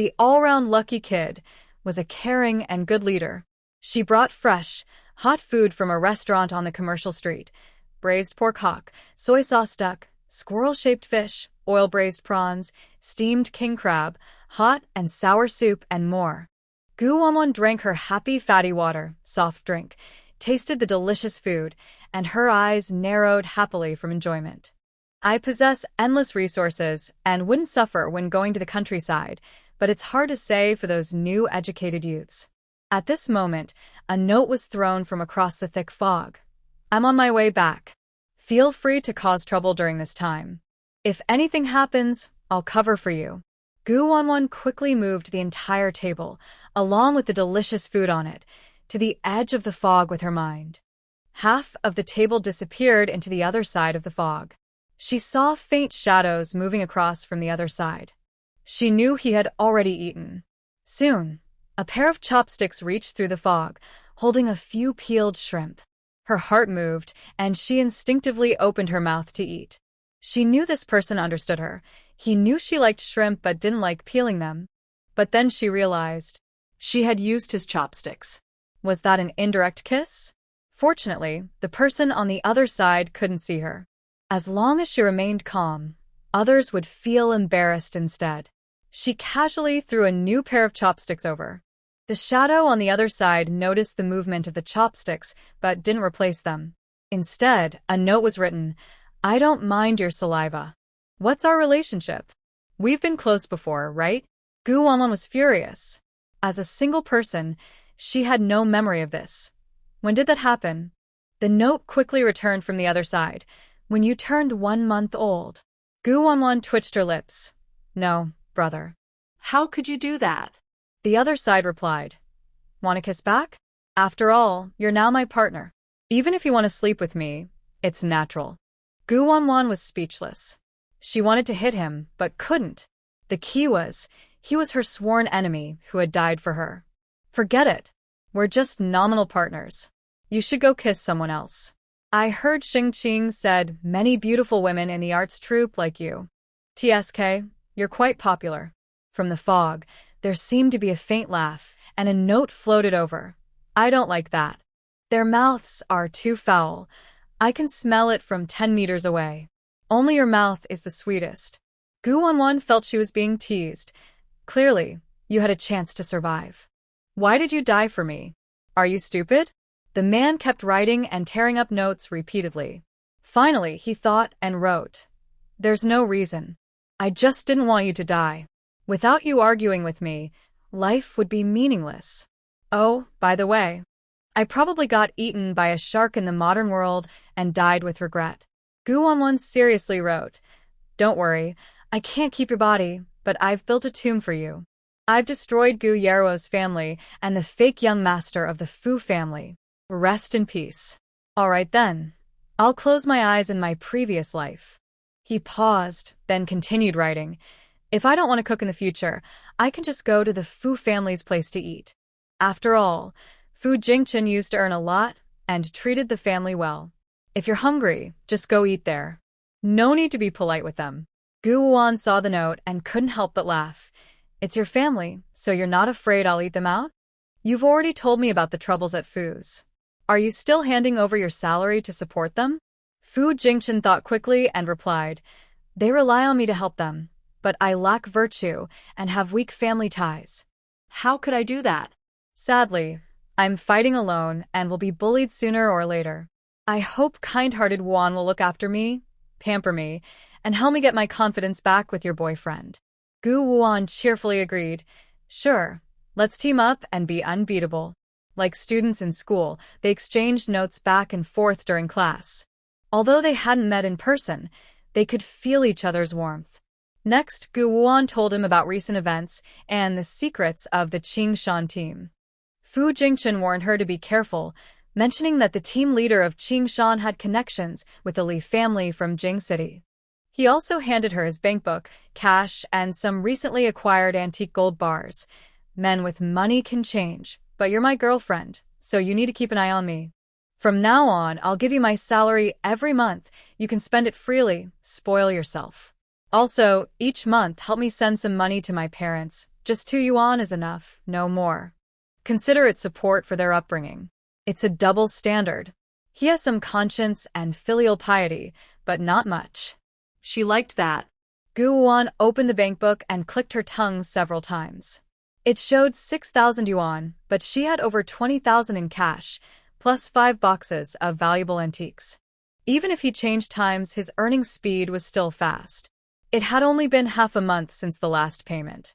the all-round lucky kid, was a caring and good leader. She brought fresh, hot food from a restaurant on the commercial street. Braised pork hock, soy sauce duck, squirrel-shaped fish, oil-braised prawns, steamed king crab, hot and sour soup, and more. Guan drank her happy fatty water, soft drink, tasted the delicious food, and her eyes narrowed happily from enjoyment. I possess endless resources and wouldn't suffer when going to the countryside, but it's hard to say for those new educated youths. At this moment, a note was thrown from across the thick fog. I'm on my way back. Feel free to cause trouble during this time. If anything happens, I'll cover for you. Guan quickly moved the entire table, along with the delicious food on it, to the edge of the fog with her mind. Half of the table disappeared into the other side of the fog. She saw faint shadows moving across from the other side. She knew he had already eaten. Soon, a pair of chopsticks reached through the fog, holding a few peeled shrimp. Her heart moved, and she instinctively opened her mouth to eat. She knew this person understood her. He knew she liked shrimp but didn't like peeling them. But then she realized she had used his chopsticks. Was that an indirect kiss? Fortunately, the person on the other side couldn't see her. As long as she remained calm, others would feel embarrassed instead. She casually threw a new pair of chopsticks over. The shadow on the other side noticed the movement of the chopsticks, but didn't replace them. Instead, a note was written, "I don't mind your saliva. What's our relationship? We've been close before, right?" Guan was furious. As a single person, she had no memory of this. When did that happen? The note quickly returned from the other side. When you turned 1 month old. Guan twitched her lips. No, brother. How could you do that? The other side replied. Want a kiss back? After all, you're now my partner. Even if you want to sleep with me, it's natural. Guan was speechless. She wanted to hit him, but couldn't. The key was, he was her sworn enemy who had died for her. Forget it. We're just nominal partners. You should go kiss someone else. I heard Xingqing said many beautiful women in the arts troupe like you. TSK, you're quite popular. From the fog, there seemed to be a faint laugh, and a note floated over. I don't like that. Their mouths are too foul. I can smell it from 10 meters away. Only your mouth is the sweetest. Guan felt she was being teased. Clearly, you had a chance to survive. Why did you die for me? Are you stupid? The man kept writing and tearing up notes repeatedly. Finally, he thought and wrote. There's no reason. I just didn't want you to die. Without you arguing with me, life would be meaningless. Oh, by the way, I probably got eaten by a shark in the modern world and died with regret. Guan seriously wrote, Don't worry, I can't keep your body, but I've built a tomb for you. I've destroyed Gu Yeruo's family and the fake young master of the Fu family. Rest in peace. All right then. I'll close my eyes in my previous life. He paused, then continued writing. If I don't want to cook in the future, I can just go to the Fu family's place to eat. After all, Fu Jingchen used to earn a lot and treated the family well. If you're hungry, just go eat there. No need to be polite with them. Guan saw the note and couldn't help but laugh. It's your family, so you're not afraid I'll eat them out? You've already told me about the troubles at Fu's. Are you still handing over your salary to support them? Fu Jingchen thought quickly and replied, They rely on me to help them, but I lack virtue and have weak family ties. How could I do that? Sadly, I'm fighting alone and will be bullied sooner or later. I hope kind-hearted Guan will look after me, pamper me, and help me get my confidence back with your boyfriend. Guan cheerfully agreed. Sure, let's team up and be unbeatable. Like students in school, they exchanged notes back and forth during class. Although they hadn't met in person, they could feel each other's warmth. Next, Guan told him about recent events and the secrets of the Qingshan team. Fu Jingchen warned her to be careful, mentioning that the team leader of Qingshan had connections with the Li family from Jing City. He also handed her his bankbook, cash, and some recently acquired antique gold bars. Men with money can change, but you're my girlfriend, so you need to keep an eye on me. From now on, I'll give you my salary every month. You can spend it freely, spoil yourself. Also, each month help me send some money to my parents, Just 2 yuan is enough, no more. Consider it support for their upbringing. It's a double standard. He has some conscience and filial piety, but not much. She liked that. Guan opened the bankbook and clicked her tongue several times. It showed 6,000 yuan, but she had over 20,000 in cash, plus 5 boxes of valuable antiques. Even if he changed times, his earning speed was still fast. It had only been half a month since the last payment.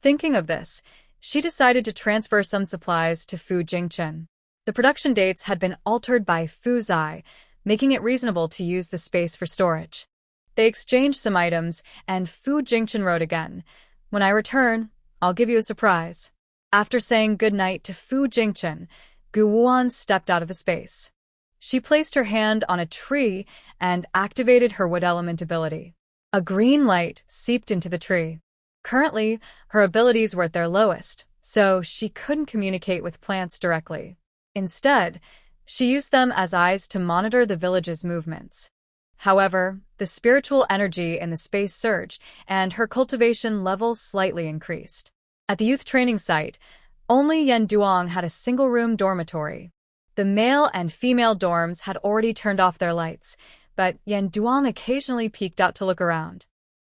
Thinking of this, she decided to transfer some supplies to Fu Jingchen. The production dates had been altered by Fu Zai, making it reasonable to use the space for storage. They exchanged some items, and Fu Jingchen wrote again, "When I return, I'll give you a surprise." After saying goodnight to Fu Jingchen, Guan stepped out of the space. She placed her hand on a tree and activated her wood element ability. A green light seeped into the tree. Currently, her abilities were at their lowest, so she couldn't communicate with plants directly. Instead, she used them as eyes to monitor the village's movements. However, the spiritual energy in the space surged, and her cultivation level slightly increased. At the youth training site, only Yen Duong had a single-room dormitory. The male and female dorms had already turned off their lights, but Yen Duong occasionally peeked out to look around.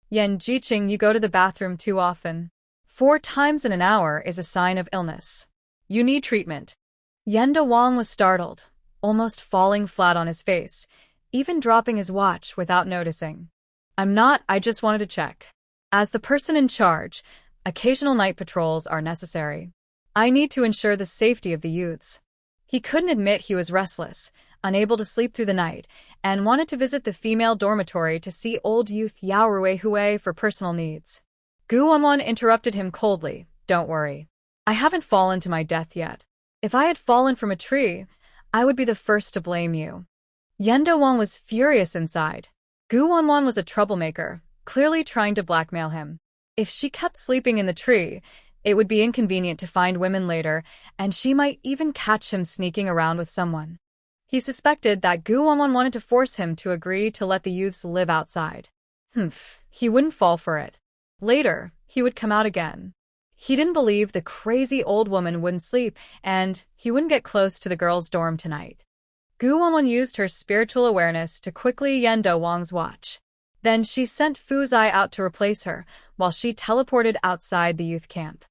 "Yen Jiqing, you go to the bathroom too often. 4 times in an hour is a sign of illness. You need treatment." Yen Duong was startled, almost falling flat on his face, even dropping his watch without noticing. "I'm not, I just wanted to check. As the person in charge, occasional night patrols are necessary. I need to ensure the safety of the youths." He couldn't admit he was restless, unable to sleep through the night, and wanted to visit the female dormitory to see old youth Yao Ruihui for personal needs. Guan interrupted him coldly, "Don't worry. I haven't fallen to my death yet. If I had fallen from a tree, I would be the first to blame you." Yen Duong was furious inside. Guan was a troublemaker, clearly trying to blackmail him. If she kept sleeping in the tree, it would be inconvenient to find women later, and she might even catch him sneaking around with someone. He suspected that Guan wanted to force him to agree to let the youths live outside. He wouldn't fall for it. Later, he would come out again. He didn't believe the crazy old woman wouldn't sleep, and he wouldn't get close to the girls' dorm tonight. Guan used her spiritual awareness to quickly Yen Duong's watch. Then she sent Fu Zai out to replace her, while she teleported outside the youth camp.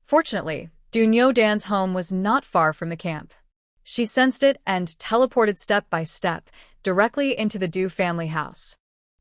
Fortunately, Du Dan's home was not far from the camp. She sensed it and teleported step by step, directly into the Du family house.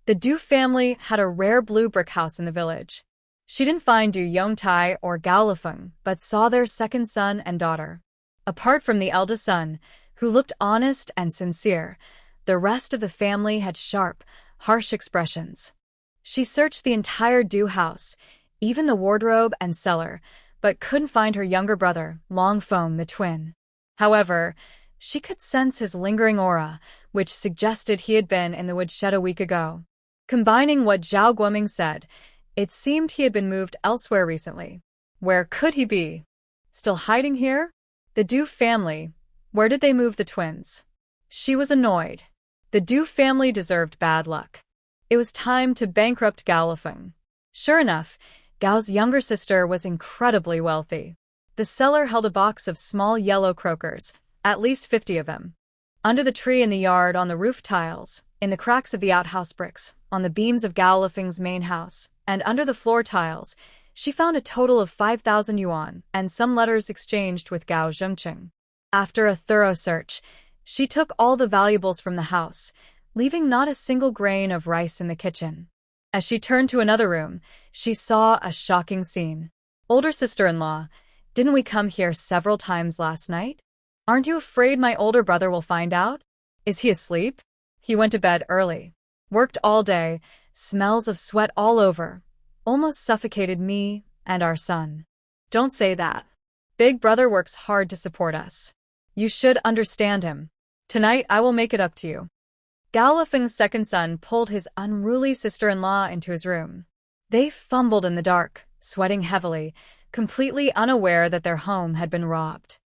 The Du family had a rare blue brick house in the village. She didn't find Du Yongtai or Gao Lifeng, but saw their second son and daughter. Apart from the eldest son, who looked honest and sincere, the rest of the family had sharp, harsh expressions. She searched the entire Du house, even the wardrobe and cellar, but couldn't find her younger brother, Long Feng the twin. However, she could sense his lingering aura, which suggested he had been in the woodshed a week ago. Combining what Zhao Guoming said, it seemed he had been moved elsewhere recently. Where could he be? Still hiding here? The Du family. Where did they move the twins? She was annoyed. The Du family deserved bad luck. It was time to bankrupt Gao Lifeng. Sure enough, Gao's younger sister was incredibly wealthy. The cellar held a box of small yellow croakers, at least 50 of them. Under the tree in the yard, on the roof tiles, in the cracks of the outhouse bricks, on the beams of Gao Lifeng's main house, and under the floor tiles, she found a total of 5,000 yuan and some letters exchanged with Gao Zhengqing. After a thorough search, she took all the valuables from the house, leaving not a single grain of rice in the kitchen. As she turned to another room, she saw a shocking scene. "Older sister-in-law, didn't we come here several times last night? Aren't you afraid my older brother will find out? Is he asleep? He went to bed early. Worked all day, smells of sweat all over. Almost suffocated me and our son." "Don't say that. Big brother works hard to support us. You should understand him. Tonight I will make it up to you." Gao Lifeng's second son pulled his unruly sister-in-law into his room. They fumbled in the dark, sweating heavily, completely unaware that their home had been robbed.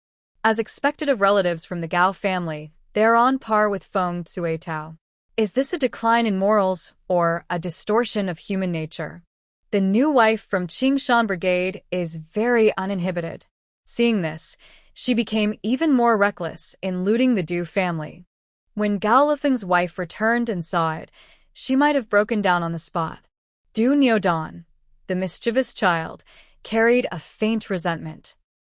As expected of relatives from the Gao family, they are on par with Feng Tsuetao. Is this a decline in morals, or a distortion of human nature? The new wife from Qingshan Brigade is very uninhibited. Seeing this, she became even more reckless in looting the Du family. When Gao Lifeng's wife returned and saw it, she might have broken down on the spot. Du Niudan, the mischievous child, carried a faint resentment.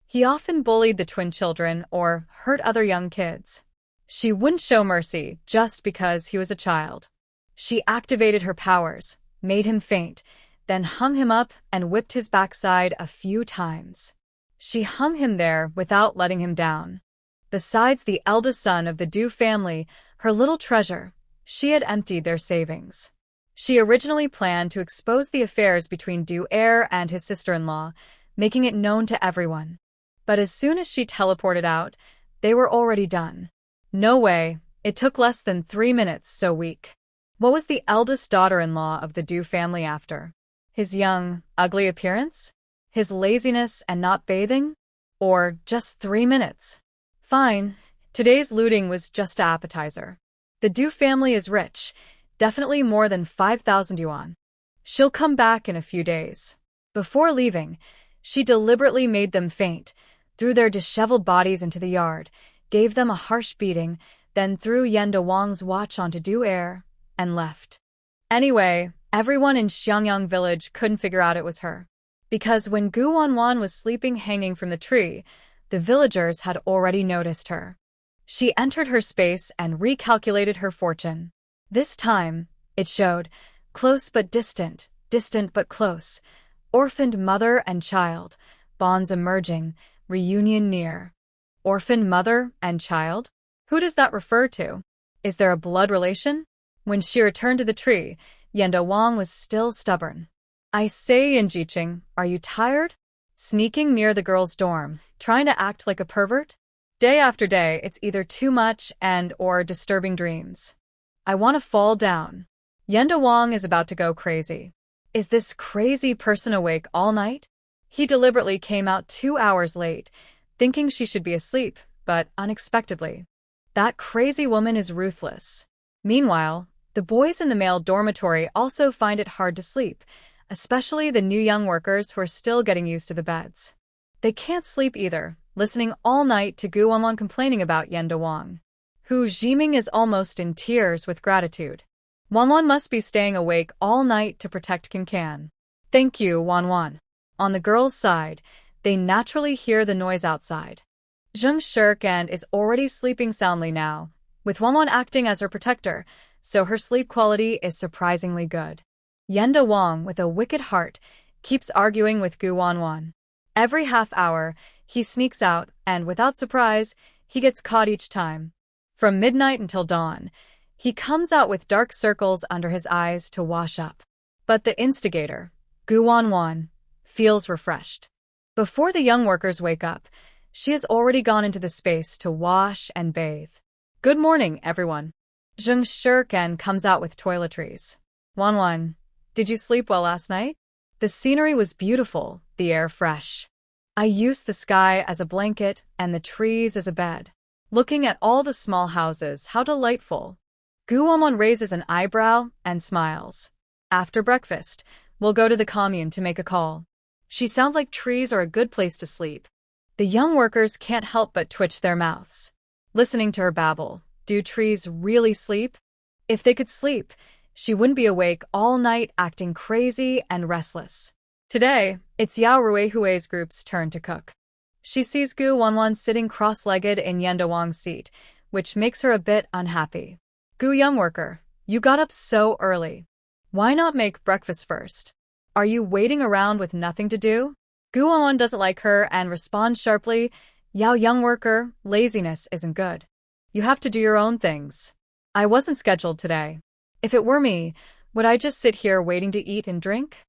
He often bullied the twin children or hurt other young kids. She wouldn't show mercy just because he was a child. She activated her powers, made him faint, then hung him up and whipped his backside a few times. She hung him there without letting him down. Besides the eldest son of the Du family, her little treasure, she had emptied their savings. She originally planned to expose the affairs between Du heir and his sister-in-law, making it known to everyone. But as soon as she teleported out, they were already done. No way, it took less than 3 minutes, so weak. What was the eldest daughter-in-law of the Du family after? His young, ugly appearance? His laziness and not bathing? Or just 3 minutes? Fine, today's looting was just an appetizer. The Du family is rich, definitely more than 5,000 yuan. She'll come back in a few days. Before leaving, she deliberately made them faint, threw their disheveled bodies into the yard, gave them a harsh beating, then threw Yenda Wang's watch onto Du heir, and left. Anyway, everyone in Xiangyang village couldn't figure out it was her. Because when Guan was sleeping hanging from the tree, the villagers had already noticed her. She entered her space and recalculated her fortune. This time, it showed, close but distant, distant but close, orphaned mother and child, bonds emerging, reunion near. Orphaned mother and child? Who does that refer to? Is there a blood relation? When she returned to the tree, Yenda Wang was still stubborn. I say, Yinjiqing, are you tired? Sneaking near the girl's dorm, trying to act like a pervert? Day after day, it's either too much or disturbing dreams. I want to fall down. Yenda Wang is about to go crazy. Is this crazy person awake all night? He deliberately came out 2 hours late, thinking she should be asleep, but unexpectedly. That crazy woman is ruthless. Meanwhile, the boys in the male dormitory also find it hard to sleep, especially the new young workers who are still getting used to the beds. They can't sleep either, listening all night to Guan complaining about Yenda Wang. Hu Jiming is almost in tears with gratitude. Wan must be staying awake all night to protect Can. Thank you, Wan. On the girls' side, they naturally hear the noise outside. Zheng Shirkan is already sleeping soundly now, with Wan acting as her protector, so her sleep quality is surprisingly good. Yenda Wang, with a wicked heart, keeps arguing with Guan. Every half hour, he sneaks out, and without surprise, he gets caught each time. From midnight until dawn, he comes out with dark circles under his eyes to wash up. But the instigator, Guan, feels refreshed. Before the young workers wake up, she has already gone into the space to wash and bathe. Good morning, everyone. Zheng Shirkan comes out with toiletries. Wan, did you sleep well last night? The scenery was beautiful, the air fresh. I used the sky as a blanket and the trees as a bed. Looking at all the small houses, how delightful. Guan raises an eyebrow and smiles. After breakfast, we'll go to the Commune to make a call. She sounds like trees are a good place to sleep. The young workers can't help but twitch their mouths. Listening to her babble, do trees really sleep? If they could sleep, she wouldn't be awake all night acting crazy and restless. Today, it's Yao Ruihui's group's turn to cook. She sees Guan sitting cross-legged in Yenda Wang's seat, which makes her a bit unhappy. Gu young worker, you got up so early. Why not make breakfast first? Are you waiting around with nothing to do? Guan doesn't like her and responds sharply, Yao young worker, laziness isn't good. You have to do your own things. I wasn't scheduled today. If it were me, would I just sit here waiting to eat and drink?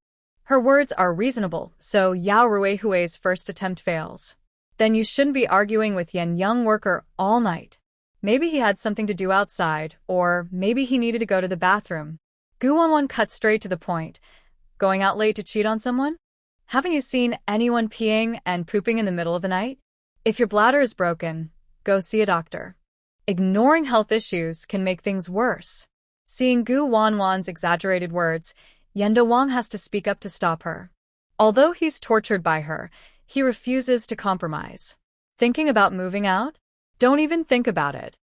Her words are reasonable, so Yao Ruihui's first attempt fails. Then you shouldn't be arguing with Yan young worker all night. Maybe he had something to do outside, or maybe he needed to go to the bathroom. Guan cut straight to the point. Going out late to cheat on someone? Haven't you seen anyone peeing and pooping in the middle of the night? If your bladder is broken, go see a doctor. Ignoring health issues can make things worse. Seeing Guan's exaggerated words, Yenda Wang has to speak up to stop her. Although he's tortured by her, he refuses to compromise. Thinking about moving out? Don't even think about it.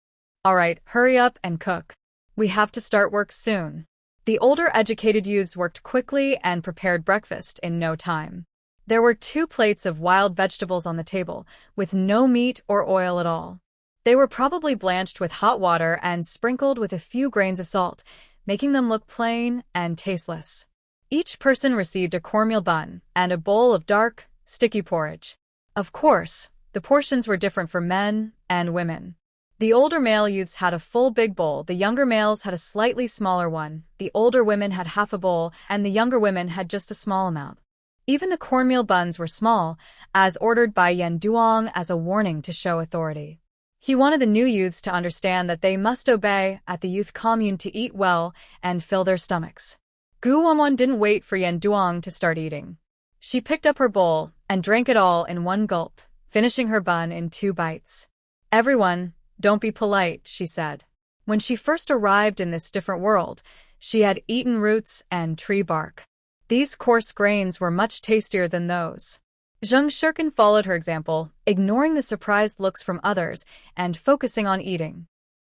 Alright, hurry up and cook. We have to start work soon. The older educated youths worked quickly and prepared breakfast in no time. There were 2 plates of wild vegetables on the table, with no meat or oil at all. They were probably blanched with hot water and sprinkled with a few grains of salt, making them look plain and tasteless. Each person received a cornmeal bun and a bowl of dark, sticky porridge. Of course, the portions were different for men and women. The older male youths had a full big bowl, the younger males had a slightly smaller one, the older women had half a bowl, and the younger women had just a small amount. Even the cornmeal buns were small, as ordered by Yen Duong as a warning to show authority. He wanted the new youths to understand that they must obey at the youth commune to eat well and fill their stomachs. Gu Wanwan didn't wait for Yen Duong to start eating. She picked up her bowl and drank it all in one gulp, finishing her bun in 2 bites. Everyone, don't be polite, she said. When she first arrived in this different world, she had eaten roots and tree bark. These coarse grains were much tastier than those. Zheng Shirkin followed her example, ignoring the surprised looks from others and focusing on eating.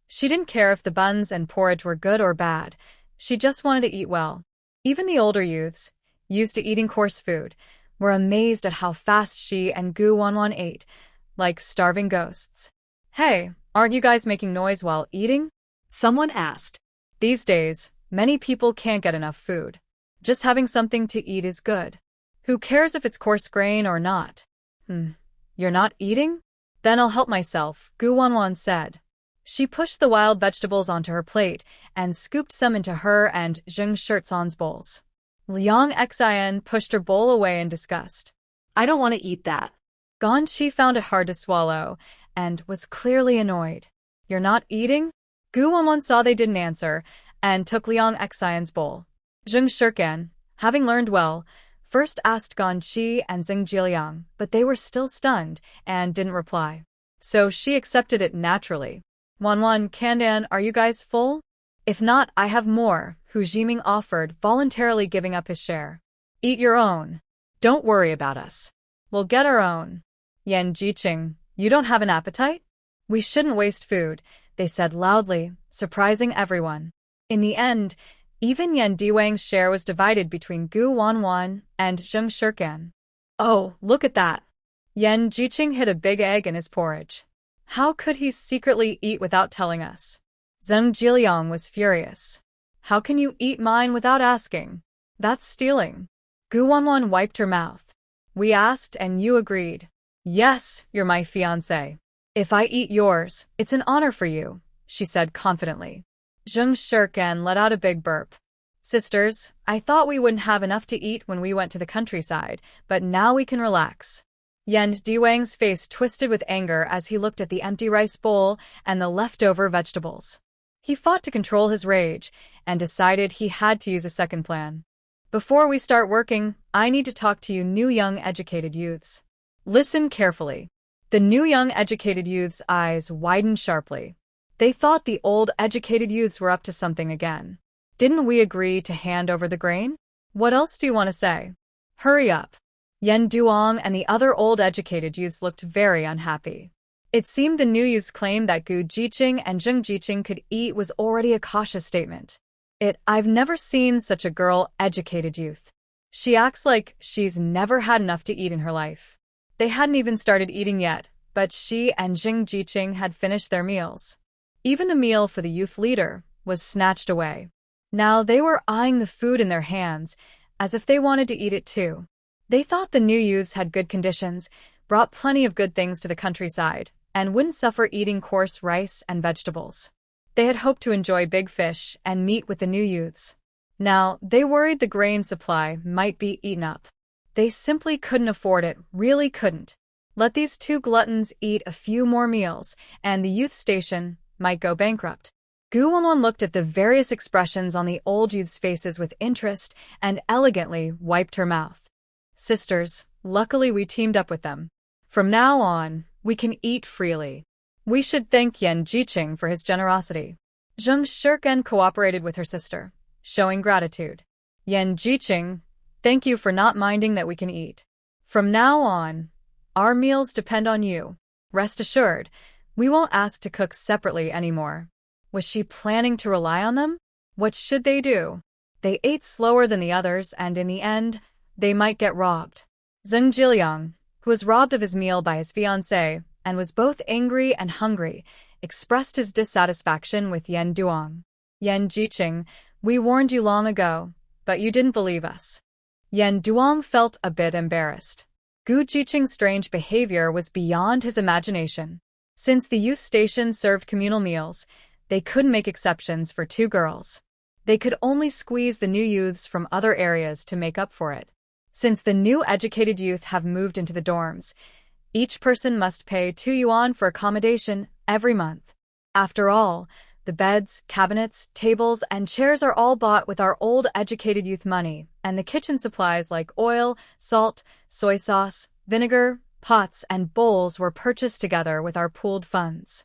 She didn't care if the buns and porridge were good or bad, she just wanted to eat well. Even the older youths, used to eating coarse food, were amazed at how fast she and Gu Wanwan ate, like starving ghosts. Hey, aren't you guys making noise while eating? Someone asked. These days, many people can't get enough food. Just having something to eat is good. Who cares if it's coarse grain or not? You're not eating? Then I'll help myself, Gu Wanwan said. She pushed the wild vegetables onto her plate and scooped some into her and Zheng Shirtsan's bowls. Liang Xian pushed her bowl away in disgust. I don't want to eat that. Guan Qi found it hard to swallow and was clearly annoyed. You're not eating? Gu Wanwan saw they didn't answer and took Liang Xian's bowl. Zheng Shirkan, having learned well, first asked Guan Qi and Zheng Jiliang, but they were still stunned and didn't reply. So she accepted it naturally. Wanwan, Kandan, are you guys full? If not, I have more, Hu Jiming offered, voluntarily giving up his share. Eat your own. Don't worry about us. We'll get our own. Yan Jiqing, you don't have an appetite? We shouldn't waste food, they said loudly, surprising everyone. In the end, even Yan Diwang's share was divided between Gu Wanwan and Zheng Shirkan. Oh, look at that. Yan Jiqing hid a big egg in his porridge. How could he secretly eat without telling us? Zheng Jiliang was furious. How can you eat mine without asking? That's stealing. Gu Wanwan wiped her mouth. We asked and you agreed. Yes, you're my fiancé. If I eat yours, it's an honor for you, she said confidently. Zheng Shirkan let out a big burp. Sisters, I thought we wouldn't have enough to eat when we went to the countryside, but now we can relax. Yan Diwang's face twisted with anger as he looked at the empty rice bowl and the leftover vegetables. He fought to control his rage and decided he had to use a second plan. Before we start working, I need to talk to you new young educated youths. Listen carefully. The new young educated youths' eyes widened sharply. They thought the old educated youths were up to something again. Didn't we agree to hand over the grain? What else do you want to say? Hurry up. Yen Duong and the other old educated youths looked very unhappy. It seemed the new youths claimed that Gu Jiqing and Zheng Jiqing could eat was already a cautious statement. I've never seen such a girl-educated youth. She acts like she's never had enough to eat in her life. They hadn't even started eating yet, but she and Zheng Jiqing had finished their meals. Even the meal for the youth leader was snatched away. Now they were eyeing the food in their hands, as if they wanted to eat it too. They thought the new youths had good conditions, brought plenty of good things to the countryside, and wouldn't suffer eating coarse rice and vegetables. They had hoped to enjoy big fish and meat with the new youths. Now, they worried the grain supply might be eaten up. They simply couldn't afford it, really couldn't. Let these 2 gluttons eat a few more meals, and the youth station might go bankrupt. Gu Wanwan looked at the various expressions on the old youth's faces with interest and elegantly wiped her mouth. Sisters, luckily we teamed up with them. From now on, we can eat freely. We should thank Yan Jiqing for his generosity. Zheng Shirkan cooperated with her sister, showing gratitude. Yan Jiqing, thank you for not minding that we can eat. From now on, our meals depend on you. Rest assured, we won't ask to cook separately anymore. Was she planning to rely on them? What should they do? They ate slower than the others, and in the end, they might get robbed. Zheng Jiliang, who was robbed of his meal by his fiancée and was both angry and hungry, expressed his dissatisfaction with Yan Duang. Yan Jiqing, we warned you long ago, but you didn't believe us. Yan Duang felt a bit embarrassed. Gu Jiqing's strange behavior was beyond his imagination. Since the youth station served communal meals, they couldn't make exceptions for two girls. They could only squeeze the new youths from other areas to make up for it. Since the new educated youth have moved into the dorms, each person must pay 2 yuan for accommodation every month. After all, the beds, cabinets, tables, and chairs are all bought with our old educated youth money, and the kitchen supplies like oil, salt, soy sauce, vinegar, pots, and bowls were purchased together with our pooled funds.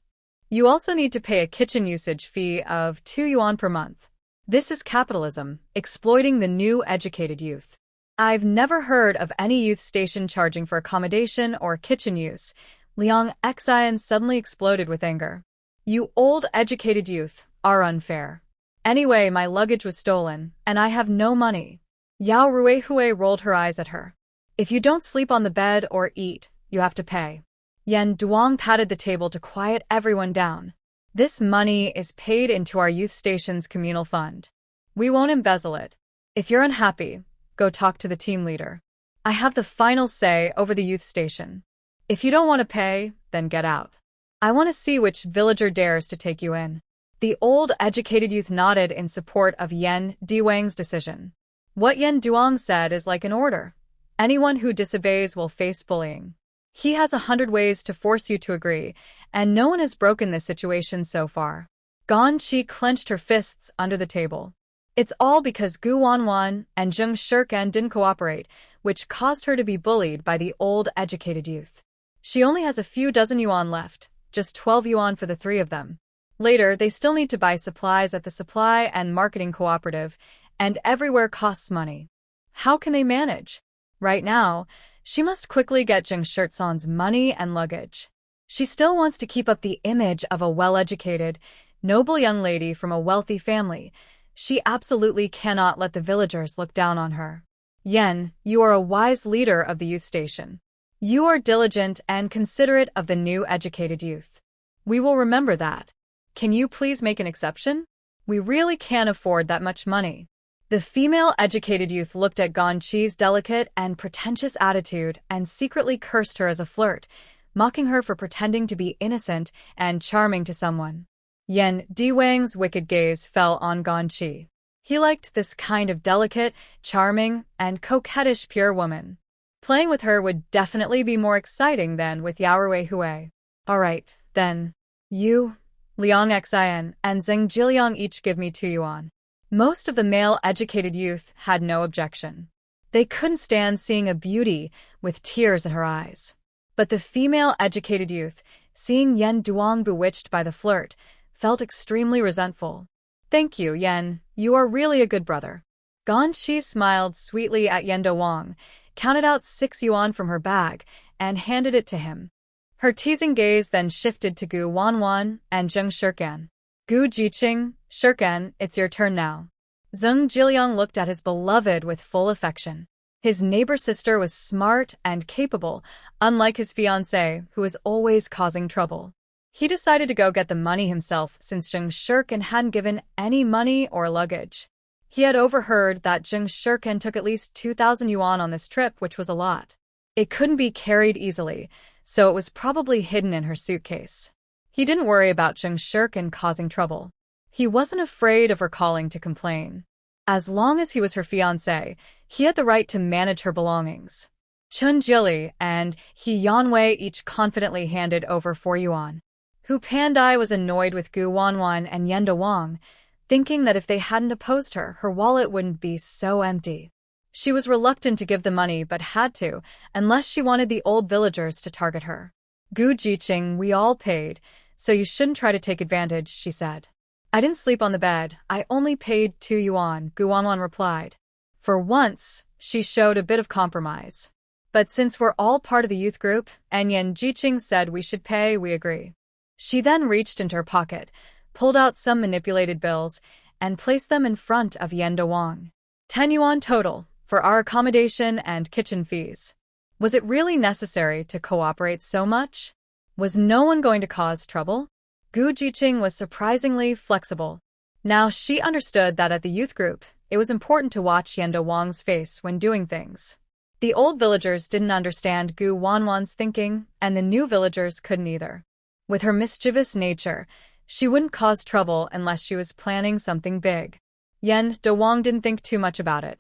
You also need to pay a kitchen usage fee of 2 yuan per month. This is capitalism, exploiting the new educated youth. I've never heard of any youth station charging for accommodation or kitchen use. Liang Xian suddenly exploded with anger. You old educated youth are unfair. Anyway, my luggage was stolen, and I have no money. Yao Ruihui rolled her eyes at her. If you don't sleep on the bed or eat, you have to pay. Yan Duang patted the table to quiet everyone down. This money is paid into our youth station's communal fund. We won't embezzle it. If you're unhappy, go talk to the team leader. I have the final say over the youth station. If you don't want to pay, then get out. I want to see which villager dares to take you in. The old educated youth nodded in support of Yan Diwang's decision. What Yan Duang said is like an order. Anyone who disobeys will face bullying. He has 100 ways to force you to agree, and no one has broken this situation so far. Guan Qi clenched her fists under the table. It's all because Gu Wanwan and Zheng Shirkan didn't cooperate, which caused her to be bullied by the old educated youth. She only has a few dozen yuan left, just 12 yuan for the 3 of them. Later, they still need to buy supplies at the supply and marketing cooperative, and everywhere costs money. How can they manage? Right now, she must quickly get Zheng Shirtsan's money and luggage. She still wants to keep up the image of a well-educated, noble young lady from a wealthy family. She absolutely cannot let the villagers look down on her. Yen, you are a wise leader of the youth station. You are diligent and considerate of the new educated youth. We will remember that. Can you please make an exception? We really can't afford that much money. The female educated youth looked at Guan Qi's delicate and pretentious attitude and secretly cursed her as a flirt, mocking her for pretending to be innocent and charming to someone. Yan Diwang's wicked gaze fell on Guan Qi. He liked this kind of delicate, charming, and coquettish pure woman. Playing with her would definitely be more exciting than with Yao Ruihui. All right, then. You, Liang Xian, and Zheng Jiliang each give me 2 yuan. Most of the male-educated youth had no objection. They couldn't stand seeing a beauty with tears in her eyes. But the female-educated youth, seeing Yan Duang bewitched by the flirt, felt extremely resentful. Thank you, Yan. You are really a good brother. Guan Qi smiled sweetly at Yan Duang, counted out 6 yuan from her bag, and handed it to him. Her teasing gaze then shifted to Gu Wanwan and Zheng Shirkan. Gu Jiqing, Shirkan, it's your turn now. Zheng Jiliang looked at his beloved with full affection. His neighbor sister was smart and capable, unlike his fiancée, who was always causing trouble. He decided to go get the money himself since Zheng Shirkan hadn't given any money or luggage. He had overheard that Zheng Shirkan took at least 2,000 yuan on this trip, which was a lot. It couldn't be carried easily, so it was probably hidden in her suitcase. He didn't worry about Zheng Shirkan causing trouble. He wasn't afraid of her calling to complain. As long as he was her fiancé, he had the right to manage her belongings. Chun Jili and He Yanwei each confidently handed over 4 yuan. Hu Pandai was annoyed with Gu Wanwan and Yenda Wang, thinking that if they hadn't opposed her, her wallet wouldn't be so empty. She was reluctant to give the money but had to, unless she wanted the old villagers to target her. Gu Jiqing, we all paid, so you shouldn't try to take advantage, she said. I didn't sleep on the bed, I only paid 2 yuan, Gu Wanwan replied. For once, she showed a bit of compromise. But since we're all part of the youth group, and Yan Jiqing said we should pay, we agree. She then reached into her pocket, pulled out some manipulated bills, and placed them in front of Yan Dawang. 10 yuan total, for our accommodation and kitchen fees. Was it really necessary to cooperate so much? Was no one going to cause trouble? Gu Jiqing was surprisingly flexible. Now she understood that at the youth group, it was important to watch Yan Dawang's face when doing things. The old villagers didn't understand Gu Wanwan's thinking, and the new villagers couldn't either. With her mischievous nature, she wouldn't cause trouble unless she was planning something big. Yan Dawang didn't think too much about it.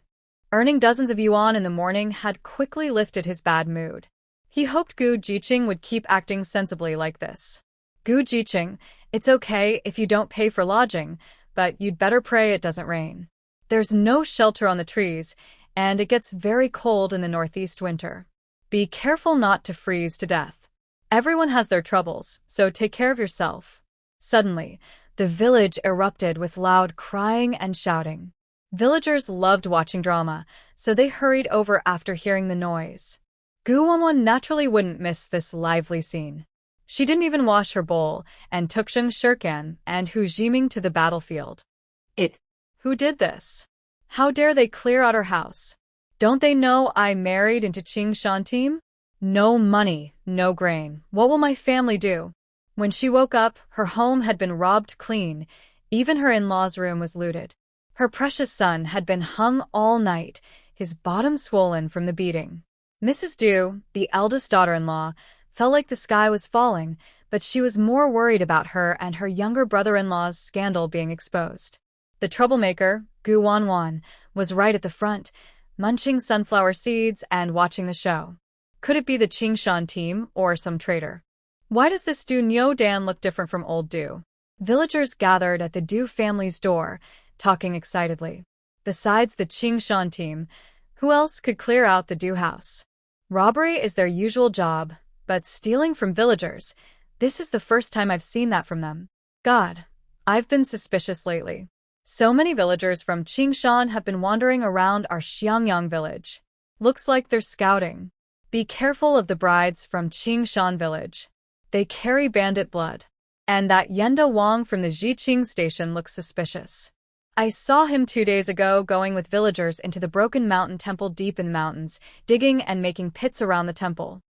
Earning dozens of yuan in the morning had quickly lifted his bad mood. He hoped Gu Jiqing would keep acting sensibly like this. Gu Jiqing, it's okay if you don't pay for lodging, but you'd better pray it doesn't rain. There's no shelter on the trees, and it gets very cold in the northeast winter. Be careful not to freeze to death. Everyone has their troubles, so take care of yourself. Suddenly, the village erupted with loud crying and shouting. Villagers loved watching drama, so they hurried over after hearing the noise. Gu Wanwan naturally wouldn't miss this lively scene. She didn't even wash her bowl, and took Sheng Shirkan and Hu Jiming to the battlefield. Who did this? How dare they clear out her house? Don't they know I married into Qing Shan team? No money, no grain. What will my family do? When she woke up, her home had been robbed clean. Even her in-laws' room was looted. Her precious son had been hung all night, his bottom swollen from the beating. Mrs. Du, the eldest daughter-in-law, felt like the sky was falling, but she was more worried about her and her younger brother-in-law's scandal being exposed. The troublemaker, Gu Wanwan, was right at the front, munching sunflower seeds and watching the show. Could it be the Qingshan team or some traitor? Why does this Du Nyo Dan look different from old Du? Villagers gathered at the Du family's door, talking excitedly. Besides the Qingshan team, who else could clear out the Du house? Robbery is their usual job, but stealing from villagers, this is the first time I've seen that from them. God, I've been suspicious lately. So many villagers from Qingshan have been wandering around our Xiangyang village. Looks like they're scouting. Be careful of the brides from Qingshan village. They carry bandit blood. And that Yenda Wang from the Jiqing station looks suspicious. I saw him 2 days ago going with villagers into the Broken Mountain Temple deep in the mountains, digging and making pits around the temple.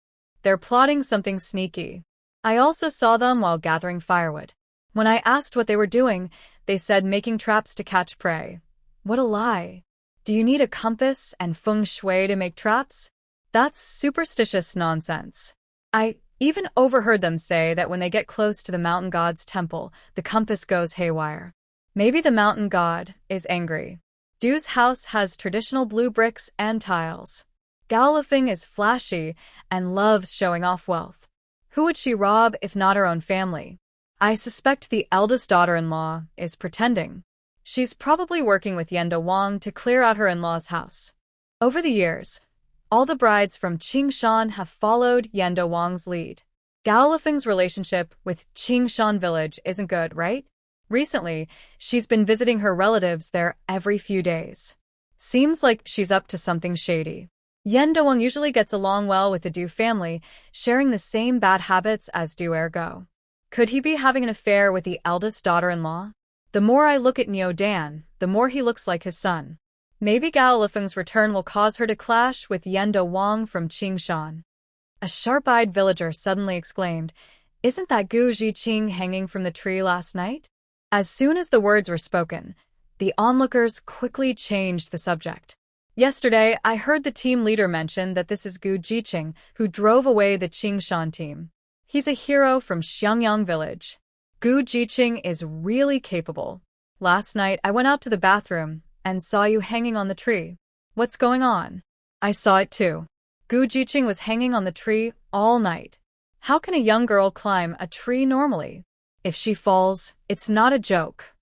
They're plotting something sneaky. I also saw them while gathering firewood. When I asked what they were doing, they said making traps to catch prey. What a lie. Do you need a compass and feng shui to make traps? That's superstitious nonsense. I even overheard them say that when they get close to the mountain god's temple, the compass goes haywire. Maybe the mountain god is angry. Du's house has traditional blue bricks and tiles. Gao Lifeng is flashy and loves showing off wealth. Who would she rob if not her own family? I suspect the eldest daughter-in-law is pretending. She's probably working with Yenda Wang to clear out her in-law's house. Over the years, all the brides from Qingshan have followed Yenda Wang's lead. Gao Lifeng's relationship with Qingshan village isn't good, right? Recently, she's been visiting her relatives there every few days. Seems like she's up to something shady. Yenda Wang usually gets along well with the Du family, sharing the same bad habits as Du ergo. Could he be having an affair with the eldest daughter-in-law? The more I look at Neo Dan, the more he looks like his son. Maybe Gao Lifeng's return will cause her to clash with Yenda Wang from Qingshan. A sharp-eyed villager suddenly exclaimed, "Isn't that Gu Jiqing hanging from the tree last night?" As soon as the words were spoken, the onlookers quickly changed the subject. Yesterday, I heard the team leader mention that this is Gu Jiqing, who drove away the Qingshan team. He's a hero from Xiangyang village. Gu Jiqing is really capable. Last night, I went out to the bathroom and saw you hanging on the tree. What's going on? I saw it too. Gu Jiqing was hanging on the tree all night. How can a young girl climb a tree normally? If she falls, it's not a joke.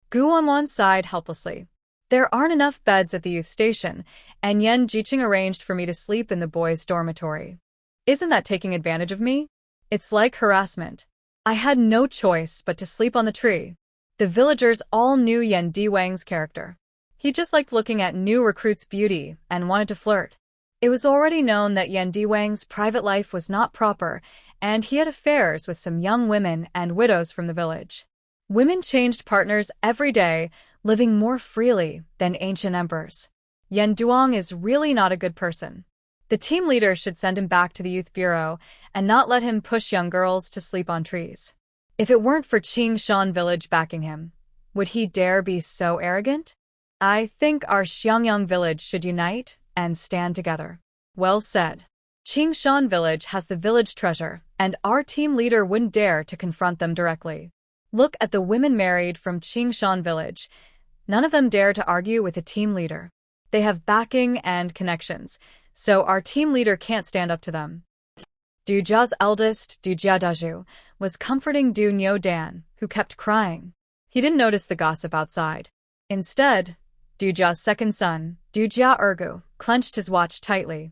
Gu Wanwan sighed helplessly. There aren't enough beds at the youth station, and Yan Jiqing arranged for me to sleep in the boys' dormitory. Isn't that taking advantage of me? It's like harassment. I had no choice but to sleep on the tree. The villagers all knew Yan Diwang's character. He just liked looking at new recruits' beauty and wanted to flirt. It was already known that Yan Diwang's private life was not proper, and he had affairs with some young women and widows from the village. Women changed partners every day, living more freely than ancient emperors. Yan Duang is really not a good person. The team leader should send him back to the youth bureau and not let him push young girls to sleep on trees. If it weren't for Qingshan village backing him, would he dare be so arrogant? I think our Xiangyang village should unite and stand together. Well said. Qingshan village has the village treasure, and our team leader wouldn't dare to confront them directly. Look at the women married from Qingshan village. None of them dare to argue with the team leader. They have backing and connections, so our team leader can't stand up to them. Du Jia's eldest, Du Jia Daju, was comforting Du Nyo Dan, who kept crying. He didn't notice the gossip outside. Instead, Du Jia's second son, Du Jia Ergu, clenched his watch tightly.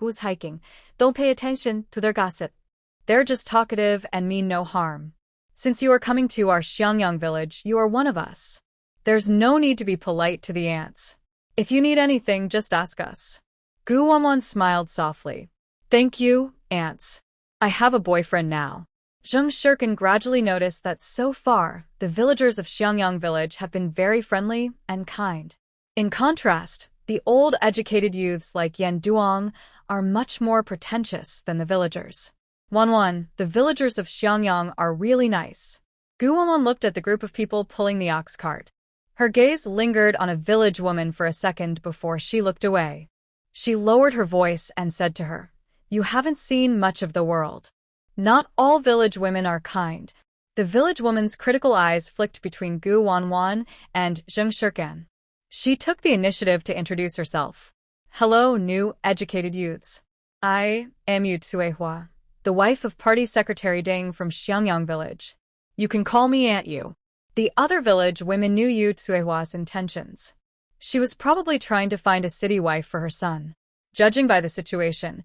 Who's hiking? Don't pay attention to their gossip. They're just talkative and mean no harm. Since you are coming to our Xiangyang village, you are one of us. There's no need to be polite to the ants. If you need anything, just ask us. Guan smiled softly. Thank you, ants. I have a boyfriend now. Zheng Shirkan gradually noticed that so far, the villagers of Xiangyang village have been very friendly and kind. In contrast, the old educated youths like Yan Duong are much more pretentious than the villagers. Wan, the villagers of Xiangyang are really nice. Guan looked at the group of people pulling the ox cart. Her gaze lingered on a village woman for a second before she looked away. She lowered her voice and said to her, "You haven't seen much of the world. Not all village women are kind." The village woman's critical eyes flicked between Guan and Zheng Shirkan. She took the initiative to introduce herself. Hello, new educated youths. I am Yu Tsuehua, the wife of Party Secretary Deng from Xiangyang village. You can call me Aunt Yu. The other village women knew Yu Tsuehua's intentions. She was probably trying to find a city wife for her son. Judging by the situation,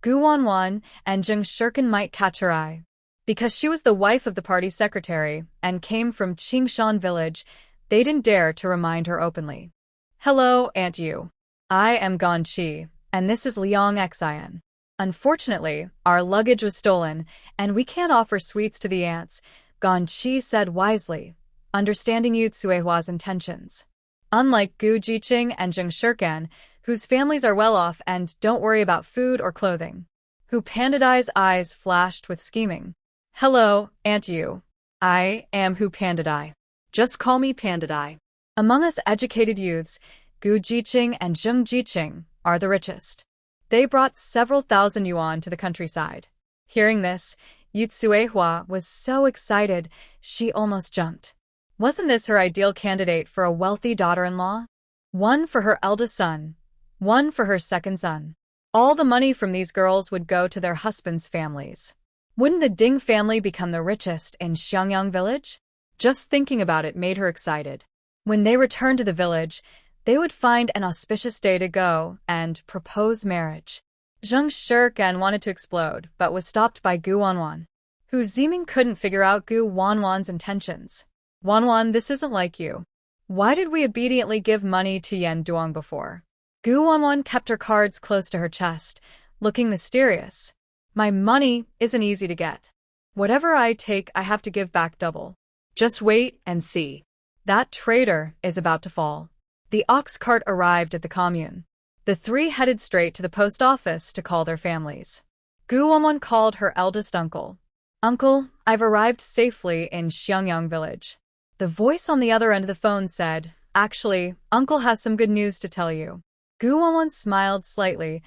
Guan and Zheng Shirkan might catch her eye. Because she was the wife of the party secretary and came from Qingshan village, they didn't dare to remind her openly. Hello, Aunt Yu. I am Guan Qi, and this is Liang Xian. Unfortunately, our luggage was stolen, and we can't offer sweets to the ants, Guan Qi said wisely, understanding Yu Tsuehua's intentions. Unlike Gu Jiqing and Zheng Shirkan, whose families are well off and don't worry about food or clothing. Hu Pandadai's eyes flashed with scheming. Hello, Aunt Yu. I am Hu Pandadai. Just call me Pandadai. Among us educated youths, Gu Jiqing and Zheng Jiqing are the richest. They brought several thousand yuan to the countryside. Hearing this, Yu Tsuehua was so excited, she almost jumped. Wasn't this her ideal candidate for a wealthy daughter-in-law? One for her eldest son, one for her second son. All the money from these girls would go to their husbands' families. Wouldn't the Ding family become the richest in Xiangyang village? Just thinking about it made her excited. When they returned to the village, they would find an auspicious day to go and propose marriage. Zheng Shirkan wanted to explode, but was stopped by Guan, who Ziming couldn't figure out Guan's intentions. Wan, this isn't like you. Why did we obediently give money to Yan Duong before? Guan kept her cards close to her chest, looking mysterious. My money isn't easy to get. Whatever I take, I have to give back double. Just wait and see. That traitor is about to fall. The ox cart arrived at the commune. The three headed straight to the post office to call their families. Guan called her eldest uncle. Uncle, I've arrived safely in Xiangyang village. The voice on the other end of the phone said, Actually, Uncle has some good news to tell you. Guan smiled slightly.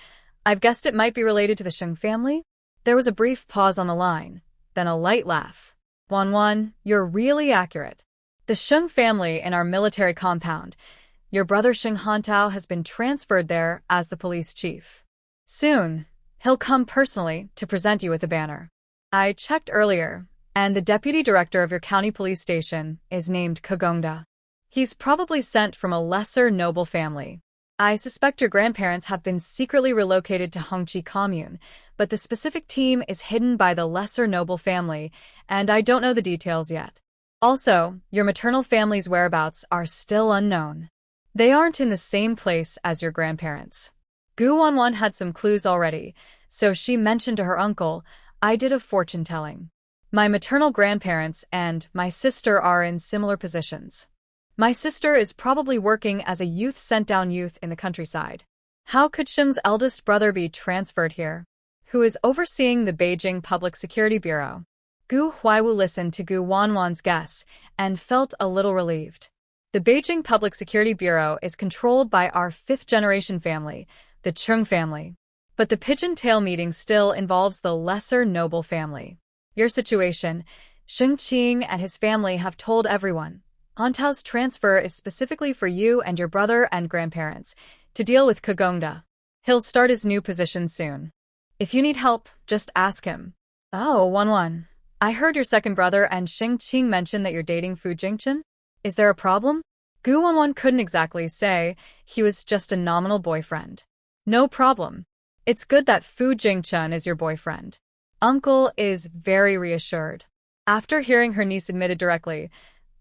I've guessed it might be related to the Sheng family? There was a brief pause on the line, then a light laugh. Wan, you're really accurate. The Sheng family in our military compound. Your brother Sheng Hantao has been transferred there as the police chief. Soon, he'll come personally to present you with a banner. I checked earlier, and the deputy director of your county police station is named Kagongda. He's probably sent from a lesser noble family. I suspect your grandparents have been secretly relocated to Hongqi Commune, but the specific team is hidden by the lesser noble family, and I don't know the details yet. Also, your maternal family's whereabouts are still unknown. They aren't in the same place as your grandparents. Guan had some clues already, so she mentioned to her uncle, I did a fortune-telling. My maternal grandparents and my sister are in similar positions. My sister is probably working as a youth sent-down youth in the countryside. How could Sheng's eldest brother be transferred here? Who is overseeing the Beijing Public Security Bureau? Gu Huaiwu listened to Guan's guess and felt a little relieved. The Beijing Public Security Bureau is controlled by our fifth-generation family, the Cheng family. But the pigeon tail meeting still involves the lesser noble family. Your situation, Sheng Qing and his family have told everyone. Hantao's transfer is specifically for you and your brother and grandparents, to deal with Kagongda. He'll start his new position soon. If you need help, just ask him. Oh, Wan. I heard your second brother and Sheng Qing mention that you're dating Fu Jingchen? Is there a problem? Guan couldn't exactly say. He was just a nominal boyfriend. No problem. It's good that Fu Jingchen is your boyfriend. Uncle is very reassured. After hearing her niece admitted directly,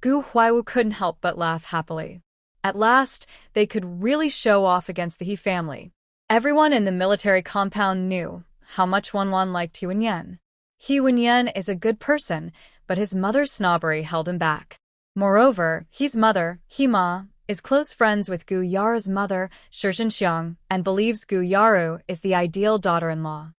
Gu Huaiwu couldn't help but laugh happily. At last, they could really show off against the He family. Everyone in the military compound knew how much Wan liked He Wenyan. He Wenyan is a good person, but his mother's snobbery held him back. Moreover, He's mother, He Ma, is close friends with Gu Yaru's mother, Shi Zhenxiang, and believes Gu Yaru is the ideal daughter-in-law.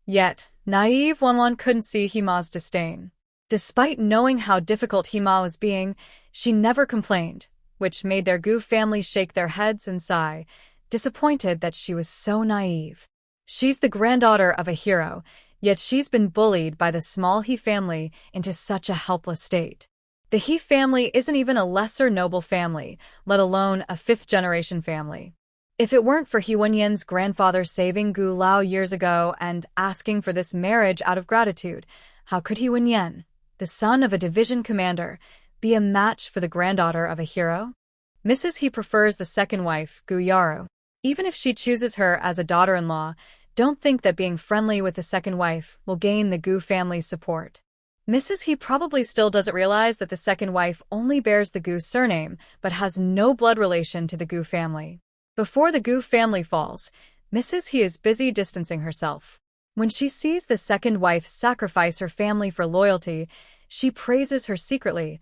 Yet, naive Wan couldn't see He Ma's disdain. Despite knowing how difficult He Ma was being, she never complained, which made their Gu family shake their heads and sigh, disappointed that she was so naive. She's the granddaughter of a hero, yet she's been bullied by the small He family into such a helpless state. The He family isn't even a lesser noble family, let alone a fifth-generation family. If it weren't for He Wenyan's grandfather saving Gu Lao years ago and asking for this marriage out of gratitude, how could He Wenyan, the son of a division commander, be a match for the granddaughter of a hero? Mrs. He prefers the second wife, Gu Yaru. Even if she chooses her as a daughter-in-law, don't think that being friendly with the second wife will gain the Gu family's support. Mrs. He probably still doesn't realize that the second wife only bears the Gu surname, but has no blood relation to the Gu family. Before the Gu family falls, Mrs. He is busy distancing herself. When she sees the second wife sacrifice her family for loyalty, she praises her secretly,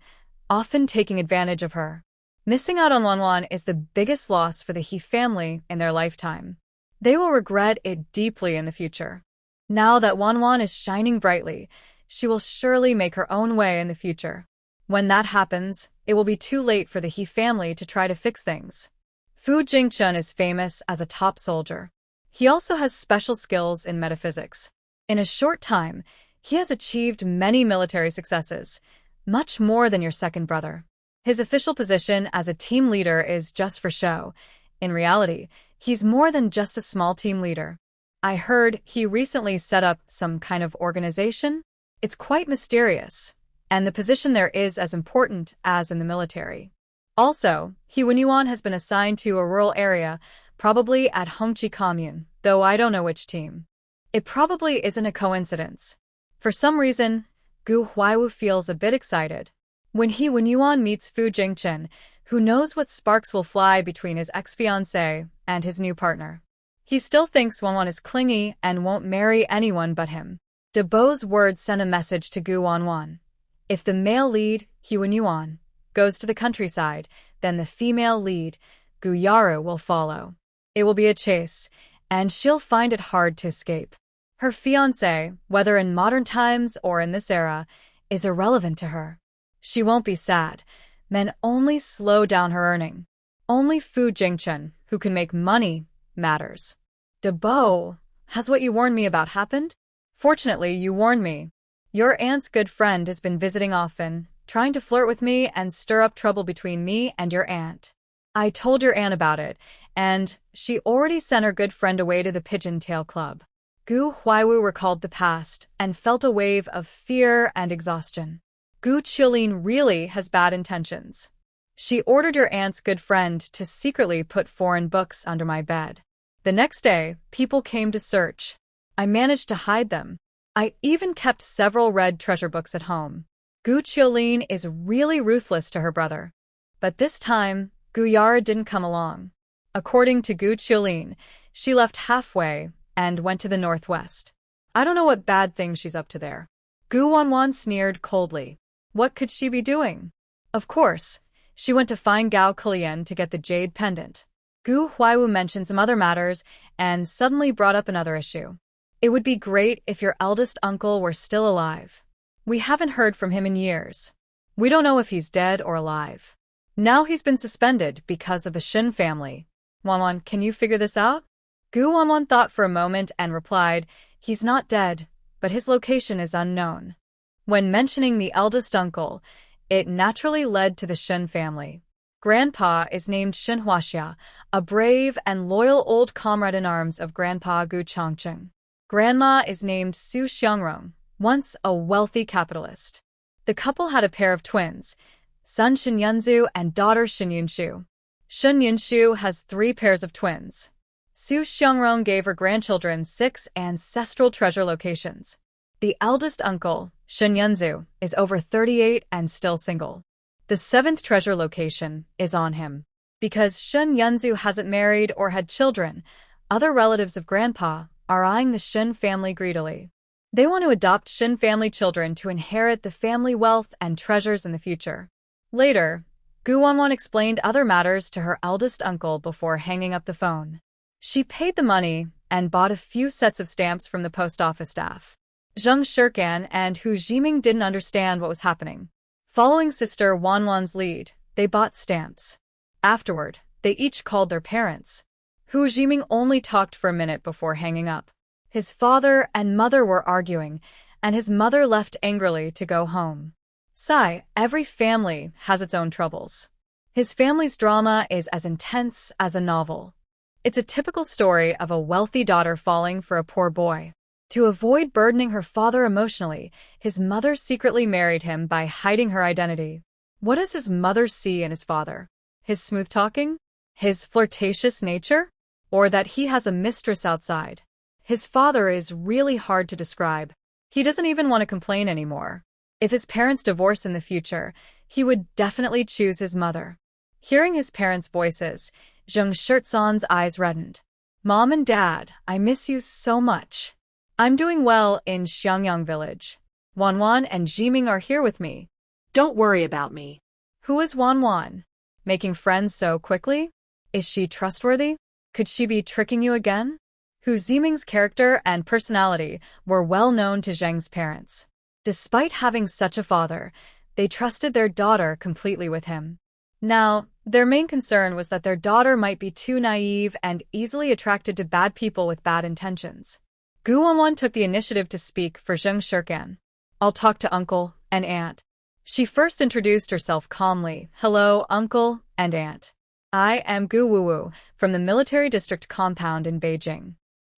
often taking advantage of her. Missing out on Wan is the biggest loss for the He family in their lifetime. They will regret it deeply in the future. Now that Wan is shining brightly, she will surely make her own way in the future. When that happens, it will be too late for the He family to try to fix things. Fu Jingchen is famous as a top soldier. He also has special skills in metaphysics. In a short time, he has achieved many military successes, much more than your second brother. His official position as a team leader is just for show. In reality, he's more than just a small team leader. I heard he recently set up some kind of organization. It's quite mysterious, and the position there is as important as in the military. Also, He Wenyuan has been assigned to a rural area, probably at Hongqi Commune, though I don't know which team. It probably isn't a coincidence. For some reason, Gu Huaiwu feels a bit excited. When He Wenyuan meets Fu Jingchen, who knows what sparks will fly between his ex-fiancée and his new partner. He still thinks Wanwan is clingy and won't marry anyone but him. Debo's words sent a message to Gu Wanwan. If the male lead, Hyun Yuan, goes to the countryside, then the female lead, Gu Yaru, will follow. It will be a chase, and she'll find it hard to escape. Her fiancé, whether in modern times or in this era, is irrelevant to her. She won't be sad. Men only slow down her earning. Only Fu Jingchen, who can make money, matters. Debo, has what you warned me about happened? Fortunately, you warned me. Your aunt's good friend has been visiting often, trying to flirt with me and stir up trouble between me and your aunt. I told your aunt about it, and she already sent her good friend away to the Pigeon Tail Club. Gu Huaiwu recalled the past and felt a wave of fear and exhaustion. Gu Qiulin really has bad intentions. She ordered your aunt's good friend to secretly put foreign books under my bed. The next day, people came to search. I managed to hide them. I even kept several red treasure books at home. Gu Qiulin is really ruthless to her brother. But this time, Gu Yara didn't come along. According to Gu Qiulin, she left halfway and went to the northwest. I don't know what bad thing she's up to there. Gu Wanwan sneered coldly. What could she be doing? Of course, she went to find Gao Kulian to get the jade pendant. Gu Huaiwu mentioned some other matters and suddenly brought up another issue. It would be great if your eldest uncle were still alive. We haven't heard from him in years. We don't know if he's dead or alive. Now he's been suspended because of the Shin family. Wanwan, can you figure this out? Gu Wanwan thought for a moment and replied, he's not dead, but his location is unknown. When mentioning the eldest uncle, it naturally led to the Shin family. Grandpa is named Shin Huaxia, a brave and loyal old comrade-in-arms of Grandpa Gu Changcheng. Grandma is named Su Xiangrong, once a wealthy capitalist. The couple had a pair of twins, son Shin Yunzu and daughter Shin Yunshu. Shin Yunshu has 3 pairs of twins. Su Xiangrong gave her grandchildren 6 ancestral treasure locations. The eldest uncle, Shin Yunzu, is over 38 and still single. The 7th treasure location is on him. Because Shin Yunzu hasn't married or had children, other relatives of Grandpa are eyeing the Shin family greedily. They want to adopt Shin family children to inherit the family wealth and treasures in the future. Later, Gu Wanwan explained other matters to her eldest uncle before hanging up the phone. She paid the money and bought a few sets of stamps from the post office staff. Zheng Shirkan and Hu Jiming didn't understand what was happening. Following sister Wanwan's lead, they bought stamps. Afterward, they each called their parents. Hu Jiming only talked for a minute before hanging up. His father and mother were arguing, and his mother left angrily to go home. Sigh, every family has its own troubles. His family's drama is as intense as a novel. It's a typical story of a wealthy daughter falling for a poor boy. To avoid burdening her father emotionally, his mother secretly married him by hiding her identity. What does his mother see in his father? His smooth talking? His flirtatious nature? Or that he has a mistress outside? His father is really hard to describe. He doesn't even want to complain anymore. If his parents divorce in the future, he would definitely choose his mother. Hearing his parents' voices, Zheng Shirtsan's eyes reddened. Mom and Dad, I miss you so much. I'm doing well in Xiangyang village. Wanwan and Jiming are here with me. Don't worry about me. Who is Wanwan? Making friends so quickly? Is she trustworthy? Could she be tricking you again? Hu Jiming's character and personality were well known to Zheng's parents. Despite having such a father, they trusted their daughter completely with him. Now, their main concern was that their daughter might be too naive and easily attracted to bad people with bad intentions. Gu Wanwan took the initiative to speak for Zheng Shirkan. I'll talk to uncle and aunt. She first introduced herself calmly. Hello, uncle and aunt. I am Gu Wuwu from the military district compound in Beijing.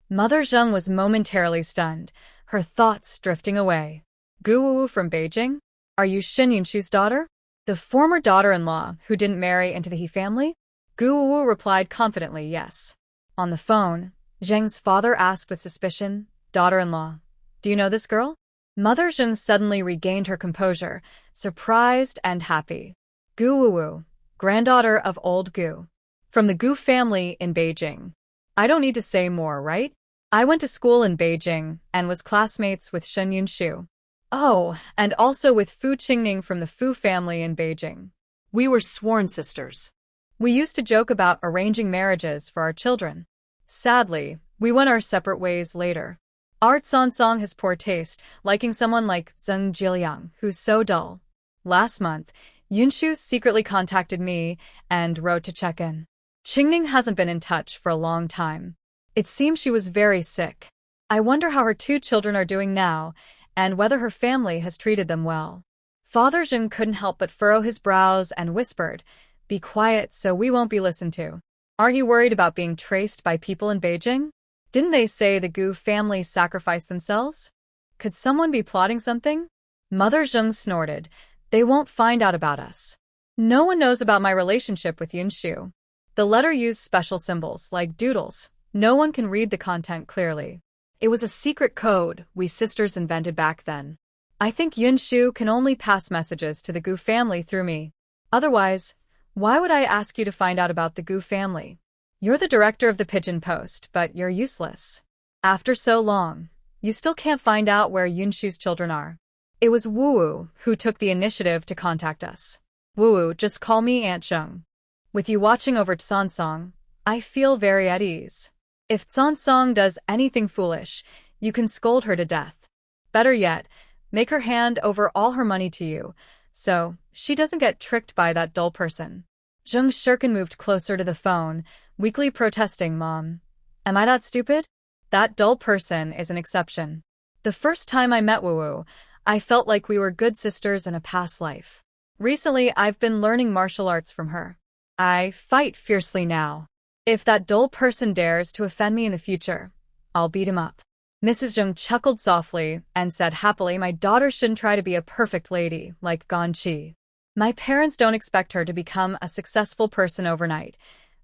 Mother Zheng was momentarily stunned, her thoughts drifting away. Gu Wuwu from Beijing? Are you Shin Yunshu's daughter? The former daughter-in-law who didn't marry into the He family? Gu Wuwu replied confidently, yes. On the phone, Zheng's father asked with suspicion, daughter-in-law, do you know this girl? Mother Zheng suddenly regained her composure, surprised and happy. Gu Wuwu, granddaughter of old Gu. From the Gu family in Beijing. I don't need to say more, right? I went to school in Beijing and was classmates with Shen Yunshu. Oh, and also with Fu Qingning from the Fu family in Beijing. We were sworn sisters. We used to joke about arranging marriages for our children. Sadly, we went our separate ways later. Art Song has poor taste, liking someone like Zheng Jiliang, who's so dull. Last month, Yunshu secretly contacted me and wrote to check in. Qingning hasn't been in touch for a long time. It seems she was very sick. I wonder how her 2 children are doing now, and whether her family has treated them well. Father Zheng couldn't help but furrow his brows and whispered, "Be quiet so we won't be listened to. Aren't you worried about being traced by people in Beijing? Didn't they say the Gu family sacrificed themselves? Could someone be plotting something?" Mother Zheng snorted, "They won't find out about us. No one knows about my relationship with Yunshu. The letter used special symbols, like doodles. No one can read the content clearly. It was a secret code we sisters invented back then. I think Yunshu can only pass messages to the Gu family through me. Otherwise, why would I ask you to find out about the Gu family? You're the director of the Pigeon Post, but you're useless. After so long, you still can't find out where Yunshu's children are." It was Wu who took the initiative to contact us. "Wu, just call me Aunt Zheng. With you watching over Tsansong, I feel very at ease. If Tsansong does anything foolish, you can scold her to death. Better yet, make her hand over all her money to you, so she doesn't get tricked by that dull person." Zheng Shirkin moved closer to the phone, weakly protesting, "Mom, am I that stupid? That dull person is an exception. The first time I met Wu, I felt like we were good sisters in a past life. Recently, I've been learning martial arts from her. I fight fiercely now. If that dull person dares to offend me in the future, I'll beat him up." Mrs. Zheng chuckled softly and said happily, "My daughter shouldn't try to be a perfect lady like Guan Qi. My parents don't expect her to become a successful person overnight.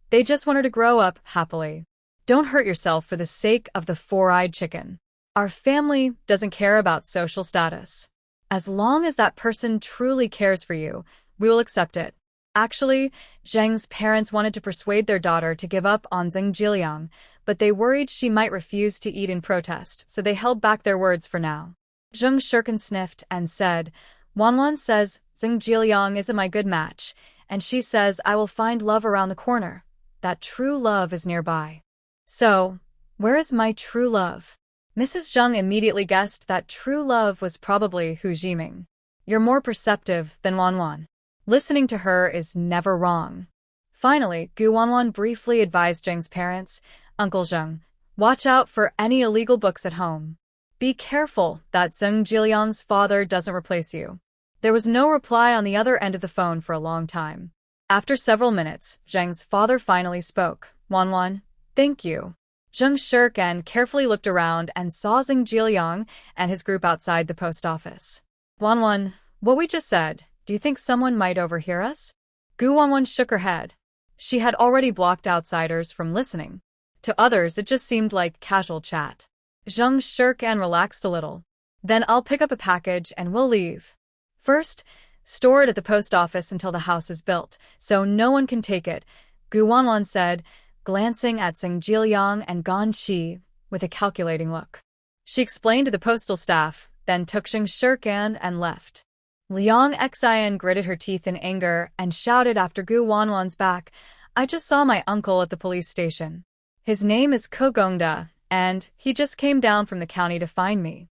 They just want her to grow up happily. Don't hurt yourself for the sake of the 4-eyed chicken. Our family doesn't care about social status. As long as that person truly cares for you, we will accept it." Actually, Zheng's parents wanted to persuade their daughter to give up on Zheng Jiliang, but they worried she might refuse to eat in protest, so they held back their words for now. Zheng Shirkin sniffed and said, "Wanwan says Zheng Jiliang isn't my good match, and she says I will find love around the corner. That true love is nearby. So, where is my true love?" Mrs. Zheng immediately guessed that true love was probably Hu Jiming. "You're more perceptive than Wanwan. Listening to her is never wrong." Finally, Gu Wanwan briefly advised Zheng's parents, "Uncle Zheng, watch out for any illegal books at home. Be careful that Zheng Jiliang's father doesn't replace you." There was no reply on the other end of the phone for a long time. After several minutes, Zheng's father finally spoke. "Wanwan, thank you." Zheng Shirkin carefully looked around and saw Zheng Jiliang and his group outside the post office. "Wanwan, what we just said, do you think someone might overhear us?" Gu Wanwan shook her head. She had already blocked outsiders from listening. To others, it just seemed like casual chat. Zheng Shirkin relaxed a little. "Then I'll pick up a package and we'll leave. First, store it at the post office until the house is built, so no one can take it," Gu Wanwan said, glancing at Zheng Jiliang and Guan Qi with a calculating look. She explained to the postal staff, then took Zheng Shirkin and left. Liang Xian gritted her teeth in anger and shouted after Gu Wanwan's back, "I just saw my uncle at the police station. His name is Ko Gongda, and he just came down from the county to find me.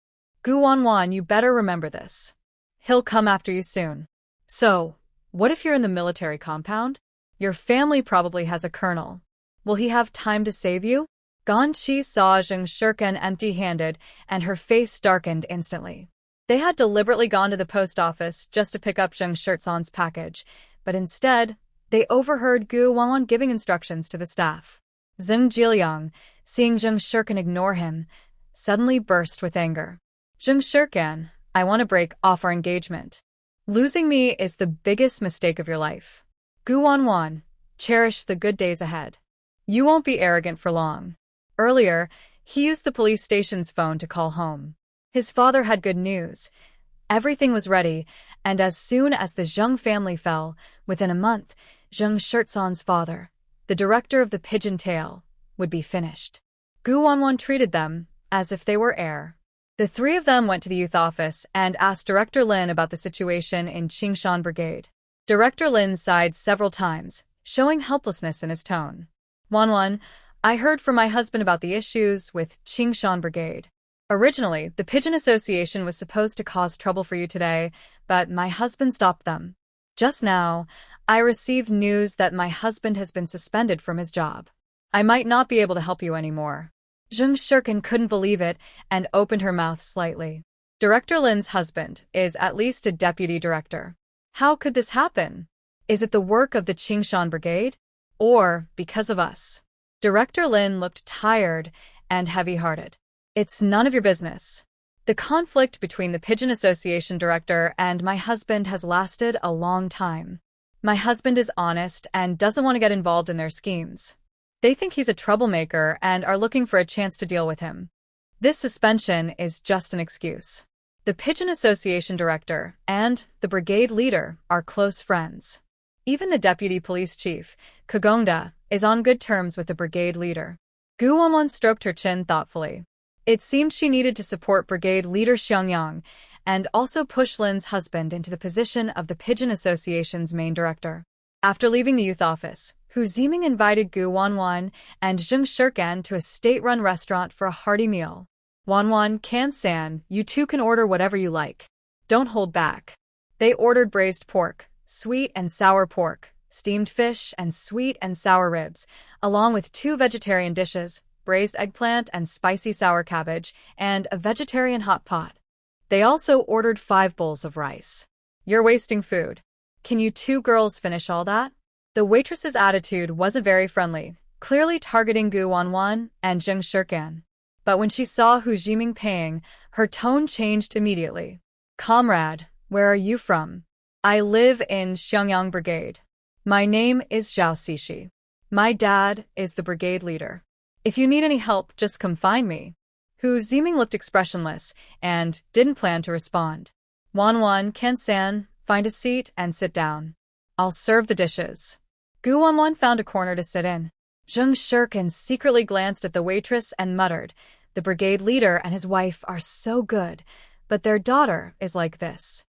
Gu Wanwan, you better remember this. He'll come after you soon." "So, what if you're in the military compound? Your family probably has a colonel. Will he have time to save you?" Guan Qi saw Zheng Shirkin empty-handed, and her face darkened instantly. They had deliberately gone to the post office just to pick up Zheng Shirtsan's package, but instead, they overheard Gu Wanwan giving instructions to the staff. Zheng Jiliang, seeing Zheng Shirkin ignore him, suddenly burst with anger. "Zheng Shirkin, I want to break off our engagement. Losing me is the biggest mistake of your life. Gu Wanwan, cherish the good days ahead. You won't be arrogant for long." Earlier, he used the police station's phone to call home. His father had good news. Everything was ready, and as soon as the Zheng family fell, within a month, Zheng Shirtsan's father, the director of the Pigeon Tail, would be finished. Gu Wanwan treated them as if they were air. The three of them went to the youth office and asked Director Lin about the situation in Qingshan Brigade. Director Lin sighed several times, showing helplessness in his tone. Wanwan, I heard from my husband about the issues with Qingshan Brigade. Originally, the Pigeon Association was supposed to cause trouble for you today, but my husband stopped them. Just now, I received news that my husband has been suspended from his job. I might not be able to help you anymore. Zheng Shirkin couldn't believe it and opened her mouth slightly. Director Lin's husband is at least a deputy director. How could this happen? Is it the work of the Qingshan Brigade? Or because of us? Director Lin looked tired and heavy-hearted. It's none of your business. The conflict between the Pigeon Association director and my husband has lasted a long time. My husband is honest and doesn't want to get involved in their schemes. They think he's a troublemaker and are looking for a chance to deal with him. This suspension is just an excuse. The Pigeon Association director and the brigade leader are close friends. Even the deputy police chief, Kagongda, is on good terms with the brigade leader. Gu Wanwan stroked her chin thoughtfully. It seemed she needed to support brigade leader Xiangyang and also push Lin's husband into the position of the Pigeon Association's main director. After leaving the youth office, Hu Ziming invited Gu Wanwan and Zheng Shirkan to a state-run restaurant for a hearty meal. Wanwan, Kan-san, you two can order whatever you like. Don't hold back. They ordered braised pork, sweet and sour pork, steamed fish, and sweet and sour ribs, along with 2 vegetarian dishes, braised eggplant and spicy sour cabbage, and a vegetarian hot pot. They also ordered 5 bowls of rice. You're wasting food. Can you 2 girls finish all that? The waitress's attitude wasn't very friendly, clearly targeting Gu Wanwan and Zheng Shirkan. But when she saw Hu Ziming paying, her tone changed immediately. Comrade, where are you from? I live in Xiangyang Brigade. My name is Zhao Xixi. My dad is the brigade leader. If you need any help, just come find me. Hu Ziming looked expressionless and didn't plan to respond. Wanwan, Kan-san, find a seat and sit down. I'll serve the dishes. Gu Wanwan found a corner to sit in. Zheng Shirkan secretly glanced at the waitress and muttered, the brigade leader and his wife are so good, but their daughter is like this.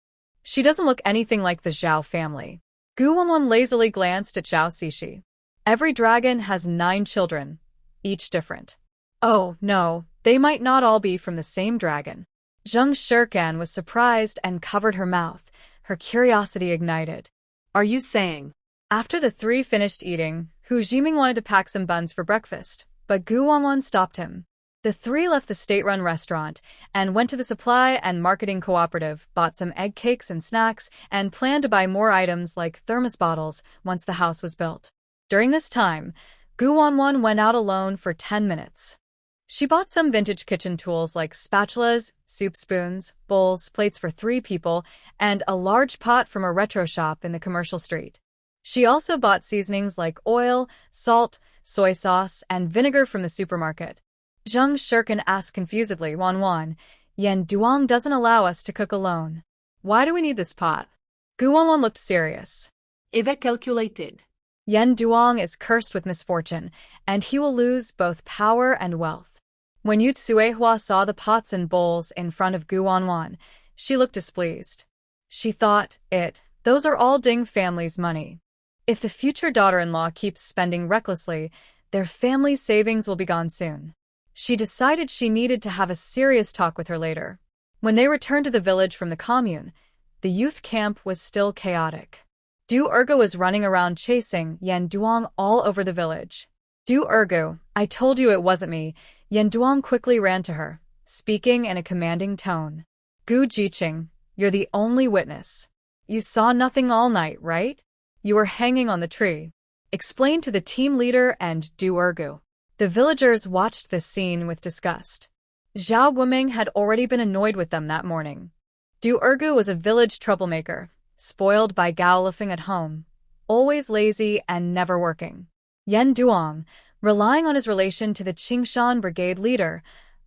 She doesn't look anything like the Zhao family. Gu Wanwan lazily glanced at Zhao Xixi. Every dragon has 9 children, each different. Oh, no, they might not all be from the same dragon. Zheng Shirkan was surprised and covered her mouth, her curiosity ignited. Are you saying? After the 3 finished eating, Hu Ziming wanted to pack some buns for breakfast, but Gu Wanwan stopped him. The 3 left the state-run restaurant and went to the supply and marketing cooperative, bought some egg cakes and snacks, and planned to buy more items like thermos bottles once the house was built. During this time, Gu Wanwan went out alone for 10 minutes. She bought some vintage kitchen tools like spatulas, soup spoons, bowls, plates for 3 people, and a large pot from a retro shop in the commercial street. She also bought seasonings like oil, salt, soy sauce, and vinegar from the supermarket. Zheng Shirkan asked confusedly, Wanwan, Yen Duong doesn't allow us to cook alone. Why do we need this pot? Gu Wanwan looked serious. Eve calculated. Yen Duong is cursed with misfortune, and he will lose both power and wealth. When Yu Tsuehua saw the pots and bowls in front of Gu Wanwan, she looked displeased. She thought, those are all Ding family's money. If the future daughter-in-law keeps spending recklessly, their family savings will be gone soon. She decided she needed to have a serious talk with her later. When they returned to the village from the commune, the youth camp was still chaotic. Du Ergo was running around chasing Yen Duong all over the village. Du Ergo, I told you it wasn't me. Yen Duong quickly ran to her, speaking in a commanding tone. Gu Jiqing, you're the only witness. You saw nothing all night, right? You were hanging on the tree. Explain to the team leader and Du Ergo. The villagers watched this scene with disgust. Zhao Wuming had already been annoyed with them that morning. Du Ergo was a village troublemaker, spoiled by Gaolifing at home, always lazy and never working. Yen Duong, relying on his relation to the Qingshan Brigade leader,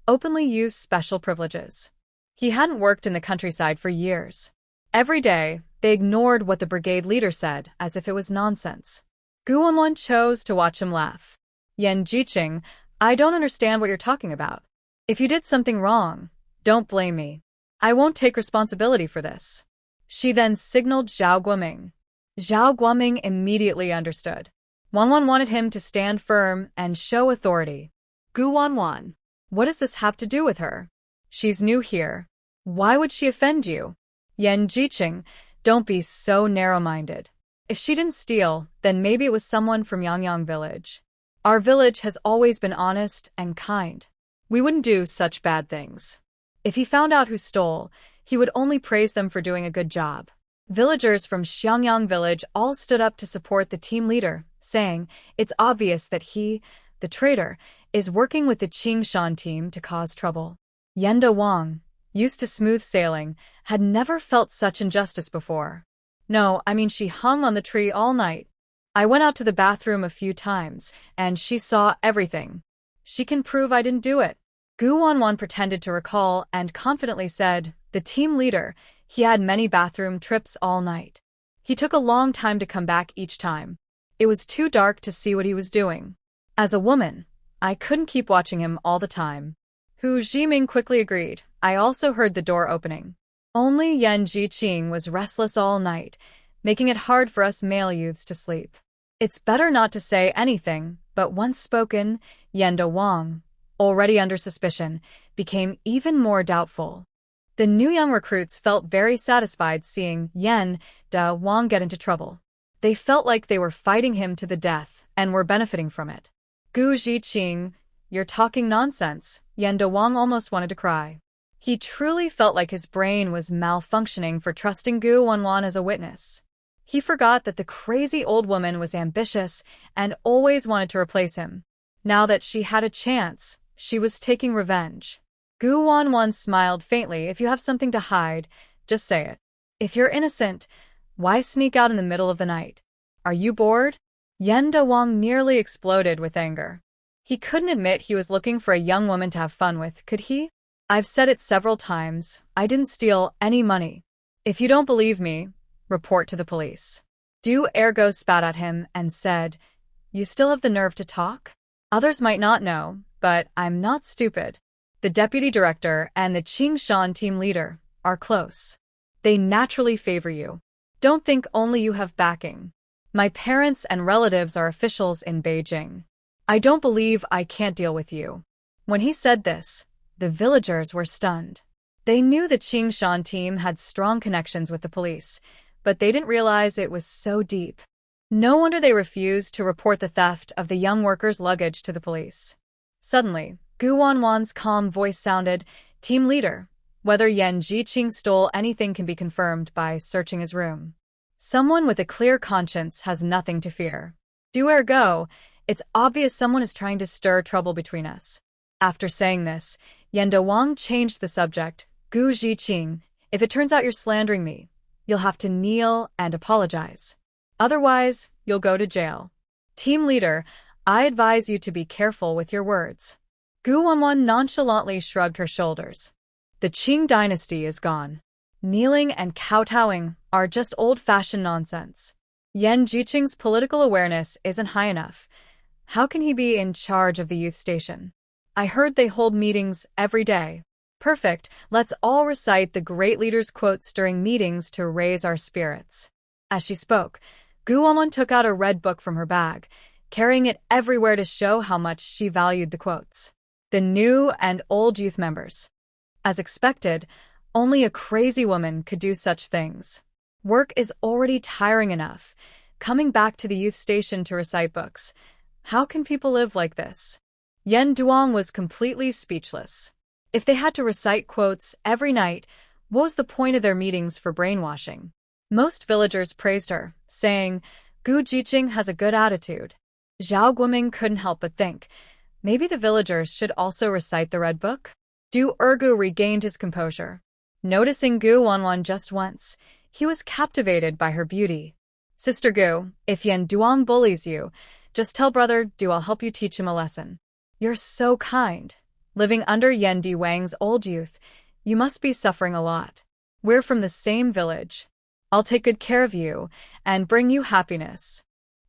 openly used special privileges. He hadn't worked in the countryside for years. Every day, they ignored what the brigade leader said as if it was nonsense. Gu Wanwan chose to watch him laugh. Yan Jiqing, I don't understand what you're talking about. If you did something wrong, don't blame me. I won't take responsibility for this. She then signaled Zhao Guoming. Zhao Guoming immediately understood. Wanwan wanted him to stand firm and show authority. Guan. What does this have to do with her? She's new here. Why would she offend you? Yan Jiqing, don't be so narrow-minded. If she didn't steal, then maybe it was someone from Yangyang village. Our village has always been honest and kind. We wouldn't do such bad things. If he found out who stole, he would only praise them for doing a good job. Villagers from Xiangyang village all stood up to support the team leader, saying it's obvious that he, the traitor, is working with the Qingshan team to cause trouble. Yenda Wang, used to smooth sailing, had never felt such injustice before. No, I mean she hung on the tree all night. I went out to the bathroom a few times, and she saw everything. She can prove I didn't do it. Gu Wanwan pretended to recall and confidently said, the team leader, he had many bathroom trips all night. He took a long time to come back each time. It was too dark to see what he was doing. As a woman, I couldn't keep watching him all the time. Hu Zhiming quickly agreed. I also heard the door opening. Only Yan Jiqing was restless all night, making it hard for us male youths to sleep. It's better not to say anything, but once spoken, Yenda Wang, already under suspicion, became even more doubtful. The new young recruits felt very satisfied seeing Yenda Wang get into trouble. They felt like they were fighting him to the death and were benefiting from it. Gu Jiqing, you're talking nonsense. Yenda Wang almost wanted to cry. He truly felt like his brain was malfunctioning for trusting Gu Wanwan as a witness. He forgot that the crazy old woman was ambitious and always wanted to replace him. Now that she had a chance, she was taking revenge. Gu Wanwan smiled faintly. If you have something to hide, just say it. If you're innocent, why sneak out in the middle of the night? Are you bored? Yenda Wang nearly exploded with anger. He couldn't admit he was looking for a young woman to have fun with, could he? I've said it several times, I didn't steal any money. If you don't believe me, report to the police. Du Ergo spat at him and said, you still have the nerve to talk? Others might not know, but I'm not stupid. The deputy director and the Qingshan team leader are close. They naturally favor you. Don't think only you have backing. My parents and relatives are officials in Beijing. I don't believe I can't deal with you. When he said this, the villagers were stunned. They knew the Qingshan team had strong connections with the police, but they didn't realize it was so deep. No wonder they refused to report the theft of the young worker's luggage to the police. Suddenly, Gu Wanwan's calm voice sounded, team leader, whether Yan Jiqing stole anything can be confirmed by searching his room. Someone with a clear conscience has nothing to fear. Du Ergo, it's obvious someone is trying to stir trouble between us. After saying this, Yenda Wang changed the subject. Gu Jiqing, if it turns out you're slandering me, you'll have to kneel and apologize. Otherwise, you'll go to jail. Team leader, I advise you to be careful with your words. Gu Wanwan nonchalantly shrugged her shoulders. The Qing dynasty is gone. Kneeling and kowtowing are just old-fashioned nonsense. Yan Jiqing's political awareness isn't high enough. How can he be in charge of the youth station? I heard they hold meetings every day. Perfect, let's all recite the great leader's quotes during meetings to raise our spirits. As she spoke, Gu Wanwan took out a red book from her bag, carrying it everywhere to show how much she valued the quotes. The new and old youth members. As expected, only a crazy woman could do such things. Work is already tiring enough. Coming back to the youth station to recite books. How can people live like this? Yen Duong was completely speechless. If they had to recite quotes every night, what was the point of their meetings for brainwashing? Most villagers praised her, saying, Gu Jiqing has a good attitude. Zhao Guoming couldn't help but think, maybe the villagers should also recite the red book? Du Ergu regained his composure. Noticing Gu Wanwan just once, he was captivated by her beauty. Sister Gu, if Yen Duong bullies you, just tell brother Du I'll help you teach him a lesson. You're so kind. Living under Yen Di Wang's old youth, you must be suffering a lot. We're from the same village. I'll take good care of you and bring you happiness.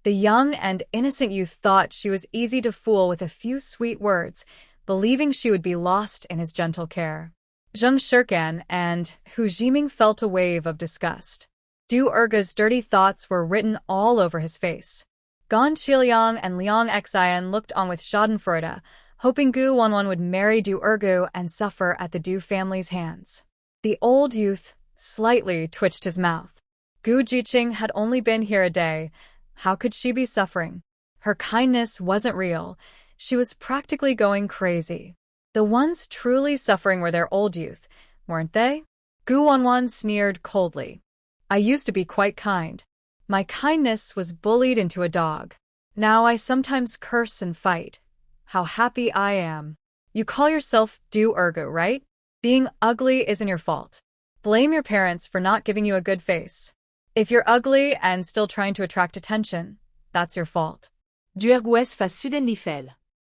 The young and innocent youth thought she was easy to fool with a few sweet words, believing she would be lost in his gentle care. Zheng Shirkan and Hu Jiming felt a wave of disgust. Du Erge's dirty thoughts were written all over his face. Gan Qiliang and Liang Xian looked on with schadenfreude, hoping Gu Wanwan would marry Du Ergu and suffer at the Du family's hands. The old youth slightly twitched his mouth. Gu Jiqing had only been here a day. How could she be suffering? Her kindness wasn't real. She was practically going crazy. The ones truly suffering were their old youth, weren't they? Gu Wanwan sneered coldly. I used to be quite kind. My kindness was bullied into a dog. Now I sometimes curse and fight. How happy I am. You call yourself Du Ergu, right? Being ugly isn't your fault. Blame your parents for not giving you a good face. If you're ugly and still trying to attract attention, that's your fault. Du Ergues fa suddenly fell.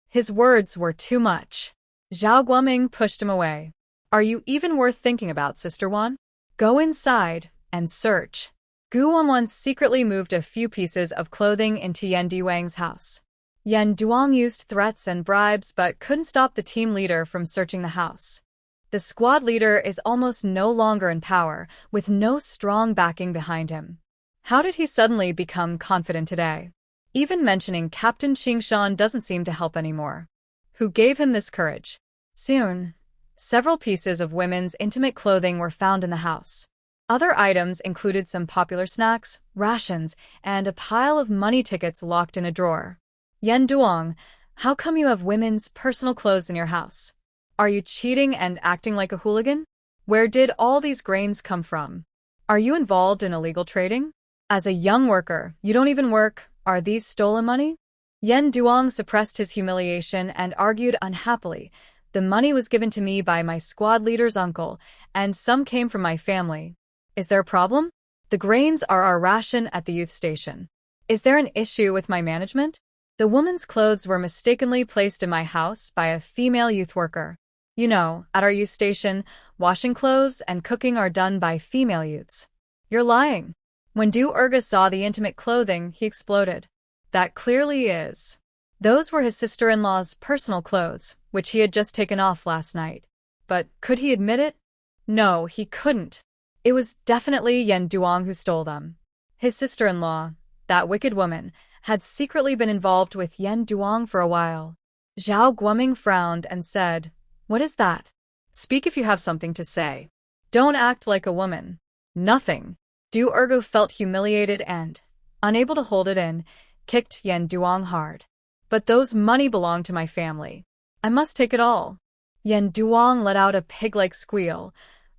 His words were too much. Zhao Guoming pushed him away. Are you even worth thinking about, Sister Wan? Go inside and search. Gu Wanwan secretly moved a few pieces of clothing into Yan Diwang's house. Yan Duang used threats and bribes but couldn't stop the team leader from searching the house. The squad leader is almost no longer in power, with no strong backing behind him. How did he suddenly become confident today? Even mentioning Captain Qingshan doesn't seem to help anymore. Who gave him this courage? Soon, several pieces of women's intimate clothing were found in the house. Other items included some popular snacks, rations, and a pile of money tickets locked in a drawer. Yan Duang, how come you have women's personal clothes in your house? Are you cheating and acting like a hooligan? Where did all these grains come from? Are you involved in illegal trading? As a young worker, you don't even work. Are these stolen money? Yan Duang suppressed his humiliation and argued unhappily. The money was given to me by my squad leader's uncle, and some came from my family. Is there a problem? The grains are our ration at the youth station. Is there an issue with my management? The woman's clothes were mistakenly placed in my house by a female youth worker. You know, at our youth station, washing clothes and cooking are done by female youths. You're lying. When Du Erga saw the intimate clothing, he exploded. That clearly is. Those were his sister-in-law's personal clothes, which he had just taken off last night. But could he admit it? No, he couldn't. It was definitely Yan Duang who stole them. His sister-in-law, that wicked woman, had secretly been involved with Yan Duang for a while. Zhao Guoming frowned and said, What is that? Speak if you have something to say. Don't act like a woman. Nothing. Du Ergu felt humiliated and, unable to hold it in, kicked Yan Duang hard. But those money belong to my family. I must take it all. Yan Duang let out a pig-like squeal,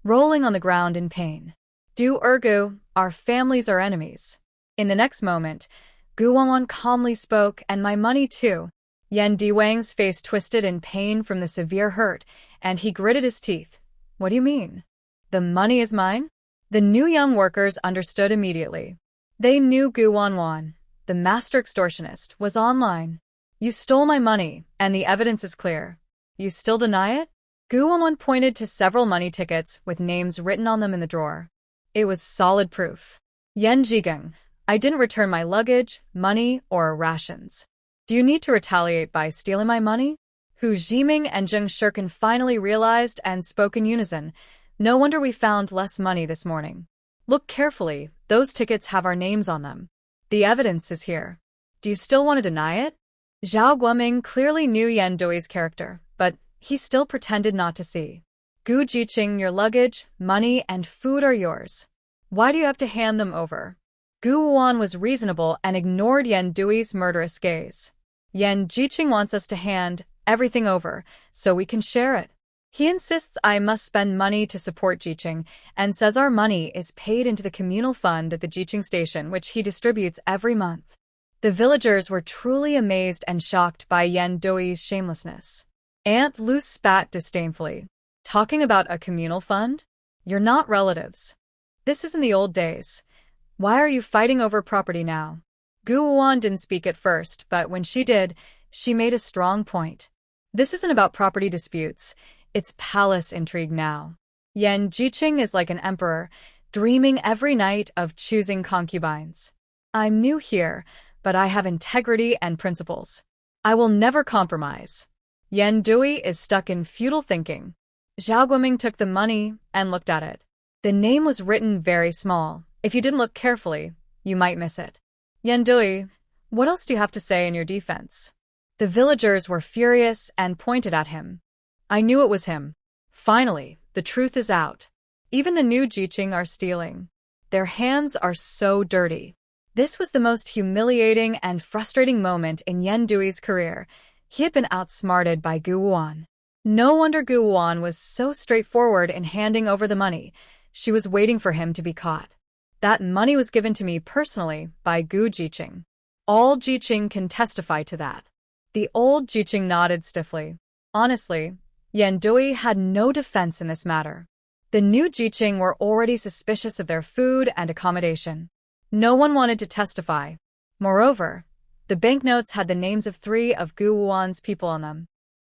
rolling on the ground in pain. Du Ergu, our families are enemies. In the next moment, Gu Wanwan calmly spoke, and my money too. Yan Diwang's face twisted in pain from the severe hurt, and he gritted his teeth. What do you mean? The money is mine? The new young workers understood immediately. They knew Gu Wanwan, the master extortionist, was online. You stole my money, and the evidence is clear. You still deny it? Gu Wanwan pointed to several money tickets with names written on them in the drawer. It was solid proof. Yan Jigang, I didn't return my luggage, money, or rations. Do you need to retaliate by stealing my money? Hu Jiming and Zheng Shirkan finally realized and spoke in unison. No wonder we found less money this morning. Look carefully, those tickets have our names on them. The evidence is here. Do you still want to deny it? Zhao Guoming clearly knew Yan Dui's character, but he still pretended not to see. Gu Jiqing, your luggage, money, and food are yours. Why do you have to hand them over? Gu Wan was reasonable and ignored Yan Dui's murderous gaze. Yan Jiqing wants us to hand everything over, so we can share it. He insists I must spend money to support Jiqing, and says our money is paid into the communal fund at the Jiqing station, which he distributes every month. The villagers were truly amazed and shocked by Yan Dui's shamelessness. Aunt Lu spat disdainfully. Talking about a communal fund? You're not relatives. This isn't the old days. Why are you fighting over property now? Gu Wan didn't speak at first, but when she did, she made a strong point. This isn't about property disputes. It's palace intrigue now. Yan Jiqing is like an emperor, dreaming every night of choosing concubines. I'm new here, but I have integrity and principles. I will never compromise. Yan Dui is stuck in futile thinking. Zhao Guoming took the money and looked at it. The name was written very small. If you didn't look carefully, you might miss it. Yan Dui, what else do you have to say in your defense? The villagers were furious and pointed at him. I knew it was him. Finally, the truth is out. Even the new Jiqing are stealing. Their hands are so dirty. This was the most humiliating and frustrating moment in Yan Dui's career. He had been outsmarted by Gu Wuan. No wonder Gu Wuan was so straightforward in handing over the money. She was waiting for him to be caught. That money was given to me personally by Gu Jiqing. All Jiqing can testify to that. The old Jiqing nodded stiffly. Honestly, Yan Dui had no defense in this matter. The new Jiqing were already suspicious of their food and accommodation. No one wanted to testify. Moreover, the banknotes had the names of 3 of Gu Wuan's people on them.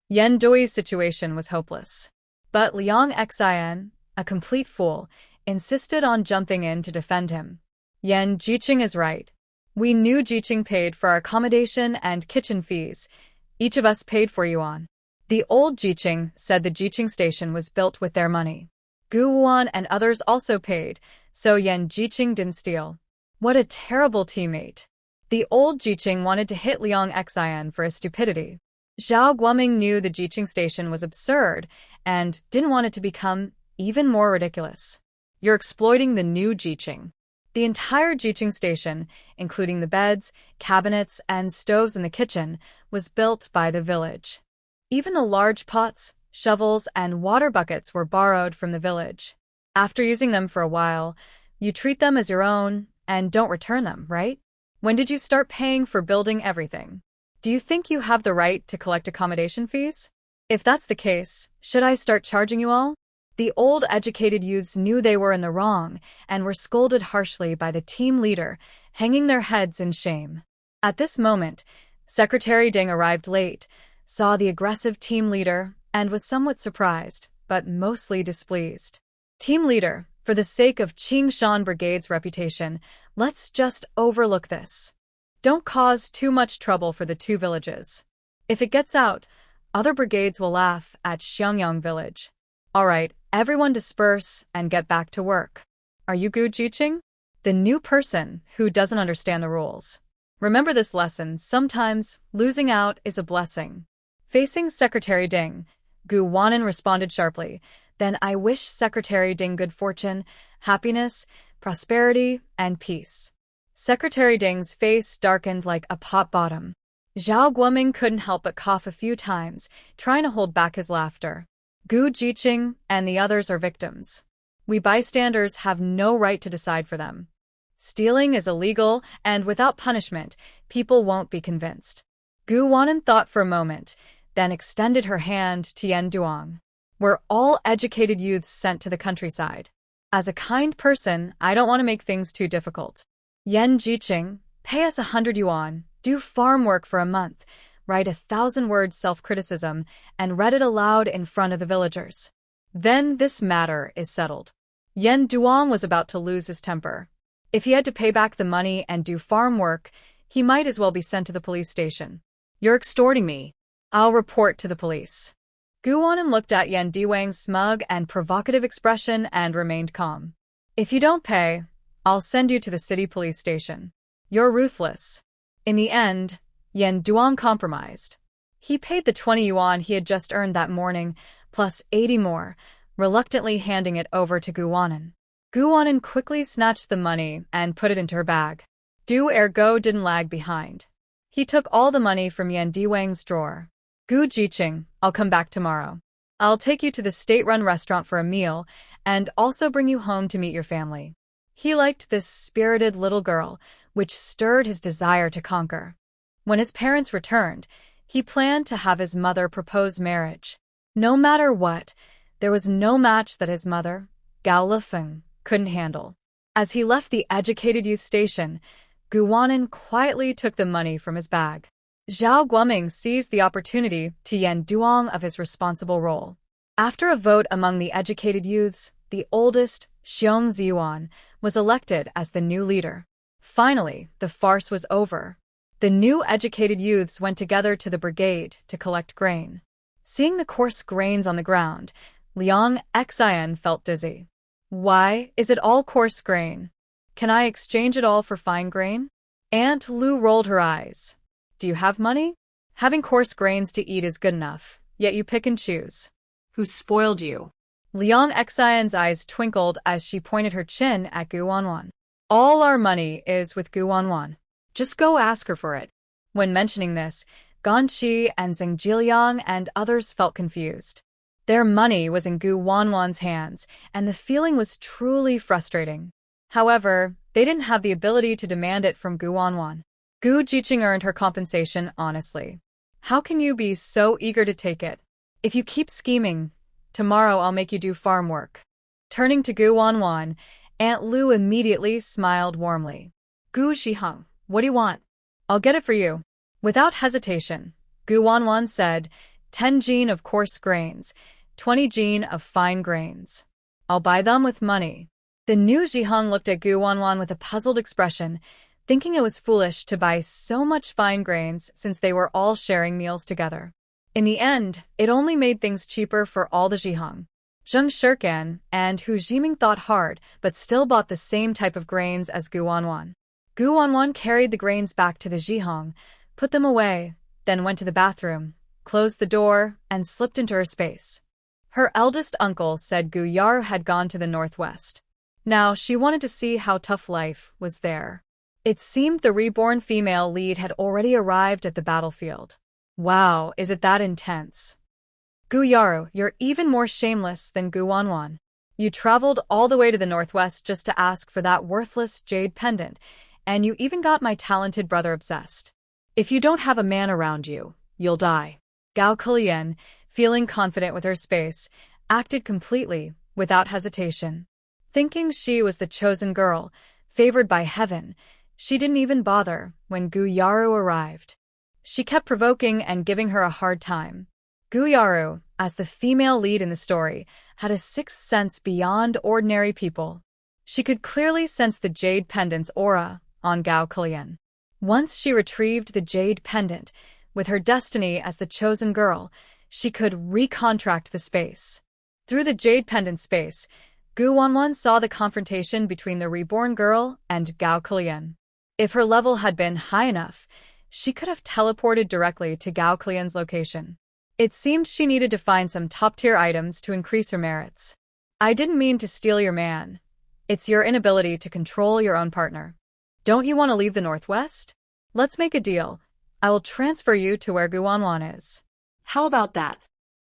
Yan Dui's situation was hopeless. But Liang Xin, a complete fool, insisted on jumping in to defend him. Yan Jiqing is right. We knew Jiqing paid for our accommodation and kitchen fees. Each of us paid for yuan. The old Jiqing said the Jiqing station was built with their money. Gu Wuan and others also paid, so Yan Jiqing didn't steal. What a terrible teammate. The old Jiqing wanted to hit Liang Xin for his stupidity. Zhao Guoming knew the Jiqing station was absurd and didn't want it to become even more ridiculous. You're exploiting the new Jiqing. The entire Jiqing station, including the beds, cabinets, and stoves in the kitchen, was built by the village. Even the large pots, shovels, and water buckets were borrowed from the village. After using them for a while, you treat them as your own and don't return them, right? When did you start paying for building everything? Do you think you have the right to collect accommodation fees? If that's the case, should I start charging you all? The old educated youths knew they were in the wrong and were scolded harshly by the team leader, hanging their heads in shame. At this moment, Secretary Ding arrived late, saw the aggressive team leader, and was somewhat surprised, but mostly displeased. Team leader, for the sake of Qingshan Brigade's reputation, let's just overlook this. Don't cause too much trouble for the 2 villages. If it gets out, other brigades will laugh at Xiangyang village. Alright, everyone disperse and get back to work. Are you Gu Jiqing? The new person who doesn't understand the rules. Remember this lesson, sometimes losing out is a blessing. Facing Secretary Ding, Gu Wanan responded sharply, Then I wish Secretary Ding good fortune, happiness, prosperity, and peace. Secretary Ding's face darkened like a pot bottom. Zhao Guoming couldn't help but cough a few times, trying to hold back his laughter. Gu Jiqing and the others are victims. We bystanders have no right to decide for them. Stealing is illegal, and without punishment, people won't be convinced. Gu Wanan thought for a moment, then extended her hand to Yan Duong. We're all educated youths sent to the countryside. As a kind person, I don't want to make things too difficult. Yan Jiqing, pay us 100 yuan, do farm work for a month, write 1,000-word self-criticism, and read it aloud in front of the villagers. Then this matter is settled. Yan Duong was about to lose his temper. If he had to pay back the money and do farm work, he might as well be sent to the police station. You're extorting me. I'll report to the police. Gu Wanan looked at Yan Diwang's smug and provocative expression and remained calm. If you don't pay, I'll send you to the city police station. You're ruthless. In the end, Yan Duong compromised. He paid the 20 yuan he had just earned that morning, plus 80 more, reluctantly handing it over to Gu Wanan. Gu Wanan quickly snatched the money and put it into her bag. Du Ergo didn't lag behind. He took all the money from Yan Diwang's drawer. Gu Jiqing, I'll come back tomorrow. I'll take you to the state-run restaurant for a meal and also bring you home to meet your family. He liked this spirited little girl, which stirred his desire to conquer. When his parents returned, he planned to have his mother propose marriage. No matter what, there was no match that his mother, Gao Lifeng, couldn't handle. As he left the educated youth station, Gu Wanan quietly took the money from his bag. Zhao Guoming seized the opportunity to Yan Duong of his responsible role. After a vote among the educated youths, the oldest, Xiong Ziyuan, was elected as the new leader. Finally, the farce was over. The new educated youths went together to the brigade to collect grain. Seeing the coarse grains on the ground, Liang Xian felt dizzy. Why is it all coarse grain? Can I exchange it all for fine grain? Aunt Lu rolled her eyes. Do you have money? Having coarse grains to eat is good enough, yet you pick and choose. Who spoiled you? Liang Xian's eyes twinkled as she pointed her chin at Guan. All our money is with Guan. Just go ask her for it. When mentioning this, Ganqi and Zhang Jiliang and others felt confused. Their money was in Guan's hands, and the feeling was truly frustrating. However, they didn't have the ability to demand it from Guan. Gu Jiqing earned her compensation honestly. How can you be so eager to take it? If you keep scheming, tomorrow I'll make you do farm work. Turning to Guan, Aunt Lu immediately smiled warmly. Gu Shiheng, what do you want? I'll get it for you. Without hesitation, Guan said, 10 jin of coarse grains, 20 jin of fine grains. I'll buy them with money. The new Zhiheng looked at Guan with a puzzled expression, thinking it was foolish to buy so much fine grains since they were all sharing meals together. In the end, it only made things cheaper for all the Zhiheng. Zheng Shirkan and Hu Jiming thought hard, but still bought the same type of grains as Guan. Guan carried the grains back to the Zhiheng, put them away, then went to the bathroom, closed the door, and slipped into her space. Her eldest uncle said Gu Yaru had gone to the northwest. Now she wanted to see how tough life was there. It seemed the reborn female lead had already arrived at the battlefield. Wow, is it that intense? Gu Yaru, you're even more shameless than Guan. You traveled all the way to the northwest just to ask for that worthless jade pendant, and you even got my talented brother obsessed. If you don't have a man around you, you'll die. Gao Kalian, feeling confident with her space, acted completely, without hesitation. Thinking she was the chosen girl, favored by heaven, she didn't even bother when Gu Yaru arrived. She kept provoking and giving her a hard time. Gu Yaru, as the female lead in the story, had a sixth sense beyond ordinary people. She could clearly sense the jade pendant's aura on Gao Kalian. Once she retrieved the jade pendant, with her destiny as the chosen girl, she could recontract the space. Through the jade pendant space, Guan saw the confrontation between the reborn girl and Gao Kalian. If her level had been high enough, she could have teleported directly to Gao Kalian's location. It seemed she needed to find some top-tier items to increase her merits. I didn't mean to steal your man. It's your inability to control your own partner. Don't you want to leave the Northwest? Let's make a deal. I will transfer you to where Guan is. How about that?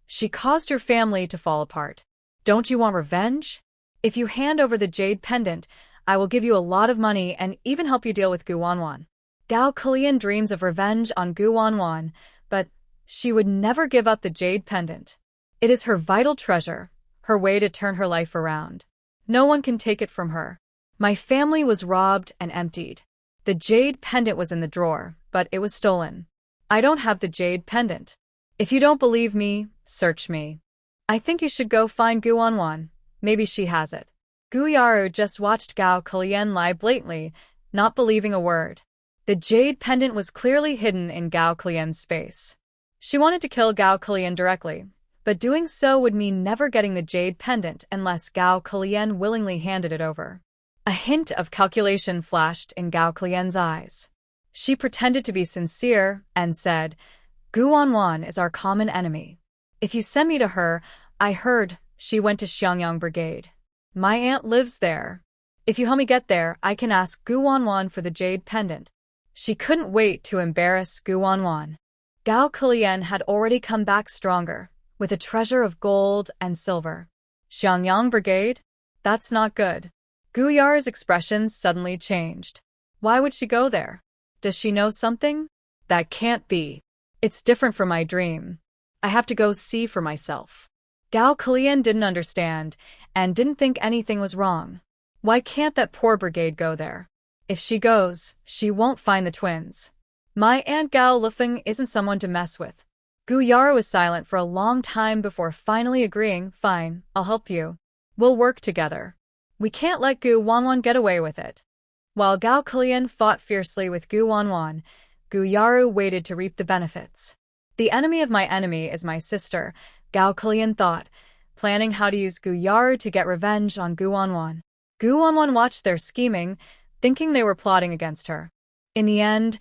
She caused your family to fall apart. Don't you want revenge? If you hand over the jade pendant, I will give you a lot of money and even help you deal with Guan. Gao Kalian dreams of revenge on Guan, but she would never give up the jade pendant. It is her vital treasure, her way to turn her life around. No one can take it from her. My family was robbed and emptied. The jade pendant was in the drawer, but it was stolen. I don't have the jade pendant. If you don't believe me, search me. I think you should go find Guan. Maybe she has it. Gu Yaru just watched Gao Kalian lie blatantly, not believing a word. The jade pendant was clearly hidden in Gao Kalian's space. She wanted to kill Gao Kalian directly, but doing so would mean never getting the jade pendant unless Gao Kalian willingly handed it over. A hint of calculation flashed in Gao Kalian's eyes. She pretended to be sincere and said, Guan is our common enemy. If you send me to her, I heard she went to Xiangyang Brigade. My aunt lives there. If you help me get there, I can ask Guan for the jade pendant. She couldn't wait to embarrass Guan. Gao Kalian had already come back stronger, with a treasure of gold and silver. Xiangyang Brigade? That's not good. Gu Yaru's expression suddenly changed. Why would she go there? Does she know something? That can't be. It's different from my dream. I have to go see for myself. Gao Kalian didn't understand, and didn't think anything was wrong. Why can't that poor brigade go there? If she goes, she won't find the twins. My Aunt Gao Lufeng isn't someone to mess with. Gu Yaru was silent for a long time before finally agreeing, fine, I'll help you. We'll work together. We can't let Guan get away with it. While Gao Kalian fought fiercely with Guan, Yaru waited to reap the benefits. The enemy of my enemy is my sister, Gao Kulian thought, planning how to use Yaru to get revenge on Guan. Guan watched their scheming, thinking they were plotting against her. In the end,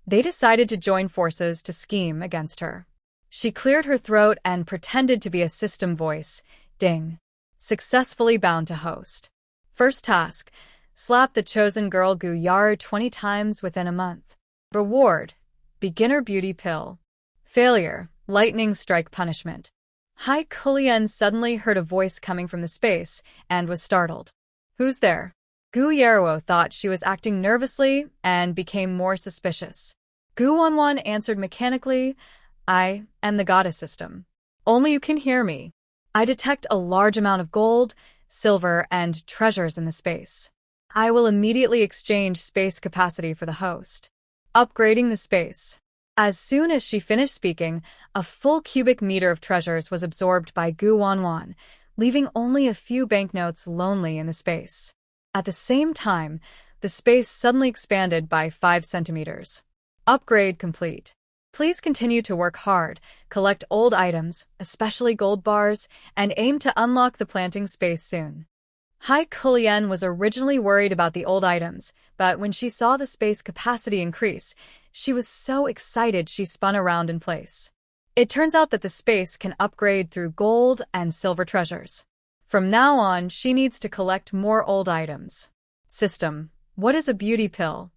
they decided to join forces to scheme against her. She cleared her throat and pretended to be a system voice. Ding. Successfully bound to host. First task: slap the chosen girl Yaru 20 times within a month. Reward: beginner beauty pill. Failure: lightning strike punishment. Hai Kulian suddenly heard a voice coming from the space and was startled. Who's there? Yaru thought she was acting nervously and became more suspicious. Guan answered mechanically, I am the goddess system. Only you can hear me. I detect a large amount of gold, silver, and treasures in the space. I will immediately exchange space capacity for the host. Upgrading the space. As soon as she finished speaking, a full cubic meter of treasures was absorbed by Guan, leaving only a few banknotes lonely in the space. At the same time, the space suddenly expanded by 5 centimeters. Upgrade complete. Please continue to work hard, collect old items, especially gold bars, and aim to unlock the planting space soon. Hai Kulian was originally worried about the old items, but when she saw the space capacity increase, she was so excited she spun around in place. It turns out that the space can upgrade through gold and silver treasures. From now on, she needs to collect more old items. System: what is a beauty pill?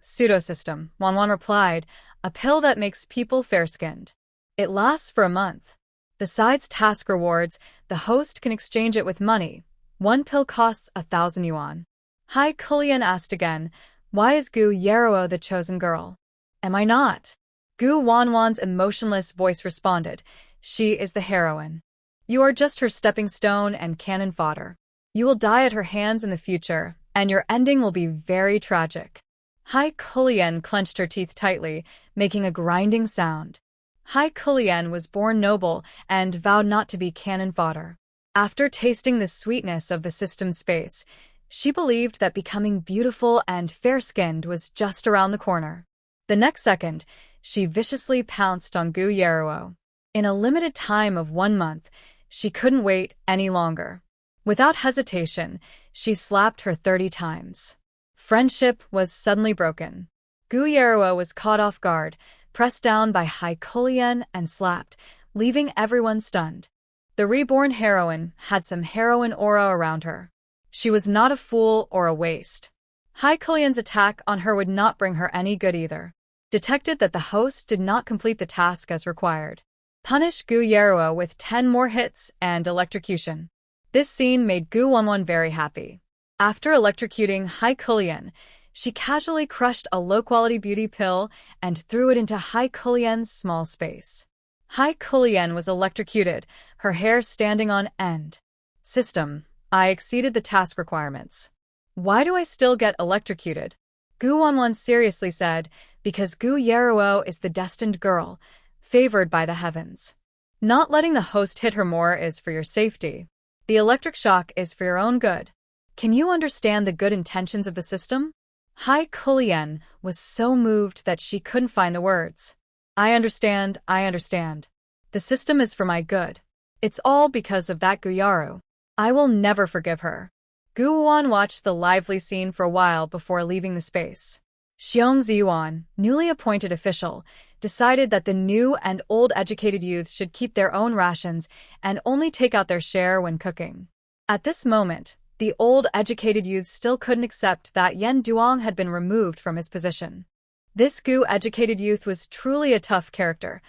Pseudo-system, Wan replied, a pill that makes people fair-skinned. It lasts for a month. Besides task rewards, the host can exchange it with money. 1 pill costs 1,000 yuan. Hai Kulian asked again, why is Yaru the chosen girl? Am I not? Guan's emotionless voice responded, she is the heroine. You are just her stepping stone and cannon fodder. You will die at her hands in the future, and your ending will be very tragic. Hai Kulian clenched her teeth tightly, making a grinding sound. Hai Kulian was born noble and vowed not to be cannon fodder. After tasting the sweetness of the system space, she believed that becoming beautiful and fair-skinned was just around the corner. The next second, she viciously pounced on Yaru. In a limited time of 1 month, she couldn't wait any longer. Without hesitation, she slapped her 30 times. Friendship was suddenly broken. Yaru was caught off guard, pressed down by Hai Kulian and slapped, leaving everyone stunned. The reborn heroine had some heroine aura around her. She was not a fool or a waste. Hai Kulian's attack on her would not bring her any good either. Detected that the host did not complete the task as required. Punish Yaru with 10 more hits and electrocution. This scene made Guan very happy. After electrocuting Hai Kulian, she casually crushed a low-quality beauty pill and threw it into Hai Kulian's small space. Hai Kulian was electrocuted, her hair standing on end. System: I exceeded the task requirements. Why do I still get electrocuted? Guan seriously said, because Yaru is the destined girl, favored by the heavens. Not letting the host hit her more is for your safety. The electric shock is for your own good. Can you understand the good intentions of the system? Hai Kulian was so moved that she couldn't find the words. I understand. The system is for my good. It's all because of that Yaru. I will never forgive her. Guan watched the lively scene for a while before leaving the space. Xiong Ziyuan, newly appointed official, decided that the new and old educated youths should keep their own rations and only take out their share when cooking. At this moment, the old educated youths still couldn't accept that Yan Duong had been removed from his position. This educated youth was truly a tough character.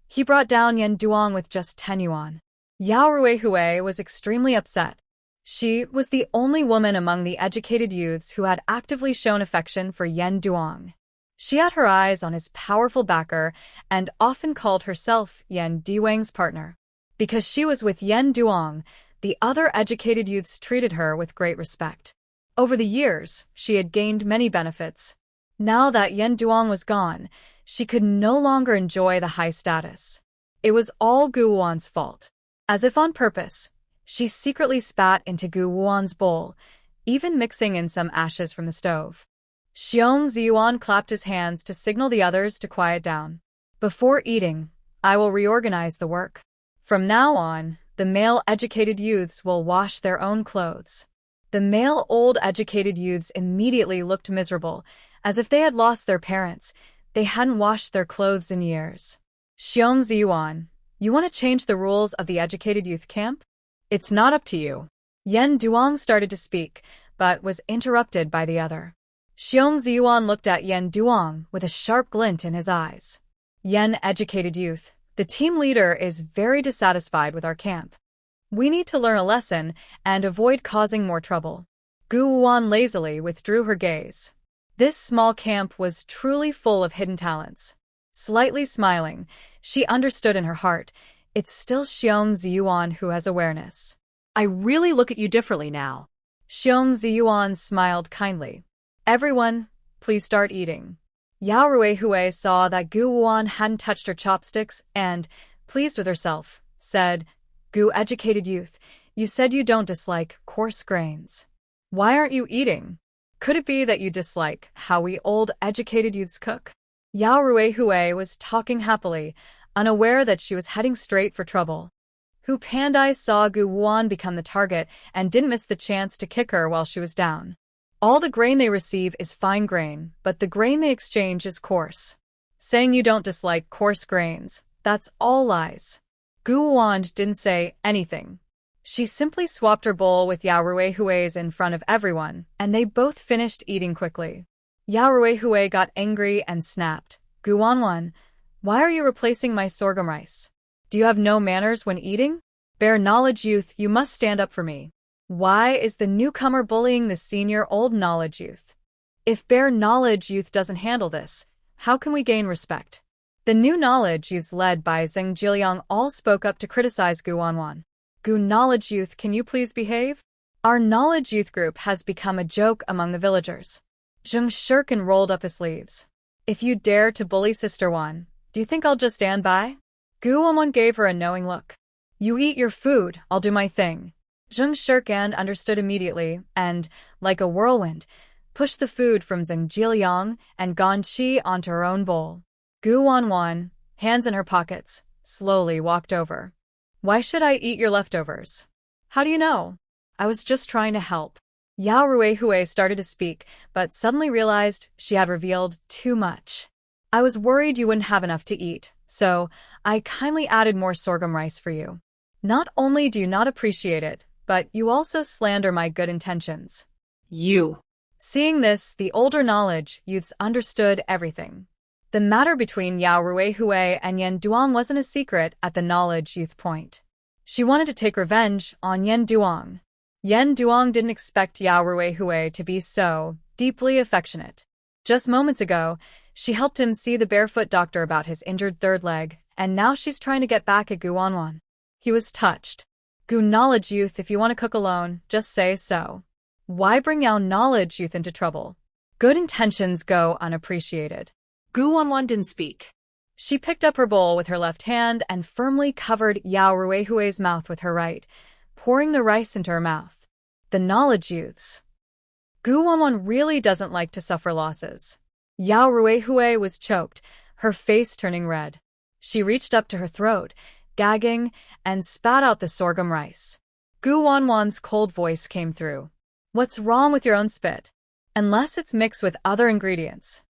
He brought down Yan Duong with just 10 yuan. Yao Ruihui was extremely upset. She was the only woman among the educated youths who had actively shown affection for Yan Duong. She had her eyes on his powerful backer and often called herself Yan Diwang's partner. Because she was with Yan Duong, the other educated youths treated her with great respect. Over the years, she had gained many benefits. Now that Yan Duong was gone, she could no longer enjoy the high status. It was all Guwan's fault. As if on purpose, she secretly spat into Guwan's bowl, even mixing in some ashes from the stove. Xiong Ziyuan clapped his hands to signal the others to quiet down. Before eating, I will reorganize the work. From now on, the male educated youths will wash their own clothes. The male old educated youths immediately looked miserable, as if they had lost their parents. They hadn't washed their clothes in years. Xiong Ziyuan, you want to change the rules of the educated youth camp? It's not up to you. Yen Duong started to speak, but was interrupted by the other. Xiong Ziyuan looked at Yen Duong with a sharp glint in his eyes. Yen educated youth, the team leader is very dissatisfied with our camp. We need to learn a lesson and avoid causing more trouble. Gu Wuan lazily withdrew her gaze. This small camp was truly full of hidden talents. Slightly smiling, she understood in her heart, it's still Xiong Ziyuan who has awareness. I really look at you differently now. Xiong Ziyuan smiled kindly. Everyone, please start eating. Yao Ruihui saw that Gu Wuan hadn't touched her chopsticks and, pleased with herself, said, Gu educated youth, you said you don't dislike coarse grains. Why aren't you eating? Could it be that you dislike how we old educated youths cook? Yao Ruihui was talking happily, unaware that she was heading straight for trouble. Hu Pandai saw Gu Wuan become the target and didn't miss the chance to kick her while she was down. All the grain they receive is fine grain, but the grain they exchange is coarse. Saying you don't dislike coarse grains, that's all lies. Gu Wuan didn't say anything. She simply swapped her bowl with Yao Ruihui's in front of everyone, and they both finished eating quickly. Yao Ruihui got angry and snapped. Gu Wuan, why are you replacing my sorghum rice? Do you have no manners when eating? Bear knowledge youth, you must stand up for me. Why is the newcomer bullying the senior old knowledge youth? If Bear knowledge youth doesn't handle this, how can we gain respect? The new knowledge youths led by Zheng Jiliang all spoke up to criticize Gu Wanwan. Gu knowledge youth, can you please behave? Our knowledge youth group has become a joke among the villagers. Zheng Shirkin rolled up his sleeves. If you dare to bully Sister Wan, do you think I'll just stand by? Gu Wanwan gave her a knowing look. You eat your food, I'll do my thing. Zheng Shirkan understood immediately and, like a whirlwind, pushed the food from Zheng Jiliang and Gan Qi onto her own bowl. Gu Wanwan, hands in her pockets, slowly walked over. Why should I eat your leftovers? How do you know? I was just trying to help. Yao Ruihui started to speak, but suddenly realized she had revealed too much. I was worried you wouldn't have enough to eat, so I kindly added more sorghum rice for you. Not only do you not appreciate it, but you also slander my good intentions. You. Seeing this, the older knowledge youths understood everything. The matter between Yao Ruihui and Yen Duong wasn't a secret at the knowledge youth point. She wanted to take revenge on Yen Duong. Yen Duong didn't expect Yao Ruihui to be so deeply affectionate. Just moments ago, she helped him see the barefoot doctor about his injured third leg, and now she's trying to get back at Gu Wanwan. He was touched. Gu knowledge youth, if you want to cook alone, just say so. Why bring Yao knowledge youth into trouble? Good intentions go unappreciated. Gu Wanwan didn't speak. She picked up her bowl with her left hand and firmly covered Yao Ruihui's mouth with her right, pouring the rice into her mouth. The knowledge youths. Gu Wanwan really doesn't like to suffer losses. Yao Ruihui was choked, her face turning red. She reached up to her throat, gagging, and spat out the sorghum rice. Gu Wanwan's cold voice came through. What's wrong with your own spit? Unless it's mixed with other ingredients.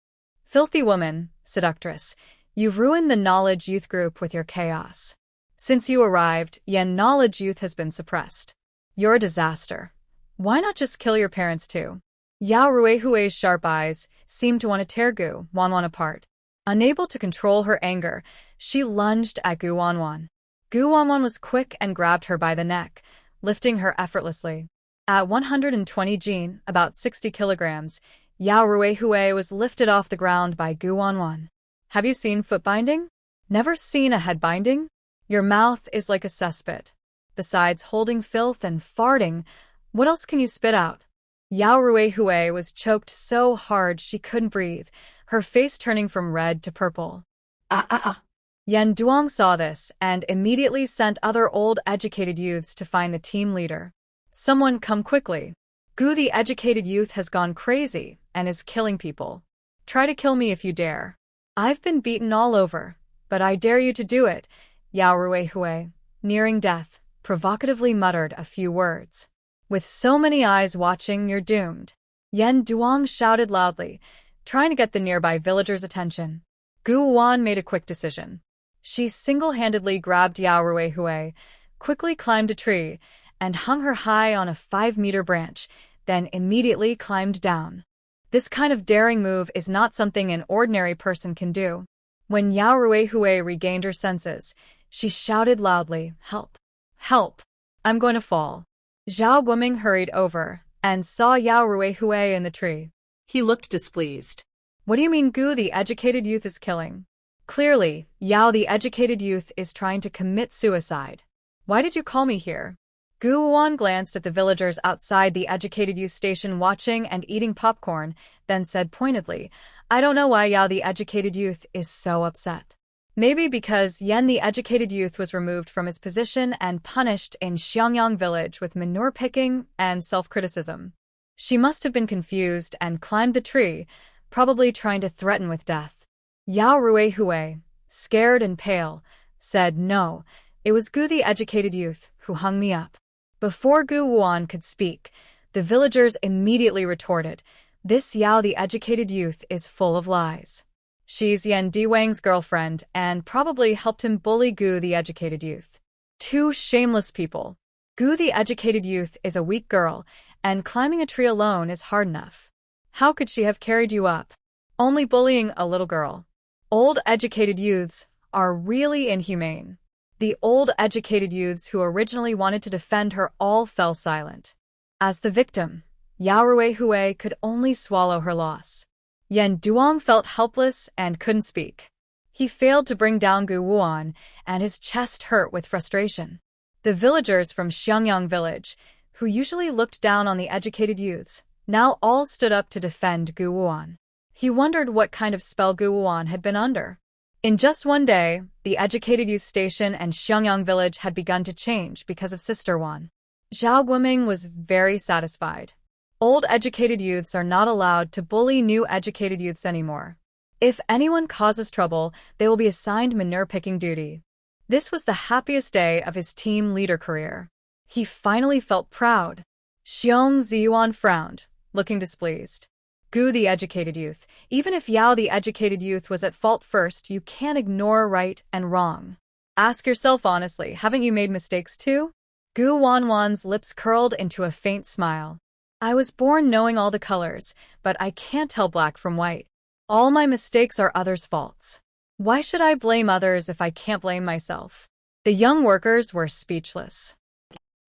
Filthy woman, seductress, you've ruined the knowledge youth group with your chaos. Since you arrived, Yen knowledge youth has been suppressed. You're a disaster. Why not just kill your parents too? Yao Ruihui's sharp eyes seemed to want to tear Gu Wanwan apart. Unable to control her anger, she lunged at Gu Wanwan. Gu Wanwan was quick and grabbed her by the neck, lifting her effortlessly. At 120 jin, about 60 kilograms, Yao Ruihui was lifted off the ground by Gu Wanwan. Have you seen foot binding? Never seen a head binding? Your mouth is like a cesspit. Besides holding filth and farting, what else can you spit out? Yao Ruihui was choked so hard she couldn't breathe, her face turning from red to purple. Yen Duong saw this and immediately sent other old educated youths to find the team leader. Someone come quickly. Gu the educated youth has gone crazy, and is killing people. Try to kill me if you dare. I've been beaten all over, but I dare you to do it, Yao Ruihui, nearing death, provocatively muttered a few words. With so many eyes watching, you're doomed. Yen Duong shouted loudly, trying to get the nearby villagers' attention. Guan made a quick decision. She single-handedly grabbed Yao Ruihui, quickly climbed a tree, and hung her high on a 5-meter branch, then immediately climbed down. This kind of daring move is not something an ordinary person can do. When Yao Ruihui regained her senses, she shouted loudly, "Help! Help! I'm going to fall." Zhao Guoming hurried over and saw Yao Ruihui in the tree. He looked displeased. What do you mean Gu the educated youth is killing? Clearly, Yao the educated youth is trying to commit suicide. Why did you call me here? Gu Wuan glanced at the villagers outside the educated youth station watching and eating popcorn, then said pointedly, I don't know why Yao the educated youth is so upset. Maybe because Yen the educated youth was removed from his position and punished in Xiangyang village with manure picking and self-criticism. She must have been confused and climbed the tree, probably trying to threaten with death. Yao Ruihui, scared and pale, said no, it was Gu the educated youth who hung me up. Before Gu Wuan could speak, the villagers immediately retorted, this Yao the educated youth is full of lies. She's Yen Diwang's girlfriend and probably helped him bully Gu the educated youth. Two shameless people. Gu the educated youth is a weak girl, and climbing a tree alone is hard enough. How could she have carried you up? Only bullying a little girl. Old educated youths are really inhumane. The old educated youths who originally wanted to defend her all fell silent. As the victim, Yao Ruihui could only swallow her loss. Yen Duong felt helpless and couldn't speak. He failed to bring down Gu Wuan, and his chest hurt with frustration. The villagers from Xiangyang village, who usually looked down on the educated youths, now all stood up to defend Gu Wuan. He wondered what kind of spell Gu Wuan had been under. In just one day, the educated youth station and Xiangyang village had begun to change because of Sister Wan. Zhao Guoming was very satisfied. Old educated youths are not allowed to bully new educated youths anymore. If anyone causes trouble, they will be assigned manure-picking duty. This was the happiest day of his team leader career. He finally felt proud. Xiong Ziyuan frowned, looking displeased. Gu the educated youth, even if Yao the educated youth was at fault first, you can't ignore right and wrong. Ask yourself honestly, haven't you made mistakes too? Gu Wanwan's lips curled into a faint smile. I was born knowing all the colors, but I can't tell black from white. All my mistakes are others' faults. Why should I blame others if I can't blame myself? The young workers were speechless.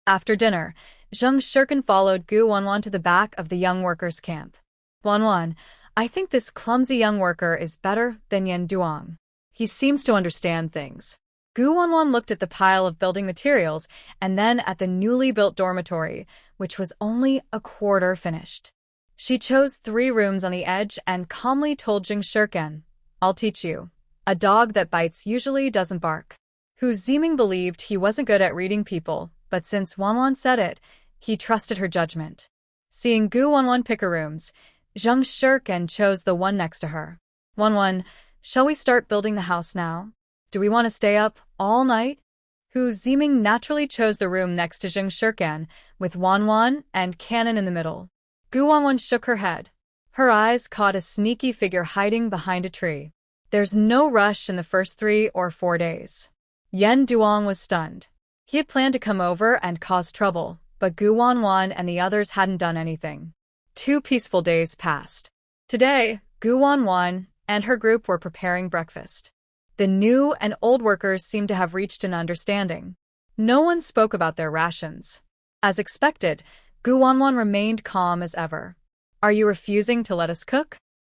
After dinner, Zheng Shirkin followed Gu Wanwan to the back of the young workers' camp. Wanwan, I think this clumsy young worker is better than Yen Duong. He seems to understand things. Gu Wanwan looked at the pile of building materials and then at the newly built dormitory, which was only a quarter finished. She chose 3 rooms on the edge and calmly told Zheng Shirkin, I'll teach you. A dog that bites usually doesn't bark. Hu Ziming believed he wasn't good at reading people, but since Wanwan said it, he trusted her judgment. Seeing Gu Wanwan pick her rooms, Zheng Shirkin chose the one next to her. Wanwan, shall we start building the house now? Do we want to stay up all night? Hu Ziming naturally chose the room next to Zheng Shirkin, with Wanwan and Cannon in the middle. Gu Wanwan shook her head. Her eyes caught a sneaky figure hiding behind a tree. There's no rush in the first 3 or 4 days. Yen Duong was stunned. He had planned to come over and cause trouble, but Gu Wanwan and the others hadn't done anything. 2 peaceful days passed. Today, Gu Wanwan and her group were preparing breakfast. The new and old workers seemed to have reached an understanding. No one spoke about their rations. As expected, Gu Wanwan remained calm as ever. Are you refusing to let us cook?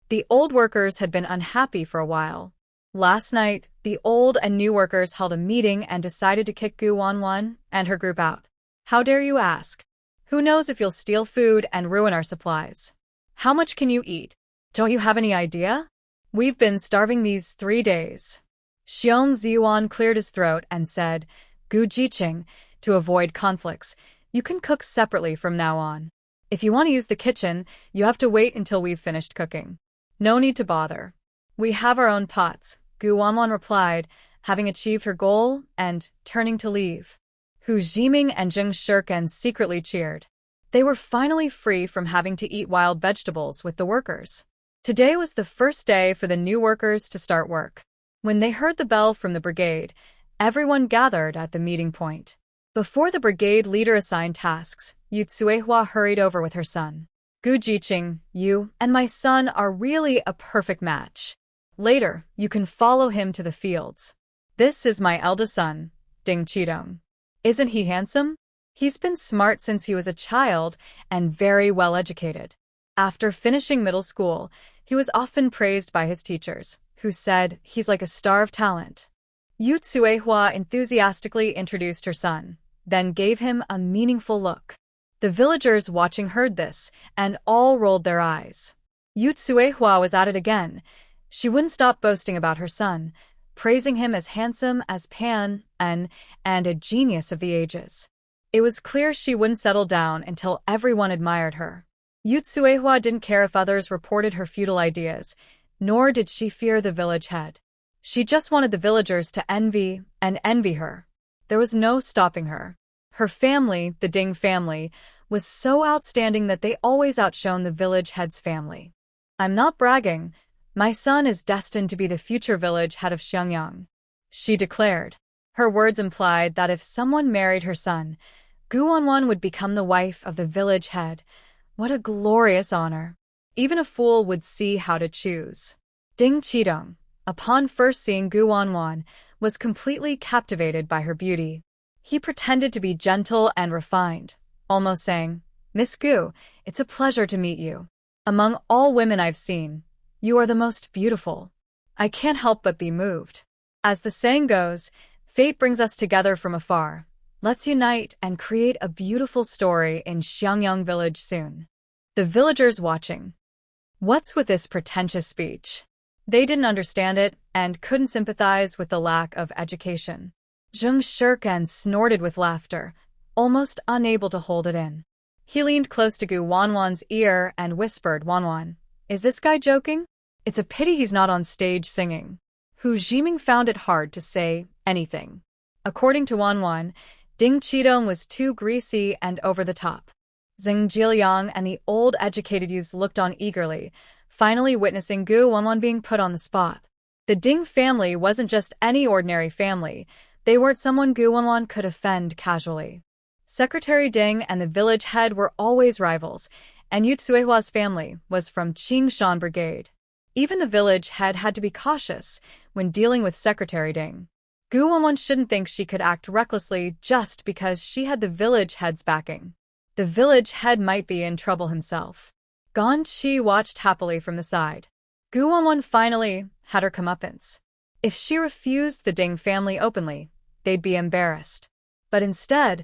The old workers had been unhappy for a while. Last night, the old and new workers held a meeting and decided to kick Gu Wanwan and her group out. How dare you ask? Who knows if you'll steal food and ruin our supplies? How much can you eat? Don't you have any idea? We've been starving these 3 days. Xiong Ziyuan cleared his throat and said, Gu Jiqing, to avoid conflicts, you can cook separately from now on. If you want to use the kitchen, you have to wait until we've finished cooking. No need to bother. We have our own pots, Guan replied, having achieved her goal and turning to leave. Hu Jiming and Zheng Shirkan secretly cheered. They were finally free from having to eat wild vegetables with the workers. Today was the first day for the new workers to start work. When they heard the bell from the brigade, everyone gathered at the meeting point. Before the brigade leader assigned tasks, Yu Tsuehua hurried over with her son. Gu Jiqing, you and my son are really a perfect match. Later, you can follow him to the fields. This is my eldest son, Ding Qidong. Isn't he handsome? He's been smart since he was a child and very well educated. After finishing middle school, he was often praised by his teachers, who said he's like a star of talent. Yu Tsuehua enthusiastically introduced her son, then gave him a meaningful look. The villagers watching heard this, and all rolled their eyes. Yu Tsuehua was at it again. She wouldn't stop boasting about her son, praising him as handsome as Pan and a genius of the ages. It was clear she wouldn't settle down until everyone admired her. Yu Tsuehua didn't care if others reported her futile ideas, nor did she fear the village head. She just wanted the villagers to envy her. There was no stopping her. Her family, the Ding family, was so outstanding that they always outshone the village head's family. I'm not bragging. My son is destined to be the future village head of Xiangyang, she declared. Her words implied that if someone married her son, Guan would become the wife of the village head. What a glorious honor. Even a fool would see how to choose. Ding Qidong, upon first seeing Guan, was completely captivated by her beauty. He pretended to be gentle and refined, almost saying, "Miss Gu, it's a pleasure to meet you. Among all women I've seen, you are the most beautiful. I can't help but be moved. As the saying goes, fate brings us together from afar. Let's unite and create a beautiful story in Xiangyang village soon." The villagers watching. What's with this pretentious speech? They didn't understand it and couldn't sympathize with the lack of education. Zheng Shirkan snorted with laughter, almost unable to hold it in. He leaned close to Guan's ear and whispered, "Guan, is this guy joking? It's a pity he's not on stage singing." Hu Jiming found it hard to say anything. According to Guan, Ding Qidong was too greasy and over the top. Zheng Jiliang and the old educated youths looked on eagerly, finally witnessing Guan being put on the spot. The Ding family wasn't just any ordinary family. They weren't someone Guan could offend casually. Secretary Ding and the village head were always rivals, and Yu Tsuehua's family was from Qingshan Brigade. Even the village head had to be cautious when dealing with Secretary Ding. Guan shouldn't think she could act recklessly just because she had the village head's backing. The village head might be in trouble himself. Guan Qi watched happily from the side. Guan finally had her comeuppance. If she refused the Ding family openly, they'd be embarrassed. But instead,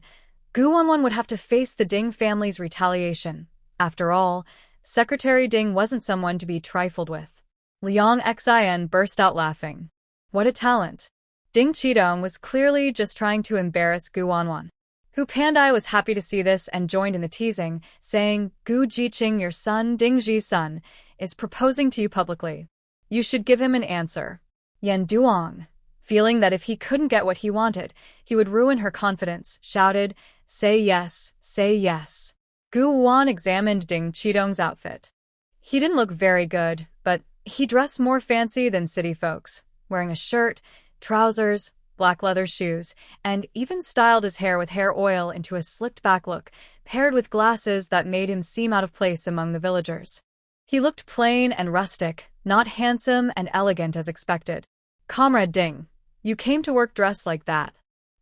Guan would have to face the Ding family's retaliation. After all, Secretary Ding wasn't someone to be trifled with. Liang Xin burst out laughing. What a talent. Ding Qidong was clearly just trying to embarrass Guan. Hu Pandai was happy to see this and joined in the teasing, saying, "Gu Jiqing, your son, Ding Ji's son, is proposing to you publicly. You should give him an answer." Yan Duong, feeling that if he couldn't get what he wanted, he would ruin her confidence, shouted, "Say yes, say yes." Guan examined Ding Qidong's outfit. He didn't look very good, but he dressed more fancy than city folks, wearing a shirt, trousers, black leather shoes, and even styled his hair with hair oil into a slicked-back look, paired with glasses that made him seem out of place among the villagers. He looked plain and rustic, not handsome and elegant as expected. "Comrade Ding, you came to work dressed like that.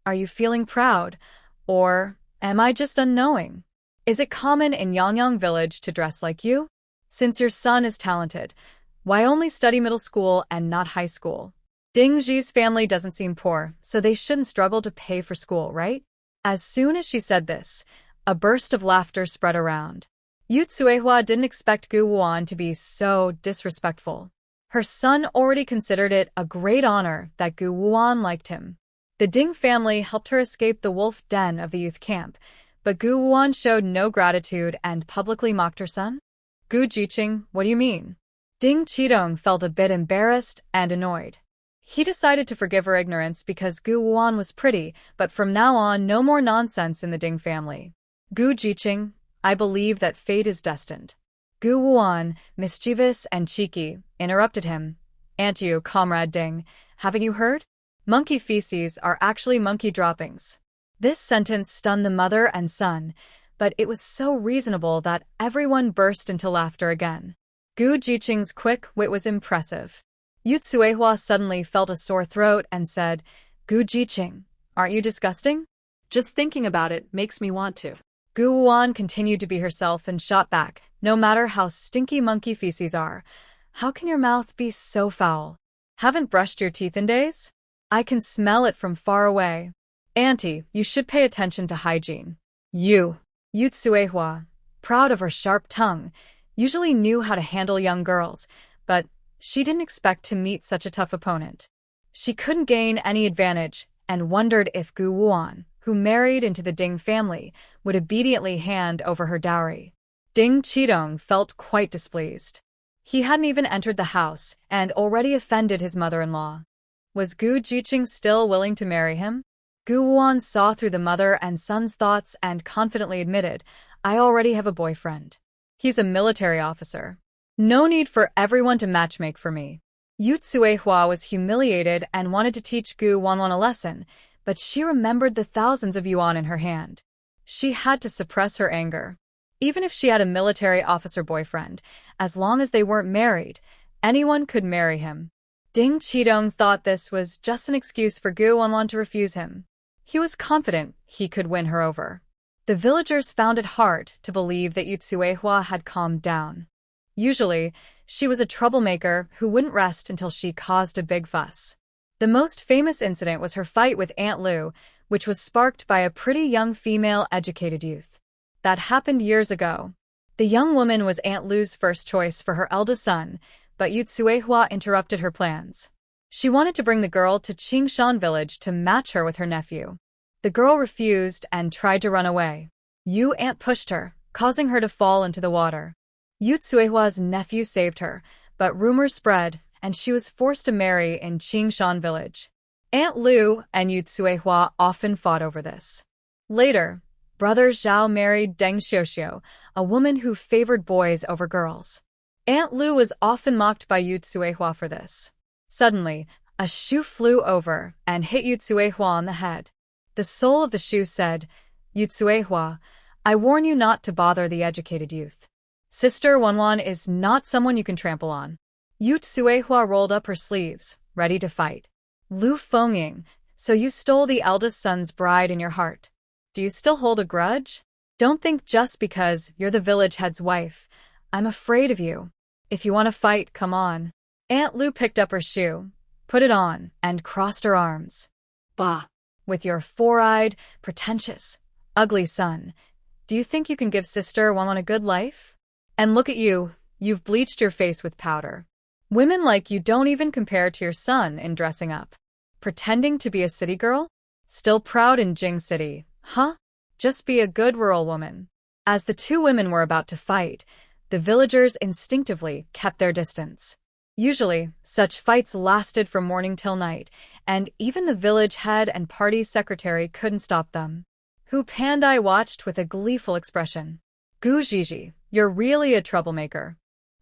Are you feeling proud? Or am I just unknowing? Is it common in Yangyang village to dress like you? Since your son is talented, why only study middle school and not high school? Ding Ji's family doesn't seem poor, so they shouldn't struggle to pay for school, right?" As soon as she said this, a burst of laughter spread around. Yu Tsuehua didn't expect Guan to be so disrespectful. Her son already considered it a great honor that Guan liked him. The Ding family helped her escape the wolf den of the youth camp, But Gu Wuan showed no gratitude and publicly mocked her son? Gu Jiqing, what do you mean? Ding Qidong felt a bit embarrassed and annoyed. He decided to forgive her ignorance because Gu Wuan was pretty, but from now on no more nonsense in the Ding family. Gu Jiqing, I believe that fate is destined. Gu Wuan, mischievous and cheeky, interrupted him. Aunt you, Comrade Ding, haven't you heard? Monkey feces are actually monkey droppings. This sentence stunned the mother and son, but it was so reasonable that everyone burst into laughter again. Gu Jiqing's quick wit was impressive. Yu Tsuehua suddenly felt a sore throat and said, Gu Jiqing, aren't you disgusting? Just thinking about it makes me want to. Gu Wuan continued to be herself and shot back, no matter how stinky monkey feces are. How can your mouth be so foul? Haven't brushed your teeth in days? I can smell it from far away. Auntie, you should pay attention to hygiene. Yu Tsuehua, proud of her sharp tongue, usually knew how to handle young girls, but she didn't expect to meet such a tough opponent. She couldn't gain any advantage and wondered if Gu Wuan, who married into the Ding family, would obediently hand over her dowry. Ding Qidong felt quite displeased. He hadn't even entered the house and already offended his mother-in-law. Was Gu Jiqing still willing to marry him? Gu Wuan saw through the mother and son's thoughts and confidently admitted, I already have a boyfriend. He's a military officer. No need for everyone to matchmake for me. Yu Tsuehua was humiliated and wanted to teach Gu Wanwan a lesson, but she remembered the thousands of yuan in her hand. She had to suppress her anger. Even if she had a military officer boyfriend, as long as they weren't married, anyone could marry him. Ding Qidong thought this was just an excuse for Gu Wanwan to refuse him. He was confident he could win her over. The villagers found it hard to believe that Yu Tsuehua had calmed down. Usually, she was a troublemaker who wouldn't rest until she caused a big fuss. The most famous incident was her fight with Aunt Lu, which was sparked by a pretty young female educated youth. That happened years ago. The young woman was Aunt Lu's first choice for her eldest son, but Yu Tsuehua interrupted her plans. She wanted to bring the girl to Qingshan village to match her with her nephew. The girl refused and tried to run away. Yu Aunt pushed her, causing her to fall into the water. Yu Tsuehua's nephew saved her, but rumors spread, and she was forced to marry in Qingshan village. Aunt Lu and Yu Tsuehua often fought over this. Later, Brother Zhao married Deng Xiuxiu, a woman who favored boys over girls. Aunt Lu was often mocked by Yu Tsuehua for this. Suddenly, a shoe flew over and hit Yu Tsuehua on the head. The sole of the shoe said, Yu Tsuehua, I warn you not to bother the educated youth. Sister Wanwan is not someone you can trample on. Yu Tsuehua rolled up her sleeves, ready to fight. Lu Fengying, so you stole the eldest son's bride in your heart. Do you still hold a grudge? Don't think just because you're the village head's wife. I'm afraid of you. If you want to fight, come on. Aunt Lu picked up her shoe, put it on, and crossed her arms. Bah. With your four-eyed, pretentious, ugly son, do you think you can give Sister Wanwan a good life? And look at you, you've bleached your face with powder. Women like you don't even compare to your son in dressing up. Pretending to be a city girl? Still proud in Jing City, huh? Just be a good rural woman. As the two women were about to fight, the villagers instinctively kept their distance. Usually, such fights lasted from morning till night, and even the village head and party secretary couldn't stop them. Hu Pandai watched with a gleeful expression. Gu Jiji, you're really a troublemaker.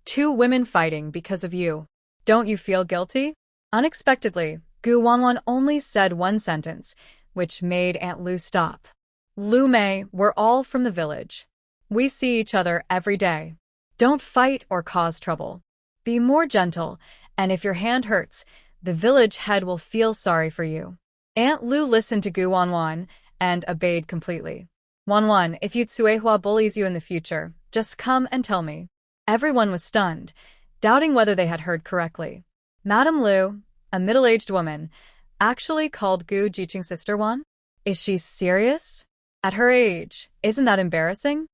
Two women fighting because of you. Don't you feel guilty? Unexpectedly, Gu Wanwan only said one sentence, which made Aunt Lu stop. Lu Mei, we're all from the village. We see each other every day. Don't fight or cause trouble. Be more gentle, and if your hand hurts, the village head will feel sorry for you. Aunt Lu listened to Gu Wanwan and obeyed completely. Wanwan, if Yu Tsuehua bullies you in the future, just come and tell me. Everyone was stunned, doubting whether they had heard correctly. Madame Lu, a middle-aged woman, actually called Gu Jiqing Sister Wan? Is she serious? At her age, isn't that embarrassing?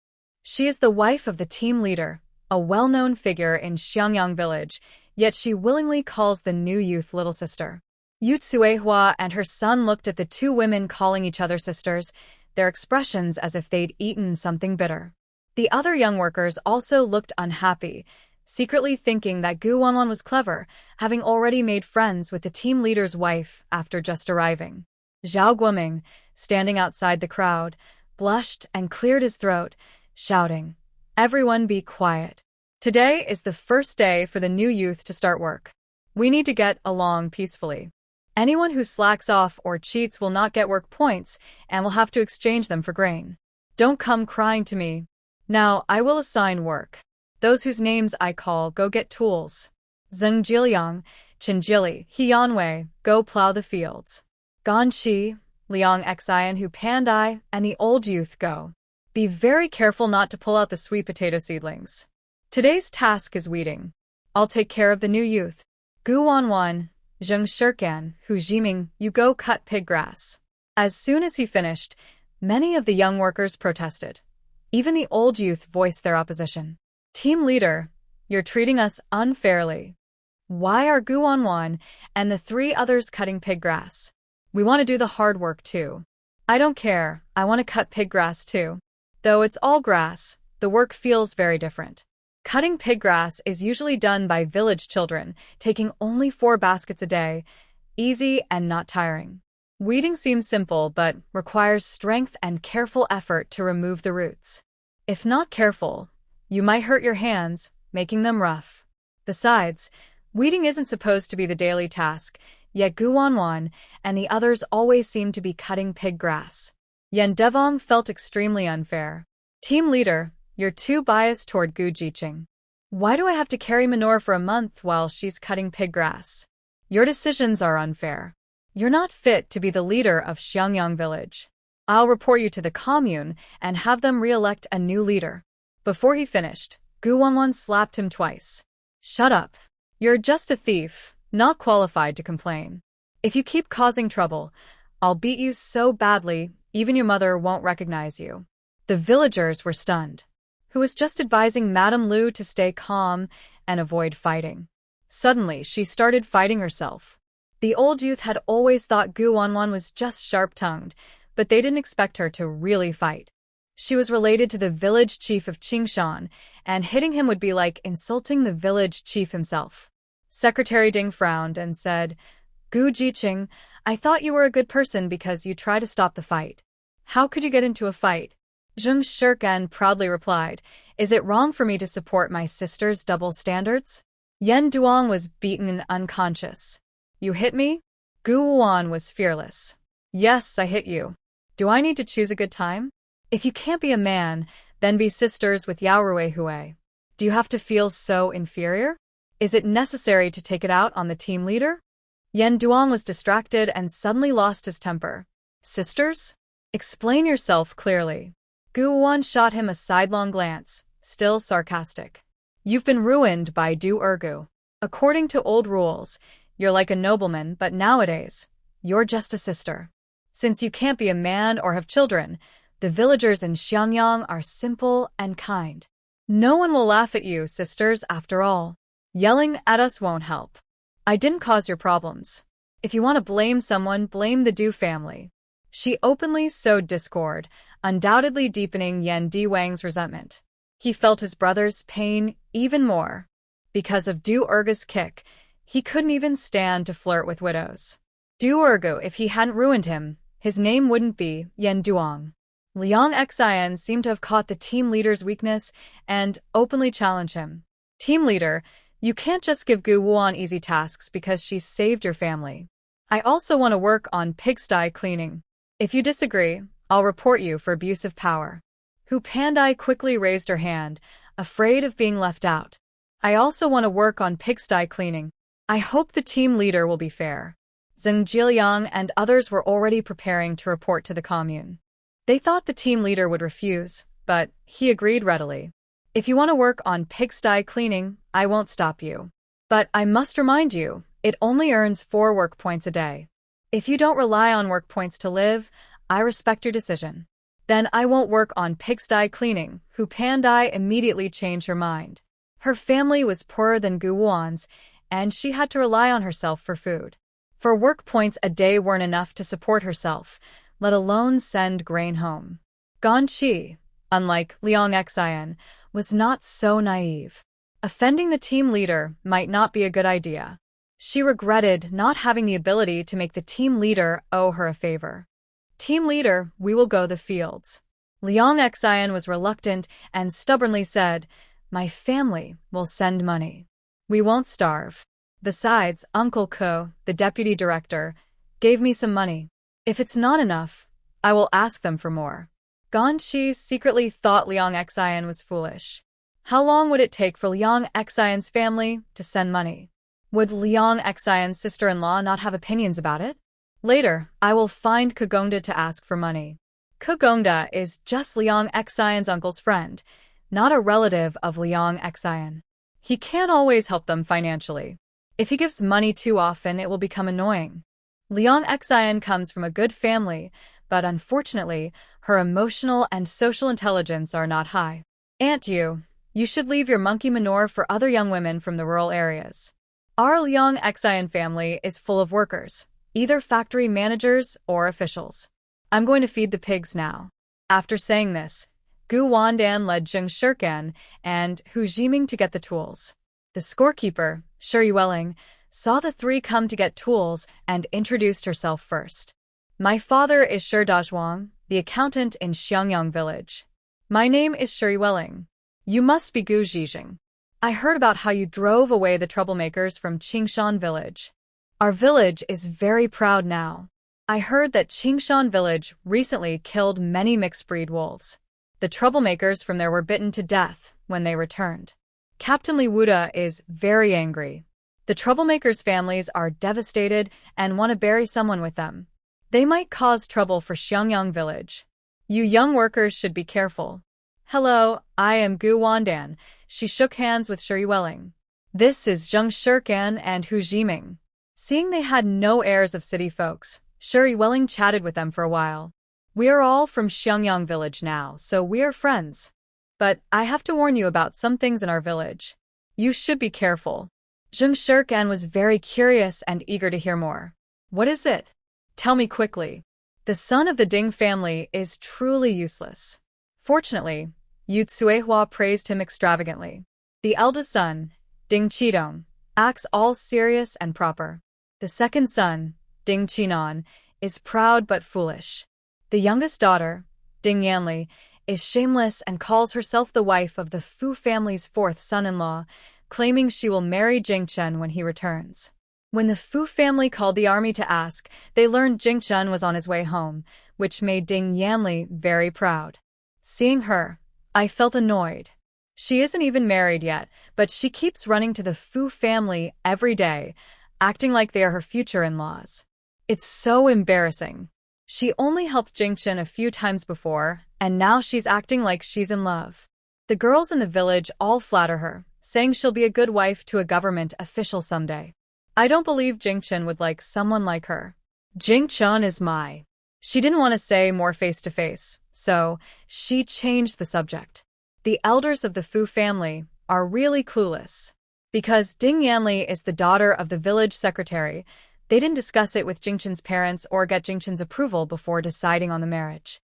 She is the wife of the team leader, a well-known figure in Xiangyang village, yet she willingly calls the new youth little sister. Yu Tsuehua and her son looked at the two women calling each other sisters. their expressions as if they'd eaten something bitter. The other young workers also looked unhappy, secretly thinking that Guan was clever, having already made friends with the team leader's wife after just arriving. Zhao Guoming, standing outside the crowd, blushed and cleared his throat, shouting, "Everyone be quiet. Today is the first day for the new youth to start work. We need to get along peacefully. Anyone who slacks off or cheats will not get work points and will have to exchange them for grain. Don't come crying to me. Now I will assign work. Those whose names I call go get tools. Zheng Jiliang, Chen Jili, Hianwei, go plow the fields. Gan Shi, Liang Xian, Hu Pandai, and the old youth go. Be very careful not to pull out the sweet potato seedlings. Today's task is weeding. I'll take care of the new youth. Guan, Zheng Shirkan, Hu Jiming, you go cut pig grass." As soon as he finished, many of the young workers protested. Even the old youth voiced their opposition. "Team leader, you're treating us unfairly. Why are Guan and the three others cutting pig grass? We want to do the hard work too." "I don't care, I want to cut pig grass too. Though it's all grass, the work feels very different. Cutting pig grass is usually done by village children, taking only 4 baskets a day, easy and not tiring. Weeding seems simple but requires strength and careful effort to remove the roots. If not careful, you might hurt your hands, making them rough. Besides, weeding isn't supposed to be the daily task, yet Guan and the others always seem to be cutting pig grass." Yan Devong felt extremely unfair. "Team leader, you're too biased toward Gu Jiqing. Why do I have to carry manure for a month while she's cutting pig grass? Your decisions are unfair. You're not fit to be the leader of Xiangyang village. I'll report you to the Commune and have them re-elect a new leader." Before he finished, Guan slapped him twice. "Shut up. You're just a thief, not qualified to complain. If you keep causing trouble, I'll beat you so badly even your mother won't recognize you." The villagers were stunned. Who was just advising Madame Lu to stay calm and avoid fighting. Suddenly, she started fighting herself. The old youth had always thought Guan was just sharp-tongued, but they didn't expect her to really fight. She was related to the village chief of Qingshan, and hitting him would be like insulting the village chief himself. Secretary Ding frowned and said, "Gu Jiqing, I thought you were a good person because you try to stop the fight. How could you get into a fight?" Zheng Shirkan proudly replied, "Is it wrong for me to support my sister's double standards?" Yan Duong was beaten and unconscious. "You hit me?" Guan was fearless. "Yes, I hit you. Do I need to choose a good time? If you can't be a man, then be sisters with Yao Ruihui. Do you have to feel so inferior? Is it necessary to take it out on the team leader?" Yan Duong was distracted and suddenly lost his temper. "Sisters? Explain yourself clearly." Guan shot him a sidelong glance, still sarcastic. "You've been ruined by Du Ergu. According to old rules, you're like a nobleman, but nowadays, you're just a sister. Since you can't be a man or have children, the villagers in Xiangyang are simple and kind. No one will laugh at you, sisters, after all. Yelling at us won't help. I didn't cause your problems. If you want to blame someone, blame the Du family." She openly sowed discord, undoubtedly deepening Yan Diwang's resentment. He felt his brother's pain even more. Because of Du Ergu's kick, he couldn't even stand to flirt with widows. Du Ergu, if he hadn't ruined him, his name wouldn't be Yan Duong. Liang Xian seemed to have caught the team leader's weakness and openly challenged him. "Team leader, you can't just give Guan easy tasks because she's saved your family. I also want to work on pigsty cleaning. If you disagree, I'll report you for abuse of power." Hu Pandai quickly raised her hand, afraid of being left out. "I also want to work on pigsty cleaning. I hope the team leader will be fair." Zheng Jiliang and others were already preparing to report to the Commune. They thought the team leader would refuse, but he agreed readily. "If you want to work on pigsty cleaning, I won't stop you. But I must remind you, it only earns 4 work points a day. If you don't rely on work points to live, I respect your decision." "Then I won't work on pigsty cleaning." Hu Pandai immediately changed her mind. Her family was poorer than Guwan's, and she had to rely on herself for food. 4 work points a day weren't enough to support herself, let alone send grain home. Guan Qi, unlike Liang Xian, was not so naive. Offending the team leader might not be a good idea. She regretted not having the ability to make the team leader owe her a favor. Team leader, we will go the fields. Liang Xian was reluctant and stubbornly said, my family will send money. We won't starve. Besides, Uncle Ko, the deputy director, gave me some money. If it's not enough, I will ask them for more. Guan Qi secretly thought Liang Xian was foolish. How long would it take for Liang Xian's family to send money? Would Liang Xian's sister-in-law not have opinions about it? Later, I will find Kugongda to ask for money. Kugongda is just Liang Xian's uncle's friend, not a relative of Liang Xian. He can't always help them financially. If he gives money too often, it will become annoying. Liang Xian comes from a good family, but unfortunately, her emotional and social intelligence are not high. Aunt you should leave your monkey manure for other young women from the rural areas. Our Liang Xian family is full of workers, either factory managers or officials. I'm going to feed the pigs now. After saying this, Gu Wandan led Zheng Shirkan and Hu Jiming to get the tools. The scorekeeper, Shi Yueling, saw the three come to get tools and introduced herself first. My father is Shi Dazhuang, the accountant in Xiangyang village. My name is Shi Yueling. You must be Gu Zhijing. I heard about how you drove away the troublemakers from Qingshan village. Our village is very proud now. I heard that Qingshan village recently killed many mixed-breed wolves. The troublemakers from there were bitten to death when they returned. Captain Li Wuda is very angry. The troublemakers' families are devastated and want to bury someone with them. They might cause trouble for Xiangyang village. You young workers should be careful. Hello, I am Gu Wandan. She shook hands with Shi Yueling. This is Zheng Shirkan and Hu Jiming. Seeing they had no airs of city folks, Shi Yueling chatted with them for a while. We are all from Xiangyang village now, so we are friends. But I have to warn you about some things in our village. You should be careful. Zheng Shirkan was very curious and eager to hear more. What is it? Tell me quickly. The son of the Ding family is truly useless. Fortunately, Yu Tsuehua praised him extravagantly. The eldest son, Ding Qidong, acts all serious and proper. The second son, Ding Qinan, is proud but foolish. The youngest daughter, Ding Yanli, is shameless and calls herself the wife of the Fu family's fourth son-in-law, claiming she will marry Jingchen when he returns. When the Fu family called the army to ask, they learned Jingchen was on his way home, which made Ding Yanli very proud. Seeing her, I felt annoyed. She isn't even married yet, but she keeps running to the Fu family every day, acting like they are her future in-laws. It's so embarrassing. She only helped Jingchen a few times before, and now she's acting like she's in love. The girls in the village all flatter her, saying she'll be a good wife to a government official someday. I don't believe Jingchen would like someone like her. Jingchen is my... She didn't want to say more face-to-face, so she changed the subject. The elders of the Fu family are really clueless. Because Ding Yanli is the daughter of the village secretary, they didn't discuss it with Jingchen's parents or get Jingchen's approval before deciding on the marriage.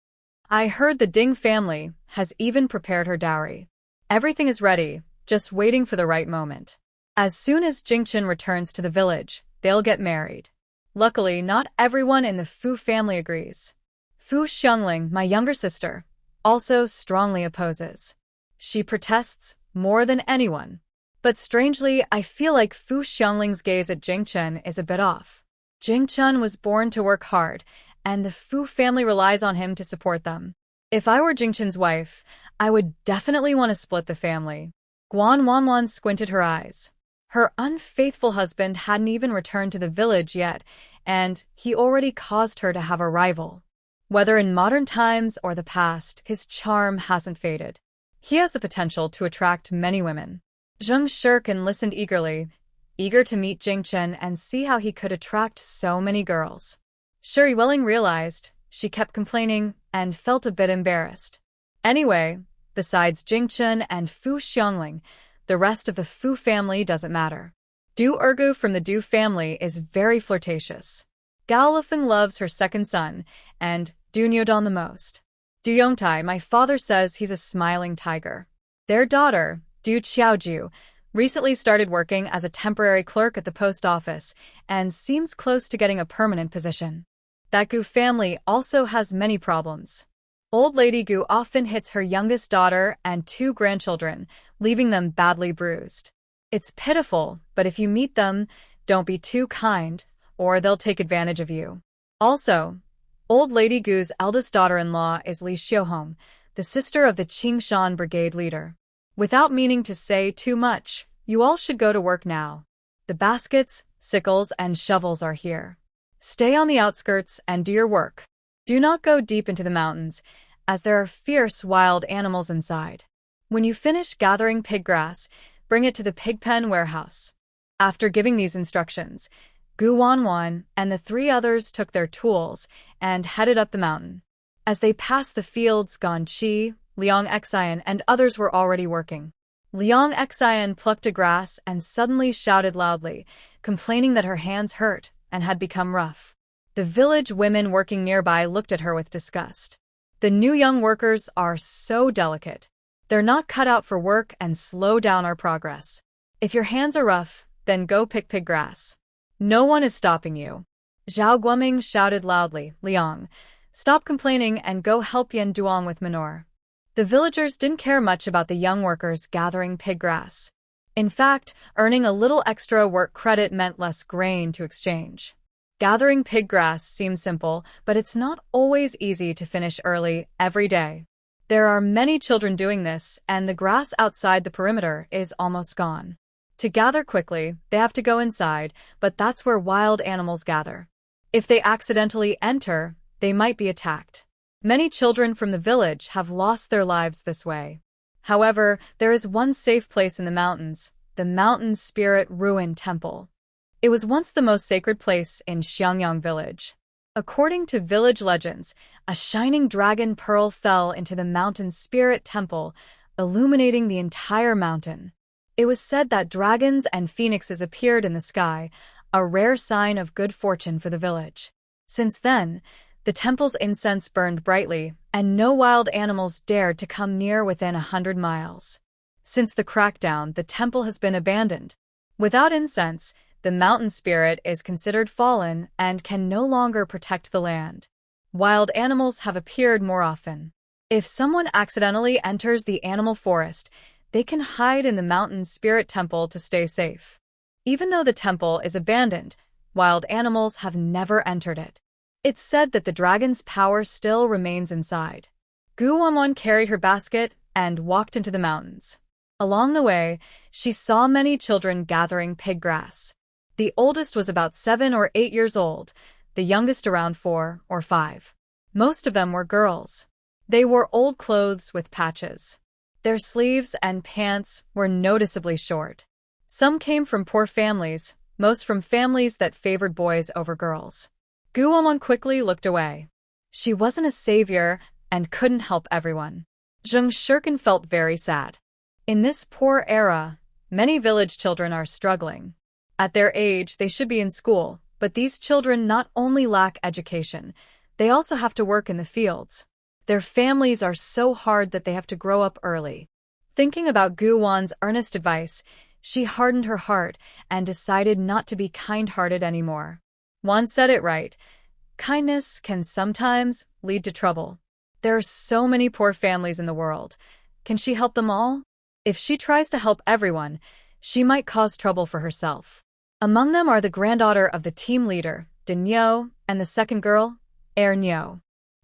I heard the Ding family has even prepared her dowry. Everything is ready, just waiting for the right moment. As soon as Jingchen returns to the village, they'll get married. Luckily, not everyone in the Fu family agrees. Fu Xiangling, my younger sister, also strongly opposes. She protests more than anyone. But strangely, I feel like Fu Xiangling's gaze at Jingchen is a bit off. Jingchen was born to work hard, and the Fu family relies on him to support them. If I were Jingchen's wife, I would definitely want to split the family. Guan Wanwan squinted her eyes. Her unfaithful husband hadn't even returned to the village yet, and he already caused her to have a rival. Whether in modern times or the past, his charm hasn't faded. He has the potential to attract many women. Zheng Shirkan listened eagerly, eager to meet Jingchen and see how he could attract so many girls. Shi Yueling realized she kept complaining and felt a bit embarrassed. Anyway, besides Jingchen and Fu Xiangling, the rest of the Fu family doesn't matter. Du Ergu from the Du family is very flirtatious. Galifeng loves her second son, and Dunyodon the most. Duyongtai, my father says he's a smiling tiger. Their daughter, Du Xiaoju, recently started working as a temporary clerk at the post office and seems close to getting a permanent position. That Gu family also has many problems. Old Lady Gu often hits her youngest daughter and 2 grandchildren, leaving them badly bruised. It's pitiful, but if you meet them, don't be too kind, or they'll take advantage of you. Also, Old Lady Gu's eldest daughter-in-law is Li Xiuhong, the sister of the Qingshan Brigade leader. Without meaning to say too much, you all should go to work now. The baskets, sickles, and shovels are here. Stay on the outskirts and do your work. Do not go deep into the mountains, as there are fierce wild animals inside. When you finish gathering pig grass, bring it to the pigpen warehouse. After giving these instructions, Guan and the 3 others took their tools and headed up the mountain. As they passed the fields, Ganqi, Liang Xian, and others were already working. Liang Xian plucked a grass and suddenly shouted loudly, complaining that her hands hurt and had become rough. The village women working nearby looked at her with disgust. The new young workers are so delicate. They're not cut out for work and slow down our progress. If your hands are rough, then go pick pig grass. No one is stopping you. Zhao Guoming shouted loudly, Liang, stop complaining and go help Yan Duong with manure. The villagers didn't care much about the young workers gathering pig grass. In fact, earning a little extra work credit meant less grain to exchange. Gathering pig grass seems simple, but it's not always easy to finish early every day. There are many children doing this, and the grass outside the perimeter is almost gone. To gather quickly, they have to go inside, but that's where wild animals gather. If they accidentally enter, they might be attacked. Many children from the village have lost their lives this way. However, there is one safe place in the mountains, the Mountain Spirit Ruin Temple. It was once the most sacred place in Xiangyang village. According to village legends, a shining dragon pearl fell into the Mountain Spirit Temple, illuminating the entire mountain. It was said that dragons and phoenixes appeared in the sky, a rare sign of good fortune for the village. Since then, the temple's incense burned brightly, and no wild animals dared to come near within 100 miles. Since the crackdown, the temple has been abandoned. Without incense, the mountain spirit is considered fallen and can no longer protect the land. Wild animals have appeared more often. If someone accidentally enters the animal forest, they can hide in the mountain spirit temple to stay safe. Even though the temple is abandoned, wild animals have never entered it. It's said that the dragon's power still remains inside. Guan carried her basket and walked into the mountains. Along the way, she saw many children gathering pig grass. The oldest was about 7 or 8 years old, the youngest around 4 or 5. Most of them were girls. They wore old clothes with patches. Their sleeves and pants were noticeably short. Some came from poor families, most from families that favored boys over girls. Guan quickly looked away. She wasn't a savior and couldn't help everyone. Zheng Shirkin felt very sad. In this poor era, many village children are struggling. At their age, they should be in school, but these children not only lack education, they also have to work in the fields. Their families are so hard that they have to grow up early. Thinking about Guwan's earnest advice, she hardened her heart and decided not to be kind-hearted anymore. Wan said it right. Kindness can sometimes lead to trouble. There are so many poor families in the world. Can she help them all? If she tries to help everyone, she might cause trouble for herself. Among them are the granddaughter of the team leader, Dinyo, and the second girl, Nyo.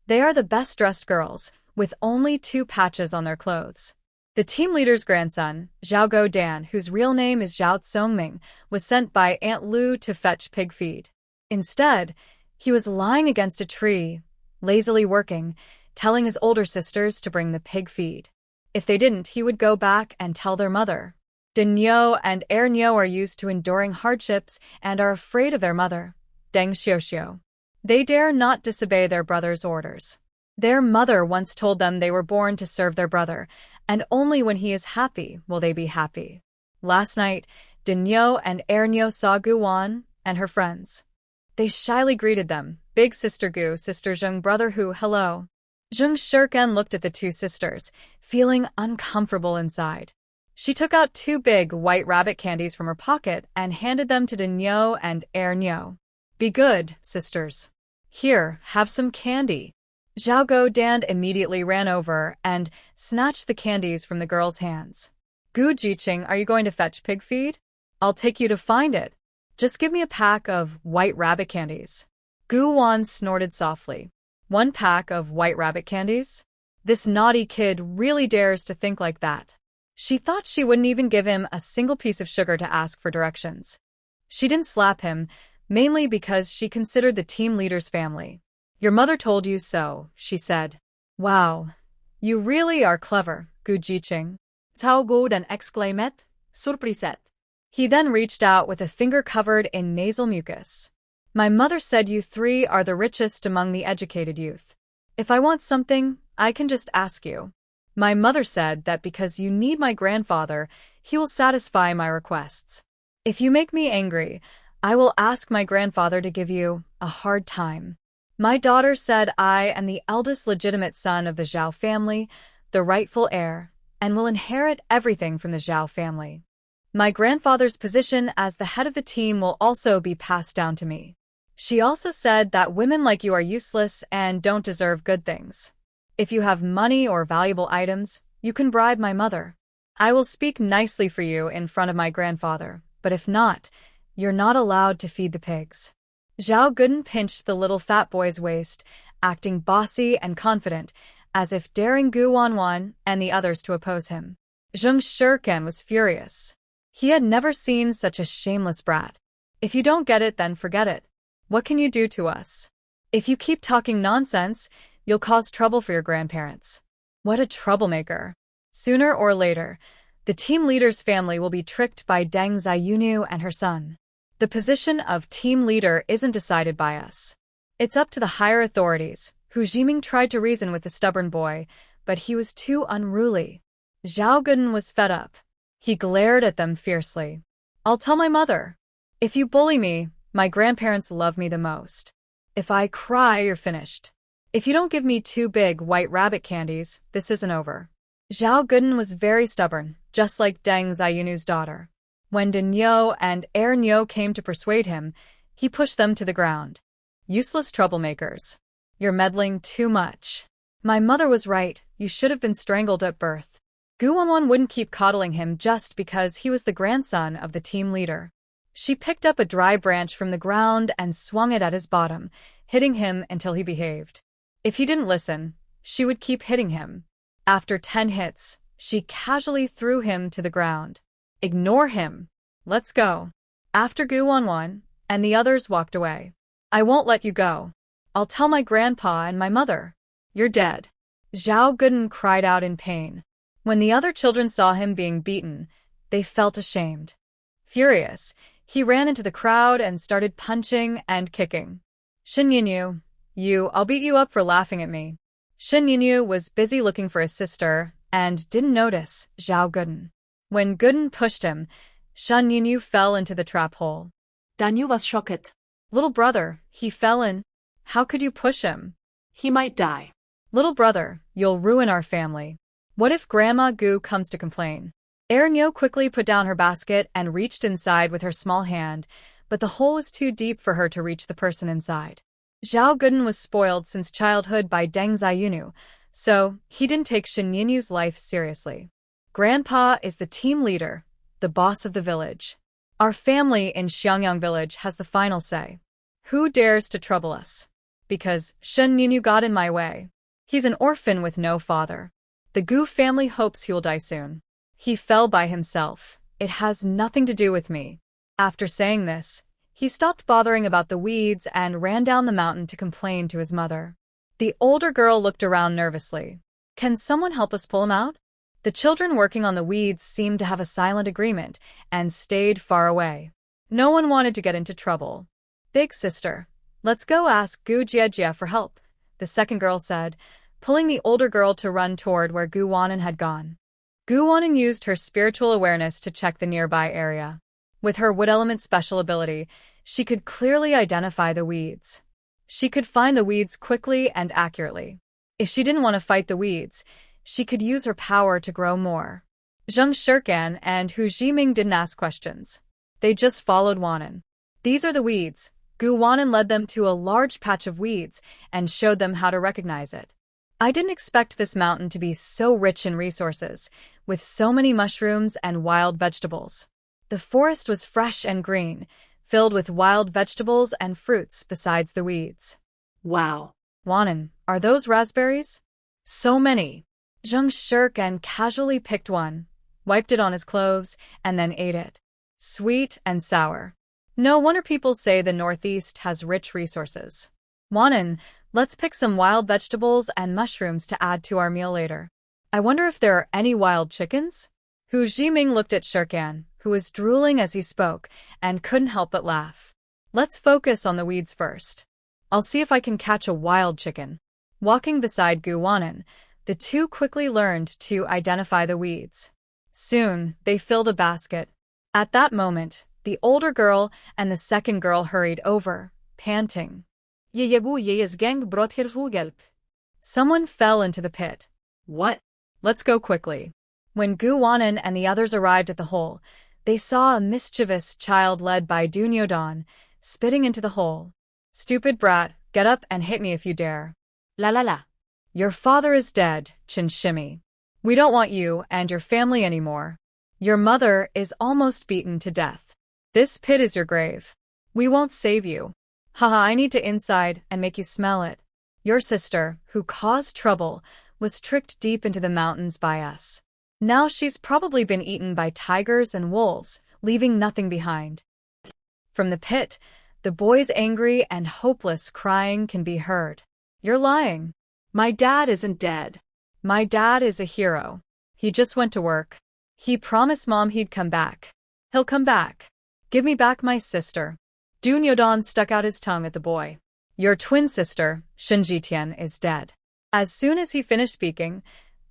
They are the best-dressed girls, with only 2 patches on their clothes. The team leader's grandson, Zhao Godan, whose real name is Zhao Tsongming, was sent by Aunt Lu to fetch pig feed. Instead, he was lying against a tree, lazily working, telling his older sisters to bring the pig feed. If they didn't, he would go back and tell their mother. Dinyo and Nyo are used to enduring hardships and are afraid of their mother, Deng Xiuxiu. They dare not disobey their brother's orders. Their mother once told them they were born to serve their brother, and only when he is happy will they be happy. Last night, Dinyo and Nyo saw Guan and her friends. They shyly greeted them. Big sister Gu, sister Zheng, brother Hu, hello. Zheng Shirken looked at the two sisters, feeling uncomfortable inside. She took out 2 big white rabbit candies from her pocket and handed them to Denyo and Ernyo. Be good, sisters. Here, have some candy. Zhao Guodan immediately ran over and snatched the candies from the girl's hands. Gu Jiqing, are you going to fetch pig feed? I'll take you to find it. Just give me a pack of white rabbit candies. Gu Wan snorted softly. 1 pack of white rabbit candies? This naughty kid really dares to think like that. She thought she wouldn't even give him a single piece of sugar to ask for directions. She didn't slap him, mainly because she considered the team leader's family. Your mother told you so, she said. Wow, you really are clever, Gu Jiqing. Cao Guodan exclaimed, surprised. He then reached out with a finger covered in nasal mucus. My mother said you 3 are the richest among the educated youth. If I want something, I can just ask you. My mother said that because you need my grandfather, he will satisfy my requests. If you make me angry, I will ask my grandfather to give you a hard time. My daughter said I am the eldest legitimate son of the Zhao family, the rightful heir, and will inherit everything from the Zhao family. My grandfather's position as the head of the team will also be passed down to me. She also said that women like you are useless and don't deserve good things. If you have money or valuable items, you can bribe my mother. I will speak nicely for you in front of my grandfather, but if not, you're not allowed to feed the pigs. Zhao Guodan pinched the little fat boy's waist, acting bossy and confident, as if daring Gu Wanwan and the others to oppose him. Zheng Shirken was furious. He had never seen such a shameless brat. If you don't get it, then forget it. What can you do to us? If you keep talking nonsense, you'll cause trouble for your grandparents. What a troublemaker. Sooner or later, the team leader's family will be tricked by Deng Ziyunu and her son. The position of team leader isn't decided by us. It's up to the higher authorities. Hu Jiming tried to reason with the stubborn boy, but he was too unruly. Zhao Guodan was fed up. He glared at them fiercely. I'll tell my mother. If you bully me, my grandparents love me the most. If I cry, you're finished. If you don't give me 2 big white rabbit candies, this isn't over. Zhao Guodan was very stubborn, just like Deng Ziyunu's daughter. When Denyo and Ernyo came to persuade him, he pushed them to the ground. Useless troublemakers. You're meddling too much. My mother was right, you should have been strangled at birth. Gu Wanwan wouldn't keep coddling him just because he was the grandson of the team leader. She picked up a dry branch from the ground and swung it at his bottom, hitting him until he behaved. If he didn't listen, she would keep hitting him. After 10 hits, she casually threw him to the ground. Ignore him. Let's go. After Gu Wanwan and the others walked away. I won't let you go. I'll tell my grandpa and my mother. You're dead. Zhao Guodan cried out in pain. When the other children saw him being beaten, they felt ashamed. Furious, he ran into the crowd and started punching and kicking. Shin Yinyu, I'll beat you up for laughing at me. Shin Yinyu was busy looking for his sister and didn't notice Zhao Guodan. When Guodan pushed him, Shin Yinyu fell into the trap hole. Danyu was shocked. Little brother, he fell in. How could you push him? He might die. Little brother, you'll ruin our family. What if Grandma Gu comes to complain? Ernyo quickly put down her basket and reached inside with her small hand, but the hole was too deep for her to reach the person inside. Zhao Guodan was spoiled since childhood by Deng Ziyunu, so he didn't take Shin Yinyu's life seriously. Grandpa is the team leader, the boss of the village. Our family in Xiangyang village has the final say. Who dares to trouble us? Because Shin Yinyu got in my way. He's an orphan with no father. The Gu family hopes he will die soon. He fell by himself. It has nothing to do with me. After saying this, he stopped bothering about the weeds and ran down the mountain to complain to his mother. The older girl looked around nervously. Can someone help us pull him out? The children working on the weeds seemed to have a silent agreement and stayed far away. No one wanted to get into trouble. Big sister, let's go ask Gu Jiejie for help, the second girl said, pulling the older girl to run toward where Gu Wanan had gone. Gu Wanan used her spiritual awareness to check the nearby area. With her wood element special ability, she could clearly identify the weeds. She could find the weeds quickly and accurately. If she didn't want to fight the weeds, she could use her power to grow more. Zheng Shirkan and Hu Jiming didn't ask questions. They just followed Wanan. These are the weeds. Gu Wanan led them to a large patch of weeds and showed them how to recognize it. I didn't expect this mountain to be so rich in resources, with so many mushrooms and wild vegetables. The forest was fresh and green, filled with wild vegetables and fruits besides the weeds. Wow. Wanan, are those raspberries? So many. Zheng Shirkan casually picked one, wiped it on his clothes, and then ate it. Sweet and sour. No wonder people say the Northeast has rich resources. Wanan, let's pick some wild vegetables and mushrooms to add to our meal later. I wonder if there are any wild chickens? Hu Jiming looked at Shirkan, who was drooling as he spoke, and couldn't help but laugh. Let's focus on the weeds first. I'll see if I can catch a wild chicken. Walking beside Gu Wanan, the two quickly learned to identify the weeds. Soon, they filled a basket. At that moment, the older girl and the second girl hurried over, panting. Someone fell into the pit. What? Let's go quickly. When Gu Wanan and the others arrived at the hole, they saw a mischievous child led by Dunyodon, spitting into the hole. Stupid brat, get up and hit me if you dare. La la la. Your father is dead, Chinshimi. We don't want you and your family anymore. Your mother is almost beaten to death. This pit is your grave. We won't save you. Haha, I need to inside and make you smell it. Your sister, who caused trouble, was tricked deep into the mountains by us. Now she's probably been eaten by tigers and wolves, leaving nothing behind. From the pit, the boy's angry and hopeless crying can be heard. You're lying. My dad isn't dead. My dad is a hero. He just went to work. He promised Mom he'd come back. He'll come back. Give me back my sister. Dunyodon stuck out his tongue at the boy. Your twin sister, Shinjitian, is dead. As soon as he finished speaking,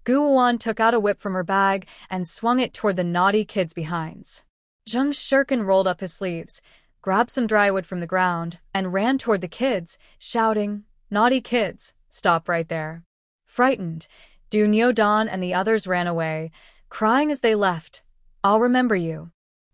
Gu Wan took out a whip from her bag and swung it toward the naughty kids' behinds. Zheng Shirkan rolled up his sleeves, grabbed some dry wood from the ground, and ran toward the kids, shouting, Naughty kids, stop right there. Frightened, Dunyodon and the others ran away, crying as they left, I'll remember you.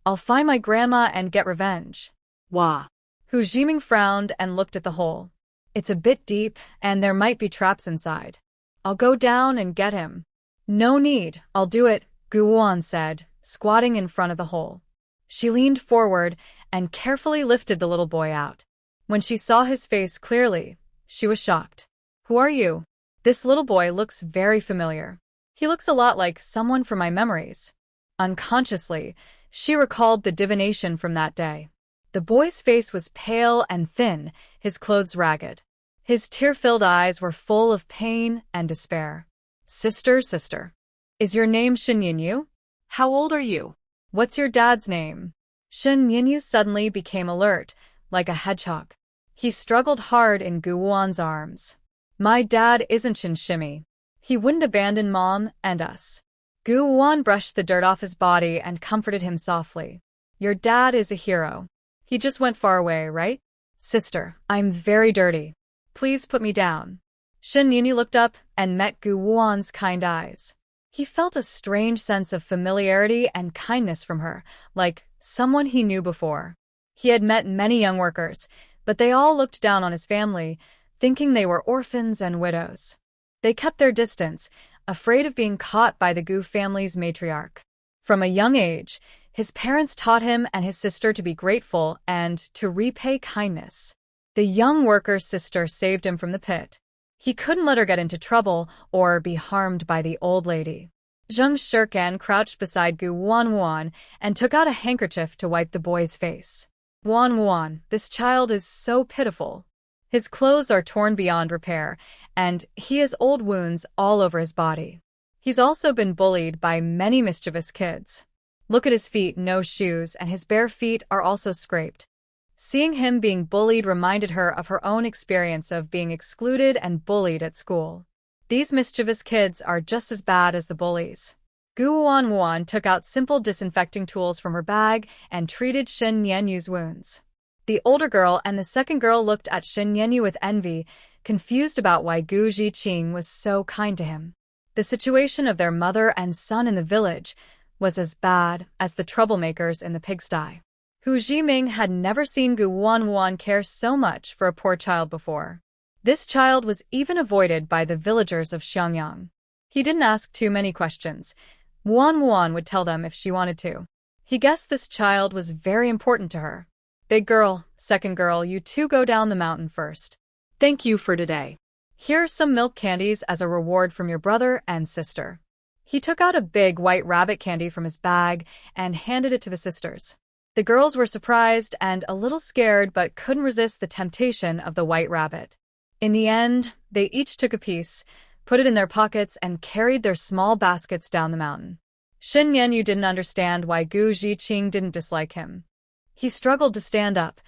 I'll find my grandma and get revenge. Wah. Hu Jiming frowned and looked at the hole. It's a bit deep, and there might be traps inside. I'll go down and get him. No need, I'll do it, Gu Wan said, squatting in front of the hole. She leaned forward and carefully lifted the little boy out. When she saw his face clearly, she was shocked. Who are you? This little boy looks very familiar. He looks a lot like someone from my memories. Unconsciously, she recalled the divination from that day. The boy's face was pale and thin, his clothes ragged. His tear-filled eyes were full of pain and despair. Sister, sister. Is your name Shin Yinyu? How old are you? What's your dad's name? Shin Yinyu suddenly became alert, like a hedgehog. He struggled hard in Gu Wan's arms. My dad isn't Shin Shimi. He wouldn't abandon Mom and us. Gu Wan brushed the dirt off his body and comforted him softly. Your dad is a hero. He just went far away, right? Sister, I'm very dirty. Please put me down. Shin Yinyu looked up and met Gu Wan's kind eyes. He felt a strange sense of familiarity and kindness from her, like someone he knew before. He had met many young workers, but they all looked down on his family, thinking they were orphans and widows. They kept their distance, afraid of being caught by the Gu family's matriarch. From a young age, his parents taught him and his sister to be grateful and to repay kindness. The young worker's sister saved him from the pit. He couldn't let her get into trouble or be harmed by the old lady. Zheng Shirkan crouched beside Gu Wan and took out a handkerchief to wipe the boy's face. Wan, this child is so pitiful. His clothes are torn beyond repair, and he has old wounds all over his body. He's also been bullied by many mischievous kids. Look at his feet, no shoes, and his bare feet are also scraped. Seeing him being bullied reminded her of her own experience of being excluded and bullied at school. These mischievous kids are just as bad as the bullies. Gu Wan took out simple disinfecting tools from her bag and treated Shin Yenyu's wounds. The older girl and the second girl looked at Shen Yanyu with envy, confused about why Gu Ziqing was so kind to him. The situation of their mother and son in the village was as bad as the troublemakers in the pigsty. Hu Zhiming had never seen Gu Wanwan care so much for a poor child before. This child was even avoided by the villagers of Xiangyang. He didn't ask too many questions. Wanwan would tell them if she wanted to. He guessed this child was very important to her. Big girl, second girl, you two go down the mountain first. Thank you for today. Here's some milk candies as a reward from your brother and sister. He took out a big white rabbit candy from his bag and handed it to the sisters. The girls were surprised and a little scared but couldn't resist the temptation of the white rabbit. In the end, they each took a piece, put it in their pockets, and carried their small baskets down the mountain. Shen Yanyu didn't understand why Gu Ziqing didn't dislike him. He struggled to stand up,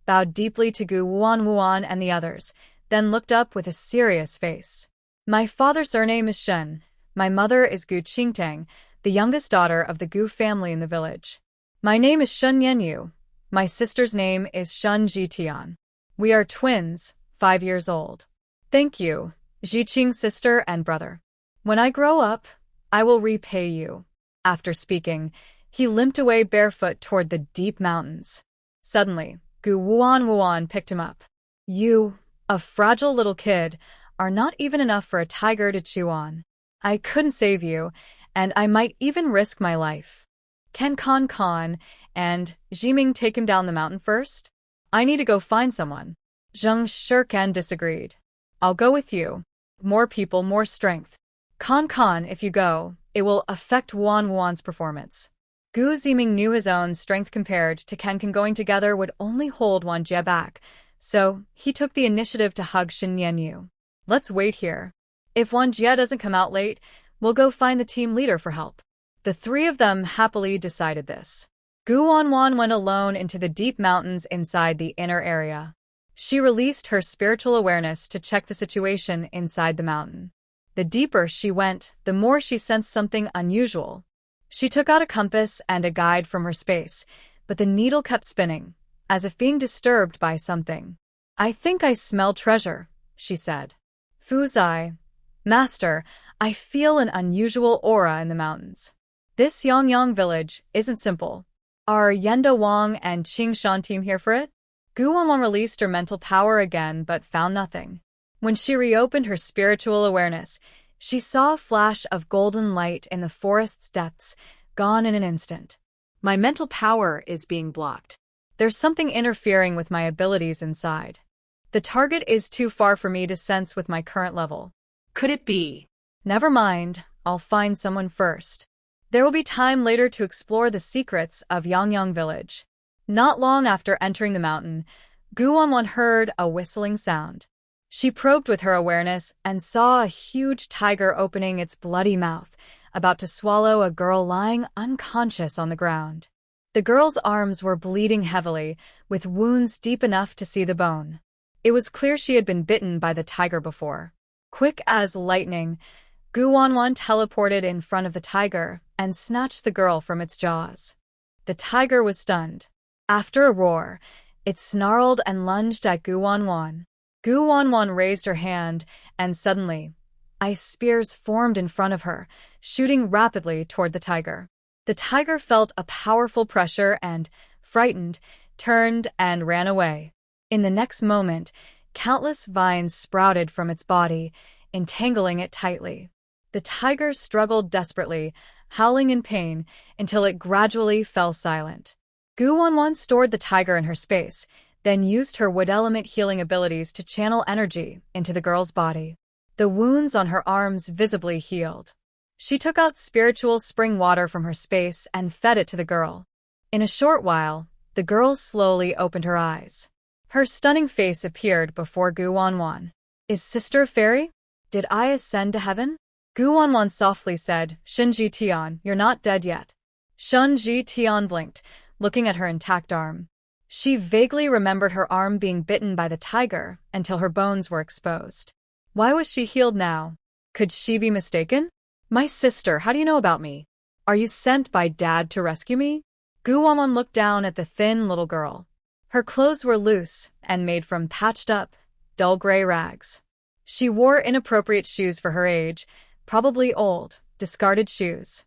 bowed deeply to Gu Wanwan and the others, then looked up with a serious face. My father's surname is Shen. My mother is Gu Qingtang, the youngest daughter of the Gu family in the village. My name is Shen Yanyu. My sister's name is Shen Zhitian. We are twins, 5 years old. Thank you, Ziqing's sister and brother. When I grow up, I will repay you. After speaking, he limped away barefoot toward the deep mountains. Suddenly, Gu Wanwan picked him up. You, a fragile little kid, are not even enough for a tiger to chew on. I couldn't save you, and I might even risk my life. Can Khan and Zhiming take him down the mountain first? I need to go find someone. Zheng Shirkan disagreed. I'll go with you. More people, more strength. Khan, if you go, it will affect Wanwan's performance. Gu Ziming knew his own strength compared to Ken going together would only hold Wan Jie back, so he took the initiative to hug Shen Yanyu. Let's wait here. If Wan Jie doesn't come out late, we'll go find the team leader for help. The three of them happily decided this. Gu Wanwan went alone into the deep mountains inside the inner area. She released her spiritual awareness to check the situation inside the mountain. The deeper she went, the more she sensed something unusual. She took out a compass and a guide from her space, but the needle kept spinning, as if being disturbed by something. I think I smell treasure, she said. Fuzai, Master, I feel an unusual aura in the mountains. This Yangyang village isn't simple. Are Yenda Wang and Qing Shan team here for it? Gu Wanwan released her mental power again but found nothing. When she reopened her spiritual awareness, she saw a flash of golden light in the forest's depths, gone in an instant. My mental power is being blocked. There's something interfering with my abilities inside. The target is too far for me to sense with my current level. Could it be? Never mind, I'll find someone first. There will be time later to explore the secrets of Yangyang village. Not long after entering the mountain, Gu Wanwan heard a whistling sound. She probed with her awareness and saw a huge tiger opening its bloody mouth, about to swallow a girl lying unconscious on the ground. The girl's arms were bleeding heavily, with wounds deep enough to see the bone. It was clear she had been bitten by the tiger before. Quick as lightning, Gu Wanwan teleported in front of the tiger and snatched the girl from its jaws. The tiger was stunned. After a roar, it snarled and lunged at Gu Wanwan. Gu Wanwan raised her hand, and suddenly, ice spears formed in front of her, shooting rapidly toward the tiger. The tiger felt a powerful pressure and, frightened, turned and ran away. In the next moment, countless vines sprouted from its body, entangling it tightly. The tiger struggled desperately, howling in pain, until it gradually fell silent. Gu Wanwan stored the tiger in her space, then used her wood element healing abilities to channel energy into the girl's body. The wounds on her arms visibly healed. She took out spiritual spring water from her space and fed it to the girl. In a short while, the girl slowly opened her eyes. Her stunning face appeared before Gu Wanwan. Is sister a fairy? Did I ascend to heaven? Gu Wanwan softly said, Shinji Tian, you're not dead yet. Shinji Tian blinked, looking at her intact arm. She vaguely remembered her arm being bitten by the tiger until her bones were exposed. Why was she healed now? Could she be mistaken? My sister, how do you know about me? Are you sent by Dad to rescue me? Gu Wanwan looked down at the thin little girl. Her clothes were loose and made from patched-up, dull gray rags. She wore inappropriate shoes for her age, probably old, discarded shoes.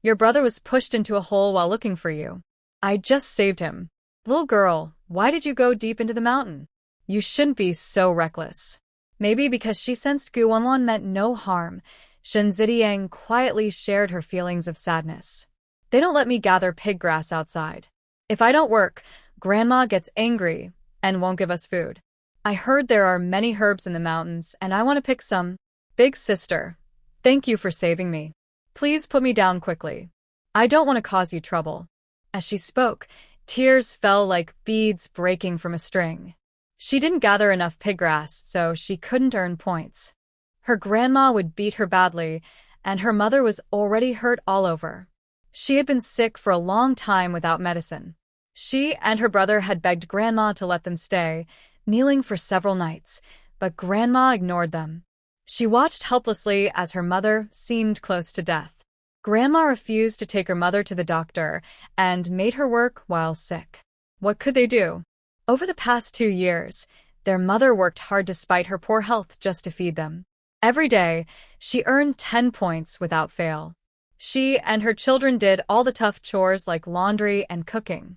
Your brother was pushed into a hole while looking for you. I just saved him. Little girl, why did you go deep into the mountain? You shouldn't be so reckless. Maybe because she sensed Guan meant no harm, Shen Zidiang quietly shared her feelings of sadness. They don't let me gather pig grass outside. If I don't work, Grandma gets angry and won't give us food. I heard there are many herbs in the mountains and I want to pick some. Big sister, thank you for saving me. Please put me down quickly. I don't want to cause you trouble. As she spoke, tears fell like beads breaking from a string. She didn't gather enough pig grass, so she couldn't earn points. Her grandma would beat her badly, and her mother was already hurt all over. She had been sick for a long time without medicine. She and her brother had begged Grandma to let them stay, kneeling for several nights, but Grandma ignored them. She watched helplessly as her mother seemed close to death. Grandma refused to take her mother to the doctor and made her work while sick. What could they do? Over the past 2 years, their mother worked hard despite her poor health just to feed them. Every day, she earned 10 points without fail. She and her children did all the tough chores like laundry and cooking.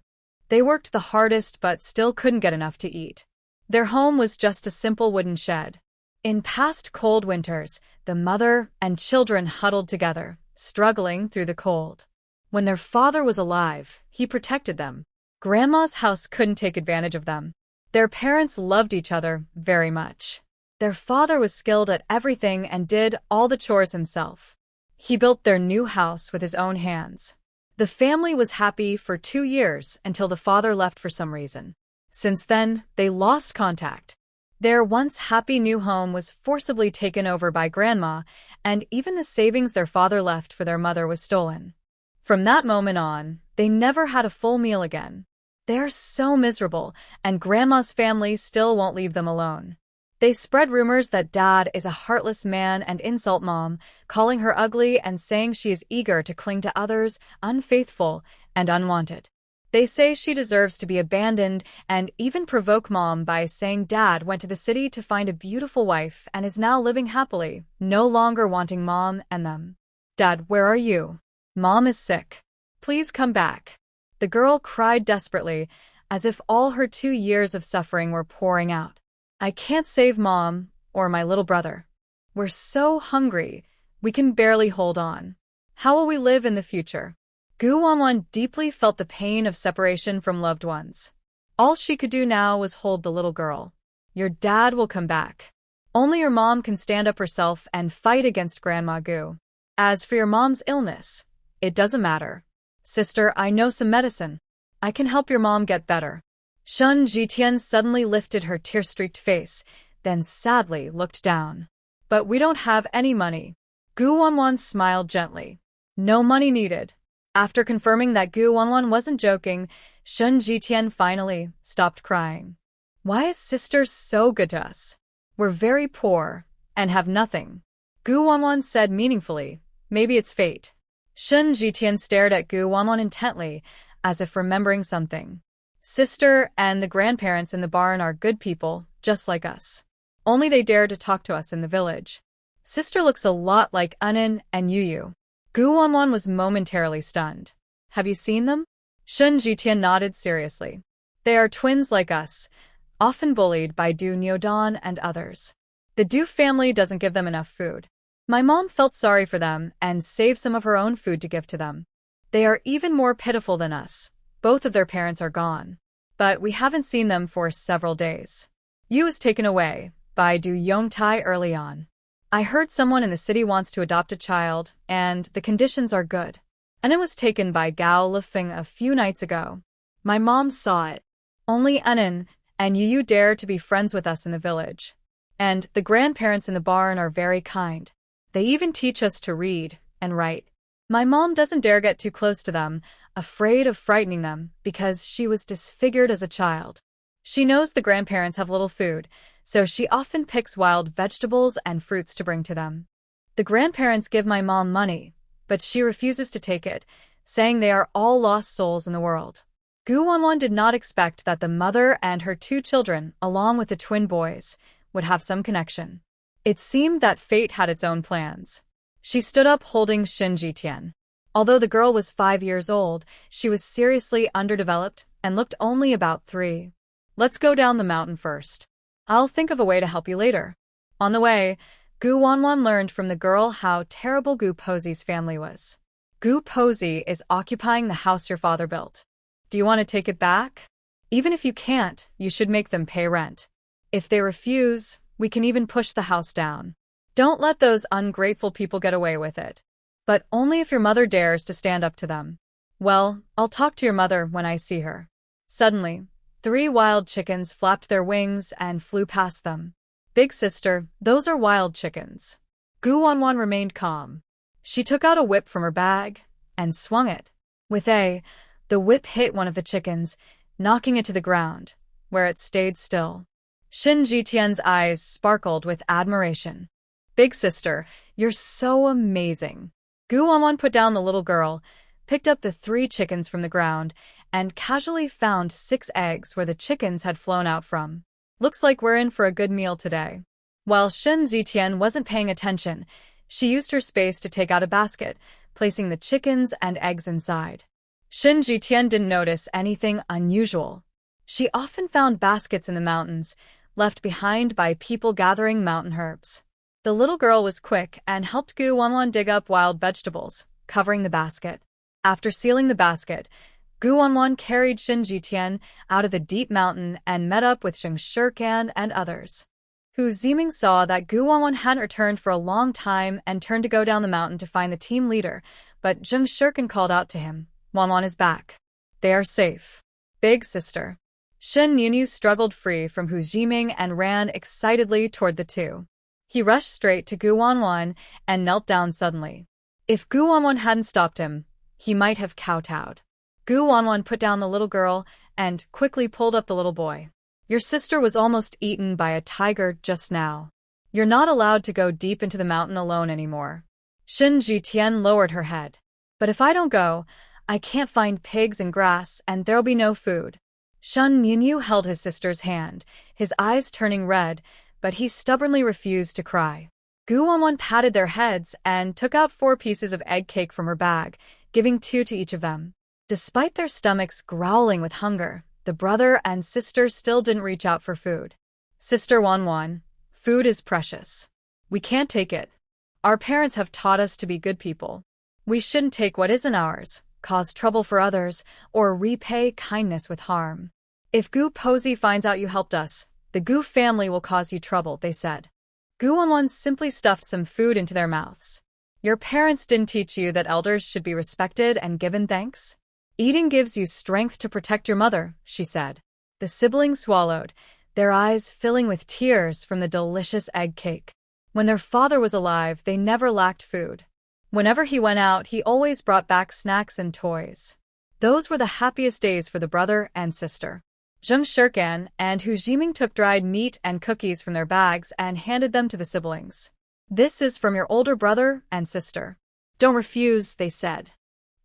They worked the hardest but still couldn't get enough to eat. Their home was just a simple wooden shed. In past cold winters, the mother and children huddled together, struggling through the cold. When their father was alive, he protected them. Grandma's house couldn't take advantage of them. Their parents loved each other very much. Their father was skilled at everything and did all the chores himself. He built their new house with his own hands. The family was happy for 2 years until the father left for some reason. Since then, they lost contact. Their once happy new home was forcibly taken over by Grandma, and even the savings their father left for their mother was stolen. From that moment on, they never had a full meal again. They are so miserable, and Grandma's family still won't leave them alone. They spread rumors that Dad is a heartless man and insult Mom, calling her ugly and saying she is eager to cling to others, unfaithful, and unwanted. They say she deserves to be abandoned and even provoke Mom by saying Dad went to the city to find a beautiful wife and is now living happily, no longer wanting Mom and them. Dad, where are you? Mom is sick. Please come back. The girl cried desperately, as if all her 2 years of suffering were pouring out. I can't save Mom or my little brother. We're so hungry, we can barely hold on. How will we live in the future? Guan deeply felt the pain of separation from loved ones. All she could do now was hold the little girl. Your dad will come back. Only your mom can stand up herself and fight against Grandma Gu. As for your mom's illness, it doesn't matter. Sister, I know some medicine. I can help your mom get better. Shun Jitian suddenly lifted her tear-streaked face, then sadly looked down. But we don't have any money. Guan smiled gently. No money needed. After confirming that Guan wasn't joking, Shun Jitian finally stopped crying. Why is sister so good to us? We're very poor and have nothing. Guan said meaningfully. Maybe it's fate. Shun Jitian stared at Guan intently, as if remembering something. Sister and the grandparents in the barn are good people, just like us. Only they dare to talk to us in the village. Sister looks a lot like Anin and Yuyu. Guan was momentarily stunned. Have you seen them? Shun Jitian nodded seriously. They are twins like us, often bullied by Du Nyodan and others. The Du family doesn't give them enough food. My mom felt sorry for them and saved some of her own food to give to them. They are even more pitiful than us. Both of their parents are gone. But we haven't seen them for several days. Yu was taken away by Du Yongtai early on. I heard someone in the city wants to adopt a child, and the conditions are good. And it was taken by Gao Lifeng a few nights ago. My mom saw it. Only Anin and Yu dare to be friends with us in the village. And the grandparents in the barn are very kind. They even teach us to read and write. My mom doesn't dare get too close to them, afraid of frightening them because she was disfigured as a child. She knows the grandparents have little food, so she often picks wild vegetables and fruits to bring to them. The grandparents give my mom money, but she refuses to take it, saying they are all lost souls in the world. Gu Wanwan did not expect that the mother and her 2 children, along with the twin boys, would have some connection. It seemed that fate had its own plans. She stood up holding Shin Jitian. Although the girl was 5 years old, she was seriously underdeveloped and looked only about 3. Let's go down the mountain first. I'll think of a way to help you later. On the way, Gu Wanwan learned from the girl how terrible Gu Posi's family was. Gu Posi is occupying the house your father built. Do you want to take it back? Even if you can't, you should make them pay rent. If they refuse, we can even push the house down. Don't let those ungrateful people get away with it. But only if your mother dares to stand up to them. Well, I'll talk to your mother when I see her. Suddenly, 3 wild chickens flapped their wings and flew past them. Big sister, those are wild chickens. Gu Wanwan remained calm. She took out a whip from her bag and swung it. The whip hit one of the chickens, knocking it to the ground, where it stayed still. Shin Jitian's eyes sparkled with admiration. Big sister, you're so amazing. Gu Wanwan put down the little girl, picked up the 3 chickens from the ground, and casually found 6 eggs where the chickens had flown out from. Looks like we're in for a good meal today. While Shin Jitian wasn't paying attention, she used her space to take out a basket, placing the chickens and eggs inside. Shin Jitian didn't notice anything unusual. She often found baskets in the mountains, left behind by people gathering mountain herbs. The little girl was quick and helped Gu Wanwan dig up wild vegetables, covering the basket. After sealing the basket, Gu Wanwan carried Shin Jitian out of the deep mountain and met up with Zheng Shirkan and others. Hu Ziming saw that Gu Wanwan hadn't returned for a long time and turned to go down the mountain to find the team leader, but Zheng Shirkan called out to him, Wanwan is back. They are safe. Big sister. Shin Yunyu struggled free from Hu Ziming and ran excitedly toward the 2. He rushed straight to Gu Wanwan and knelt down suddenly. If Gu Wanwan hadn't stopped him, he might have kowtowed. Gu Wanwan put down the little girl and quickly pulled up the little boy. Your sister was almost eaten by a tiger just now. You're not allowed to go deep into the mountain alone anymore. Shin Jitian lowered her head. But if I don't go, I can't find pigs and grass and there'll be no food. Shin Yunyu held his sister's hand, his eyes turning red, but he stubbornly refused to cry. Gu Wanwan patted their heads and took out 4 pieces of egg cake from her bag, giving 2 to each of them. Despite their stomachs growling with hunger, the brother and sister still didn't reach out for food. Sister Wanwan, food is precious. We can't take it. Our parents have taught us to be good people. We shouldn't take what isn't ours, cause trouble for others, or repay kindness with harm. If Gu Posi finds out you helped us, the Gu family will cause you trouble, they said. Gu Wanwan simply stuffed some food into their mouths. Your parents didn't teach you that elders should be respected and given thanks? Eating gives you strength to protect your mother, she said. The siblings swallowed, their eyes filling with tears from the delicious egg cake. When their father was alive, they never lacked food. Whenever he went out, he always brought back snacks and toys. Those were the happiest days for the brother and sister. Zheng Shirkan and Hu Ziming took dried meat and cookies from their bags and handed them to the siblings. This is from your older brother and sister. Don't refuse, they said.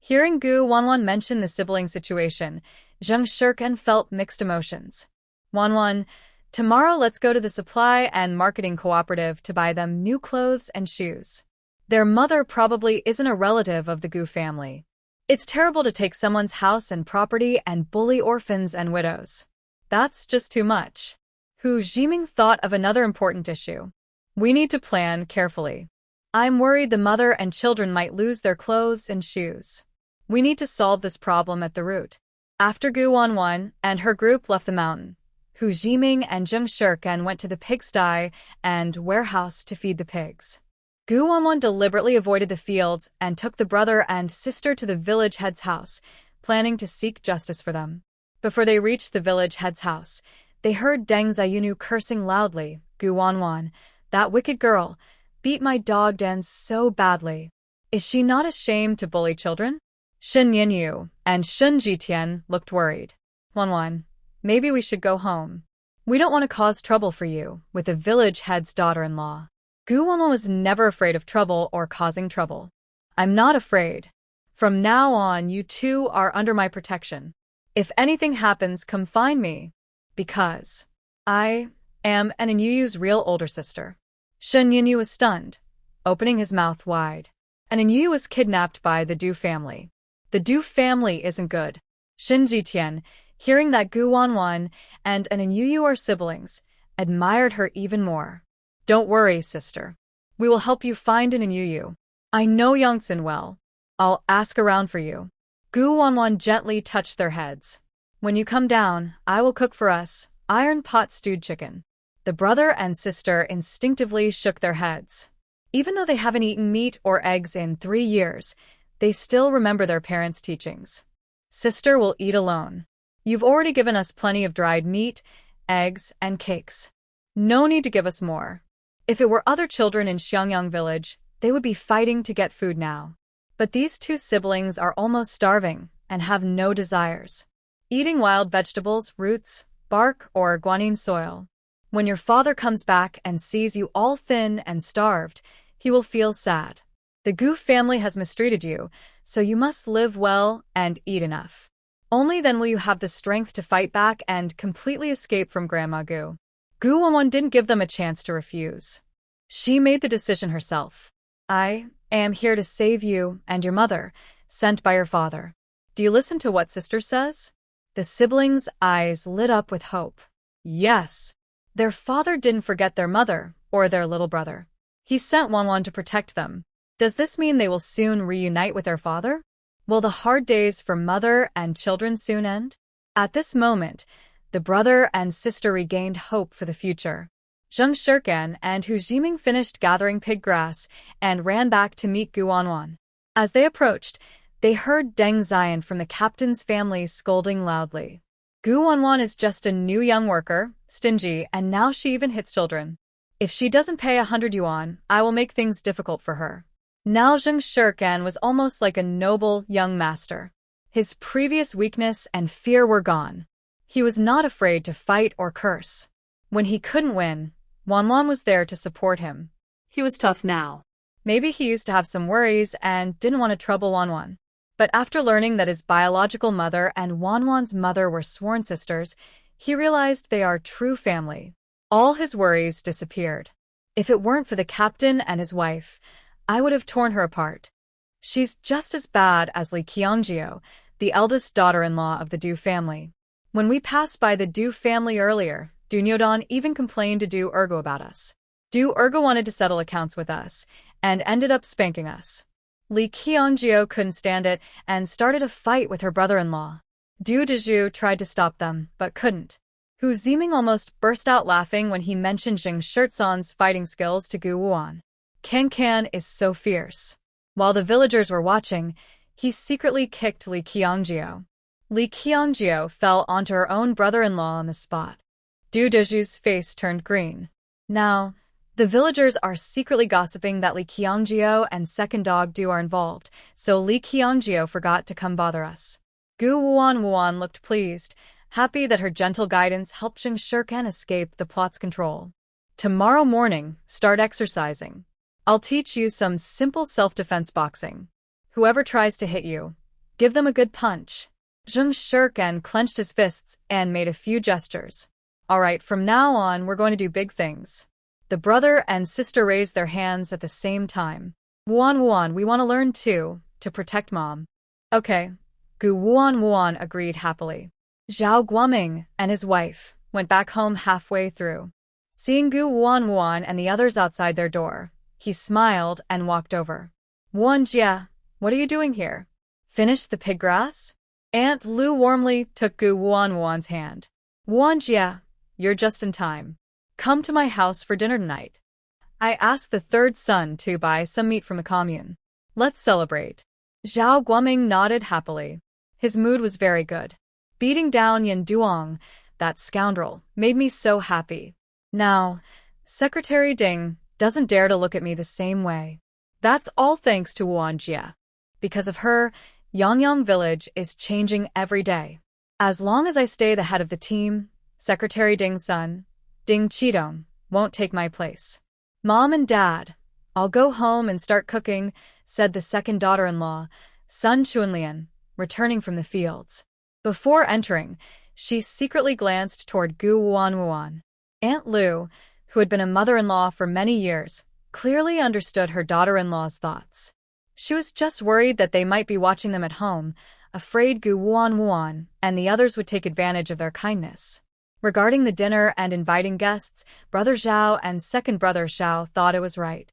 Hearing Gu Wanwan mention the sibling situation, Zheng Shirkan felt mixed emotions. Wanwan, tomorrow let's go to the supply and marketing cooperative to buy them new clothes and shoes. Their mother probably isn't a relative of the Gu family. It's terrible to take someone's house and property and bully orphans and widows. That's just too much. Hu Ziming thought of another important issue. We need to plan carefully. I'm worried the mother and children might lose their clothes and shoes. We need to solve this problem at the root. After Gu Wanwan and her group left the mountain, Hu Ziming and Zheng Shirkan went to the pigsty and warehouse to feed the pigs. Gu Wanwan deliberately avoided the fields and took the brother and sister to the village head's house, planning to seek justice for them. Before they reached the village head's house, they heard Deng Zayunu cursing loudly. Gu Wanwan, that wicked girl, beat my dog Den so badly. Is she not ashamed to bully children? Shin Yunyu and Shin Jitian looked worried. Wanwan, maybe we should go home. We don't want to cause trouble for you with the village head's daughter-in-law. Gu Wanwan was never afraid of trouble or causing trouble. I'm not afraid. From now on, you two are under my protection. If anything happens, come find me. Because I am an Inyuyu's real older sister. Shen Yinyu was stunned, opening his mouth wide. An Inyu was kidnapped by the Du family. The Du family isn't good. Shin Jitian, hearing that Gu Wanwan and an Inyu are siblings, admired her even more. Don't worry, sister. We will help you find an Inyu. I know Yongsan well. I'll ask around for you. Gu Wanwan gently touched their heads. When you come down, I will cook for us, iron pot stewed chicken. The brother and sister instinctively shook their heads. Even though they haven't eaten meat or eggs in 3 years, they still remember their parents' teachings. Sister will eat alone. You've already given us plenty of dried meat, eggs, and cakes. No need to give us more. If it were other children in Xiangyang village, they would be fighting to get food now. But these 2 siblings are almost starving and have no desires. Eating wild vegetables, roots, bark, or guanine soil. When your father comes back and sees you all thin and starved, he will feel sad. The Gu family has mistreated you, so you must live well and eat enough. Only then will you have the strength to fight back and completely escape from Grandma Gu. Gu Wanwan didn't give them a chance to refuse. She made the decision herself. I am here to save you and your mother, sent by your father. Do you listen to what sister says? The siblings' eyes lit up with hope. Yes. Their father didn't forget their mother or their little brother. He sent Wanwan to protect them. Does this mean they will soon reunite with their father? Will the hard days for mother and children soon end? At this moment, the brother and sister regained hope for the future. Zheng Shirkan and Hu Jiming finished gathering pig grass and ran back to meet Gu Wanwan. As they approached, they heard Deng Zion from the captain's family scolding loudly. Gu Wanwan is just a new young worker, stingy, and now she even hits children. If she doesn't pay 100 yuan, I will make things difficult for her. Now Zheng Shirkan was almost like a noble young master. His previous weakness and fear were gone. He was not afraid to fight or curse. When he couldn't win, Wanwan was there to support him. He was tough now. Maybe he used to have some worries and didn't want to trouble Wanwan. But after learning that his biological mother and Wanwan's mother were sworn sisters, he realized they are true family. All his worries disappeared. If it weren't for the captain and his wife, I would have torn her apart. She's just as bad as Li Qiangjio, the eldest daughter-in-law of the Du family. When we passed by the Du family earlier, Du Nyodon even complained to Du Ergo about us. Du Ergo wanted to settle accounts with us, and ended up spanking us. Li Qiangjio couldn't stand it and started a fight with her brother-in-law. Du Dezhu tried to stop them, but couldn't. Hu Ziming almost burst out laughing when he mentioned Jing Shirtson's fighting skills to Gu Wuan. Can is so fierce. While the villagers were watching, he secretly kicked Li Qiangjio. Li Qiangjio fell onto her own brother-in-law on the spot. Du Dezhu's face turned green. Now, the villagers are secretly gossiping that Li Qiangjio and second dog Du are involved, so Li Qiangjio forgot to come bother us. Gu Wuan looked pleased, happy that her gentle guidance helped Jing Shirkan escape the plot's control. Tomorrow morning, start exercising. I'll teach you some simple self-defense boxing. Whoever tries to hit you, give them a good punch. Zheng Shirkan clenched his fists and made a few gestures. Alright, from now on, we're going to do big things. The brother and sister raised their hands at the same time. Wuan, we want to learn too, to protect mom. Okay. Gu Wuan agreed happily. Zhao Guoming and his wife went back home halfway through. Seeing Gu Wuan and the others outside their door, he smiled and walked over. Wuanjia, what are you doing here? Finish the pig grass? Aunt Lu warmly took Gu Wuan's hand. Wuanjia, you're just in time. Come to my house for dinner tonight. I asked the third son to buy some meat from the commune. Let's celebrate. Zhao Guoming nodded happily. His mood was very good. Beating down Yin Duong, that scoundrel, made me so happy. Now, Secretary Ding doesn't dare to look at me the same way. That's all thanks to Wuanjia. Because of her, Yangyang village is changing every day. As long as I stay the head of the team, Secretary Ding's son, Ding Qidong, won't take my place. Mom and Dad, I'll go home and start cooking, said the second daughter-in-law, Sun Chunlian, returning from the fields. Before entering, she secretly glanced toward Guan. Aunt Lu, who had been a mother-in-law for many years, clearly understood her daughter-in-law's thoughts. She was just worried that they might be watching them at home, afraid Guan and the others would take advantage of their kindness. Regarding the dinner and inviting guests, Brother Zhao and second brother Xiao thought it was right.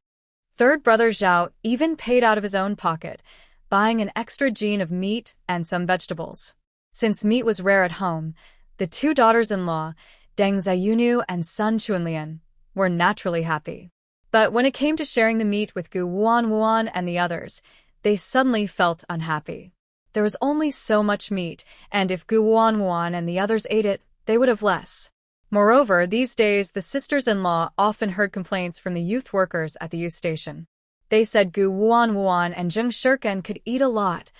Third brother Zhao even paid out of his own pocket, buying an extra gene of meat and some vegetables. Since meat was rare at home, the two daughters-in-law, Deng Ziyunu and Sun Chunlian, were naturally happy. But when it came to sharing the meat with Guan and the others, they suddenly felt unhappy. There was only so much meat, and if Guan and the others ate it, they would have less. Moreover, these days the sisters-in-law often heard complaints from the youth workers at the youth station. They said Guan and Zheng Shirken could eat a lot,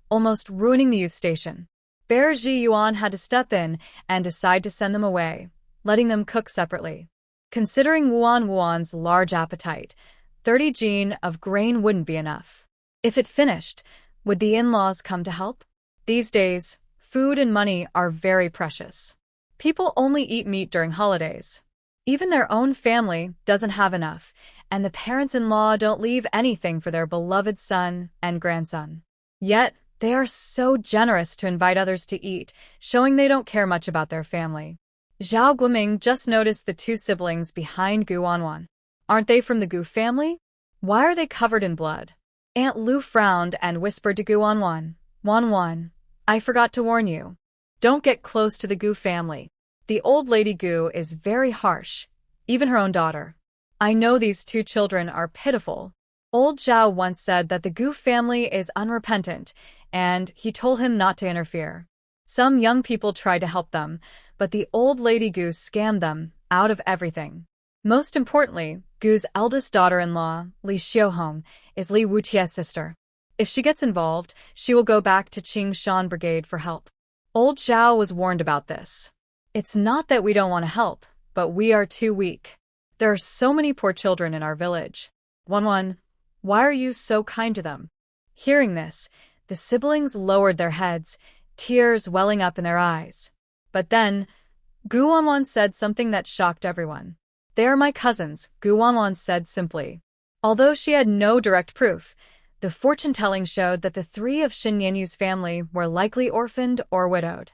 almost ruining the youth station. Bear Ji Yuan had to step in and decide to send them away, letting them cook separately. Considering Guan's large appetite, 30 gene of grain wouldn't be enough. If it finished, would the in-laws come to help? These days, food and money are very precious. People only eat meat during holidays. Even their own family doesn't have enough, and the parents-in-law don't leave anything for their beloved son and grandson. Yet, they are so generous to invite others to eat, showing they don't care much about their family. Zhao Guoming just noticed the two siblings behind Guan. Aren't they from the Gu family? Why are they covered in blood? Aunt Lu frowned and whispered to Guan. Wan, I forgot to warn you. Don't get close to the Gu family. The old lady Gu is very harsh, even her own daughter. I know these two children are pitiful. Old Zhao once said that the Gu family is unrepentant, and he told him not to interfere. Some young people tried to help them, but the old lady Gu scammed them out of everything. Most importantly, Gu's eldest daughter-in-law, Li Xiuhong, is Li Wutie's sister. If she gets involved, she will go back to Qing Shan Brigade for help. Old Zhao was warned about this. It's not that we don't want to help, but we are too weak. There are so many poor children in our village. Wan, why are you so kind to them? Hearing this, the siblings lowered their heads, tears welling up in their eyes. But then, Guan said something that shocked everyone. They are my cousins, Guan said simply. Although she had no direct proof, the fortune-telling showed that the three of Xin Yanyu's family were likely orphaned or widowed.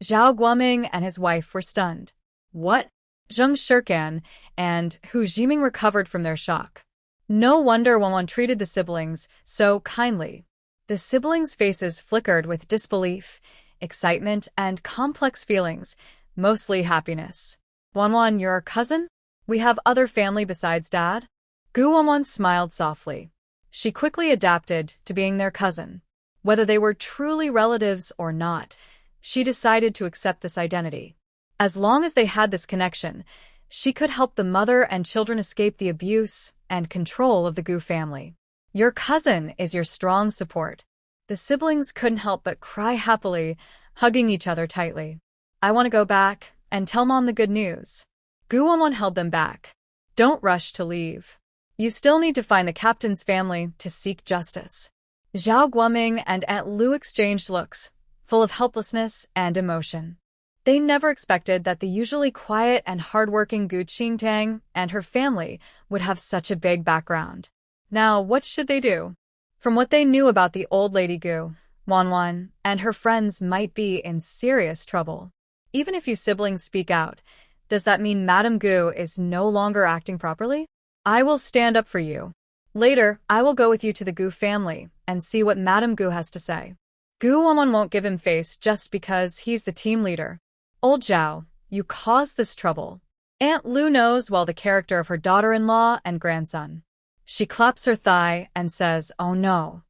Zhao Guoming and his wife were stunned. What? Zheng Shirkan and Hu Jiming recovered from their shock. No wonder Wan treated the siblings so kindly. The siblings' faces flickered with disbelief, excitement, and complex feelings, mostly happiness. Wan, you're our cousin? We have other family besides Dad? Guan smiled softly. She quickly adapted to being their cousin. Whether they were truly relatives or not, she decided to accept this identity. As long as they had this connection, she could help the mother and children escape the abuse and control of the Gu family. Your cousin is your strong support. The siblings couldn't help but cry happily, hugging each other tightly. I want to go back and tell Mom the good news. Guan held them back. Don't rush to leave. You still need to find the captain's family to seek justice. Zhao Guoming and Aunt Lu exchanged looks, full of helplessness and emotion. They never expected that the usually quiet and hardworking Gu Qingtang and her family would have such a big background. Now, what should they do? From what they knew about the old lady Gu, Wan and her friends might be in serious trouble. Even if you siblings speak out, does that mean Madame Gu is no longer acting properly? I will stand up for you. Later, I will go with you to the Gu family and see what Madame Gu has to say. Guan won't give him face just because he's the team leader. Old Zhao, you caused this trouble. Aunt Lu knows well the character of her daughter-in-law and grandson. She claps her thigh and says, oh no.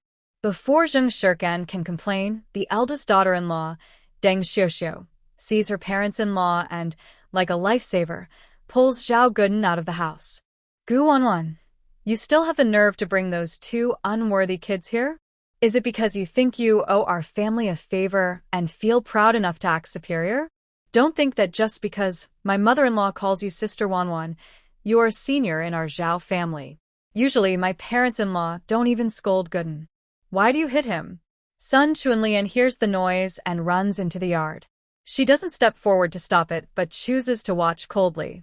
Before Zheng Shirkan can complain, the eldest daughter-in-law, Deng Xiuxiu, sees her parents-in-law and, like a lifesaver, pulls Zhao Guden out of the house. Guan, you still have the nerve to bring those two unworthy kids here? Is it because you think you owe our family a favor and feel proud enough to act superior? Don't think that just because my mother-in-law calls you Sister Wan, you are a senior in our Zhao family. Usually, my parents-in-law don't even scold Guden. Why do you hit him? Sun Chunlian hears the noise and runs into the yard. She doesn't step forward to stop it, but chooses to watch coldly.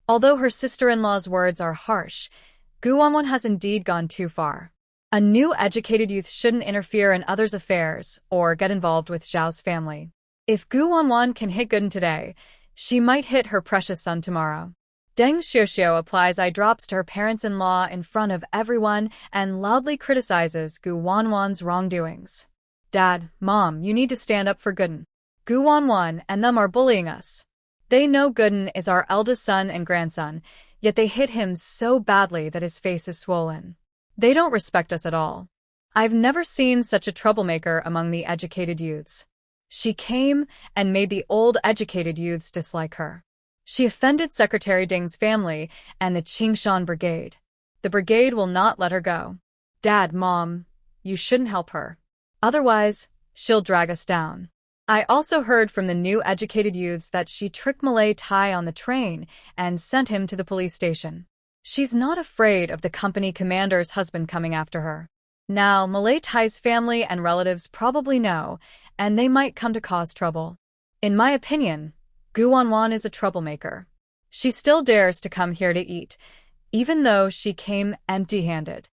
Although her sister-in-law's words are harsh, Guan has indeed gone too far. A new educated youth shouldn't interfere in others' affairs or get involved with Zhao's family. If Guan can hit Gooden today, she might hit her precious son tomorrow. Deng Xiuxiu applies eye drops to her parents-in-law in front of everyone and loudly criticizes Guan's wrongdoings. Dad, Mom, you need to stand up for Gooden. Guan and them are bullying us. They know Gooden is our eldest son and grandson, yet they hit him so badly that his face is swollen. They don't respect us at all. I've never seen such a troublemaker among the educated youths. She came and made the old educated youths dislike her. She offended Secretary Ding's family and the Qingshan Brigade. The brigade will not let her go. Dad, Mom, you shouldn't help her. Otherwise, she'll drag us down. I also heard from the new educated youths that she tricked Malay Tai on the train and sent him to the police station. She's not afraid of the company commander's husband coming after her. Now, Malay Tai's family and relatives probably know, and they might come to cause trouble. In my opinion, Guan is a troublemaker. She still dares to come here to eat, even though she came empty-handed.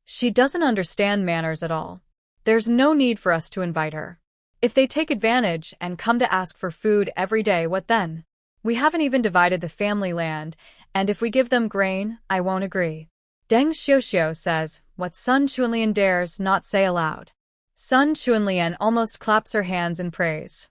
She doesn't understand manners at all. There's no need for us to invite her. If they take advantage and come to ask for food every day, what then? We haven't even divided the family land, and if we give them grain, I won't agree. Deng Xiuxiu says what Sun Chunlian dares not say aloud. Sun Chunlian almost claps her hands in praise.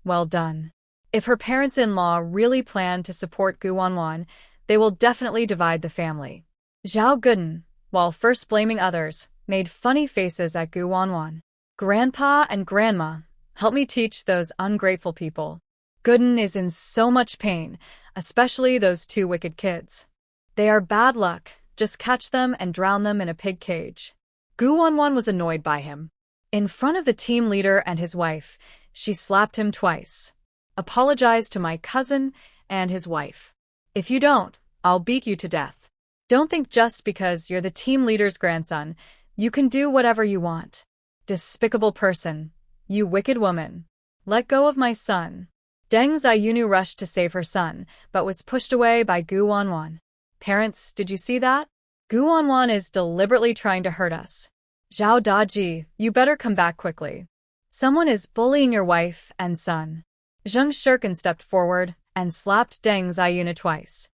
Well done. If her parents-in-law really plan to support Guan, they will definitely divide the family. Zhao Gooden, while first blaming others, made funny faces at Guan. Grandpa and Grandma, help me teach those ungrateful people. Gooden is in so much pain, especially those two wicked kids. They are bad luck, just catch them and drown them in a pig cage. Guan was annoyed by him. In front of the team leader and his wife, she slapped him twice. Apologize to my cousin and his wife. If you don't, I'll beat you to death. Don't think just because you're the team leader's grandson, you can do whatever you want. Despicable person. You wicked woman. Let go of my son. Deng Ziyunu rushed to save her son, but was pushed away by Guan. Parents, did you see that? Guan is deliberately trying to hurt us. Zhao Daji, you better come back quickly. Someone is bullying your wife and son. Zheng Shirkin stepped forward and slapped Deng Ziyunu twice.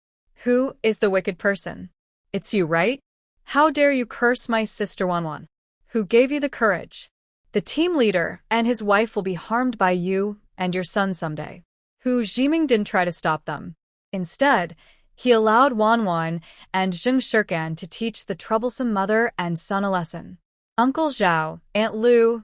Who is the wicked person? It's you, right? How dare you curse my sister Wan? Who gave you the courage? The team leader and his wife will be harmed by you and your son someday. Hu Jiming didn't try to stop them. Instead, he allowed Wan and Zheng Shirkan to teach the troublesome mother and son a lesson. Uncle Zhao, Aunt Lu,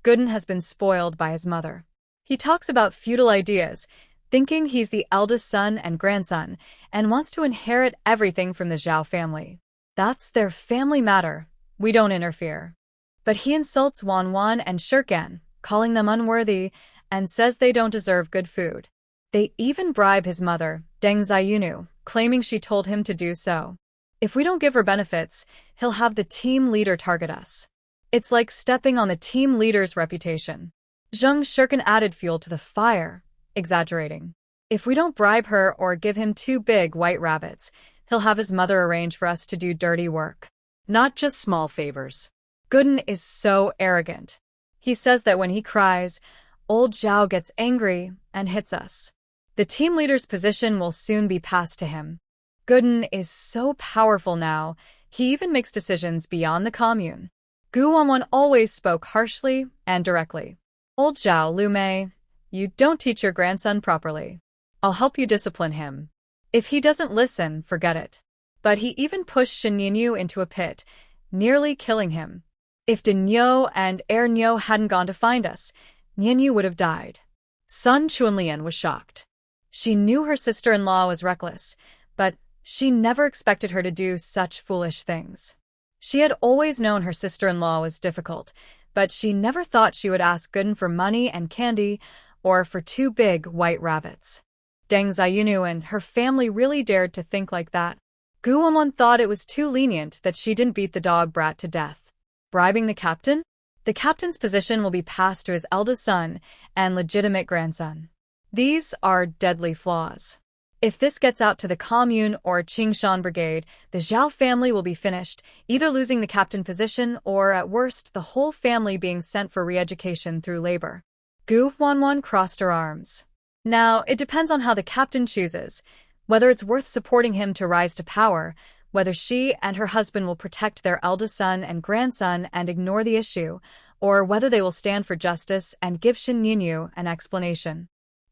Gooden has been spoiled by his mother. He talks about feudal ideas, thinking he's the eldest son and grandson, and wants to inherit everything from the Zhao family. That's their family matter. We don't interfere. But he insults Wan and Shirkan, calling them unworthy, and says they don't deserve good food. They even bribe his mother, Deng Ziyunu, claiming she told him to do so. If we don't give her benefits, he'll have the team leader target us. It's like stepping on the team leader's reputation. Zheng Shirkan added fuel to the fire, exaggerating. If we don't bribe her or give him 2 big white rabbits, he'll have his mother arrange for us to do dirty work. Not just small favors. Gooden is so arrogant. He says that when he cries, old Zhao gets angry and hits us. The team leader's position will soon be passed to him. Gooden is so powerful now, he even makes decisions beyond the commune. Guan always spoke harshly and directly. Old Zhao Lumei, you don't teach your grandson properly. I'll help you discipline him. If he doesn't listen, forget it. But he even pushed Shen Nianyu into a pit, nearly killing him. If Dinyo and Nyo hadn't gone to find us, Nianyu would have died. Sun Chunlian was shocked. She knew her sister-in-law was reckless, but she never expected her to do such foolish things. She had always known her sister-in-law was difficult, but she never thought she would ask Gooden for money and candy or for 2 big white rabbits. Deng Ziyunu and her family really dared to think like that. Guan thought it was too lenient that she didn't beat the dog brat to death. Bribing the captain? The captain's position will be passed to his eldest son and legitimate grandson. These are deadly flaws. If this gets out to the Commune or Qingshan Brigade, the Zhao family will be finished, either losing the captain position or, at worst, the whole family being sent for re-education through labor. Gu Wanwan crossed her arms. Now, it depends on how the captain chooses, whether it's worth supporting him to rise to power, whether she and her husband will protect their eldest son and grandson and ignore the issue, or whether they will stand for justice and give Shin Ninyu an explanation.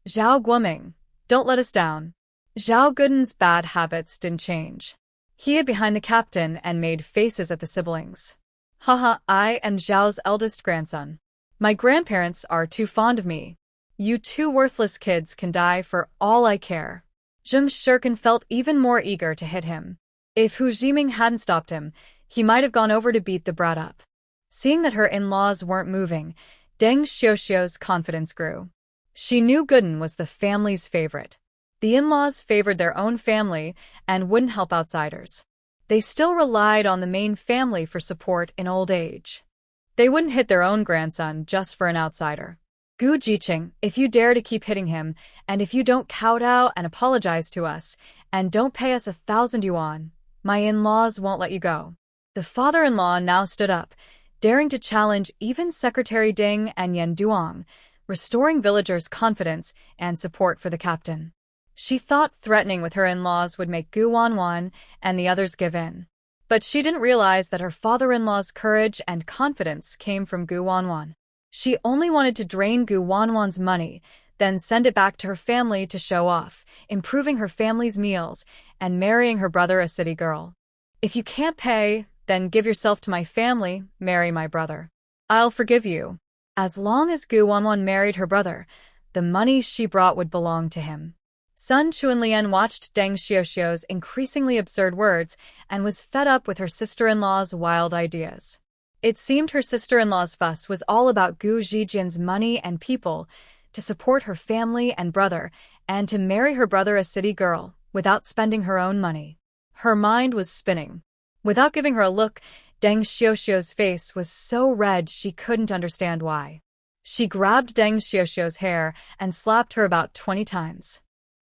Zhao Guoming, don't let us down. Zhao Gudan's bad habits didn't change. He hid behind the captain and made faces at the siblings. Haha, I am Zhao's eldest grandson. My grandparents are too fond of me. You two worthless kids can die for all I care. Zheng Shirkin felt even more eager to hit him. If Hu Jiming hadn't stopped him, he might have gone over to beat the brat up. Seeing that her in-laws weren't moving, Deng Xiuxiu's confidence grew. She knew Gudan was the family's favorite. The in-laws favored their own family and wouldn't help outsiders. They still relied on the main family for support in old age. They wouldn't hit their own grandson just for an outsider. Gu Jiqing, if you dare to keep hitting him, and if you don't kowtow and apologize to us, and don't pay us 1,000 yuan, my in-laws won't let you go. The father-in-law now stood up, daring to challenge even Secretary Ding and Yan Duong, restoring villagers' confidence and support for the captain. She thought threatening with her in-laws would make Gu Wanwan and the others give in. But she didn't realize that her father-in-law's courage and confidence came from Gu Wanwan. She only wanted to drain Gu Wanwan's money, then send it back to her family to show off, improving her family's meals, and marrying her brother a city girl. If you can't pay, then give yourself to my family, marry my brother. I'll forgive you. As long as Gu Wanwan married her brother, the money she brought would belong to him. Sun Chuanlian watched Deng Xiuxiu's increasingly absurd words and was fed up with her sister-in-law's wild ideas. It seemed her sister-in-law's fuss was all about Gu Zhijian's money and people, to support her family and brother, and to marry her brother a city girl, without spending her own money. Her mind was spinning. Without giving her a look, Deng Xiuxiu's face was so red she couldn't understand why. She grabbed Deng Xiuxiu's hair and slapped her about 20 times.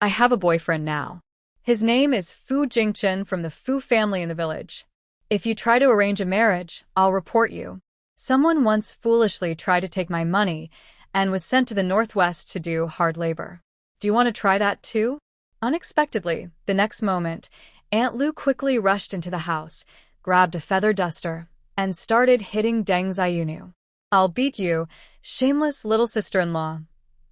I have a boyfriend now. His name is Fu Jingchen from the Fu family in the village. If you try to arrange a marriage, I'll report you. Someone once foolishly tried to take my money and was sent to the northwest to do hard labor. Do you want to try that too? Unexpectedly, the next moment, Aunt Lu quickly rushed into the house, grabbed a feather duster, and started hitting Deng Ziyunu. I'll beat you, shameless little sister-in-law.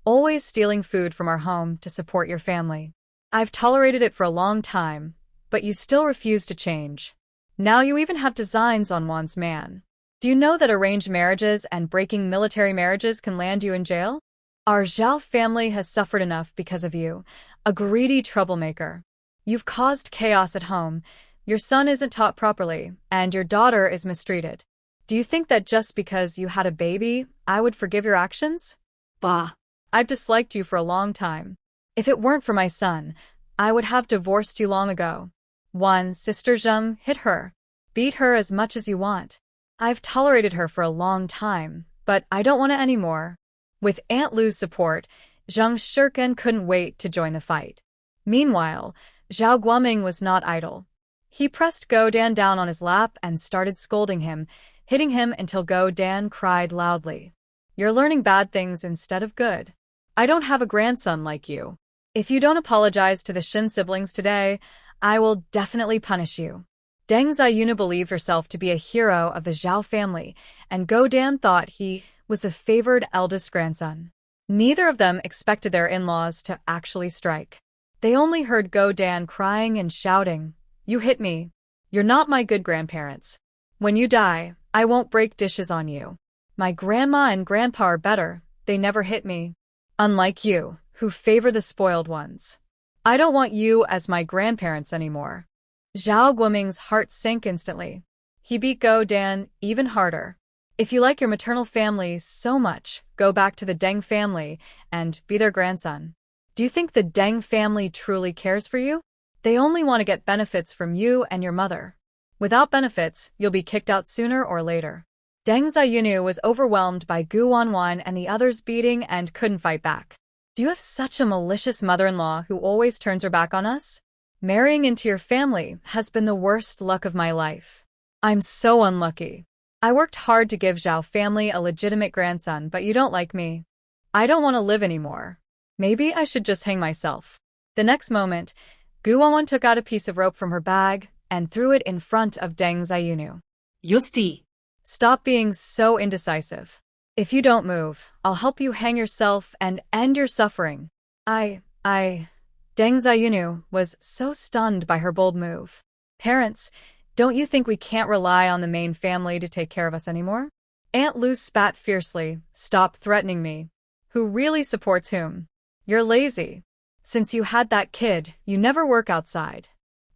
Always stealing food from our home to support your family. I've tolerated it for a long time, but you still refuse to change. Now you even have designs on Wan's man. Do you know that arranged marriages and breaking military marriages can land you in jail? Our Zhao family has suffered enough because of you, a greedy troublemaker. You've caused chaos at home, your son isn't taught properly, and your daughter is mistreated. Do you think that just because you had a baby, I would forgive your actions? Bah. I've disliked you for a long time. If it weren't for my son, I would have divorced you long ago. One, Sister Zheng, hit her. Beat her as much as you want. I've tolerated her for a long time, but I don't want it anymore. With Aunt Lu's support, Zheng Shirkin couldn't wait to join the fight. Meanwhile, Zhao Guoming was not idle. He pressed Go Dan down on his lap and started scolding him, hitting him until Go Dan cried loudly. You're learning bad things instead of good. I don't have a grandson like you. If you don't apologize to the Shin siblings today, I will definitely punish you. Deng Ziyunu believed herself to be a hero of the Zhao family, and Go Dan thought he was the favored eldest grandson. Neither of them expected their in-laws to actually strike. They only heard Go Dan crying and shouting, You hit me. You're not my good grandparents. When you die, I won't break dishes on you. My grandma and grandpa are better, they never hit me. Unlike you, who favor the spoiled ones. I don't want you as my grandparents anymore. Zhao Guoming's heart sank instantly. He beat Go Dan even harder. If you like your maternal family so much, go back to the Deng family and be their grandson. Do you think the Deng family truly cares for you? They only want to get benefits from you and your mother. Without benefits, you'll be kicked out sooner or later. Deng Ziyunu was overwhelmed by Guan and the others beating and couldn't fight back. Do you have such a malicious mother-in-law who always turns her back on us? Marrying into your family has been the worst luck of my life. I'm so unlucky. I worked hard to give Zhao family a legitimate grandson, but you don't like me. I don't want to live anymore. Maybe I should just hang myself. The next moment, Guan took out a piece of rope from her bag and threw it in front of Deng Ziyunu. Yusti. Stop being so indecisive. If you don't move, I'll help you hang yourself and end your suffering. Deng Ziyunu was so stunned by her bold move. Parents, don't you think we can't rely on the main family to take care of us anymore? Aunt Lu spat fiercely. Stop threatening me. Who really supports whom? You're lazy. Since you had that kid, you never work outside.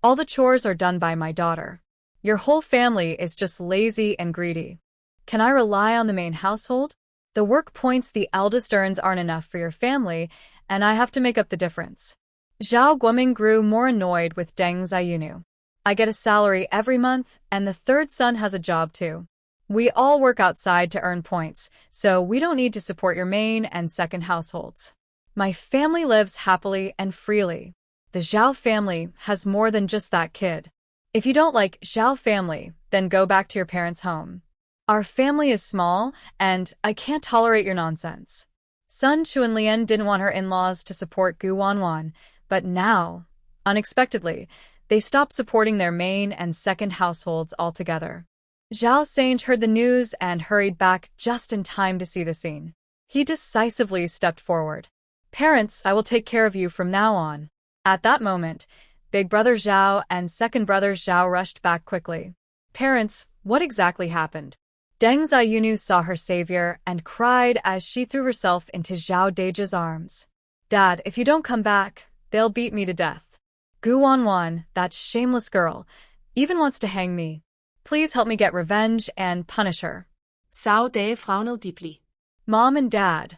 All the chores are done by my daughter. Your whole family is just lazy and greedy. Can I rely on the main household? The work points the eldest earns aren't enough for your family, and I have to make up the difference. Zhao Guoming grew more annoyed with Deng Ziyunu. I get a salary every month, and the third son has a job too. We all work outside to earn points, so we don't need to support your main and second households. My family lives happily and freely. The Zhao family has more than just that kid. If you don't like Zhao family, then go back to your parents' home. Our family is small, and I can't tolerate your nonsense. Sun Chunlian didn't want her in-laws to support Guan, but now, unexpectedly, they stopped supporting their main and second households altogether. Zhao Sange heard the news and hurried back just in time to see the scene. He decisively stepped forward. Parents, I will take care of you from now on. At that moment, big brother Zhao and second brother Zhao rushed back quickly. Parents, what exactly happened? Deng Ziyunu saw her savior and cried as she threw herself into Zhao Deji's arms. Dad, if you don't come back, they'll beat me to death. Guan, that shameless girl, even wants to hang me. Please help me get revenge and punish her. Zhao De frowned deeply. Mom and Dad,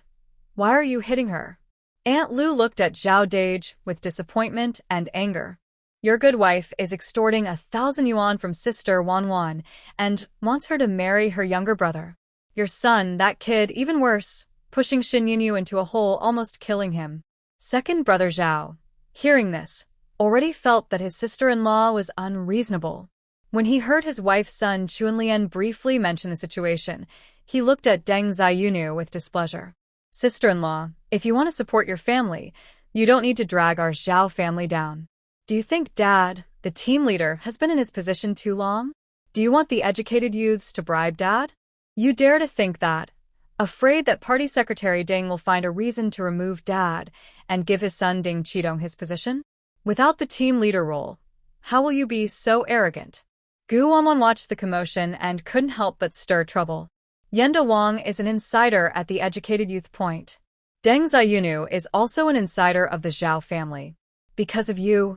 why are you hitting her? Aunt Lu looked at Zhao Deji with disappointment and anger. Your good wife is extorting 1,000 yuan from sister Wan and wants her to marry her younger brother. Your son, that kid, even worse, pushing Xinyinyu into a hole, almost killing him. Second brother Zhao, hearing this, already felt that his sister-in-law was unreasonable. When he heard his wife's son Chunlian briefly mention the situation, he looked at Deng Ziyunu with displeasure. Sister-in-law, if you want to support your family, you don't need to drag our Zhao family down. Do you think Dad, the team leader, has been in his position too long? Do you want the educated youths to bribe Dad? You dare to think that? Afraid that Party Secretary Deng will find a reason to remove Dad and give his son Ding Qidong his position? Without the team leader role, how will you be so arrogant? Guan watched the commotion and couldn't help but stir trouble. Yenda Wang is an insider at the educated youth point. Deng Ziyunu is also an insider of the Zhao family. Because of you,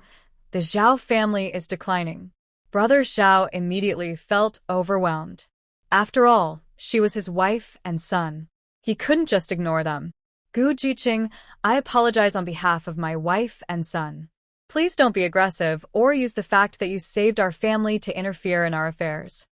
the Zhao family is declining. Brother Zhao immediately felt overwhelmed. After all, she was his wife and son. He couldn't just ignore them. Gu Jiqing, I apologize on behalf of my wife and son. Please don't be aggressive or use the fact that you saved our family to interfere in our affairs.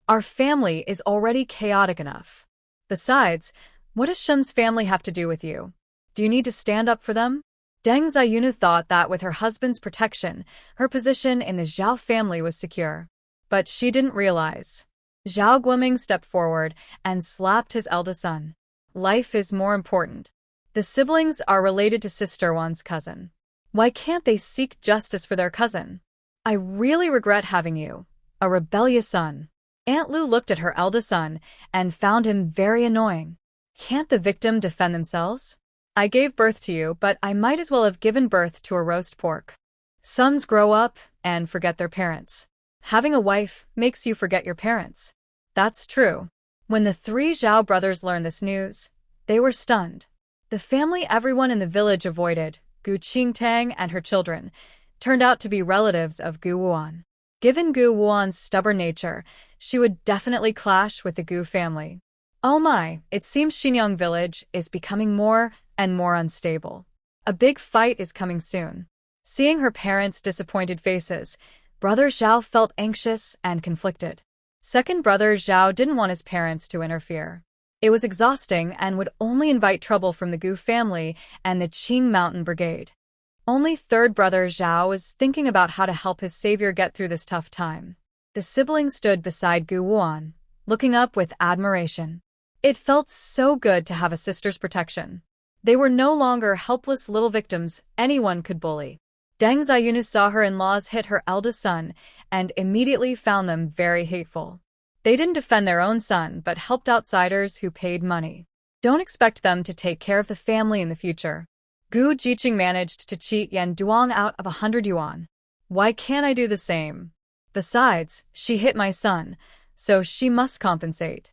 Our family is already chaotic enough. Besides, what does Shun's family have to do with you? Do you need to stand up for them? Deng Ziyunu thought that with her husband's protection, her position in the Zhao family was secure. But she didn't realize. Zhao Guoming stepped forward and slapped his eldest son. Life is more important. The siblings are related to Sister Wan's cousin. Why can't they seek justice for their cousin? I really regret having you, a rebellious son. Aunt Lu looked at her eldest son and found him very annoying. Can't the victim defend themselves? I gave birth to you, but I might as well have given birth to a roast pork. Sons grow up and forget their parents. Having a wife makes you forget your parents. That's true. When the three Zhao brothers learned this news, they were stunned. The family everyone in the village avoided, Gu Qingtang and her children, turned out to be relatives of Gu Wuan. Given Gu Wuan's stubborn nature, she would definitely clash with the Gu family. Oh my, it seems Xinyang village is becoming more and more unstable. A big fight is coming soon. Seeing her parents' disappointed faces, Brother Zhao felt anxious and conflicted. Second brother Zhao didn't want his parents to interfere. It was exhausting and would only invite trouble from the Gu family and the Qing Mountain Brigade. Only third brother Zhao was thinking about how to help his savior get through this tough time. The sibling stood beside Guan, looking up with admiration. It felt so good to have a sister's protection. They were no longer helpless little victims anyone could bully. Deng Xiaoyunu saw her in-laws hit her eldest son and immediately found them very hateful. They didn't defend their own son but helped outsiders who paid money. Don't expect them to take care of the family in the future. Gu Jiqing managed to cheat Yan Duang out of 100 yuan. Why can't I do the same? Besides, she hit my son, so she must compensate.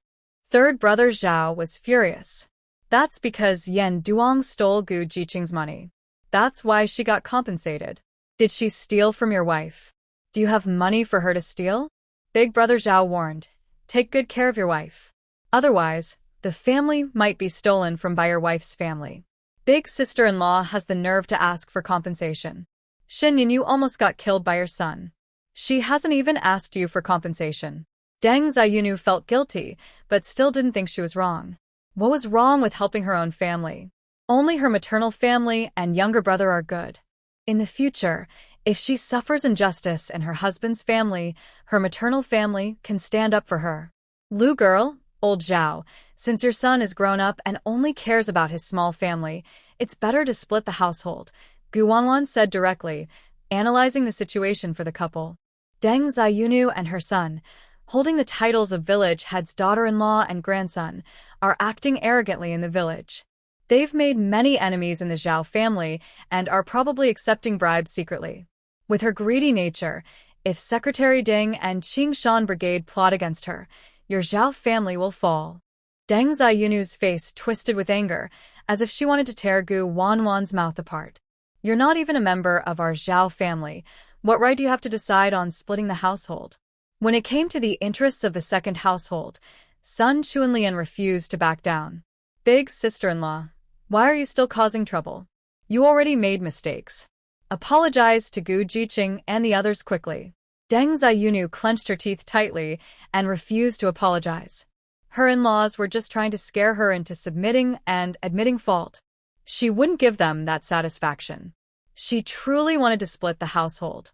Third brother Zhao was furious. That's because Yan Duang stole Gu Jiqing's money. That's why she got compensated. Did she steal from your wife? Do you have money for her to steal? Big brother Zhao warned. Take good care of your wife. Otherwise, the family might be stolen from by your wife's family. Big sister-in-law has the nerve to ask for compensation. Shin Yinyu almost got killed by your son. She hasn't even asked you for compensation. Deng Xiaoyunu felt guilty, but still didn't think she was wrong. What was wrong with helping her own family? Only her maternal family and younger brother are good. In the future, if she suffers injustice in her husband's family, her maternal family can stand up for her. Lu girl, old Zhao, since your son is grown up and only cares about his small family, it's better to split the household, Guan said directly, analyzing the situation for the couple. Deng Xiaoyunu and her son, holding the titles of village head's daughter-in-law and grandson, are acting arrogantly in the village. They've made many enemies in the Zhao family and are probably accepting bribes secretly. With her greedy nature, if Secretary Deng and Qingshan Brigade plot against her, your Zhao family will fall. Deng Xiaoyunu's face twisted with anger, as if she wanted to tear Guan's mouth apart. You're not even a member of our Zhao family. What right do you have to decide on splitting the household? When it came to the interests of the second household, Sun Chuanlian refused to back down. Big sister-in-law, why are you still causing trouble? You already made mistakes. Apologize to Gu Jiqing and the others quickly. Deng Xiaoyunu clenched her teeth tightly and refused to apologize. Her in-laws were just trying to scare her into submitting and admitting fault. She wouldn't give them that satisfaction. She truly wanted to split the household.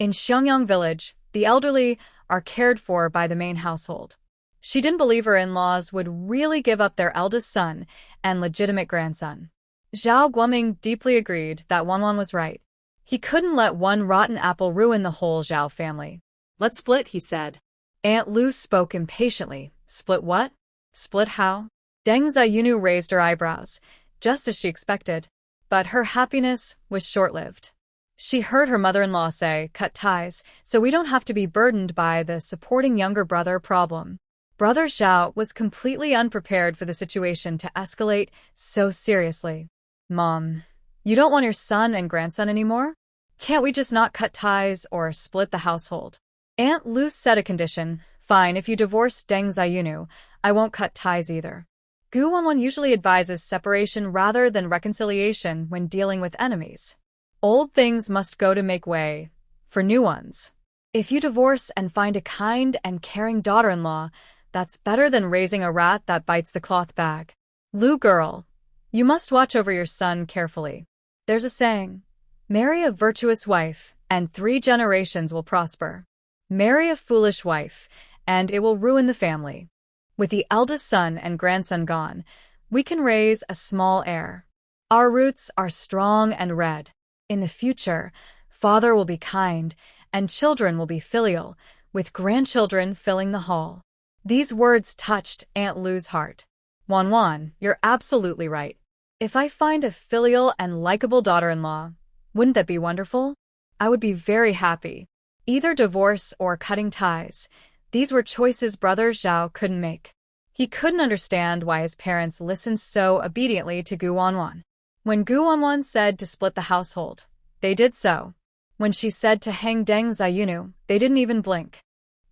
In Xiangyang village, the elderly are cared for by the main household. She didn't believe her in-laws would really give up their eldest son and legitimate grandson. Zhao Guoming deeply agreed that Wan was right. He couldn't let one rotten apple ruin the whole Zhao family. Let's split, he said. Aunt Lu spoke impatiently. Split what? Split how? Deng Xiaoyunu raised her eyebrows, just as she expected. But her happiness was short-lived. She heard her mother-in-law say, cut ties, so we don't have to be burdened by the supporting younger brother problem. Brother Zhao was completely unprepared for the situation to escalate so seriously. Mom, you don't want your son and grandson anymore? Can't we just not cut ties or split the household? Aunt Lu set a condition. Fine, if you divorce Deng Xiaoyunu, I won't cut ties either. Guan usually advises separation rather than reconciliation when dealing with enemies. Old things must go to make way for new ones. If you divorce and find a kind and caring daughter-in-law, that's better than raising a rat that bites the cloth bag. Lu girl, you must watch over your son carefully. There's a saying, marry a virtuous wife, and 3 generations will prosper. Marry a foolish wife, and it will ruin the family. With the eldest son and grandson gone, we can raise a small heir. Our roots are strong and red. In the future, father will be kind, and children will be filial, with grandchildren filling the hall. These words touched Aunt Lu's heart. Wan, you're absolutely right. If I find a filial and likable daughter-in-law, wouldn't that be wonderful? I would be very happy. Either divorce or cutting ties. These were choices brother Zhao couldn't make. He couldn't understand why his parents listened so obediently to Guan. When Guan said to split the household, they did so. When she said to hang Deng Xiaoyunu, they didn't even blink.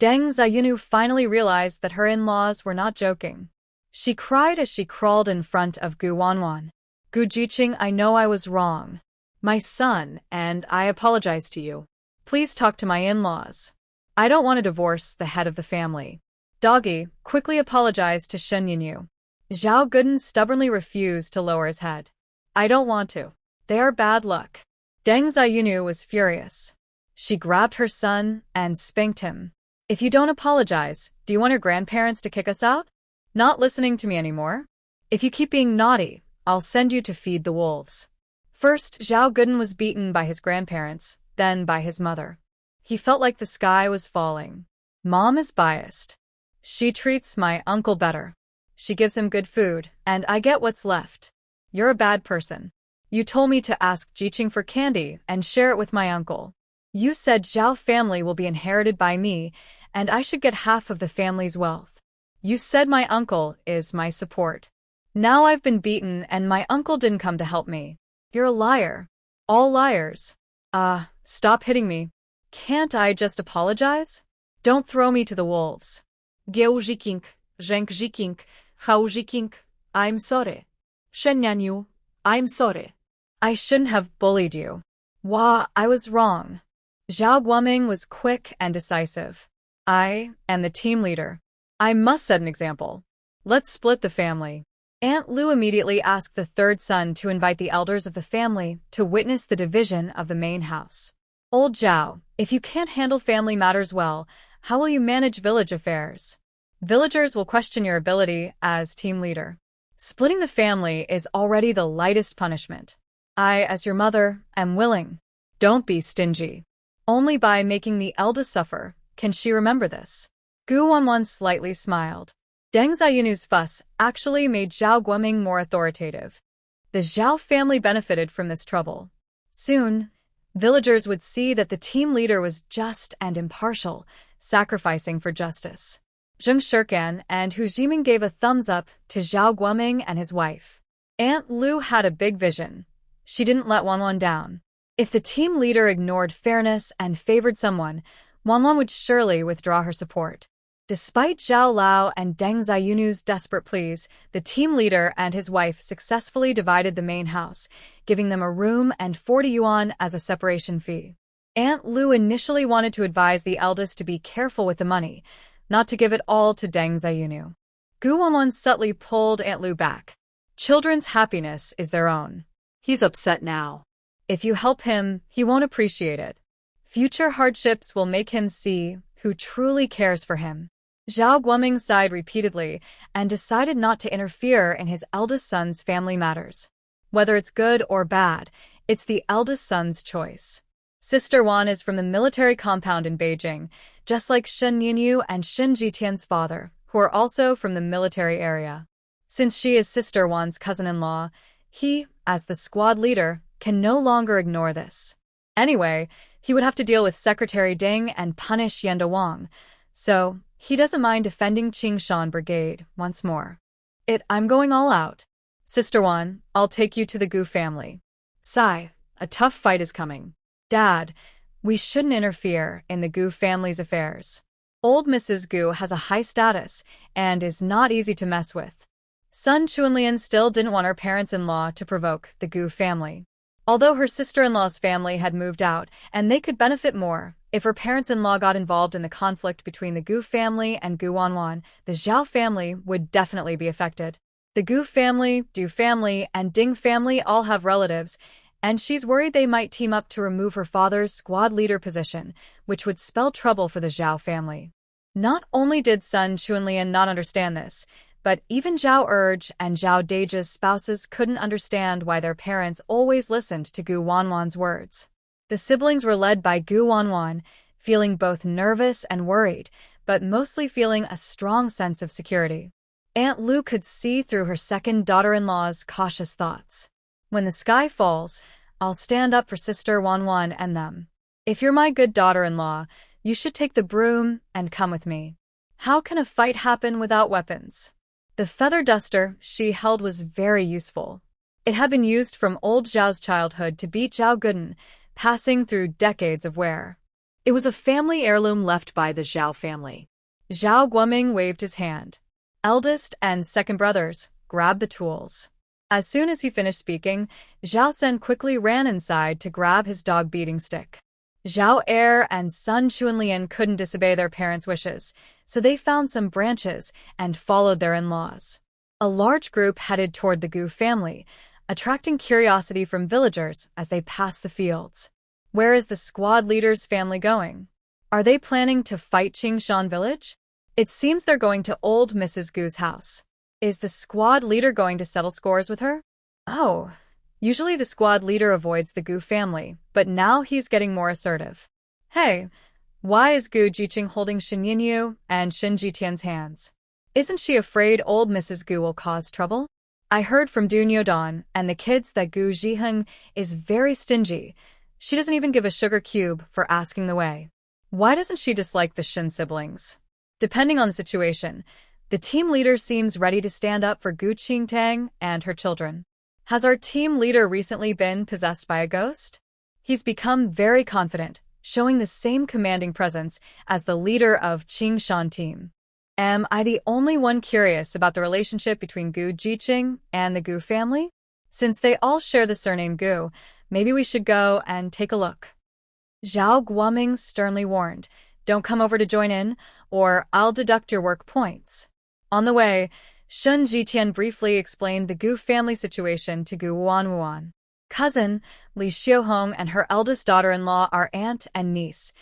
Deng Xiaoyunu finally realized that her in-laws were not joking. She cried as she crawled in front of Guan. Gu Jiqing, I know I was wrong. My son, and I apologize to you. Please talk to my in-laws. I don't want to divorce the head of the family. Doggy quickly apologized to Shen Yinyu. Zhao Guden stubbornly refused to lower his head. I don't want to. They are bad luck. Deng Ziyunu was furious. She grabbed her son and spanked him. If you don't apologize, do you want your grandparents to kick us out? Not listening to me anymore? If you keep being naughty, I'll send you to feed the wolves. First, Zhao Guden was beaten by his grandparents, then by his mother. He felt like the sky was falling. Mom is biased. She treats my uncle better. She gives him good food, and I get what's left. You're a bad person. You told me to ask Jiqing for candy and share it with my uncle. You said Zhao family will be inherited by me, and I should get half of the family's wealth. You said my uncle is my support. Now I've been beaten and my uncle didn't come to help me. You're a liar. All liars. Stop hitting me. Can't I just apologize? Don't throw me to the wolves. Geu Jiqing, Zheng Jiqing, Hao Jiqing, I'm sorry. Shen Yanyu, I'm sorry. I shouldn't have bullied you. I was wrong. Zhao Guoming was quick and decisive. I am the team leader. I must set an example. Let's split the family. Aunt Lu immediately asked the third son to invite the elders of the family to witness the division of the main house. Old Zhao, if you can't handle family matters well, how will you manage village affairs? Villagers will question your ability as team leader. Splitting the family is already the lightest punishment. I, as your mother, am willing. Don't be stingy. Only by making the eldest suffer can she remember this. Gu Wanwan slightly smiled. Deng Ziyunu's fuss actually made Zhao Guoming more authoritative. The Zhao family benefited from this trouble. Soon, villagers would see that the team leader was just and impartial, sacrificing for justice. Zheng Shirkan and Hu Jiming gave a thumbs up to Zhao Guoming and his wife. Aunt Lu had a big vision. She didn't let Wanwan down. If the team leader ignored fairness and favored someone, Wanwan would surely withdraw her support. Despite Zhao Lao and Deng Ziyunu's desperate pleas, the team leader and his wife successfully divided the main house, giving them a room and 40 yuan as a separation fee. Aunt Lu initially wanted to advise the eldest to be careful with the money, not to give it all to Deng Ziyunu. Gu Wanwan subtly pulled Aunt Lu back. Children's happiness is their own. He's upset now. If you help him, he won't appreciate it. Future hardships will make him see who truly cares for him. Zhao Guoming sighed repeatedly and decided not to interfere in his eldest son's family matters. Whether it's good or bad, it's the eldest son's choice. Sister Wan is from the military compound in Beijing, just like Shen Yinyu and Shen Jitian's father, who are also from the military area. Since she is Sister Wan's cousin-in-law, he, as the squad leader, can no longer ignore this. Anyway, he would have to deal with Secretary Deng and punish Yenda Wang, so he doesn't mind defending Qingshan Brigade once more. I'm going all out. Sister Wan, I'll take you to the Gu family. Sigh, a tough fight is coming. Dad, we shouldn't interfere in the Gu family's affairs. Old Mrs. Gu has a high status and is not easy to mess with. Son Chunlian still didn't want her parents-in-law to provoke the Gu family. Although her sister-in-law's family had moved out, and they could benefit more if her parents-in-law got involved in the conflict between the Gu family and Gu Wanwan, the Zhao family would definitely be affected. The Gu family, Du family, and Ding family all have relatives, and she's worried they might team up to remove her father's squad leader position, which would spell trouble for the Zhao family. Not only did Sun Chunlian not understand this, but even Zhao Urge and Zhao Deja's spouses couldn't understand why their parents always listened to Gu Wanwan's words. The siblings were led by Gu Wanwan, feeling both nervous and worried, but mostly feeling a strong sense of security. Aunt Lu could see through her second daughter-in-law's cautious thoughts. When the sky falls, I'll stand up for Sister Wanwan and them. If you're my good daughter-in-law, you should take the broom and come with me. How can a fight happen without weapons? The feather duster she held was very useful. It had been used from old Zhao's childhood to beat Zhao Guden, passing through decades of wear. It was a family heirloom left by the Zhao family. Zhao Guoming waved his hand. Eldest and second brothers grabbed the tools. As soon as he finished speaking, Zhao Sen quickly ran inside to grab his dog beating stick. Zhao Er and Sun Chuanlian couldn't disobey their parents' wishes, so they found some branches and followed their in-laws. A large group headed toward the Gu family, attracting curiosity from villagers as they passed the fields. Where is the squad leader's family going? Are they planning to fight Qingshan village? It seems they're going to old Mrs. Gu's house. Is the squad leader going to settle scores with her? Oh, usually the squad leader avoids the Gu family, but now he's getting more assertive. Hey, why is Gu Jiqing holding Shen Yinyu and Shen Jitian's hands? Isn't she afraid old Mrs. Gu will cause trouble? I heard from Du Nyodan and the kids that Gu Zhiheng is very stingy. She doesn't even give a sugar cube for asking the way. Why doesn't she dislike the Shen siblings? Depending on the situation, the team leader seems ready to stand up for Gu Qingtang and her children. Has our team leader recently been possessed by a ghost? He's become very confident, showing the same commanding presence as the leader of Qingshan team. Am I the only one curious about the relationship between Gu Jiqing and the Gu family? Since they all share the surname Gu, maybe we should go and take a look. Zhao Guoming sternly warned, don't come over to join in, or I'll deduct your work points. On the way, Shen Jitian briefly explained the Gu family situation to Gu Wanwuan. Cousin, Li Xiuhong and her eldest daughter-in-law are aunt and niece.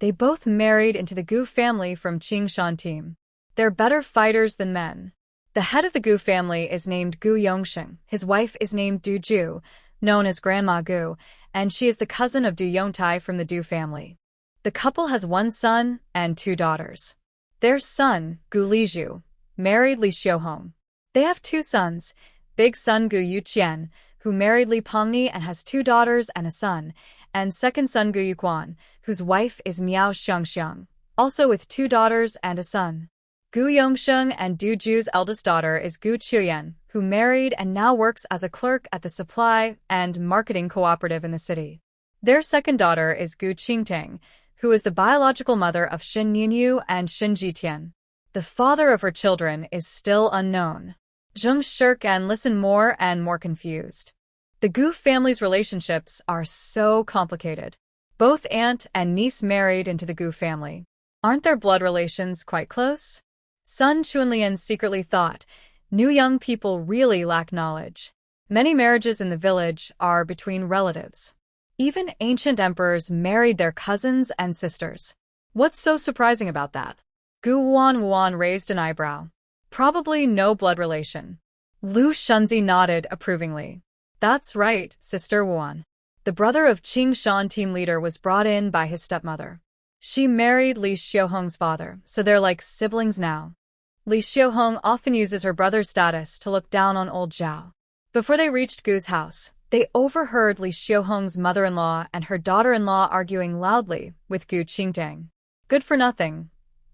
They both married into the Gu family from Qingshan team. They're better fighters than men. The head of the Gu family is named Gu Yongsheng. His wife is named Du Ju, known as Grandma Gu, and she is the cousin of Du Yongtai from the Du family. The couple has one son and two daughters. Their son, Gu Liju, married Li Xiuhong. They have two sons, big son Gu Yuqian, who married Li Pengni and has two daughters and a son, and second son Gu Yuquan, whose wife is Miao Xiangxiang, also with two daughters and a son. Gu Yongsheng and Du Ju's eldest daughter is Gu Chuyan, who married and now works as a clerk at the supply and marketing cooperative in the city. Their second daughter is Gu Qingtang, who is the biological mother of Shen Yinyu and Shen Jitian. The father of her children is still unknown. Zheng shirk and listen more and more confused. The Gu family's relationships are so complicated. Both aunt and niece married into the Gu family. Aren't their blood relations quite close? Sun Chuanlian secretly thought, new young people really lack knowledge. Many marriages in the village are between relatives. Even ancient emperors married their cousins and sisters. What's so surprising about that? Gu Wanwuan raised an eyebrow. Probably no blood relation. Lu Shunzi nodded approvingly. That's right, Sister Wuan. The brother of Qingshan team leader was brought in by his stepmother. She married Li Xiuhong's father, so they're like siblings now. Li Xiuhong often uses her brother's status to look down on old Zhao. Before they reached Gu's house, they overheard Li Xiuhong's mother-in-law and her daughter-in-law arguing loudly with Gu Qingtang. Good for nothing.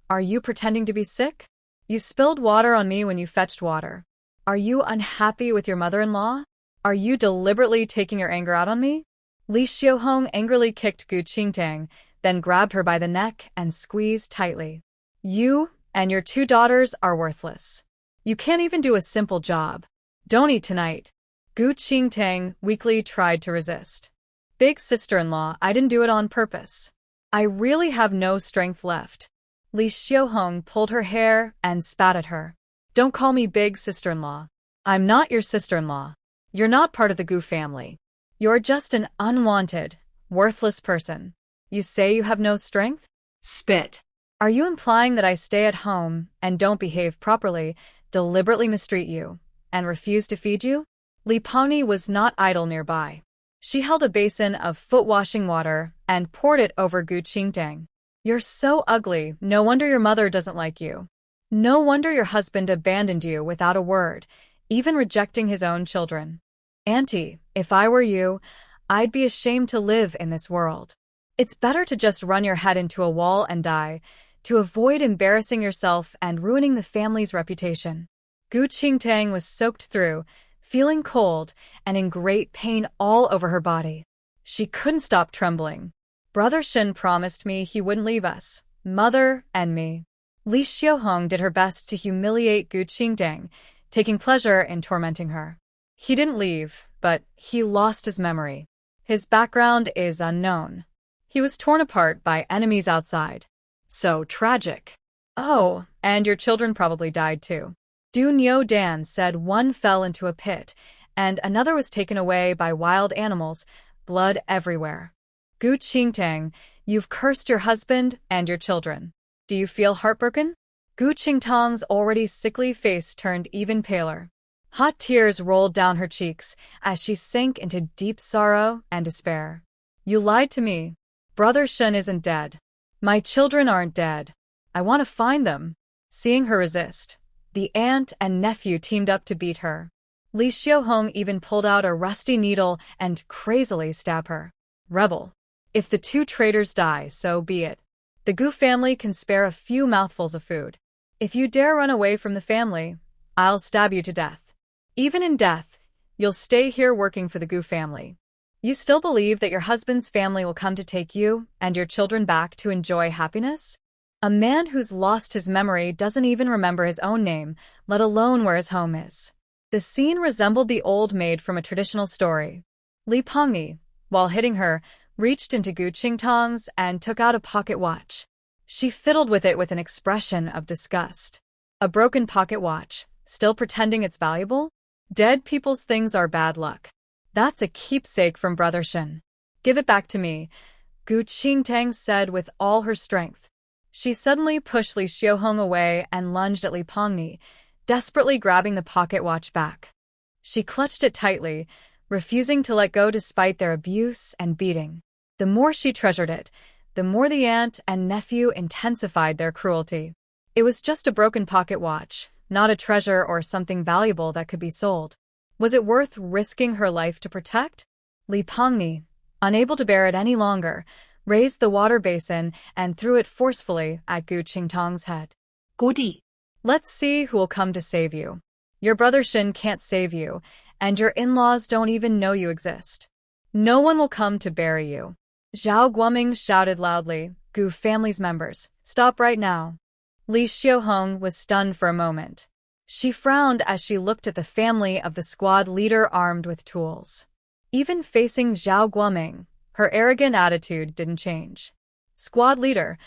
Are you pretending to be sick? You spilled water on me when you fetched water. Are you unhappy with your mother-in-law? Are you deliberately taking your anger out on me? Li Xiuhong angrily kicked Gu Qingtang, then grabbed her by the neck and squeezed tightly. You and your two daughters are worthless. You can't even do a simple job. Don't eat tonight. Gu Qingtang weakly tried to resist. Big sister-in-law, I didn't do it on purpose. I really have no strength left. Li Xiuhong pulled her hair and spat at her. Don't call me big sister-in-law. I'm not your sister-in-law. You're not part of the Gu family. You're just an unwanted, worthless person. You say you have no strength? Spit. Are you implying that I stay at home and don't behave properly, deliberately mistreat you, and refuse to feed you? Li Pengni was not idle nearby. She held a basin of foot-washing water and poured it over Gu Qingtang. You're so ugly, no wonder your mother doesn't like you. No wonder your husband abandoned you without a word, even rejecting his own children. Auntie, if I were you, I'd be ashamed to live in this world. It's better to just run your head into a wall and die, to avoid embarrassing yourself and ruining the family's reputation. Gu Qingtang was soaked through, feeling cold and in great pain all over her body. She couldn't stop trembling. Brother Shen promised me he wouldn't leave us, mother and me. Li Xiuhong did her best to humiliate Gu Qingtang, taking pleasure in tormenting her. He didn't leave, but he lost his memory. His background is unknown. He was torn apart by enemies outside. So tragic. Oh, and your children probably died too. Du Nyo Dan said one fell into a pit, and another was taken away by wild animals, blood everywhere. Gu Qingtang, you've cursed your husband and your children. Do you feel heartbroken? Gu Qingtang's already sickly face turned even paler. Hot tears rolled down her cheeks as she sank into deep sorrow and despair. You lied to me. Brother Shen isn't dead. My children aren't dead. I want to find them. Seeing her resist, the aunt and nephew teamed up to beat her. Li Xiaohong even pulled out a rusty needle and crazily stabbed her. Rebel. If the two traitors die, so be it. The Gu family can spare a few mouthfuls of food. If you dare run away from the family, I'll stab you to death. Even in death, you'll stay here working for the Gu family. You still believe that your husband's family will come to take you and your children back to enjoy happiness? A man who's lost his memory doesn't even remember his own name, let alone where his home is. The scene resembled the old maid from a traditional story. Li Pengmi, while hitting her, reached into Gu Qingtang's and took out a pocket watch. She fiddled with it with an expression of disgust. A broken pocket watch, still pretending it's valuable? Dead people's things are bad luck. That's a keepsake from Brother Shen. Give it back to me, Gu Qingtang said with all her strength. She suddenly pushed Li Xiaohong away and lunged at Li Pengmi, desperately grabbing the pocket watch back. She clutched it tightly, refusing to let go despite their abuse and beating. The more she treasured it, the more the aunt and nephew intensified their cruelty. It was just a broken pocket watch, not a treasure or something valuable that could be sold. Was it worth risking her life to protect? Li Pengmi, unable to bear it any longer, raised the water basin and threw it forcefully at Gu Qingtang's head. Goody. Let's see who will come to save you. Your brother Shen can't save you, and your in-laws don't even know you exist. No one will come to bury you. Zhao Guoming shouted loudly, Gu family's members, stop right now. Li Xiaohong was stunned for a moment. She frowned as she looked at the family of the squad leader armed with tools. Even facing Zhao Guoming, her arrogant attitude didn't change. Squad leader,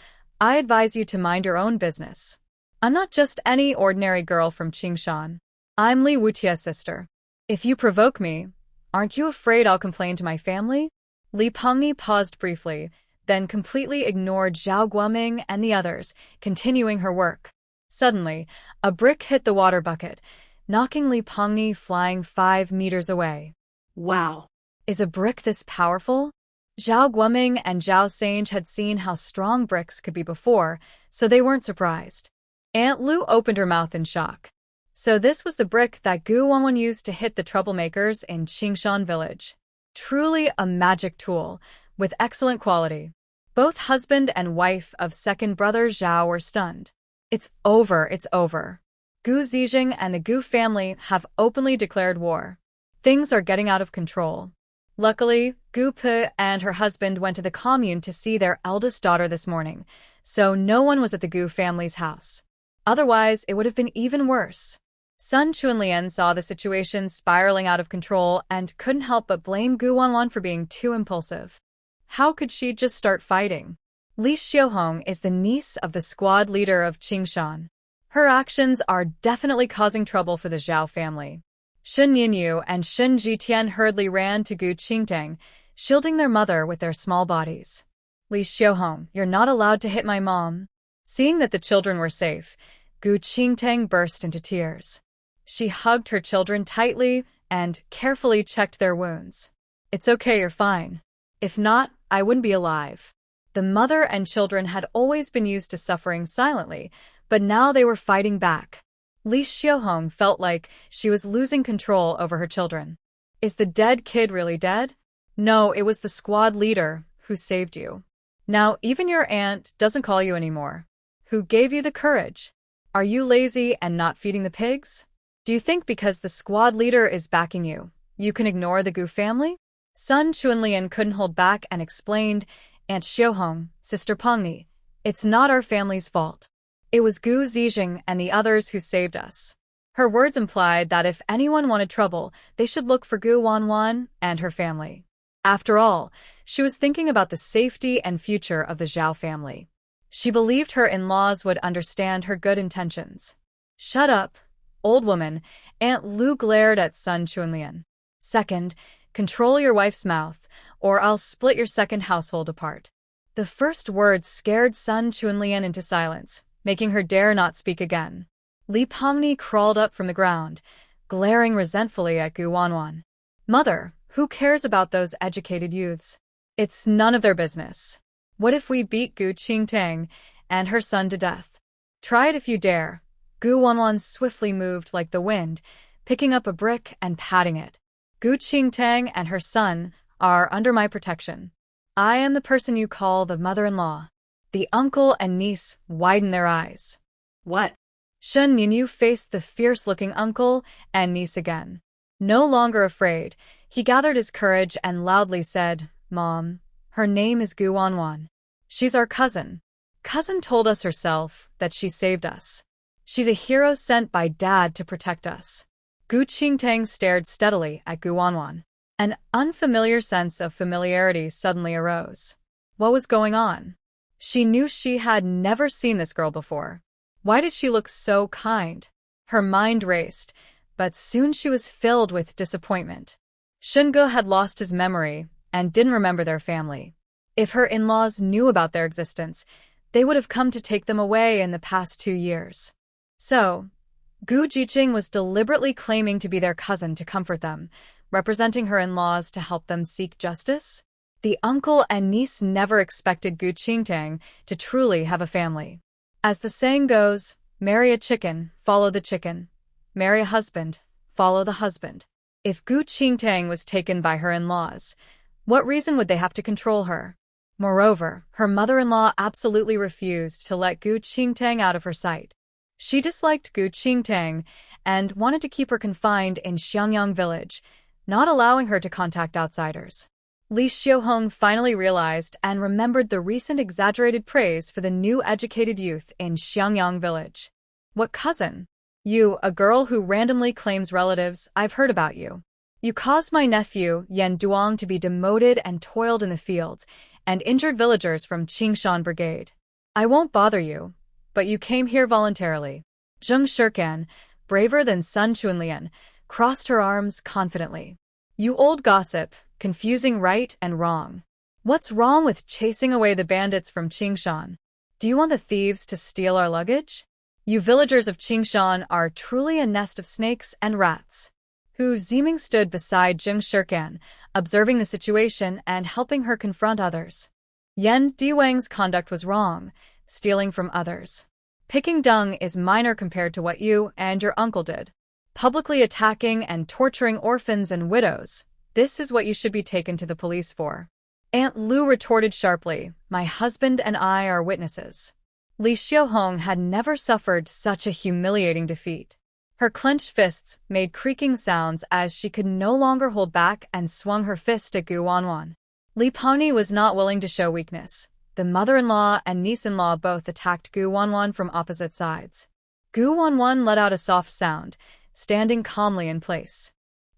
I advise you to mind your own business. I'm not just any ordinary girl from Qingshan. I'm Li Wutia's sister. If you provoke me, aren't you afraid I'll complain to my family? Li Pengmi paused briefly, then completely ignored Zhao Guoming and the others, continuing her work. Suddenly, a brick hit the water bucket, knocking Li Pengmi flying 5 meters away. Wow. Is a brick this powerful? Zhao Guoming and Zhao Sange had seen how strong bricks could be before, so they weren't surprised. Aunt Lu opened her mouth in shock. So this was the brick that Gu Wanwan used to hit the troublemakers in Qingshan village. Truly a magic tool, with excellent quality. Both husband and wife of second brother Zhao were stunned. It's over, it's over. Gu Zijing and the Gu family have openly declared war. Things are getting out of control. Luckily, Gu Pe and her husband went to the Commune to see their eldest daughter this morning, so no one was at the Gu family's house. Otherwise, it would have been even worse. Sun Chunlian saw the situation spiraling out of control and couldn't help but blame Gu Wanwan for being too impulsive. How could she just start fighting? Li Xiaohong is the niece of the squad leader of Qingshan. Her actions are definitely causing trouble for the Zhao family. Shen Yinyu and Shen Jitian hurriedly ran to Gu Qingtang, shielding their mother with their small bodies. Li Xiaohong, you're not allowed to hit my mom. Seeing that the children were safe, Gu Qingtang burst into tears. She hugged her children tightly and carefully checked their wounds. It's okay, you're fine. If not, I wouldn't be alive. The mother and children had always been used to suffering silently, but now they were fighting back. Li Xiaohong felt like she was losing control over her children. Is the dead kid really dead? No, it was the squad leader who saved you. Now even your aunt doesn't call you anymore. Who gave you the courage? Are you lazy and not feeding the pigs? Do you think because the squad leader is backing you, you can ignore the Gu family? Sun Chunlian couldn't hold back and explained, Aunt Xiaohong, Sister Pengmi, it's not our family's fault. It was Gu Zijing and the others who saved us. Her words implied that if anyone wanted trouble, they should look for Gu Wanwan and her family. After all, She was thinking about the safety and future of the Zhao family. She believed her in-laws would understand her good intentions. "Shut up, old woman," Aunt Lu glared at Sun Chunlian. "Second, control your wife's mouth, or I'll split your second household apart." The first words scared Sun Chunlian into silence, making her dare not speak again. Li Pengni crawled up from the ground, glaring resentfully at Gu Wanwan. "Mother, who cares about those educated youths? It's none of their business. What if we beat Gu Qingtang and her son to death? Try it if you dare." Gu Wanwan swiftly moved like the wind, picking up a brick and patting it. "Gu Qingtang and her son are under my protection. I am the person you call the mother-in-law." The uncle and niece widened their eyes. What? Shen Yunyu faced the fierce-looking uncle and niece again. No longer afraid, he gathered his courage and loudly said, "Mom, her name is Gu Wanwan. She's our cousin. Cousin told us herself that she saved us. She's a hero sent by Dad to protect us." Gu Qingtang stared steadily at Gu Wanwan. An unfamiliar sense of familiarity suddenly arose. What was going on? She knew she had never seen this girl before. Why did she look so kind? Her mind raced, but soon she was filled with disappointment. Shunge had lost his memory and didn't remember their family. If her in-laws knew about their existence, they would have come to take them away in the past 2 years. So, Gu Jiqing was deliberately claiming to be their cousin to comfort them, representing her in-laws to help them seek justice? The uncle and niece never expected Gu Qingtang to truly have a family. As the saying goes, marry a chicken, follow the chicken. Marry a husband, follow the husband. If Gu Qingtang was taken by her in-laws, what reason would they have to control her? Moreover, her mother-in-law absolutely refused to let Gu Qingtang out of her sight. She disliked Gu Qingtang and wanted to keep her confined in Xiangyang village, not allowing her to contact outsiders. Li Xiaohong finally realized and remembered the recent exaggerated praise for the new educated youth in Xiangyang village. "What cousin? You, a girl who randomly claims relatives, I've heard about you. You caused my nephew, Yan Duang, to be demoted and toiled in the fields, and injured villagers from Qingshan Brigade. I won't bother you, but you came here voluntarily." Zheng Shirkan, braver than Sun Chunlian, crossed her arms confidently. "You old gossip, confusing right and wrong. What's wrong with chasing away the bandits from Qingshan? Do you want the thieves to steal our luggage? You villagers of Qingshan are truly a nest of snakes and rats." Hu Ziming stood beside Zheng Shirkan, observing the situation and helping her confront others. Yan Diwang's conduct was wrong, stealing from others. Picking dung is minor compared to what you and your uncle did. Publicly attacking and torturing orphans and widows, this is what you should be taken to the police for. Aunt Lu retorted sharply, "My husband and I are witnesses." Li Xiaohong had never suffered such a humiliating defeat. Her clenched fists made creaking sounds as she could no longer hold back and swung her fist at Gu Wanwan. Li Pengni was not willing to show weakness. The mother-in-law and niece-in-law both attacked Gu Wanwan from opposite sides. Gu Wanwan let out a soft sound, standing calmly in place.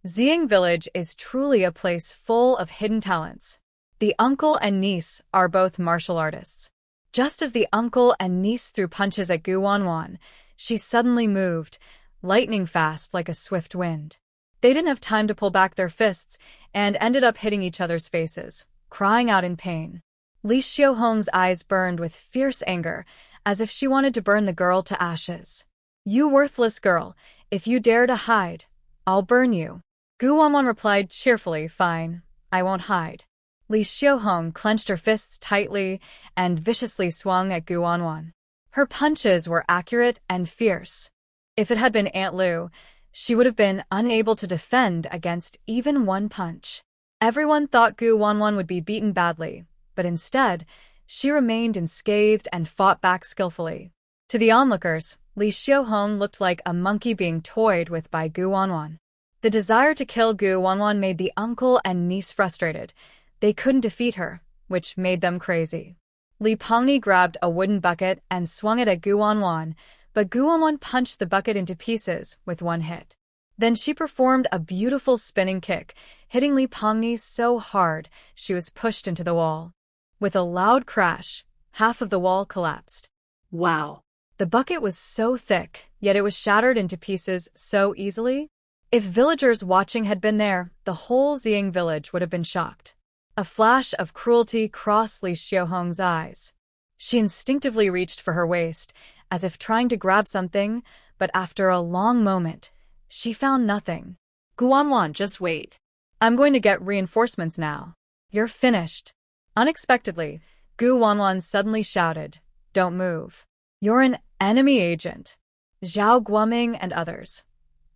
Xiang Village is truly a place full of hidden talents. The uncle and niece are both martial artists. Just as the uncle and niece threw punches at Gu Wanwan, she suddenly moved, lightning fast like a swift wind. They didn't have time to pull back their fists and ended up hitting each other's faces, crying out in pain. Li Xiaohong's eyes burned with fierce anger, as if she wanted to burn the girl to ashes. "You worthless girl, if you dare to hide, I'll burn you." Gu Wanwan replied cheerfully, "Fine, I won't hide." Li Xiaohong clenched her fists tightly and viciously swung at Gu Wanwan. Her punches were accurate and fierce. If it had been Aunt Lu, she would have been unable to defend against even one punch. Everyone thought Gu Wanwan would be beaten badly, but instead, she remained unscathed and fought back skillfully. To the onlookers, Li Xiaohong looked like a monkey being toyed with by Gu Wanwan. The desire to kill Gu Wanwan made the uncle and niece frustrated. They couldn't defeat her, which made them crazy. Li Pengni grabbed a wooden bucket and swung it at Gu Wanwan, but Gu Wanwan punched the bucket into pieces with one hit. Then she performed a beautiful spinning kick, hitting Li Pengni so hard she was pushed into the wall. With a loud crash, half of the wall collapsed. Wow. The bucket was so thick, yet it was shattered into pieces so easily. If villagers watching had been there, the whole Xiang village would have been shocked. A flash of cruelty crossed Li Xiaohong's eyes. She instinctively reached for her waist, as if trying to grab something, but after a long moment, she found nothing. Guan, just wait. I'm going to get reinforcements now. You're finished. Unexpectedly, Guan suddenly shouted, "Don't move. You're an enemy agent." Zhao Guoming and others.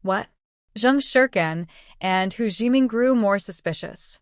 What? Zheng Shirkan and Hu Jiming grew more suspicious.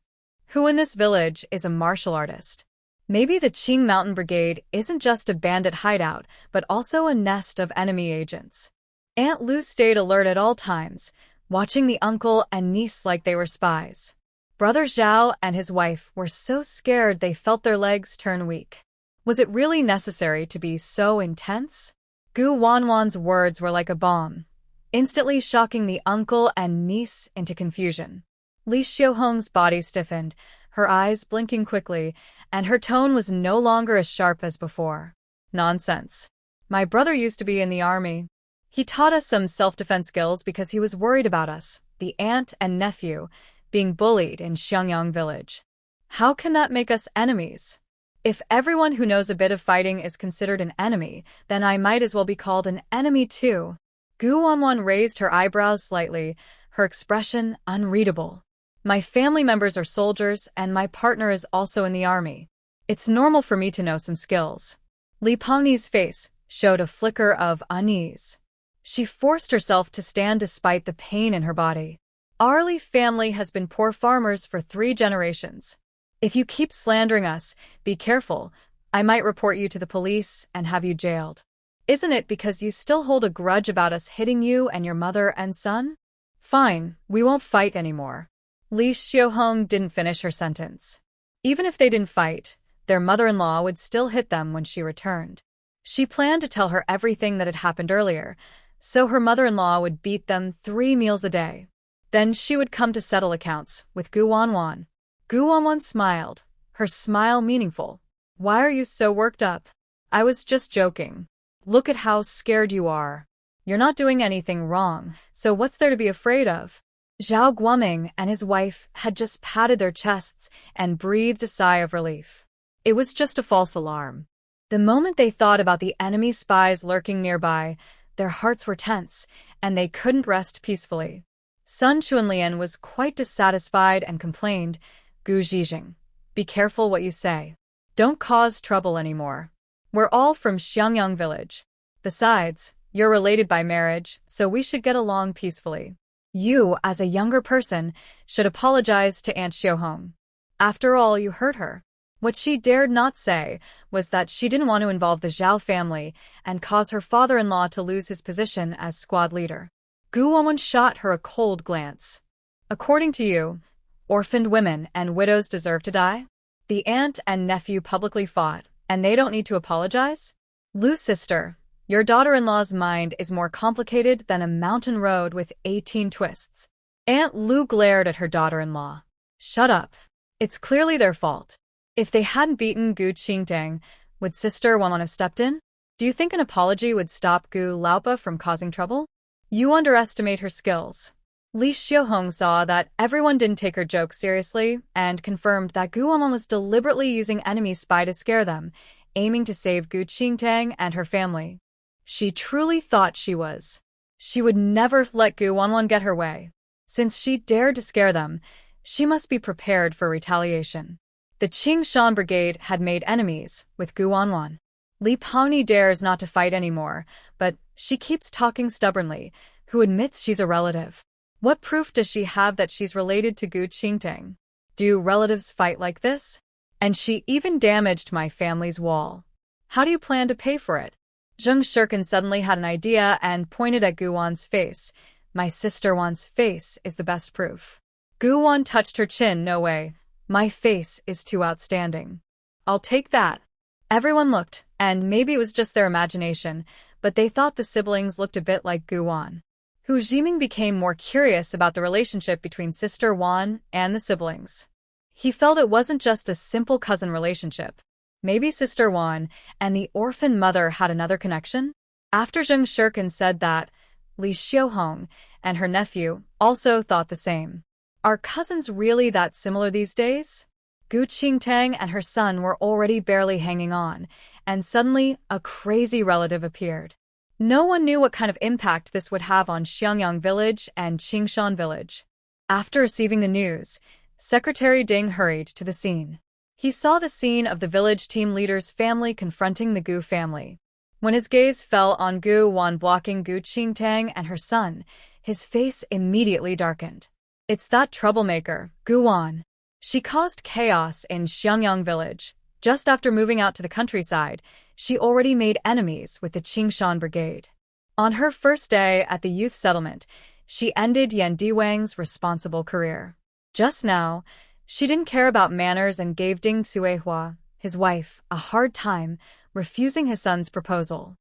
Who in this village is a martial artist? Maybe the Qing Mountain Brigade isn't just a bandit hideout, but also a nest of enemy agents. Aunt Lu stayed alert at all times, watching the uncle and niece like they were spies. Brother Zhao and his wife were so scared they felt their legs turn weak. Was it really necessary to be so intense? Gu Wanwan's words were like a bomb, instantly shocking the uncle and niece into confusion. Li Xiaohong's body stiffened, her eyes blinking quickly, and her tone was no longer as sharp as before. Nonsense. My brother used to be in the army. He taught us some self-defense skills because he was worried about us, the aunt and nephew, being bullied in Xiangyang village. How can that make us enemies? If everyone who knows a bit of fighting is considered an enemy, then I might as well be called an enemy too. Gu Wanwan raised her eyebrows slightly, her expression unreadable. My family members are soldiers, and my partner is also in the army. It's normal for me to know some skills. Li Pengni's face showed a flicker of unease. She forced herself to stand despite the pain in her body. Our Li family has been poor farmers for 3 generations. If you keep slandering us, be careful. I might report you to the police and have you jailed. Isn't it because you still hold a grudge about us hitting you and your mother and son? Fine, we won't fight anymore. Li Xiaohong didn't finish her sentence. Even if they didn't fight, their mother-in-law would still hit them when she returned. She planned to tell her everything that had happened earlier, so her mother-in-law would beat them 3 meals a day. Then she would come to settle accounts with Gu Wanwan. Gu Wanwan smiled, her smile meaningful. Why are you so worked up? I was just joking. Look at how scared you are. You're not doing anything wrong, so what's there to be afraid of? Zhao Guoming and his wife had just patted their chests and breathed a sigh of relief. It was just a false alarm. The moment they thought about the enemy spies lurking nearby, their hearts were tense, and they couldn't rest peacefully. Sun Chunlian was quite dissatisfied and complained, Gu Zhijing, be careful what you say. Don't cause trouble anymore. We're all from Xiangyang village. Besides, you're related by marriage, so we should get along peacefully. You, as a younger person, should apologize to Aunt Xiaohong. After all, you hurt her. What she dared not say was that she didn't want to involve the Zhao family and cause her father-in-law to lose his position as squad leader. Gu Wanwan shot her a cold glance. According to you, orphaned women and widows deserve to die? The aunt and nephew publicly fought, and they don't need to apologize? Lu's sister, your daughter-in-law's mind is more complicated than a mountain road with 18 twists. Aunt Lu glared at her daughter-in-law. Shut up. It's clearly their fault. If they hadn't beaten Gu Qingdang, would Sister Wanwan have stepped in? Do you think an apology would stop Gu Laopa from causing trouble? You underestimate her skills. Li Xiaohong saw that everyone didn't take her joke seriously and confirmed that Gu Wanwan was deliberately using enemy spy to scare them, aiming to save Gu Qingdang and her family. She truly thought she was. She would never let Gu Wanwan get her way. Since she dared to scare them, she must be prepared for retaliation. The Qingshan Brigade had made enemies with Gu Wanwan. Li Pengni dares not to fight anymore, but she keeps talking stubbornly, who admits she's a relative. What proof does she have that she's related to Gu Qingdang? Do relatives fight like this? And she even damaged my family's wall. How do you plan to pay for it? Zheng Shirkan suddenly had an idea and pointed at Gu Wan's face. My sister Wan's face is the best proof. Gu Wan touched her chin. No way. My face is too outstanding. I'll take that. Everyone looked, and maybe it was just their imagination, but they thought the siblings looked a bit like Gu Wan. Hu Jiming became more curious about the relationship between Sister Guan and the siblings. He felt it wasn't just a simple cousin relationship. Maybe Sister Guan and the orphan mother had another connection? After Zheng Shirkin said that, Li Xiuhong and her nephew also thought the same. Are cousins really that similar these days? Gu Qingtang and her son were already barely hanging on, and suddenly a crazy relative appeared. No one knew what kind of impact this would have on Xiangyang Village and Qingshan Village. After receiving the news, Secretary Ding hurried to the scene. He saw the scene of the village team leader's family confronting the Gu family. When his gaze fell on Gu Wan blocking Gu Qingtang and her son, his face immediately darkened. It's that troublemaker, Gu Wan. She caused chaos in Xiangyang Village. Just after moving out to the countryside, she already made enemies with the Qingshan Brigade. On her first day at the youth settlement, she ended Yan Diwang's responsible career. Just now, she didn't care about manners and gave Ding Cuihua, his wife, a hard time, refusing his son's proposal.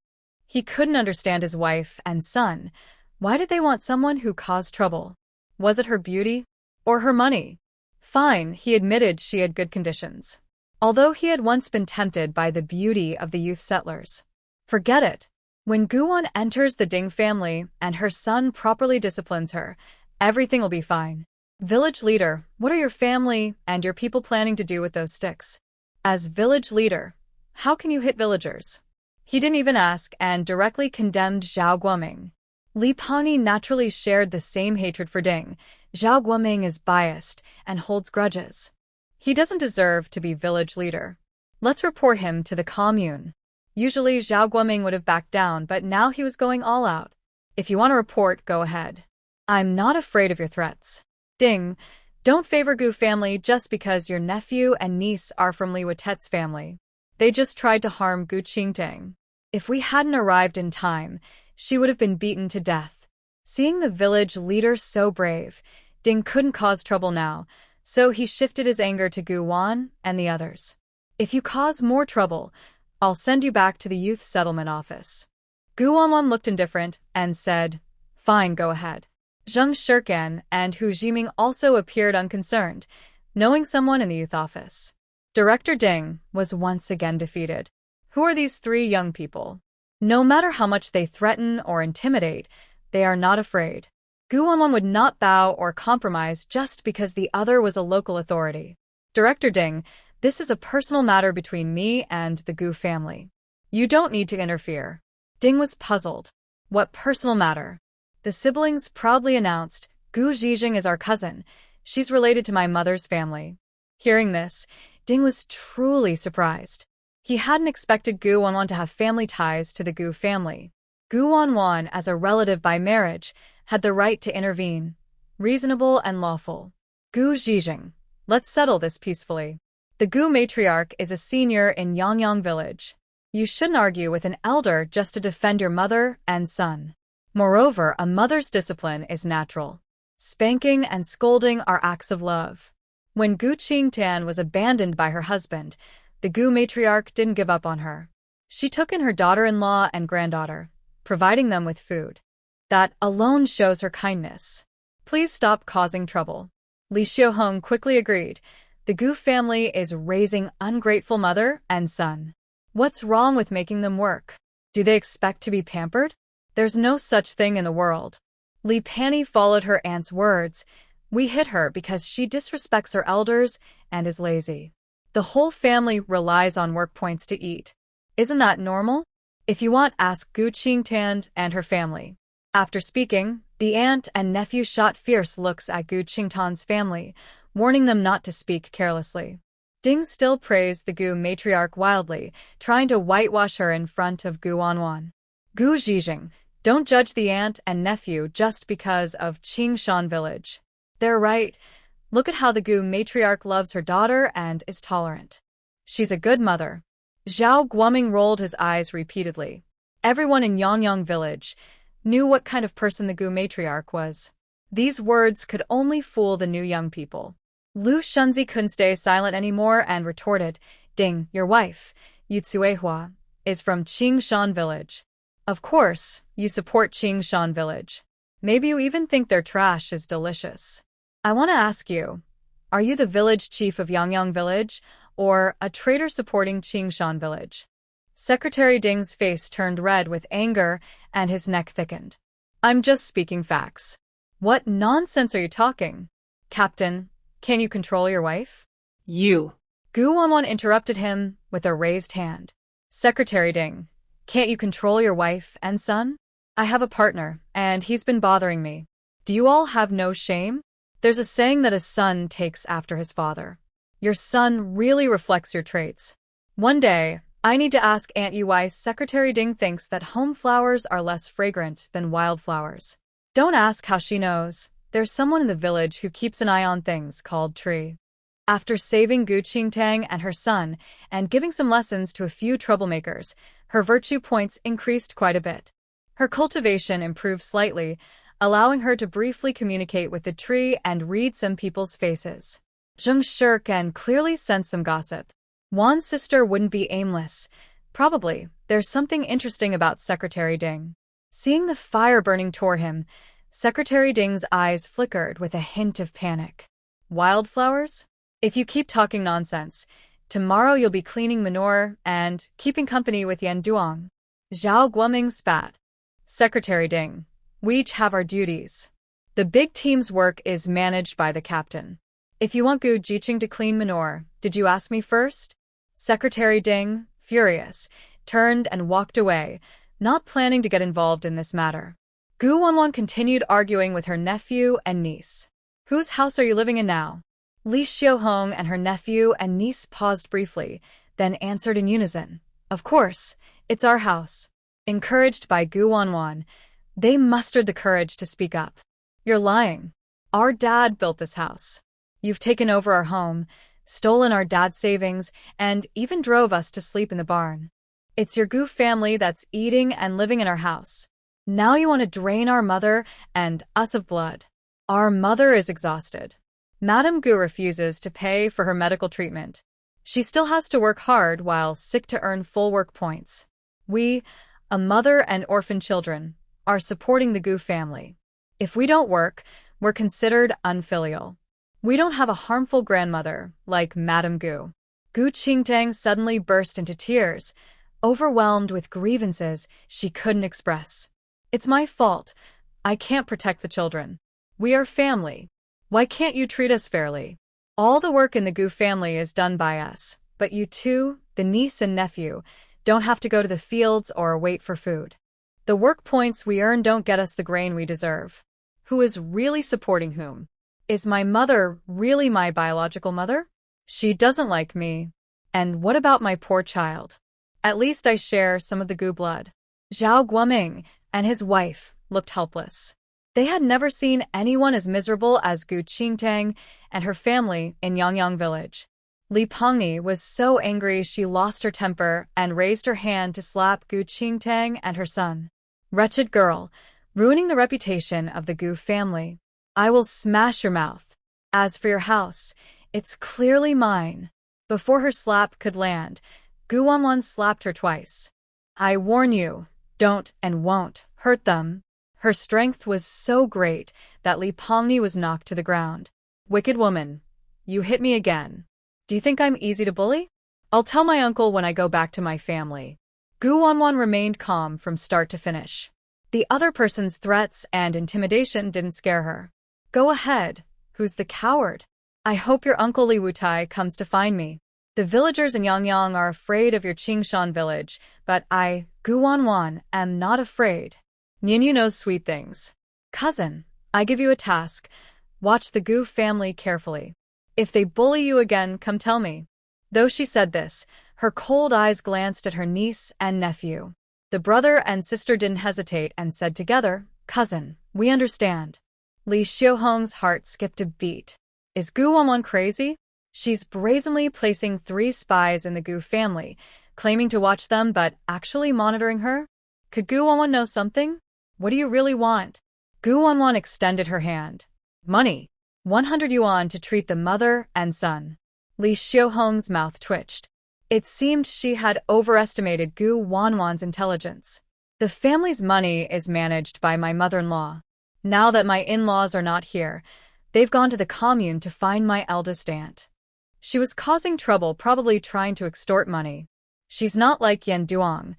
He couldn't understand his wife and son. Why did they want someone who caused trouble? Was it her beauty? Or her money? Fine, he admitted she had good conditions. Although he had once been tempted by the beauty of the youth settlers. Forget it. When Guan enters the Ding family and her son properly disciplines her, everything will be fine. Village leader, what are your family and your people planning to do with those sticks? As village leader, how can you hit villagers? He didn't even ask and directly condemned Zhao Guoming. Li Pani naturally shared the same hatred for Ding. Zhao Guoming is biased and holds grudges. He doesn't deserve to be village leader. Let's report him to the Commune. Usually Zhao Guoming would have backed down, but now he was going all out. If you want to report, go ahead. I'm not afraid of your threats. Ding, don't favor Gu family just because your nephew and niece are from Li Watet's family. They just tried to harm Gu Qingtang. If we hadn't arrived in time, she would have been beaten to death. Seeing the village leader so brave, Ding couldn't cause trouble now, so he shifted his anger to Gu Wan and the others. If you cause more trouble, I'll send you back to the youth settlement office. Gu Wanwan looked indifferent and said, Fine, go ahead. Zheng Shirkan and Hu Jiming also appeared unconcerned, knowing someone in the youth office. Director Ding was once again defeated. Who are these three young people? No matter how much they threaten or intimidate, they are not afraid. Gu Wanwan would not bow or compromise just because the other was a local authority. Director Ding, this is a personal matter between me and the Gu family. You don't need to interfere. Ding was puzzled. What personal matter? The siblings proudly announced, Gu Zhijing is our cousin. She's related to my mother's family. Hearing this, Ding was truly surprised. He hadn't expected Gu Wanwan to have family ties to the Gu family. Gu Wanwan, as a relative by marriage, had the right to intervene. Reasonable and lawful. Gu Zhijing, let's settle this peacefully. The Gu matriarch is a senior in Yangyang Village. You shouldn't argue with an elder just to defend your mother and son. Moreover, a mother's discipline is natural. Spanking and scolding are acts of love. When Gu Qingtan was abandoned by her husband, the Gu matriarch didn't give up on her. She took in her daughter-in-law and granddaughter, providing them with food. That alone shows her kindness. Please stop causing trouble. Li Xiuhong quickly agreed. The Gu family is raising ungrateful mother and son. What's wrong with making them work? Do they expect to be pampered? There's no such thing in the world. Li Pani followed her aunt's words. We hit her because she disrespects her elders and is lazy. The whole family relies on work points to eat. Isn't that normal? If you want, ask Gu Qingtan and her family. After speaking, the aunt and nephew shot fierce looks at Gu Qingtan's family, warning them not to speak carelessly. Ding still praised the Gu matriarch wildly, trying to whitewash her in front of Gu Wanwan. Gu Zhijing, don't judge the aunt and nephew just because of Qingshan Village. They're right. Look at how the Gu matriarch loves her daughter and is tolerant. She's a good mother. Zhao Guoming rolled his eyes repeatedly. Everyone in Yangyang Village knew what kind of person the Gu matriarch was. These words could only fool the new young people. Lu Shunzi couldn't stay silent anymore and retorted, Ding, your wife, Yu Cuihua, is from Qingshan Village. Of course, you support Qingshan Village. Maybe you even think their trash is delicious. I want to ask you, are you the village chief of Yangyang Village or a traitor supporting Qingshan Village? Secretary Ding's face turned red with anger and his neck thickened. I'm just speaking facts. What nonsense are you talking? Captain, can you control your wife? You. Gu Wanwan interrupted him with a raised hand. Secretary Ding, can't you control your wife and son? I have a partner, and he's been bothering me. Do you all have no shame? There's a saying that a son takes after his father. Your son really reflects your traits. One day, I need to ask Aunt Yu why Secretary Ding thinks that home flowers are less fragrant than wildflowers. Don't ask how she knows. There's someone in the village who keeps an eye on things called Tree. After saving Gu Qingtang and her son and giving some lessons to a few troublemakers, her virtue points increased quite a bit. Her cultivation improved slightly, allowing her to briefly communicate with the tree and read some people's faces. Zheng Shirk and clearly sensed some gossip. Wan's sister wouldn't be aimless. Probably, there's something interesting about Secretary Ding. Seeing the fire burning toward him, Secretary Ding's eyes flickered with a hint of panic. Wildflowers? If you keep talking nonsense, tomorrow you'll be cleaning manure and keeping company with Yan Duong. Zhao Guoming spat. Secretary Ding, we each have our duties. The big team's work is managed by the captain. If you want Gu Jiqing to clean manure, did you ask me first? Secretary Ding, furious, turned and walked away, not planning to get involved in this matter. Gu Wanwan continued arguing with her nephew and niece. Whose house are you living in now? Li Xiaohong and her nephew and niece paused briefly, then answered in unison. Of course, it's our house. Encouraged by Gu Wanwan, they mustered the courage to speak up. You're lying. Our dad built this house. You've taken over our home, stolen our dad's savings, and even drove us to sleep in the barn. It's your Gu family that's eating and living in our house. Now you want to drain our mother and us of blood. Our mother is exhausted. Madame Gu refuses to pay for her medical treatment. She still has to work hard while sick to earn full work points. We, a mother and orphan children, are supporting the Gu family. If we don't work, we're considered unfilial. We don't have a harmful grandmother like Madame Gu. Gu Qingtang suddenly burst into tears, overwhelmed with grievances she couldn't express. It's my fault. I can't protect the children. We are family. Why can't you treat us fairly? All the work in the Gu family is done by us, but you two, the niece and nephew, don't have to go to the fields or wait for food. The work points we earn don't get us the grain we deserve. Who is really supporting whom? Is my mother really my biological mother? She doesn't like me. And what about my poor child? At least I share some of the Gu blood. Zhao Guoming and his wife looked helpless. They had never seen anyone as miserable as Gu Qingtang and her family in Yangyang Village. Li Pengni was so angry she lost her temper and raised her hand to slap Gu Qingtang and her son. Wretched girl, ruining the reputation of the Gu family. I will smash your mouth. As for your house, it's clearly mine. Before her slap could land, Gu Wanwan slapped her twice. I warn you, don't and won't hurt them. Her strength was so great that Li Pengni was knocked to the ground. Wicked woman, you hit me again. Do you think I'm easy to bully? I'll tell my uncle when I go back to my family. Gu Wanwan remained calm from start to finish. The other person's threats and intimidation didn't scare her. Go ahead. Who's the coward? I hope your uncle Li Wutai comes to find me. The villagers in Yangyang are afraid of your Qingshan village, but I, Gu Wanwan, am not afraid. Ninyu knows sweet things. Cousin, I give you a task. Watch the Gu family carefully. If they bully you again, come tell me. Though she said this, her cold eyes glanced at her niece and nephew. The brother and sister didn't hesitate and said together, Cousin, we understand. Li Xiaohong's heart skipped a beat. Is Gu Wanwan crazy? She's brazenly placing 3 spies in the Gu family, claiming to watch them but actually monitoring her? Could Gu Wanwan know something? What do you really want? Gu Wanwan extended her hand. Money. 100 yuan to treat the mother and son. Li Xiaohong's mouth twitched. It seemed she had overestimated Gu Wanwan's intelligence. The family's money is managed by my mother-in-law. Now that my in-laws are not here, they've gone to the commune to find my eldest aunt. She was causing trouble, probably trying to extort money. She's not like Yen Duong.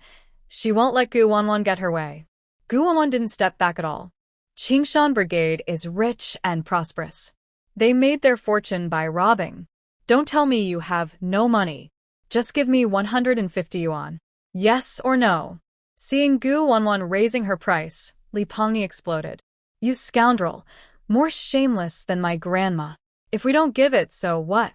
She won't let Gu Wanwan get her way. Gu Wanwan didn't step back at all. Qingshan Brigade is rich and prosperous. They made their fortune by robbing. Don't tell me you have no money. Just give me 150 yuan. Yes or no? Seeing Gu Wanwan raising her price, Li Pengni exploded. You scoundrel, more shameless than my grandma. If we don't give it, so what?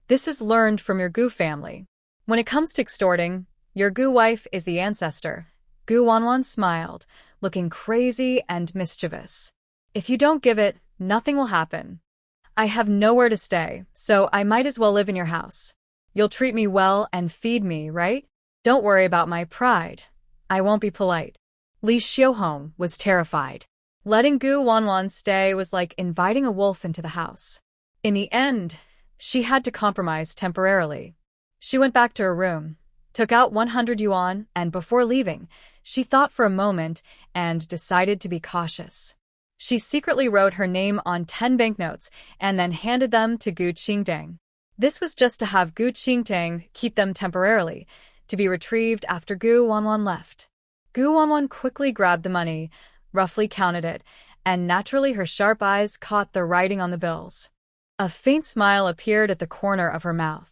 This is learned from your Gu family. When it comes to extorting, your Gu wife is the ancestor. Gu Wanwan smiled, looking crazy and mischievous. If you don't give it, nothing will happen. I have nowhere to stay, so I might as well live in your house. You'll treat me well and feed me, right? Don't worry about my pride. I won't be polite. Li Xiuhong was terrified. Letting Gu Wanwan stay was like inviting a wolf into the house. In the end, she had to compromise temporarily. She went back to her room, took out 100 yuan, and before leaving, she thought for a moment and decided to be cautious. She secretly wrote her name on 10 banknotes and then handed them to Gu Qingdang. This was just to have Gu Qingdang keep them temporarily, to be retrieved after Gu Wanwan left. Gu Wanwan quickly grabbed the money, roughly counted it, and naturally her sharp eyes caught the writing on the bills. A faint smile appeared at the corner of her mouth.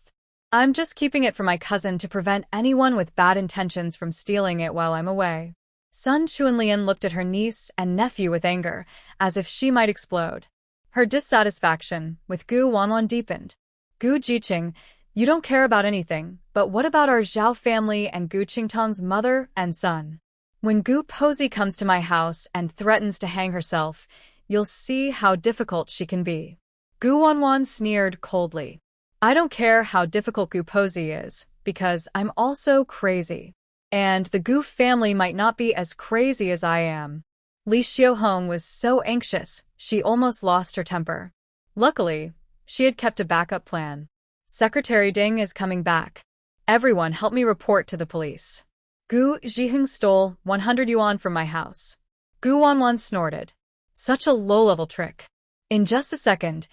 I'm just keeping it for my cousin to prevent anyone with bad intentions from stealing it while I'm away. Sun Chuanlian looked at her niece and nephew with anger, as if she might explode. Her dissatisfaction with Gu Wanwan deepened. Gu Jiqing, you don't care about anything, but what about our Zhao family and Gu Qingtang's mother and son? When Gu Posey comes to my house and threatens to hang herself, you'll see how difficult she can be. Gu Wanwan sneered coldly. I don't care how difficult Gu Posey is, because I'm also crazy. And the Gu family might not be as crazy as I am. Li Xiuhong was so anxious, she almost lost her temper. Luckily, she had kept a backup plan. Secretary Ding is coming back. Everyone help me report to the police. Gu Zhiheng stole 100 yuan from my house. Gu Wanwan snorted. Such a low-level trick. In just a second,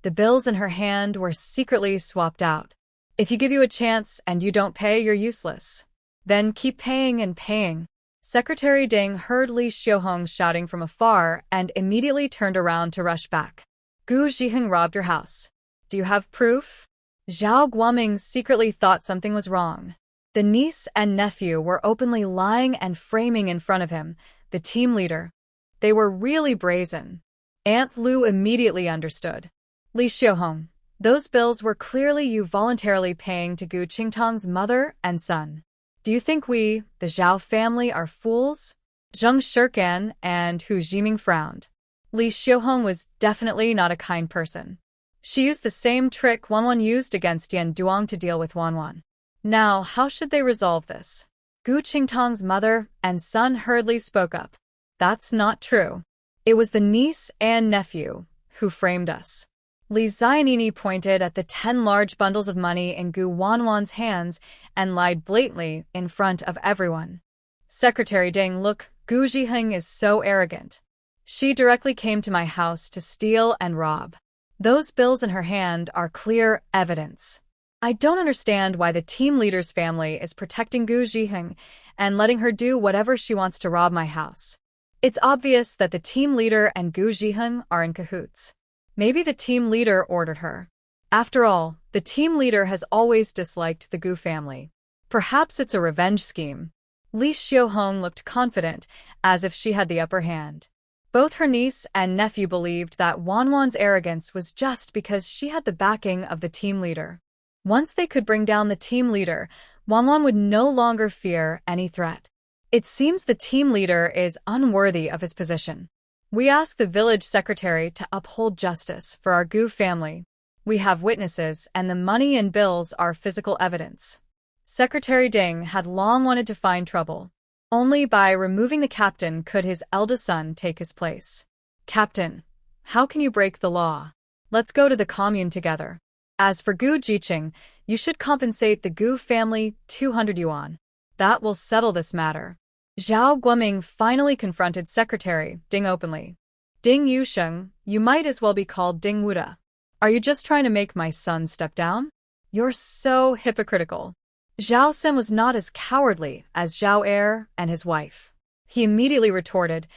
the bills in her hand were secretly swapped out. If you give you a chance and you don't pay, you're useless. Then keep paying and paying. Secretary Ding heard Li Xiuhong shouting from afar and immediately turned around to rush back. Gu Zhiheng robbed your house. Do you have proof? Zhao Guoming secretly thought something was wrong. The niece and nephew were openly lying and framing in front of him, the team leader. They were really brazen. Aunt Lu immediately understood. Li Xiuhong, those bills were clearly you voluntarily paying to Gu Qingtang's mother and son. Do you think we, the Zhao family, are fools? Zheng Shirkan and Hu Jiming frowned. Li Xiuhong was definitely not a kind person. She used the same trick Wanwan used against Yen Duong to deal with Wanwan. Now, how should they resolve this? Gu Qingtang's mother and son hurriedly spoke up. That's not true. It was the niece and nephew who framed us. Li Xianini pointed at the 10 large bundles of money in Gu Wanwan's hands and lied blatantly in front of everyone. Secretary Ding, look, Gu Zhiheng is so arrogant. She directly came to my house to steal and rob. Those bills in her hand are clear evidence. I don't understand why the team leader's family is protecting Gu Zhiheng and letting her do whatever she wants to rob my house. It's obvious that the team leader and Gu Zhiheng are in cahoots. Maybe the team leader ordered her. After all, the team leader has always disliked the Gu family. Perhaps it's a revenge scheme. Li Xiuhong looked confident, as if she had the upper hand. Both her niece and nephew believed that Wanwan's arrogance was just because she had the backing of the team leader. Once they could bring down the team leader, Wanwan would no longer fear any threat. It seems the team leader is unworthy of his position. We ask the village secretary to uphold justice for our Gu family. We have witnesses, and the money and bills are physical evidence. Secretary Ding had long wanted to find trouble. Only by removing the captain could his eldest son take his place. Captain, how can you break the law? Let's go to the commune together. As for Gu Jiqing, you should compensate the Gu family 200 yuan. That will settle this matter. Zhao Guoming finally confronted Secretary Ding openly. Ding Yusheng, you might as well be called Ding Wuda. Are you just trying to make my son step down? You're so hypocritical. Zhao Sen was not as cowardly as Zhao Er and his wife. He immediately retorted,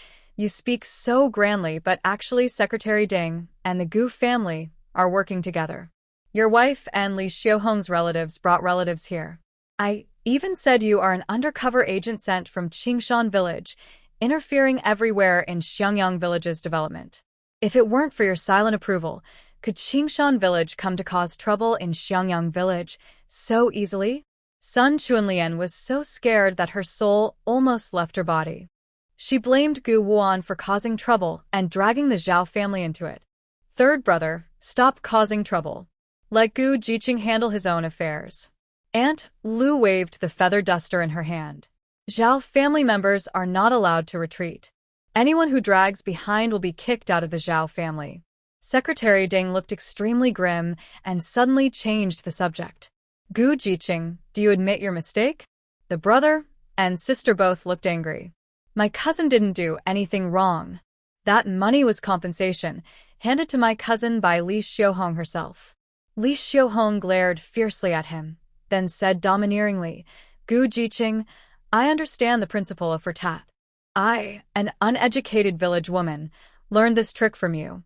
you speak so grandly, but actually Secretary Ding and the Gu family are working together. Your wife and Li Xiaohong's relatives brought relatives here. I even said you are an undercover agent sent from Qingshan village, interfering everywhere in Xiangyang village's development. If it weren't for your silent approval, could Qingshan village come to cause trouble in Xiangyang village so easily? Sun Chuanlian was so scared that her soul almost left her body. She blamed Gu Wuan for causing trouble and dragging the Zhao family into it. Third brother, stop causing trouble. Let Gu Jiqing handle his own affairs. Aunt Lu waved the feather duster in her hand. Zhao family members are not allowed to retreat. Anyone who drags behind will be kicked out of the Zhao family. Secretary Ding looked extremely grim and suddenly changed the subject. Gu Jiqing, do you admit your mistake? The brother and sister both looked angry. My cousin didn't do anything wrong. That money was compensation, handed to my cousin by Li Xiaohong herself. Li Xiaohong glared fiercely at him, then said domineeringly, Gu Jiqing, I understand the principle of Fertat. I, an uneducated village woman, learned this trick from you.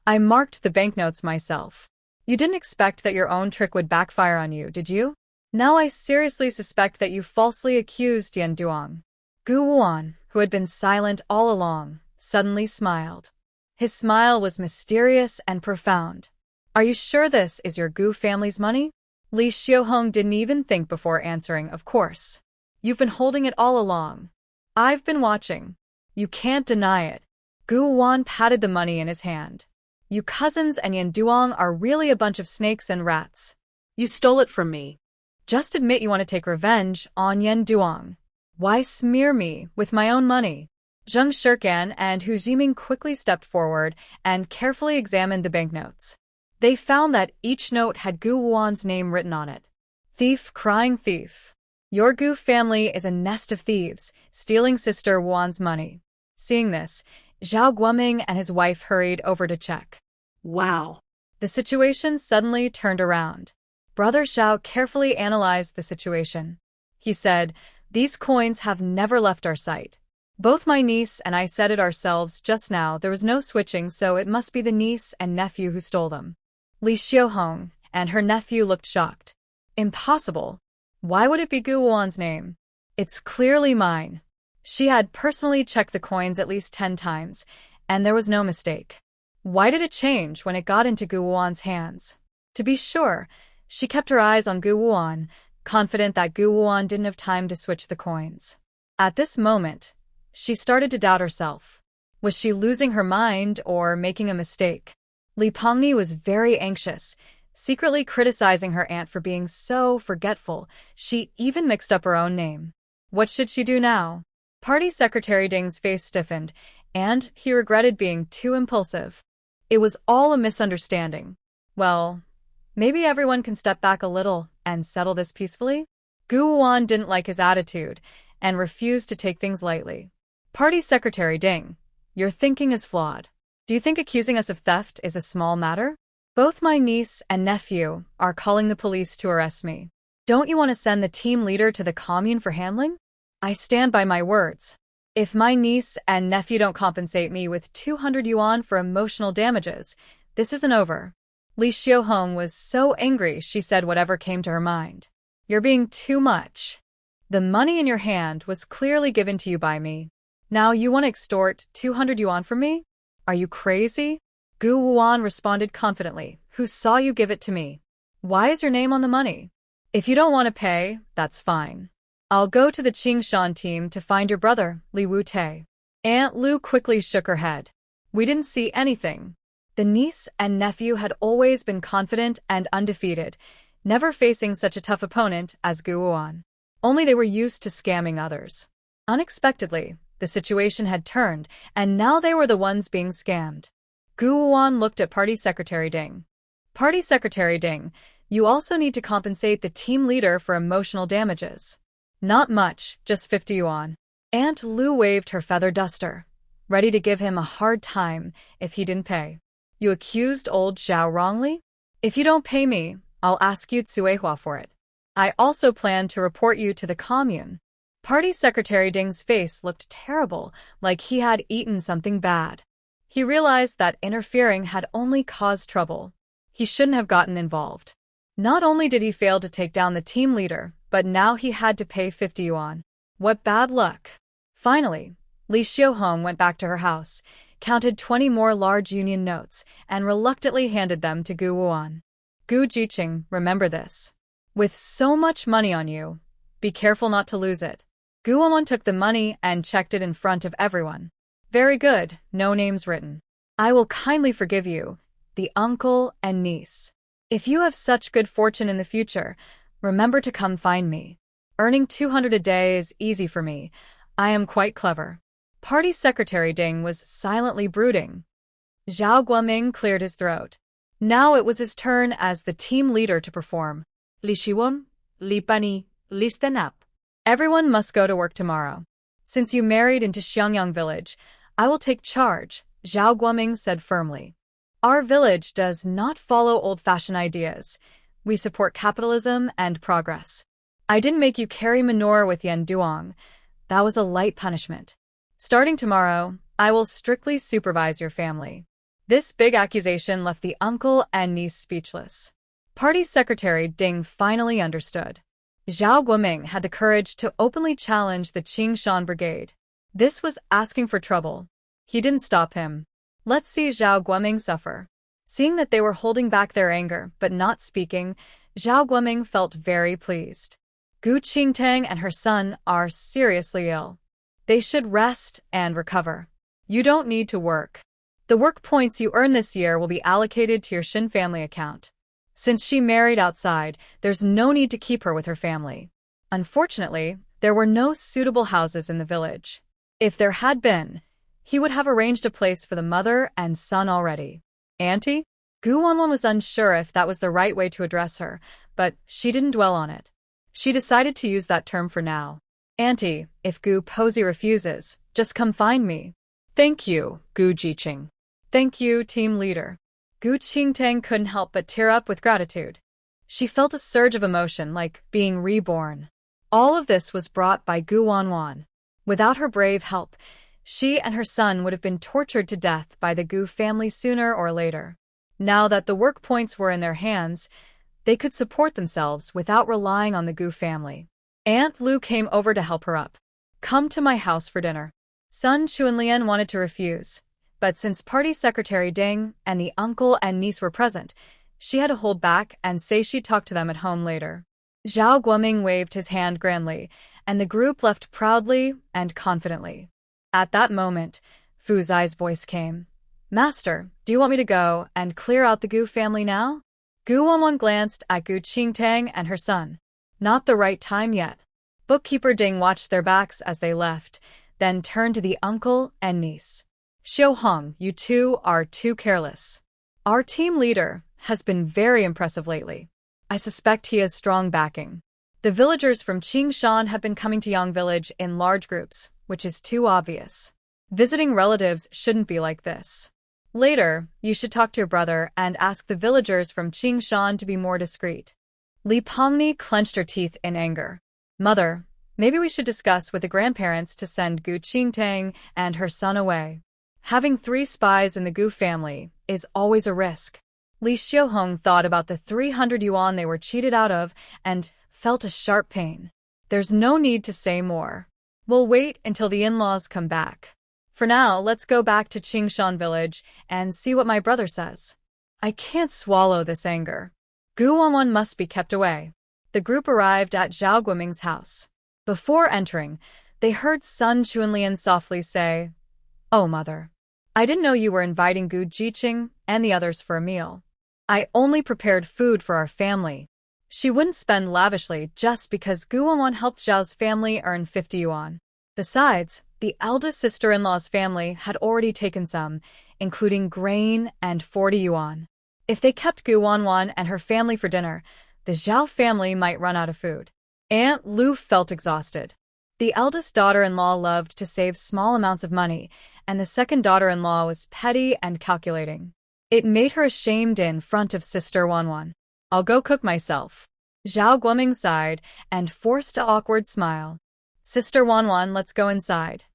I marked the banknotes myself. You didn't expect that your own trick would backfire on you, did you? Now I seriously suspect that you falsely accused Yan Duong. Gu Wuan, who had been silent all along, suddenly smiled. His smile was mysterious and profound. Are you sure this is your Gu family's money? Li Xiaohong didn't even think before answering, of course. You've been holding it all along. I've been watching. You can't deny it. Gu Wuan patted the money in his hand. You cousins and Yan Duong are really a bunch of snakes and rats. You stole it from me. Just admit you want to take revenge on Yan Duong. Why smear me with my own money? Zheng Shirkan and Hu Jiming quickly stepped forward and carefully examined the banknotes. They found that each note had Gu Wuan's name written on it. Thief, crying thief. Your Gu family is a nest of thieves, stealing Sister Wuan's money. Seeing this, Zhao Guoming and his wife hurried over to check. Wow. The situation suddenly turned around. Brother Zhao carefully analyzed the situation. He said, these coins have never left our sight. Both my niece and I said it ourselves just now, there was no switching, so it must be the niece and nephew who stole them. Li Xiaohong and her nephew looked shocked. Impossible. Why would it be Gu Wuan's name? It's clearly mine. She had personally checked the coins at least 10 times, and there was no mistake. Why did it change when it got into Gu Wuan's hands? To be sure, she kept her eyes on Gu Wuan, confident that Gu Wuan didn't have time to switch the coins. At this moment, she started to doubt herself. Was she losing her mind or making a mistake? Li Pengni was very anxious, secretly criticizing her aunt for being so forgetful. She even mixed up her own name. What should she do now? Party Secretary Ding's face stiffened, and he regretted being too impulsive. It was all a misunderstanding. Well, maybe everyone can step back a little and settle this peacefully? Gu Wuan didn't like his attitude and refused to take things lightly. Party Secretary Ding, your thinking is flawed. Do you think accusing us of theft is a small matter? Both my niece and nephew are calling the police to arrest me. Don't you want to send the team leader to the commune for handling? I stand by my words. If my niece and nephew don't compensate me with 200 yuan for emotional damages, this isn't over. Li Xiaohong was so angry she said whatever came to her mind. You're being too much. The money in your hand was clearly given to you by me. Now you want to extort 200 yuan from me? Are you crazy? Gu Wuan responded confidently. Who saw you give it to me? Why is your name on the money? If you don't want to pay, that's fine. I'll go to the Qingshan team to find your brother, Li Wute. Aunt Lu quickly shook her head. We didn't see anything. The niece and nephew had always been confident and undefeated, never facing such a tough opponent as Gu Wuan. Only they were used to scamming others. Unexpectedly, the situation had turned, and now they were the ones being scammed. Gu Wuan looked at Party Secretary Ding. Party Secretary Ding, you also need to compensate the team leader for emotional damages. Not much, just 50 yuan. Aunt Lu waved her feather duster. ready to give him a hard time if he didn't pay. You accused old Zhao wrongly? If you don't pay me, I'll ask you Tsuehua for it. I also plan to report you to the Commune. Party Secretary Ding's face looked terrible, like he had eaten something bad. He realized that interfering had only caused trouble. He shouldn't have gotten involved. Not only did he fail to take down the team leader, but now he had to pay 50 yuan. What bad luck. Finally, Li Xiuhong went back to her house, counted 20 more large union notes, and reluctantly handed them to Gu Wuan. Gu Jiqing, remember this. With so much money on you, be careful not to lose it. Gu Wuan took the money and checked it in front of everyone. Very good, no names written. I will kindly forgive you, the uncle and niece. If you have such good fortune in the future, remember to come find me. Earning 200 a day is easy for me. I am quite clever. Party Secretary Ding was silently brooding. Zhao Guoming cleared his throat. Now it was his turn as the team leader to perform. Li Shiwon, Li Pani, listen up. Everyone must go to work tomorrow. Since you married into Xiangyang village, I will take charge, Zhao Guoming said firmly. Our village does not follow old-fashioned ideas. We support capitalism and progress. I didn't make you carry manure with Yan Duong. That was a light punishment. Starting tomorrow, I will strictly supervise your family. This big accusation left the uncle and niece speechless. Party Secretary Ding finally understood. Zhao Guoming had the courage to openly challenge the Qingshan Brigade. This was asking for trouble. He didn't stop him. Let's see Zhao Guoming suffer. Seeing that they were holding back their anger but not speaking, Zhao Guoming felt very pleased. Gu Qingtang and her son are seriously ill. They should rest and recover. You don't need to work. The work points you earn this year will be allocated to your Shin family account. Since she married outside, there's no need to keep her with her family. Unfortunately, there were no suitable houses in the village. If there had been, he would have arranged a place for the mother and son already. Auntie? Gu Wanwan was unsure if that was the right way to address her, but she didn't dwell on it. She decided to use that term for now. Auntie, if Gu Posey refuses, just come find me. Thank you, Gu Jiqing. Thank you, team leader. Gu Qingtang couldn't help but tear up with gratitude. She felt a surge of emotion like being reborn. All of this was brought by Gu Wanwan. Without her brave help, she and her son would have been tortured to death by the Gu family sooner or later. Now that the work points were in their hands, they could support themselves without relying on the Gu family. Aunt Lu came over to help her up. Come to my house for dinner. Son Chuanlian wanted to refuse, but since Party Secretary Ding and the uncle and niece were present, she had to hold back and say she'd talk to them at home later. Zhao Guoming waved his hand grandly, and the group left proudly and confidently. At that moment, Fu Zai's voice came. Master, do you want me to go and clear out the Gu family now? Gu Wanwan glanced at Gu Qingtang and her son. Not the right time yet. Bookkeeper Ding watched their backs as they left, then turned to the uncle and niece. Xiuhong, you two are too careless. Our team leader has been very impressive lately. I suspect he has strong backing. The villagers from Qingshan have been coming to Yang Village in large groups, which is too obvious. Visiting relatives shouldn't be like this. Later, you should talk to your brother and ask the villagers from Qingshan to be more discreet. Li Pengni clenched her teeth in anger. Mother, maybe we should discuss with the grandparents to send Gu Qingtang and her son away. Having 3 spies in the Gu family is always a risk. Li Xiuhong thought about the 300 yuan they were cheated out of and felt a sharp pain. There's no need to say more. We'll wait until the in-laws come back. For now, let's go back to Qingshan village and see what my brother says. I can't swallow this anger. Gu Wanwan must be kept away. The group arrived at Zhao Guoming's house. Before entering, they heard Sun Chuanlian softly say, Oh, mother. I didn't know you were inviting Gu Jiqing and the others for a meal. I only prepared food for our family. She wouldn't spend lavishly just because Gu Wanwan helped Zhao's family earn 50 yuan. Besides, the eldest sister-in-law's family had already taken some, including grain and 40 yuan. If they kept Gu Wanwan and her family for dinner, the Zhao family might run out of food. Aunt Lu felt exhausted. The eldest daughter-in-law loved to save small amounts of money, and the second daughter-in-law was petty and calculating. It made her ashamed in front of Sister Wanwan. "I'll go cook myself." Zhao Guoming sighed and forced an awkward smile. "Sister Wanwan, let's go inside."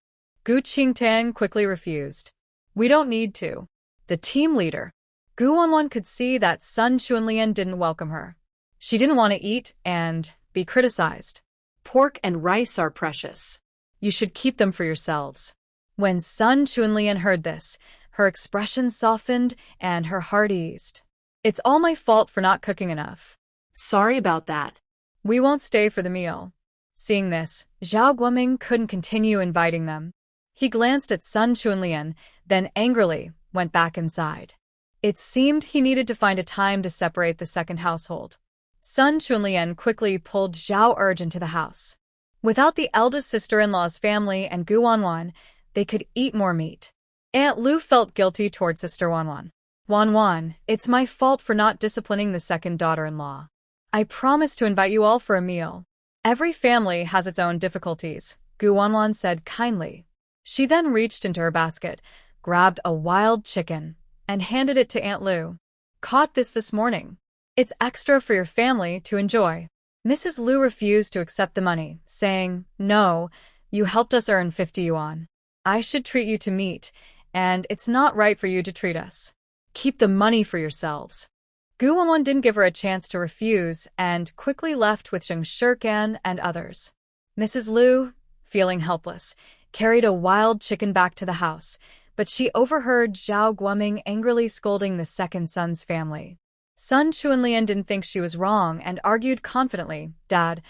Gu Qingtang quickly refused. "We don't need to." The team leader, Gu Wanwan, could see that Sun Chunlian didn't welcome her. She didn't want to eat and be criticized. "Pork and rice are precious. You should keep them for yourselves." When Sun Chunlian heard this, her expression softened and her heart eased. "It's all my fault for not cooking enough." "Sorry about that." "We won't stay for the meal." Seeing this, Zhao Guoming couldn't continue inviting them. He glanced at Sun Chunlian, then angrily went back inside. It seemed he needed to find a time to separate the second household. Sun Chunlian quickly pulled Zhao Urge into the house. Without the eldest sister-in-law's family and Gu Wanwan, they could eat more meat. Aunt Lu felt guilty toward Sister Wanwan. "Wanwan, it's my fault for not disciplining the second daughter-in-law. I promised to invite you all for a meal." "Every family has its own difficulties," Gu Wanwan said kindly. She then reached into her basket, grabbed a wild chicken, and handed it to Aunt Lu. "Caught this morning. It's extra for your family to enjoy." Mrs. Lu refused to accept the money, saying, "No, you helped us earn 50 yuan. I should treat you to meat, and it's not right for you to treat us. Keep the money for yourselves." Gu Wanwan didn't give her a chance to refuse and quickly left with Zheng Shirkan and others. Mrs. Lu, feeling helpless, carried a wild chicken back to the house, but she overheard Zhao Guoming angrily scolding the second son's family. Sun Chunlian didn't think she was wrong and argued confidently, "Dad,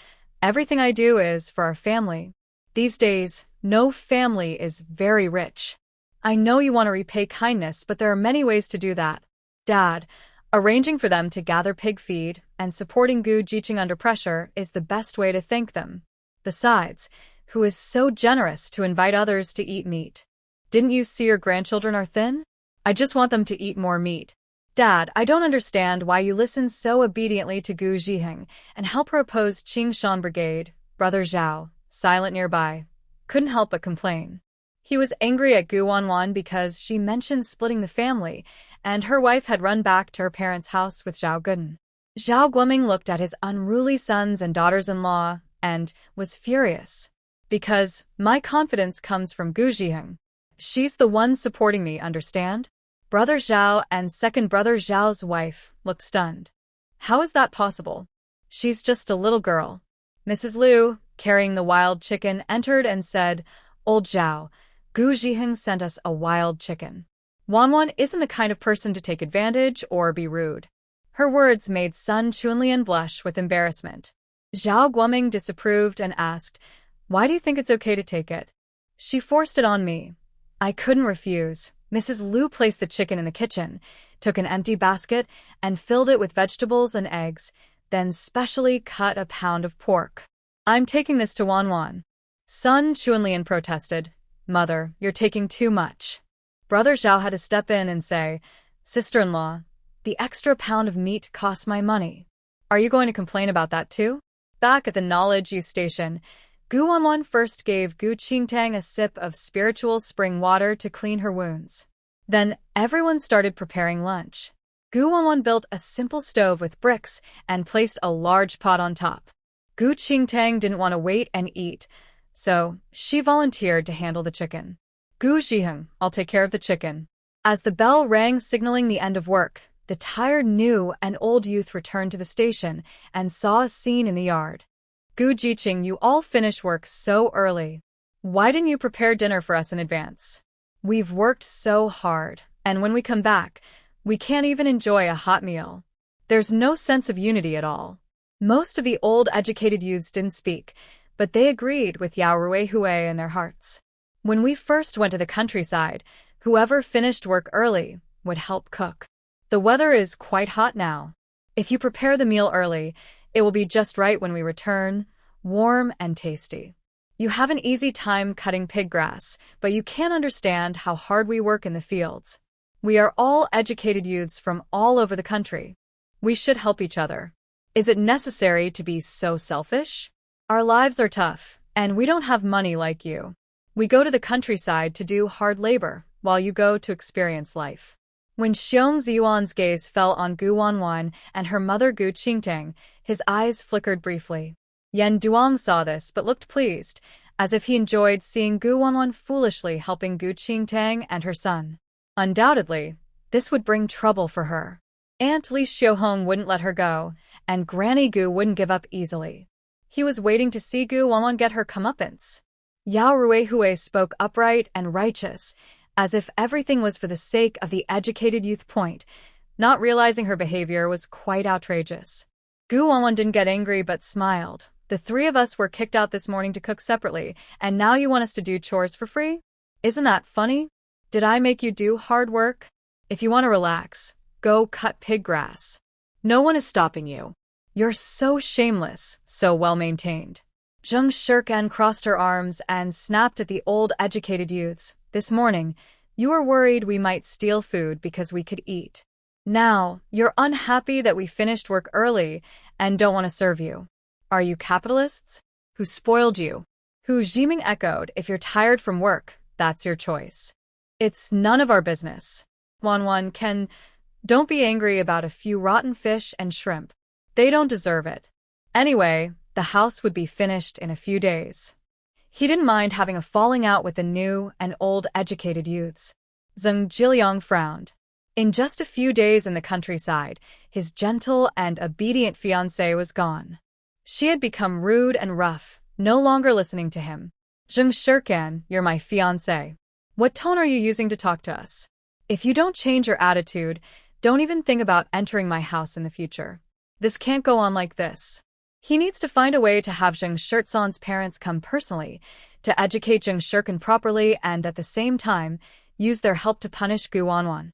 everything I do is for our family. These days, no family is very rich. I know you want to repay kindness, but there are many ways to do that. Dad, arranging for them to gather pig feed and supporting Gu Jiqing under pressure is the best way to thank them. Besides, who is so generous to invite others to eat meat? Didn't you see your grandchildren are thin? I just want them to eat more meat. Dad, I don't understand why you listen so obediently to Gu Zhiheng and help her oppose Qingshan Brigade." Brother Zhao, silent nearby, couldn't help but complain. He was angry at Gu Wanwan because she mentioned splitting the family, and her wife had run back to her parents' house with Zhao Guden. Zhao Guoming looked at his unruly sons and daughters-in-law and was furious. "Because my confidence comes from Gu Zhiheng. She's the one supporting me, understand?" Brother Zhao and second brother Zhao's wife looked stunned. "How is that possible? She's just a little girl." Mrs. Lu, carrying the wild chicken, entered and said, "Old Zhao, Gu Zhiheng sent us a wild chicken. Wanwan isn't the kind of person to take advantage or be rude." Her words made Sun Chunlian blush with embarrassment. Zhao Guoming disapproved and asked, "Why do you think it's okay to take it?" "She forced it on me. I couldn't refuse." Mrs. Lu placed the chicken in the kitchen, took an empty basket, and filled it with vegetables and eggs, then specially cut a pound of pork. "I'm taking this to Wanwan." Sun Chunlian protested, "Mother, you're taking too much." Brother Zhao had to step in and say, "Sister-in-law, the extra pound of meat costs my money. Are you going to complain about that too?" Back at the Knowledge Youth Station, Gu Wanwan first gave Gu Qingtang a sip of spiritual spring water to clean her wounds. Then everyone started preparing lunch. Gu Wanwan built a simple stove with bricks and placed a large pot on top. Gu Qingtang didn't want to wait and eat, so she volunteered to handle the chicken. "Gu Zhiheng, I'll take care of the chicken." As the bell rang signaling the end of work, the tired new and old youth returned to the station and saw a scene in the yard. "Gu Jiqing, you all finish work so early. Why didn't you prepare dinner for us in advance? We've worked so hard, and when we come back, we can't even enjoy a hot meal. There's no sense of unity at all." Most of the old educated youths didn't speak, but they agreed with Yao Ruihui in their hearts. "When we first went to the countryside, whoever finished work early would help cook. The weather is quite hot now. If you prepare the meal early, it will be just right when we return, warm and tasty. You have an easy time cutting pig grass, but you can't understand how hard we work in the fields. We are all educated youths from all over the country. We should help each other. Is it necessary to be so selfish? Our lives are tough, and we don't have money like you. We go to the countryside to do hard labor, while you go to experience life. When Xiong Ziyuan's gaze fell on Gu Wanwan and her mother Gu Qingtang, his eyes flickered briefly. Yan Duong saw this but looked pleased, as if he enjoyed seeing Gu Wanwan foolishly helping Gu Qingtang and her son. Undoubtedly, this would bring trouble for her. Aunt Li Xiaohong wouldn't let her go, and Granny Gu wouldn't give up easily. He was waiting to see Gu Wanwan get her comeuppance. Yao Ruihui spoke upright and righteous, as if everything was for the sake of the educated youth point, not realizing her behavior was quite outrageous. Gu Wanwan didn't get angry but smiled. The three of us were kicked out this morning to cook separately, and now you want us to do chores for free? Isn't that funny? Did I make you do hard work? If you want to relax, go cut pig grass. No one is stopping you. You're so shameless, so well-maintained. Zheng Shirkan crossed her arms and snapped at the old educated youths. This morning, you were worried we might steal food because we could eat. Now, you're unhappy that we finished work early and don't want to serve you. Are you capitalists? Who spoiled you? Hu Jiming echoed, if you're tired from work, that's your choice. It's none of our business. Wanwan, don't be angry about a few rotten fish and shrimp. They don't deserve it. Anyway, the house would be finished in a few days. He didn't mind having a falling out with the new and old educated youths. Zheng Jiliang frowned. In just a few days in the countryside, his gentle and obedient fiancée was gone. She had become rude and rough, no longer listening to him. Zheng Shirkan, you're my fiancée. What tone are you using to talk to us? If you don't change your attitude, don't even think about entering my house in the future. This can't go on like this. He needs to find a way to have Zheng Shirtsan's parents come personally, to educate Zheng Shirkan properly and at the same time, use their help to punish Gu Wanwan.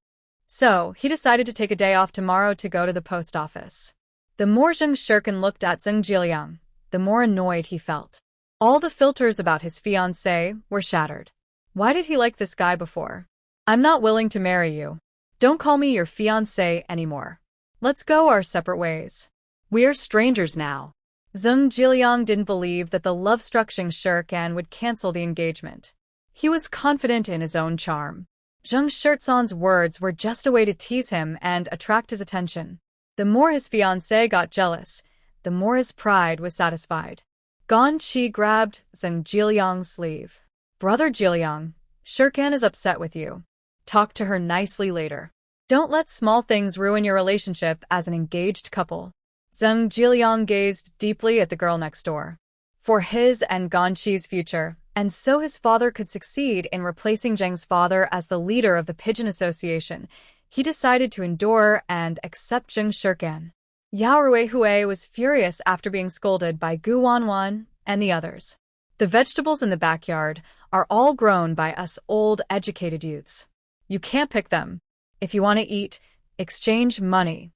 So, he decided to take a day off tomorrow to go to the post office. The more Zheng Shirkan looked at Zheng Jiliang, the more annoyed he felt. All the filters about his fiancée were shattered. Why did he like this guy before? I'm not willing to marry you. Don't call me your fiancée anymore. Let's go our separate ways. We're strangers now. Zheng Jiliang didn't believe that the love-struck Zheng Shirkan would cancel the engagement. He was confident in his own charm. Zheng Shirtsan's words were just a way to tease him and attract his attention. The more his fiancée got jealous, the more his pride was satisfied. Guan Qi grabbed Zheng Jiliang's sleeve. Brother Jiliang, Shirkan is upset with you. Talk to her nicely later. Don't let small things ruin your relationship as an engaged couple. Zheng Jiliang gazed deeply at the girl next door. For his and Ganqi's future, and so his father could succeed in replacing Zheng's father as the leader of the Pigeon Association, he decided to endure and accept Zheng Shirkan. Yao Ruihui was furious after being scolded by Gu Wanwan and the others. The vegetables in the backyard are all grown by us old educated youths. You can't pick them. If you want to eat, exchange money.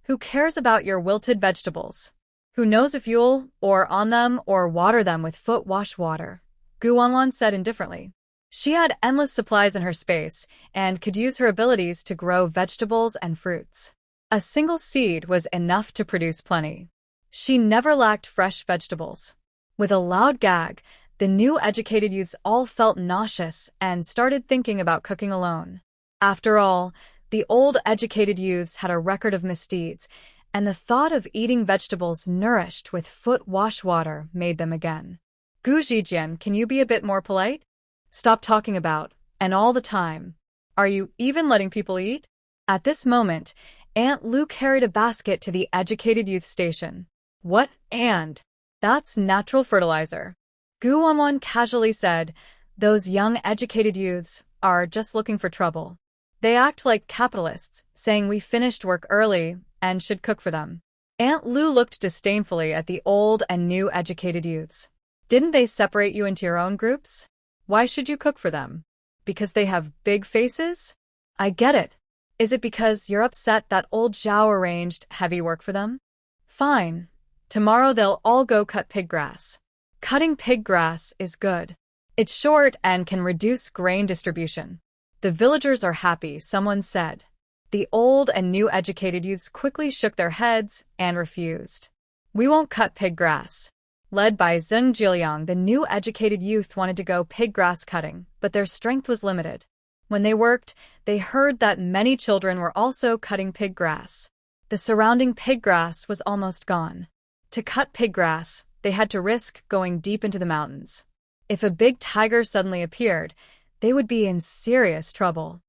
Who cares about your wilted vegetables? Who knows if you'll or on them or water them with foot wash water? Gu Wanwan said indifferently. She had endless supplies in her space and could use her abilities to grow vegetables and fruits. A single seed was enough to produce plenty. She never lacked fresh vegetables. With a loud gag, the new educated youths all felt nauseous and started thinking about cooking alone. After all, the old educated youths had a record of misdeeds, and the thought of eating vegetables nourished with foot wash water made them again. Gu Zijian, can you be a bit more polite? Stop talking about, and all the time. Are you even letting people eat? At this moment, Aunt Lu carried a basket to the educated youth station. What and? That's natural fertilizer. Gu Wanwan casually said, those young educated youths are just looking for trouble. They act like capitalists, saying we finished work early and should cook for them. Aunt Lu looked disdainfully at the old and new educated youths. Didn't they separate you into your own groups? Why should you cook for them? Because they have big faces? I get it. Is it because you're upset that old Zhao arranged heavy work for them? Fine. Tomorrow they'll all go cut pig grass. Cutting pig grass is good. It's short and can reduce grain distribution. The villagers are happy, someone said. The old and new educated youths quickly shook their heads and refused. We won't cut pig grass. Led by Zheng Jiliang, the new educated youth wanted to go pig grass cutting, but their strength was limited. When they worked, they heard that many children were also cutting pig grass. The surrounding pig grass was almost gone. To cut pig grass, they had to risk going deep into the mountains. If a big tiger suddenly appeared, they would be in serious trouble.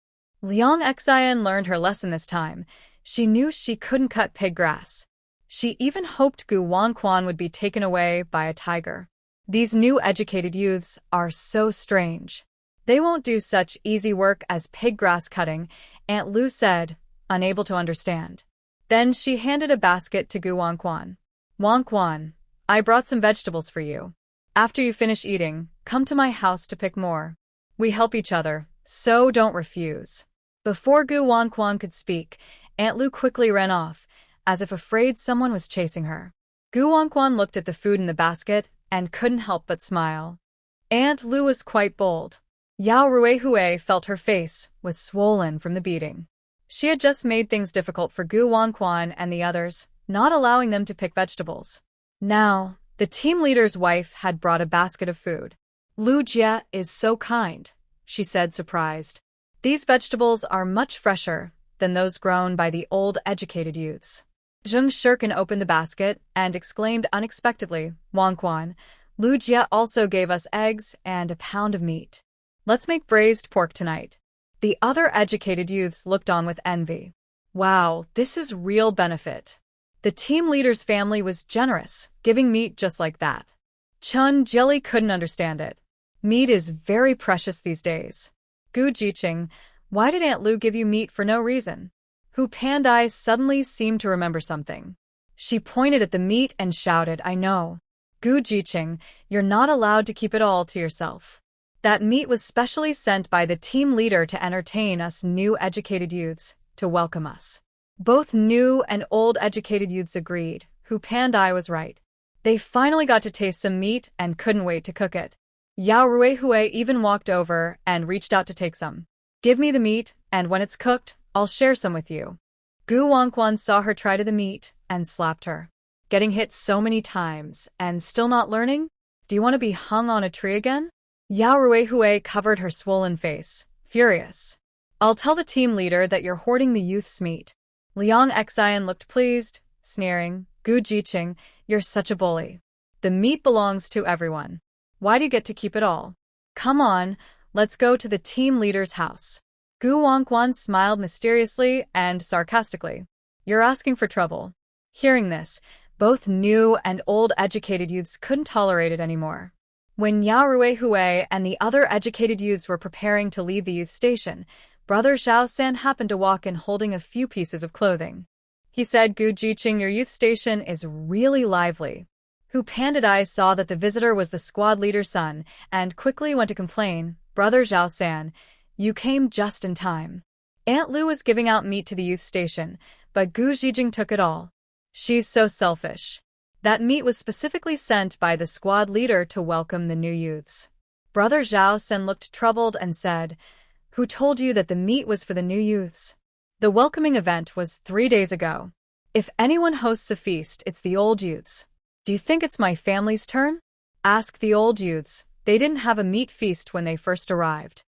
Liang Xian learned her lesson this time. She knew she couldn't cut pig grass. She even hoped Guan would be taken away by a tiger. These new educated youths are so strange. They won't do such easy work as pig grass cutting, Aunt Lu said, unable to understand. Then she handed a basket to Guan. Guan, I brought some vegetables for you. After you finish eating, come to my house to pick more. We help each other, so don't refuse. Before Guan could speak, Aunt Lu quickly ran off, as if afraid someone was chasing her. Guan looked at the food in the basket and couldn't help but smile. Aunt Lu was quite bold. Yao Ruihui felt her face was swollen from the beating. She had just made things difficult for Guan and the others, not allowing them to pick vegetables. Now, the team leader's wife had brought a basket of food. Lu Jie is so kind, she said, surprised. These vegetables are much fresher than those grown by the old educated youths. Zheng Shirkin opened the basket and exclaimed unexpectedly, Quan, Lu Jie also gave us eggs and a pound of meat. Let's make braised pork tonight. The other educated youths looked on with envy. Wow, this is real benefit. The team leader's family was generous, giving meat just like that. Chun Jelly couldn't understand it. Meat is very precious these days. Gu Jiqing, why did Aunt Lu give you meat for no reason? Hu Pandai suddenly seemed to remember something. She pointed at the meat and shouted, I know. Gu Jiqing, you're not allowed to keep it all to yourself. That meat was specially sent by the team leader to entertain us new educated youths, to welcome us. Both new and old educated youths agreed. Hu Pandai was right. They finally got to taste some meat and couldn't wait to cook it. Yao Ruihui even walked over and reached out to take some. Give me the meat, and when it's cooked, I'll share some with you. Guan saw her try to the meat and slapped her. Getting hit so many times and still not learning? Do you want to be hung on a tree again? Yao Ruihui covered her swollen face, furious. I'll tell the team leader that you're hoarding the youth's meat. Liang Xian looked pleased, sneering, Gu Jiqing, you're such a bully. The meat belongs to everyone. Why do you get to keep it all? Come on, let's go to the team leader's house. Guan smiled mysteriously and sarcastically. You're asking for trouble. Hearing this, both new and old educated youths couldn't tolerate it anymore. When Yao Ruihui and the other educated youths were preparing to leave the youth station, Brother Zhao San happened to walk in holding a few pieces of clothing. He said, Gu Jiqing, your youth station is really lively. Hu Pandai saw that the visitor was the squad leader's son and quickly went to complain, Brother Zhao San, you came just in time. Aunt Lu was giving out meat to the youth station, but Gu Jiqing took it all. She's so selfish. That meat was specifically sent by the squad leader to welcome the new youths. Brother Zhao San looked troubled and said, Who told you that the meat was for the new youths? The welcoming event was 3 days ago. If anyone hosts a feast, it's the old youths. Do you think it's my family's turn? Ask the old youths. They didn't have a meat feast when they first arrived.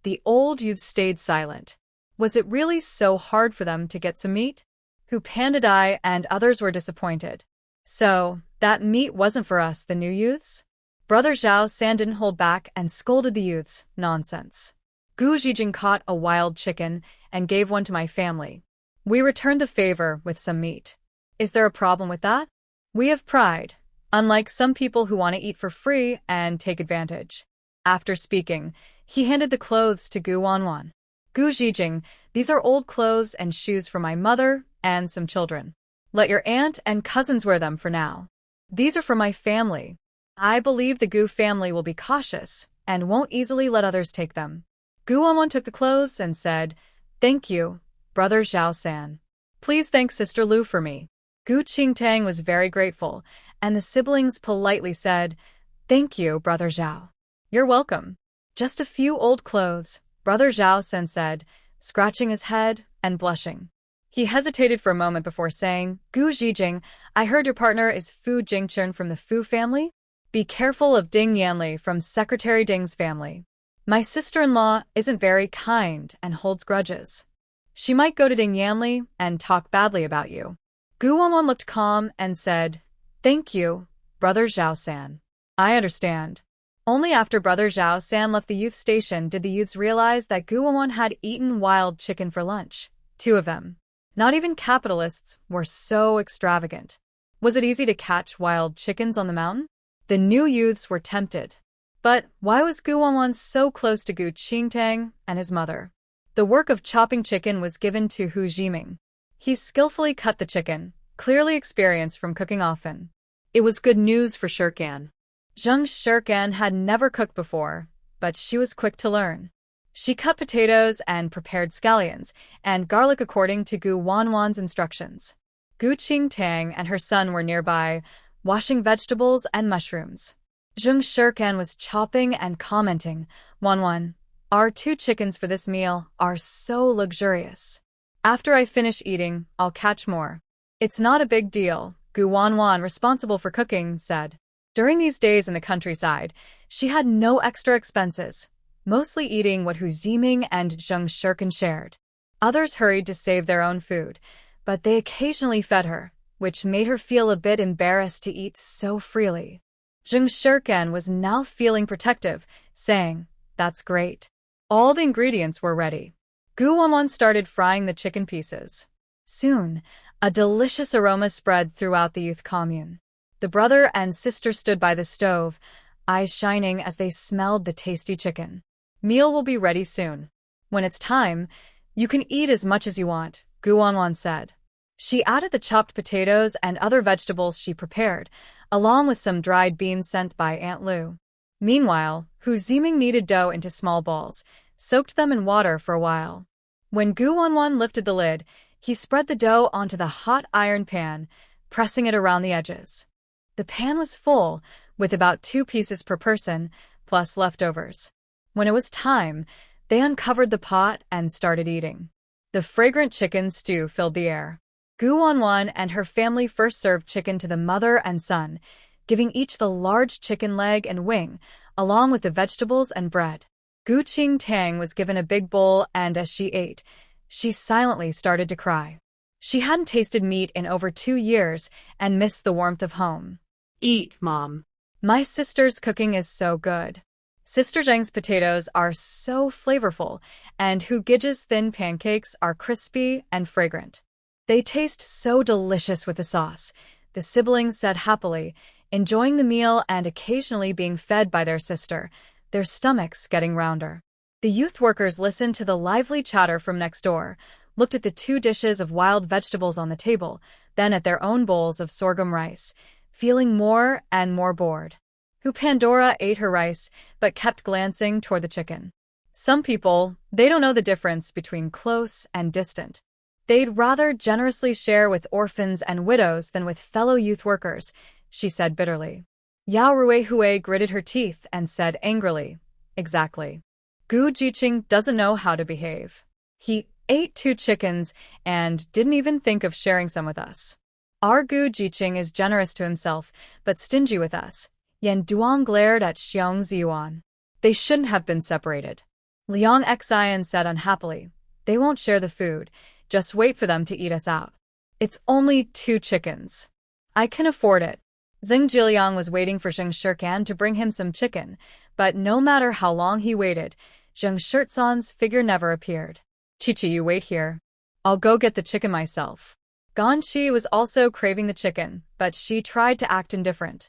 The old youths stayed silent. Was it really so hard for them to get some meat? Hu Pandai and others were disappointed. So, that meat wasn't for us, the new youths? Brother Zhao San didn't hold back and scolded the youths, nonsense. Gu Jiqing caught a wild chicken and gave one to my family. We returned the favor with some meat. Is there a problem with that? We have pride, unlike some people who want to eat for free and take advantage. After speaking, he handed the clothes to Guan. Gu Jiqing, these are old clothes and shoes for my mother and some children. Let your aunt and cousins wear them for now. These are for my family. I believe the Gu family will be cautious and won't easily let others take them. Guan took the clothes and said, Thank you, Brother Zhao San. Please thank Sister Lu for me. Gu Qingtang was very grateful, and the siblings politely said, Thank you, Brother Zhao. You're welcome. Just a few old clothes, Brother Zhao San said, scratching his head and blushing. He hesitated for a moment before saying, Gu Jiqing, I heard your partner is Fu Jingchen from the Fu family? Be careful of Ding Yanli from Secretary Ding's family. My sister-in-law isn't very kind and holds grudges. She might go to Ding Yanli and talk badly about you. Gu Wanwan looked calm and said, "Thank you, Brother Zhao-san. I understand." Only after Brother Zhao-san left the youth station did the youths realize that Gu Wanwan had eaten wild chicken for lunch. 2 of them. Not even capitalists were so extravagant. Was it easy to catch wild chickens on the mountain? The new youths were tempted. But why was Gu Wanwan so close to Gu Qingtang and his mother? The work of chopping chicken was given to Hu Jiming. He skillfully cut the chicken, clearly experienced from cooking often. It was good news for Shirkan. Zheng Shirkan had never cooked before, but she was quick to learn. She cut potatoes and prepared scallions and garlic according to Gu Wanwan's instructions. Gu Qingtang and her son were nearby, washing vegetables and mushrooms. Zheng Shirkan was chopping and commenting, "Wanwan, our 2 chickens for this meal are so luxurious. After I finish eating, I'll catch more." "It's not a big deal," Gu Wanwan, responsible for cooking, said. During these days in the countryside, she had no extra expenses, mostly eating what Hu Jiming and Zheng Shirkan shared. Others hurried to save their own food, but they occasionally fed her, which made her feel a bit embarrassed to eat so freely. Zheng Shirkan was now feeling protective, saying, "That's great." All the ingredients were ready. Gu Wanwan started frying the chicken pieces. Soon, a delicious aroma spread throughout the youth commune. The brother and sister stood by the stove, eyes shining as they smelled the tasty chicken. "Meal will be ready soon. When it's time, you can eat as much as you want," Gu Wanwan said. She added the chopped potatoes and other vegetables she prepared, along with some dried beans sent by Aunt Lu. Meanwhile, Hu Jiming kneaded dough into small balls, soaked them in water for a while. When Gu Wanwan lifted the lid, he spread the dough onto the hot iron pan, pressing it around the edges. The pan was full, with about 2 pieces per person, plus leftovers. When it was time, they uncovered the pot and started eating. The fragrant chicken stew filled the air. Gu Wanwan and her family first served chicken to the mother and son, giving each a large chicken leg and wing, along with the vegetables and bread. Gu Qingtang was given a big bowl, and as she ate, she silently started to cry. She hadn't tasted meat in over 2 years and missed the warmth of home. "Eat, Mom. My sister's cooking is so good. Sister Zheng's potatoes are so flavorful, and Hu Gij's thin pancakes are crispy and fragrant. They taste so delicious with the sauce," the siblings said happily, enjoying the meal and occasionally being fed by their sister, their stomachs getting rounder. The youth workers listened to the lively chatter from next door, looked at the 2 dishes of wild vegetables on the table, then at their own bowls of sorghum rice, feeling more and more bored. Hu Pandora ate her rice, but kept glancing toward the chicken. "Some people, they don't know the difference between close and distant. They'd rather generously share with orphans and widows than with fellow youth workers," she said bitterly. Yao Ruehue gritted her teeth and said angrily, "Exactly. Gu Jiqing doesn't know how to behave. He ate 2 chickens and didn't even think of sharing some with us. Our Gu Jiqing is generous to himself, but stingy with us." Yan Duong glared at Xiong Ziyuan. "They shouldn't have been separated." Liang Xian said unhappily, "They won't share the food. Just wait for them to eat us out. It's only 2 chickens. I can afford it." Zheng Jiliang was waiting for Zheng Shirkan to bring him some chicken, but no matter how long he waited, Zheng Shirtsan's figure never appeared. "Chichi, you wait here. I'll go get the chicken myself." Ganqi was also craving the chicken, but she tried to act indifferent.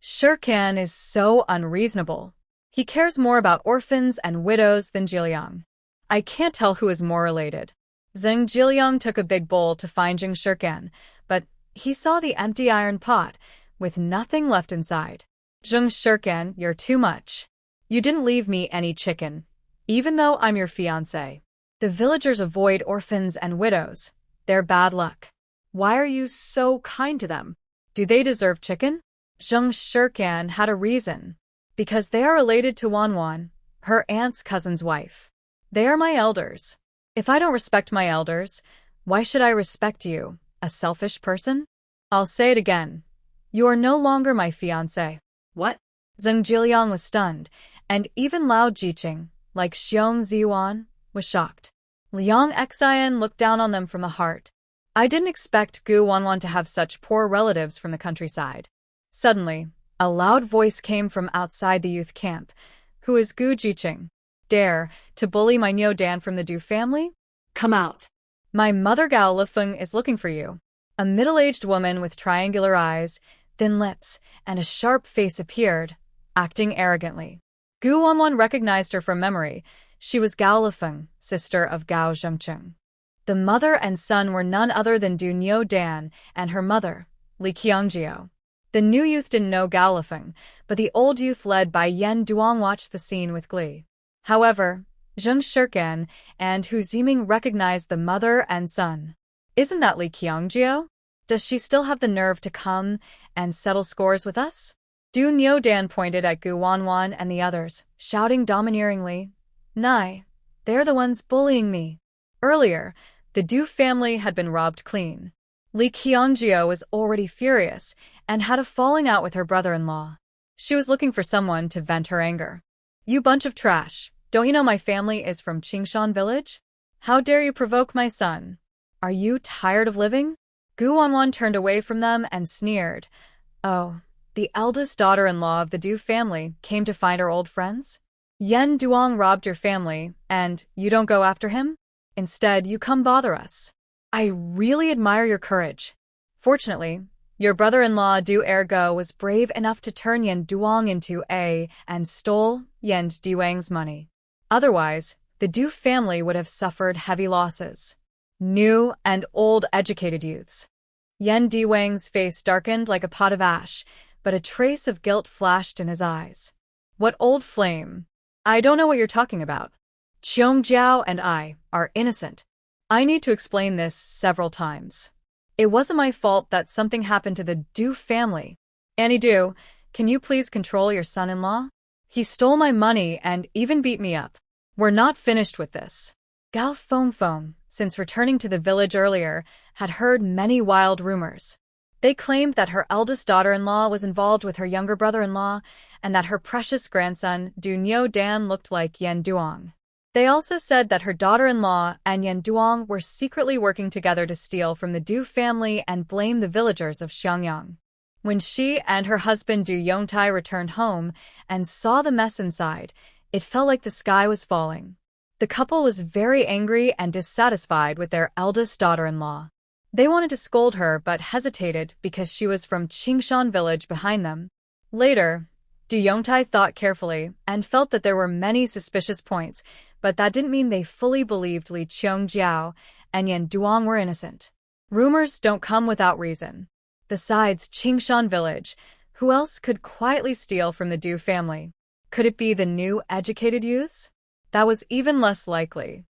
Shirkan is so unreasonable. He cares more about orphans and widows than Jiliang. I can't tell who is more related. Zheng Jiliang took a big bowl to find Zheng Shirkan, but he saw the empty iron pot, with nothing left inside. "Zheng Shirkan, you're too much. You didn't leave me any chicken, even though I'm your fiancé. The villagers avoid orphans and widows. They're bad luck. Why are you so kind to them? Do they deserve chicken?" Zheng Shirkan had a reason. "Because they are related to Wanwan, her aunt's cousin's wife. They are my elders. If I don't respect my elders, why should I respect you, a selfish person? I'll say it again. You are no longer my fiancé." What? Zheng Jiliang was stunned, and even Lao Jiqing, like Xiong Ziyuan, was shocked. Liang Xian looked down on them from the heart. I didn't expect Gu Wanwan to have such poor relatives from the countryside. Suddenly, a loud voice came from outside the youth camp. Who is Gu Jiqing? Dare to bully my Niu Dan from the Du family? Come out. My mother Gao Lifeng is looking for you. A middle-aged woman with triangular eyes, thin lips, and a sharp face appeared, acting arrogantly. Gu Wanwan recognized her from memory. She was Gao Lifeng, sister of Gao Zhengcheng. The mother and son were none other than Du Niu Dan and her mother, Li Qiangjio. The new youth didn't know Gao Lifeng, but the old youth led by Yan Duong watched the scene with glee. However, Zheng Shirkan and Hu Ziming recognized the mother and son. Isn't that Li Qiangjio? Does she still have the nerve to come and settle scores with us? Du Niu Dan pointed at Gu Wanwan and the others, shouting domineeringly, Nai, they're the ones bullying me. Earlier, the Du family had been robbed clean. Li Qiangjio was already furious and had a falling out with her brother-in-law. She was looking for someone to vent her anger. You bunch of trash, don't you know my family is from Qingshan village? How dare you provoke my son? Are you tired of living? Gu Wanwan turned away from them and sneered. Oh, the eldest daughter-in-law of the Du family came to find her old friends? Yan Duong robbed your family, and you don't go after him? Instead, you come bother us. I really admire your courage. Fortunately, your brother-in-law Du Ergo was brave enough to turn Yan Duong into A and stole Yan Diwang's money. Otherwise, the Du family would have suffered heavy losses. New and old educated youths. Yan Diwang's face darkened like a pot of ash, but a trace of guilt flashed in his eyes. What old flame? I don't know what you're talking about. Qiong Jiao and I are innocent. I need to explain this several times. It wasn't my fault that something happened to the Du family. Annie Du, can you please control your son-in-law? He stole my money and even beat me up. We're not finished with this. Gao Fengfeng, since returning to the village earlier, had heard many wild rumors. They claimed that her eldest daughter-in-law was involved with her younger brother-in-law and that her precious grandson, Du Niu Dan, looked like Yan Duong. They also said that her daughter-in-law and Yan Duong were secretly working together to steal from the Du family and blame the villagers of Xiangyang. When she and her husband Du Yongtai returned home and saw the mess inside, it felt like the sky was falling. The couple was very angry and dissatisfied with their eldest daughter-in-law. They wanted to scold her but hesitated because she was from Qingshan village behind them. Later, Du Yongtai thought carefully and felt that there were many suspicious points, but that didn't mean they fully believed Li Qiangjio and Yan Duong were innocent. Rumors don't come without reason. Besides Qingshan village, who else could quietly steal from the Du family? Could it be the new educated youths? That was even less likely.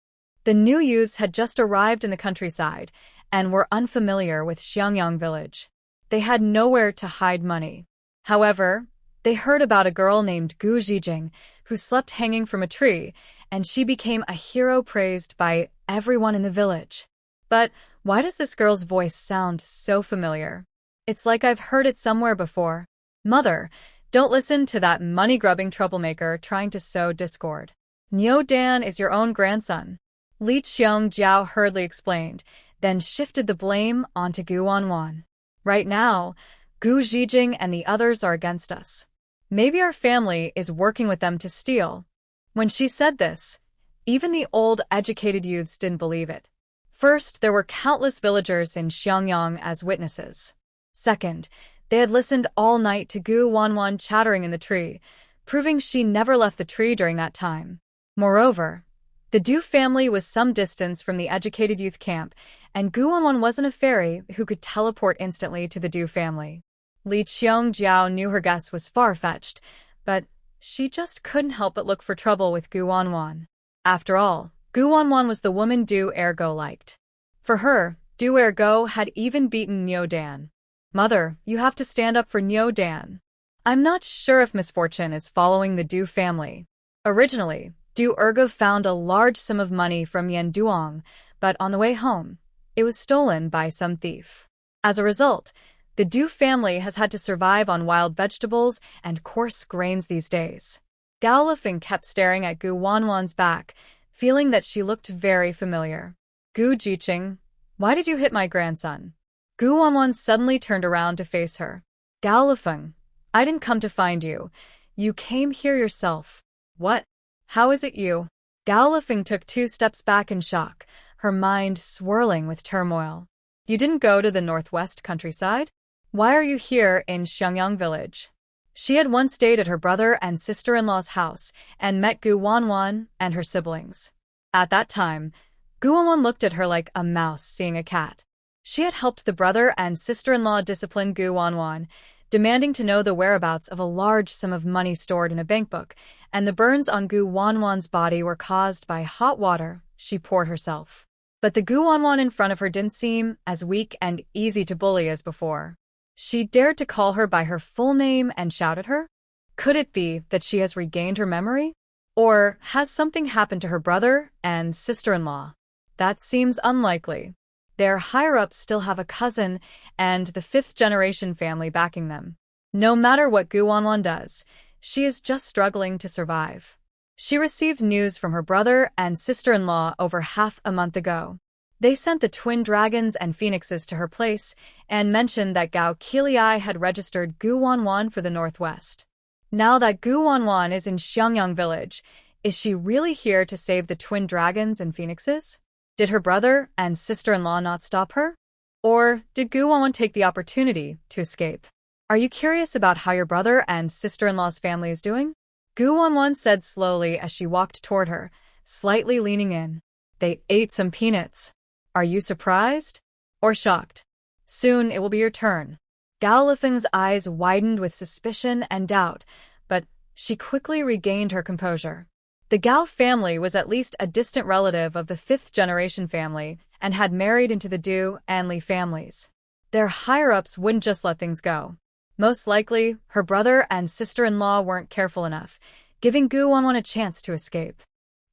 The new youths had just arrived in the countryside and were unfamiliar with Xiangyang village. They had nowhere to hide money. However, they heard about a girl named Gu Zhijing who slept hanging from a tree, and she became a hero praised by everyone in the village. But why does this girl's voice sound so familiar? It's like I've heard it somewhere before. Mother, don't listen to that money-grubbing troublemaker trying to sow discord. Niu Dan is your own grandson. Li Qiangjio hurriedly explained, then shifted the blame onto Gu Wanwan. Right now, Gu Zhijing and the others are against us. Maybe our family is working with them to steal. When she said this, even the old educated youths didn't believe it. First, there were countless villagers in Xiangyang as witnesses. Second, they had listened all night to Gu Wanwan chattering in the tree, proving she never left the tree during that time. Moreover, the Du family was some distance from the educated youth camp, and Gu Wanwan wasn't a fairy who could teleport instantly to the Du family. Li Qiangjio knew her guess was far-fetched, but she just couldn't help but look for trouble with Gu Wanwan. After all, Gu Wanwan was the woman Du Ergo liked. For her, Du Ergo had even beaten Niu Dan. Mother, you have to stand up for Niu Dan. I'm not sure if misfortune is following the Du family. Originally, Du Ergo found a large sum of money from Yan Duong, but on the way home, it was stolen by some thief. As a result, The Du family has had to survive on wild vegetables and coarse grains these days. Gao Lifeng kept staring at Gu Wanwan's back, feeling that she looked very familiar. Gu Jiqing, why did you hit my grandson? Gu Wanwan suddenly turned around to face her. Gao Lifeng, I didn't come to find you. You came here yourself. What? How is it you? Gao Lifeng took 2 steps back in shock, her mind swirling with turmoil. You didn't go to the northwest countryside? Why are you here in Xiangyang village? She had once stayed at her brother and sister-in-law's house and met Gu Wanwan and her siblings. At that time, Gu Wanwan looked at her like a mouse seeing a cat. She had helped the brother and sister-in-law discipline Gu Wanwan, demanding to know the whereabouts of a large sum of money stored in a bank book, and the burns on Gu Wanwan's body were caused by hot water she poured herself. But the Gu Wanwan in front of her didn't seem as weak and easy to bully as before. She dared to call her by her full name and shout at her? Could it be that she has regained her memory? Or has something happened to her brother and sister-in-law? That seems unlikely. Their higher-ups still have a cousin and the 5th-generation family backing them. No matter what Gu Wanwan does, she is just struggling to survive. She received news from her brother and sister-in-law over half a month ago. They sent the twin dragons and phoenixes to her place and mentioned that Gao Qiliai had registered Gu Wanwan for the Northwest. Now that Gu Wanwan is in Xiangyang village, is she really here to save the twin dragons and phoenixes? Did her brother and sister-in-law not stop her? Or did Gu Wanwan take the opportunity to escape? Are you curious about how your brother and sister-in-law's family is doing? Gu Wanwan said slowly as she walked toward her, slightly leaning in. They ate some peanuts. Are you surprised? Or shocked? Soon it will be your turn. Gao Lifeng's eyes widened with suspicion and doubt, but she quickly regained her composure. The Gao family was at least a distant relative of the 5th-generation family and had married into the Du and Li families. Their higher-ups wouldn't just let things go. Most likely, her brother and sister-in-law weren't careful enough, giving Gu Wanwan a chance to escape.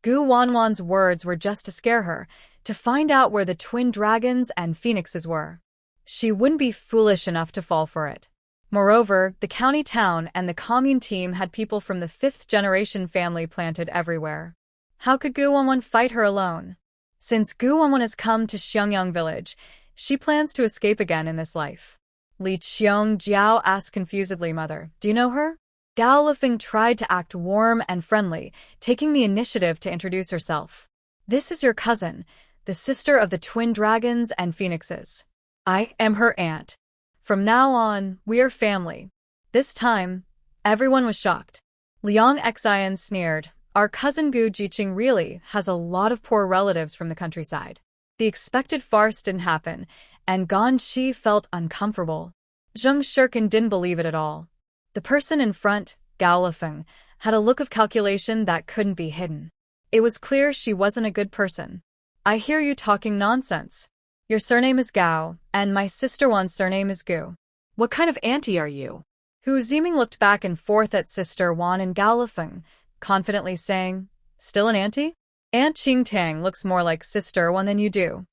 Gu Wanwan's words were just to scare her, to find out where the twin dragons and phoenixes were. She wouldn't be foolish enough to fall for it. Moreover, the county town and the Commune team had people from the 5th-generation family planted everywhere. How could Gu Wanwan fight her alone? Since Gu Wanwan has come to Xiangyang village, she plans to escape again in this life. Li Qiong Jiao asked confusedly, Mother, do you know her? Gao Lifeng tried to act warm and friendly, taking the initiative to introduce herself. This is your cousin, the sister of the twin dragons and phoenixes. I am her aunt. From now on, we are family. This time, everyone was shocked. Liang Xian sneered, Our cousin Gu Jiqing really has a lot of poor relatives from the countryside. The expected farce didn't happen, and Guan Qi felt uncomfortable. Zheng Shirkin didn't believe it at all. The person in front, Gao Lifeng, had a look of calculation that couldn't be hidden. It was clear she wasn't a good person. I hear you talking nonsense. Your surname is Gao, and my sister Wan's surname is Gu. What kind of auntie are you? Hu Ziming looked back and forth at Sister Wan and Gao Lifeng, confidently saying, Still an auntie? Aunt Qingtang looks more like Sister Wan than you do.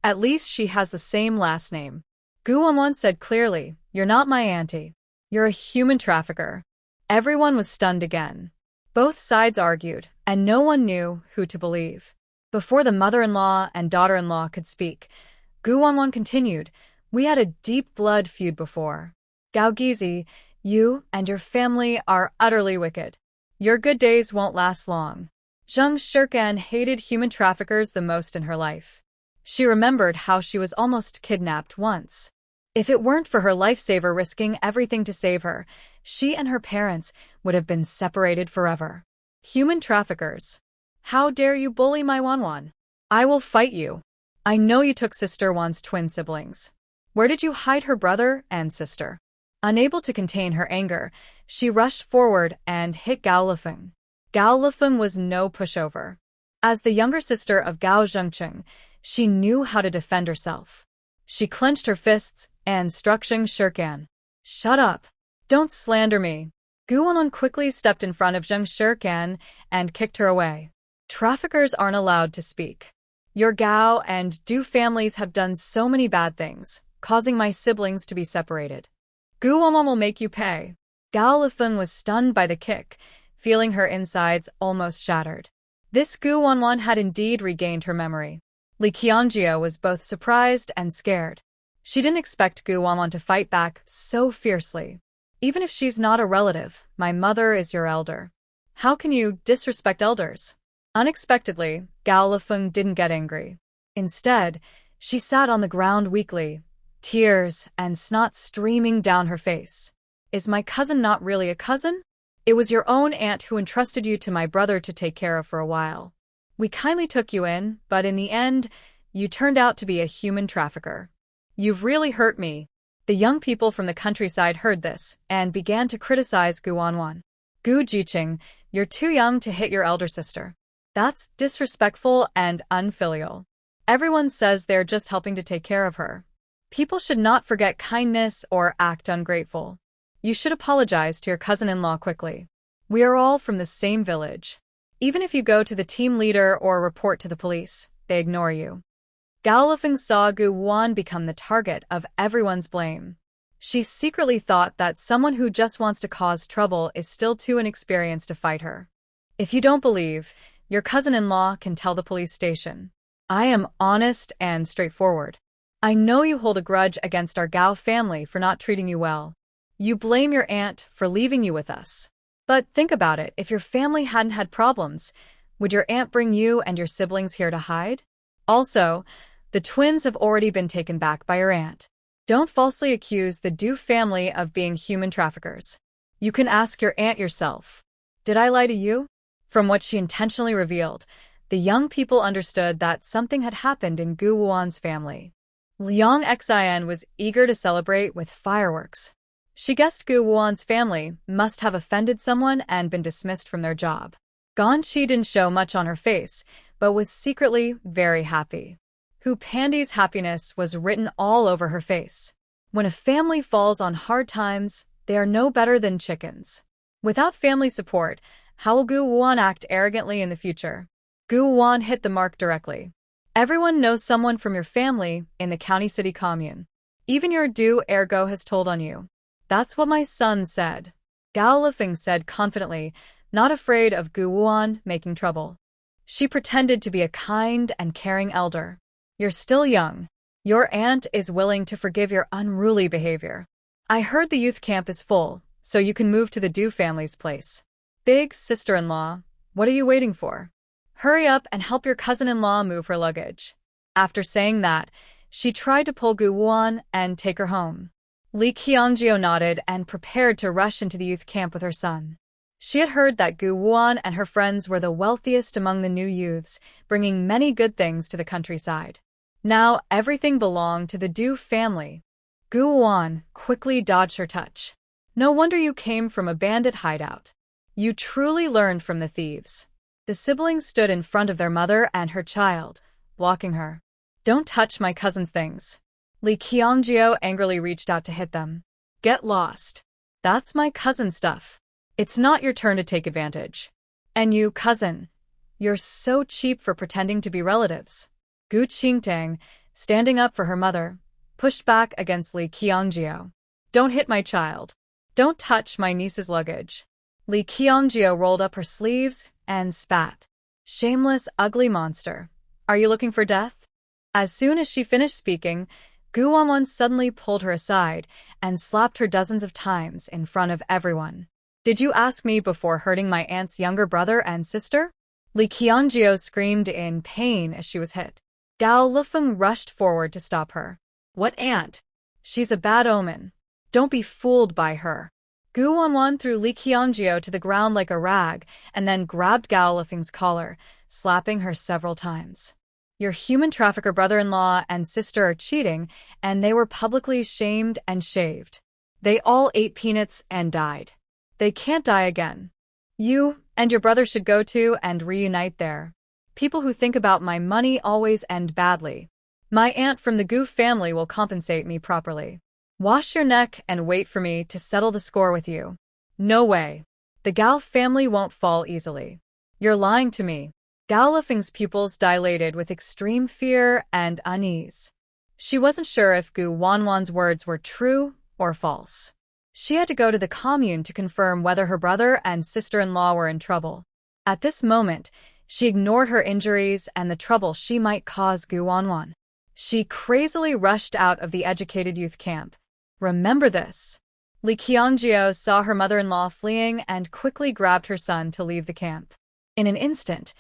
At least she has the same last name. Gu Wanwan said clearly, You're not my auntie. You're a human trafficker. Everyone was stunned again. Both sides argued, and no one knew who to believe. Before the mother-in-law and daughter-in-law could speak, Gu Wanwan continued, We had a deep blood feud before. Gao Gizi, you and your family are utterly wicked. Your good days won't last long. Zheng Shirkan hated human traffickers the most in her life. She remembered how she was almost kidnapped once. If it weren't for her lifesaver risking everything to save her, she and her parents would have been separated forever. Human traffickers. How dare you bully my Wanwan? I will fight you. I know you took Sister Wan's twin siblings. Where did you hide her brother and sister? Unable to contain her anger, she rushed forward and hit Gao Lifeng. Gao Lifeng was no pushover. As the younger sister of Gao Zhengqing, she knew how to defend herself. She clenched her fists and struck Zheng Shirkan. Shut up. Don't slander me. Gu Wanwan quickly stepped in front of Zheng Shirkan and kicked her away. Traffickers aren't allowed to speak. Your Gao and Du families have done so many bad things. causing my siblings to be separated. Gu Wanwan will make you pay. Gao Lifeng was stunned by the kick, feeling her insides almost shattered. This Gu Wanwan had indeed regained her memory. Li Qiangjie was both surprised and scared. She didn't expect Gu Wanwan to fight back so fiercely. Even if she's not a relative, my mother is your elder. How can you disrespect elders? Unexpectedly, Gao Lifeng didn't get angry. Instead, she sat on the ground weakly, tears and snot streaming down her face. Is my cousin not really a cousin? It was your own aunt who entrusted you to my brother to take care of for a while. We kindly took you in, but in the end, you turned out to be a human trafficker. You've really hurt me. The young people from the countryside heard this and began to criticize Gu Wanwan. Gu Jiqing, you're too young to hit your elder sister. That's disrespectful and unfilial. Everyone says they're just helping to take care of her. People should not forget kindness or act ungrateful. You should apologize to your cousin-in-law quickly. We are all from the same village. Even if you go to the team leader or report to the police, they ignore you. Gao Lifeng saw Gu Wan become the target of everyone's blame. She secretly thought that someone who just wants to cause trouble is still too inexperienced to fight her. If you don't believe, your cousin-in-law can tell the police station. I am honest and straightforward. I know you hold a grudge against our Gao family for not treating you well. You blame your aunt for leaving you with us. But think about it, if your family hadn't had problems, would your aunt bring you and your siblings here to hide? Also, the twins have already been taken back by your aunt. Don't falsely accuse the Du family of being human traffickers. You can ask your aunt yourself. Did I lie to you? From what she intentionally revealed, the young people understood that something had happened in Gu Wan's family. Liang Xin was eager to celebrate with fireworks. She guessed Gu Wan's family must have offended someone and been dismissed from their job. Guan Qi didn't show much on her face, but was secretly very happy. Hu Pandi's happiness was written all over her face. When a family falls on hard times, they are no better than chickens. Without family support, how will Gu Wan act arrogantly in the future? Gu Wan hit the mark directly. Everyone knows someone from your family in the county city commune. Even your Du ergo has told on you. That's what my son said. Gao Lifeng said confidently, not afraid of Gu Wan making trouble. She pretended to be a kind and caring elder. You're still young. Your aunt is willing to forgive your unruly behavior. I heard the youth camp is full, so you can move to the Du family's place. Big sister-in-law, what are you waiting for? Hurry up and help your cousin-in-law move her luggage. After saying that, she tried to pull Gu Wan and take her home. Li Qiangjie nodded and prepared to rush into the youth camp with her son. She had heard that Gu Wan and her friends were the wealthiest among the new youths, bringing many good things to the countryside. Now everything belonged to the Du family. Gu Wan quickly dodged her touch. No wonder you came from a bandit hideout. You truly learned from the thieves. The siblings stood in front of their mother and her child, blocking her. Don't touch my cousin's things. Li Qiangjie angrily reached out to hit them. Get lost. That's my cousin's stuff. It's not your turn to take advantage. And you, cousin, you're so cheap for pretending to be relatives. Gu Qingtang, standing up for her mother, pushed back against Li Qiangjie. Don't hit my child. Don't touch my niece's luggage. Li Qiangjie rolled up her sleeves and spat. Shameless, ugly monster. Are you looking for death? As soon as she finished speaking, Gu Wanwan suddenly pulled her aside and slapped her dozens of times in front of everyone. Did you ask me before hurting my aunt's younger brother and sister? Li Qiangjie screamed in pain as she was hit. Gao Lifeng rushed forward to stop her. What aunt? She's a bad omen. Don't be fooled by her. Gu Wanwan threw Li Qiangjie to the ground like a rag and then grabbed Gao Lifeng's collar, slapping her several times. Your human trafficker brother-in-law and sister are cheating, and they were publicly shamed and shaved. They all ate peanuts and died. They can't die again. You and your brother should go to and reunite there. People who think about my money always end badly. My aunt from the Gu family will compensate me properly. Wash your neck and wait for me to settle the score with you. No way. The Gao family won't fall easily. You're lying to me. Gao Lifeng's pupils dilated with extreme fear and unease. She wasn't sure if Gu Wanwan's words were true or false. She had to go to the Commune to confirm whether her brother and sister-in-law were in trouble. At this moment, she ignored her injuries and the trouble she might cause Gu Wanwan. She crazily rushed out of the educated youth camp. Remember this. Li Qiangjio saw her mother-in-law fleeing and quickly grabbed her son to leave the camp. In an instant,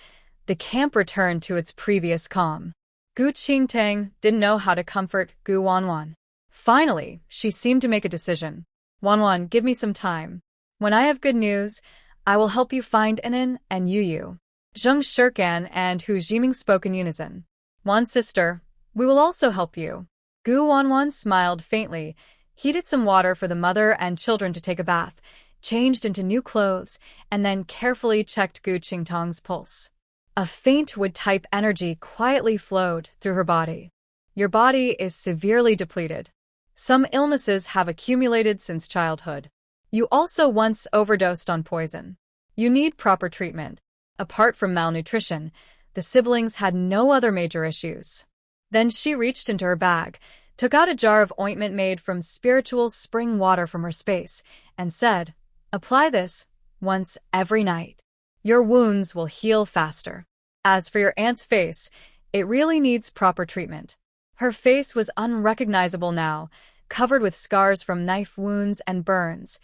the camp returned to its previous calm. Gu Qingtang didn't know how to comfort Gu Wanwan. Finally, she seemed to make a decision. Wanwan, give me some time. When I have good news, I will help you find Inan and Yu. Zheng Shirkan and Hu Jiming spoke in unison. Wan sister, we will also help you. Gu Wanwan smiled faintly, heated some water for the mother and children to take a bath, changed into new clothes, and then carefully checked Gu Qingtang's pulse. A faint wood-type energy quietly flowed through her body. Your body is severely depleted. Some illnesses have accumulated since childhood. You also once overdosed on poison. You need proper treatment. Apart from malnutrition, the siblings had no other major issues. Then she reached into her bag, took out a jar of ointment made from spiritual spring water from her space, and said, "Apply this once every night. Your wounds will heal faster. As for your aunt's face, it really needs proper treatment." Her face was unrecognizable now, covered with scars from knife wounds and burns,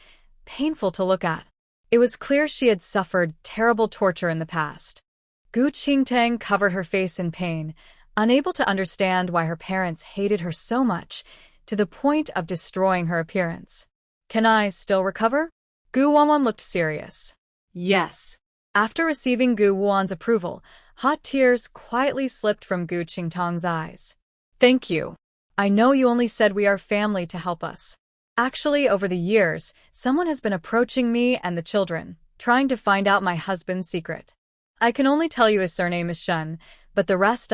painful to look at. It was clear she had suffered terrible torture in the past. Gu Qingtang covered her face in pain, unable to understand why her parents hated her so much, to the point of destroying her appearance. Can I still recover? Gu Wanwan looked serious. Yes. After receiving Gu Wan's approval, hot tears quietly slipped from Gu Qingtang's eyes. Thank you. I know you only said we are family to help us. Actually, over the years, someone has been approaching me and the children, trying to find out my husband's secret. I can only tell you his surname is Shen, but the rest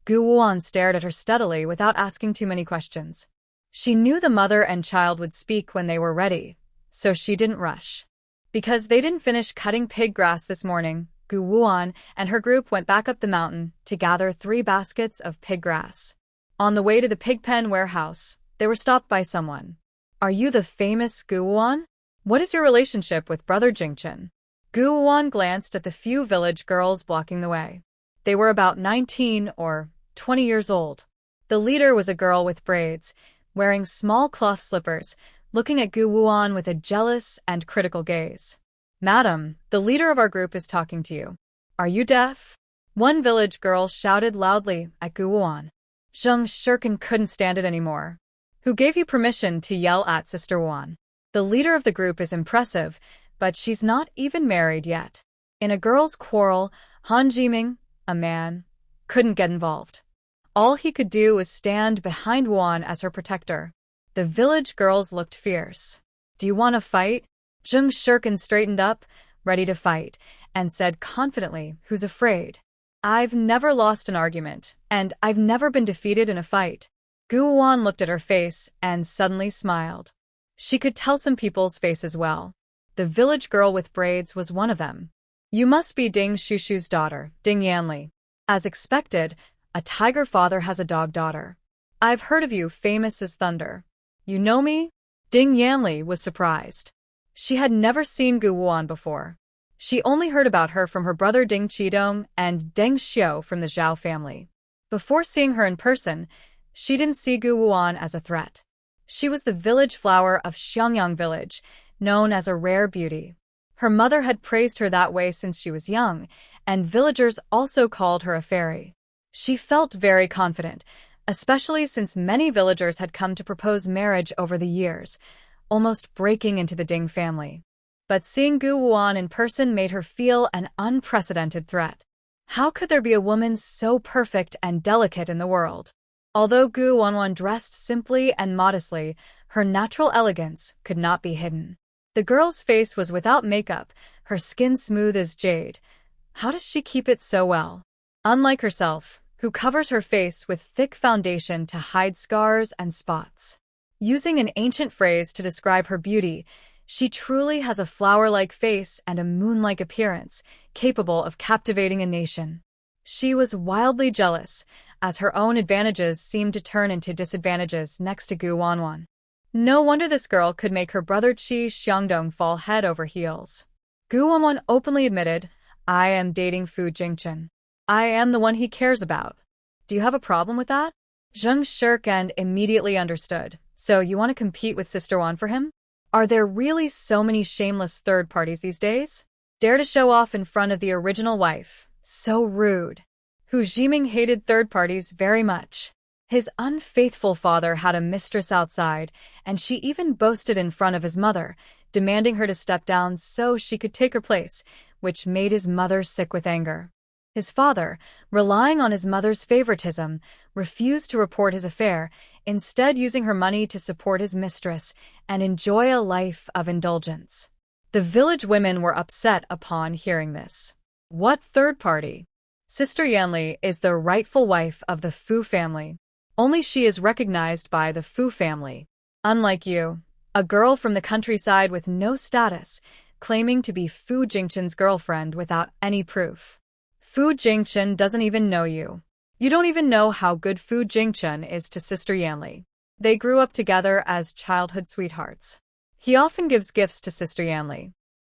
Gu Wan stared at her steadily without asking too many questions. She knew the mother and child would speak when they were ready, so she didn't rush. Because they didn't finish cutting pig grass this morning, Gu Wuan and her group went back up the mountain to gather 3 baskets of pig grass. On the way to the pigpen warehouse, they were stopped by someone. Are you the famous Gu Wuan? What is your relationship with Brother Jingchen? Gu Wuan glanced at the few village girls blocking the way. They were about 19 or 20 years old. The leader was a girl with braids, wearing small cloth slippers, looking at Gu Wuan with a jealous and critical gaze. Madam, the leader of our group is talking to you. Are you deaf? One village girl shouted loudly at Gu Wuan. Zheng Shirkan couldn't stand it anymore. Who gave you permission to yell at Sister Wan? The leader of the group is impressive, but she's not even married yet. In a girl's quarrel, Han Jiming, a man, couldn't get involved. All he could do was stand behind Wan as her protector. The village girls looked fierce. Do you want to fight? Zheng Shirkan straightened up, ready to fight, and said confidently, who's afraid? I've never lost an argument, and I've never been defeated in a fight. Gu Wan looked at her face and suddenly smiled. She could tell some people's faces well. The village girl with braids was one of them. You must be Ding Shushu's daughter, Ding Yanli. As expected, a tiger father has a dog daughter. I've heard of you, famous as thunder. You know me? Ding Yanli was surprised. She had never seen Gu Wan before. She only heard about her from her brother Ding Qidong and Deng Xiao from the Zhao family. Before seeing her in person, she didn't see Gu Wan as a threat. She was the village flower of Xiangyang village, known as a rare beauty. Her mother had praised her that way since she was young, and villagers also called her a fairy. She felt very confident, especially since many villagers had come to propose marriage over the years, almost breaking into the Ding family. But seeing Gu Wan in person made her feel an unprecedented threat. How could there be a woman so perfect and delicate in the world? Although Gu Wanwan dressed simply and modestly, her natural elegance could not be hidden. The girl's face was without makeup, her skin smooth as jade. How does she keep it so well? Unlike herself, who covers her face with thick foundation to hide scars and spots. Using an ancient phrase to describe her beauty, she truly has a flower-like face and a moon-like appearance, capable of captivating a nation. She was wildly jealous, as her own advantages seemed to turn into disadvantages next to Guan. No wonder this girl could make her brother Qi Xiangdong fall head over heels. Guan openly admitted, "I am dating Fu Jingchen. I am the one he cares about. Do you have a problem with that?" Zheng Shirkan immediately understood. "So you want to compete with Sister Wan for him? Are there really so many shameless third parties these days? Dare to show off in front of the original wife. So rude." Hu Jiming hated third parties very much. His unfaithful father had a mistress outside, and she even boasted in front of his mother, demanding her to step down so she could take her place, which made his mother sick with anger. His father, relying on his mother's favoritism, refused to report his affair, instead using her money to support his mistress and enjoy a life of indulgence. The village women were upset upon hearing this. What third party? Sister Yanli is the rightful wife of the Fu family. Only she is recognized by the Fu family. Unlike you, a girl from the countryside with no status, claiming to be Fu Jingchen's girlfriend without any proof. Fu Jingchen doesn't even know you. You don't even know how good Fu Jingchen is to Sister Yanli. They grew up together as childhood sweethearts. He often gives gifts to Sister Yanli.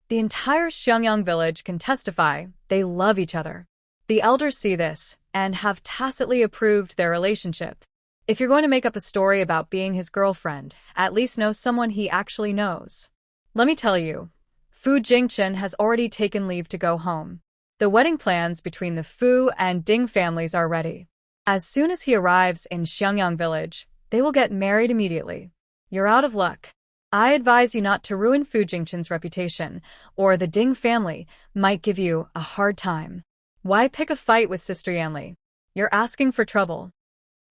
The entire Xiangyang village can testify they love each other. The elders see this and have tacitly approved their relationship. If you're going to make up a story about being his girlfriend, at least know someone he actually knows. Let me tell you, Fu Jingchen has already taken leave to go home. The wedding plans between the Fu and Ding families are ready. As soon as he arrives in Xiangyang village, they will get married immediately. You're out of luck. I advise you not to ruin Fu Jingchen's reputation, or the Ding family might give you a hard time. Why pick a fight with Sister Yanli? You're asking for trouble.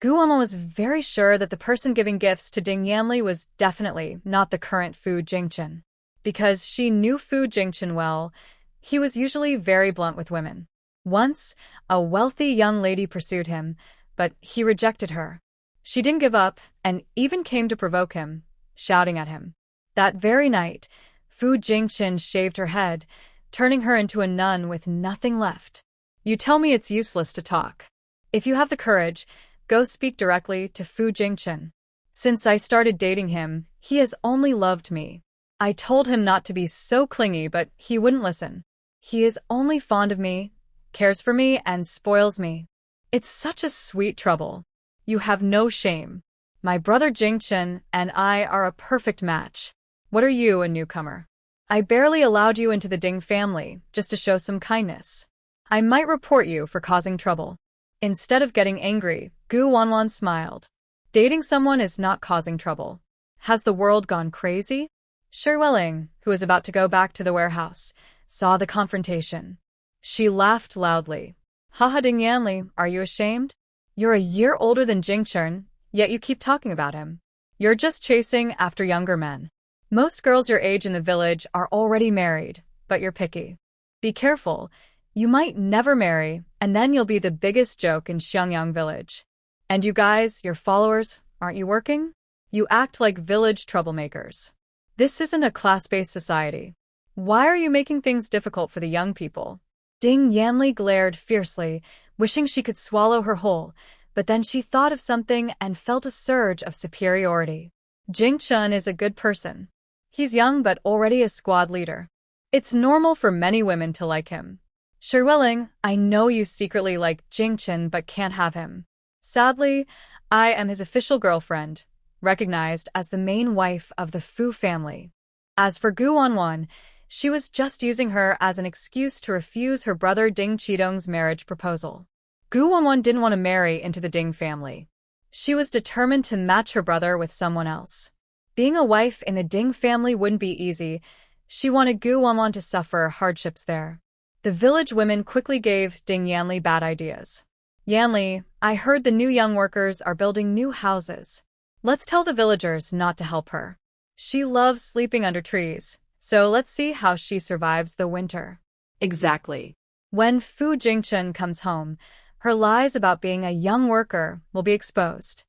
Guan was very sure that the person giving gifts to Ding Yanli was definitely not the current Fu Jingchen. Because she knew Fu Jingchen well, he was usually very blunt with women. Once, a wealthy young lady pursued him, but he rejected her. She didn't give up and even came to provoke him, shouting at him. That very night, Fu Jingchen shaved her head, turning her into a nun with nothing left. You tell me it's useless to talk. If you have the courage, go speak directly to Fu Jingchen. Since I started dating him, he has only loved me. I told him not to be so clingy, but he wouldn't listen. He is only fond of me, cares for me, and spoils me. It's such a sweet trouble. You have no shame. My brother Jingchen and I are a perfect match. What are you, a newcomer? I barely allowed you into the Ding family, just to show some kindness. I might report you for causing trouble. Instead of getting angry, Guan smiled. Dating someone is not causing trouble. Has the world gone crazy? Shi Weling, who was about to go back to the warehouse, saw the confrontation. She laughed loudly. Haha, Ding Yanli, are you ashamed? You're a year older than Jingchen, yet you keep talking about him. You're just chasing after younger men. Most girls your age in the village are already married, but you're picky. Be careful. You might never marry, and then you'll be the biggest joke in Xiangyang village. And you guys, your followers, aren't you working? You act like village troublemakers. This isn't a class-based society. Why are you making things difficult for the young people? Ding Yanli glared fiercely, wishing she could swallow her whole, but then she thought of something and felt a surge of superiority. Jingchen is a good person. He's young but already a squad leader. It's normal for many women to like him. Shi Weling, I know you secretly like Jingchen but can't have him. Sadly, I am his official girlfriend, recognized as the main wife of the Fu family. As for Guan, she was just using her as an excuse to refuse her brother Ding Qidong's marriage proposal. Guan didn't want to marry into the Ding family. She was determined to match her brother with someone else. Being a wife in the Ding family wouldn't be easy. She wanted Guan to suffer hardships there. The village women quickly gave Ding Yanli bad ideas. Yanli, I heard the new young workers are building new houses. Let's tell the villagers not to help her. She loves sleeping under trees, so let's see how she survives the winter. Exactly. When Fu Jingchen comes home, her lies about being a young worker will be exposed.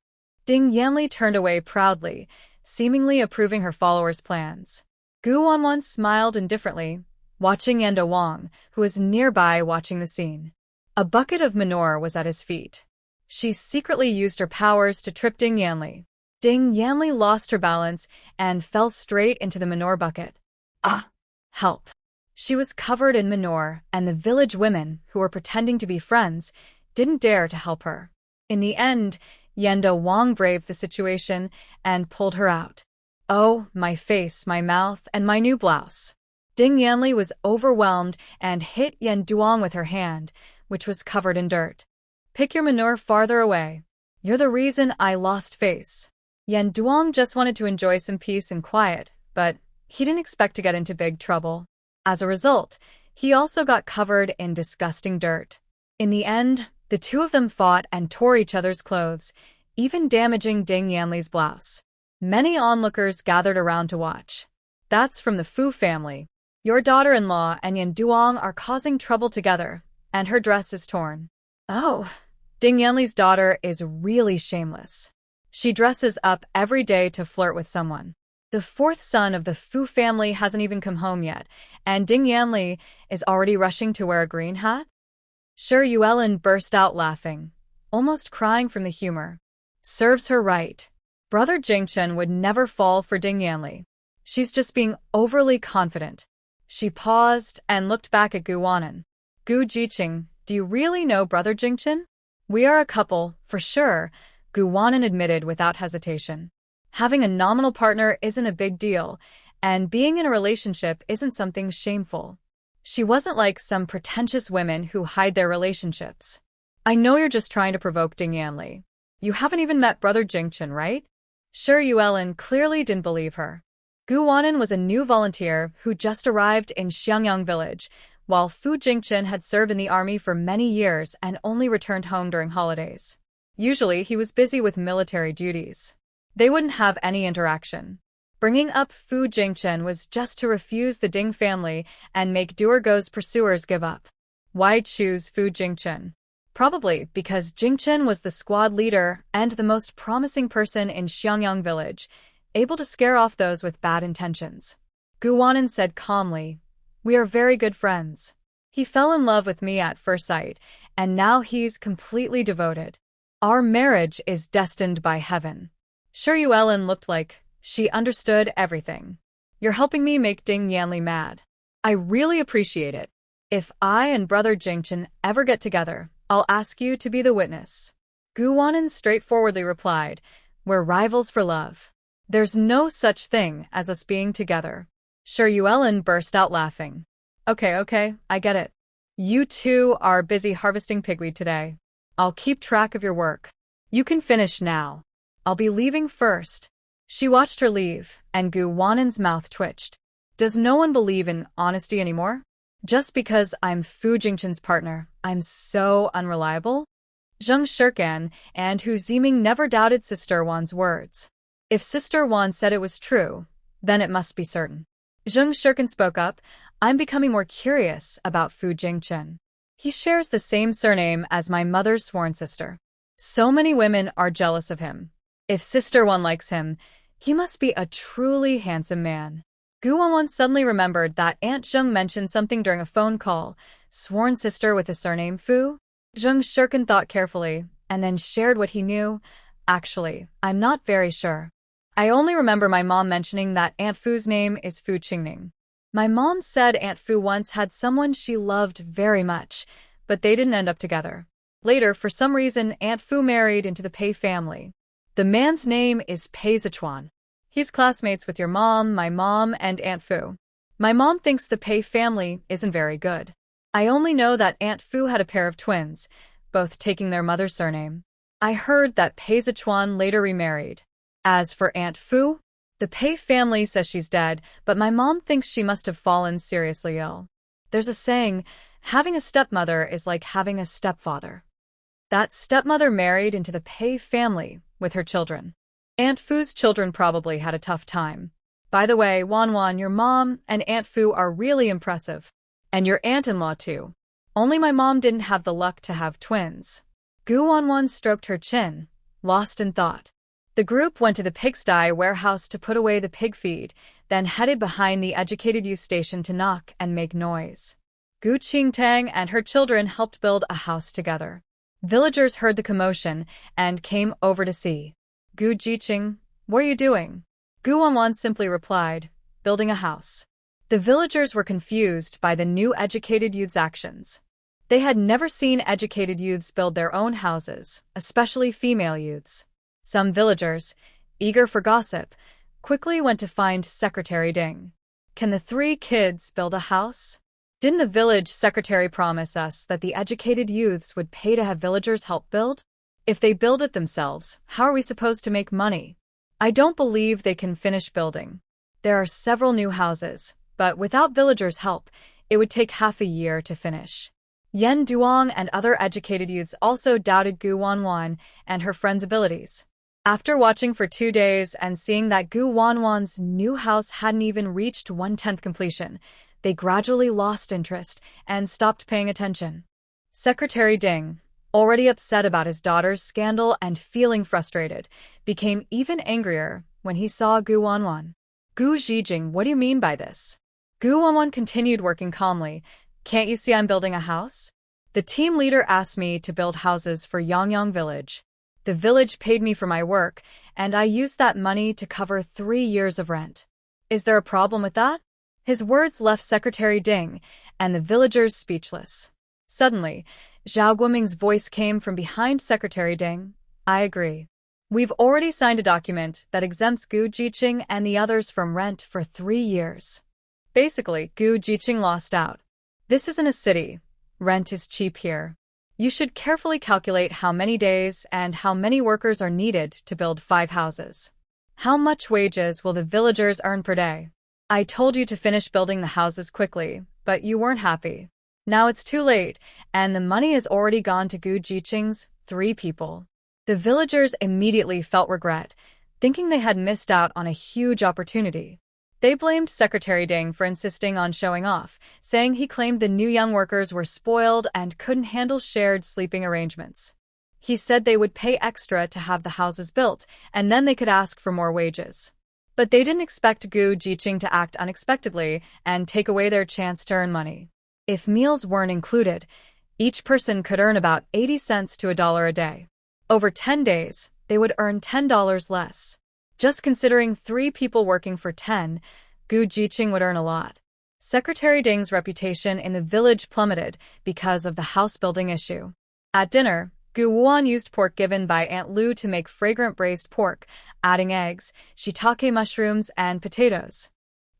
Ding Yanli turned away proudly, seemingly approving her followers' plans. Guan smiled indifferently, watching Yanda Wang, who was nearby watching the scene. A bucket of manure was at his feet. She secretly used her powers to trip Ding Yanli. Ding Yanli lost her balance and fell straight into the manure bucket. Ah! Help! She was covered in manure, and the village women, who were pretending to be friends, didn't dare to help her. In the end, Yenda Wang braved the situation and pulled her out. Oh, my face, my mouth, and my new blouse. Ding Yanli was overwhelmed and hit Yen Duong with her hand, which was covered in dirt. Pick your manure farther away. You're the reason I lost face. Yen Duong just wanted to enjoy some peace and quiet, but he didn't expect to get into big trouble. As a result, he also got covered in disgusting dirt. In the end, the two of them fought and tore each other's clothes, even damaging Ding Yanli's blouse. Many onlookers gathered around to watch. That's from the Fu family. Your daughter-in-law and Yen Duong are causing trouble together, and her dress is torn. Oh, Ding Yanli's daughter is really shameless. She dresses up every day to flirt with someone. The fourth son of the Fu family hasn't even come home yet, and Ding Yanli is already rushing to wear a green hat? Sure, Yuelin burst out laughing, almost crying from the humor. Serves her right. Brother Jingchen would never fall for Ding Yanli. She's just being overly confident. She paused and looked back at Gu Wanan. Gu Jiqing, do you really know Brother Jingchen? We are a couple, for sure, Gu Wanan admitted without hesitation. Having a nominal partner isn't a big deal, and being in a relationship isn't something shameful. She wasn't like some pretentious women who hide their relationships. I know you're just trying to provoke Ding Yanli. You haven't even met Brother Jingchen, right? Sure, Yuelin clearly didn't believe her. Gu Wanan was a new volunteer who just arrived in Xiangyang village, while Fu Jingchen had served in the army for many years and only returned home during holidays. Usually, he was busy with military duties. They wouldn't have any interaction. Bringing up Fu Jingchen was just to refuse the Ding family and make Duergo's pursuers give up. Why choose Fu Jingchen? Probably because Jingchen was the squad leader and the most promising person in Xiangyang village, able to scare off those with bad intentions. Gu Wanan said calmly, "We are very good friends. He fell in love with me at first sight, and now he's completely devoted. Our marriage is destined by heaven." Sure, Yuelin looked like she understood everything. You're helping me make Ding Yanli mad. I really appreciate it. If I and Brother Jingchen ever get together, I'll ask you to be the witness. Gu Wanan straightforwardly replied, "We're rivals for love. There's no such thing as us being together." Sure, Yuelin burst out laughing. Okay, I get it. You two are busy harvesting pigweed today. I'll keep track of your work. You can finish now. I'll be leaving first. She watched her leave, and Gu Wanan's mouth twitched. Does no one believe in honesty anymore? Just because I'm Fu Jingchen's partner, I'm so unreliable? Zheng Shirkan and Hu Ziming never doubted Sister Wan's words. If Sister Wan said it was true, then it must be certain. Zheng Shirkan spoke up, I'm becoming more curious about Fu Jingchen. He shares the same surname as my mother's sworn sister. So many women are jealous of him. If Sister Wan likes him, he must be a truly handsome man. Gu Wanwan suddenly remembered that Aunt Zheng mentioned something during a phone call, sworn sister with the surname Fu. Zheng Shirkan thought carefully, and then shared what he knew. Actually, I'm not very sure. I only remember my mom mentioning that Aunt Fu's name is Fu Qingning. My mom said Aunt Fu once had someone she loved very much, but they didn't end up together. Later, for some reason, Aunt Fu married into the Pei family. The man's name is Pei Zichuan. He's classmates with your mom, my mom, and Aunt Fu. My mom thinks the Pei family isn't very good. I only know that Aunt Fu had a pair of twins, both taking their mother's surname. I heard that Pei Zichuan later remarried. As for Aunt Fu, the Pei family says she's dead, but my mom thinks she must have fallen seriously ill. There's a saying, having a stepmother is like having a stepfather. That stepmother married into the Pei family with her children. Aunt Fu's children probably had a tough time. By the way, Wanwan, your mom and Aunt Fu are really impressive. And your aunt-in-law too. Only my mom didn't have the luck to have twins. Gu Wanwan stroked her chin, lost in thought. The group went to the pigsty warehouse to put away the pig feed, then headed behind the educated youth station to knock and make noise. Gu Qingtang and her children helped build a house together. Villagers heard the commotion and came over to see. Gu Jiqing, what are you doing? Gu Wanwan simply replied, building a house. The villagers were confused by the new educated youth's actions. They had never seen educated youths build their own houses, especially female youths. Some villagers, eager for gossip, quickly went to find Secretary Ding. Can the 3 kids build a house? Didn't the village secretary promise us that the educated youths would pay to have villagers help build? If they build it themselves, how are we supposed to make money? I don't believe they can finish building. There are several new houses, but without villagers' help, it would take half a year to finish. Yen Duong and other educated youths also doubted Gu Wanwan and her friend's abilities. After watching for 2 days and seeing that Gu Wanwan's new house hadn't even reached 1/10 completion, they gradually lost interest and stopped paying attention. Secretary Ding, already upset about his daughter's scandal and feeling frustrated, became even angrier when he saw Gu Wanwan. Gu Zhijing, what do you mean by this? Gu Wanwan continued working calmly. Can't you see I'm building a house? The team leader asked me to build houses for Yangyang Village. The village paid me for my work, and I used that money to cover 3 years of rent. Is there a problem with that? His words left Secretary Ding and the villagers speechless. Suddenly, Zhao Guoming's voice came from behind Secretary Ding. I agree. We've already signed a document that exempts Gu Jiqing and the others from rent for 3 years. Basically, Gu Jiqing lost out. This isn't a city. Rent is cheap here. You should carefully calculate how many days and how many workers are needed to build 5 houses. How much wages will the villagers earn per day? I told you to finish building the houses quickly, but you weren't happy. Now it's too late, and the money has already gone to Gu Jiqing's 3 people. The villagers immediately felt regret, thinking they had missed out on a huge opportunity. They blamed Secretary Ding for insisting on showing off, saying he claimed the new young workers were spoiled and couldn't handle shared sleeping arrangements. He said they would pay extra to have the houses built, and then they could ask for more wages. But they didn't expect Gu Jiqing to act unexpectedly and take away their chance to earn money. If meals weren't included, each person could earn about 80 cents to $1 a day. Over 10 days, they would earn $10 less. Just considering 3 people working for 10, Gu Jiqing would earn a lot. Secretary Ding's reputation in the village plummeted because of the house-building issue. At dinner, Gu Wuan used pork given by Aunt Lu to make fragrant braised pork, adding eggs, shiitake mushrooms, and potatoes.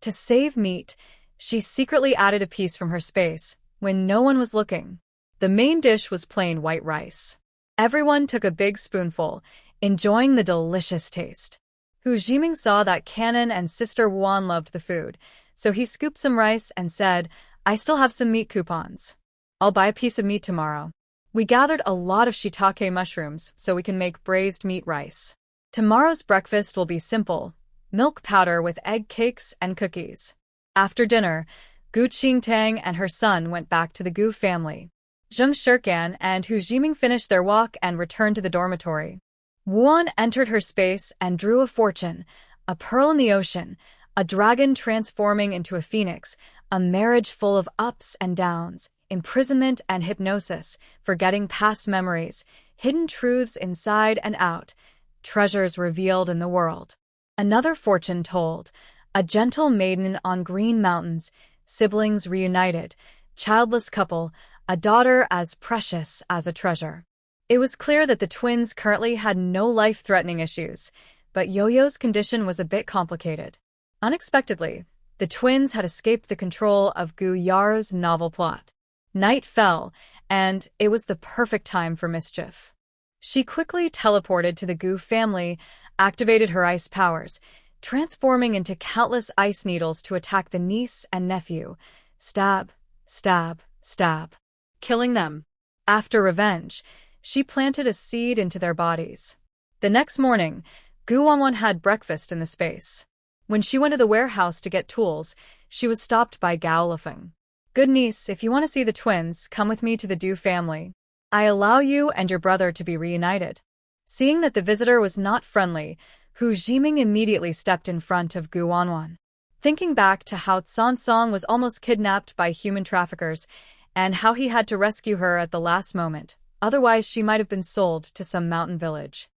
To save meat, she secretly added a piece from her space when no one was looking. The main dish was plain white rice. Everyone took a big spoonful, enjoying the delicious taste. Hu Jiming saw that Canon and Sister Wuan loved the food, so he scooped some rice and said, I still have some meat coupons. I'll buy a piece of meat tomorrow. We gathered a lot of shiitake mushrooms so we can make braised meat rice. Tomorrow's breakfast will be simple, milk powder with egg cakes and cookies. After dinner, Gu Qingtang and her son went back to the Gu family. Zheng Shirkan and Hu Jiming finished their walk and returned to the dormitory. Wuan entered her space and drew a fortune, a pearl in the ocean, a dragon transforming into a phoenix, a marriage full of ups and downs, imprisonment and hypnosis, forgetting past memories, hidden truths inside and out, treasures revealed in the world. Another fortune told, a gentle maiden on green mountains, siblings reunited, childless couple, a daughter as precious as a treasure. It was clear that the twins currently had no life-threatening issues, but Yo-Yo's condition was a bit complicated. Unexpectedly, the twins had escaped the control of Gu Yaro's novel plot. Night fell, and it was the perfect time for mischief. She quickly teleported to the Gu family, activated her ice powers, transforming into countless ice needles to attack the niece and nephew. Stab, stab, stab. Killing them. After revenge, she planted a seed into their bodies. The next morning, Gu Wanwan had breakfast in the space. When she went to the warehouse to get tools, she was stopped by Gao Lifeng. Good niece, if you want to see the twins, come with me to the Du family. I allow you and your brother to be reunited. Seeing that the visitor was not friendly, Hu Jiming immediately stepped in front of Gu Wanwan. Thinking back to how San Song was almost kidnapped by human traffickers, and how he had to rescue her at the last moment, otherwise she might have been sold to some mountain village.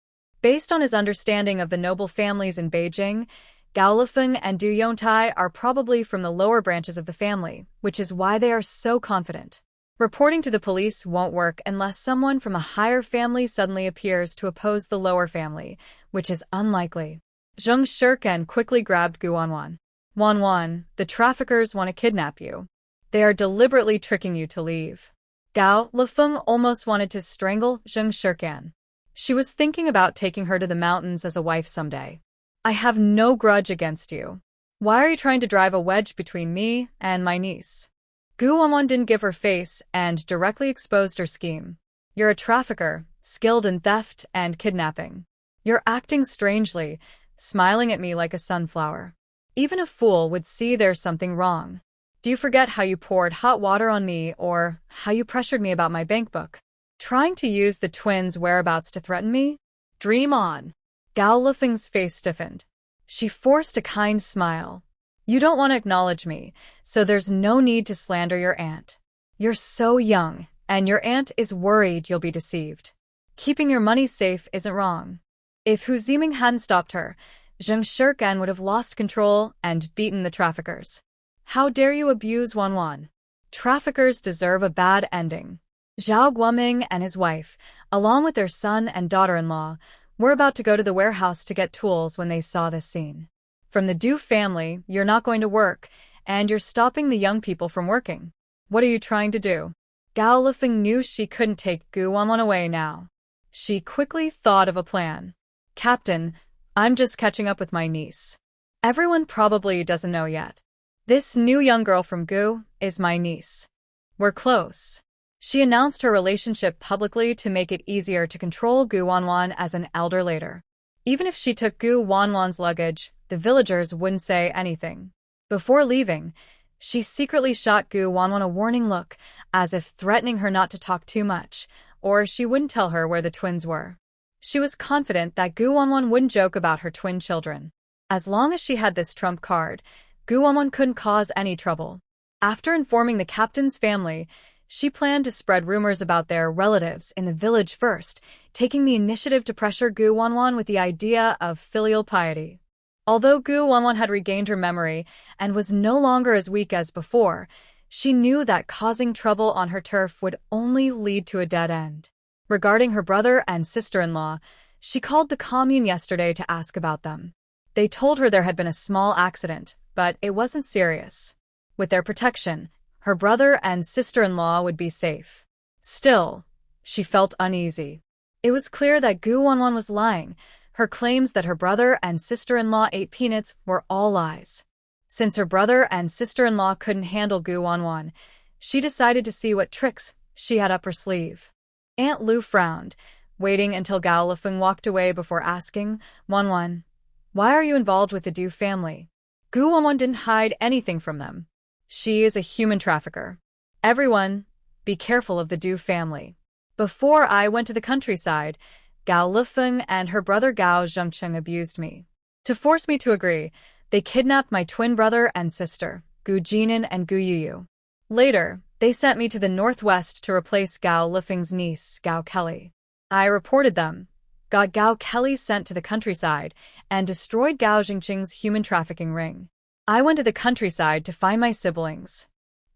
Based on his understanding of the noble families in Beijing, Gao Lifeng and Du Yontai are probably from the lower branches of the family, which is why they are so confident. Reporting to the police won't work unless someone from a higher family suddenly appears to oppose the lower family, which is unlikely. Zheng Shirken quickly grabbed Gu Wanwan. Wanwan, the traffickers want to kidnap you. They are deliberately tricking you to leave. Gao Lifeng almost wanted to strangle Zheng Shirken. She was thinking about taking her to the mountains as a wife someday. I have no grudge against you. Why are you trying to drive a wedge between me and my niece? Gu Wanwan didn't give her face and directly exposed her scheme. You're a trafficker, skilled in theft and kidnapping. You're acting strangely, smiling at me like a sunflower. Even a fool would see there's something wrong. Do you forget how you poured hot water on me or how you pressured me about my bank book? Trying to use the twins' whereabouts to threaten me? Dream on. Gao Lifeng's face stiffened. She forced a kind smile. You don't want to acknowledge me, so there's no need to slander your aunt. You're so young, and your aunt is worried you'll be deceived. Keeping your money safe isn't wrong. If Hu Ziming hadn't stopped her, Zheng Shirken would have lost control and beaten the traffickers. How dare you abuse Wanwan? Traffickers deserve a bad ending. Zhao Guoming and his wife, along with their son and daughter-in-law, were about to go to the warehouse to get tools when they saw this scene. From the Du family, you're not going to work, and you're stopping the young people from working. What are you trying to do? Gao Lifeng knew she couldn't take Gu Wanwan away now. She quickly thought of a plan. Captain, I'm just catching up with my niece. Everyone probably doesn't know yet. This new young girl from Gu is my niece. We're close. She announced her relationship publicly to make it easier to control Gu Wanwan as an elder later. Even if she took Gu Wanwan's luggage, the villagers wouldn't say anything. Before leaving, she secretly shot Gu Wanwan a warning look, as if threatening her not to talk too much, or she wouldn't tell her where the twins were. She was confident that Gu Wanwan wouldn't joke about her twin children. As long as she had this trump card, Gu Wanwan couldn't cause any trouble. After informing the captain's family, she planned to spread rumors about their relatives in the village first, taking the initiative to pressure Gu Wanwan with the idea of filial piety. Although Gu Wanwan had regained her memory and was no longer as weak as before, she knew that causing trouble on her turf would only lead to a dead end. Regarding her brother and sister-in-law, she called the Commune yesterday to ask about them. They told her there had been a small accident, but it wasn't serious. With their protection, her brother and sister-in-law would be safe. Still, she felt uneasy. It was clear that Gu Wanwan was lying. Her claims that her brother and sister-in-law ate peanuts were all lies. Since her brother and sister-in-law couldn't handle Gu Wanwan, she decided to see what tricks she had up her sleeve. Aunt Lu frowned, waiting until Gao Lifeng walked away before asking, Wanwan, why are you involved with the Du family? Gu Wanwan didn't hide anything from them. She is a human trafficker. Everyone, be careful of the Du family. Before I went to the countryside, Gao Lifeng and her brother Gao Zhengcheng abused me. To force me to agree, they kidnapped my twin brother and sister, Gu Jinan and Gu Yuyu. Later, they sent me to the northwest to replace Gao Lifeng's niece, Gao Kelly. I reported them, got Gao Kelly sent to the countryside, and destroyed Gao Zhengcheng's human trafficking ring. I went to the countryside to find my siblings.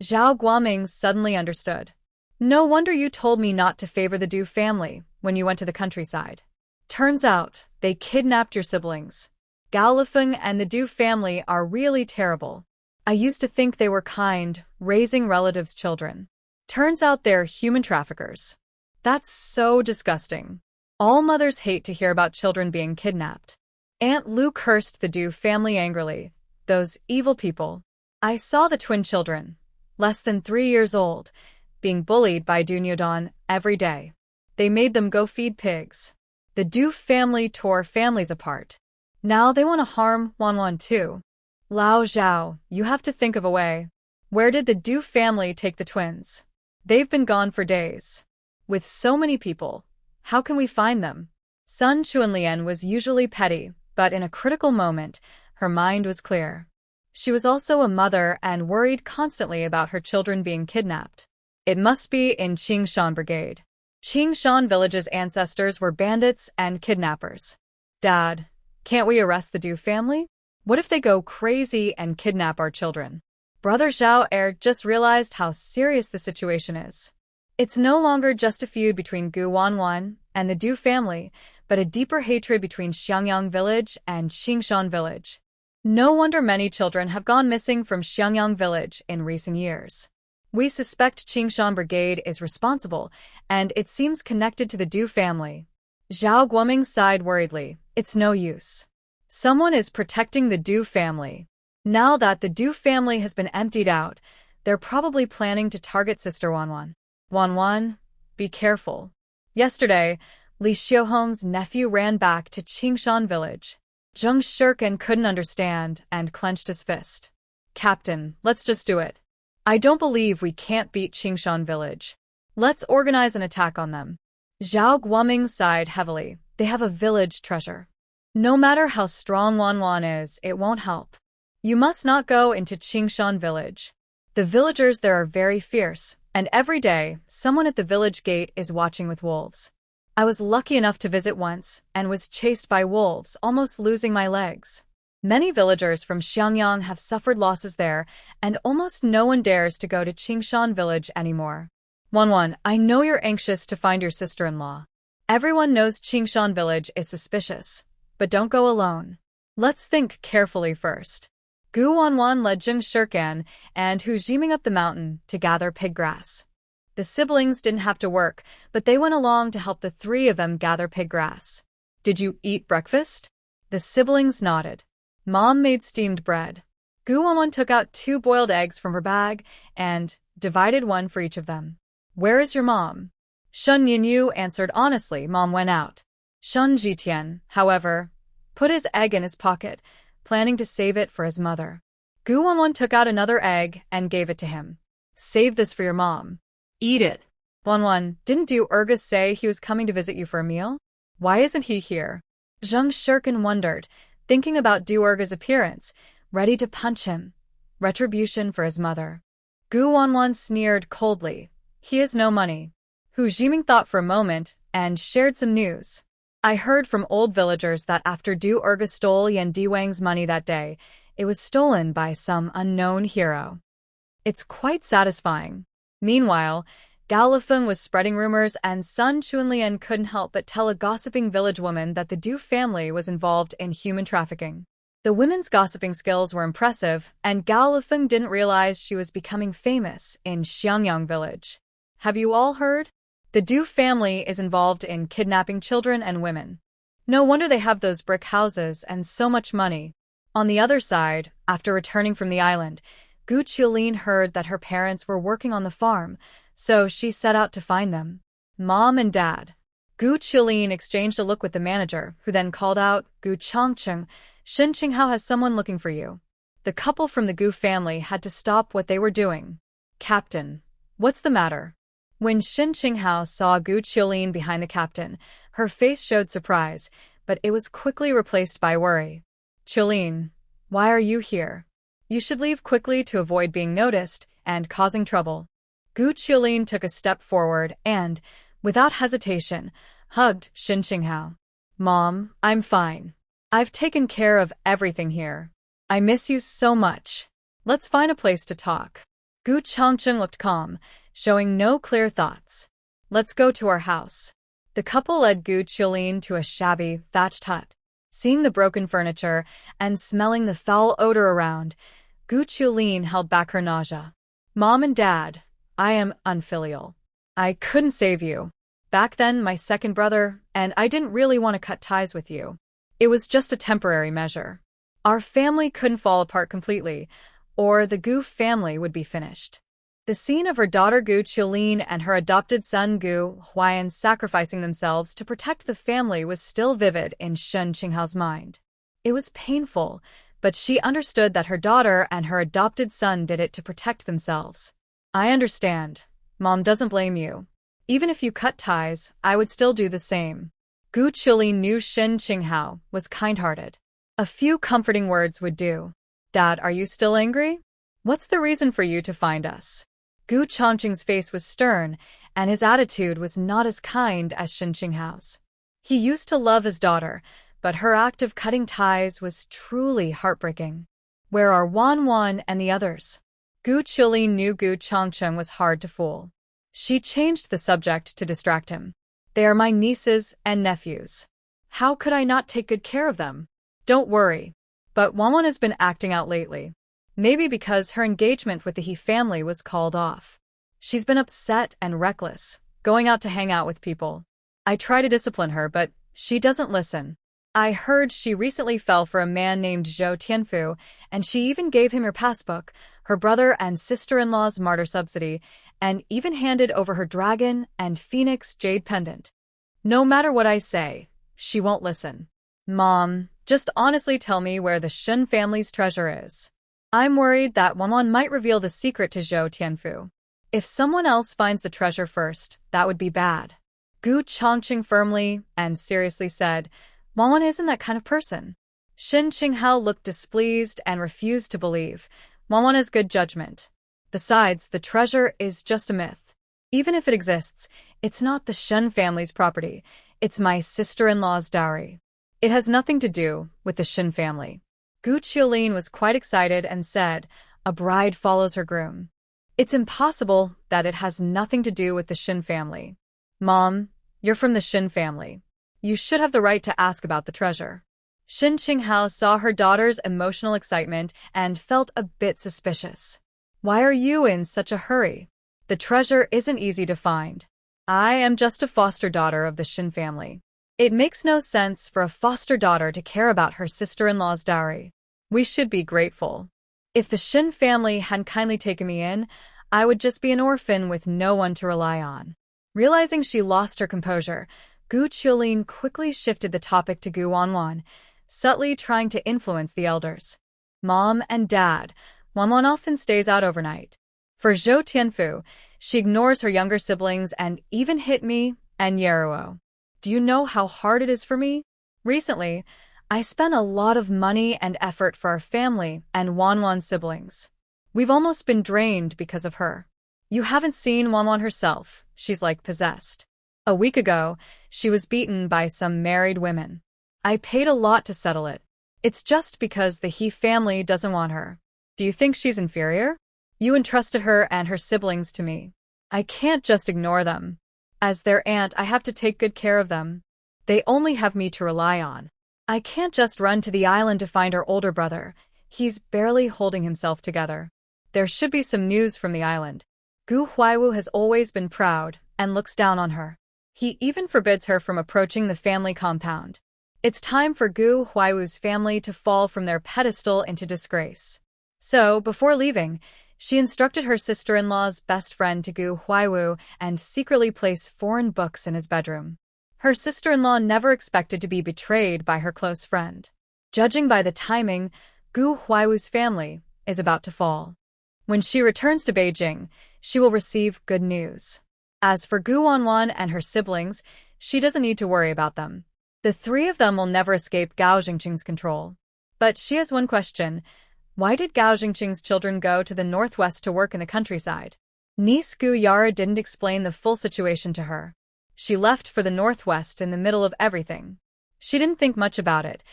Zhao Guoming suddenly understood. No wonder you told me not to favor the Du family when you went to the countryside. Turns out, they kidnapped your siblings. Gao Lifeng and the Du family are really terrible. I used to think they were kind, raising relatives' children. Turns out they're human traffickers. That's so disgusting. All mothers hate to hear about children being kidnapped. Aunt Lu cursed the Du family angrily. Those evil people. I saw the twin children, less than 3 years old, being bullied by Du Nyodon every day. They made them go feed pigs. The Du family tore families apart. Now they want to harm Wanwan too. Lao Zhao, you have to think of a way. Where did the Du family take the twins? They've been gone for days. With so many people, how can we find them? Sun Chuanlian was usually petty, but in a critical moment, her mind was clear. She was also a mother and worried constantly about her children being kidnapped. It must be in Qingshan Brigade. Qingshan Village's ancestors were bandits and kidnappers. Dad, can't we arrest the Du family? What if they go crazy and kidnap our children? Brother Zhao just realized how serious the situation is. It's no longer just a feud between Guan and the Du family, but a deeper hatred between Xiangyang Village and Qingshan Village. No wonder many children have gone missing from Xiangyang Village in recent years. We suspect Qingshan Brigade is responsible, and it seems connected to the Du family. Zhao Guoming sighed worriedly. It's no use. Someone is protecting the Du family. Now that the Du family has been emptied out, they're probably planning to target Sister Wanwan. Wanwan, be careful. Yesterday, Li Xiuhong's nephew ran back to Qingshan Village. Zheng Shirkan couldn't understand and clenched his fist. Captain, let's just do it. I don't believe we can't beat Qingshan Village. Let's organize an attack on them. Zhao Guoming sighed heavily. They have a village treasure. No matter how strong Wanwan is, it won't help. You must not go into Qingshan Village. The villagers there are very fierce, and every day, someone at the village gate is watching with wolves. I was lucky enough to visit once, and was chased by wolves, almost losing my legs. Many villagers from Xiangyang have suffered losses there, and almost no one dares to go to Qingshan Village anymore. Wanwan, I know you're anxious to find your sister-in-law. Everyone knows Qingshan Village is suspicious, but don't go alone. Let's think carefully first. Gu Wanwan led Zheng Shirkan and Hu Jiming up the mountain to gather pig grass. The siblings didn't have to work, but they went along to help the three of them gather pig grass. Did you eat breakfast? The siblings nodded. Mom made steamed bread. Gu Wanwan took out 2 boiled eggs from her bag and divided one for each of them. Where is your mom? Shun Yinyu answered honestly. Mom went out. Shun Jitian, however, put his egg in his pocket, planning to save it for his mother. Gu Wanwan took out another egg and gave it to him. Save this for your mom. Eat it. Wanwan, didn't Du Urgus say he was coming to visit you for a meal? Why isn't he here? Zheng Shirkan wondered, thinking about Du Urgus' appearance, ready to punch him. Retribution for his mother. Gu Wanwan sneered coldly. He has no money. Hu Jiming thought for a moment and shared some news. I heard from old villagers that after Du Urgus stole Yan Diwang's money that day, it was stolen by some unknown hero. It's quite satisfying. Meanwhile, Gao Lifeng was spreading rumors, and Sun Chunlian couldn't help but tell a gossiping village woman that the Du family was involved in human trafficking. The women's gossiping skills were impressive, and Gao Lifeng didn't realize she was becoming famous in Xiangyang Village. Have you all heard? The Du family is involved in kidnapping children and women. No wonder they have those brick houses and so much money. On the other side, after returning from the island, Gu Qiulin heard that her parents were working on the farm, so she set out to find them. Mom and Dad. Gu Qiulin exchanged a look with the manager, who then called out, Gu Chongcheng, Shen Qinghao has someone looking for you. The couple from the Gu family had to stop what they were doing. Captain, what's the matter? When Shen Qinghao saw Gu Qiulin behind the captain, her face showed surprise, but it was quickly replaced by worry. Qiulin, why are you here? You should leave quickly to avoid being noticed and causing trouble. Gu Qiulin took a step forward and, without hesitation, hugged Shen Qinghao. Mom, I'm fine. I've taken care of everything here. I miss you so much. Let's find a place to talk. Gu Chongcheng looked calm, showing no clear thoughts. Let's go to our house. The couple led Gu Qiulin to a shabby, thatched hut. Seeing the broken furniture and smelling the foul odor around, Gu Qiulin held back her nausea. Mom and Dad, I am unfilial. I couldn't save you. Back then, my second brother and I didn't really want to cut ties with you. It was just a temporary measure. Our family couldn't fall apart completely, or the Gu family would be finished. The scene of her daughter Gu Qiulin and her adopted son Gu Huaiyan sacrificing themselves to protect the family was still vivid in Shen Qinghao's mind. It was painful, but she understood that her daughter and her adopted son did it to protect themselves. I understand. Mom doesn't blame you. Even if you cut ties, I would still do the same. Gu Qiulin knew Shen Qinghao was kind-hearted. A few comforting words would do. Dad, are you still angry? What's the reason for you to find us? Gu Changqing's face was stern, and his attitude was not as kind as Shen Qinghao's. He used to love his daughter, but her act of cutting ties was truly heartbreaking. Where are Wan and the others? Gu Qiulin knew Gu Changqing was hard to fool. She changed the subject to distract him. They are my nieces and nephews. How could I not take good care of them? Don't worry. But Wan has been acting out lately. Maybe because her engagement with the He family was called off. She's been upset and reckless, going out to hang out with people. I try to discipline her, but she doesn't listen. I heard she recently fell for a man named Zhou Tianfu, and she even gave him her passbook, her brother and sister-in-law's martyr subsidy, and even handed over her dragon and phoenix jade pendant. No matter what I say, she won't listen. Mom, just honestly tell me where the Shen family's treasure is. I'm worried that Wan might reveal the secret to Zhou Tianfu. If someone else finds the treasure first, that would be bad. Gu Changqing firmly and seriously said, Wan isn't that kind of person. Shen Qinghao looked displeased and refused to believe. Wan has good judgment. Besides, the treasure is just a myth. Even if it exists, it's not the Shen family's property. It's my sister-in-law's dowry. It has nothing to do with the Shen family. Gu Qiulin was quite excited and said, a bride follows her groom. It's impossible that it has nothing to do with the Shen family. Mom, you're from the Shen family. You should have the right to ask about the treasure. Shen Qinghao saw her daughter's emotional excitement and felt a bit suspicious. Why are you in such a hurry? The treasure isn't easy to find. I am just a foster daughter of the Shen family. It makes no sense for a foster daughter to care about her sister-in-law's dowry. We should be grateful. If the Shen family hadn't kindly taken me in, I would just be an orphan with no one to rely on. Realizing she lost her composure, Gu Qiulin quickly shifted the topic to Gu Wan, subtly trying to influence the elders. Mom and Dad, Wan often stays out overnight. For Zhou Tianfu, she ignores her younger siblings and even hit me and Yeruo. Do you know how hard it is for me? Recently, I spent a lot of money and effort for our family and Wan's siblings. We've almost been drained because of her. You haven't seen Wan herself. She's like possessed. A week ago, she was beaten by some married women. I paid a lot to settle it. It's just because the He family doesn't want her. Do you think she's inferior? You entrusted her and her siblings to me. I can't just ignore them. As their aunt, I have to take good care of them. They only have me to rely on. I can't just run to the island to find her older brother. He's barely holding himself together. There should be some news from the island. Gu Huaiwu has always been proud and looks down on her. He even forbids her from approaching the family compound. It's time for Gu Huaiwu's family to fall from their pedestal into disgrace. So, before leaving, she instructed her sister-in-law's best friend to Gu Huaiwu and secretly place foreign books in his bedroom. Her sister-in-law never expected to be betrayed by her close friend. Judging by the timing, Gu Huaiwu's family is about to fall. When she returns to Beijing, she will receive good news. As for Gu Wan and her siblings, she doesn't need to worry about them. The three of them will never escape Gao Jingqing's control. But she has one question. Why did Gao Jingqing's children go to the northwest to work in the countryside? Niece Gu Yara didn't explain the full situation to her. She left for the northwest in the middle of everything. She didn't think much about it.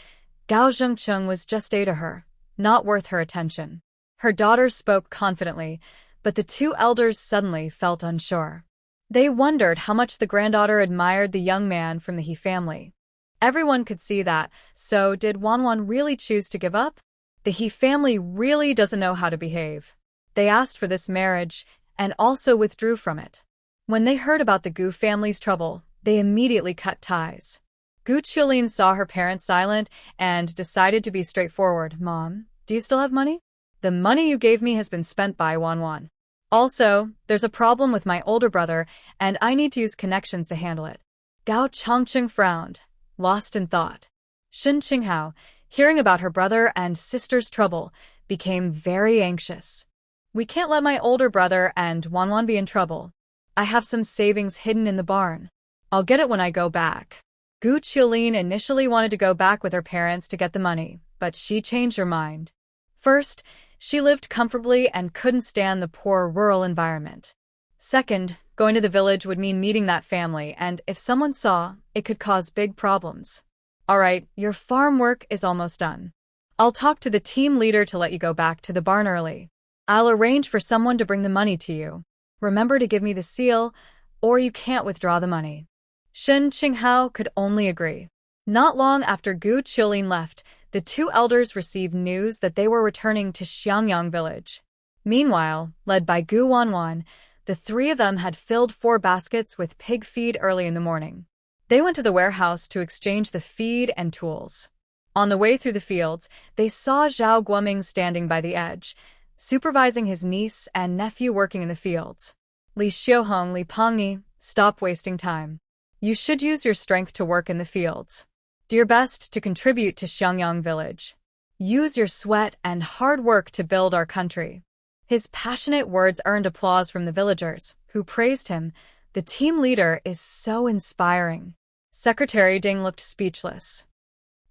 Gao Jingqing was just a to her, not worth her attention. Her daughter spoke confidently, but the two elders suddenly felt unsure. They wondered how much the granddaughter admired the young man from the He family. Everyone could see that, so did Wan really choose to give up? The He family really doesn't know how to behave. They asked for this marriage and also withdrew from it. When they heard about the Gu family's trouble, they immediately cut ties. Gu Qiulin saw her parents silent and decided to be straightforward. Mom, do you still have money? The money you gave me has been spent by Wan. Also, there's a problem with my older brother, and I need to use connections to handle it. Gao Changqing frowned, lost in thought. Shen Qinghao, hearing about her brother and sister's trouble, became very anxious. We can't let my older brother and Wan be in trouble. I have some savings hidden in the barn. I'll get it when I go back. Gu Qiulin initially wanted to go back with her parents to get the money, but she changed her mind. First, She lived comfortably and couldn't stand the poor rural environment. Second, going to the village would mean meeting that family, and if someone saw, it could cause big problems. All right, your farm work is almost done. I'll talk to the team leader to let you go back to the barn early. I'll arrange for someone to bring the money to you. Remember to give me the seal, or you can't withdraw the money. Shen Qinghao could only agree. Not long after Gu Qiulin left, the two elders received news that they were returning to Xiangyang village. Meanwhile, led by Gu Wanwan, the three of them had filled 4 baskets with pig feed early in the morning. They went to the warehouse to exchange the feed and tools. On the way through the fields, they saw Zhao Guoming standing by the edge, supervising his niece and nephew working in the fields. Li Xiuhong, Li Pangni, stop wasting time. You should use your strength to work in the fields. Do your best to contribute to Xiangyang village. Use your sweat and hard work to build our country. His passionate words earned applause from the villagers, who praised him. The team leader is so inspiring. Secretary Ding looked speechless.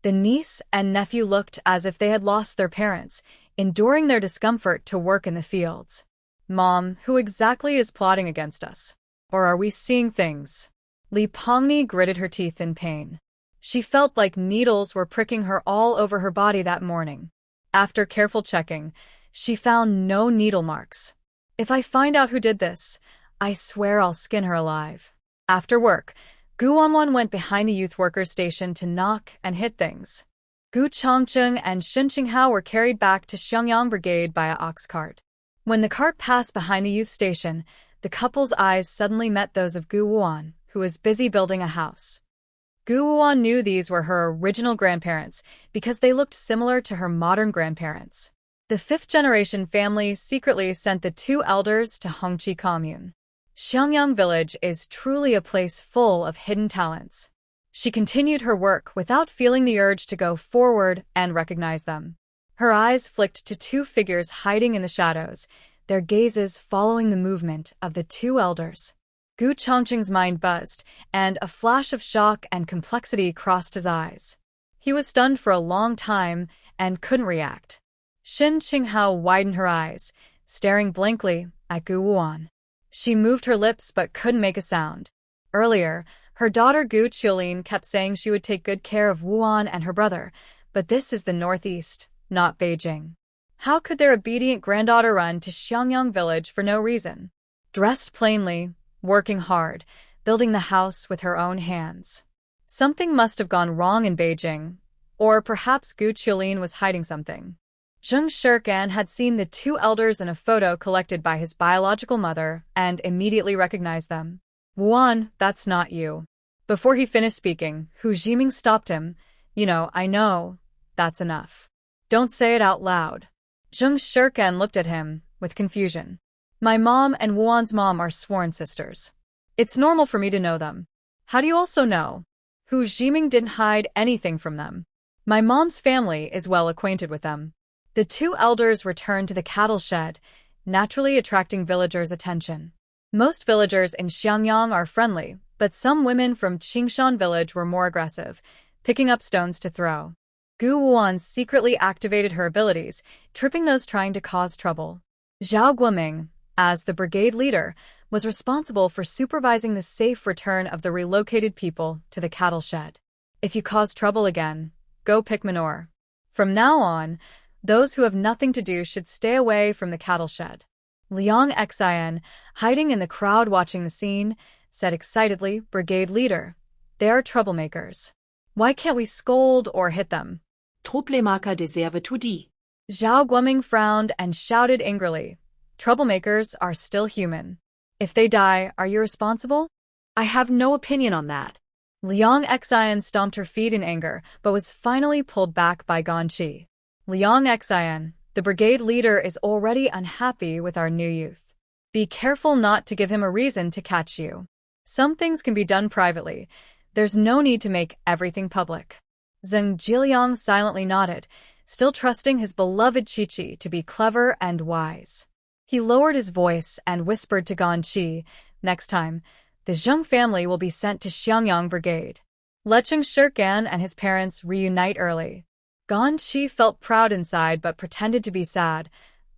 The niece and nephew looked as if they had lost their parents, enduring their discomfort to work in the fields. Mom, who exactly is plotting against us? Or are we seeing things? Li Pangni gritted her teeth in pain. She felt like needles were pricking her all over her body that morning. After careful checking, she found no needle marks. If I find out who did this, I swear I'll skin her alive. After work, Gu Wanwan went behind the youth workers' station to knock and hit things. Gu Chongcheng and Shen Qinghao were carried back to Xiangyang Brigade by an ox cart. When the cart passed behind the youth station, the couple's eyes suddenly met those of Gu Wuan, who was busy building a house. Gu Wuan knew these were her original grandparents because they looked similar to her modern grandparents. The 5th-generation family secretly sent the 2 elders to Hongqi Commune. Xiangyang village is truly a place full of hidden talents. She continued her work without feeling the urge to go forward and recognize them. Her eyes flicked to 2 figures hiding in the shadows, their gazes following the movement of the 2 elders. Gu Chongqing's mind buzzed, and a flash of shock and complexity crossed his eyes. He was stunned for a long time and couldn't react. Shen Qinghao widened her eyes, staring blankly at Gu Wuan. She moved her lips but couldn't make a sound. Earlier, her daughter Gu Qiulin kept saying she would take good care of Wuan and her brother, but this is the Northeast, not Beijing. How could their obedient granddaughter run to Xiangyang village for no reason? Dressed plainly, working hard, building the house with her own hands. Something must have gone wrong in Beijing, or perhaps Gu Qiulin was hiding something. Zheng Shirkan had seen the 2 elders in a photo collected by his biological mother and immediately recognized them. Wuan, that's not you. Before he finished speaking, Hu Jiming stopped him. I know. That's enough. Don't say it out loud. Zheng Shirkan looked at him with confusion. My mom and Wuan's mom are sworn sisters. It's normal for me to know them. How do you also know? Hu Jiming didn't hide anything from them. My mom's family is well acquainted with them. The 2 elders returned to the cattle shed, naturally attracting villagers' attention. Most villagers in Xiangyang are friendly, but some women from Qingshan village were more aggressive, picking up stones to throw. Gu Wuan secretly activated her abilities, tripping those trying to cause trouble. Zhao Guoming, as the brigade leader, was responsible for supervising the safe return of the relocated people to the cattle shed. If you cause trouble again, go pick manure. From now on, those who have nothing to do should stay away from the cattle shed. Liang Xian, hiding in the crowd watching the scene, said excitedly, Brigade leader, they are troublemakers. Why can't we scold or hit them? Troublemaker deserve to die. Zhao Guoming frowned and shouted angrily, troublemakers are still human. If they die, are you responsible? I have no opinion on that. Liang Xian stomped her feet in anger, but was finally pulled back by Ganqi. Liang Xian, the brigade leader is already unhappy with our new youth. Be careful not to give him a reason to catch you. Some things can be done privately. There's no need to make everything public. Zheng Jiliang silently nodded, still trusting his beloved Qiqi to be clever and wise. He lowered his voice and whispered to Ganqi, next time, the Zheng family will be sent to Xiangyang Brigade. Let Zheng Shirkan and his parents reunite early. Ganqi felt proud inside but pretended to be sad.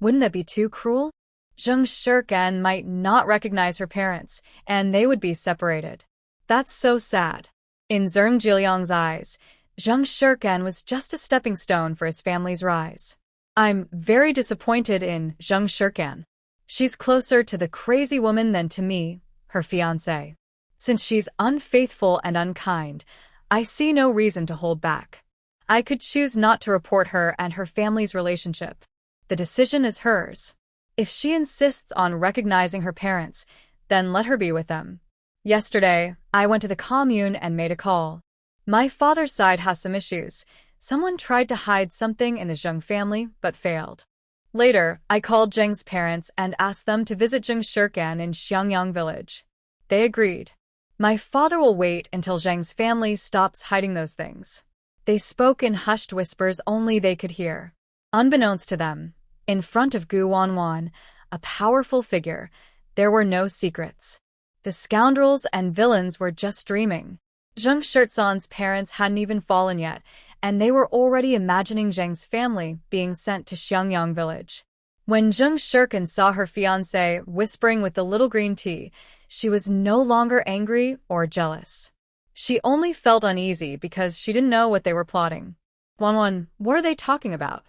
Wouldn't that be too cruel? Zheng Shirkan might not recognize her parents, and they would be separated. That's so sad. In Zheng Jiliang's eyes, Zheng Shirkan was just a stepping stone for his family's rise. I'm very disappointed in Zheng Shirkan. She's closer to the crazy woman than to me, her fiancé. Since she's unfaithful and unkind, I see no reason to hold back. I could choose not to report her and her family's relationship. The decision is hers. If she insists on recognizing her parents, then let her be with them. Yesterday, I went to the Commune and made a call. My father's side has some issues. Someone tried to hide something in the Zheng family, but failed. Later, I called Zheng's parents and asked them to visit Zheng Shirkan in Xiangyang village. They agreed. My father will wait until Zheng's family stops hiding those things. They spoke in hushed whispers only they could hear. Unbeknownst to them, in front of Guan, a powerful figure, there were no secrets. The scoundrels and villains were just dreaming. Zheng Shirtsan's parents hadn't even fallen yet, and they were already imagining Zheng's family being sent to Xiangyang village. When Zheng Shirkan saw her fiancé whispering with the little green tea, she was no longer angry or jealous. She only felt uneasy because she didn't know what they were plotting. Guan, what are they talking about?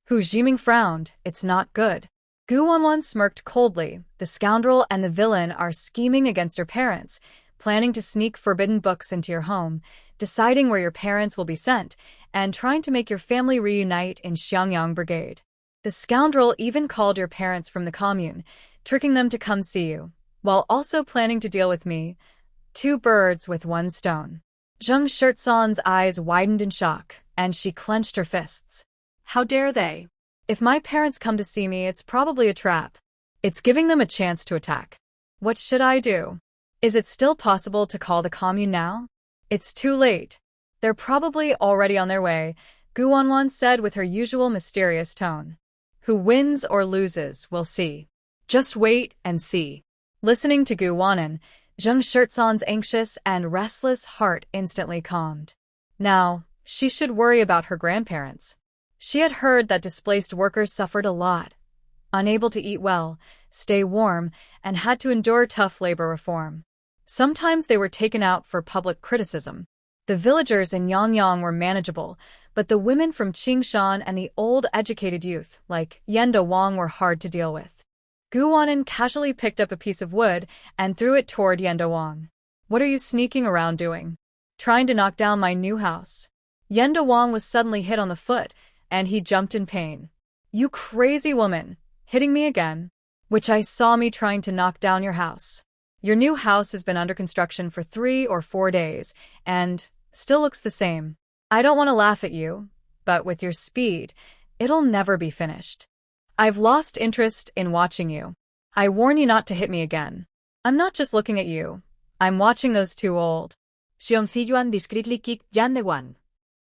Hu Jiming frowned. It's not good. Guan smirked coldly. The scoundrel and the villain are scheming against your parents, planning to sneak forbidden books into your home, deciding where your parents will be sent, and trying to make your family reunite in Xiangyang Brigade. The scoundrel even called your parents from the commune, tricking them to come see you, while also planning to deal with me. 2 birds with 1 stone. Zheng Shirtsan's eyes widened in shock, and she clenched her fists. How dare they? If my parents come to see me, it's probably a trap. It's giving them a chance to attack. What should I do? Is it still possible to call the commune now? It's too late. They're probably already on their way, Guan said with her usual mysterious tone. Who wins or loses, we'll see. Just wait and see. Listening to Guan, Zheng Shirtsan's anxious and restless heart instantly calmed. Now, she should worry about her grandparents. She had heard that displaced workers suffered a lot, unable to eat well, stay warm, and had to endure tough labor reform. Sometimes they were taken out for public criticism. The villagers in Yangyang were manageable, but the women from Qingshan and the old educated youth, like Yenda Wang, were hard to deal with. Guan casually picked up a piece of wood and threw it toward Yenda Wang. What are you sneaking around doing? Trying to knock down my new house. Yenda Wang was suddenly hit on the foot, and he jumped in pain. You crazy woman, hitting me again? Which I saw me trying to knock down your house. Your new house has been under construction for 3 or 4 days, and still looks the same. I don't want to laugh at you, but with your speed, it'll never be finished. I've lost interest in watching you. I warn you not to hit me again. I'm not just looking at you. I'm watching those 2 old. Xiongziyuan discreetly kicked Yandewan.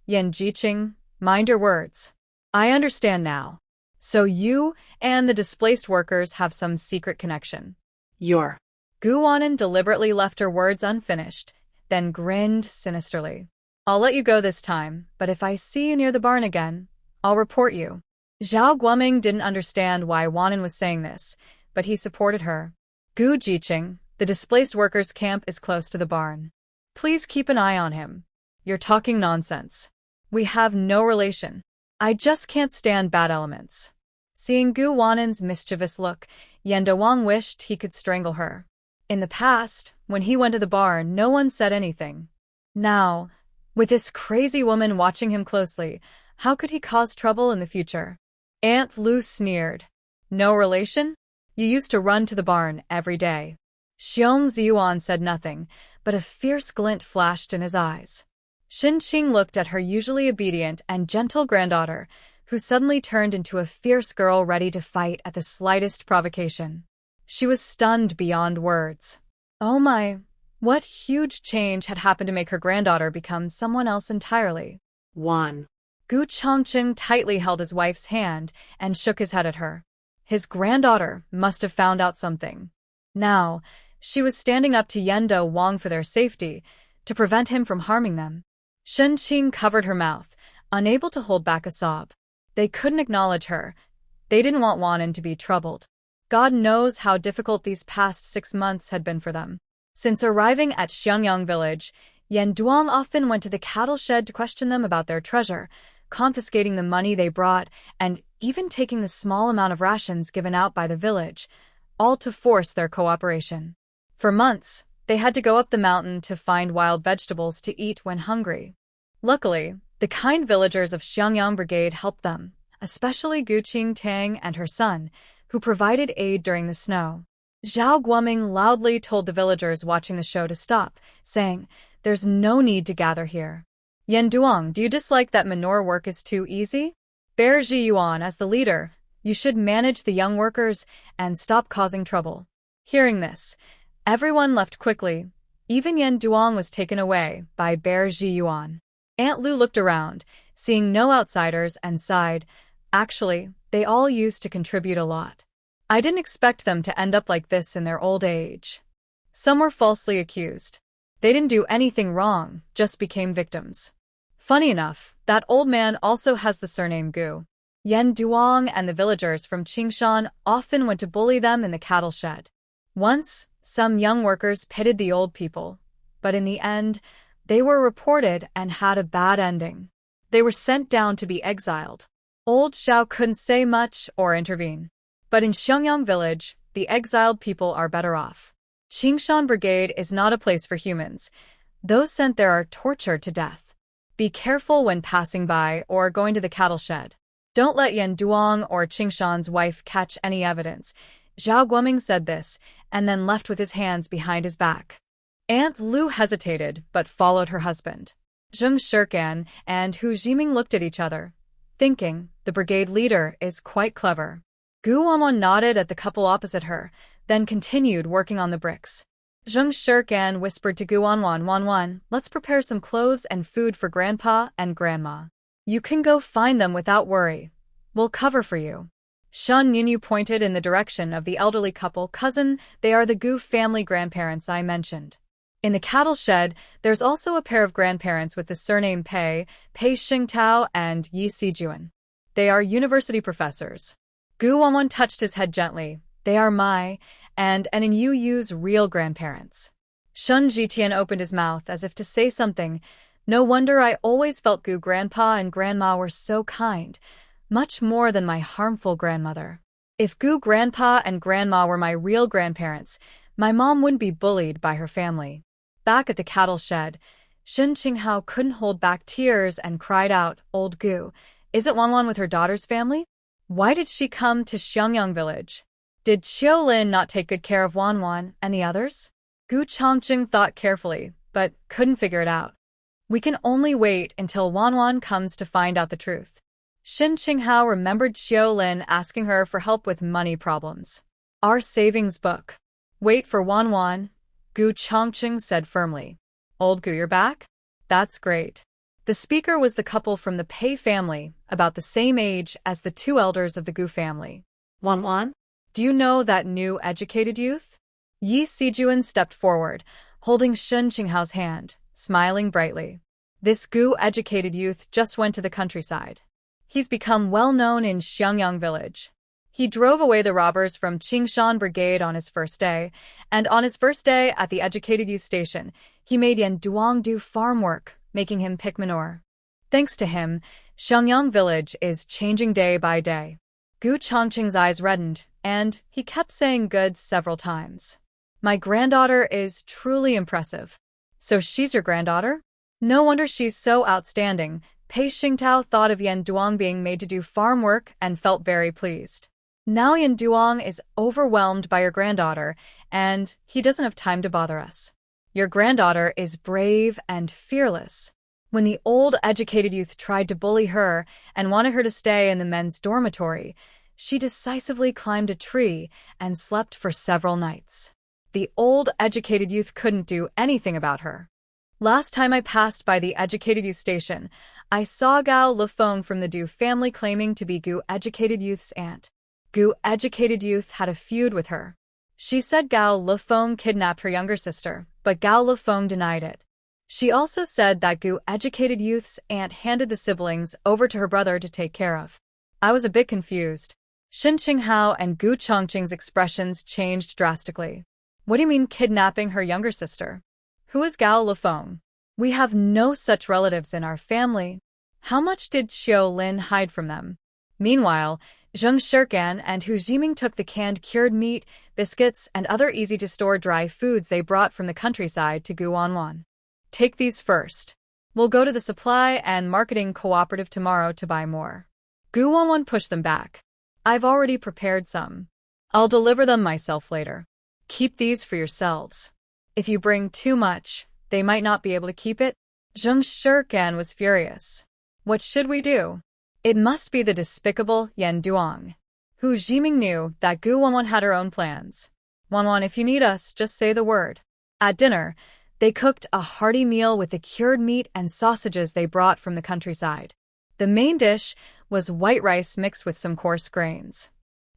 Yan Jiqing, mind your words. I understand now. So you and the displaced workers have some secret connection. You're. Guan deliberately left her words unfinished, then grinned sinisterly. I'll let you go this time, but if I see you near the barn again, I'll report you. Zhao Guoming didn't understand why Wanan was saying this, but he supported her. Gu Jiqing, the displaced workers' camp is close to the barn. Please keep an eye on him. You're talking nonsense. We have no relation. I just can't stand bad elements. Seeing Gu Wanan's mischievous look, Yenda Wang wished he could strangle her. In the past, when he went to the barn, no one said anything. Now, with this crazy woman watching him closely, how could he cause trouble in the future? Aunt Lu sneered. No relation? You used to run to the barn every day. Xiong Ziyuan said nothing, but a fierce glint flashed in his eyes. Xin Qing looked at her usually obedient and gentle granddaughter, who suddenly turned into a fierce girl ready to fight at the slightest provocation. She was stunned beyond words. Oh my, what huge change had happened to make her granddaughter become someone else entirely? One. Gu Chongqing tightly held his wife's hand and shook his head at her. His granddaughter must have found out something. Now, she was standing up to Yenda Wang for their safety, to prevent him from harming them. Shen Qing covered her mouth, unable to hold back a sob. They couldn't acknowledge her. They didn't want Wanan to be troubled. God knows how difficult these past 6 months had been for them. Since arriving at Xiangyang village, Yan Duang often went to the cattle shed to question them about their treasure, confiscating the money they brought and even taking the small amount of rations given out by the village, all to force their cooperation. For months, they had to go up the mountain to find wild vegetables to eat when hungry. Luckily, the kind villagers of Xiangyang Brigade helped them, especially Gu Qingtang and her son, who provided aid during the snow. Zhao Guoming loudly told the villagers watching the show to stop, saying, "There's no need to gather here." "Yan Duang, do you dislike that manure work is too easy? Bear Ji Yuan as the leader. You should manage the young workers and stop causing trouble." Hearing this, everyone left quickly. Even Yan Duang was taken away by Bear Ji Yuan. Aunt Lu looked around, seeing no outsiders, and sighed. Actually, they all used to contribute a lot. I didn't expect them to end up like this in their old age. Some were falsely accused. They didn't do anything wrong, just became victims. Funny enough, that old man also has the surname Gu. Yan Duang and the villagers from Qingshan often went to bully them in the cattle shed. Once, some young workers pitted the old people, but in the end, they were reported and had a bad ending. They were sent down to be exiled. Old Xiao couldn't say much or intervene. But in Xiangyang village, the exiled people are better off. Qingshan Brigade is not a place for humans. Those sent there are tortured to death. Be careful when passing by or going to the cattle shed. Don't let Yan Duang or Qingshan's wife catch any evidence. Zhao Guoming said this, and then left with his hands behind his back. Aunt Lu hesitated, but followed her husband. Zheng Shirkan and Hu Jiming looked at each other, thinking, the brigade leader is quite clever. Gu Wanwan nodded at the couple opposite her, then continued working on the bricks. Zheng Shirkan whispered to Gu Wanwan, "Wanwan, let's prepare some clothes and food for Grandpa and Grandma. You can go find them without worry. We'll cover for you." Shan Yunyu pointed in the direction of the elderly couple. "Cousin, they are the Gu family grandparents I mentioned." In the cattle shed, there's also a pair of grandparents with the surname Pei Xingtao and Yi Sijuan. They are university professors. Gu Wanwan touched his head gently. "They are my, and in Yu Yu's real grandparents." Shun Jitian opened his mouth as if to say something. "No wonder I always felt Gu Grandpa and Grandma were so kind, much more than my harmful grandmother. If Gu Grandpa and Grandma were my real grandparents, my mom wouldn't be bullied by her family." Back at the cattle shed, Shen Qinghao couldn't hold back tears and cried out, "Old Gu, is it Wanwan with her daughter's family? Why did she come to Xiangyang village? Did Qiolin not take good care of Wanwan and the others?" Gu Chongqing thought carefully, but couldn't figure it out. "We can only wait until Wanwan comes to find out the truth." Shen Qinghao remembered Qiolin asking her for help with money problems. "Our savings book. Wait for Wanwan," Gu Chongqing said firmly. "Old Gu, you're back? That's great." The speaker was the couple from the Pei family, about the same age as the two elders of the Gu family. Wanwan? "Do you know that new educated youth?" Yi Sijuan stepped forward, holding Shen Qinghao's hand, smiling brightly. "This Gu educated youth just went to the countryside. He's become well known in Xiangyang village. He drove away the robbers from Qingshan Brigade on his first day, and on his first day at the Educated Youth Station, he made Yan Duang do farm work, making him pick manure. Thanks to him, Xiangyang village is changing day by day." Gu Chongqing's eyes reddened, and he kept saying good several times. "My granddaughter is truly impressive." "So she's your granddaughter? No wonder she's so outstanding." Pei Xingtao thought of Yan Duang being made to do farm work and felt very pleased. "Now Yan Duang is overwhelmed by your granddaughter, and he doesn't have time to bother us. Your granddaughter is brave and fearless." When the old educated youth tried to bully her and wanted her to stay in the men's dormitory, she decisively climbed a tree and slept for several nights. The old educated youth couldn't do anything about her. Last time I passed by the educated youth station, I saw Gao Lefeng from the Du family claiming to be Gu educated youth's aunt. Gu educated youth had a feud with her. She said Gao Lefeng kidnapped her younger sister, but Gao Lefeng denied it. She also said that Gu educated youth's aunt handed the siblings over to her brother to take care of. I was a bit confused. Shen Qinghao and Gu Chongqing's expressions changed drastically. What do you mean kidnapping her younger sister? Who is Gao Lefeng? We have no such relatives in our family. How much did Xiao Lin hide from them? Meanwhile, Zheng Shirkan and Hu Jiming took the canned cured meat, biscuits, and other easy-to-store dry foods they brought from the countryside to Guan. Take these first. We'll go to the supply and marketing cooperative tomorrow to buy more. Guan pushed them back. I've already prepared some. I'll deliver them myself later. Keep these for yourselves. If you bring too much, they might not be able to keep it. Zheng Shirkan was furious. What should we do? It must be the despicable Yan Duang. Hu Jiming knew that Guan had her own plans. Wan, if you need us, just say the word. At dinner, they cooked a hearty meal with the cured meat and sausages they brought from the countryside. The main dish was white rice mixed with some coarse grains.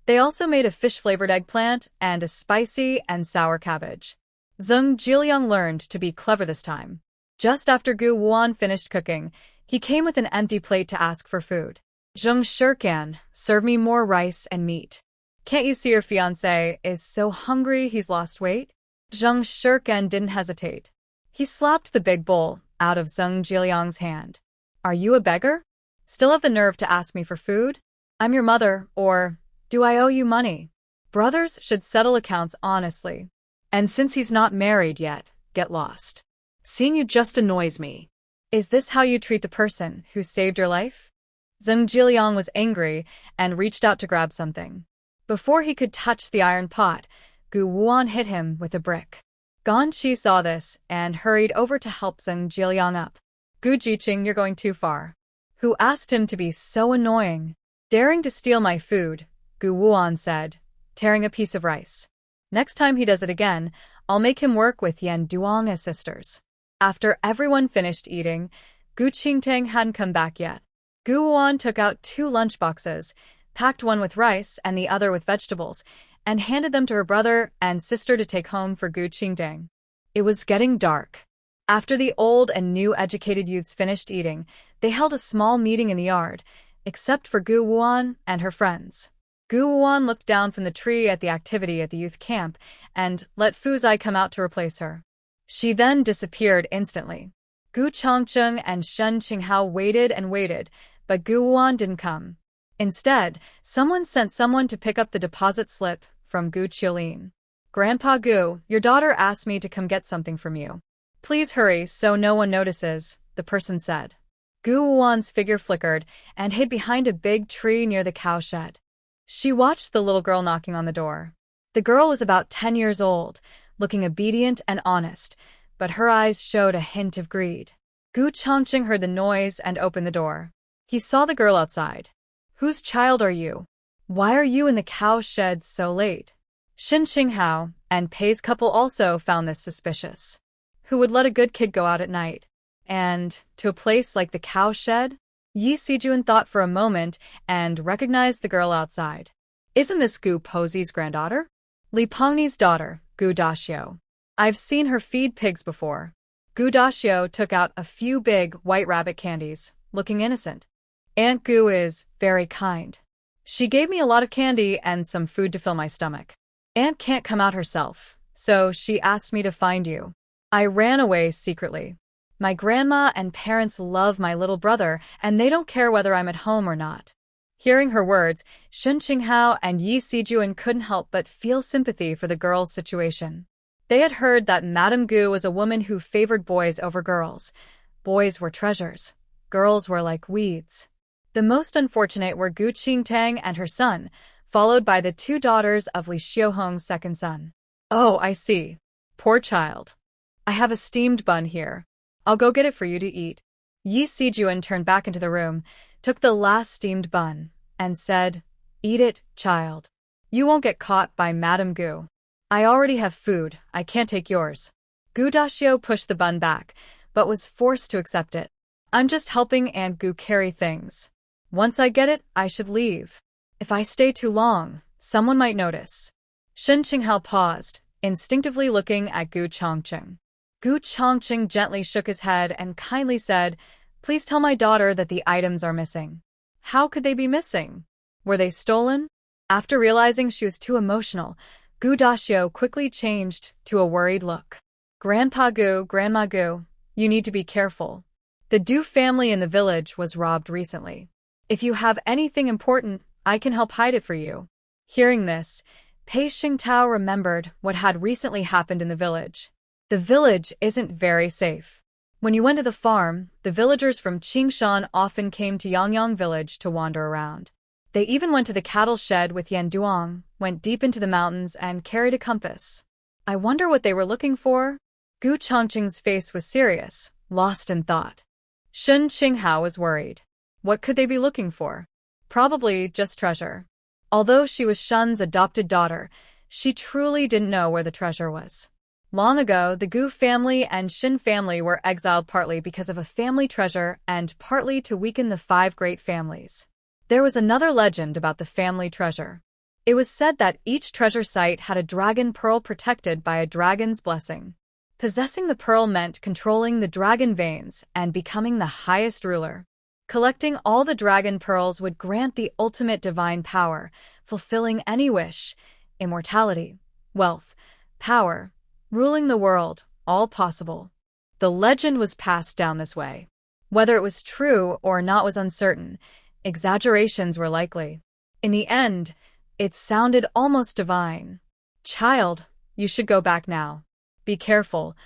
They also made a fish-flavored eggplant and a spicy and sour cabbage. Zheng Jiliang learned to be clever this time. Just after Guan finished cooking, he came with an empty plate to ask for food. Zheng Shirkan, serve me more rice and meat. Can't you see your fiancé is so hungry he's lost weight? Zheng Shirkan didn't hesitate. He slapped the big bowl out of Zheng Jiliang's hand. Are you a beggar? Still have the nerve to ask me for food? I'm your mother, or do I owe you money? Brothers should settle accounts honestly. And since he's not married yet, get lost. Seeing you just annoys me. Is this how you treat the person who saved your life? Zheng Jiliang was angry and reached out to grab something. Before he could touch the iron pot, Guan hit him with a brick. Guan Qi saw this and hurried over to help Zheng Jiliang up. Gu Jiqing, you're going too far. Who asked him to be so annoying? Daring to steal my food, Guan said, tearing a piece of rice. Next time he does it again, I'll make him work with Yan Duang as sisters. After everyone finished eating, Gu Qingtang hadn't come back yet. Guan took out 2 lunchboxes, packed one with rice and the other with vegetables, and handed them to her brother and sister to take home for Gu Qingtang. It was getting dark. After the old and new educated youths finished eating, they held a small meeting in the yard, except for Guan and her friends. Guan looked down from the tree at the activity at the youth camp and let Fuzai come out to replace her. She then disappeared instantly. Gu Chongqing and Shen Qinghao waited and waited, but Guan didn't come. Instead, someone sent someone to pick up the deposit slip from Gu Qiulin. Grandpa Gu, your daughter asked me to come get something from you. Please hurry so no one notices, the person said. Guan's figure flickered and hid behind a big tree near the cow shed. She watched the little girl knocking on the door. The girl was about 10 years old, looking obedient and honest, but her eyes showed a hint of greed. Gu Chongqing heard the noise and opened the door. He saw the girl outside. Whose child are you? Why are you in the cow shed so late? Shen Qinghao and Pei's couple also found this suspicious. Who would let a good kid go out at night? And to a place like the cow shed? Yi Sijuan thought for a moment and recognized the girl outside. Isn't this Gu Posi's granddaughter? Li Pengni's daughter, Gu Daxiu. I've seen her feed pigs before. Gu Daxiu took out a few big white rabbit candies, looking innocent. Aunt Gu is very kind. She gave me a lot of candy and some food to fill my stomach. Aunt can't come out herself, so she asked me to find you. I ran away secretly. My grandma and parents love my little brother, and they don't care whether I'm at home or not. Hearing her words, Shen Qinghao and Yi Sijuan couldn't help but feel sympathy for the girl's situation. They had heard that Madame Gu was a woman who favored boys over girls. Boys were treasures. Girls were like weeds. The most unfortunate were Gu Qingtang and her son, followed by the 2 daughters of Li Xiuhong's second son. Oh, I see. Poor child. I have a steamed bun here. I'll go get it for you to eat. Yi Sijuan turned back into the room, took the last steamed bun, and said, Eat it, child. You won't get caught by Madame Gu. I already have food, I can't take yours. Gu Daxiu pushed the bun back, but was forced to accept it. I'm just helping Aunt Gu carry things. Once I get it, I should leave. If I stay too long, someone might notice. Shen Qinghao paused, instinctively looking at Gu Chongqing. Gu Chongqing gently shook his head and kindly said, Please tell my daughter that the items are missing. How could they be missing? Were they stolen? After realizing she was too emotional, Gu Dashio quickly changed to a worried look. Grandpa Gu, Grandma Gu, you need to be careful. The Du family in the village was robbed recently. If you have anything important, I can help hide it for you. Hearing this, Pei Xingtao remembered what had recently happened in the village. The village isn't very safe. When you went to the farm, the villagers from Qingshan often came to Yangyang village to wander around. They even went to the cattle shed with Yan Duang, went deep into the mountains, and carried a compass. I wonder what they were looking for? Gu Chongqing's face was serious, lost in thought. Shun Qinghao was worried. What could they be looking for? Probably just treasure. Although she was Shun's adopted daughter, she truly didn't know where the treasure was. Long ago, the Gu family and Shin family were exiled partly because of a family treasure and partly to weaken the 5 great families. There was another legend about the family treasure. It was said that each treasure site had a dragon pearl protected by a dragon's blessing. Possessing the pearl meant controlling the dragon veins and becoming the highest ruler. Collecting all the dragon pearls would grant the ultimate divine power, fulfilling any wish, immortality, wealth, power, ruling the world, all possible. The legend was passed down this way. Whether it was true or not was uncertain. Exaggerations were likely. In the end, it sounded almost divine. Child, you should go back now. Be careful.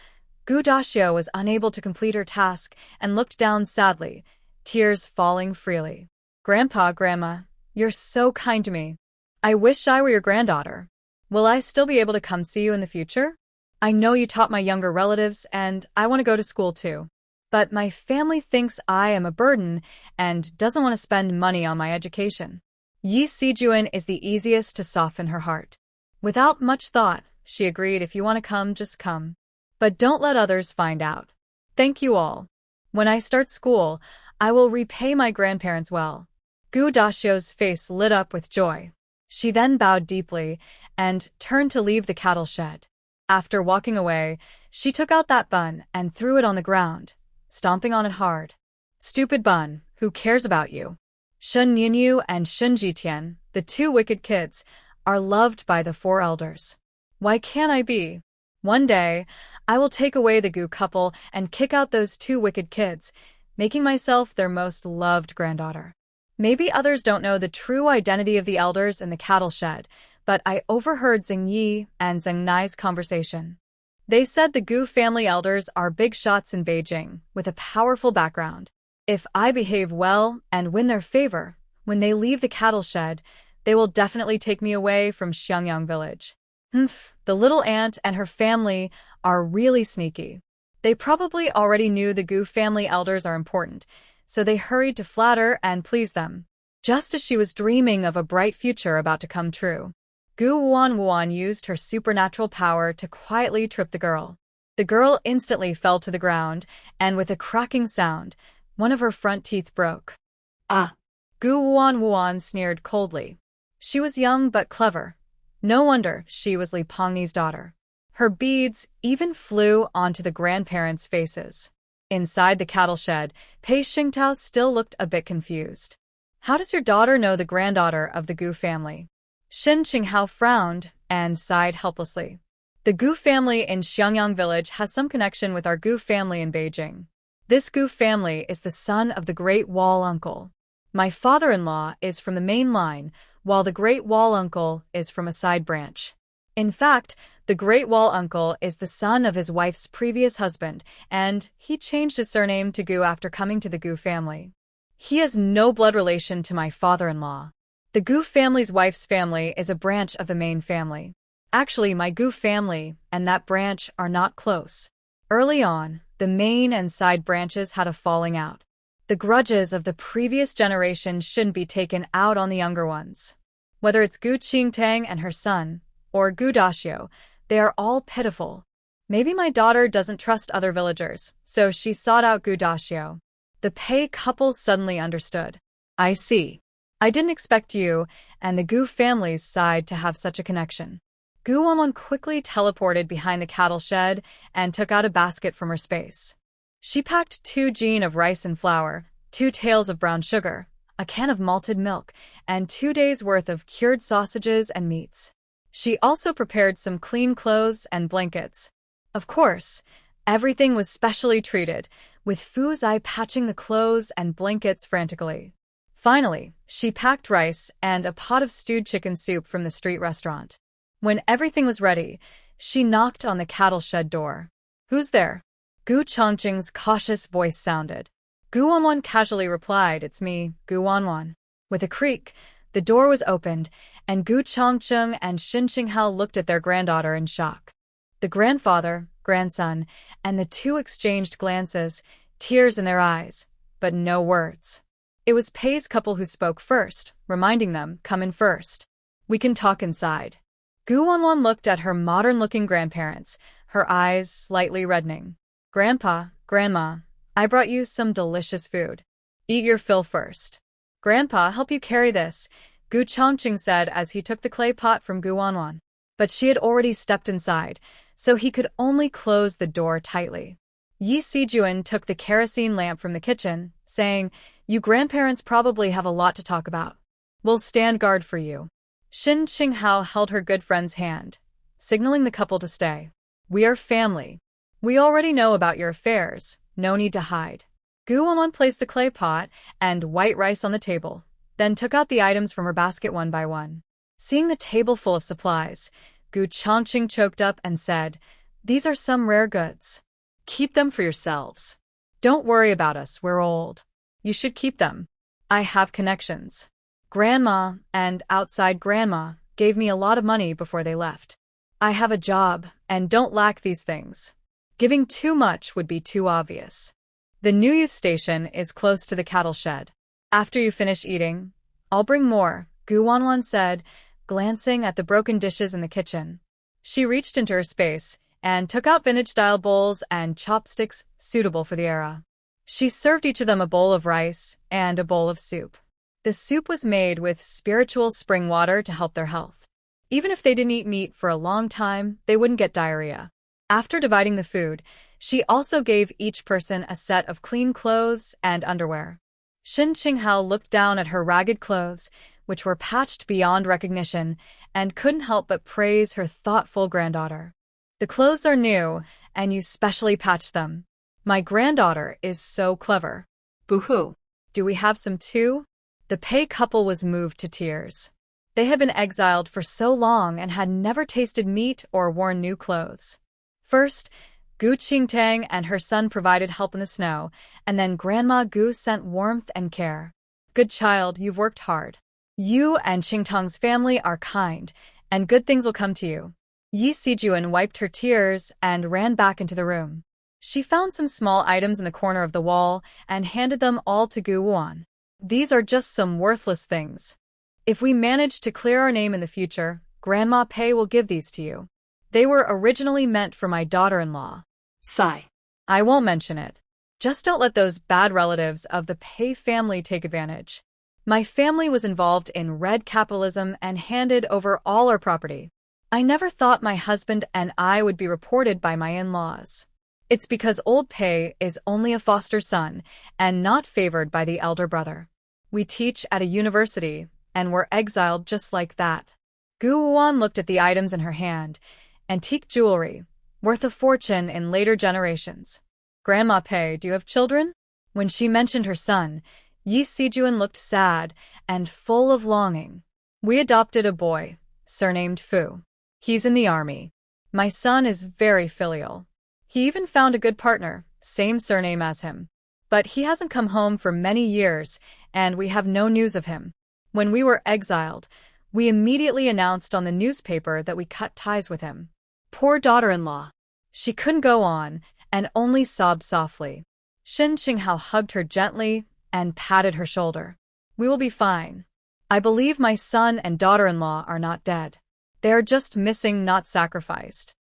Gu Dashio was unable to complete her task and looked down sadly, tears falling freely. Grandpa, Grandma, you're so kind to me. I wish I were your granddaughter. Will I still be able to come see you in the future? I know you taught my younger relatives, and I want to go to school too. But my family thinks I am a burden and doesn't want to spend money on my education. Yi Sijuan is the easiest to soften her heart. Without much thought, she agreed, if you want to come, just come. But don't let others find out. Thank you all. When I start school, I will repay my grandparents well. Gu Dashio's face lit up with joy. She then bowed deeply and turned to leave the cattle shed. After walking away, she took out that bun and threw it on the ground, stomping on it hard. Stupid bun, who cares about you? Shun Yunyu and Shun Jitian, the 2 wicked kids, are loved by the 4 elders. Why can't I be? One day, I will take away the Gu couple and kick out those 2 wicked kids, making myself their most loved granddaughter. Maybe others don't know the true identity of the elders in the cattle shed, but I overheard Zheng Yi and Zheng Nai's conversation. They said the Gu family elders are big shots in Beijing, with a powerful background. If I behave well and win their favor, when they leave the cattle shed, they will definitely take me away from Xiangyang village. The little aunt and her family are really sneaky. They probably already knew the Gu family elders are important, so they hurried to flatter and please them. Just as she was dreaming of a bright future about to come true, Gu Wuan used her supernatural power to quietly trip the girl. The girl instantly fell to the ground, and with a cracking sound, one of her front teeth broke. Ah! Gu Wuan sneered coldly. She was young but clever. No wonder she was Li Pengni's daughter. Her beads even flew onto the grandparents' faces. Inside the cattle shed, Pei Xingtao still looked a bit confused. How does your daughter know the granddaughter of the Gu family? Shin Qinghao frowned and sighed helplessly. The Gu family in Xiangyang village has some connection with our Gu family in Beijing. This Gu family is the son of the Great Wall Uncle. My father-in-law is from the main line, while the Great Wall Uncle is from a side branch. In fact, the Great Wall Uncle is the son of his wife's previous husband, and he changed his surname to Gu after coming to the Gu family. He has no blood relation to my father-in-law. The Gu family's wife's family is a branch of the main family. Actually, my Gu family and that branch are not close. Early on, the main and side branches had a falling out. The grudges of the previous generation shouldn't be taken out on the younger ones. Whether it's Gu Qingtang and her son, or Gu Dashio, they are all pitiful. Maybe my daughter doesn't trust other villagers, so she sought out Gu Dashio. The Pei couple suddenly understood. I see. I didn't expect you and the Gu family's side to have such a connection. Gu Wanwan quickly teleported behind the cattle shed and took out a basket from her space. She packed 2 jean of rice and flour, 2 taels of brown sugar, a can of malted milk, and 2 days' worth of cured sausages and meats. She also prepared some clean clothes and blankets. Of course, everything was specially treated, with Fuzai patching the clothes and blankets frantically. Finally, she packed rice and a pot of stewed chicken soup from the street restaurant. When everything was ready, she knocked on the cattle shed door. "Who's there?" Gu Chongqing's cautious voice sounded. Gu Wanwan casually replied, "It's me, Gu Wanwan." With a creak, the door was opened, and Gu Chongqing and Xin Qinghao looked at their granddaughter in shock. The grandfather, grandson, and the two exchanged glances, tears in their eyes, but no words. It was Pei's couple who spoke first, reminding them, "Come in first. We can talk inside." Gu Wanwan looked at her modern-looking grandparents, her eyes slightly reddening. "Grandpa, Grandma, I brought you some delicious food. Eat your fill first." "Grandpa, help you carry this," Gu Chongqing said as he took the clay pot from Gu Wanwan. But she had already stepped inside, so he could only close the door tightly. Yi Sijuan took the kerosene lamp from the kitchen, saying, "You grandparents probably have a lot to talk about. We'll stand guard for you." Xin Qinghao held her good friend's hand, signaling the couple to stay. "We are family. We already know about your affairs, no need to hide." Gu Wanwan placed the clay pot and white rice on the table, then took out the items from her basket one by one. Seeing the table full of supplies, Gu Chongqing choked up and said, "These are some rare goods. Keep them for yourselves. Don't worry about us, we're old. You should keep them. I have connections. Grandma and outside grandma gave me a lot of money before they left. I have a job and don't lack these things. Giving too much would be too obvious. The new youth station is close to the cattle shed. After you finish eating, I'll bring more," Gu Wanwan said, glancing at the broken dishes in the kitchen. She reached into her space and took out vintage-style bowls and chopsticks suitable for the era. She served each of them a bowl of rice and a bowl of soup. The soup was made with spiritual spring water to help their health. Even if they didn't eat meat for a long time, they wouldn't get diarrhea. After dividing the food, she also gave each person a set of clean clothes and underwear. Xin Qinghao looked down at her ragged clothes, which were patched beyond recognition, and couldn't help but praise her thoughtful granddaughter. "The clothes are new, and you specially patched them. My granddaughter is so clever." "Boo-hoo. Do we have some too?" The Pei couple was moved to tears. They had been exiled for so long and had never tasted meat or worn new clothes. First, Gu Qingtang and her son provided help in the snow, and then Grandma Gu sent warmth and care. "Good child, you've worked hard. You and Qingtang's family are kind, and good things will come to you." Yi Sijuan wiped her tears and ran back into the room. She found some small items in the corner of the wall and handed them all to Gu Wan. "These are just some worthless things. If we manage to clear our name in the future, Grandma Pei will give these to you. They were originally meant for my daughter-in-law." Sigh. "I won't mention it. Just don't let those bad relatives of the Pei family take advantage. My family was involved in red capitalism and handed over all our property. I never thought my husband and I would be reported by my in-laws. It's because old Pei is only a foster son and not favored by the elder brother. We teach at a university and were exiled just like that." Gu Wan looked at the items in her hand, antique jewelry, worth a fortune in later generations. "Grandma Pei, do you have children?" When she mentioned her son, Yi Sijuan looked sad and full of longing. "We adopted a boy, surnamed Fu. He's in the army. My son is very filial. He even found a good partner, same surname as him. But he hasn't come home for many years, and we have no news of him. When we were exiled, we immediately announced on the newspaper that we cut ties with him. Poor daughter-in-law." She couldn't go on and only sobbed softly. Xin Qinghao hugged her gently and patted her shoulder. "We will be fine. I believe my son and daughter-in-law are not dead. They are just missing, not sacrificed."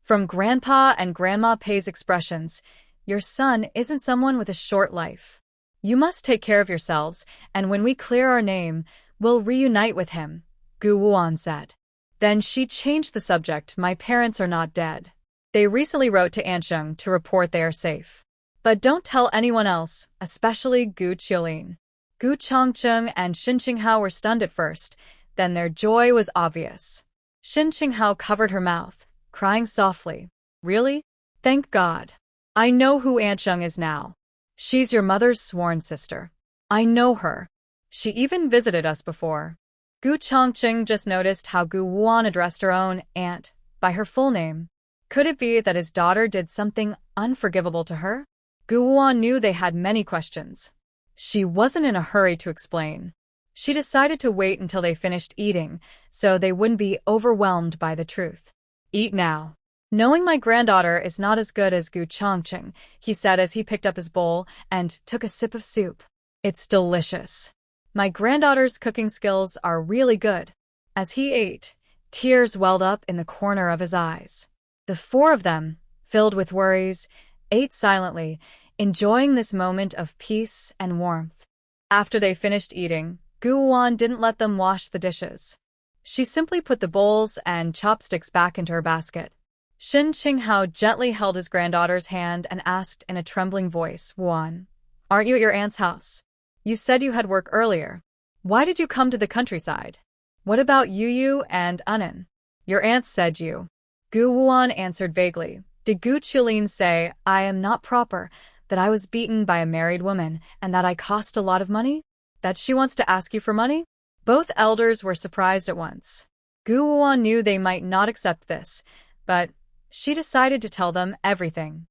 From Grandpa and Grandma Pei's expressions, your son isn't someone with a short life. You must take care of yourselves, and when we clear our name, we'll reunite with him, Gu Wuan said. Then she changed the subject. My parents are not dead. They recently wrote to Ansheng to report they are safe. But don't tell anyone else, especially Gu Qiulin. Gu Chongcheng and Shin Qinghao were stunned at first, then their joy was obvious. Shin Qinghao covered her mouth, crying softly. Really? Thank God. I know who Aunt Zheng is now. She's your mother's sworn sister. I know her. She even visited us before. Gu Chongqing just noticed how Gu Wuan addressed her own aunt by her full name. Could it be that his daughter did something unforgivable to her? Gu Wuan knew they had many questions. She wasn't in a hurry to explain. She decided to wait until they finished eating, so they wouldn't be overwhelmed by the truth. Eat now. Knowing my granddaughter is not as good as Gu Chongqing, he said as he picked up his bowl and took a sip of soup. It's delicious. My granddaughter's cooking skills are really good. As he ate, tears welled up in the corner of his eyes. The four of them, filled with worries, ate silently, enjoying this moment of peace and warmth. After they finished eating, Gu Wuan didn't let them wash the dishes. She simply put the bowls and chopsticks back into her basket. Shin Qinghao gently held his granddaughter's hand and asked in a trembling voice, Wuan, aren't you at your aunt's house? You said you had work earlier. Why did you come to the countryside? What about Yu and Unan? Your aunt said you. Gu Wuan answered vaguely. Did Gu Qilin say, I am not proper, that I was beaten by a married woman, and that I cost a lot of money? That she wants to ask you for money? Both elders were surprised at once. Gu Wuan knew they might not accept this, but she decided to tell them everything.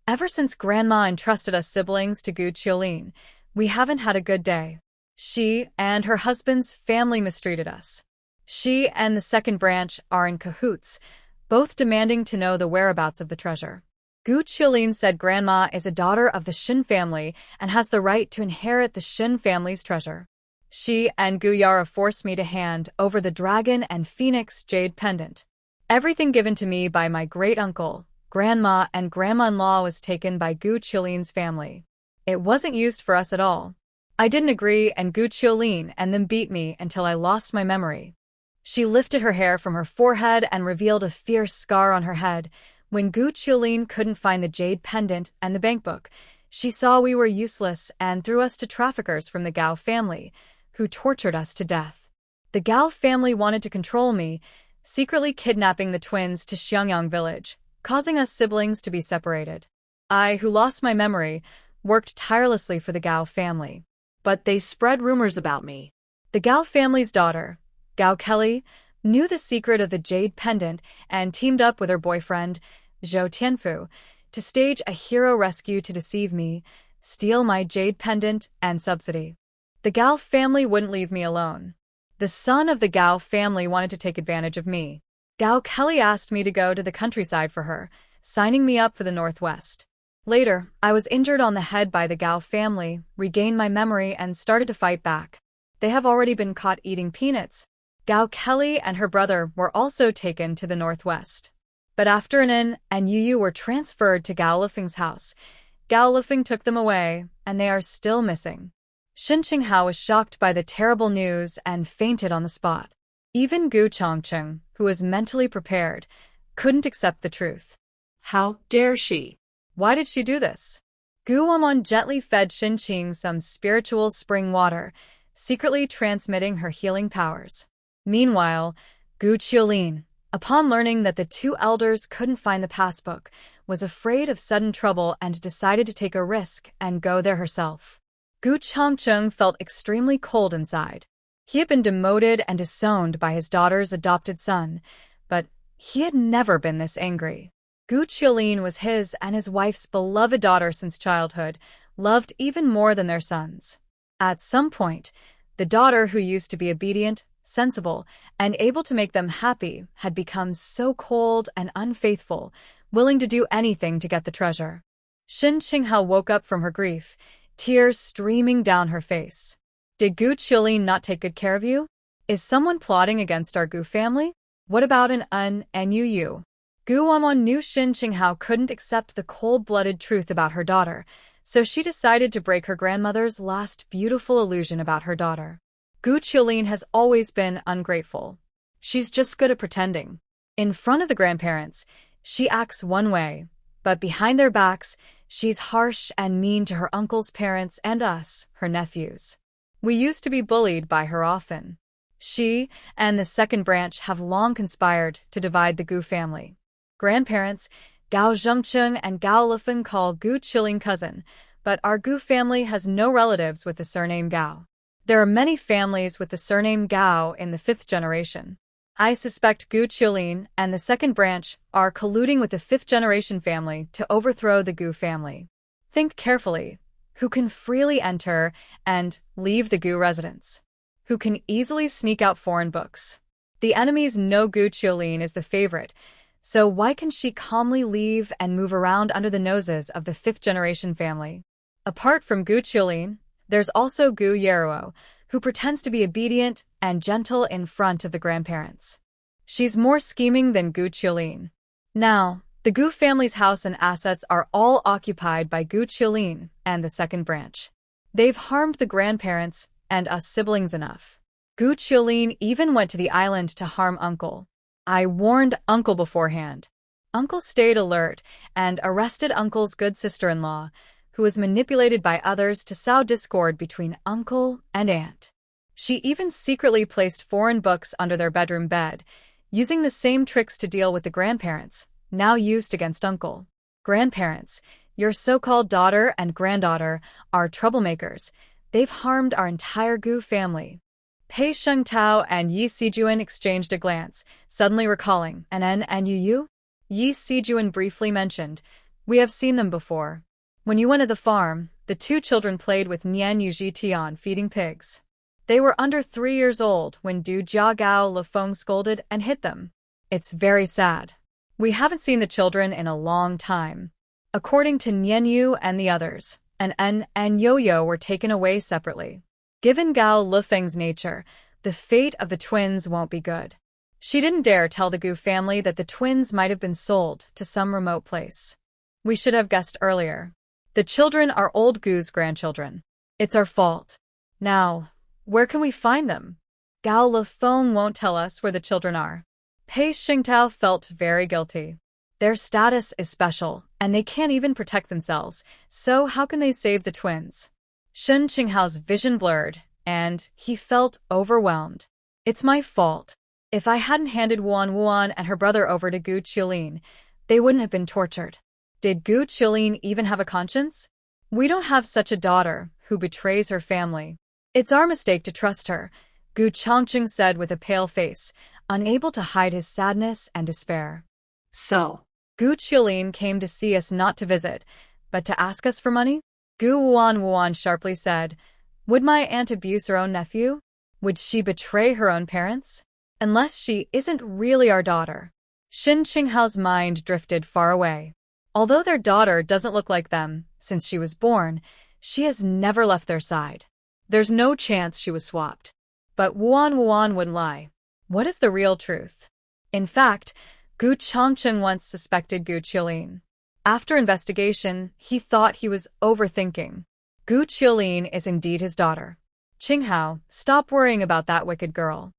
Ever since Grandma entrusted us siblings to Gu Qilin, we haven't had a good day. She and her husband's family mistreated us. She and the second branch are in cahoots, both demanding to know the whereabouts of the treasure. Gu Qilin said Grandma is a daughter of the Shin family and has the right to inherit the Shin family's treasure. She and Gu Yara forced me to hand over the dragon and phoenix jade pendant. Everything given to me by my great-uncle, Grandma, and Grandma-in-law was taken by Gu Qilin's family. It wasn't used for us at all. I didn't agree, and Gu Qilin and them beat me until I lost my memory. She lifted her hair from her forehead and revealed a fierce scar on her head. When Gu Qilin couldn't find the jade pendant and the bankbook, she saw we were useless and threw us to traffickers from the Gao family, who tortured us to death. The Gao family wanted to control me, secretly kidnapping the twins to Xiangyang village, causing us siblings to be separated. I, who lost my memory, worked tirelessly for the Gao family. But they spread rumors about me. The Gao family's daughter, Gao Kelly, knew the secret of the jade pendant and teamed up with her boyfriend, Zhou Tianfu, to stage a hero rescue to deceive me, steal my jade pendant and subsidy. The Gao family wouldn't leave me alone. The son of the Gao family wanted to take advantage of me. Gao Kelly asked me to go to the countryside for her, signing me up for the Northwest. Later, I was injured on the head by the Gao family, regained my memory, and started to fight back. They have already been caught eating peanuts. Gao Kelly and her brother were also taken to the Northwest. But after Nan and Yu were transferred to Gao Lifeng's house, Gao Lifeng took them away, and they are still missing. Shin Qinghao was shocked by the terrible news and fainted on the spot. Even Gu Chongqing, who was mentally prepared, couldn't accept the truth. How dare she? Why did she do this? Gu Wamon gently fed Shin Qing some spiritual spring water, secretly transmitting her healing powers. Meanwhile, Gu Qilin, upon learning that the two elders couldn't find the passbook, was afraid of sudden trouble and decided to take a risk and go there herself. Gu Chongqing felt extremely cold inside. He had been demoted and disowned by his daughter's adopted son, but he had never been this angry. Gu Qilin was his and his wife's beloved daughter since childhood, loved even more than their sons. At some point, the daughter who used to be obedient, sensible, and able to make them happy had become so cold and unfaithful, willing to do anything to get the treasure. Shin Qinghao woke up from her grief, tears streaming down her face. Did Gu Qilin not take good care of you? Is someone plotting against our Gu family? What about an and Yu? Gu Wamon knew Shin Qinghao couldn't accept the cold-blooded truth about her daughter, so she decided to break her grandmother's last beautiful illusion about her daughter. Gu Qilin has always been ungrateful. She's just good at pretending. In front of the grandparents, she acts one way, but behind their backs, she's harsh and mean to her uncle's parents and us, her nephews. We used to be bullied by her often. She and the second branch have long conspired to divide the Gu family. Grandparents, Gao Zhengcheng and Gao Lifeng call Gu Qilin cousin, but our Gu family has no relatives with the surname Gao. There are many families with the surname Gao in the 5th generation. I suspect Gu Qilin and the second branch are colluding with the 5th generation family to overthrow the Gu family. Think carefully. Who can freely enter and leave the Gu residence? Who can easily sneak out foreign books? The enemies know Gu Qilin is the favorite, so why can she calmly leave and move around under the noses of the 5th generation family? Apart from Gu Qilin, there's also Gu Yeruo, who pretends to be obedient and gentle in front of the grandparents. She's more scheming than Gu Qilin. Now, the Gu family's house and assets are all occupied by Gu Qilin and the second branch. They've harmed the grandparents and us siblings enough. Gu Qilin even went to the island to harm Uncle. I warned Uncle beforehand. Uncle stayed alert and arrested Uncle's good sister-in-law, who was manipulated by others to sow discord between Uncle and Aunt. She even secretly placed foreign books under their bedroom bed, using the same tricks to deal with the grandparents, now used against Uncle. Grandparents, your so-called daughter and granddaughter are troublemakers. They've harmed our entire Gu family. Pei Shengtao and Yi Sijuan exchanged a glance, suddenly recalling Nen and Yu. Yi Sijuan briefly mentioned, "We have seen them before. When you went to the farm, the 2 children played with Nian Yuji Tian feeding pigs. They were under 3 years old when Du Jia Gao Lefeng scolded and hit them. It's very sad. We haven't seen the children in a long time." According to Nian Yu and the others, N and Yo-Yo were taken away separately. Given Gao Lefeng's nature, the fate of the twins won't be good. She didn't dare tell the Gu family that the twins might have been sold to some remote place. We should have guessed earlier. The children are old Gu's grandchildren. It's our fault. Now, where can we find them? Gao Lefeng won't tell us where the children are. Pei Xingtao felt very guilty. Their status is special, and they can't even protect themselves, so how can they save the twins? Shen Qinghao's vision blurred, and he felt overwhelmed. It's my fault. If I hadn't handed Wuan and her brother over to Gu Qilin, they wouldn't have been tortured. Did Gu Qilin even have a conscience? We don't have such a daughter who betrays her family. It's our mistake to trust her, Gu Chongqing said with a pale face, unable to hide his sadness and despair. So, Gu Qilin came to see us not to visit, but to ask us for money? Gu Wuan sharply said, "Would my aunt abuse her own nephew? Would she betray her own parents? Unless she isn't really our daughter." Shen Qinghao's mind drifted far away. Although their daughter doesn't look like them since she was born, she has never left their side. There's no chance she was swapped. But Wuan wouldn't lie. What is the real truth? In fact, Gu Chongqing once suspected Gu Qilin. After investigation, he thought he was overthinking. Gu Qilin is indeed his daughter. Qinghao, stop worrying about that wicked girl.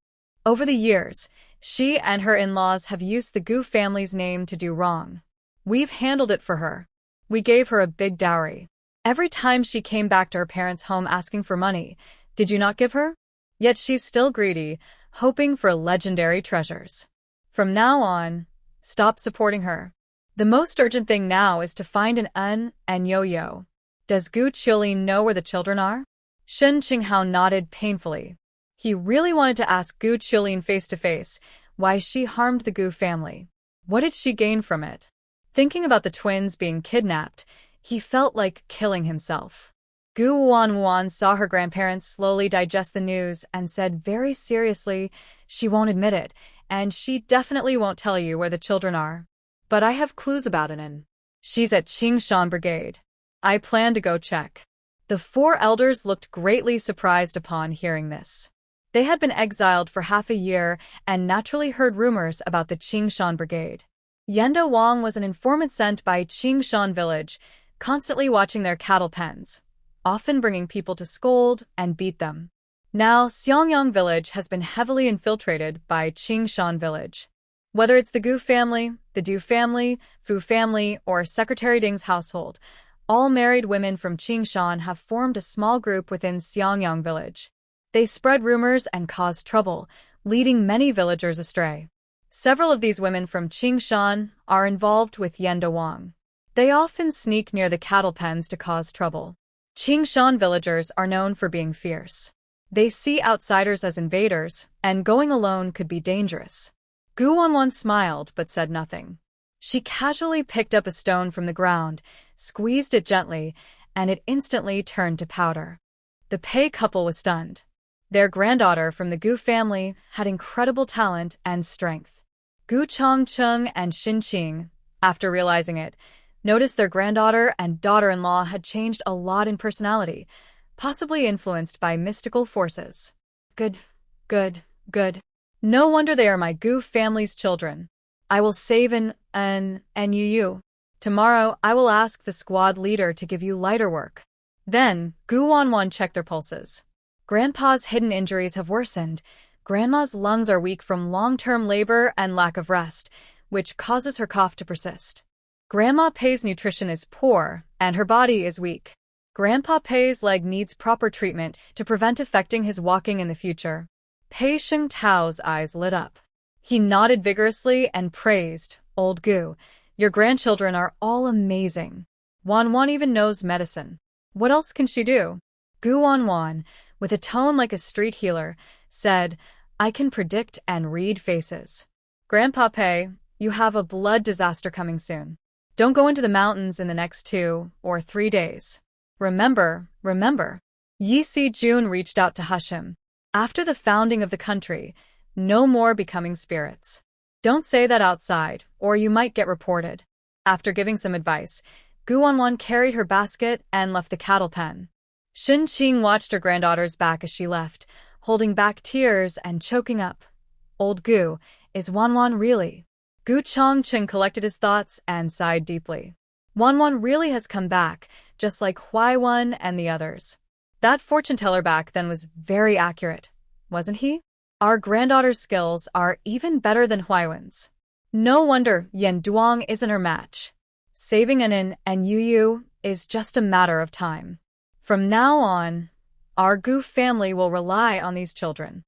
Over the years, she and her in-laws have used the Gu family's name to do wrong. We've handled it for her. We gave her a big dowry. Every time she came back to her parents' home asking for money, did you not give her? Yet she's still greedy, hoping for legendary treasures. From now on, stop supporting her. The most urgent thing now is to find an and Yo-Yo. Does Gu Qilin know where the children are? Shen Qinghao nodded painfully. He really wanted to ask Gu Qilin face-to-face why she harmed the Gu family. What did she gain from it? Thinking about the twins being kidnapped, he felt like killing himself. Gu Wuan saw her grandparents slowly digest the news and said very seriously, "She won't admit it, and she definitely won't tell you where the children are. But I have clues about Anan. She's at Qingshan Brigade. I plan to go check." The 4 elders looked greatly surprised upon hearing this. They had been exiled for half a year and naturally heard rumors about the Qingshan Brigade. Yenda Wang was an informant sent by Qingshan Village, constantly watching their cattle pens, often bringing people to scold and beat them. Now, Xiangyang Village has been heavily infiltrated by Qingshan Village. Whether it's the Gu family, the Du family, Fu family, or Secretary Ding's household, All married women from Qingshan have formed a small group within Xiangyang village. They spread rumors and cause trouble, leading many villagers astray. Several of these women from Qingshan are involved with Yenda Wang. They often sneak near the cattle pens to cause trouble. Qingshan villagers are known for being fierce. They see outsiders as invaders, and going alone could be dangerous. Guan smiled but said nothing. She casually picked up a stone from the ground, squeezed it gently, and it instantly turned to powder. The Pei couple was stunned. Their granddaughter from the Gu family had incredible talent and strength. Gu Chongcheng and Xin Qing, after realizing it, noticed their granddaughter and daughter-in-law had changed a lot in personality, possibly influenced by mystical forces. Good. No wonder they are my Gu family's children. I will save and you. Tomorrow, I will ask the squad leader to give you lighter work. Then, Guan checked their pulses. Grandpa's hidden injuries have worsened. Grandma's lungs are weak from long-term labor and lack of rest, which causes her cough to persist. Grandma Pei's nutrition is poor, and her body is weak. Grandpa Pei's leg needs proper treatment to prevent affecting his walking in the future. Pei Shengtao's eyes lit up. He nodded vigorously and praised, Old Gu, your grandchildren are all amazing. Wan even knows medicine. What else can she do? Wan, with a tone like a street healer, said, I can predict and read faces. Grandpa Pei, you have a blood disaster coming soon. Don't go into the mountains in the next 2 or 3 days. Remember. Yi Si-jun reached out to hush him. After the founding of the country, no more becoming spirits. Don't say that outside, or you might get reported. After giving some advice, Guan carried her basket and left the cattle pen. Xin Qing watched her granddaughter's back as she left, holding back tears and choking up. Old Gu, is Wan really? Gu Chongcheng collected his thoughts and sighed deeply. Wan really has come back, just like Huai and the others. That fortune-teller back then was very accurate, wasn't he? Our granddaughter's skills are even better than Huaiwen's. No wonder Yan Duang isn't her match. Saving and Yu is just a matter of time. From now on, our Gu family will rely on these children.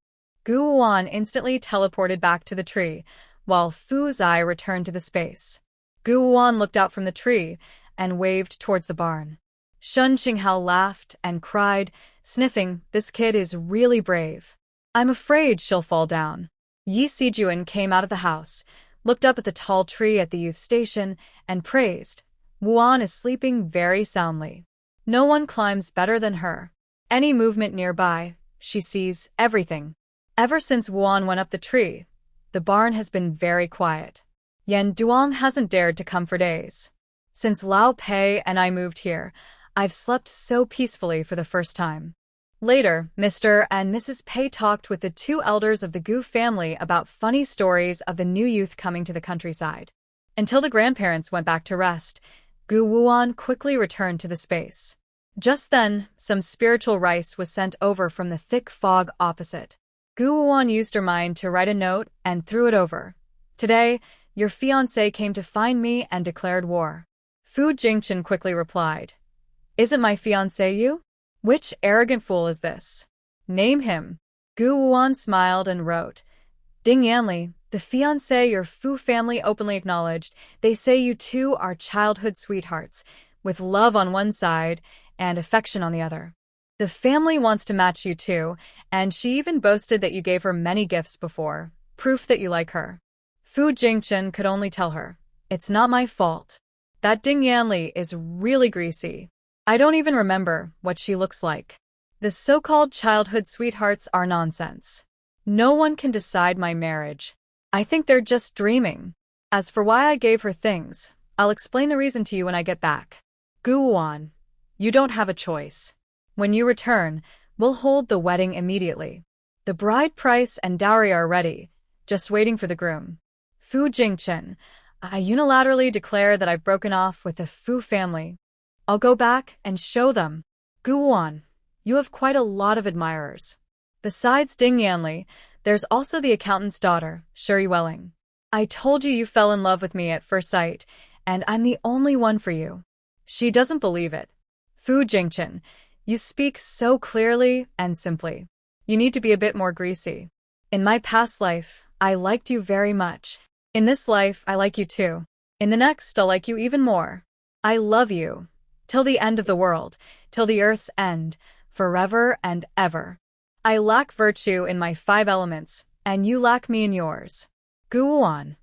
Guan instantly teleported back to the tree, while Fu Zai returned to the space. Guan looked out from the tree and waved towards the barn. Shun Qinghao laughed and cried, sniffing, this kid is really brave. I'm afraid she'll fall down. Yi Sijun came out of the house, looked up at the tall tree at the youth station, and praised, Wuan is sleeping very soundly. No one climbs better than her. Any movement nearby, she sees everything. Ever since Wuan went up the tree, the barn has been very quiet. Yan Duang hasn't dared to come for days. Since Lao Pei and I moved here, I've slept so peacefully for the first time. Later, Mr. and Mrs. Pei talked with the 2 elders of the Gu family about funny stories of the new youth coming to the countryside. Until the grandparents went back to rest, Gu Wuan quickly returned to the space. Just then, some spiritual rice was sent over from the thick fog opposite. Gu Wuan used her mind to write a note and threw it over. Today, your fiancé came to find me and declared war. Fu Jingchen quickly replied, Isn't my fiancé you? Which arrogant fool is this? Name him. Gu Wuan smiled and wrote, Ding Yanli, the fiancé your Fu family openly acknowledged. They say you two are childhood sweethearts, with love on one side and affection on the other. The family wants to match you two, and she even boasted that you gave her many gifts before, proof that you like her. Fu Jingchen could only tell her, It's not my fault. That Ding Yanli is really greasy. I don't even remember what she looks like. The so-called childhood sweethearts are nonsense. No one can decide my marriage. I think they're just dreaming. As for why I gave her things, I'll explain the reason to you when I get back. Gu Wuan, you don't have a choice. When you return, we'll hold the wedding immediately. The bride price and dowry are ready, just waiting for the groom. Fu Jingchen, I unilaterally declare that I've broken off with the Fu family. I'll go back and show them. Gu Wuan, you have quite a lot of admirers. Besides Ding Yanli, there's also the accountant's daughter, Shuri Welling. I told you you fell in love with me at first sight, and I'm the only one for you. She doesn't believe it. Fu Jingchen, you speak so clearly and simply. You need to be a bit more greasy. In my past life, I liked you very much. In this life, I like you too. In the next, I'll like you even more. I love you. Till the end of the world, till the earth's end, forever and ever. I lack virtue in my 5 elements, and you lack me in yours. Guan.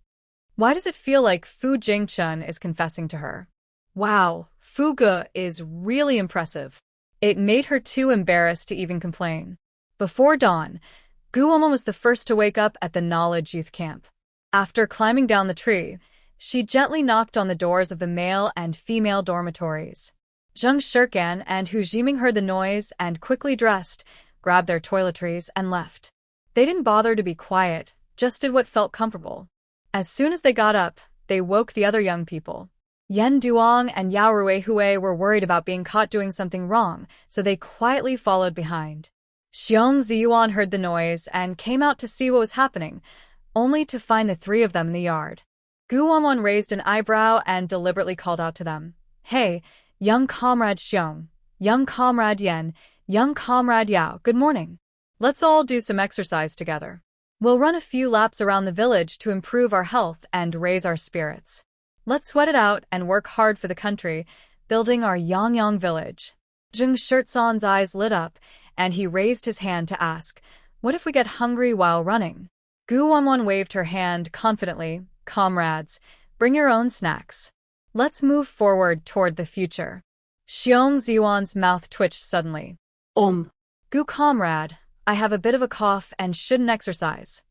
Why does it feel like Fu Jingchen is confessing to her? Wow, Fu Ge is really impressive. It made her too embarrassed to even complain. Before dawn, Guan was the first to wake up at the Knowledge Youth Camp. After climbing down the tree, she gently knocked on the doors of the male and female dormitories. Zheng Shirkan and Hu Jiming heard the noise and quickly dressed, grabbed their toiletries, and left. They didn't bother to be quiet, just did what felt comfortable. As soon as they got up, they woke the other young people. Yan Duong and Yao Ruihui were worried about being caught doing something wrong, so they quietly followed behind. Xiong Ziyuan heard the noise and came out to see what was happening, only to find the 3 of them in the yard. Guan raised an eyebrow and deliberately called out to them. Hey, young comrade Xiong, young comrade Yan, young comrade Yao, good morning. Let's all do some exercise together. We'll run a few laps around the village to improve our health and raise our spirits. Let's sweat it out and work hard for the country, building our Yangyang village. Zheng Shirtsan's eyes lit up, and he raised his hand to ask, what if we get hungry while running? Guan waved her hand confidently. Comrades, bring your own snacks. Let's move forward toward the future. Xiong Ziyuan's mouth twitched suddenly. Gu comrade, I have a bit of a cough and shouldn't exercise.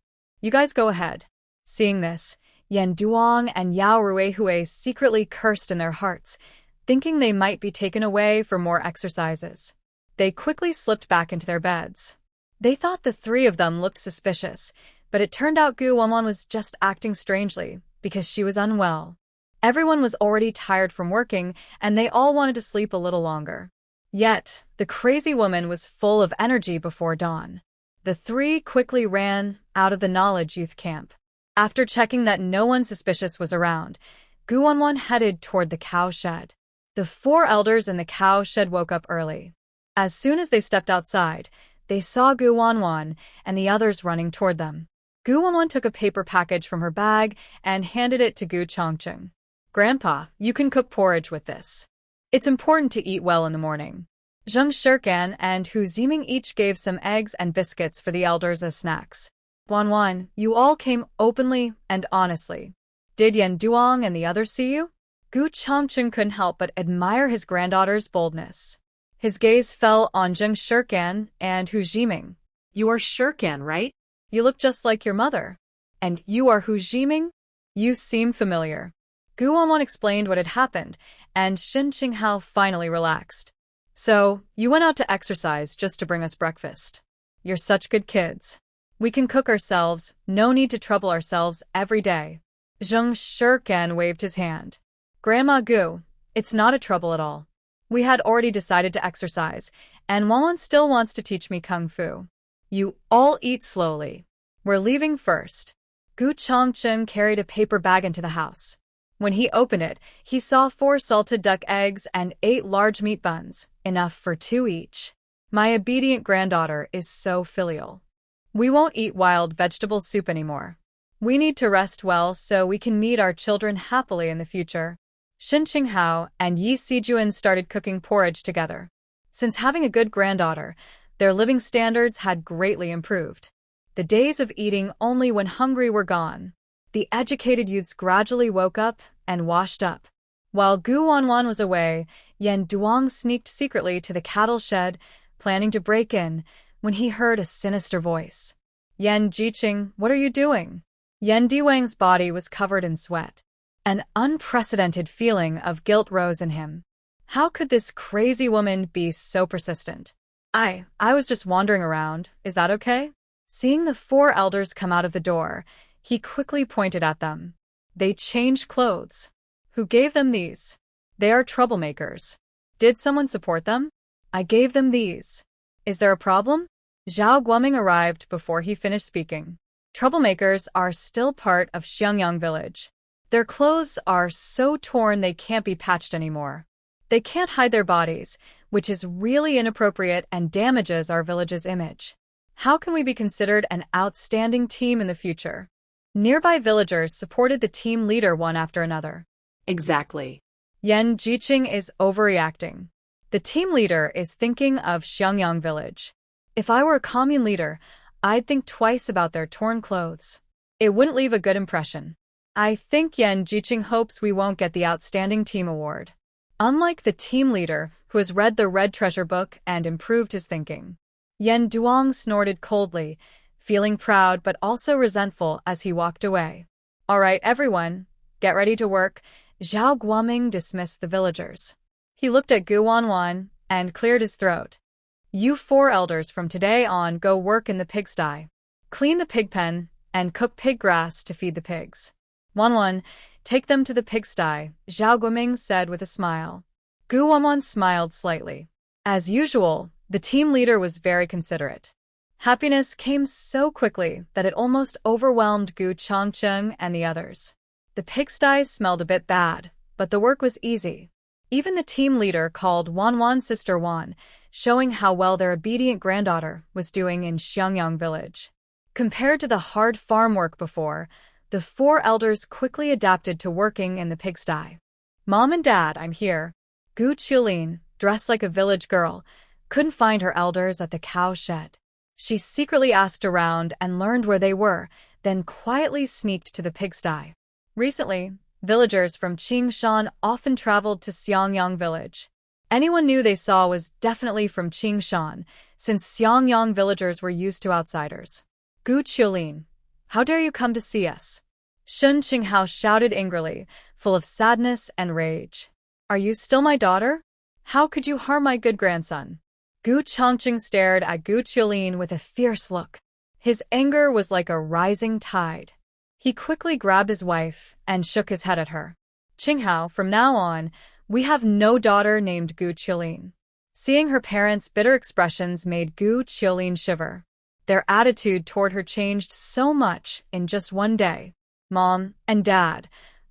You guys go ahead. Seeing this, Yan Duong and Yao Ruihui secretly cursed in their hearts, thinking they might be taken away for more exercises. They quickly slipped back into their beds. They thought the 3 of them looked suspicious, but it turned out Guan was just acting strangely because she was unwell. Everyone was already tired from working, and they all wanted to sleep a little longer. Yet, the crazy woman was full of energy before dawn. The 3 quickly ran out of the Knowledge Youth Camp. After checking that no one suspicious was around, Guan headed toward the cow shed. The 4 elders in the cow shed woke up early. As soon as they stepped outside, they saw Guan and the others running toward them. Guan took a paper package from her bag and handed it to Gu Chongqing. Grandpa, you can cook porridge with this. It's important to eat well in the morning. Zheng Shirkan and Hu Ziming each gave some eggs and biscuits for the elders as snacks. Guan, you all came openly and honestly. Did Yan Duong and the others see you? Gu Chongqing couldn't help but admire his granddaughter's boldness. His gaze fell on Zheng Shirkan and Hu Jiming. You are Shirkan, right? You look just like your mother. And you are Hu Jiming? You seem familiar. Guan explained what had happened, and Shin Qinghao finally relaxed. So, you went out to exercise just to bring us breakfast. You're such good kids. We can cook ourselves, no need to trouble ourselves every day. Zheng Shirkan waved his hand. Grandma Gu, it's not a trouble at all. We had already decided to exercise, and Wan still wants to teach me Kung Fu. You all eat slowly. We're leaving first. Gu Chongqing carried a paper bag into the house. When he opened it, he saw 4 salted duck eggs and 8 large meat buns, enough for 2 each. My obedient granddaughter is so filial. We won't eat wild vegetable soup anymore. We need to rest well so we can meet our children happily in the future. Shin Qinghao and Yi Sijuan started cooking porridge together. Since having a good granddaughter, their living standards had greatly improved. The days of eating only when hungry were gone. The educated youths gradually woke up and washed up. While Guan was away, Yan Duong sneaked secretly to the cattle shed, planning to break in, when he heard a sinister voice. Yan Jiqing, what are you doing? Yan Diwang's body was covered in sweat. An unprecedented feeling of guilt rose in him. How could this crazy woman be so persistent? I was just wandering around. Is that okay? Seeing the 4 elders come out of the door, he quickly pointed at them. They changed clothes. Who gave them these? They are troublemakers. Did someone support them? I gave them these. Is there a problem? Zhao Guoming arrived before he finished speaking. Troublemakers are still part of Xiangyang village. Their clothes are so torn they can't be patched anymore. They can't hide their bodies, which is really inappropriate and damages our village's image. How can we be considered an outstanding team in the future? Nearby villagers supported the team leader one after another. Exactly. Yan Jiqing is overreacting. The team leader is thinking of Xiangyang village. If I were a commune leader, I'd think twice about their torn clothes. It wouldn't leave a good impression. I think Yan Jiqing hopes we won't get the Outstanding Team Award. Unlike the team leader, who has read the Red Treasure book and improved his thinking. Yan Duong snorted coldly, feeling proud but also resentful as he walked away. All right, everyone, get ready to work. Zhao Guoming dismissed the villagers. He looked at Gu Wanwan and cleared his throat. You 4 elders from today on go work in the pigsty. Clean the pig pen and cook pig grass to feed the pigs. Wanwan, take them to the pigsty, Zhao Guoming said with a smile. Gu Wanwan smiled slightly. As usual, the team leader was very considerate. Happiness came so quickly that it almost overwhelmed Gu Changcheng and the others. The pigsty smelled a bit bad, but the work was easy. Even the team leader called Wanwan's sister Wan, showing how well their obedient granddaughter was doing in Xiangyang village. Compared to the hard farm work before, the 4 elders quickly adapted to working in the pigsty. Mom and Dad, I'm here. Gu Qilin, dressed like a village girl, couldn't find her elders at the cow shed. She secretly asked around and learned where they were, then quietly sneaked to the pigsty. Recently, villagers from Qingshan often traveled to Xiangyang village. Anyone new they saw was definitely from Qingshan, since Xiangyang villagers were used to outsiders. Gu Qilin, how dare you come to see us? Shun Qinghao shouted angrily, full of sadness and rage. Are you still my daughter? How could you harm my good grandson? Gu Changqing stared at Gu Qilin with a fierce look. His anger was like a rising tide. He quickly grabbed his wife and shook his head at her. Qinghao, from now on, we have no daughter named Gu Qilin. Seeing her parents' bitter expressions made Gu Qilin shiver. Their attitude toward her changed so much in just one day. Mom and Dad,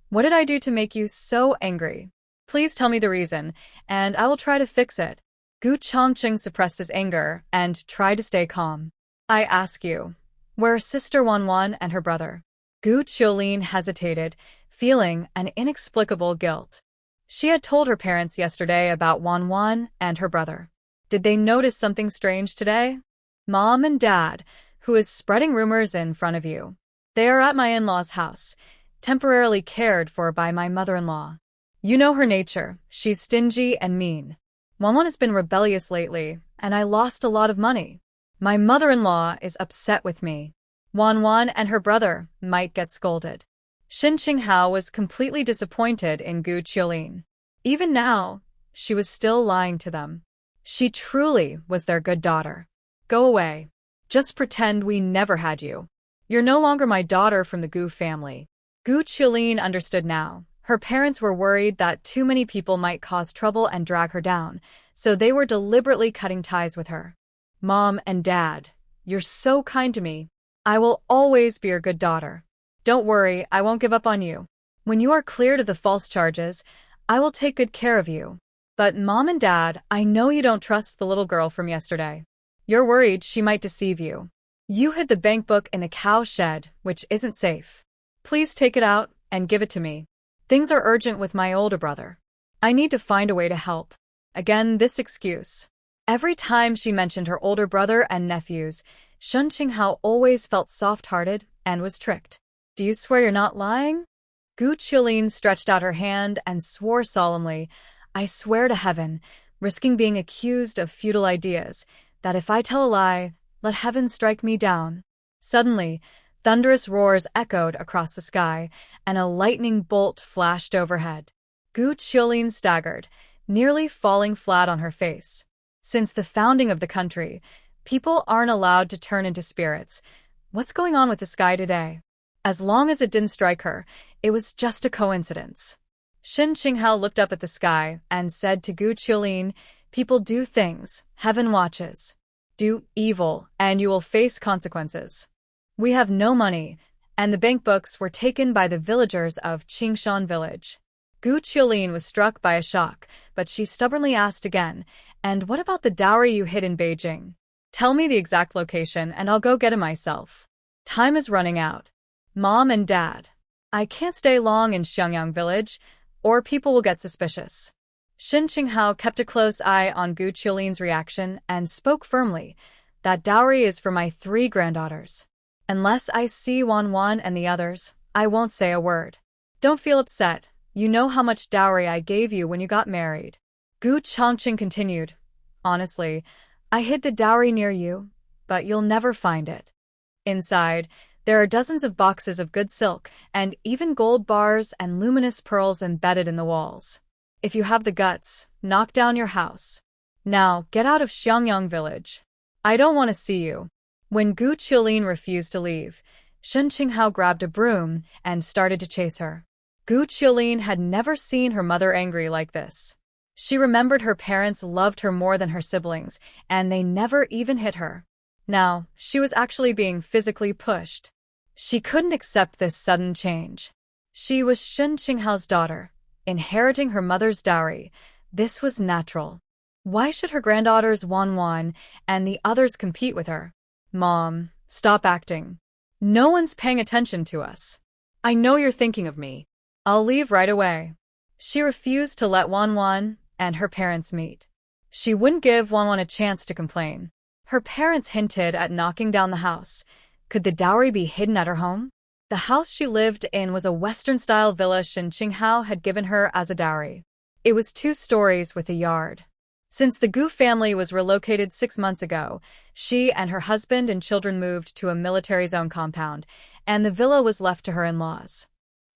what did I do to make you so angry? Please tell me the reason, and I will try to fix it. Gu Changqing suppressed his anger and tried to stay calm. I ask you, where are Sister Wanwan and her brother? Gu Qilin hesitated, feeling an inexplicable guilt. She had told her parents yesterday about Wanwan and her brother. Did they notice something strange today? Mom and Dad, who is spreading rumors in front of you. They are at my in-law's house, temporarily cared for by my mother-in-law. You know her nature, she's stingy and mean. Wanwan has been rebellious lately, and I lost a lot of money. My mother-in-law is upset with me. Wanwan and her brother might get scolded. Shin Qinghao was completely disappointed in Gu Qilin. Even now, she was still lying to them. She truly was their good daughter. Go away. Just pretend we never had you. You're no longer my daughter from the Gu family. Gu Qilin understood now. Her parents were worried that too many people might cause trouble and drag her down, so they were deliberately cutting ties with her. Mom and Dad, you're so kind to me. I will always be your good daughter. Don't worry, I won't give up on you. When you are cleared of the false charges, I will take good care of you. But Mom and Dad, I know you don't trust the little girl from yesterday. You're worried she might deceive you. You hid the bank book in the cow shed, which isn't safe. Please take it out and give it to me. Things are urgent with my older brother. I need to find a way to help. Again, this excuse. Every time she mentioned her older brother and nephews, Shun Qinghao always felt soft-hearted and was tricked. Do you swear you're not lying? Gu Qilin stretched out her hand and swore solemnly, I swear to heaven, risking being accused of futile ideas, that if I tell a lie, let heaven strike me down. Suddenly, thunderous roars echoed across the sky, and a lightning bolt flashed overhead. Gu Qilin staggered, nearly falling flat on her face. Since the founding of the country, people aren't allowed to turn into spirits. What's going on with the sky today? As long as it didn't strike her, it was just a coincidence. Shin Qinghao looked up at the sky and said to Gu Qilin, people do things, heaven watches. Do evil, and you will face consequences. We have no money, and the bank books were taken by the villagers of Qingshan village. Gu Qiulin was struck by a shock, but she stubbornly asked again, "And what about the dowry you hid in Beijing? Tell me the exact location and I'll go get it myself. Time is running out. Mom and Dad, I can't stay long in Xiangyang village, or people will get suspicious." Shen Qinghao kept a close eye on Gu Qiulin's reaction and spoke firmly, "That dowry is for my 3 granddaughters. Unless I see Wan and the others, I won't say a word. Don't feel upset, you know how much dowry I gave you when you got married." Gu Chongqing continued, "Honestly, I hid the dowry near you, but you'll never find it. Inside, there are dozens of boxes of good silk and even gold bars and luminous pearls embedded in the walls. If you have the guts, knock down your house. Now, get out of Xiangyang village. I don't want to see you." When Gu Qiulin refused to leave, Shen Qinghao grabbed a broom and started to chase her. Gu Qiulin had never seen her mother angry like this. She remembered her parents loved her more than her siblings, and they never even hit her. Now, she was actually being physically pushed. She couldn't accept this sudden change. She was Shen Qinghao's daughter, inheriting her mother's dowry. This was natural. Why should her granddaughters Wan and the others compete with her? "Mom, stop acting. No one's paying attention to us. I know you're thinking of me. I'll leave right away." She refused to let Wan and her parents meet. She wouldn't give Wan a chance to complain. Her parents hinted at knocking down the house. Could the dowry be hidden at her home? The house she lived in was a Western-style villa Shen Qinghao had given her as a dowry. It was 2 stories with a yard. Since the Gu family was relocated 6 months ago, she and her husband and children moved to a military zone compound, and the villa was left to her in-laws.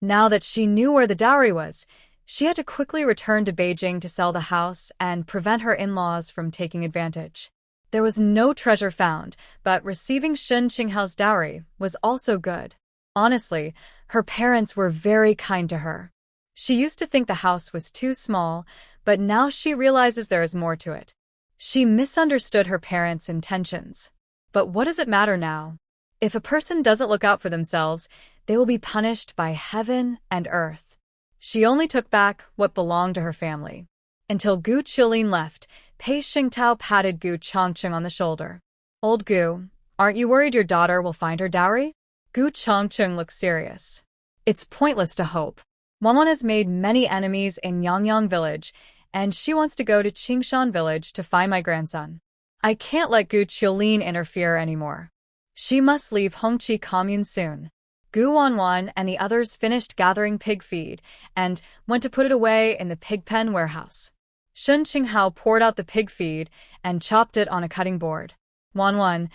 Now that she knew where the dowry was, she had to quickly return to Beijing to sell the house and prevent her in-laws from taking advantage. There was no treasure found, but receiving Shen Qinghao's dowry was also good. Honestly, her parents were very kind to her. She used to think the house was too small, but now she realizes there is more to it. She misunderstood her parents' intentions. But what does it matter now? If a person doesn't look out for themselves, they will be punished by heaven and earth. She only took back what belonged to her family. Until Gu Qiulin left, Pei Xingtao patted Gu Chongqing on the shoulder. "Old Gu, aren't you worried your daughter will find her dowry?" Gu Chongqing looked serious. "It's pointless to hope. Wan has made many enemies in Yangyang village, and she wants to go to Qingshan village to find my grandson. I can't let Gu Qiulin interfere anymore. She must leave Hongqi Commune soon." Gu Wan and the others finished gathering pig feed and went to put it away in the pig pen warehouse. Shen Qinghao poured out the pig feed and chopped it on a cutting board. Wan,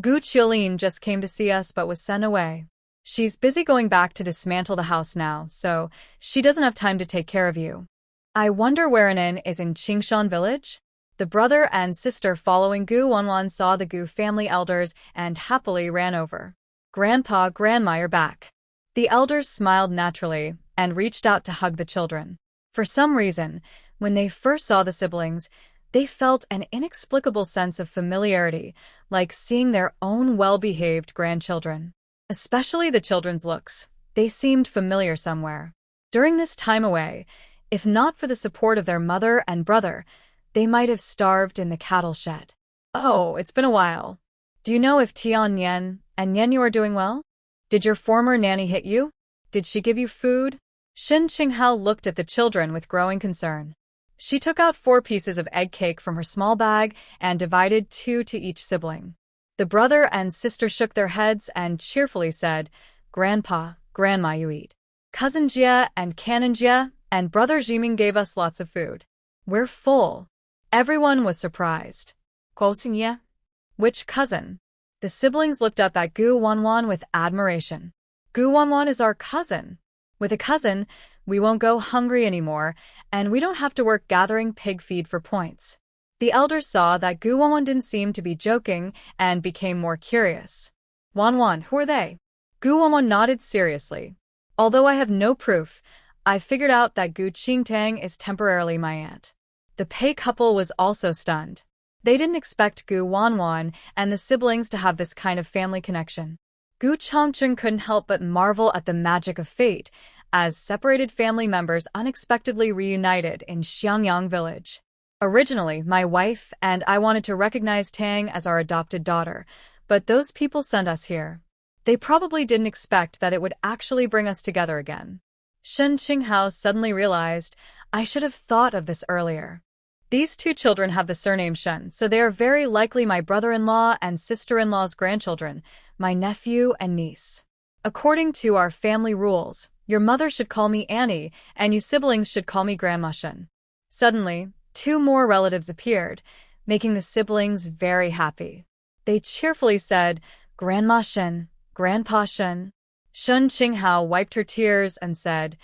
"Gu Qiulin just came to see us but was sent away. She's busy going back to dismantle the house now, so she doesn't have time to take care of you. I wonder where an inn is in Qingshan village?" The brother and sister following Gu Wan saw the Gu family elders and happily ran over. "Grandpa, Grandma, you're back." The elders smiled naturally and reached out to hug the children. For some reason, when they first saw the siblings, they felt an inexplicable sense of familiarity, like seeing their own well-behaved grandchildren. Especially the children's looks. They seemed familiar somewhere. During this time away, if not for the support of their mother and brother, they might have starved in the cattle shed. "Oh, it's been a while. Do you know if Tian Yan and Yan are doing well? Did your former nanny hit you? Did she give you food?" Shen Qinghao looked at the children with growing concern. She took out 4 pieces of egg cake from her small bag and divided 2 to each sibling. The brother and sister shook their heads and cheerfully said, "Grandpa, Grandma, you eat. Cousin Jia and Canon Jia and brother Jiming gave us lots of food. We're full." Everyone was surprised. "Cousin Jia? Which cousin?" The siblings looked up at Gu Wan with admiration. "Gu Wan is our cousin. With a cousin, we won't go hungry anymore, and we don't have to work gathering pig feed for points." The elders saw that Gu Wan didn't seem to be joking and became more curious. "Wan, who are they?" Gu Wan nodded seriously. "Although I have no proof, I figured out that Gu Qingtang is temporarily my aunt." The Pei couple was also stunned. They didn't expect Gu Wan and the siblings to have this kind of family connection. Gu Chongqing couldn't help but marvel at the magic of fate, as separated family members unexpectedly reunited in Xiangyang village. Originally, my wife and I wanted to recognize Tang as our adopted daughter, but those people sent us here. They probably didn't expect that it would actually bring us together again. Shen Qinghao suddenly realized, I should have thought of this earlier. These two children have the surname Shen, so they are very likely my brother-in-law and sister-in-law's grandchildren, my nephew and niece. According to our family rules, your mother should call me Annie, and you siblings should call me Grandma Shen. Suddenly, two more relatives appeared, making the siblings very happy. They cheerfully said, Grandma Shen, Grandpa Shen. Shen Qinghao wiped her tears and said,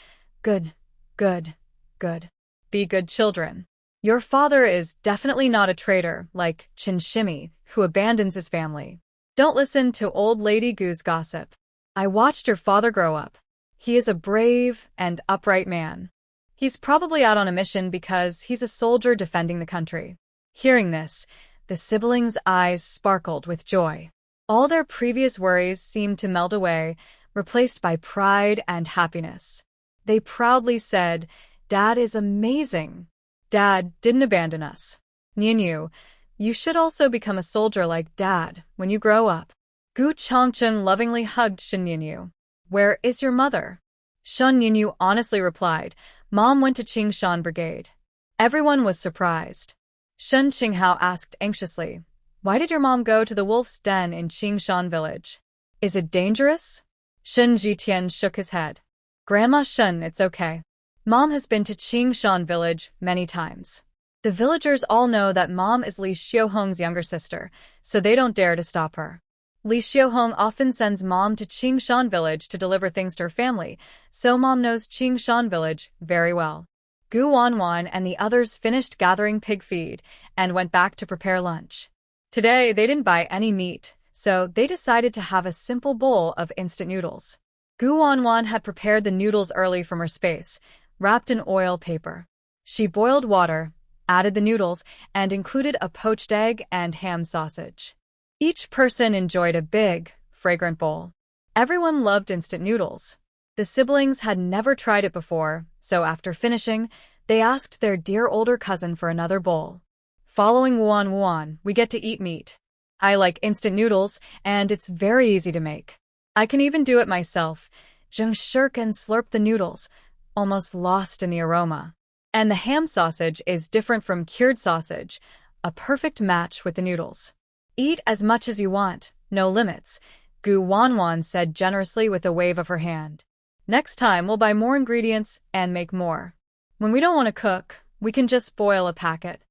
Good, good, good. Be good children. Your father is definitely not a traitor like Qin Shimi, who abandons his family. Don't listen to old Lady Gu's gossip. I watched your father grow up. He is a brave and upright man. He's probably out on a mission because he's a soldier defending the country. Hearing this, the siblings' eyes sparkled with joy. All their previous worries seemed to melt away, replaced by pride and happiness. They proudly said, Dad is amazing. Dad didn't abandon us. Nianyu, you should also become a soldier like Dad when you grow up. Gu Changchun lovingly hugged Shen Nianyu. Where is your mother? Shen Nianyu honestly replied, Mom went to Qingshan Brigade. Everyone was surprised. Shen Qinghao asked anxiously, Why did your mom go to the wolf's den in Qingshan village? Is it dangerous? Shen Jitian shook his head. Grandma Shen, it's okay. Mom has been to Qingshan village many times. The villagers all know that Mom is Li Xiaohong's younger sister, so they don't dare to stop her. Li Xiaohong often sends Mom to Qingshan village to deliver things to her family, so Mom knows Qingshan village very well. Gu Wanwan and the others finished gathering pig feed and went back to prepare lunch. Today, they didn't buy any meat, so they decided to have a simple bowl of instant noodles. Gu Wanwan had prepared the noodles early from her space, wrapped in oil paper. She boiled water, added the noodles, and included a poached egg and ham sausage. Each person enjoyed a big, fragrant bowl. Everyone loved instant noodles. The siblings had never tried it before, so after finishing, they asked their dear older cousin for another bowl. Following Wuan, we get to eat meat. I like instant noodles, and it's very easy to make. I can even do it myself. Zheng shirk and slurp the noodles, almost lost in the aroma. And the ham sausage is different from cured sausage, a perfect match with the noodles. Eat as much as you want, no limits, Gu Wanwan said generously with a wave of her hand. Next time we'll buy more ingredients and make more. When we don't want to cook, we can just boil a packet.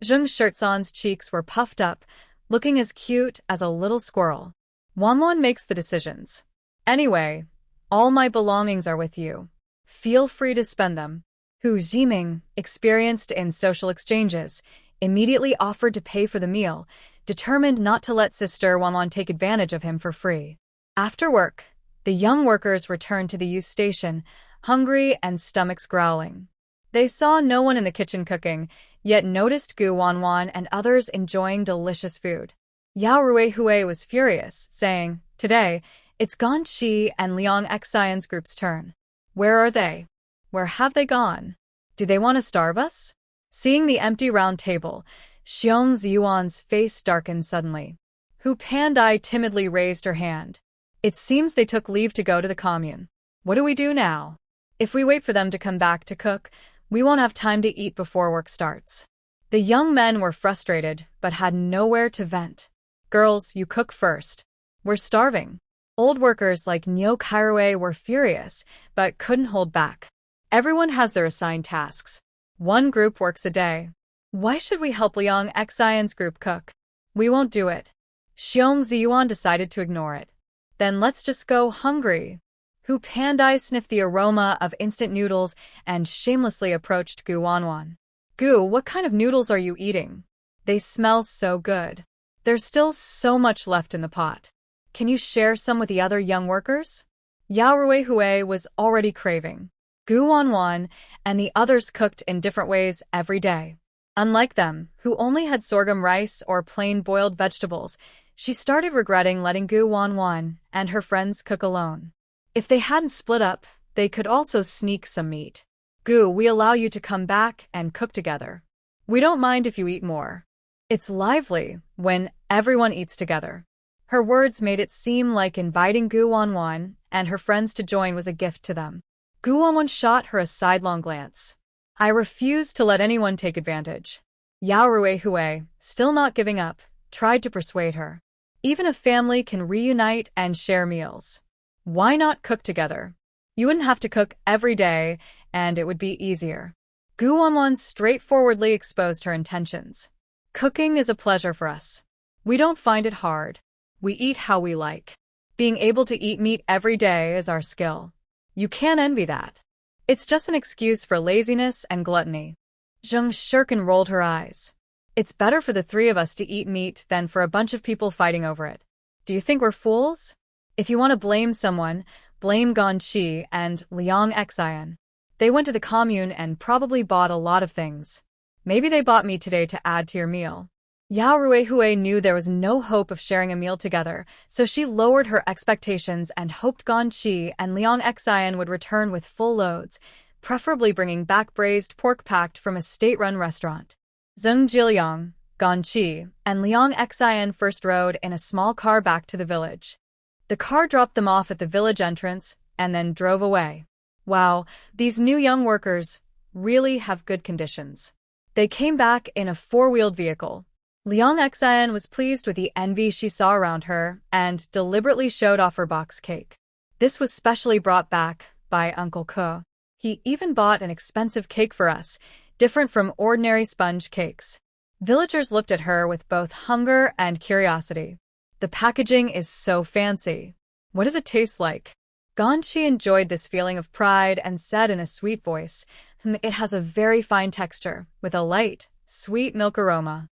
Zheng Shirtsan's cheeks were puffed up, looking as cute as a little squirrel. Wanwan makes the decisions. Anyway, all my belongings are with you. Feel free to spend them. Hu Jiming, experienced in social exchanges, immediately offered to pay for the meal, determined not to let Sister Wanwan take advantage of him for free. After work, the young workers returned to the youth station, hungry and stomachs growling. They saw no one in the kitchen cooking, yet noticed Gu Wanwan and others enjoying delicious food. Yao Ruihui was furious, saying, Today, it's Gan Qi and Liang Xian's group's turn. Where are they? Where have they gone? Do they want to starve us? Seeing the empty round table, Xiong Ziyuan's face darkened suddenly. Hu Pandai timidly raised her hand. It seems they took leave to go to the commune. What do we do now? If we wait for them to come back to cook, we won't have time to eat before work starts. The young men were frustrated, but had nowhere to vent. Girls, you cook first. We're starving. Old workers like Nyo Kairue were furious, but couldn't hold back. Everyone has their assigned tasks. One group works a day. Why should we help Liang Xian's group cook? We won't do it. Xiong Ziyuan decided to ignore it. Then let's just go hungry. Hu Pandai sniffed the aroma of instant noodles and shamelessly approached Gu Wanwan. Gu, what kind of noodles are you eating? They smell so good. There's still so much left in the pot. Can you share some with the other young workers? Yao Ruihui was already craving. Gu Wanwan and the others cooked in different ways every day. Unlike them, who only had sorghum rice or plain boiled vegetables, she started regretting letting Gu Wanwan and her friends cook alone. If they hadn't split up, They could also sneak some meat. Gu, we allow you to come back and cook together. We don't mind if you eat more. It's lively when everyone eats together. Her words made it seem like inviting Gu Wanwan and her friends to join was a gift to them. Gu Wanwan shot her a sidelong glance. I refuse to let anyone take advantage. Yao Ruehue, still not giving up, tried to persuade her. Even a family can reunite and share meals. Why not cook together? You wouldn't have to cook every day, and it would be easier. Gu Wanwan straightforwardly exposed her intentions. Cooking is a pleasure for us. We don't find it hard. We eat how we like. Being able to eat meat every day is our skill. You can't envy that. It's just an excuse for laziness and gluttony. Zheng Shirkin rolled her eyes. It's better for the three of us to eat meat than for a bunch of people fighting over it. Do you think we're fools? If you want to blame someone, blame Guan Qi and Liang Xian. They went to the Commune and probably bought a lot of things. Maybe they bought me today to add to your meal. Yao Ruehue knew there was no hope of sharing a meal together, so she lowered her expectations and hoped Guan Qi and Liang Xian would return with full loads, preferably bringing back braised pork packed from a state-run restaurant. Zheng Jiliang, Guan Qi, and Liang Xian first rode in a small car back to the village. The car dropped them off at the village entrance and then drove away. Wow, these new young workers really have good conditions. They came back in a four-wheeled vehicle. Liang Xian was pleased with the envy she saw around her and deliberately showed off her box cake. This was specially brought back by Uncle Ke. He even bought an expensive cake for us, different from ordinary sponge cakes. Villagers looked at her with both hunger and curiosity. The packaging is so fancy. What does it taste like? Guan Qi enjoyed this feeling of pride and said in a sweet voice, "It has a very fine texture, with a light, sweet milk aroma.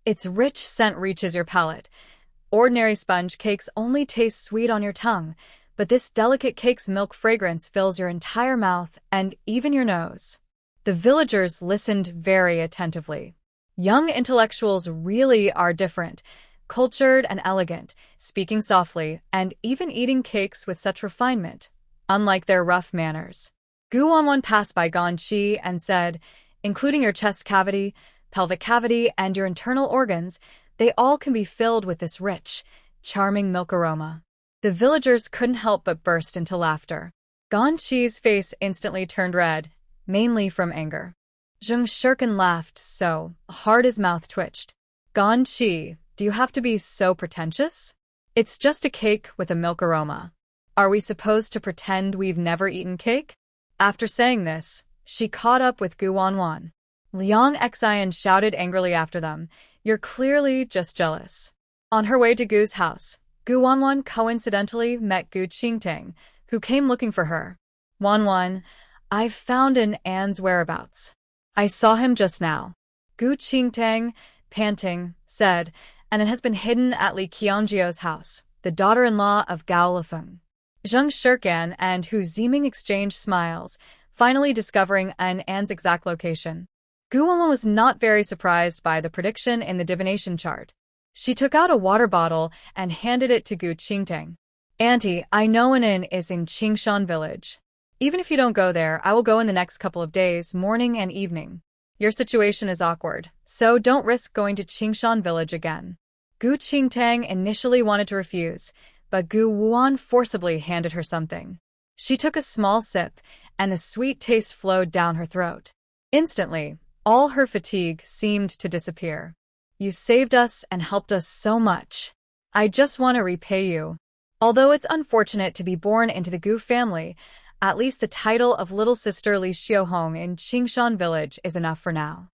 Its rich scent reaches your palate. Ordinary sponge cakes only taste sweet on your tongue, but this delicate cake's milk fragrance fills your entire mouth and even your nose." The villagers listened very attentively. Young intellectuals really are different, cultured and elegant, speaking softly, and even eating cakes with such refinement, unlike their rough manners. Gu Wanwan passed by Guan Qi and said, "Including your chest cavity, pelvic cavity, and your internal organs, they all can be filled with this rich, charming milk aroma." The villagers couldn't help but burst into laughter. Guan Qi's face instantly turned red, mainly from anger. Zheng Shirkin laughed so hard his mouth twitched. "Guan Qi, do you have to be so pretentious? It's just a cake with a milk aroma. Are we supposed to pretend we've never eaten cake?" After saying this, she caught up with Gu Wanwan. Liang Xian shouted angrily after them, "You're clearly just jealous." On her way to Gu's house, Gu Wanwan coincidentally met Gu Qingtang, who came looking for her. "Wanwan, I've found An's whereabouts. I saw him just now," Gu Qingtang, panting, said, "and it has been hidden at Li Qiangjio's house, the daughter-in-law of Gao Lifeng." Zheng Shirkan and Hu Ziming exchanged smiles, finally discovering An's exact location. Gu Wanwan was not very surprised by the prediction in the divination chart. She took out a water bottle and handed it to Gu Qingtang. "Auntie, I know An is in Qingshan village. Even if you don't go there, I will go in the next couple of days, morning and evening. Your situation is awkward, so don't risk going to Qingshan village again." Gu Qingtang initially wanted to refuse, but Gu Wuan forcibly handed her something. She took a small sip, and the sweet taste flowed down her throat. Instantly, all her fatigue seemed to disappear. "You saved us and helped us so much. I just want to repay you." Although it's unfortunate to be born into the Gu family, at least the title of Little Sister Li Xiaohong in Qingshan village is enough for now.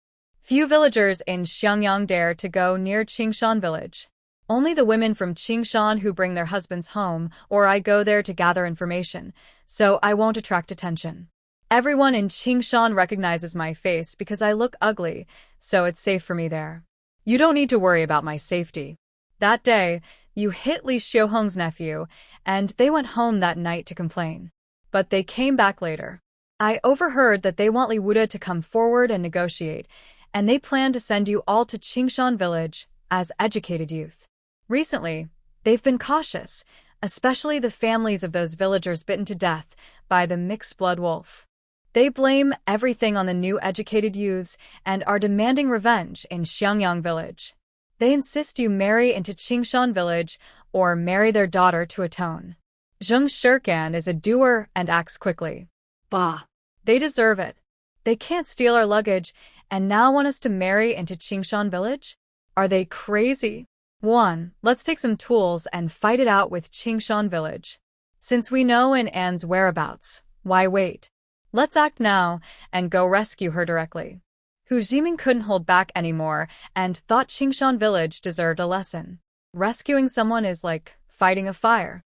Few villagers in Xiangyang dare to go near Qingshan village. Only the women from Qingshan who bring their husbands home, or I go there to gather information, so I won't attract attention. Everyone in Qingshan recognizes my face because I look ugly, so it's safe for me there. You don't need to worry about my safety. That day, you hit Li Xiaohong's nephew, and they went home that night to complain. But they came back later. I overheard that they want Li Wuda to come forward and negotiate, and they plan to send you all to Qingshan village as educated youth. Recently, they've been cautious, especially the families of those villagers bitten to death by the mixed-blood wolf. They blame everything on the new educated youths and are demanding revenge in Xiangyang village. They insist you marry into Qingshan village or marry their daughter to atone. Zheng Shirkan is a doer and acts quickly. Bah! They deserve it. They can't steal our luggage and now want us to marry into Qingshan village? Are they crazy? Guan, let's take some tools and fight it out with Qingshan village. Since we know Anne's whereabouts, why wait? Let's act now and go rescue her directly. Hu Jiming couldn't hold back anymore and thought Qingshan village deserved a lesson. Rescuing someone is like fighting a fire.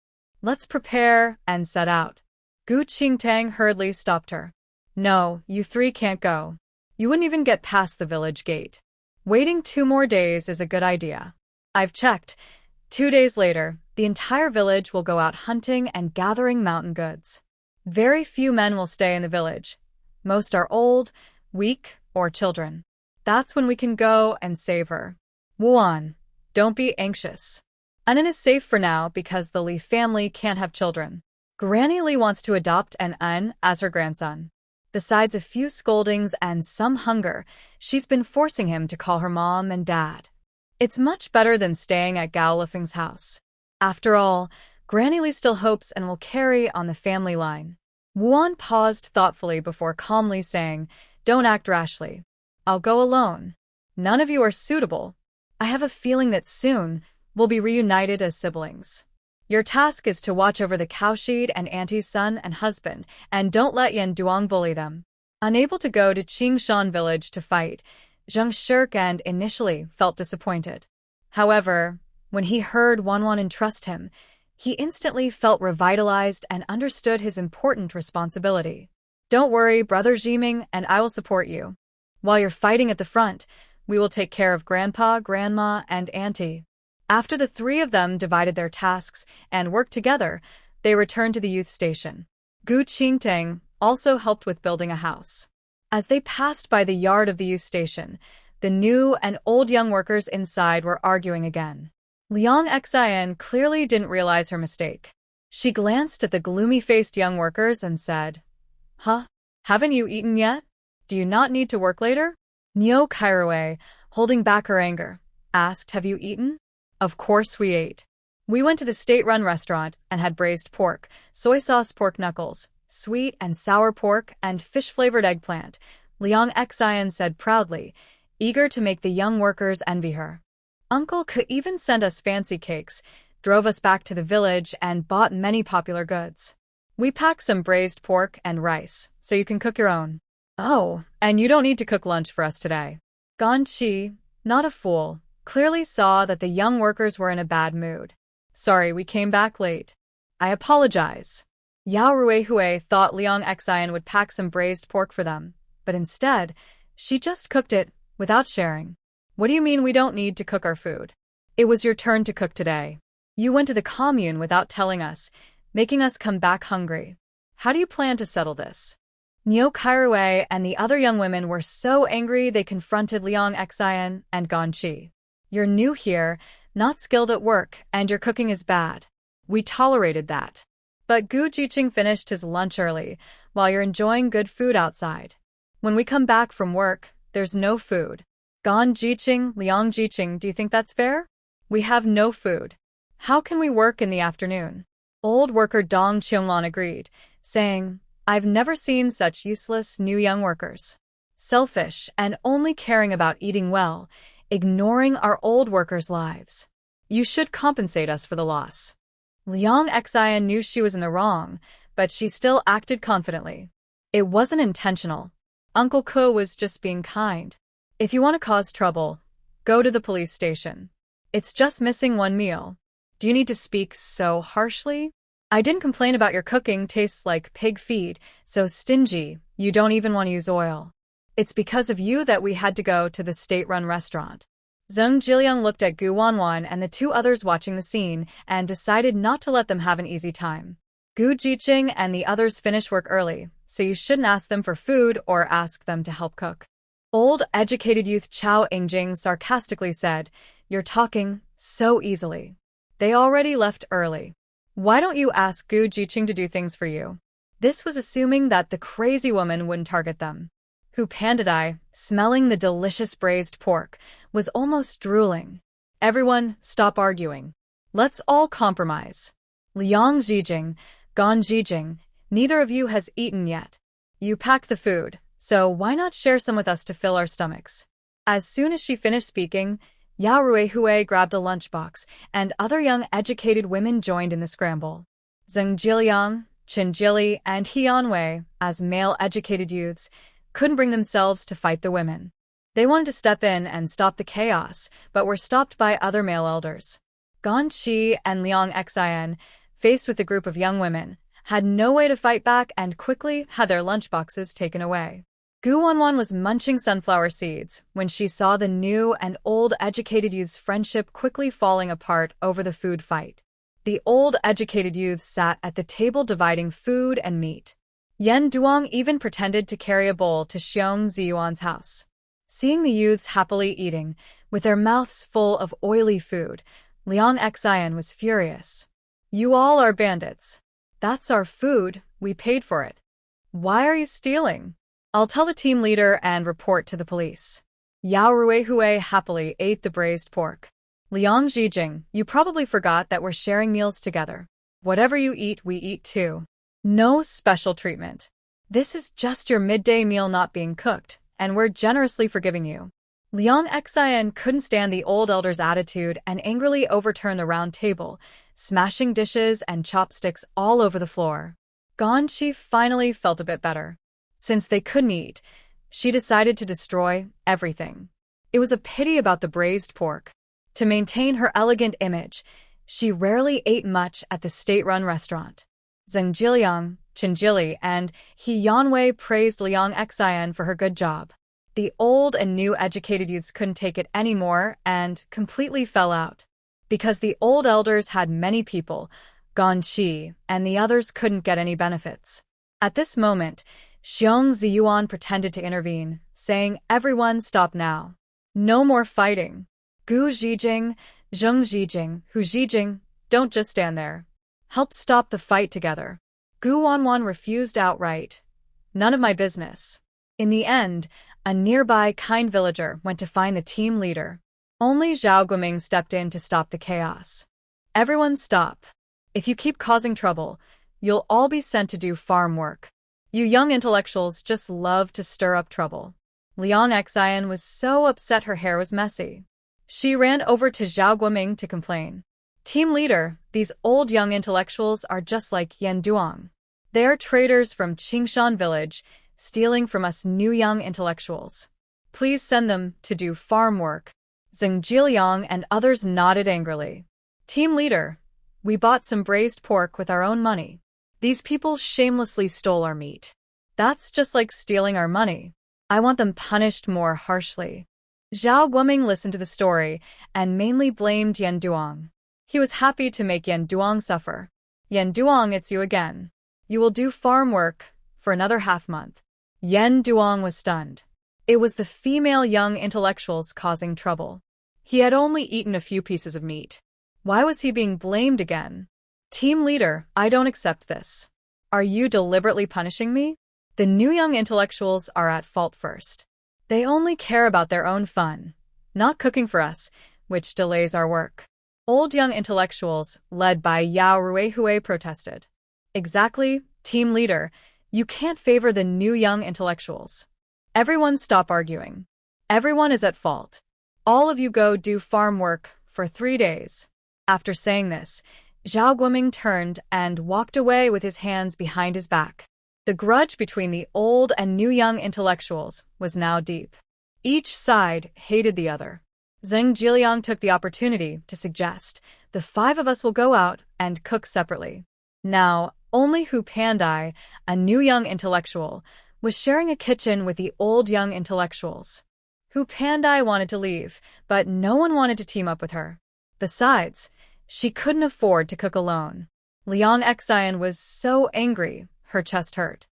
Let's prepare and set out. Gu Qingtang hurriedly stopped her. No, you three can't go. You wouldn't even get past the village gate. Waiting 2 more days is a good idea. I've checked. 2 days later, the entire village will go out hunting and gathering mountain goods. Very few men will stay in the village. Most are old, weak, or children. That's when we can go and save her. Wuan, don't be anxious. Anan is safe for now because the Li family can't have children. Granny Li wants to adopt An as her grandson. Besides a few scoldings and some hunger, she's been forcing him to call her mom and dad. It's much better than staying at Gao Lifeng's house. After all, Granny Li still hopes and will carry on the family line. Wuan paused thoughtfully before calmly saying, Don't act rashly. I'll go alone. None of you are suitable. I have a feeling that soon we'll be reunited as siblings. Your task is to watch over the Cowshed and Auntie's son and husband, and don't let Yan Duong bully them. Unable to go to Qingshan village to fight, Zheng Shirkan initially felt disappointed. However, when he heard Wanwan entrust him, he instantly felt revitalized and understood his important responsibility. Don't worry, Brother Jiming, and I will support you. While you're fighting at the front, we will take care of Grandpa, Grandma, and Auntie. After the 3 of them divided their tasks and worked together, they returned to the youth station. Gu Qingtang also helped with building a house. As they passed by the yard of the youth station, the new and old young workers inside were arguing again. Liang Xian clearly didn't realize her mistake. She glanced at the gloomy-faced young workers and said, Huh? Haven't you eaten yet? Do you not need to work later? Niu Kairui, holding back her anger, asked, Have you eaten? Of course we ate. We went to the Staterun restaurant and had braised pork, soy sauce pork knuckles, sweet and sour pork, and fish-flavored eggplant, Liang Xian said proudly, eager to make the young workers envy her. Uncle could even send us fancy cakes, drove us back to the village, and bought many popular goods. We packed some braised pork and rice, so you can cook your own. Oh, and you don't need to cook lunch for us today. Guan Qi, not a fool, clearly saw that the young workers were in a bad mood. Sorry, we came back late. I apologize. Yao Ruihui thought Liang Xian would pack some braised pork for them, but instead, she just cooked it without sharing. What do you mean we don't need to cook our food? It was your turn to cook today. You went to the Commune without telling us, making us come back hungry. How do you plan to settle this? Niu Kairui and the other young women were so angry they confronted Liang Xian and Guan Qi. You're new here, not skilled at work, and your cooking is bad. We tolerated that. But Gu Jiqing finished his lunch early, while you're enjoying good food outside. When we come back from work, there's no food. Guan Jiqing, Liang Jiqing, do you think that's fair? We have no food. How can we work in the afternoon? Old worker Dong Qionglan agreed, saying, I've never seen such useless new young workers. Selfish and only caring about eating well, ignoring our old workers' lives. You should compensate us for the loss. Liang Xian knew she was in the wrong, but she still acted confidently. It wasn't intentional. Uncle Ko was just being kind. If you want to cause trouble, go to the police station. It's just missing 1 meal. Do you need to speak so harshly? I didn't complain about your cooking tastes like pig feed, so stingy, you don't even want to use oil. It's because of you that we had to go to the state-run restaurant. Zheng Jiliang looked at Gu Wanwan and the 2 others watching the scene and decided not to let them have an easy time. Gu Jiqing and the others finish work early, so you shouldn't ask them for food or ask them to help cook. Old educated youth Chao Ingjing sarcastically said, You're talking so easily. They already left early. Why don't you ask Gu Jiqing to do things for you? This was assuming that the crazy woman wouldn't target them. Hu Pandadai, smelling the delicious braised pork, was almost drooling. Everyone, stop arguing. Let's all compromise. Liang Zijing, Gan Zijing, neither of you has eaten yet. You packed the food, so why not share some with us to fill our stomachs? As soon as she finished speaking, Yao Ruihui grabbed a lunchbox, and other young educated women joined in the scramble. Zheng Jiliang, Chen Jili, and Hianwei, as male educated youths, couldn't bring themselves to fight the women. They wanted to step in and stop the chaos, but were stopped by other male elders. Gan Qi and Liang Xian, faced with a group of young women, had no way to fight back and quickly had their lunchboxes taken away. Gu Wanwan was munching sunflower seeds when she saw the new and old educated youth's friendship quickly falling apart over the food fight. The old educated youths sat at the table dividing food and meat. Yan Duong even pretended to carry a bowl to Xiong Ziyuan's house. Seeing the youths happily eating, with their mouths full of oily food, Liang Xian was furious. You all are bandits. That's our food, we paid for it. Why are you stealing? I'll tell the team leader and report to the police. Yao Ruihui happily ate the braised pork. Liang Zijing, you probably forgot that we're sharing meals together. Whatever you eat, we eat too. No special treatment. This is just your midday meal not being cooked, and we're generously forgiving you. Liang Xian couldn't stand the old elder's attitude and angrily overturned the round table, smashing dishes and chopsticks all over the floor. Gan Qi finally felt a bit better. Since they couldn't eat, she decided to destroy everything. It was a pity about the braised pork. To maintain her elegant image, she rarely ate much at the state-run restaurant. Zheng Jiliang, Chen Jili, and He Yanwei praised Liang Xian for her good job. The old and new educated youths couldn't take it anymore and completely fell out. Because the old elders had many people, Gan Qi, and the others couldn't get any benefits. At this moment, Xiong Ziyuan pretended to intervene, saying, everyone stop now. No more fighting. Gu Zijing, Zheng Zijing, Hu Zijing, don't just stand there. Help stop the fight together. Gu Wanwan refused outright. None of my business. In the end, a nearby kind villager went to find the team leader. Only Zhao Guoming stepped in to stop the chaos. Everyone stop. If you keep causing trouble, you'll all be sent to do farm work. You young intellectuals just love to stir up trouble. Liang Xian was so upset her hair was messy. She ran over to Zhao Guoming to complain. Team leader, these old young intellectuals are just like Yan Duong. They are traitors from Qingshan village, stealing from us new young intellectuals. Please send them to do farm work. Zheng Jiliang and others nodded angrily. Team leader, we bought some braised pork with our own money. These people shamelessly stole our meat. That's just like stealing our money. I want them punished more harshly. Zhao Guoming listened to the story and mainly blamed Yan Duong. He was happy to make Yan Duong suffer. Yan Duong, it's you again. You will do farm work for another half-month. Yan Duong was stunned. It was the female young intellectuals causing trouble. He had only eaten a few pieces of meat. Why was he being blamed again? Team leader, I don't accept this. Are you deliberately punishing me? The new young intellectuals are at fault first. They only care about their own fun, not cooking for us, which delays our work. Old young intellectuals, led by Yao Ruihui, protested. Exactly, team leader, you can't favor the new young intellectuals. Everyone stop arguing. Everyone is at fault. All of you go do farm work for 3 days. After saying this, Zhao Guoming turned and walked away with his hands behind his back. The grudge between the old and new young intellectuals was now deep. Each side hated the other. Zheng Jiliang took the opportunity to suggest, the 5 of us will go out and cook separately. Now, only Hu Pandai, a new young intellectual, was sharing a kitchen with the old young intellectuals. Hu Pandai wanted to leave, but no one wanted to team up with her. Besides, she couldn't afford to cook alone. Liang Xian was so angry, her chest hurt.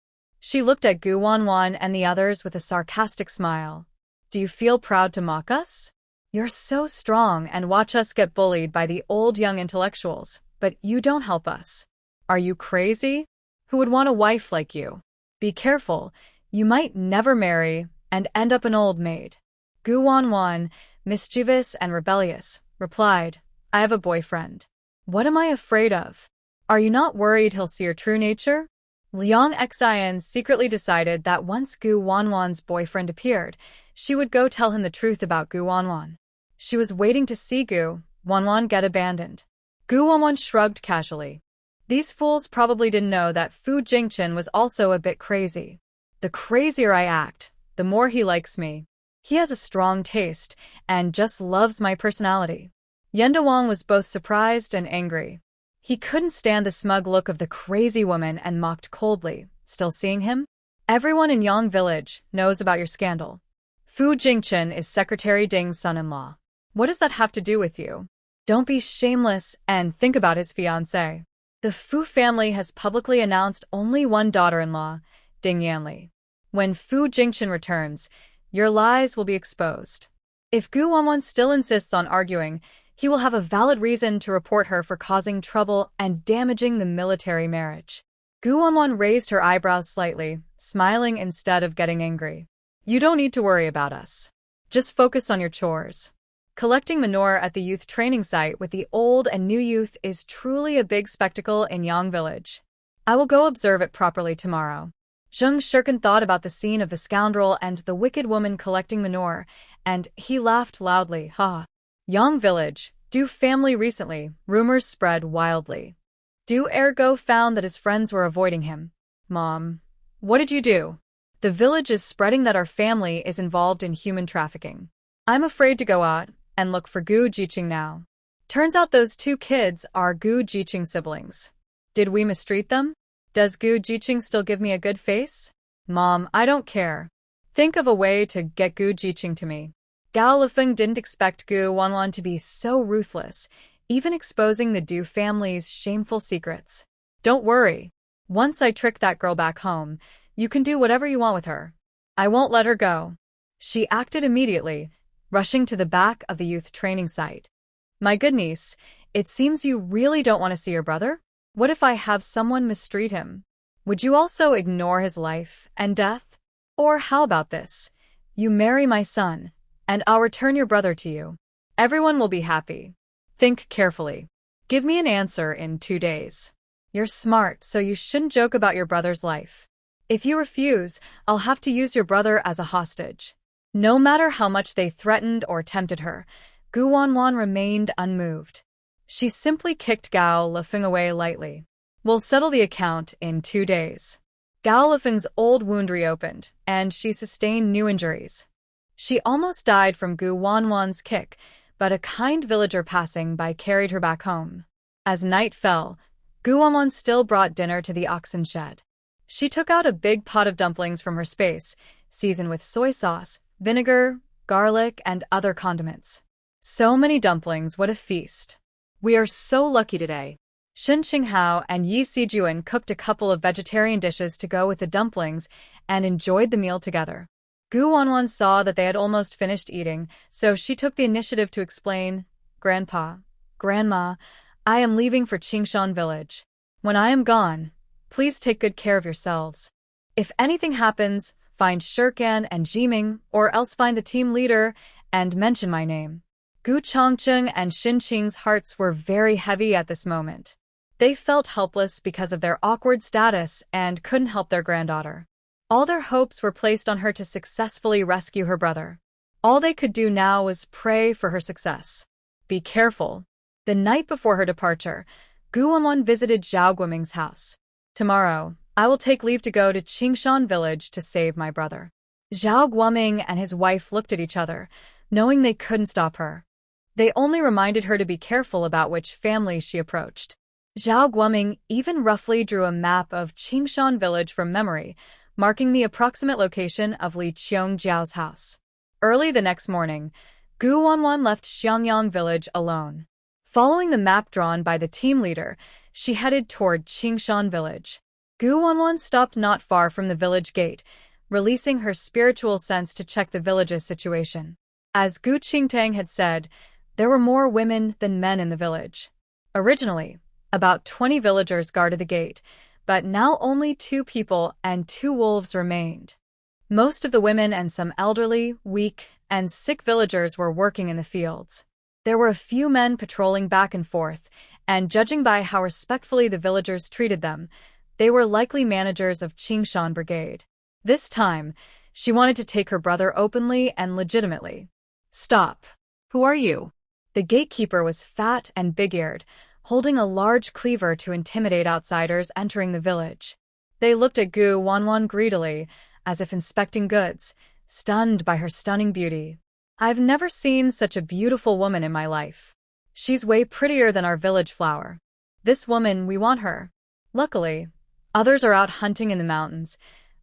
She looked at Gu Wanwan and the others with a sarcastic smile. Do you feel proud to mock us? You're so strong and watch us get bullied by the old young intellectuals. but you don't help us. Are you crazy? Who would want a wife like you? Be careful, you might never marry and end up an old maid. Guan, mischievous and rebellious, replied, I have a boyfriend. What am I afraid of? Are you not worried he'll see your true nature? Liang Xian secretly decided that once Guan's boyfriend appeared, she would go tell him the truth about Guan. She was waiting to see Guan get abandoned. Guan shrugged casually. These fools probably didn't know that Fu Jingchen was also a bit crazy. The crazier I act, the more he likes me. He has a strong taste and just loves my personality. Yendawang was both surprised and angry. He couldn't stand the smug look of the crazy woman and mocked coldly, still seeing him? Everyone in Yang Village knows about your scandal. Fu Jingchen is Secretary Ding's son-in-law. What does that have to do with you? Don't be shameless and think about his fiancée. The Fu family has publicly announced only one daughter-in-law, Ding Yanli. When Fu Jingchen returns, your lies will be exposed. If Guan still insists on arguing, he will have a valid reason to report her for causing trouble and damaging the military marriage. Guan raised her eyebrows slightly, smiling instead of getting angry. You don't need to worry about us. Just focus on your chores. Collecting manure at the youth training site with the old and new youth is truly a big spectacle in Yang Village. I will go observe it properly tomorrow. Zheng Shirkan thought about the scene of the scoundrel and the wicked woman collecting manure, and he laughed loudly, ha. Yang Village, Du family recently, rumors spread wildly. Du ergo found that his friends were avoiding him. Mom, what did you do? The village is spreading that our family is involved in human trafficking. I'm afraid to go out and look for Gu Jiqing now. Turns out those two kids are Gu Jiqing siblings. Did we mistreat them? Does Gu Jiqing still give me a good face? Mom, I don't care. Think of a way to get Gu Jiqing to me. Gao Lifeng didn't expect Guan to be so ruthless, even exposing the Du family's shameful secrets. Don't worry. Once I trick that girl back home, you can do whatever you want with her. I won't let her go. She acted immediately, rushing to the back of the youth training site. My goodness, it seems you really don't want to see your brother? What if I have someone mistreat him? Would you also ignore his life and death? Or how about this? You marry my son, and I'll return your brother to you. Everyone will be happy. Think carefully. Give me an answer in 2 days. You're smart, so you shouldn't joke about your brother's life. If you refuse, I'll have to use your brother as a hostage. No matter how much they threatened or tempted her, Guan remained unmoved. She simply kicked Gao Lifeng away lightly. We'll settle the account in 2 days. Gao Lifeng's old wound reopened, and she sustained new injuries. She almost died from Guan's kick, but a kind villager passing by carried her back home. As night fell, Guan still brought dinner to the oxen shed. She took out a big pot of dumplings from her space, seasoned with soy sauce, vinegar, garlic, and other condiments. So many dumplings, what a feast. We are so lucky today. Shen Qinghao and Yi Sijuan cooked a couple of vegetarian dishes to go with the dumplings and enjoyed the meal together. Guan saw that they had almost finished eating, so she took the initiative to explain, Grandpa, Grandma, I am leaving for Qingshan village. When I am gone, please take good care of yourselves. If anything happens, find Shirkan and Jiming, or else find the team leader and mention my name. Gu Chongqing and Xin Qing's hearts were very heavy at this moment. They felt helpless because of their awkward status and couldn't help their granddaughter. All their hopes were placed on her to successfully rescue her brother. All they could do now was pray for her success. Be careful. The night before her departure, Guan visited Zhao Guoming's house. Tomorrow, I will take leave to go to Qingshan village to save my brother. Zhao Guoming and his wife looked at each other, knowing they couldn't stop her. They only reminded her to be careful about which family she approached. Zhao Guoming even roughly drew a map of Qingshan village from memory, marking the approximate location of Li Qiongjiao's house. Early the next morning, Guan left Xiangyang village alone. Following the map drawn by the team leader, she headed toward Qingshan village. Guan stopped not far from the village gate, releasing her spiritual sense to check the village's situation. As Gu Qingtang had said, there were more women than men in the village. Originally, About 20 villagers guarded the gate, but now only 2 people and 2 wolves remained. Most of the women and some elderly, weak, and sick villagers were working in the fields. There were a few men patrolling back and forth, and judging by how respectfully the villagers treated them, they were likely managers of Qingshan Brigade. This time, she wanted to take her brother openly and legitimately. "Stop. Who are you?" The gatekeeper was fat and big-eared, holding a large cleaver to intimidate outsiders entering the village. They looked at Gu Wanwan greedily, as if inspecting goods, stunned by her stunning beauty. "I've never seen such a beautiful woman in my life. She's way prettier than our village flower. This woman, we want her." Luckily, others are out hunting in the mountains,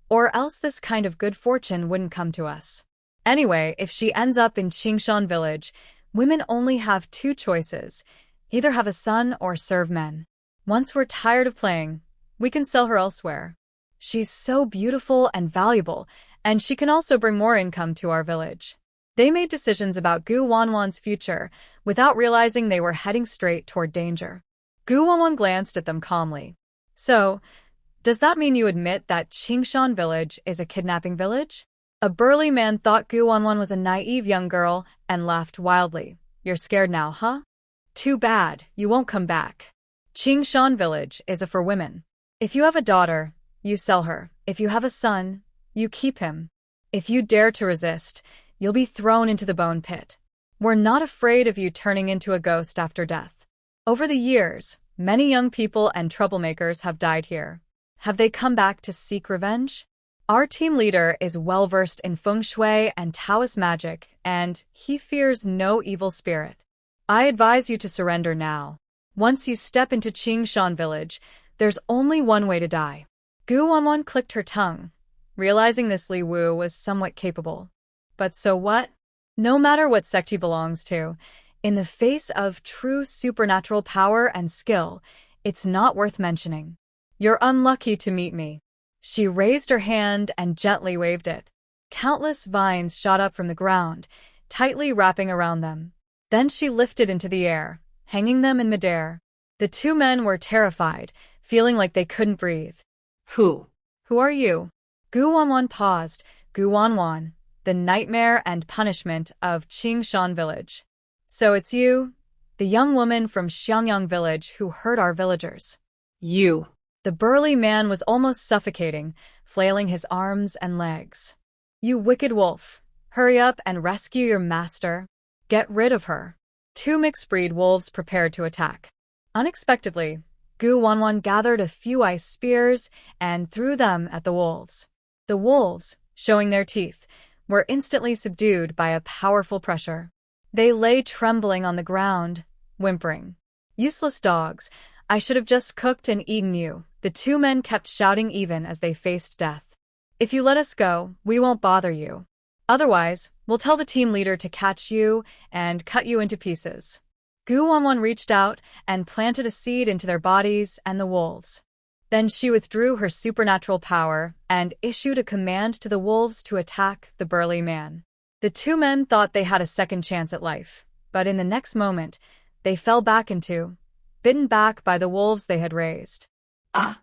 or else this kind of good fortune wouldn't come to us. Anyway, if she ends up in Qingshan village, women only have 2 choices: either have a son or serve men. Once we're tired of playing, we can sell her elsewhere. She's so beautiful and valuable, and she can also bring more income to our village. They made decisions about Gu Wanwan's future without realizing they were heading straight toward danger. Gu Wanwan glanced at them calmly. "So, does that mean you admit that Qingshan village is a kidnapping village?" A burly man thought Gu Wanwan was a naive young girl and laughed wildly. "You're scared now, huh? Too bad, you won't come back. Qingshan village is for women. If you have a daughter, you sell her. If you have a son, you keep him. If you dare to resist, you'll be thrown into the bone pit. We're not afraid of you turning into a ghost after death." Over the years, many young people and troublemakers have died here. Have they come back to seek revenge? Our team leader is well-versed in feng shui and Taoist magic, and he fears no evil spirit. I advise you to surrender now. Once you step into Qingshan village, there's only one way to die. Gu Wanwan clicked her tongue, realizing this Li Wu was somewhat capable. But so what? No matter what sect he belongs to, in the face of true supernatural power and skill, it's not worth mentioning. "You're unlucky to meet me." She raised her hand and gently waved it. Countless vines shot up from the ground, tightly wrapping around them. Then she lifted into the air, hanging them in midair. The 2 men were terrified, feeling like they couldn't breathe. Who are you?" Gu Wanwan paused. Gu Wanwan, the nightmare and punishment of Qingshan village. "So it's you, the young woman from Xiangyang village who hurt our villagers." "You." The burly man was almost suffocating, flailing his arms and legs. "You wicked wolf, hurry up and rescue your master. Get rid of her." 2 mixed-breed wolves prepared to attack. Unexpectedly, Gu Wanwan gathered a few ice spears and threw them at the wolves. The wolves, showing their teeth, were instantly subdued by a powerful pressure. They lay trembling on the ground, whimpering. "Useless dogs, I should have just cooked and eaten you," the 2 men kept shouting even as they faced death. "If you let us go, we won't bother you. Otherwise, we'll tell the team leader to catch you and cut you into pieces." Gu Wanwan reached out and planted a seed into their bodies and the wolves. Then she withdrew her supernatural power and issued a command to the wolves to attack the burly man. The 2 men thought they had a second chance at life, but in the next moment, they fell back into, bitten back by the wolves they had raised. "Ah!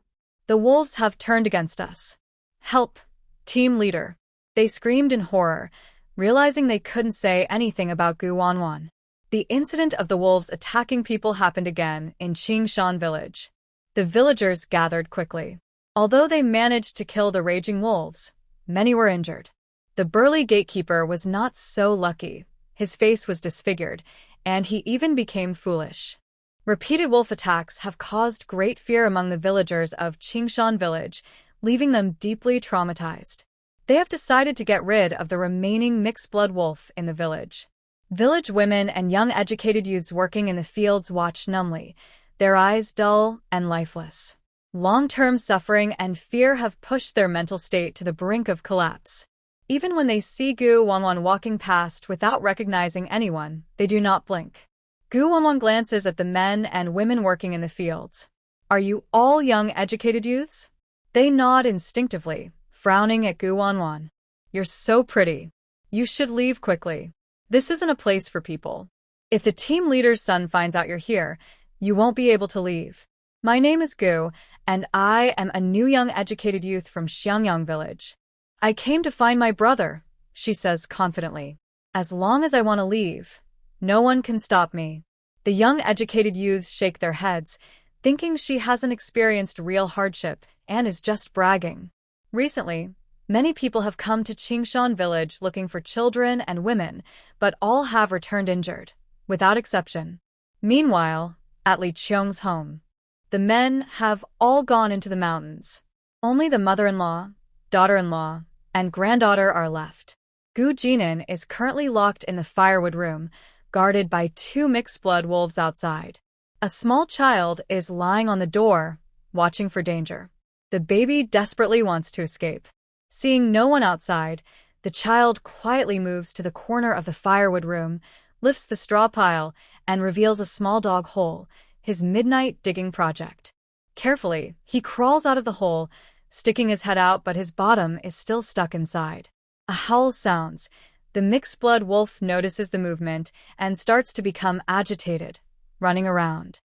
The wolves have turned against us. Help, team leader!" They screamed in horror, realizing they couldn't say anything about Gu Wanwan. The incident of the wolves attacking people happened again in Qingshan village. The villagers gathered quickly. Although they managed to kill the raging wolves, many were injured. The burly gatekeeper was not so lucky. His face was disfigured, and he even became foolish. Repeated wolf attacks have caused great fear among the villagers of Qingshan village, leaving them deeply traumatized. They have decided to get rid of the remaining mixed-blood wolf in the village. Village women and young educated youths working in the fields watched numbly, their eyes dull and lifeless. Long-term suffering and fear have pushed their mental state to the brink of collapse. Even when they see Gu Wanwan walking past without recognizing anyone, they do not blink. Gu Wanwan glances at the men and women working in the fields. "Are you all young educated youths?" They nod instinctively, frowning at Gu Wanwan. "You're so pretty. You should leave quickly. This isn't a place for people. If the team leader's son finds out you're here, you won't be able to leave." My name is Gu, and I am a new young educated youth from Xiangyang village. I came to find my brother, she says confidently. As long as I want to leave, no one can stop me. The young educated youths shake their heads, thinking she hasn't experienced real hardship and is just bragging. Recently, many people have come to Qingshan village looking for children and women, but all have returned injured, without exception. Meanwhile, at Li Qiong's home, the men have all gone into the mountains. Only the mother-in-law, daughter-in-law, and granddaughter are left. Gu Jinan is currently locked in the firewood room, guarded by 2 mixed-blood wolves outside. A small child is lying on the door, watching for danger. The baby desperately wants to escape. Seeing no one outside, the child quietly moves to the corner of the firewood room, lifts the straw pile, and reveals a small dog hole, his midnight digging project. Carefully, he crawls out of the hole, sticking his head out, but his bottom is still stuck inside. A howl sounds. The mixed-blood wolf notices the movement and starts to become agitated, running around.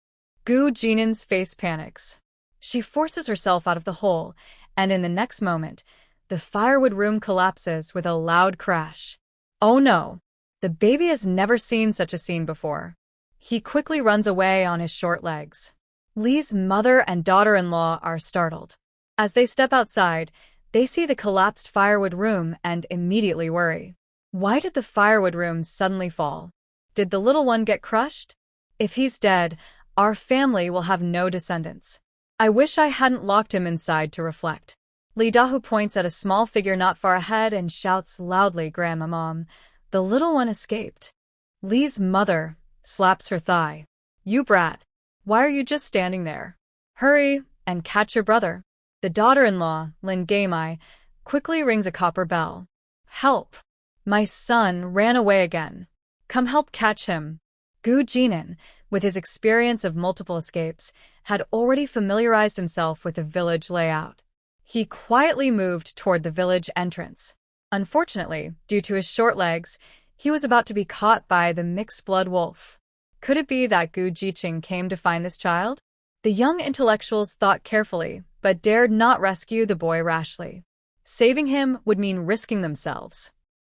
Gu Jinan's face panics. She forces herself out of the hole, and in the next moment, the firewood room collapses with a loud crash. Oh no! The baby has never seen such a scene before. He quickly runs away on his short legs. Li's mother and daughter-in-law are startled. As they step outside, they see the collapsed firewood room and immediately worry. Why did the firewood room suddenly fall? Did the little one get crushed? If he's dead, our family will have no descendants. I wish I hadn't locked him inside to reflect. Li Dahu points at a small figure not far ahead and shouts loudly, "Grandmamom, the little one escaped." Li's mother slaps her thigh. "You brat, why are you just standing there? Hurry and catch your brother." The daughter-in-law, Lin Gaimai, quickly rings a copper bell. "Help! My son ran away again. Come help catch him." Gu Jinan, with his experience of multiple escapes, had already familiarized himself with the village layout. He quietly moved toward the village entrance. Unfortunately, due to his short legs, he was about to be caught by the mixed-blood wolf. Could it be that Gu Jiqing came to find this child? The young intellectuals thought carefully, but dared not rescue the boy rashly. Saving him would mean risking themselves.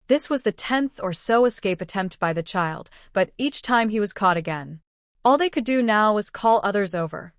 This was the 10th or so escape attempt by the child, but each time he was caught again. All they could do now was call others over.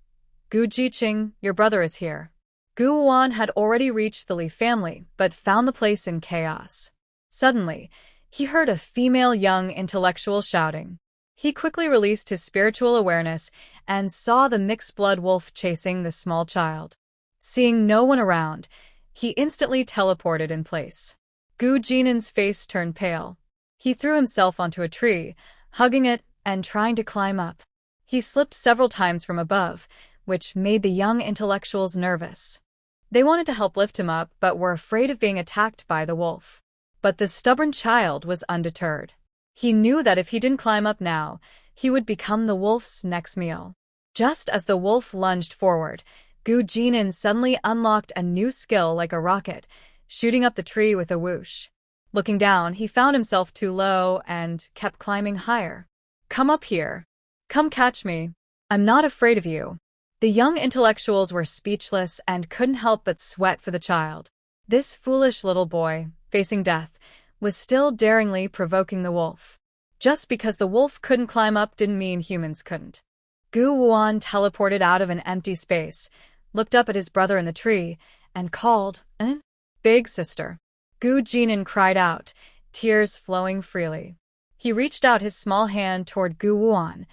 "Gu Jiqing, your brother is here." Gu Guan had already reached the Li family, but found the place in chaos. Suddenly, he heard a female young intellectual shouting. He quickly released his spiritual awareness and saw the mixed-blood wolf chasing the small child. Seeing no one around, he instantly teleported in place. Gu Jinan's face turned pale. He threw himself onto a tree, hugging it and trying to climb up. He slipped several times from above, which made the young intellectuals nervous. They wanted to help lift him up, but were afraid of being attacked by the wolf. But the stubborn child was undeterred. He knew that if he didn't climb up now, he would become the wolf's next meal. Just as the wolf lunged forward, Gu Jinan suddenly unlocked a new skill like a rocket, shooting up the tree with a whoosh. Looking down, he found himself too low and kept climbing higher. "Come up here. Come catch me. I'm not afraid of you." The young intellectuals were speechless and couldn't help but sweat for the child. This foolish little boy, facing death, was still daringly provoking the wolf. Just because the wolf couldn't climb up didn't mean humans couldn't. Gu Guan teleported out of an empty space, looked up at his brother in the tree, and called, "Big sister." Gu Jinan cried out, tears flowing freely. He reached out his small hand toward Gu Guan,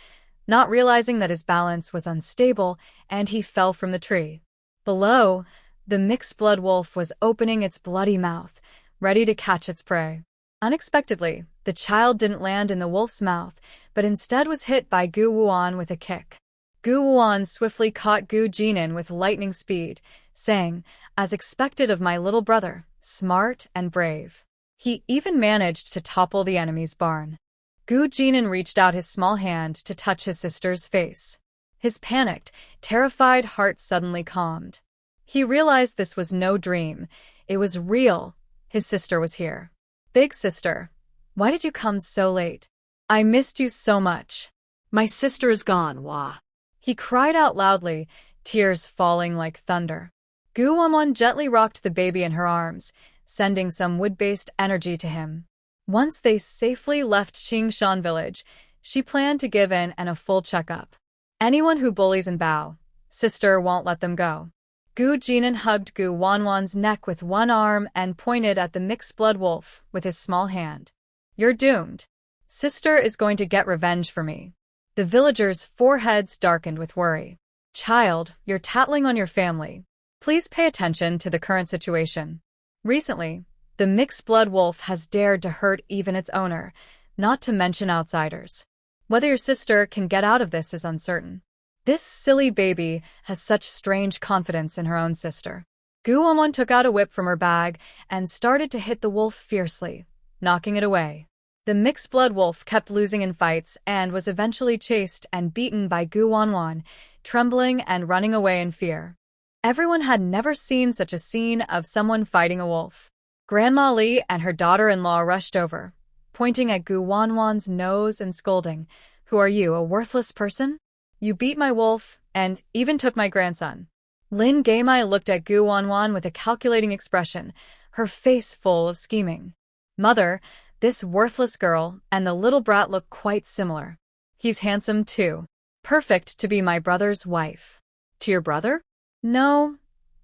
not realizing that his balance was unstable, and he fell from the tree. Below, the mixed-blood wolf was opening its bloody mouth, ready to catch its prey. Unexpectedly, the child didn't land in the wolf's mouth, but instead was hit by Gu Guan with a kick. Gu Guan swiftly caught Gu Jinan with lightning speed, saying, "As expected of my little brother, smart and brave." He even managed to topple the enemy's barn. Gu Jinan reached out his small hand to touch his sister's face. His panicked, terrified heart suddenly calmed. He realized this was no dream. It was real. His sister was here. "Big sister, why did you come so late? I missed you so much." "My sister is gone, Wah." He cried out loudly, tears falling like thunder. Gu Wanwan gently rocked the baby in her arms, sending some wood-based energy to him. Once they safely left Qingshan village, she planned to give in and a full checkup. Anyone who bullies and bow, sister won't let them go. Gu Jinan hugged Gu Wanwan's neck with one arm and pointed at the mixed-blood wolf with his small hand. You're doomed. Sister is going to get revenge for me. The villagers' foreheads darkened with worry. Child, you're tattling on your family. Please pay attention to the current situation. Recently, the mixed-blood wolf has dared to hurt even its owner, not to mention outsiders. Whether your sister can get out of this is uncertain. This silly baby has such strange confidence in her own sister. Gu Wanwan took out a whip from her bag and started to hit the wolf fiercely, knocking it away. The mixed-blood wolf kept losing in fights and was eventually chased and beaten by Gu Wanwan, trembling and running away in fear. Everyone had never seen such a scene of someone fighting a wolf. Grandma Li and her daughter-in-law rushed over, pointing at Gu Wanwan's nose and scolding, "Who are you, a worthless person? You beat my wolf and even took my grandson." Lin Gaimai looked at Gu Wanwan with a calculating expression, her face full of scheming. "Mother, this worthless girl and the little brat look quite similar. He's handsome too. Perfect to be my brother's wife." "To your brother?" "No,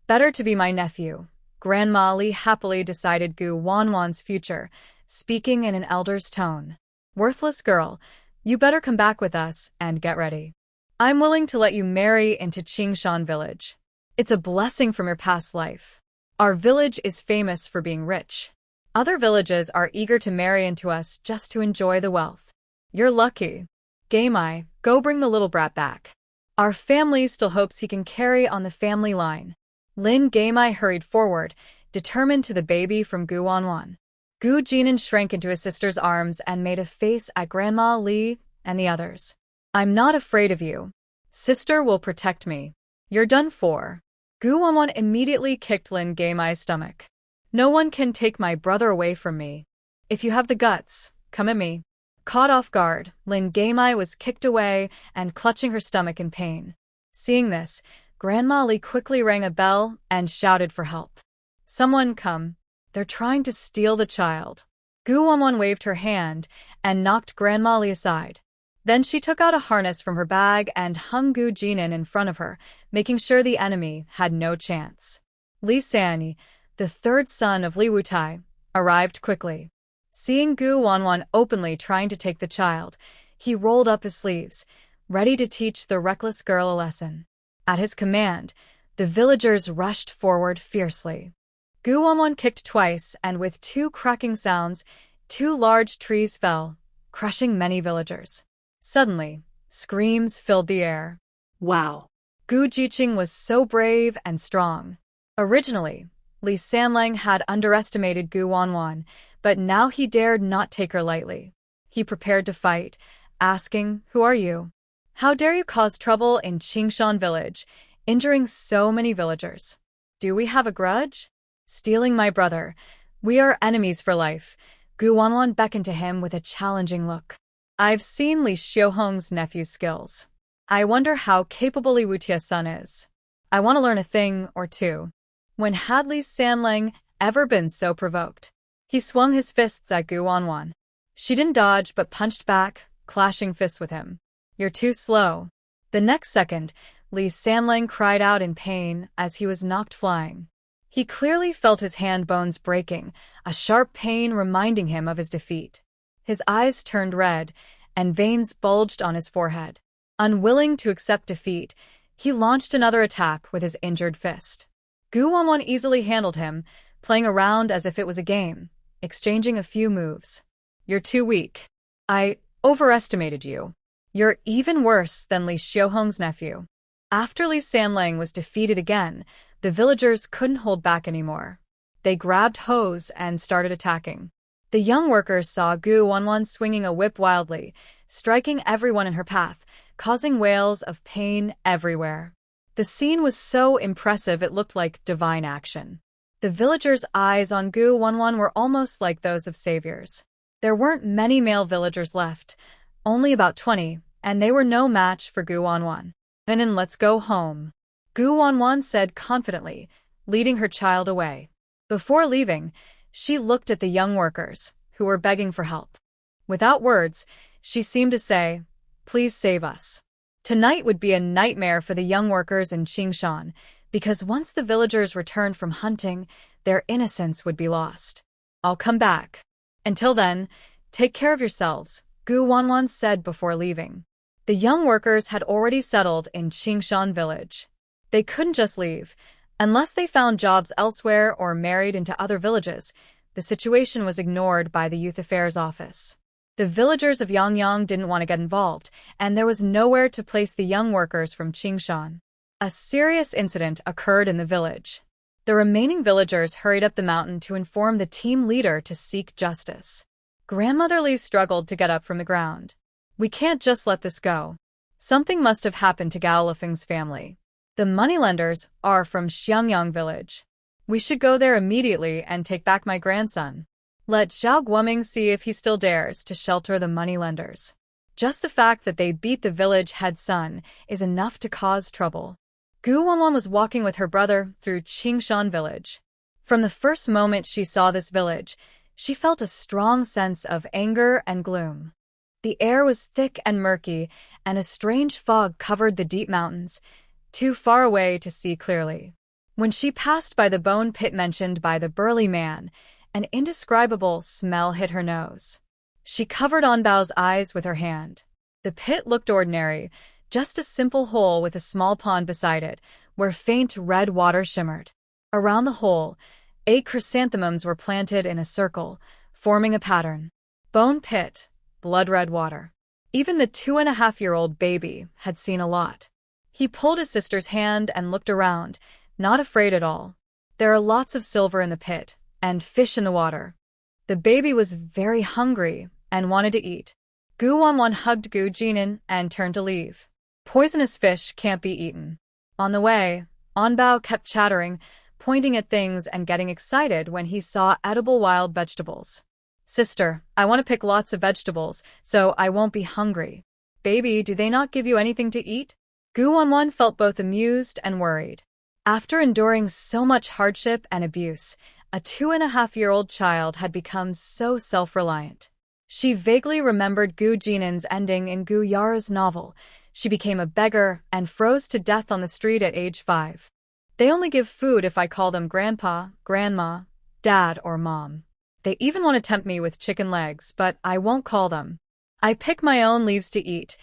better to be my nephew." Grandma Li happily decided Gu Wanwan's future, speaking in an elder's tone. "Worthless girl, you better come back with us and get ready. I'm willing to let you marry into Qingshan village. It's a blessing from your past life. Our village is famous for being rich. Other villages are eager to marry into us just to enjoy the wealth. You're lucky. Gaimai, go bring the little brat back. Our family still hopes he can carry on the family line." Lin Gaimai hurried forward, determined to the baby from Gu Wanwan. Gu Jinan shrank into his sister's arms and made a face at Grandma Li and the others. "I'm not afraid of you. Sister will protect me. You're done for." Gu Wanwan immediately kicked Lin Gaimai's stomach. "No one can take my brother away from me. If you have the guts, come at me." Caught off guard, Lin Gaimai was kicked away and clutching her stomach in pain. Seeing this, Grandma Li quickly rang a bell and shouted for help. "Someone come. They're trying to steal the child." Gu Wanwan waved her hand and knocked Grandma Li aside. Then she took out a harness from her bag and hung Gu Jinan in front of her, making sure the enemy had no chance. Li Sanyi, the third son of Li Wutai, arrived quickly. Seeing Gu Wanwan openly trying to take the child, he rolled up his sleeves, ready to teach the reckless girl a lesson. At his command, the villagers rushed forward fiercely. Gu Wanwan kicked twice, and with two cracking sounds, 2 large trees fell, crushing many villagers. Suddenly, screams filled the air. Wow. Gu Jiqing was so brave and strong. Originally, Li Sanlang had underestimated Gu Wanwan, but now he dared not take her lightly. He prepared to fight, asking, "Who are you? How dare you cause trouble in Qingshan village, injuring so many villagers? Do we have a grudge? Stealing my brother. We are enemies for life." Gu Wanwan beckoned to him with a challenging look. "I've seen Li Xiuhong's nephew's skills. I wonder how capable Li Wutia's son is. I want to learn a thing or two." When had Li Sanlang ever been so provoked? He swung his fists at Gu Wanwan. She didn't dodge but punched back, clashing fists with him. "You're too slow." The next second, Li Sanlang cried out in pain as he was knocked flying. He clearly felt his hand bones breaking, a sharp pain reminding him of his defeat. His eyes turned red, and veins bulged on his forehead. Unwilling to accept defeat, he launched another attack with his injured fist. Gu Wanwan easily handled him, playing around as if it was a game, exchanging a few moves. "You're too weak. I overestimated you. You're even worse than Li Xiuhong's nephew." After Li Sanlang was defeated again, the villagers couldn't hold back anymore. They grabbed hoes and started attacking. The young workers saw Gu Wanwan swinging a whip wildly, striking everyone in her path, causing wails of pain everywhere. The scene was so impressive it looked like divine action. The villagers' eyes on Gu Wanwan were almost like those of saviors. There weren't many male villagers left, only about 20, and they were no match for Gu Wanwan. "And let's go home." Guan said confidently, leading her child away. Before leaving, she looked at the young workers, who were begging for help. Without words, she seemed to say, "Please save us." Tonight would be a nightmare for the young workers in Qingshan, because once the villagers returned from hunting, their innocence would be lost. "I'll come back. Until then, take care of yourselves," Guan said before leaving. The young workers had already settled in Qingshan village. They couldn't just leave. Unless they found jobs elsewhere or married into other villages, the situation was ignored by the Youth Affairs Office. The villagers of Yangyang didn't want to get involved, and there was nowhere to place the young workers from Qingshan. A serious incident occurred in the village. The remaining villagers hurried up the mountain to inform the team leader to seek justice. Grandmother Li struggled to get up from the ground. "We can't just let this go. Something must have happened to Gao Lifeng's family. The moneylenders are from Xiangyang village. We should go there immediately and take back my grandson. Let Zhao Guoming see if he still dares to shelter the moneylenders." Just the fact that they beat the village head son is enough to cause trouble. Guan was walking with her brother through Qingshan village. From the first moment she saw this village, she felt a strong sense of anger and gloom. The air was thick and murky, and a strange fog covered the deep mountains, too far away to see clearly. When she passed by the bone pit mentioned by the burly man, an indescribable smell hit her nose. She covered Onbao's eyes with her hand. The pit looked ordinary, just a simple hole with a small pond beside it, where faint red water shimmered. Around the hole, 8 chrysanthemums were planted in a circle, forming a pattern. Bone pit, blood-red water. Even the 2.5-year-old baby had seen a lot. He pulled his sister's hand and looked around, not afraid at all. There are lots of silver in the pit, and fish in the water. The baby was very hungry and wanted to eat. Guan hugged Gu Jinan and turned to leave. Poisonous fish can't be eaten. On the way, Onbao kept chattering, pointing at things and getting excited when he saw edible wild vegetables. "Sister, I want to pick lots of vegetables, so I won't be hungry." "Baby, do they not give you anything to eat?" Guan felt both amused and worried. After enduring so much hardship and abuse, a 2.5-year-old child had become so self-reliant. She vaguely remembered Gu Jinan's ending in Gu Yara's novel. She became a beggar and froze to death on the street at age 5. "They only give food if I call them grandpa, grandma, dad, or mom. They even want to tempt me with chicken legs, but I won't call them. I pick my own leaves to eat,"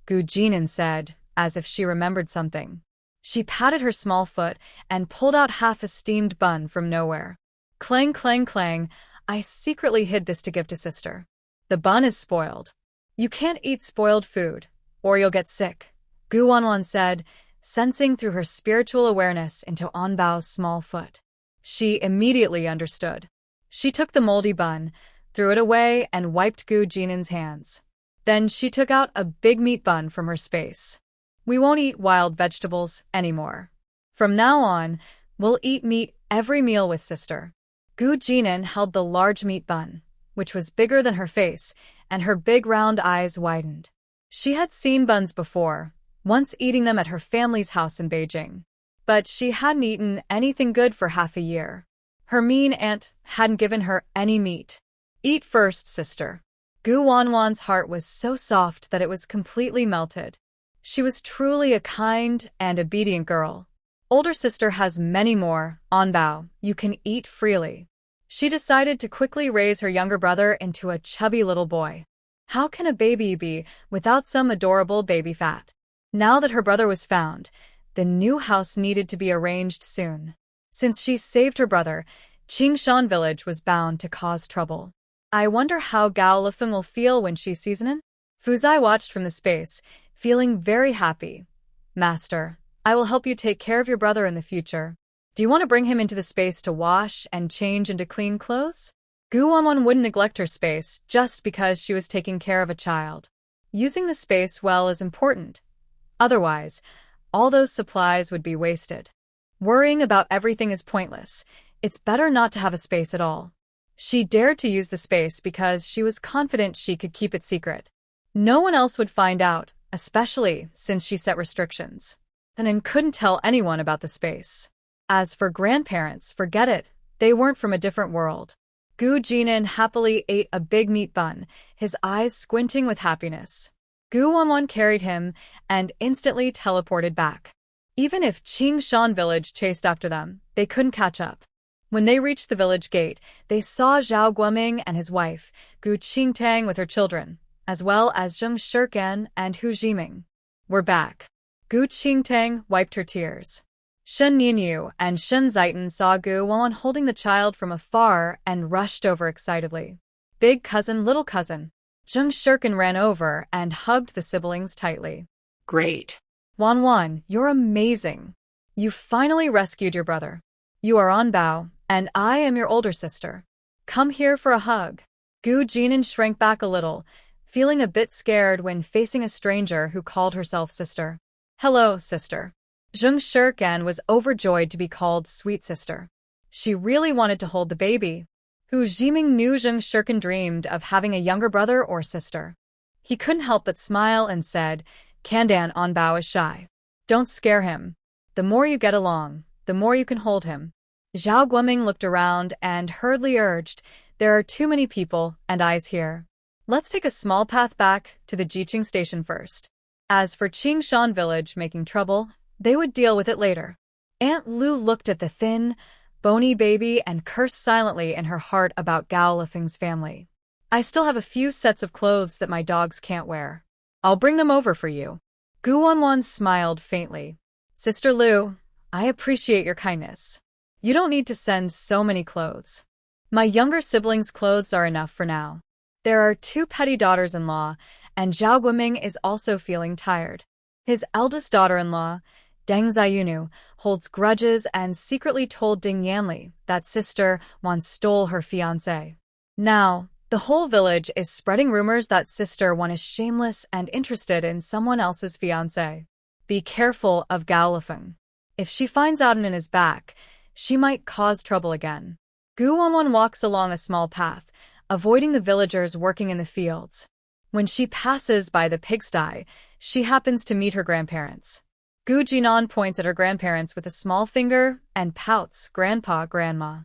Gu Jinan said, as if she remembered something. She patted her small foot and pulled out half a steamed bun from nowhere. "Clang, clang, clang, I secretly hid this to give to sister. The bun is spoiled. You can't eat spoiled food, or you'll get sick," Guan said, sensing through her spiritual awareness into Onbao's small foot. She immediately understood. She took the moldy bun, threw it away, and wiped Gu Jinan's hands. Then she took out a big meat bun from her space. "We won't eat wild vegetables anymore. From now on, we'll eat meat every meal with sister." Gu Jinan held the large meat bun, which was bigger than her face, and her big round eyes widened. She had seen buns before, once eating them at her family's house in Beijing. But she hadn't eaten anything good for half a year. Her mean aunt hadn't given her any meat. "Eat first, sister." Guan's heart was so soft that it was completely melted. She was truly a kind and obedient girl. "Older sister has many more, Onbao, you can eat freely." She decided to quickly raise her younger brother into a chubby little boy. How can a baby be without some adorable baby fat? Now that her brother was found, the new house needed to be arranged soon. Since she saved her brother, Qingshan village was bound to cause trouble. "I wonder how Gao Lifeng will feel when she sees him?" Fuzai watched from the space, feeling very happy. "Master, I will help you take care of your brother in the future. Do you want to bring him into the space to wash and change into clean clothes?" Guan wouldn't neglect her space just because she was taking care of a child. Using the space well is important. Otherwise, all those supplies would be wasted. Worrying about everything is pointless. It's better not to have a space at all. She dared to use the space because she was confident she could keep it secret. No one else would find out, especially since she set restrictions. and couldn't tell anyone about the space. As for grandparents, forget it. They weren't from a different world. Gu Jinan happily ate a big meat bun, his eyes squinting with happiness. Gu Wanwan carried him and instantly teleported back. Even if Qingshan village chased after them, they couldn't catch up. When they reached the village gate, they saw Zhao Guoming and his wife, Gu Qingtang with her children, as well as Zheng Shirkan and Hu Jiming. We're back. Gu Qingtang wiped her tears. Shen Nianyu and Shen Zaitan saw Gu Wanwan holding the child from afar and rushed over excitedly. Big cousin, little cousin. Zheng Shirkan ran over and hugged the siblings tightly. Great. Wanwan, you're amazing. You finally rescued your brother. You are on Bao, and I am your older sister. Come here for a hug. Gu Jinan shrank back a little, feeling a bit scared when facing a stranger who called herself sister. Hello, sister. Zheng Shirkan was overjoyed to be called sweet sister. She really wanted to hold the baby. Hu Jiming knew Zheng Shirkan dreamed of having a younger brother or sister. He couldn't help but smile and said, Kandan on Bao is shy. Don't scare him. The more you get along, the more you can hold him. Zhao Guoming looked around and hurriedly urged, there are too many people and eyes here. Let's take a small path back to the Jiqing station first. As for Qingshan village making trouble, they would deal with it later. Aunt Lu looked at the thin, bony baby and cursed silently in her heart about Gao Lifeng's family. I still have a few sets of clothes that my dogs can't wear. I'll bring them over for you. Gu Wanwan smiled faintly. Sister Lu, I appreciate your kindness. You don't need to send so many clothes. My younger siblings' clothes are enough for now. There are 2 petty daughters-in-law, and Zhao Guoming is also feeling tired. His eldest daughter-in-law, Deng Ziyunu, holds grudges and secretly told Ding Yanli that sister Wan stole her fiancé. Now, the whole village is spreading rumors that sister Wan is shameless and interested in someone else's fiancé. Be careful of Gao Lifeng. If she finds out and is back, she might cause trouble again. Gu Wanwan walks along a small path, avoiding the villagers working in the fields. When she passes by the pigsty, she happens to meet her grandparents. Gu Jinan points at her grandparents with a small finger and pouts, Grandpa, Grandma.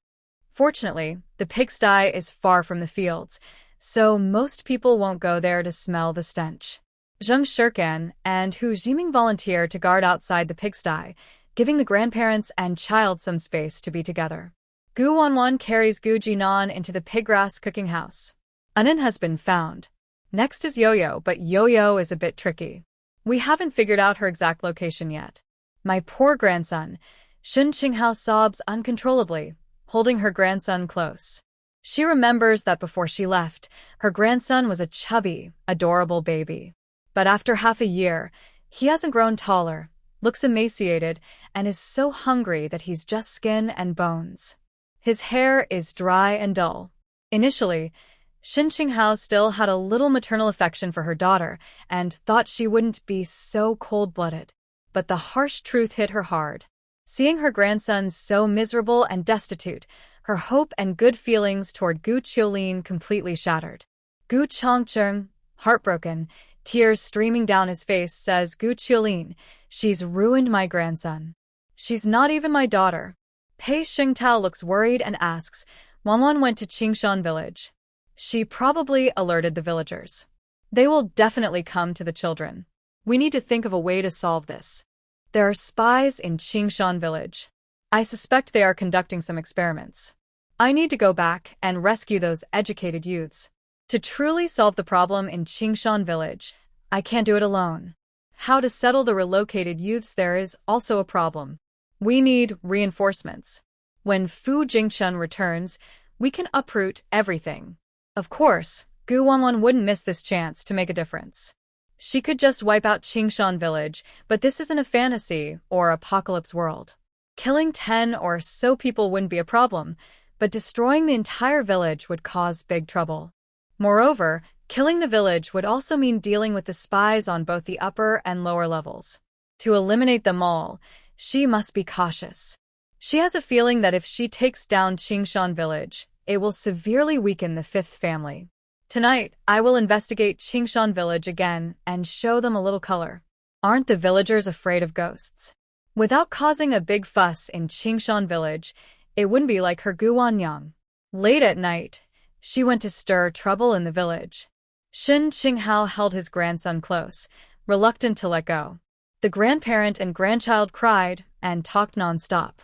Fortunately, the pigsty is far from the fields, so most people won't go there to smell the stench. Zheng Shirkan and Hu Jiming volunteer to guard outside the pigsty, giving the grandparents and child some space to be together. Gu Wanwan carries Gu Jinan into the piggrass cooking house. Anan has been found. Next is Yo-Yo, but Yo-Yo is a bit tricky. We haven't figured out her exact location yet. My poor grandson. Shen Qinghao sobs uncontrollably, holding her grandson close. She remembers that before she left, her grandson was a chubby, adorable baby. But after half a year, he hasn't grown taller, looks emaciated, and is so hungry that he's just skin and bones. His hair is dry and dull. Initially, Shen Qinghao still had a little maternal affection for her daughter and thought she wouldn't be so cold-blooded. But the harsh truth hit her hard. Seeing her grandson so miserable and destitute, her hope and good feelings toward Gu Qiulin completely shattered. Gu Chongcheng, heartbroken, tears streaming down his face, says, Gu Qiulin, she's ruined my grandson. She's not even my daughter. Pei Xingtao looks worried and asks, Wanwan went to Qingshan village. She probably alerted the villagers. They will definitely come to the children. We need to think of a way to solve this. There are spies in Qingshan village. I suspect they are conducting some experiments. I need to go back and rescue those educated youths. To truly solve the problem in Qingshan village, I can't do it alone. How to settle the relocated youths there is also a problem. We need reinforcements. When Fu Jingchun returns, we can uproot everything. Of course, Gu Wanwan wouldn't miss this chance to make a difference. She could just wipe out Qingshan village, but this isn't a fantasy or apocalypse world. Killing 10 or so people wouldn't be a problem, but destroying the entire village would cause big trouble. Moreover, killing the village would also mean dealing with the spies on both the upper and lower levels. To eliminate them all, she must be cautious. She has a feeling that if she takes down Qingshan village, it will severely weaken the fifth family. Tonight, I will investigate Qingshan village again and show them a little color. Aren't the villagers afraid of ghosts? Without causing a big fuss in Qingshan village, it wouldn't be like her Guanyang. Late at night, she went to stir trouble in the village. Shin Qinghao held his grandson close, reluctant to let go. The grandparent and grandchild cried and talked non-stop.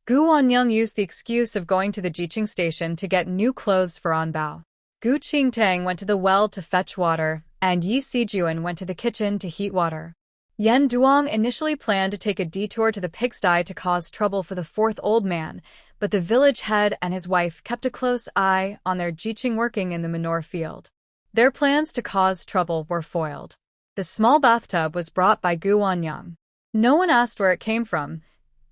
Gu Wanyang used the excuse of going to the Jiqing station to get new clothes for Anbao. Gu Qingtang went to the well to fetch water, and Yi Sijuan went to the kitchen to heat water. Yan Duong initially planned to take a detour to the pigsty to cause trouble for the fourth old man, but the village head and his wife kept a close eye on their Jiqing working in the manure field. Their plans to cause trouble were foiled. The small bathtub was brought by Gu Wanyang. No one asked where it came from.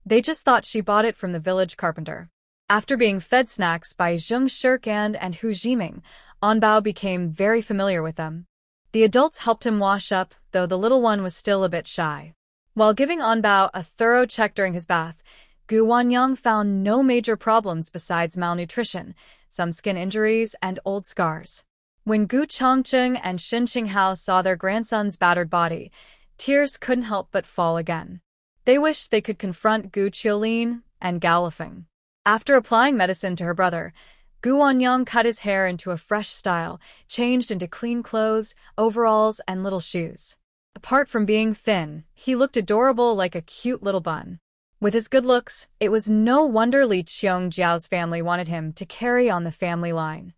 They just thought she bought it from the village carpenter. After being fed snacks by Zheng Shirkan and Hu Jiming, Anbao became very familiar with them. The adults helped him wash up, though the little one was still a bit shy. While giving Anbao a thorough check during his bath, Gu Wanyang found no major problems besides malnutrition, some skin injuries, and old scars. When Gu Chongqing and Shin Qinghao saw their grandson's battered body, tears couldn't help but fall again. They wished they could confront Gu Qiulin and Galifeng. After applying medicine to her brother, Gu Wanyang cut his hair into a fresh style, changed into clean clothes, overalls, and little shoes. Apart from being thin, he looked adorable like a cute little bun. With his good looks, it was no wonder Li Qiongjiao's family wanted him to carry on the family line.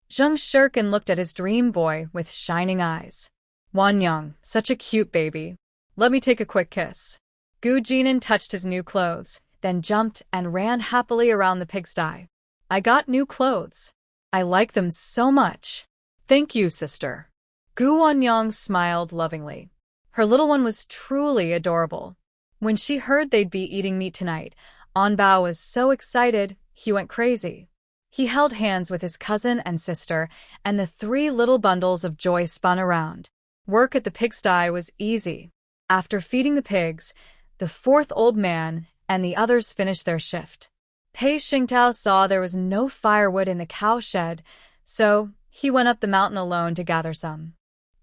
Zheng Shirkan looked at his dream boy with shining eyes. Wanyang, such a cute baby. Let me take a quick kiss. Gu Jinan touched his new clothes, then jumped and ran happily around the pigsty. I got new clothes. I like them so much. Thank you, sister. Gu Wanyang smiled lovingly. Her little one was truly adorable. When she heard they'd be eating meat tonight, Anbao was so excited, he went crazy. He held hands with his cousin and sister, and the 3 little bundles of joy spun around. Work at the pigsty was easy. After feeding the pigs, the fourth old man and the others finished their shift. Pei Xingtao saw there was no firewood in the cow shed, so he went up the mountain alone to gather some.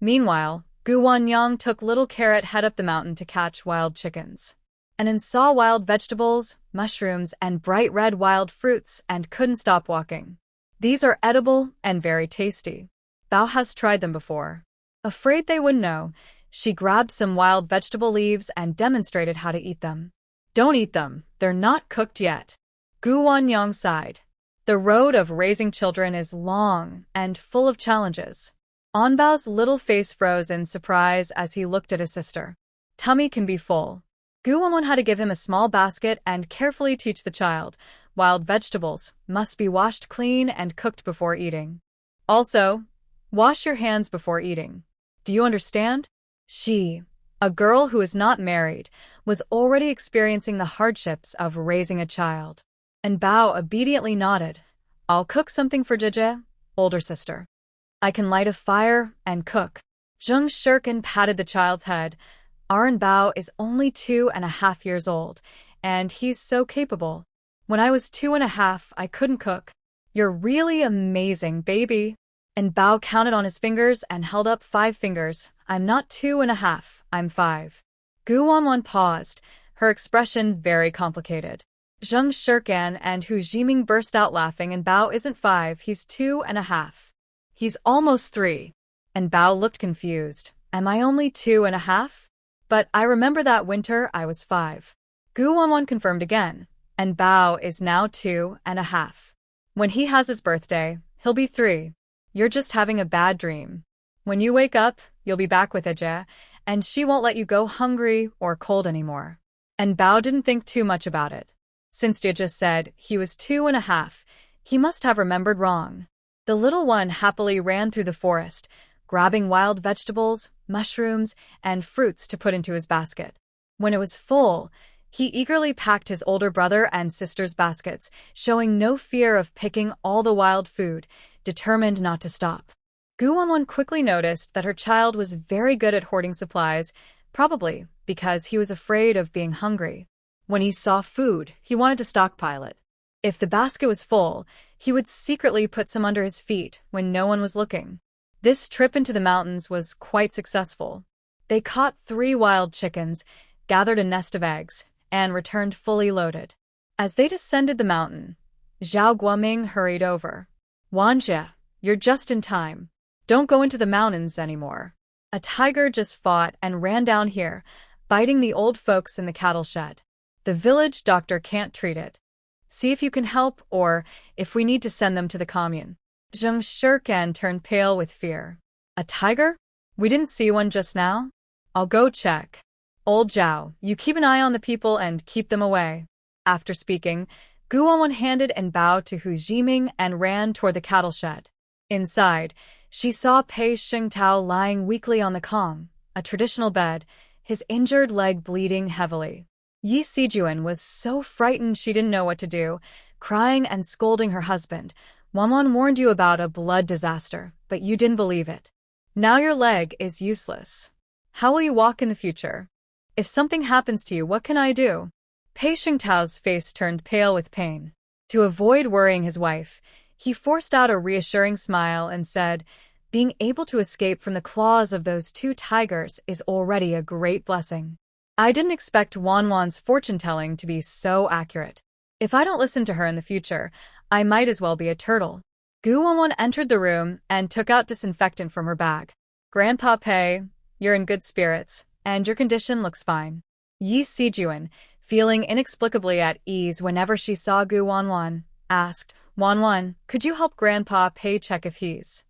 Meanwhile, Gu Wanyang took little Carrot head up the mountain to catch wild chickens. And then saw wild vegetables, mushrooms, and bright red wild fruits and couldn't stop walking. These are edible and very tasty. Bao has tried them before. Afraid they wouldn't know, she grabbed some wild vegetable leaves and demonstrated how to eat them. Don't eat them, they're not cooked yet. Gu Wanyang sighed. The road of raising children is long and full of challenges. Anbao's little face froze in surprise as he looked at his sister. Tummy can be full. Gu Wanyang had to give him a small basket and carefully teach the child, wild vegetables must be washed clean and cooked before eating. Also, wash your hands before eating. Do you understand? She, a girl who is not married, was already experiencing the hardships of raising a child. And Bao obediently nodded. I'll cook something for Jie, older sister. I can light a fire and cook. Zheng Shirkan patted the child's head. Aran Bao is only 2.5 years old, and he's so capable. When I was 2.5, I couldn't cook. You're really amazing, baby. And Bao counted on his fingers and held up 5 fingers. I'm not 2.5, I'm 5. Gu Wanwan paused, her expression very complicated. Zheng Shirkan and Hu Jiming burst out laughing, and Bao isn't 5, he's 2.5. He's almost 3. And Bao looked confused. Am I only 2.5? But I remember that winter I was 5. Gu Wanwan confirmed again, and Bao is now 2.5. When he has his birthday, he'll be 3. You're just having a bad dream. When you wake up, you'll be back with Jie, and she won't let you go hungry or cold anymore. And Bao didn't think too much about it. Since Jie just said he was 2.5, he must have remembered wrong. The little one happily ran through the forest, grabbing wild vegetables, mushrooms, and fruits to put into his basket. When it was full, he eagerly packed his older brother and sister's baskets, showing no fear of picking all the wild food, determined not to stop. Gu Wanwan quickly noticed that her child was very good at hoarding supplies, probably because he was afraid of being hungry. When he saw food, he wanted to stockpile it. If the basket was full, he would secretly put some under his feet when no one was looking. This trip into the mountains was quite successful. They caught 3 wild chickens, gathered a nest of eggs, and returned fully loaded. As they descended the mountain, Zhao Guoming hurried over. Wanja, you're just in time. Don't go into the mountains anymore. A tiger just fought and ran down here, biting the old folks in the cattle shed. The village doctor can't treat it. See if you can help, or if we need to send them to the commune. Zheng Shirkan turned pale with fear. A tiger? We didn't see one just now? I'll go check. Old Zhao, you keep an eye on the people and keep them away. After speaking, Guan one-handed and bowed to Hu Jiming and ran toward the cattle shed. Inside, she saw Pei Xingtao lying weakly on the kong, a traditional bed, his injured leg bleeding heavily. Yi Sijuan was so frightened she didn't know what to do, crying and scolding her husband. Wanwan warned you about a blood disaster, but you didn't believe it. Now your leg is useless. How will you walk in the future? If something happens to you, what can I do? Pei Xingtao's face turned pale with pain. To avoid worrying his wife, he forced out a reassuring smile and said, being able to escape from the claws of those two tigers is already a great blessing. I didn't expect Wanwan's fortune-telling to be so accurate. If I don't listen to her in the future, I might as well be a turtle. Gu Wanwan entered the room and took out disinfectant from her bag. Grandpa Pei, you're in good spirits, and your condition looks fine. Yi Sijuan, feeling inexplicably at ease whenever she saw Gu Wanwan, asked, Wanwan, could you help Grandpa Pei check if he's...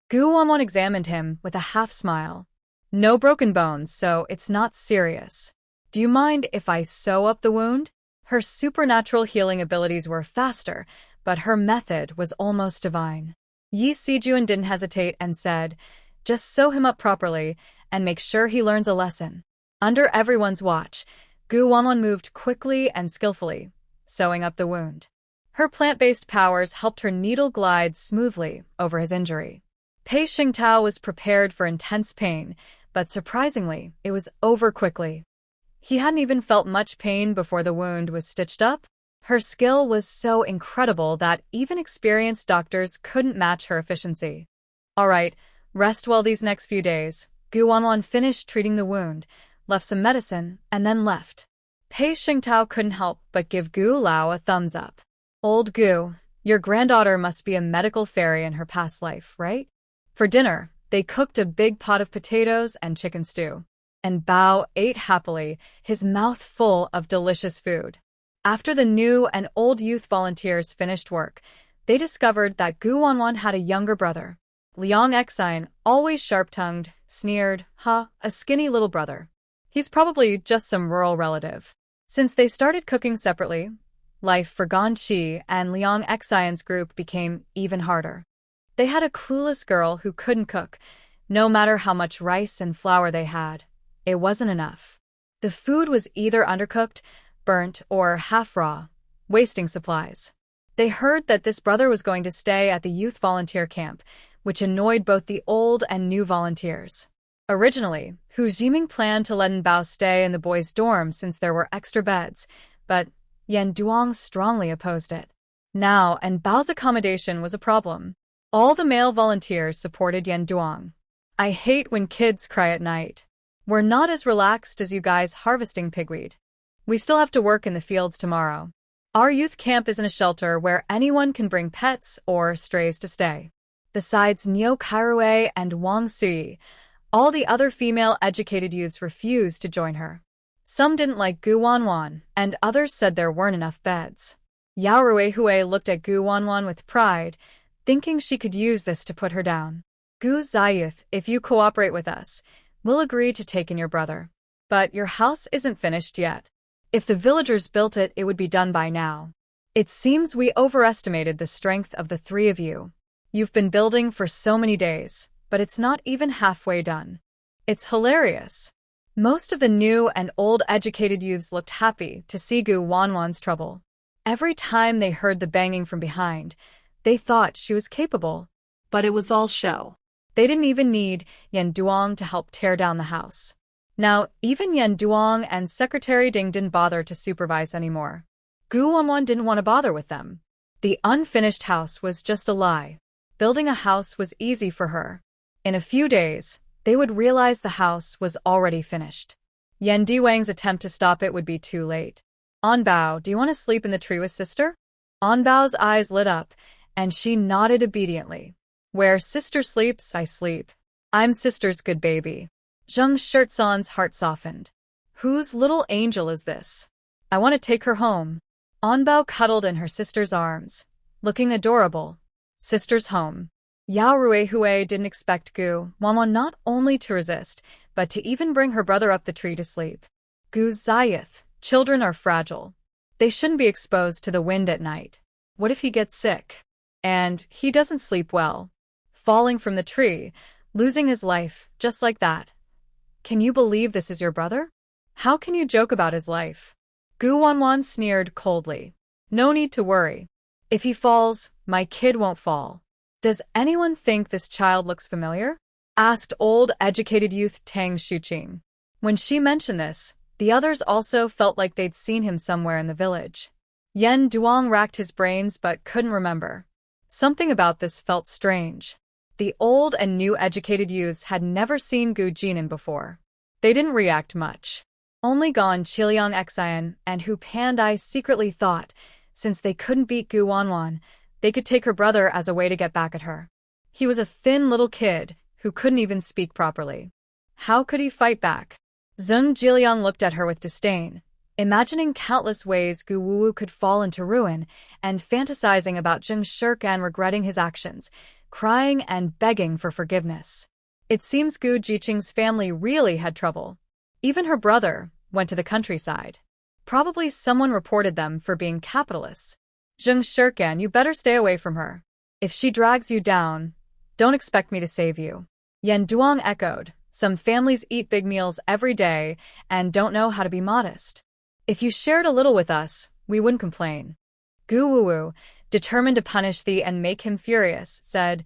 Gu Wanwan examined him with a half-smile. No broken bones, so it's not serious. Do you mind if I sew up the wound? Her supernatural healing abilities were faster, but her method was almost divine. Yi Sijuan didn't hesitate and said, just sew him up properly and make sure he learns a lesson. Under everyone's watch, Gu Wanwan moved quickly and skillfully, sewing up the wound. Her plant-based powers helped her needle glide smoothly over his injury. Pei Xingtao was prepared for intense pain, but surprisingly, it was over quickly. He hadn't even felt much pain before the wound was stitched up. Her skill was so incredible that even experienced doctors couldn't match her efficiency. All right, rest well these next few days. Gu Wanwan finished treating the wound, left some medicine, and then left. Pei Xingtao couldn't help but give Gu Lao a thumbs up. Old Gu, your granddaughter must be a medical fairy in her past life, right? For dinner, they cooked a big pot of potatoes and chicken stew. And Bao ate happily, his mouth full of delicious food. After the new and old youth volunteers finished work, they discovered that Gu Wanwan had a younger brother. Liang Exine, always sharp-tongued, sneered, a skinny little brother. He's probably just some rural relative. Since they started cooking separately, life for Gan Chi and Liang Exine's group became even harder. They had a clueless girl who couldn't cook, no matter how much rice and flour they had. It wasn't enough. The food was either undercooked, burnt, or half-raw, wasting supplies. They heard that this brother was going to stay at the youth volunteer camp, which annoyed both the old and new volunteers. Originally, Hu Jiming planned to let Bao stay in the boys' dorm since there were extra beds, but Yan Duong strongly opposed it. Now, Bao's accommodation was a problem. All the male volunteers supported Yan Duong. I hate when kids cry at night. We're not as relaxed as you guys harvesting pigweed. We still have to work in the fields tomorrow. Our youth camp isn't a shelter where anyone can bring pets or strays to stay. Besides Niu Kairue and Wang Sui, all the other female educated youths refused to join her. Some didn't like Gu Wanwan, and others said there weren't enough beds. Yao Ruihue looked at Gu Wanwan with pride, thinking she could use this to put her down. Gu Zayuth, if you cooperate with us, we'll agree to take in your brother. But your house isn't finished yet. If the villagers built it, it would be done by now. It seems we overestimated the strength of the three of you. You've been building for so many days, but it's not even halfway done. It's hilarious. Most of the new and old educated youths looked happy to see Gu Wanwan's trouble. Every time they heard the banging from behind, they thought she was capable. But it was all show. They didn't even need Yan Duong to help tear down the house. Now, even Yan Duong and Secretary Ding didn't bother to supervise anymore. Gu Wanwan didn't want to bother with them. The unfinished house was just a lie. Building a house was easy for her. In a few days, they would realize the house was already finished. Yen Diwang's attempt to stop it would be too late. Onbao, do you want to sleep in the tree with sister? Onbao's eyes lit up, and she nodded obediently. Where sister sleeps, I sleep. I'm sister's good baby. Zheng Shirtsan's heart softened. Whose little angel is this? I want to take her home. Onbao cuddled in her sister's arms, looking adorable. Sister's home. Yao Ruihui didn't expect Gu Wanwan not only to resist, but to even bring her brother up the tree to sleep. Gu's Zayith, children are fragile. They shouldn't be exposed to the wind at night. What if he gets sick? And he doesn't sleep well. Falling from the tree, losing his life, just like that. Can you believe this is your brother? How can you joke about his life? Gu Wanwan sneered coldly. No need to worry. If he falls, my kid won't fall. Does anyone think this child looks familiar? Asked old educated youth Tang Shuqing. When she mentioned this, the others also felt like they'd seen him somewhere in the village. Yen Duong racked his brains but couldn't remember. Something about this felt strange. The old and new educated youths had never seen Gu Jinan before. They didn't react much. Only Gon Chiliang Xian and Hu Pandai secretly thought, since they couldn't beat Gu Wanwan, they could take her brother as a way to get back at her. He was a thin little kid who couldn't even speak properly. How could he fight back? Zheng Jiliang looked at her with disdain, imagining countless ways Gu Wuwu could fall into ruin, and fantasizing about Zheng Shirkan regretting his actions, crying and begging for forgiveness. It seems Gu Jiqing's family really had trouble. Even her brother went to the countryside. Probably someone reported them for being capitalists. Zheng Shirkan, you better stay away from her. If she drags you down, don't expect me to save you. Yen Duong echoed. Some families eat big meals every day and don't know how to be modest. If you shared a little with us, we wouldn't complain. Gu Wuwu, determined to punish thee and make him furious, said,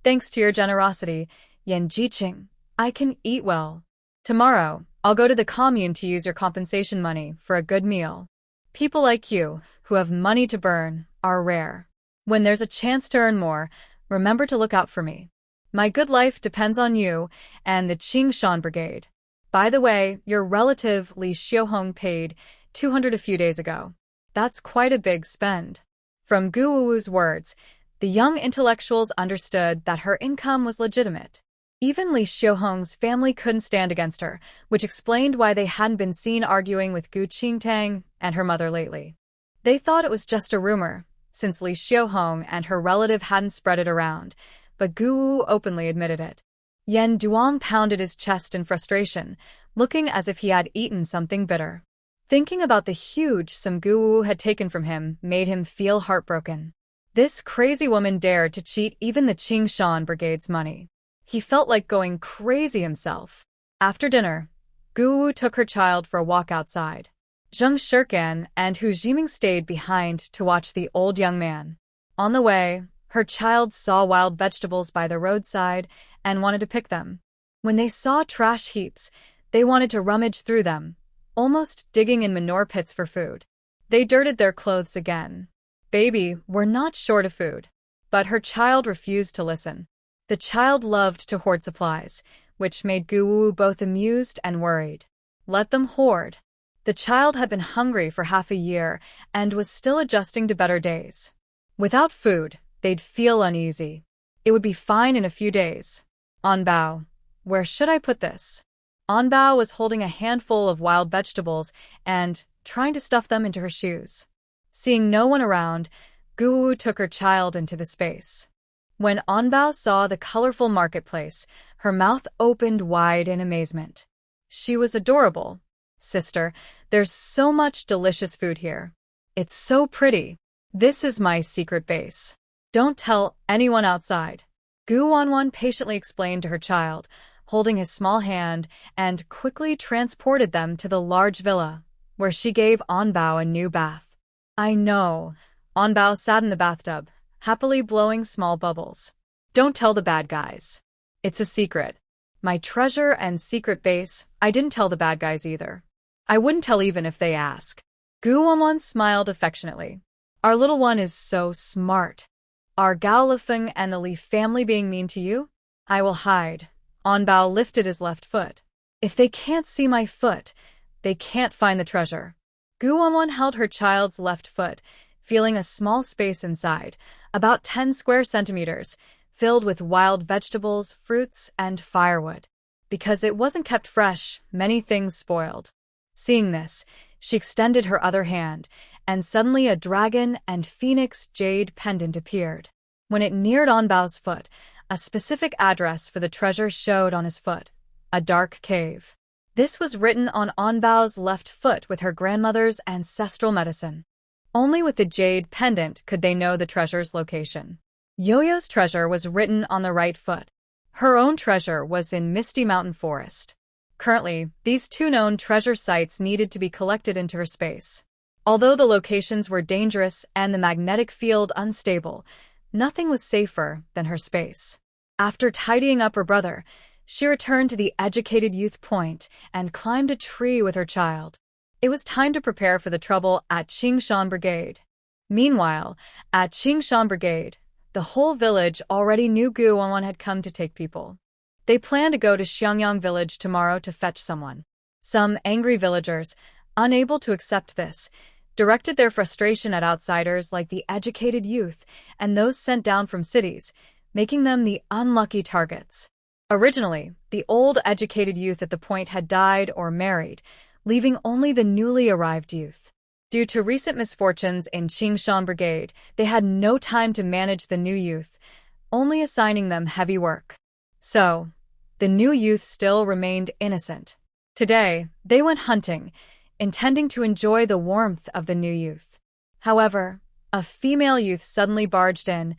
Thanks to your generosity, Yen Jiqing, I can eat well. Tomorrow, I'll go to the Commune to use your compensation money for a good meal. People like you, who have money to burn, are rare. When there's a chance to earn more, remember to look out for me. My good life depends on you and the Qingshan Brigade. By the way, your relative Li Xiaohong paid 200 a few days ago. That's quite a big spend. From Gu Wuwu's words, the young intellectuals understood that her income was legitimate. Even Li Xiaohong's family couldn't stand against her, which explained why they hadn't been seen arguing with Gu Qingtang and her mother lately. They thought it was just a rumor, since Li Xiaohong and her relative hadn't spread it around, but Gu Wu openly admitted it. Yen Duong pounded his chest in frustration, looking as if he had eaten something bitter. Thinking about the huge sum Gu Wu had taken from him made him feel heartbroken. This crazy woman dared to cheat even the Qingshan Brigade's money. He felt like going crazy himself. After dinner, Gu Wu took her child for a walk outside. Zheng Shirkan and Hu Jiming stayed behind to watch the old young man. On the way, her child saw wild vegetables by the roadside and wanted to pick them. When they saw trash heaps, they wanted to rummage through them, almost digging in manure pits for food. They dirted their clothes again. Baby, we're not short of food. But her child refused to listen. The child loved to hoard supplies, which made Gu Wu both amused and worried. Let them hoard. The child had been hungry for half a year and was still adjusting to better days. Without food, they'd feel uneasy. It would be fine in a few days. Onbao, where should I put this? Onbao was holding a handful of wild vegetables and trying to stuff them into her shoes. Seeing no one around, Gu Wu took her child into the space. When Onbao saw the colorful marketplace, her mouth opened wide in amazement. She was adorable. Sister, there's so much delicious food here. It's so pretty. This is my secret base. Don't tell anyone outside. Gu Wanwan patiently explained to her child, holding his small hand, and quickly transported them to the large villa, where she gave Onbao a new bath. I know. Onbao sat in the bathtub, happily blowing small bubbles. Don't tell the bad guys. It's a secret. My treasure and secret base, I didn't tell the bad guys either. I wouldn't tell even if they ask. Gu Wanwan smiled affectionately. Our little one is so smart. Are Gao Lifeng and the Li family being mean to you? I will hide. Onbao lifted his left foot. If they can't see my foot, They can't find the treasure. Gu Wanwan held her child's left foot, feeling a small space inside, about 10 square centimeters, filled with wild vegetables, fruits, and firewood. Because it wasn't kept fresh, many things spoiled. Seeing this, she extended her other hand, and suddenly a dragon and phoenix jade pendant appeared. When it neared Onbao's foot, a specific address for the treasure showed on his foot: a dark cave. This was written on Onbao's left foot with her grandmother's ancestral medicine. Only with the jade pendant could they know the treasure's location. Yo-Yo's treasure was written on the right foot. Her own treasure was in Misty Mountain Forest. Currently, these two known treasure sites needed to be collected into her space. Although the locations were dangerous and the magnetic field unstable, nothing was safer than her space. After tidying up her brother, she returned to the educated youth point and climbed a tree with her child. It was time to prepare for the trouble at Qingshan Brigade. Meanwhile, at Qingshan Brigade, the whole village already knew Gu Wanwan had come to take people. They planned to go to Xiangyang village tomorrow to fetch someone. Some angry villagers, unable to accept this, directed their frustration at outsiders like the educated youth and those sent down from cities, making them the unlucky targets. Originally, the old educated youth at the point had died or married, leaving only the newly arrived youth. Due to recent misfortunes in Qingshan Brigade, they had no time to manage the new youth, only assigning them heavy work. So, the new youth still remained innocent. Today, they went hunting, intending to enjoy the warmth of the new youth. However, a female youth suddenly barged in,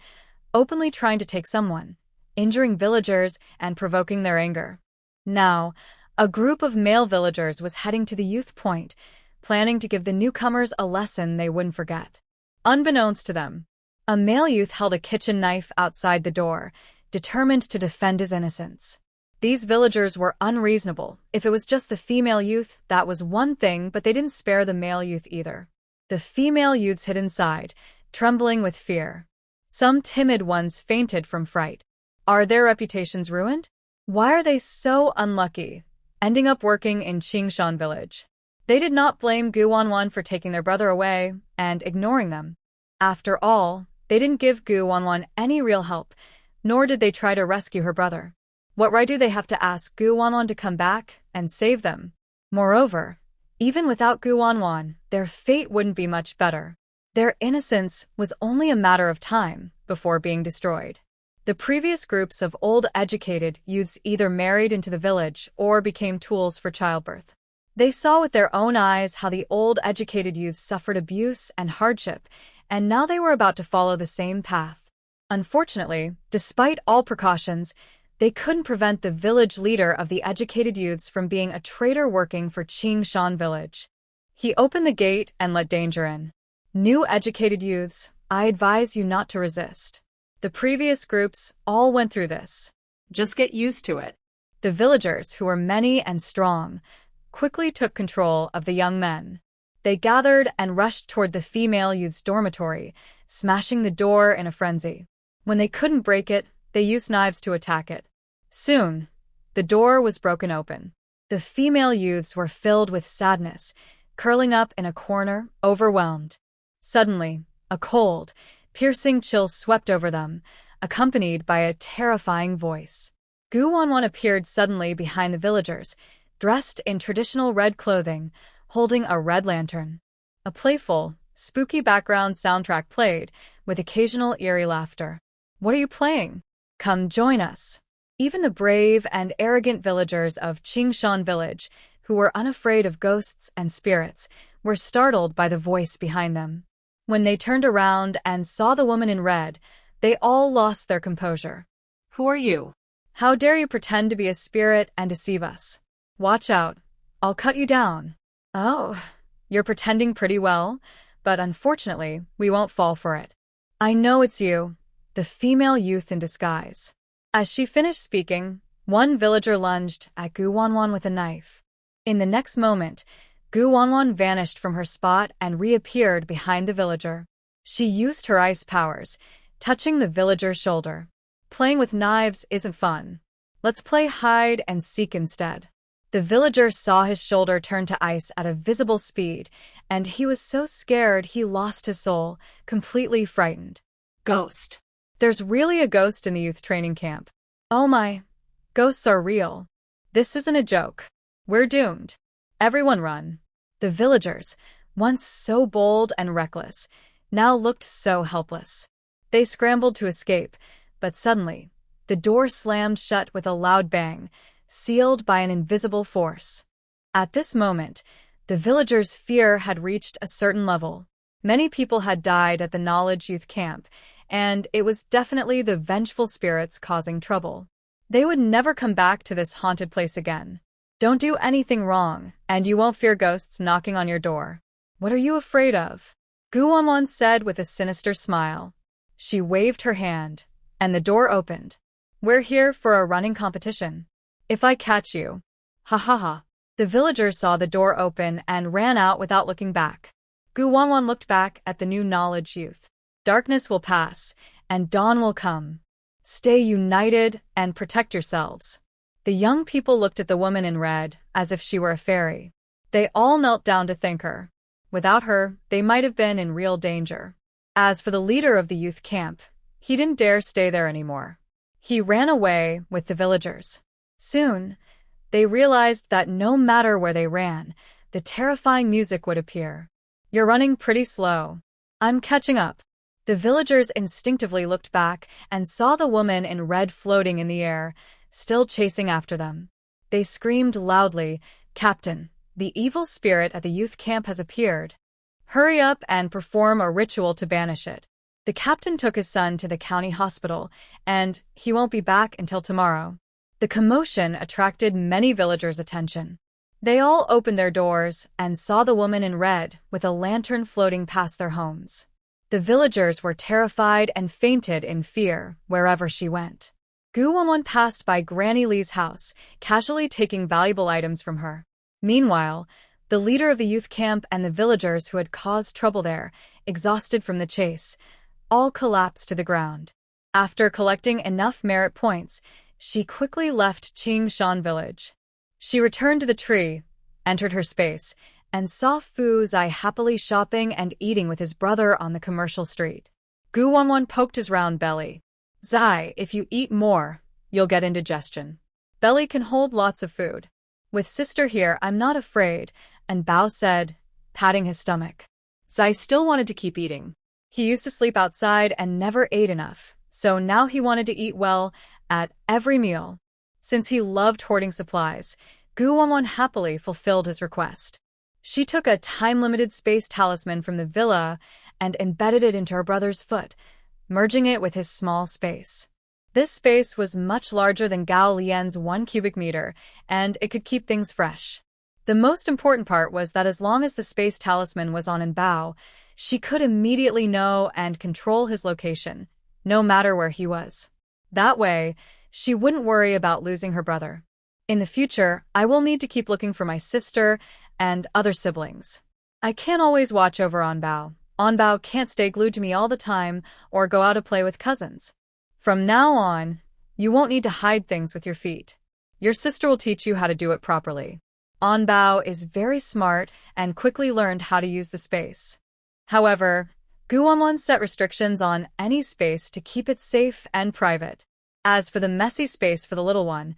openly trying to take someone, injuring villagers and provoking their anger. Now, a group of male villagers was heading to the youth point, planning to give the newcomers a lesson they wouldn't forget. Unbeknownst to them, a male youth held a kitchen knife outside the door, determined to defend his innocence. These villagers were unreasonable. If it was just the female youth, that was one thing, but they didn't spare the male youth either. The female youths hid inside, trembling with fear. Some timid ones fainted from fright. Are their reputations ruined? Why are they so unlucky, ending up working in Qingshan village? They did not blame Gu Wanwan for taking their brother away and ignoring them. After all, they didn't give Gu Wanwan any real help, nor did they try to rescue her brother. What right do they have to ask Gu Wanwan to come back and save them? Moreover, even without Gu Wanwan, their fate wouldn't be much better. Their innocence was only a matter of time before being destroyed. The previous groups of old educated youths either married into the village or became tools for childbirth. They saw with their own eyes how the old educated youths suffered abuse and hardship, and now they were about to follow the same path. Unfortunately, despite all precautions, they couldn't prevent the village leader of the educated youths from being a traitor working for Qingshan village. He opened the gate and let danger in. New educated youths, I advise you not to resist. The previous groups all went through this. Just get used to it. The villagers, who were many and strong, quickly took control of the young men. They gathered and rushed toward the female youth's dormitory, smashing the door in a frenzy. When they couldn't break it, they used knives to attack it. Soon, the door was broken open. The female youths were filled with sadness, curling up in a corner, overwhelmed. Suddenly, a cold, piercing chill swept over them, accompanied by a terrifying voice. Gu Wanwan appeared suddenly behind the villagers, dressed in traditional red clothing, holding a red lantern. A playful, spooky background soundtrack played, with occasional eerie laughter. What are you playing? Come join us. Even the brave and arrogant villagers of Qingshan village, who were unafraid of ghosts and spirits, were startled by the voice behind them. When they turned around and saw the woman in red, they all lost their composure. Who are you? How dare you pretend to be a spirit and deceive us? Watch out. I'll cut you down. Oh, you're pretending pretty well, but unfortunately, we won't fall for it. I know it's you, the female youth in disguise. As she finished speaking, one villager lunged at Gu Wanwan with a knife. In the next moment, Gu Wanwan vanished from her spot and reappeared behind the villager. She used her ice powers, touching the villager's shoulder. Playing with knives isn't fun. Let's play hide and seek instead. The villager saw his shoulder turn to ice at a visible speed, and he was so scared he lost his soul, completely frightened. Ghost. There's really a ghost in the youth training camp. Oh my. Ghosts are real. This isn't a joke. We're doomed. Everyone run. The villagers, once so bold and reckless, now looked so helpless. They scrambled to escape, but suddenly, the door slammed shut with a loud bang, sealed by an invisible force. At this moment, the villagers' fear had reached a certain level. Many people had died at the Knowledge Youth Camp, and it was definitely the vengeful spirits causing trouble. They would never come back to this haunted place again. Don't do anything wrong, and you won't fear ghosts knocking on your door. What are you afraid of? Guan said with a sinister smile. She waved her hand, and the door opened. We're here for a running competition. If I catch you. Ha ha ha. The villagers saw the door open and ran out without looking back. Guan looked back at the new Knowledge Youth. Darkness will pass, and dawn will come. Stay united and protect yourselves. The young people looked at the woman in red as if she were a fairy. They all knelt down to thank her. Without her, they might have been in real danger. As for the leader of the youth camp, he didn't dare stay there anymore. He ran away with the villagers. Soon, they realized that no matter where they ran, the terrifying music would appear. You're running pretty slow. I'm catching up. The villagers instinctively looked back and saw the woman in red floating in the air, still chasing after them. They screamed loudly, "Captain, the evil spirit at the youth camp has appeared. Hurry up and perform a ritual to banish it." The captain took his son to the county hospital, and he won't be back until tomorrow. The commotion attracted many villagers' attention. They all opened their doors and saw the woman in red with a lantern floating past their homes. The villagers were terrified and fainted in fear wherever she went. Guan passed by Granny Lee's house, casually taking valuable items from her. Meanwhile, the leader of the youth camp and the villagers who had caused trouble there, exhausted from the chase, all collapsed to the ground. After collecting enough merit points, she quickly left Qingshan village. She returned to the tree, entered her space, and saw Fu Zai happily shopping and eating with his brother on the commercial street. Guan poked his round belly. "Zai, if you eat more, you'll get indigestion. Belly can hold lots of food. With sister here, I'm not afraid," and Bao said, patting his stomach. Zai still wanted to keep eating. He used to sleep outside and never ate enough, so now he wanted to eat well at every meal. Since he loved hoarding supplies, Guan happily fulfilled his request. She took a time-limited space talisman from the villa and embedded it into her brother's foot, merging it with his small space. This space was much larger than Gao Lian's 1 cubic meter, and it could keep things fresh. The most important part was that as long as the space talisman was on Bao, she could immediately know and control his location, no matter where he was. That way, she wouldn't worry about losing her brother. In the future, I will need to keep looking for my sister and other siblings. I can't always watch over Bao. Bao can't stay glued to me all the time or go out to play with cousins. From now on, you won't need to hide things with your feet. Your sister will teach you how to do it properly. Bao is very smart and quickly learned how to use the space. However, Guan set restrictions on any space to keep it safe and private. As for the messy space for the little one,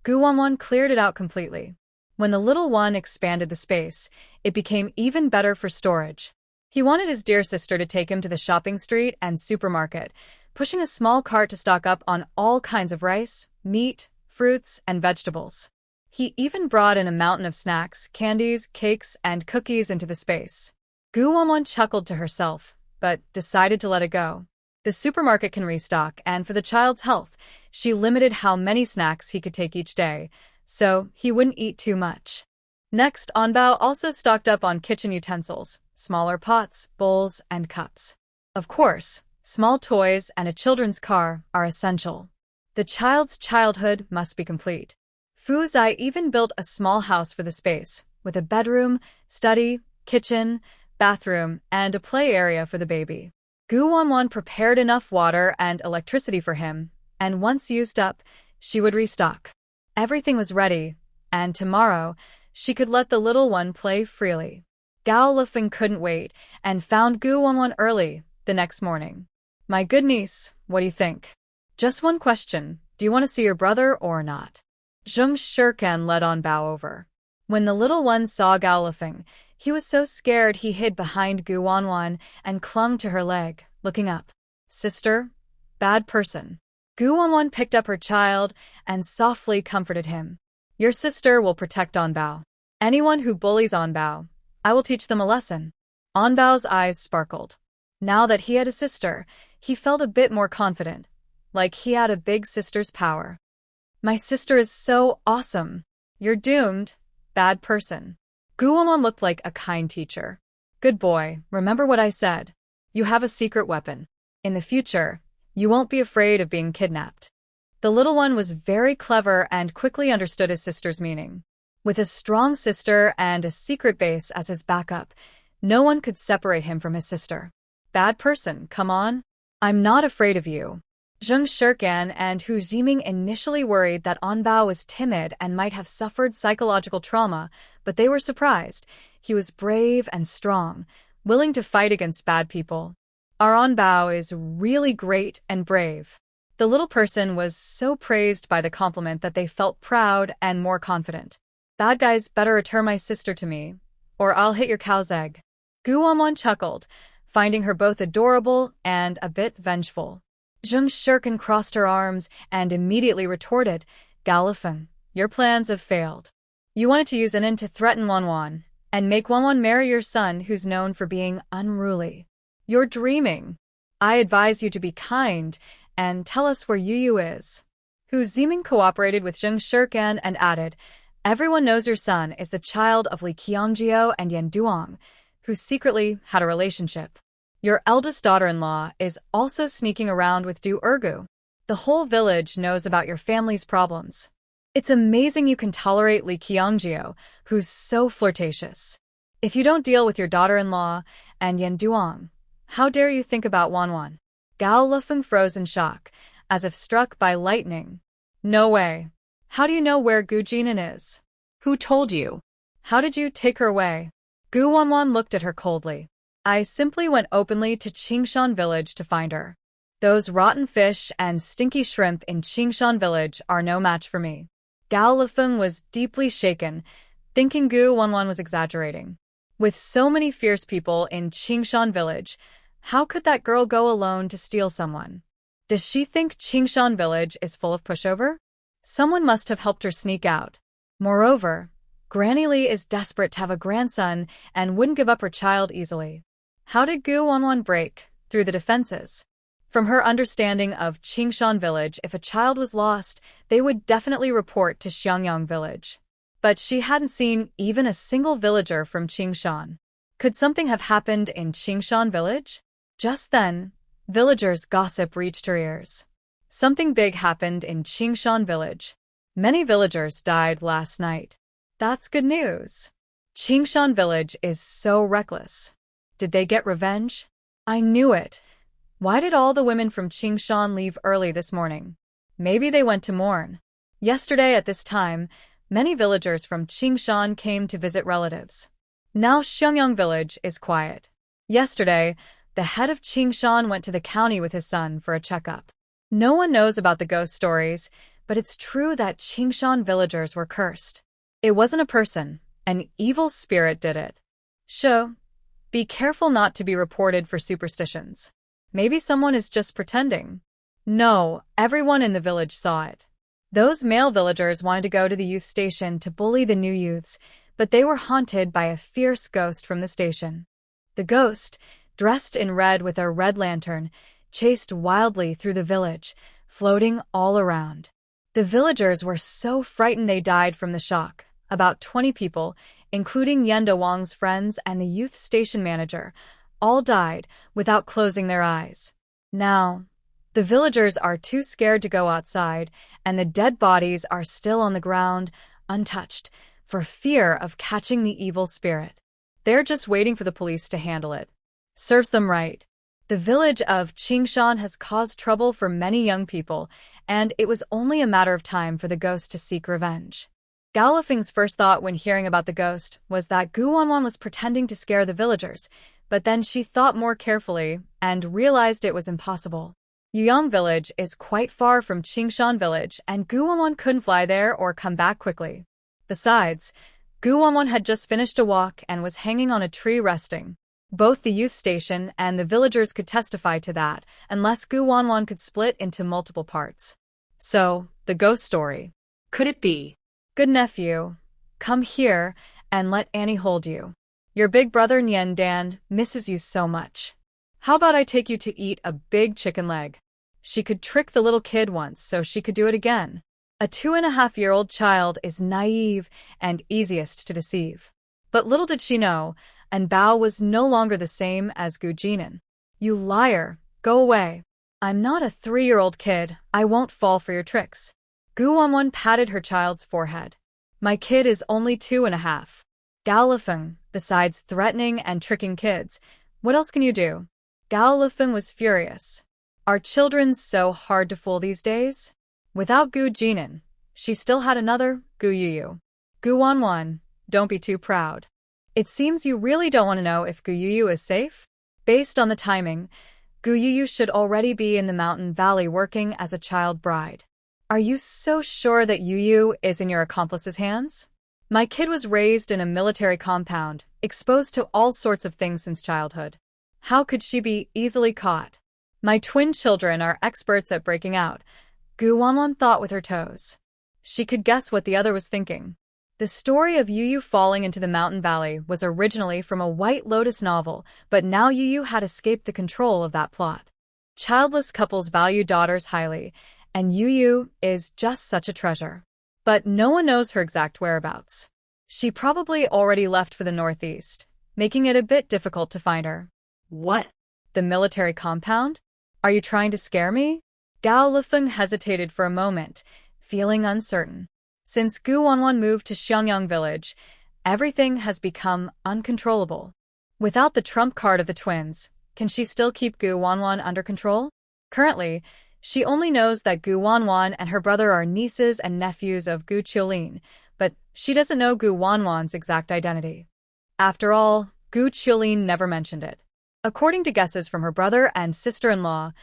Guan cleared it out completely. When the little one expanded the space, it became even better for storage. He wanted his dear sister to take him to the shopping street and supermarket, pushing a small cart to stock up on all kinds of rice, meat, fruits, and vegetables. He even brought in a mountain of snacks, candies, cakes, and cookies into the space. Guan chuckled to herself, but decided to let it go. The supermarket can restock, and for the child's health, she limited how many snacks he could take each day, so he wouldn't eat too much. Next, Bao also stocked up on kitchen utensils, smaller pots, bowls, and cups. Of course, small toys and a children's car are essential. The child's childhood must be complete. Fu Zai even built a small house for the space, with a bedroom, study, kitchen, bathroom, and a play area for the baby. Guan prepared enough water and electricity for him, and once used up, she would restock. Everything was ready, and tomorrow she could let the little one play freely. Gao Lifeng couldn't wait and found Gu Wanwan early the next morning. My good niece, what do you think? Just one question, do you want to see your brother or not? Zheng Shirkan led on Bao over. When the little one saw Gao Lifeng, he was so scared he hid behind Gu Wanwan and clung to her leg, looking up. Sister, bad person. Gu Wanwan picked up her child and softly comforted him. Your sister will protect Anbao. Anyone who bullies Anbao, I will teach them a lesson. Anbao's eyes sparkled. Now that he had a sister, he felt a bit more confident, like he had a big sister's power. My sister is so awesome. You're doomed, bad person. Gu Wanwan looked like a kind teacher. Good boy, remember what I said. You have a secret weapon. In the future, you won't be afraid of being kidnapped. The little one was very clever and quickly understood his sister's meaning. With a strong sister and a secret base as his backup, no one could separate him from his sister. Bad person, come on. I'm not afraid of you. Zheng Shirkan and Hu Jiming initially worried that Anbao was timid and might have suffered psychological trauma, but they were surprised. He was brave and strong, willing to fight against bad people. Our Anbao is really great and brave. The little person was so praised by the compliment that they felt proud and more confident. Bad guys better return my sister to me, or I'll hit your cow's egg. Gu Wanwan chuckled, finding her both adorable and a bit vengeful. Zheng Shirkan crossed her arms and immediately retorted, Gao Lifeng, your plans have failed. You wanted to use Anin to threaten Wanwan and make Wanwan marry your son who's known for being unruly. You're dreaming. I advise you to be kind and tell us where Yu is. Hu Ziming cooperated with Zheng Shirkan and added, everyone knows your son is the child of Li Qiangjio and Yan Duong, who secretly had a relationship. Your eldest daughter-in-law is also sneaking around with Du Ergu. The whole village knows about your family's problems. It's amazing you can tolerate Li Qiangjio, who's so flirtatious. If you don't deal with your daughter-in-law and Yan Duong, how dare you think about Wanwan? Gao Lifeng froze in shock, as if struck by lightning. No way. How do you know where Gu Jinan is? Who told you? How did you take her away? Gu Wanwan looked at her coldly. I simply went openly to Qingshan village to find her. Those rotten fish and stinky shrimp in Qingshan village are no match for me. Gao Lifeng was deeply shaken, thinking Gu Wanwan was exaggerating. With so many fierce people in Qingshan village, how could that girl go alone to steal someone? Does she think Qingshan village is full of pushover? Someone must have helped her sneak out. Moreover, Granny Li is desperate to have a grandson and wouldn't give up her child easily. How did Gu Wanwan break through the defenses? From her understanding of Qingshan village, if a child was lost, they would definitely report to Xiangyang village. But she hadn't seen even a single villager from Qingshan. Could something have happened in Qingshan village? Just then, villagers' gossip reached her ears. Something big happened in Qingshan village. Many villagers died last night. That's good news. Qingshan village is so reckless. Did they get revenge? I knew it. Why did all the women from Qingshan leave early this morning? Maybe they went to mourn. Yesterday at this time, many villagers from Qingshan came to visit relatives. Now Xiangyang village is quiet. Yesterday, the head of Qingshan went to the county with his son for a checkup. No one knows about the ghost stories, but it's true that Qingshan villagers were cursed. It wasn't a person, an evil spirit did it. Be careful not to be reported for superstitions. Maybe someone is just pretending. No, everyone in the village saw it. Those male villagers wanted to go to the youth station to bully the new youths, but they were haunted by a fierce ghost from the station. The ghost, dressed in red with a red lantern, chased wildly through the village, floating all around. The villagers were so frightened they died from the shock. About 20 people, including Yenda Wang's friends and the youth station manager, all died without closing their eyes. Now, the villagers are too scared to go outside, and the dead bodies are still on the ground, untouched, for fear of catching the evil spirit. They're just waiting for the police to handle it. Serves them right. The village of Qingshan has caused trouble for many young people, and it was only a matter of time for the ghost to seek revenge. Gao Lifeng's first thought when hearing about the ghost was that Gu Wanwan was pretending to scare the villagers, but then she thought more carefully and realized it was impossible. Yuyang village is quite far from Qingshan village, and Gu Wanwan couldn't fly there or come back quickly. Besides, Gu Wanwan had just finished a walk and was hanging on a tree resting. Both the youth station and the villagers could testify to that, unless Gu Wanwan could split into multiple parts. So, the ghost story. Could it be? Good nephew, come here and let Annie hold you. Your big brother Nian Dan misses you so much. How about I take you to eat a big chicken leg? She could trick the little kid once, so she could do it again. A 2.5-year-old child is naive and easiest to deceive. But little did she know, and Bao was no longer the same as Gu Jinan. You liar, go away. I'm not a 3-year-old kid, I won't fall for your tricks. Gu Wanwan patted her child's forehead. My kid is only 2.5. Gao Lifeng, besides threatening and tricking kids, what else can you do? Gao Lifeng was furious. Are children so hard to fool these days? Without Gu Jinan, she still had another, Gu Yuyu. Gu Wanwan, don't be too proud. It seems you really don't want to know if Gu Yuyu is safe? Based on the timing, Gu Yuyu should already be in the mountain valley working as a child bride. Are you so sure that Yuyu is in your accomplice's hands? My kid was raised in a military compound, exposed to all sorts of things since childhood. How could she be easily caught? My twin children are experts at breaking out, Gu Wanwan thought with her toes. She could guess what the other was thinking. The story of Yuyu falling into the mountain valley was originally from a White Lotus novel, but now Yuyu had escaped the control of that plot. Childless couples value daughters highly, and Yuyu is just such a treasure. But no one knows her exact whereabouts. She probably already left for the northeast, making it a bit difficult to find her. What? The military compound? Are you trying to scare me? Gao Lifeng hesitated for a moment, feeling uncertain. Since Gu Wanwan moved to Xiangyang village, everything has become uncontrollable. Without the trump card of the twins, can she still keep Gu Wanwan under control? Currently, she only knows that Gu Wanwan and her brother are nieces and nephews of Gu Qiulin, but she doesn't know Gu Wanwan's exact identity. After all, Gu Qiulin never mentioned it. According to guesses from her brother and sister-in-law,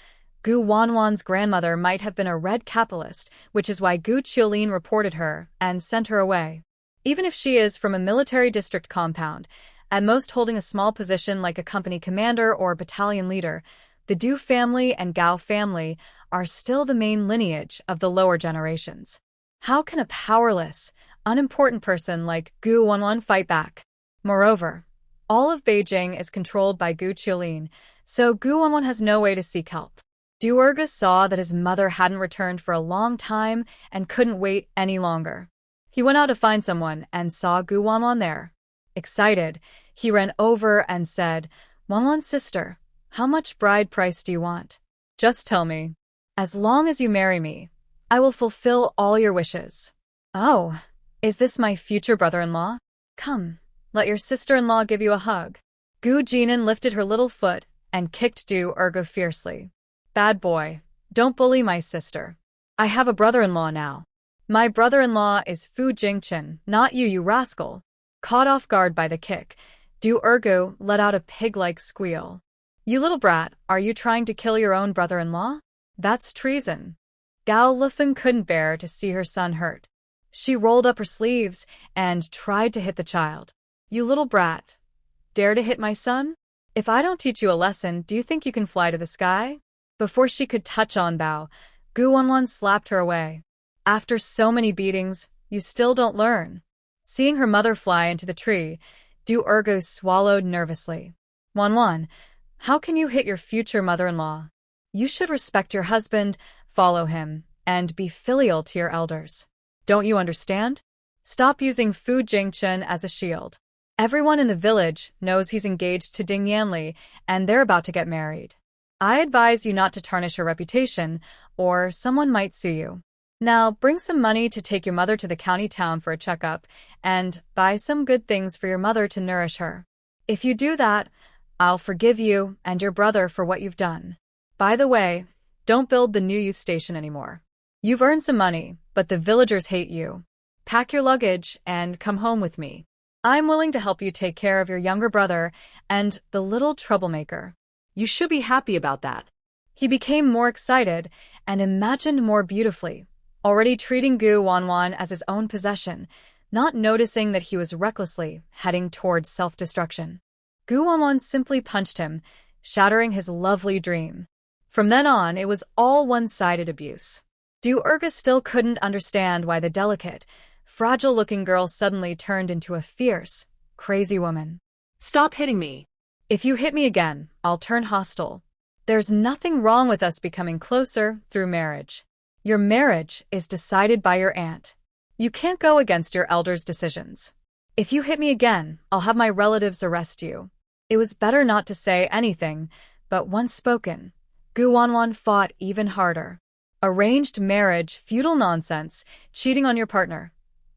Gu Wanwan's grandmother might have been a red capitalist, which is why Gu Qiulin reported her and sent her away. Even if she is from a military district compound, at most holding a small position like a company commander or battalion leader, the Du family and Gao family are still the main lineage of the lower generations. How can a powerless, unimportant person like Gu Wanwan fight back? Moreover, all of Beijing is controlled by Gu Qiulin, so Gu Wanwan has no way to seek help. Du Erga saw that his mother hadn't returned for a long time and couldn't wait any longer. He went out to find someone and saw Gu Wanwan there. Excited, he ran over and said, Wanwan's sister, how much bride price do you want? Just tell me. As long as you marry me, I will fulfill all your wishes. Oh, is this my future brother-in-law? Come, let your sister-in-law give you a hug. Gu Jinan lifted her little foot and kicked Du Erga fiercely. Bad boy, don't bully my sister. I have a brother-in-law now. My brother-in-law is Fu Jingchen, not you, you rascal. Caught off guard by the kick, Du Ergu let out a pig-like squeal. You little brat, are you trying to kill your own brother-in-law? That's treason. Gao Lifeng couldn't bear to see her son hurt. She rolled up her sleeves and tried to hit the child. You little brat. Dare to hit my son? If I don't teach you a lesson, do you think you can fly to the sky? Before she could touch on Bao, Gu Wanwan slapped her away. After so many beatings, you still don't learn. Seeing her mother fly into the tree, Du Ergu swallowed nervously. Wanwan, how can you hit your future mother-in-law? You should respect your husband, follow him, and be filial to your elders. Don't you understand? Stop using Fu Jingchen as a shield. Everyone in the village knows he's engaged to Ding Yanli, and they're about to get married. I advise you not to tarnish your reputation, or someone might sue you. Now, bring some money to take your mother to the county town for a checkup, and buy some good things for your mother to nourish her. If you do that, I'll forgive you and your brother for what you've done. By the way, don't build the new youth station anymore. You've earned some money, but the villagers hate you. Pack your luggage and come home with me. I'm willing to help you take care of your younger brother and the little troublemaker. You should be happy about that. He became more excited and imagined more beautifully, already treating Gu Wanwan as his own possession, not noticing that he was recklessly heading towards self-destruction. Gu Wanwan simply punched him, shattering his lovely dream. From then on, it was all one-sided abuse. Du Erga still couldn't understand why the delicate, fragile-looking girl suddenly turned into a fierce, crazy woman. Stop hitting me. If you hit me again, I'll turn hostile. There's nothing wrong with us becoming closer through marriage. Your marriage is decided by your aunt. You can't go against your elders' decisions. If you hit me again, I'll have my relatives arrest you. It was better not to say anything, but once spoken, Gu Wanwan fought even harder. Arranged marriage, feudal nonsense, cheating on your partner.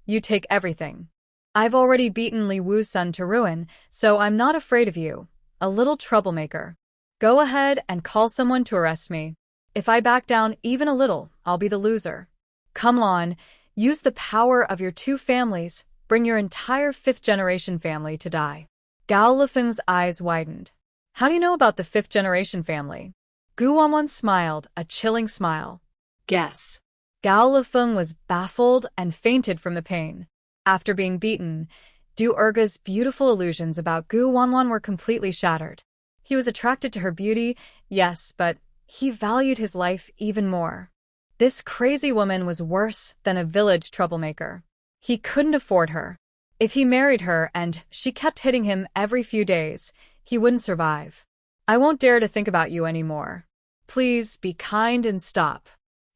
You take everything. I've already beaten Li Wu's son to ruin, so I'm not afraid of you, a little troublemaker. Go ahead and call someone to arrest me. If I back down even a little, I'll be the loser. Come on, use the power of your two families, bring your entire fifth-generation family to die. Gao Lifeng's eyes widened. How do you know about the fifth-generation family? Gu Wanwan smiled, a chilling smile. Guess. Gao Lifeng was baffled and fainted from the pain. After being beaten, Du Erga's beautiful illusions about Gu Wanwan were completely shattered. He was attracted to her beauty, yes, but he valued his life even more. This crazy woman was worse than a village troublemaker. He couldn't afford her. If he married her and she kept hitting him every few days, he wouldn't survive. I won't dare to think about you anymore. Please be kind and stop.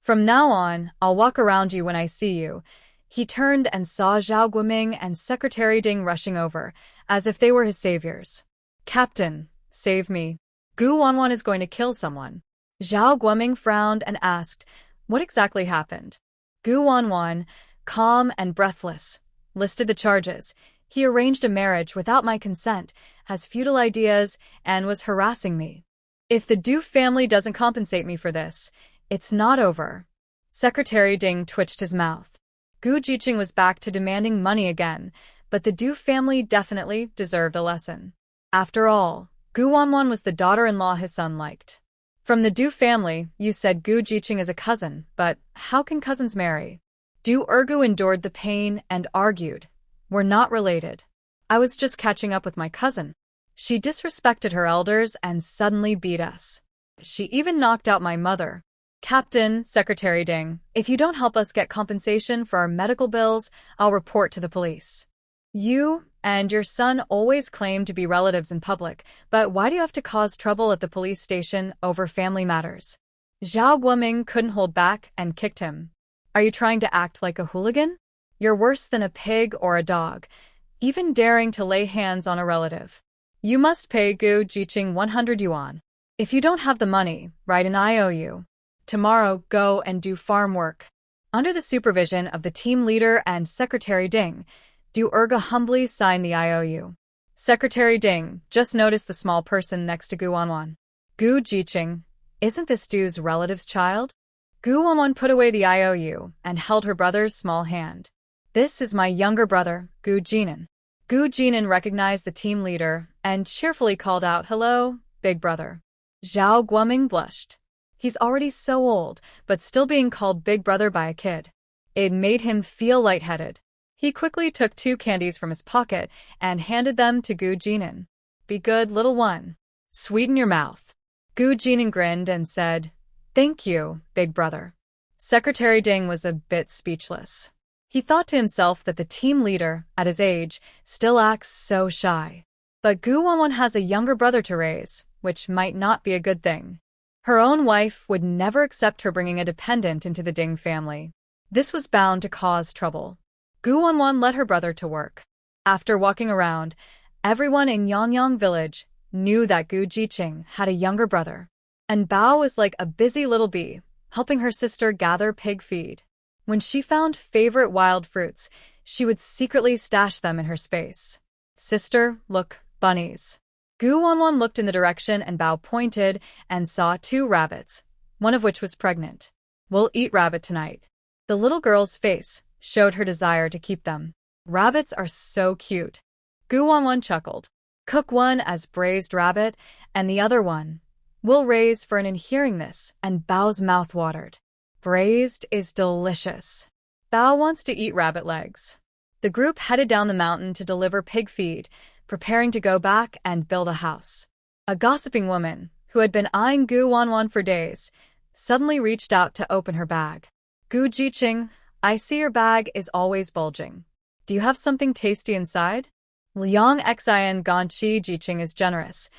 From now on, I'll walk around you when I see you. He turned and saw Zhao Guoming and Secretary Ding rushing over, as if they were his saviors. Captain, save me. Gu Wanwan is going to kill someone. Zhao Guoming frowned and asked, what exactly happened? Gu Wanwan, calm and breathless, listed the charges. He arranged a marriage without my consent, has feudal ideas, and was harassing me. If the Du family doesn't compensate me for this, it's not over. Secretary Ding twitched his mouth. Gu Jiqing was back to demanding money again, but the Du family definitely deserved a lesson. After all, Gu Wanwan was the daughter-in-law his son liked. From the Du family, you said Gu Jiqing is a cousin, but how can cousins marry? Du Ergu endured the pain and argued. We're not related. I was just catching up with my cousin. She disrespected her elders and suddenly beat us. She even knocked out my mother. Captain, Secretary Ding, if you don't help us get compensation for our medical bills, I'll report to the police. You and your son always claim to be relatives in public, but why do you have to cause trouble at the police station over family matters? Zhao Guoming couldn't hold back and kicked him. Are you trying to act like a hooligan? You're worse than a pig or a dog, even daring to lay hands on a relative. You must pay Gu Jiqing 100 yuan. If you don't have the money, write an IOU. Tomorrow, go and do farm work. Under the supervision of the team leader and Secretary Ding, Du Erga humbly signed the IOU. Secretary Ding just noticed the small person next to Gu Wanwan. Gu Jiqing, isn't this Du's relative's child? Gu Wanwan put away the IOU and held her brother's small hand. This is my younger brother, Gu Jinan. Gu Jinan recognized the team leader and cheerfully called out, hello, big brother. Zhao Guoming blushed. He's already so old, but still being called big brother by a kid. It made him feel lightheaded. He quickly took 2 candies from his pocket and handed them to Gu Jinan. Be good, little one. Sweeten your mouth. Gu Jinan grinned and said, thank you, big brother. Secretary Ding was a bit speechless. He thought to himself that the team leader, at his age, still acts so shy. But Gu Wanwan has a younger brother to raise, which might not be a good thing. Her own wife would never accept her bringing a dependent into the Ding family. This was bound to cause trouble. Gu Wanwan led her brother to work. After walking around, everyone in Yangyang village knew that Gu Jiqing had a younger brother. And Bao was like a busy little bee, helping her sister gather pig feed. When she found favorite wild fruits, she would secretly stash them in her space. Sister, look, bunnies. Gu Wanwan looked in the direction and Bao pointed and saw 2 rabbits, one of which was pregnant. We'll eat rabbit tonight. The little girl's face showed her desire to keep them. Rabbits are so cute. Guan chuckled. Cook one as braised rabbit, and the other one will raise for an in hearing this, and Bao's mouth watered. Braised is delicious. Bao wants to eat rabbit legs. The group headed down the mountain to deliver pig feed, preparing to go back and build a house. A gossiping woman, who had been eyeing Gu Wanwan for days, suddenly reached out to open her bag. Gu Jiqing, I see your bag is always bulging. Do you have something tasty inside? Liang Xian Ganqi Jiqing is generous,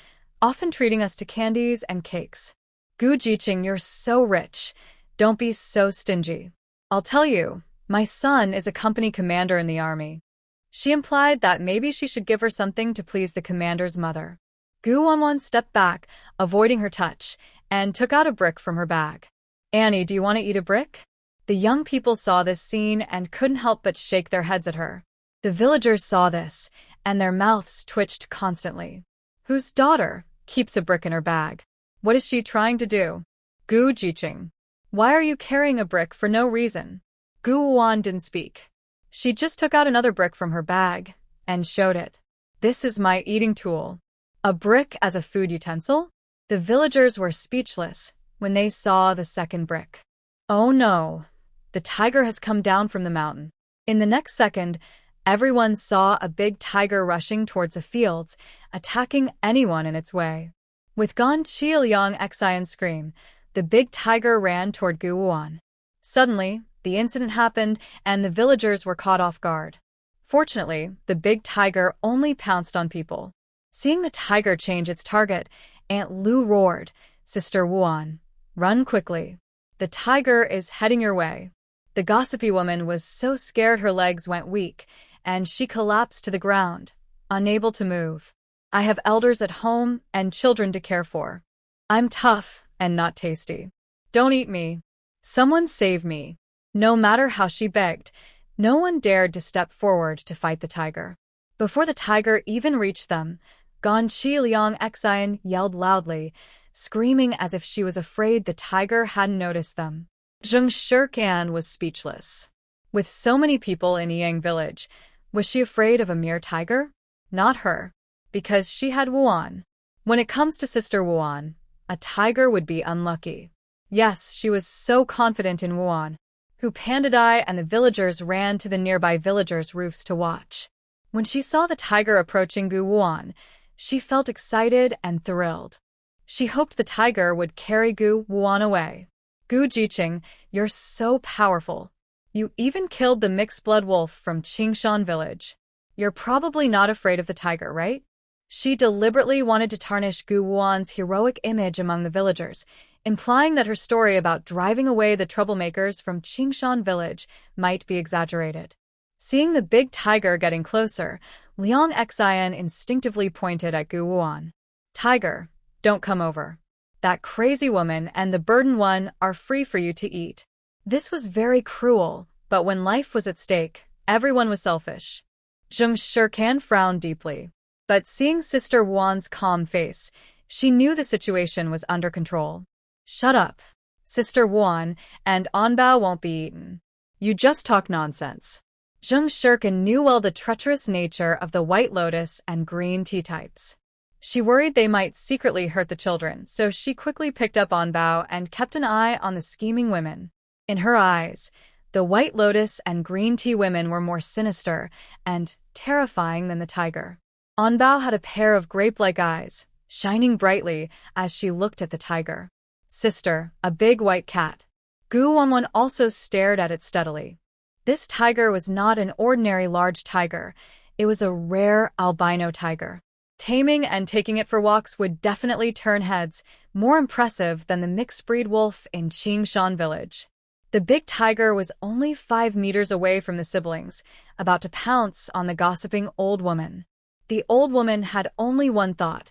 often treating us to candies and cakes. Gu Jiqing, you're so rich. Don't be so stingy. I'll tell you, my son is a company commander in the army. She implied that maybe she should give her something to please the commander's mother. Gu Wanwan stepped back, avoiding her touch, and took out a brick from her bag. Annie, do you want to eat a brick? The young people saw this scene and couldn't help but shake their heads at her. The villagers saw this, and their mouths twitched constantly. Whose daughter keeps a brick in her bag? What is she trying to do? Gu Jiqing. Why are you carrying a brick for no reason? Gu Wan didn't speak. She just took out another brick from her bag and showed it. This is my eating tool. A brick as a food utensil? The villagers were speechless when they saw the second brick. Oh no! The tiger has come down from the mountain. In the next second, everyone saw a big tiger rushing towards the fields, attacking anyone in its way. With Ganqi Liang Xian scream, the big tiger ran toward Gu Wan. Suddenly, the incident happened and the villagers were caught off guard. Fortunately, the big tiger only pounced on people. Seeing the tiger change its target, Aunt Lu roared, Sister Wuan, run quickly. The tiger is heading your way. The gossipy woman was so scared her legs went weak, and she collapsed to the ground, unable to move. I have elders at home and children to care for. I'm tough and not tasty. Don't eat me. Someone save me. No matter how she begged, no one dared to step forward to fight the tiger. Before the tiger even reached them, Ganqi Liang Xian yelled loudly, screaming as if she was afraid the tiger hadn't noticed them. Zheng Shirkan was speechless. With so many people in Yang village, was she afraid of a mere tiger? Not her, because she had Wuan. When it comes to Sister Wuan, a tiger would be unlucky. Yes, she was so confident in Wuan, who Pandadai and the villagers ran to the nearby villagers' roofs to watch. When she saw the tiger approaching Gu Wuan, she felt excited and thrilled. She hoped the tiger would carry Gu Wuan away. Gu Jiqing, you're so powerful. You even killed the mixed-blood wolf from Qingshan village. You're probably not afraid of the tiger, right? She deliberately wanted to tarnish Gu Wuan's heroic image among the villagers, implying that her story about driving away the troublemakers from Qingshan village might be exaggerated. Seeing the big tiger getting closer, Liang Xian instinctively pointed at Gu Wuan. Tiger, don't come over. That crazy woman and the burdened one are free for you to eat. This was very cruel, but when life was at stake, everyone was selfish. Zheng Shirkan frowned deeply. But seeing Sister Wuan's calm face, she knew the situation was under control. Shut up, Sister Wuan, and Anbao won't be eaten. You just talk nonsense. Zheng Shirkan knew well the treacherous nature of the White Lotus and Green Tea types. She worried they might secretly hurt the children, so she quickly picked up Anbao and kept an eye on the scheming women. In her eyes, the White Lotus and Green Tea women were more sinister and terrifying than the tiger. Anbao had a pair of grape-like eyes, shining brightly as she looked at the tiger. Sister, a big white cat. Gu Wanwan also stared at it steadily. This tiger was not an ordinary large tiger. It was a rare albino tiger. Taming and taking it for walks would definitely turn heads, more impressive than the mixed-breed wolf in Qingshan village. The big tiger was only 5 meters away from the siblings, about to pounce on the gossiping old woman. The old woman had only one thought: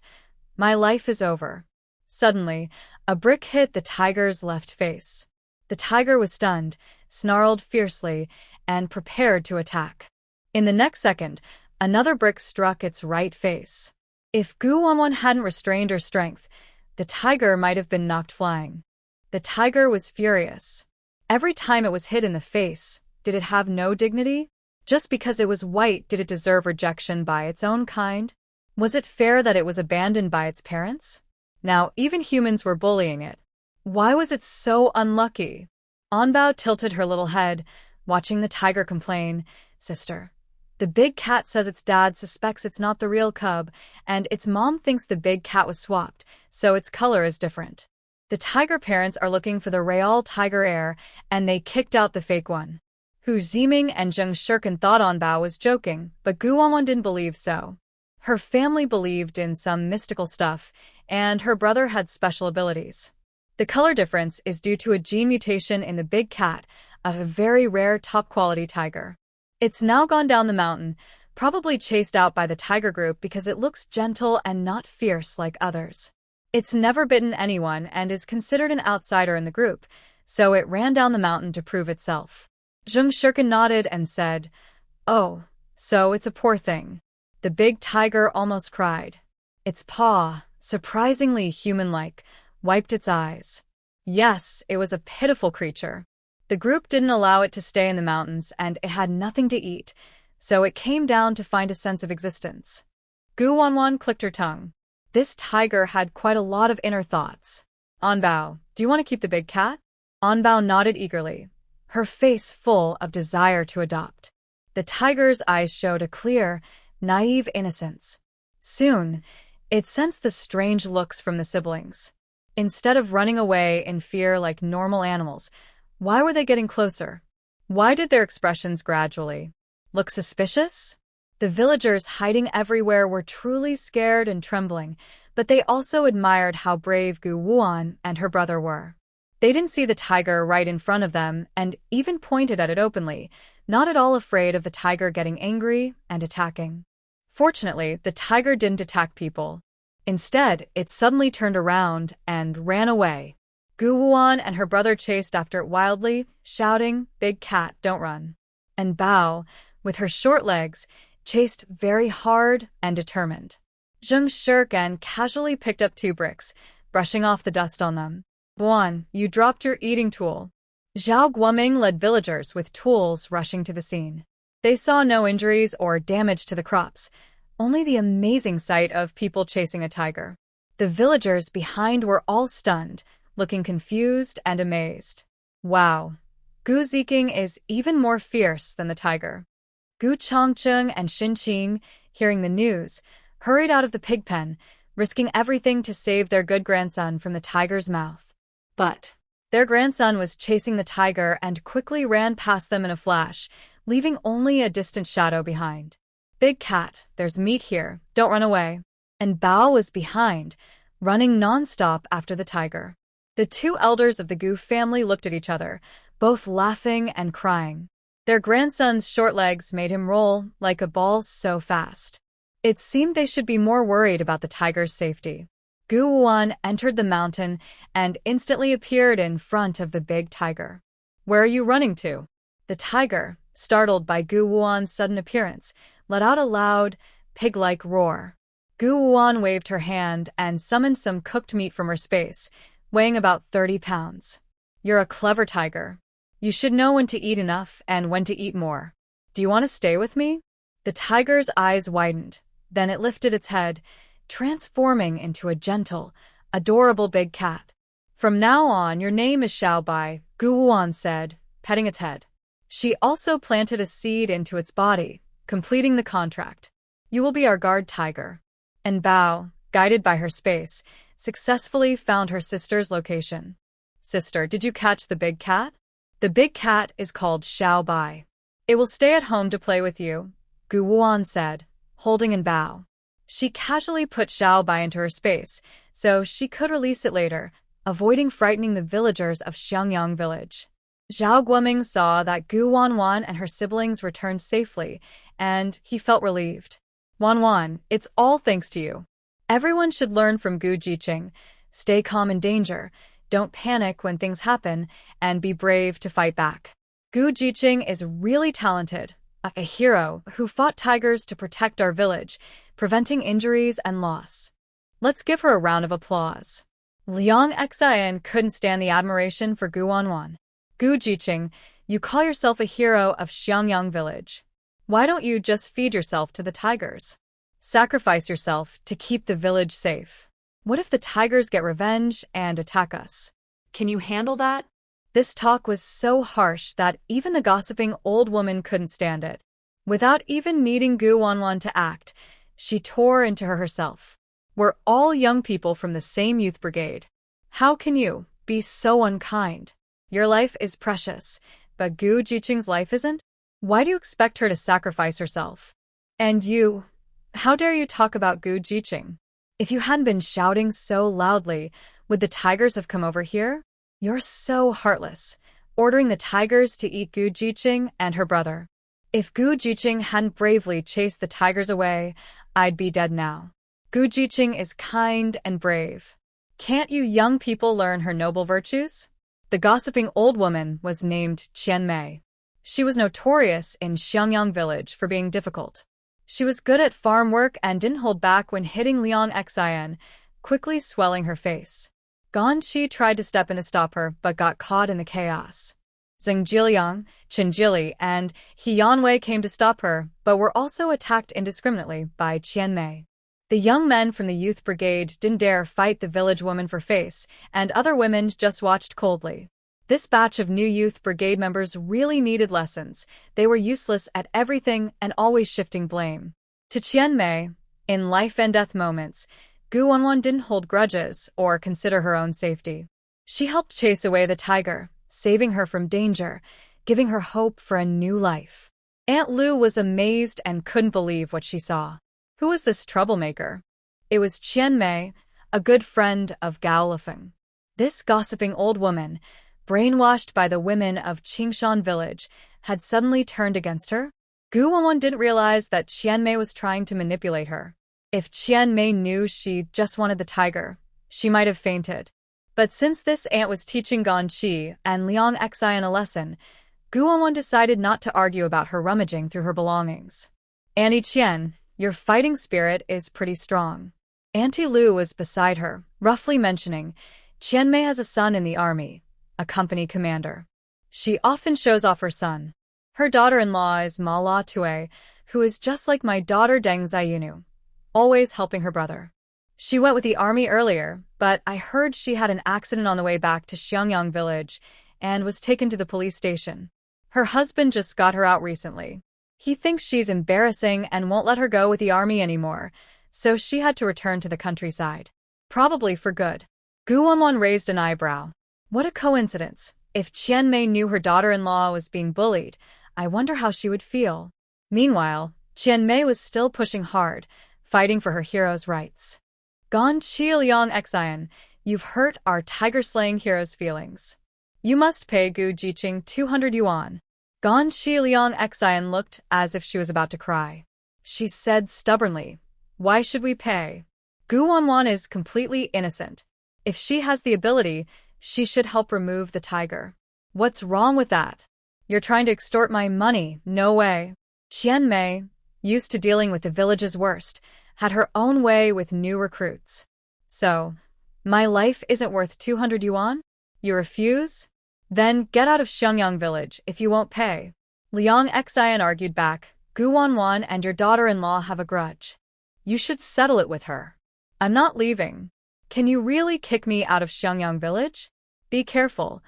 my life is over. Suddenly, a brick hit the tiger's left face. The tiger was stunned, snarled fiercely, and prepared to attack. In the next second, another brick struck its right face. If Gu Wanwan hadn't restrained her strength, the tiger might have been knocked flying. The tiger was furious. Every time it was hit in the face, did it have no dignity? Just because it was white, did it deserve rejection by its own kind? Was it fair that it was abandoned by its parents? Now, even humans were bullying it. Why was it so unlucky? Anbao tilted her little head, watching the tiger complain. Sister, the big cat says its dad suspects it's not the real cub, and its mom thinks the big cat was swapped, so its color is different. The tiger parents are looking for the real tiger heir, and they kicked out the fake one. Hu Zhiming and Zheng Shirkan thought Anbao was joking, but Gu Wanwan didn't believe so. Her family believed in some mystical stuff, and her brother had special abilities. The color difference is due to a gene mutation in the big cat of a very rare top-quality tiger. It's now gone down the mountain, probably chased out by the tiger group because it looks gentle and not fierce like others. It's never bitten anyone and is considered an outsider in the group, so it ran down the mountain to prove itself. Zheng Shirkan nodded and said, "Oh, so it's a poor thing." The big tiger almost cried. Its paw, surprisingly human-like, wiped its eyes. Yes, it was a pitiful creature. The group didn't allow it to stay in the mountains, and it had nothing to eat, so it came down to find a sense of existence. Gu Wanwan clicked her tongue. This tiger had quite a lot of inner thoughts. Anbao, do you want to keep the big cat? Anbao nodded eagerly, her face full of desire to adopt. The tiger's eyes showed a clear, naive innocence. Soon, it sensed the strange looks from the siblings. Instead of running away in fear like normal animals, why were they getting closer? Why did their expressions gradually look suspicious? The villagers hiding everywhere were truly scared and trembling, but they also admired how brave Gu Wuan and her brother were. They didn't see the tiger right in front of them and even pointed at it openly, not at all afraid of the tiger getting angry and attacking. Fortunately, the tiger didn't attack people. Instead, it suddenly turned around and ran away. Gu Wuan and her brother chased after it wildly, shouting, "Big cat, don't run." And Bao, with her short legs, chased very hard and determined. Zheng Shirkan casually picked up 2 bricks, brushing off the dust on them. "Guan, you dropped your eating tool." Zhao Guoming led villagers with tools rushing to the scene. They saw no injuries or damage to the crops, only the amazing sight of people chasing a tiger. The villagers behind were all stunned, looking confused and amazed. Wow, Gu Ziking is even more fierce than the tiger. Gu Chongcheng and Xin Qing, hearing the news, hurried out of the pig pen, risking everything to save their good grandson from the tiger's mouth. But their grandson was chasing the tiger and quickly ran past them in a flash, leaving only a distant shadow behind. "Big cat, there's meat here, don't run away." And Bao was behind, running non-stop after the tiger. The 2 elders of the Gu family looked at each other, both laughing and crying. Their grandson's short legs made him roll like a ball so fast. It seemed they should be more worried about the tiger's safety. Gu Wuan entered the mountain and instantly appeared in front of the big tiger. "Where are you running to?" The tiger, startled by Gu Wuan's sudden appearance, let out a loud, pig-like roar. Gu Wuan waved her hand and summoned some cooked meat from her space, weighing about 30 pounds. "You're a clever tiger. You should know when to eat enough and when to eat more. Do you want to stay with me?" The tiger's eyes widened, then it lifted its head, transforming into a gentle, adorable big cat. "From now on, your name is Xiaobai," Gu Wuan said, petting its head. She also planted a seed into its body, completing the contract. "You will be our guard tiger." And Bao, guided by her space, successfully found her sister's location. "Sister, did you catch the big cat?" "The big cat is called Xiaobai. It will stay at home to play with you," Gu Wuan said, holding in Bao. She casually put Xiaobai into her space, so she could release it later, avoiding frightening the villagers of Xiangyang village. Zhao Guoming saw that Gu Wanwan and her siblings returned safely, and he felt relieved. "Wanwan, it's all thanks to you. Everyone should learn from Gu Jiqing. Stay calm in danger, don't panic when things happen, and be brave to fight back. Gu Jiqing is really talented, a hero who fought tigers to protect our village, preventing injuries and loss. Let's give her a round of applause." Liang Xian couldn't stand the admiration for Gu Wanwan. "Gu Jiqing, You call yourself a hero of Xiangyang village. Why don't you just feed yourself to the tigers? Sacrifice yourself to keep the village safe. What if the tigers get revenge and attack us? Can you handle that? This talk was so harsh that even the gossiping old woman couldn't stand it. Without even needing Gu Wanwan to act, she tore into her herself. We're all young people from the same youth brigade. How can you be so unkind? Your life is precious, but Gu Jiqing's life isn't? Why do you expect her to sacrifice herself? And you, how dare you talk about Gu Jiqing? If you hadn't been shouting so loudly, would the tigers have come over here? You're so heartless, ordering the tigers to eat Gu Jiqing and her brother. If Gu Jiqing hadn't bravely chased the tigers away, I'd be dead now. Gu Jiqing is kind and brave. Can't you young people learn her noble virtues? The gossiping old woman was named Qian Mei. She was notorious in Xiangyang village for being difficult. She was good at farm work and didn't hold back when hitting Liang Xian, quickly swelling her face. Guan Qi tried to step in to stop her, but got caught in the chaos. Zheng Jiliang, Chen Jili, and He Yanwei came to stop her, but were also attacked indiscriminately by Qian Mei. The young men from the youth brigade didn't dare fight the village woman for face, and other women just watched coldly. This batch of new youth brigade members really needed lessons. They were useless at everything and always shifting blame. To Qian Mei, in life and death moments, Gu Wanwan didn't hold grudges or consider her own safety. She helped chase away the tiger, saving her from danger, giving her hope for a new life. Aunt Lu was amazed and couldn't believe what she saw. Who was this troublemaker? It was Qian Mei, a good friend of Gao Lifeng. This gossiping old woman, brainwashed by the women of Qingshan village, had suddenly turned against her? Gu Wanwan didn't realize that Qian Mei was trying to manipulate her. If Qian Mei knew she just wanted the tiger, she might have fainted. But since this aunt was teaching Guan Qi and Liang Xian a lesson, Gu Wanwan decided not to argue about her rummaging through her belongings. Auntie Qian, your fighting spirit is pretty strong. Auntie Lu was beside her, roughly mentioning, Qian Mei has a son in the army, a company commander. She often shows off her son. Her daughter-in-law is Ma La Tue, who is just like my daughter Deng Ziyunu, always helping her brother. She went with the army earlier, but I heard she had an accident on the way back to Xiangyang village and was taken to the police station. Her husband just got her out recently. He thinks she's embarrassing and won't let her go with the army anymore, so she had to return to the countryside. Probably for good. Gu Wanwan raised an eyebrow. What a coincidence. If Qian Mei knew her daughter-in-law was being bullied, I wonder how she would feel. Meanwhile, Qian Mei was still pushing hard, fighting for her hero's rights. Guan Qi Liang Xian, you've hurt our tiger-slaying hero's feelings. You must pay Gu Jiqing 200 yuan. Guan Qi Liang Xian looked as if she was about to cry. She said stubbornly, why should we pay? Gu Wanwan is completely innocent. If she has the ability, she should help remove the tiger. What's wrong with that? You're trying to extort my money, no way. Qian Mei, used to dealing with the village's worst, had her own way with new recruits. So, my life isn't worth 200 yuan? You refuse? Then get out of Xiangyang village if you won't pay. Liang Xian argued back, Gu Wanwan and your daughter-in-law have a grudge. You should settle it with her. I'm not leaving. Can you really kick me out of Xiangyang village? Be careful.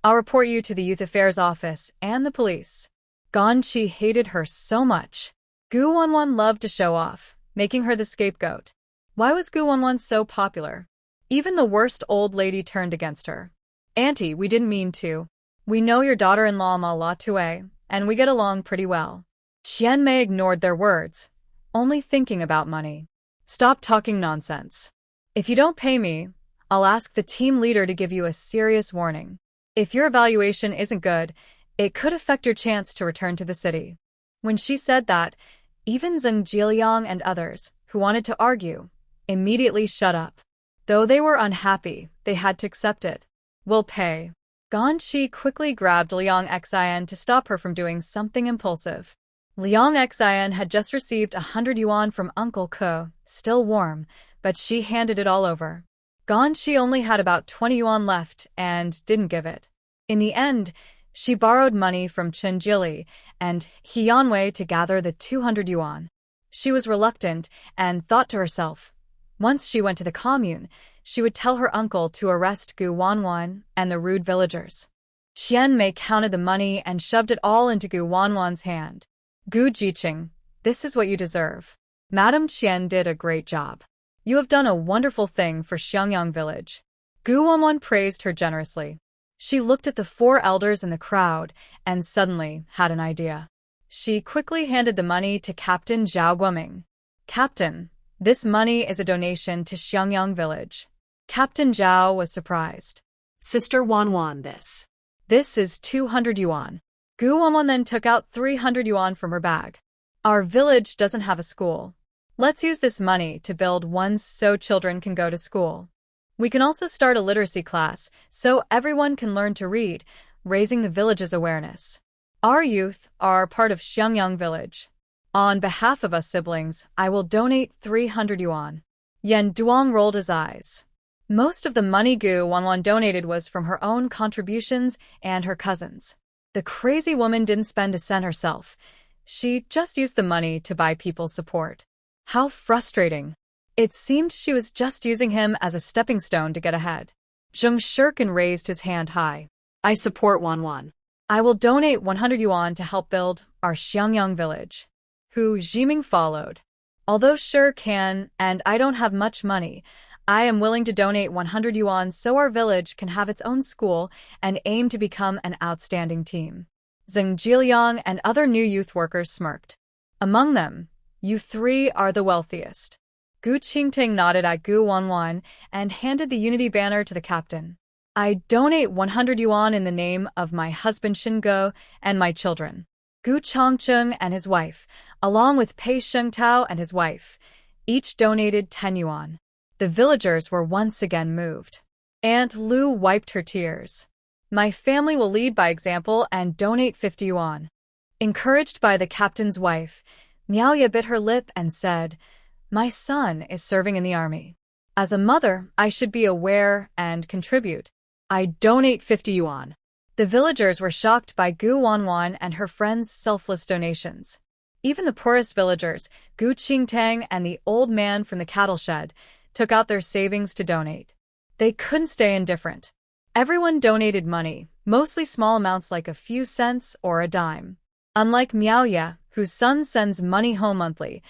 I'll report you to the youth affairs office and the police. Guan Qi hated her so much. Gu Wanwan loved to show off, making her the scapegoat. Why was Gu Wanwan so popular? Even the worst old lady turned against her. Auntie, we didn't mean to. We know your daughter-in-law Ma La Tue, and we get along pretty well. Qian Mei ignored their words, only thinking about money. Stop talking nonsense. If you don't pay me, I'll ask the team leader to give you a serious warning. If your evaluation isn't good, it could affect your chance to return to the city. When she said that, even Zheng Jiliang and others, who wanted to argue, immediately shut up. Though they were unhappy, they had to accept it. We'll pay. Guan Qi quickly grabbed Liang Xian to stop her from doing something impulsive. Liang Xian had just received 100 yuan from Uncle Ko, still warm, but she handed it all over. Guan Qi only had about 20 yuan left and didn't give it. In the end, She borrowed money from Chen Jili and Hianwei to gather the 200 yuan. She was reluctant and thought to herself, once she went to the commune, she would tell her uncle to arrest Gu Wanwan and the rude villagers. Qian Mei counted the money and shoved it all into Gu Wanwan's hand. Gu Jiqing, this is what you deserve. Madam Qian did a great job. You have done a wonderful thing for Xiangyang village. Gu Wanwan praised her generously. She looked at the 4 elders in the crowd and suddenly had an idea. She quickly handed the money to Captain Zhao Guoming. Captain, this money is a donation to Xiangyang village. Captain Zhao was surprised. Sister Wanwan, this. This is 200 yuan. Gu Wanwan then took out 300 yuan from her bag. Our village doesn't have a school. Let's use this money to build one so children can go to school. We can also start a literacy class so everyone can learn to read, raising the village's awareness. Our youth are part of Xiangyang village. On behalf of us siblings, I will donate 300 yuan. Yan Duong rolled his eyes. Most of the money Gu Wanwan donated was from her own contributions and her cousins. The crazy woman didn't spend a cent herself. She just used the money to buy people's support. How frustrating. It seemed she was just using him as a stepping stone to get ahead. Zheng Shirkin raised his hand high. I support Wanwan. I will donate 100 yuan to help build our Xiangyang village. Hu Jiming followed. Although Sure can, and I don't have much money, I am willing to donate 100 yuan so our village can have its own school and aim to become an outstanding team. Zheng Jiliang and other new youth workers smirked. Among them, you 3 are the wealthiest. Gu Qingting nodded at Gu Wanwan and handed the unity banner to the captain. I donate 100 yuan in the name of my husband Shingo and my children. Gu Chongcheng and his wife, along with Pei Shengtao and his wife, each donated 10 yuan. The villagers were once again moved. Aunt Lu wiped her tears. My family will lead by example and donate 50 yuan. Encouraged by the captain's wife, Miaoya bit her lip and said, my son is serving in the army. As a mother, I should be aware and contribute. I donate 50 yuan. The villagers were shocked by Gu Wanwan and her friends' selfless donations. Even the poorest villagers, Gu Qingtang and the old man from the cattle shed, took out their savings to donate. They couldn't stay indifferent. Everyone donated money, mostly small amounts like a few cents or a dime. Unlike Miaoya, whose son sends money home monthly,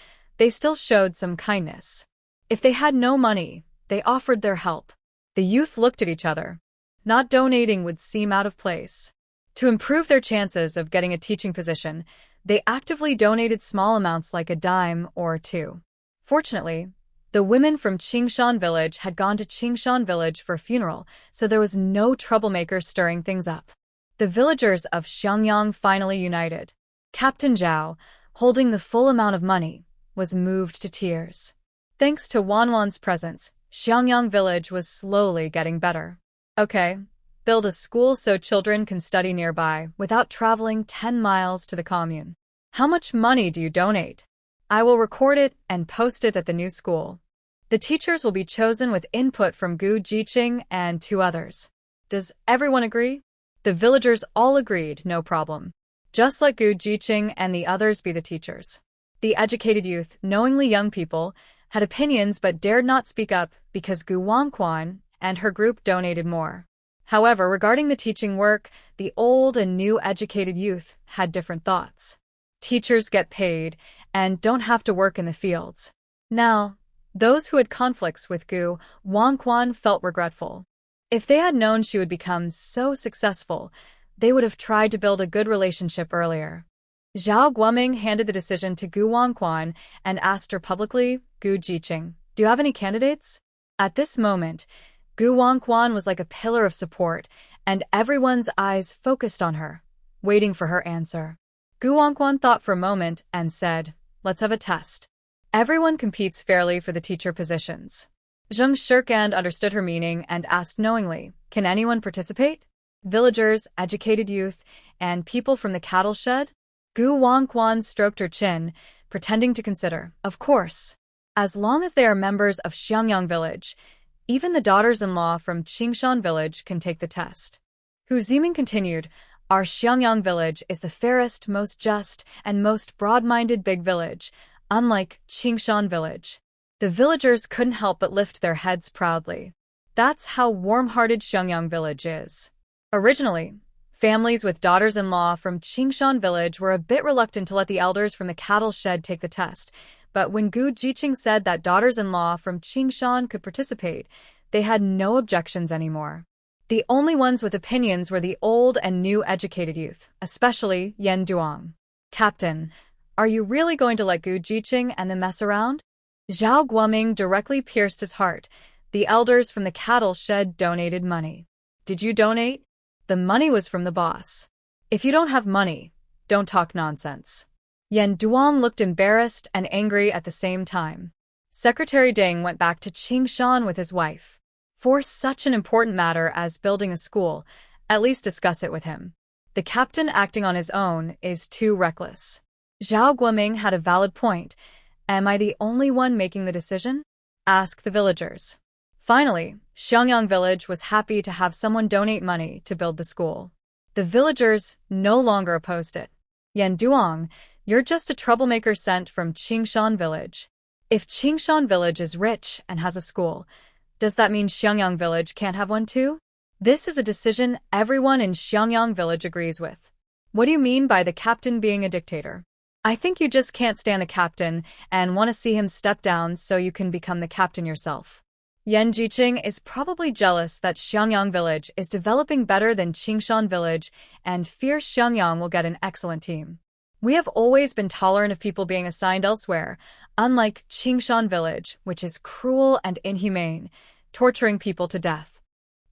they still showed some kindness. If they had no money, they offered their help. The youth looked at each other. Not donating would seem out of place. To improve their chances of getting a teaching position, they actively donated small amounts like a dime or 2. Fortunately, the women from Qingshan village had gone to Qingshan village for a funeral, so there was no troublemaker stirring things up. The villagers of Xiangyang finally united. Captain Zhao, holding the full amount of money, was moved to tears. Thanks to Wanwan's presence, Xiangyang village was slowly getting better. Okay, build a school so children can study nearby without traveling 10 miles to the commune. How much money do you donate? I will record it and post it at the new school. The teachers will be chosen with input from Gu Jiqing and 2 others. Does everyone agree? The villagers all agreed, no problem. Just let Gu Jiqing and the others be the teachers. The educated youth, knowingly young people, had opinions but dared not speak up because Gu Wanquan and her group donated more. However, regarding the teaching work, the old and new educated youth had different thoughts. Teachers get paid and don't have to work in the fields. Now, those who had conflicts with Gu Wanquan felt regretful. If they had known she would become so successful, they would have tried to build a good relationship earlier. Zhao Guoming handed the decision to Gu Wanquan and asked her publicly, Gu Jiqing, do you have any candidates? At this moment, Gu Wanquan was like a pillar of support, and everyone's eyes focused on her, waiting for her answer. Gu Wanquan thought for a moment and said, let's have a test. Everyone competes fairly for the teacher positions. Zheng Shirkan understood her meaning and asked knowingly, can anyone participate? Villagers, educated youth, and people from the cattle shed? Gu Wanquan stroked her chin, pretending to consider. Of course. As long as they are members of Xiangyang village, even the daughters-in-law from Qingshan village can take the test. Hu Ziming continued, Our Xiangyang village is the fairest, most just, and most broad-minded big village, unlike Qingshan village. The villagers couldn't help but lift their heads proudly. That's how warm-hearted Xiangyang village is. Originally, families with daughters-in-law from Qingshan village were a bit reluctant to let the elders from the cattle shed take the test, but when Gu Jiqing said that daughters-in-law from Qingshan could participate, they had no objections anymore. The only ones with opinions were the old and new educated youth, especially Yan Duang. Captain, are you really going to let Gu Jiqing and them mess around? Zhao Guoming directly pierced his heart. The elders from the cattle shed donated money. Did you donate? The money was from the boss. If you don't have money, don't talk nonsense. Yan Duang looked embarrassed and angry at the same time. Secretary Ding went back to Qingshan with his wife. For such an important matter as building a school, at least discuss it with him. The captain acting on his own is too reckless. Zhao Guoming had a valid point. Am I the only one making the decision? Asked the villagers. Finally, Xiangyang village was happy to have someone donate money to build the school. The villagers no longer opposed it. Yan Duang, you're just a troublemaker sent from Qingshan village. If Qingshan village is rich and has a school, does that mean Xiangyang village can't have one too? This is a decision everyone in Xiangyang village agrees with. What do you mean by the captain being a dictator? I think you just can't stand the captain and want to see him step down so you can become the captain yourself. Yan Jiqing is probably jealous that Xiangyang village is developing better than Qingshan village and fears Xiangyang will get an excellent team. We have always been tolerant of people being assigned elsewhere, unlike Qingshan village, which is cruel and inhumane, torturing people to death.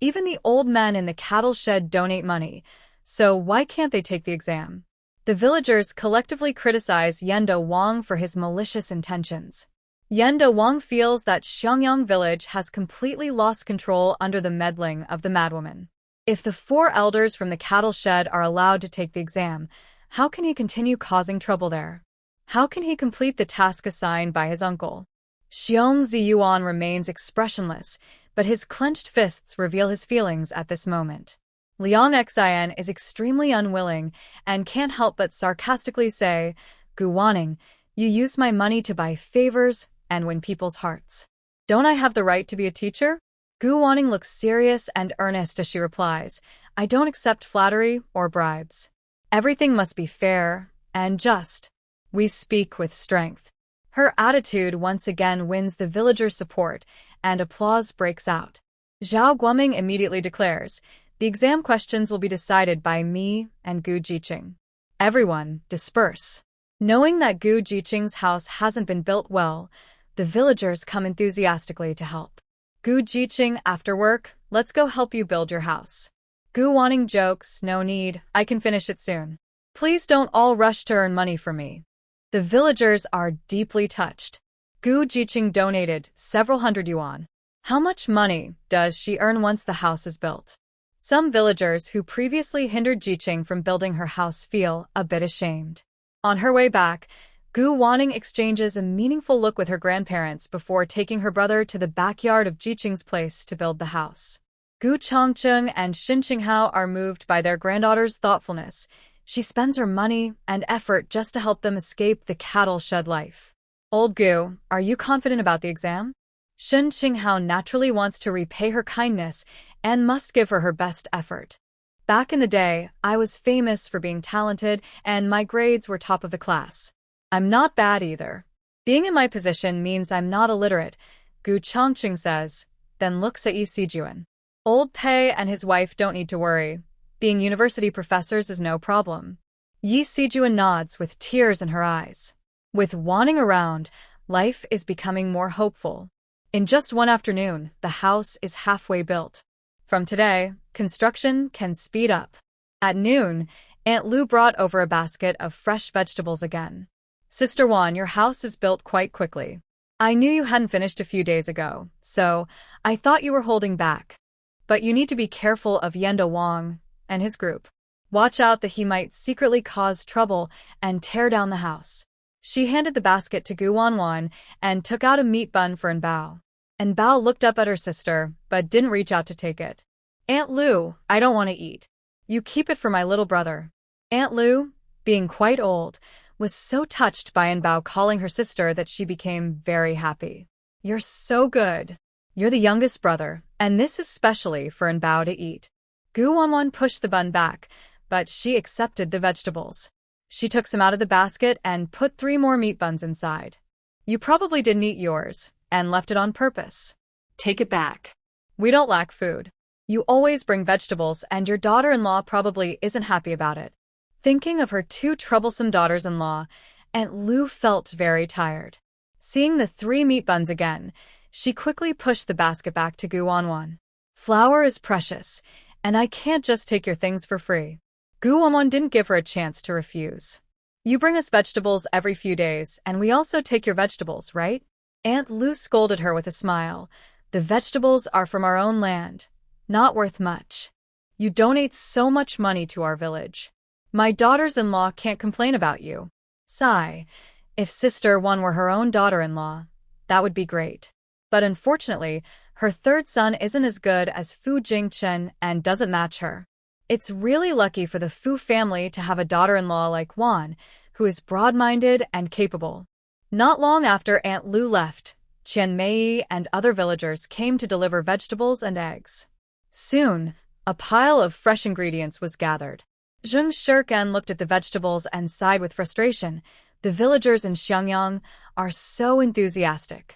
Even the old men in the cattle shed donate money, so why can't they take the exam? The villagers collectively criticize Yendo Wang for his malicious intentions. Yendo Wang feels that Xiangyang village has completely lost control under the meddling of the madwoman. If the 4 elders from the cattle shed are allowed to take the exam, how can he continue causing trouble there? How can he complete the task assigned by his uncle? Xiong Ziyuan remains expressionless, but his clenched fists reveal his feelings at this moment. Liang Xian is extremely unwilling and can't help but sarcastically say, Gu Wanning, you use my money to buy favors and win people's hearts. Don't I have the right to be a teacher? Gu Wanning looks serious and earnest as she replies, I don't accept flattery or bribes. Everything must be fair and just. We speak with strength. Her attitude once again wins the villagers' support, and applause breaks out. Zhao Guoming immediately declares, the exam questions will be decided by me and Gu Jiqing. Everyone, disperse. Knowing that Gu Jiqing's house hasn't been built well, the villagers come enthusiastically to help. Gu Jiqing, after work, let's go help you build your house. Gu Wanning jokes, no need, I can finish it soon. Please don't all rush to earn money for me. The villagers are deeply touched. Gu Jiqing donated several hundred yuan. How much money does she earn once the house is built? Some villagers who previously hindered Jiqing from building her house feel a bit ashamed. On her way back, Gu Wanning exchanges a meaningful look with her grandparents before taking her brother to the backyard of Jiqing's place to build the house. Gu Changcheng and Xin Qinghao are moved by their granddaughter's thoughtfulness. She spends her money and effort just to help them escape the cattle shed life. Old Gu, are you confident about the exam? Xin Qinghao naturally wants to repay her kindness and must give her her best effort. Back in the day, I was famous for being talented and my grades were top of the class. I'm not bad either. Being in my position means I'm not illiterate, Gu Changcheng says, then looks at Yi Sijuan. Old Pei and his wife don't need to worry. Being university professors is no problem. Yi Sijuan nods with tears in her eyes. With Wanning around, life is becoming more hopeful. In just one afternoon, the house is halfway built. From today, construction can speed up. At noon, Aunt Lu brought over a basket of fresh vegetables again. Sister Wan, your house is built quite quickly. I knew you hadn't finished a few days ago, so I thought you were holding back. But you need to be careful of Yendo Wang and his group. Watch out that he might secretly cause trouble and tear down the house. She handed the basket to Gu Wanwan and took out a meat bun for Bao. Bao looked up at her sister, but didn't reach out to take it. Aunt Lu, I don't want to eat. You keep it for my little brother. Aunt Lu, being quite old, was so touched by Bao calling her sister that she became very happy. You're so good. You're the youngest brother, and this is specially for Bao to eat. Guan pushed the bun back, but she accepted the vegetables. She took some out of the basket and put 3 more meat buns inside. You probably didn't eat yours, and left it on purpose. Take it back. We don't lack food. You always bring vegetables, and your daughter-in-law probably isn't happy about it. Thinking of her 2 troublesome daughters-in-law, Aunt Lu felt very tired. Seeing the 3 meat buns again, she quickly pushed the basket back to Guan. Flour is precious, and I can't just take your things for free. Guan didn't give her a chance to refuse. You bring us vegetables every few days, and we also take your vegetables, right? Aunt Lu scolded her with a smile. The vegetables are from our own land, not worth much. You donate so much money to our village. My daughters-in-law can't complain about you. Sigh, if Sister One were her own daughter-in-law, that would be great. But unfortunately, her 3rd son isn't as good as Fu Jingchen and doesn't match her. It's really lucky for the Fu family to have a daughter-in-law like Guan, who is broad-minded and capable. Not long after Aunt Lu left, Qian Mei and other villagers came to deliver vegetables and eggs. Soon, a pile of fresh ingredients was gathered. Zheng Shirkan looked at the vegetables and sighed with frustration. The villagers in Xiangyang are so enthusiastic.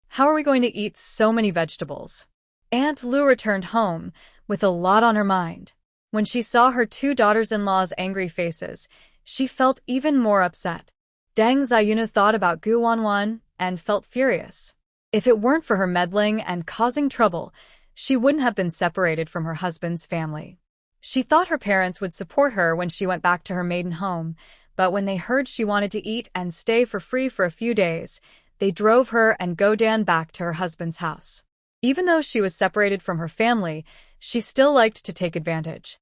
How are we going to eat so many vegetables? Aunt Lu returned home with a lot on her mind. When she saw her 2 daughters-in-law's angry faces, she felt even more upset. Deng Ziyunu thought about Guan and felt furious. If it weren't for her meddling and causing trouble, she wouldn't have been separated from her husband's family. She thought her parents would support her when she went back to her maiden home, but when they heard she wanted to eat and stay for free for a few days, they drove her and Godan back to her husband's house. Even though she was separated from her family, she still liked to take advantage.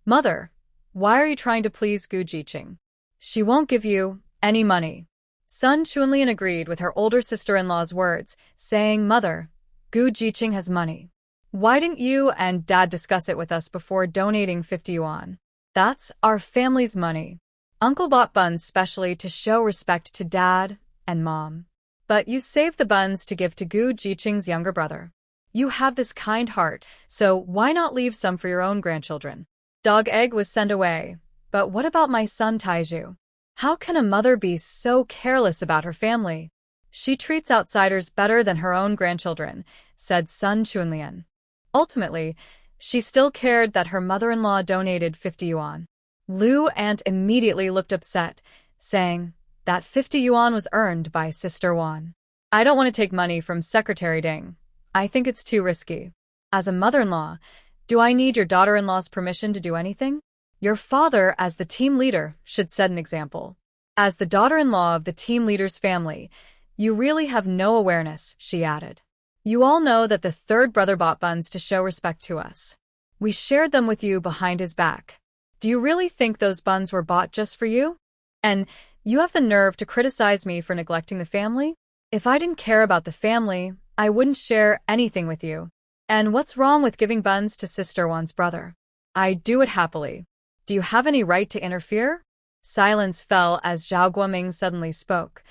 Mother, why are you trying to please Gu Jiqing? She won't give you any money. Sun Chunlian agreed with her older sister-in-law's words, saying, Mother, Gu Jiqing has money. Why didn't you and Dad discuss it with us before donating 50 yuan? That's our family's money. Uncle bought buns specially to show respect to Dad and Mom. But you saved the buns to give to Gu Jiqing's younger brother. You have this kind heart, so why not leave some for your own grandchildren? Dog Egg was sent away, but what about my son Taiju? How can a mother be so careless about her family? She treats outsiders better than her own grandchildren, said Sun Chunlian. Ultimately, she still cared that her mother-in-law donated 50 yuan. Lu Aunt immediately looked upset, saying that 50 yuan was earned by Sister Wan. I don't want to take money from Secretary Ding. I think it's too risky. As a mother-in-law, do I need your daughter-in-law's permission to do anything? Your father, as the team leader, should set an example. As the daughter-in-law of the team leader's family, you really have no awareness, she added. You all know that the 3rd brother bought buns to show respect to us. We shared them with you behind his back. Do you really think those buns were bought just for you? And you have the nerve to criticize me for neglecting the family? If I didn't care about the family, I wouldn't share anything with you. And what's wrong with giving buns to Sister Wan's brother? I'd do it happily. Do you have any right to interfere? Silence fell as Zhao Guoming suddenly spoke.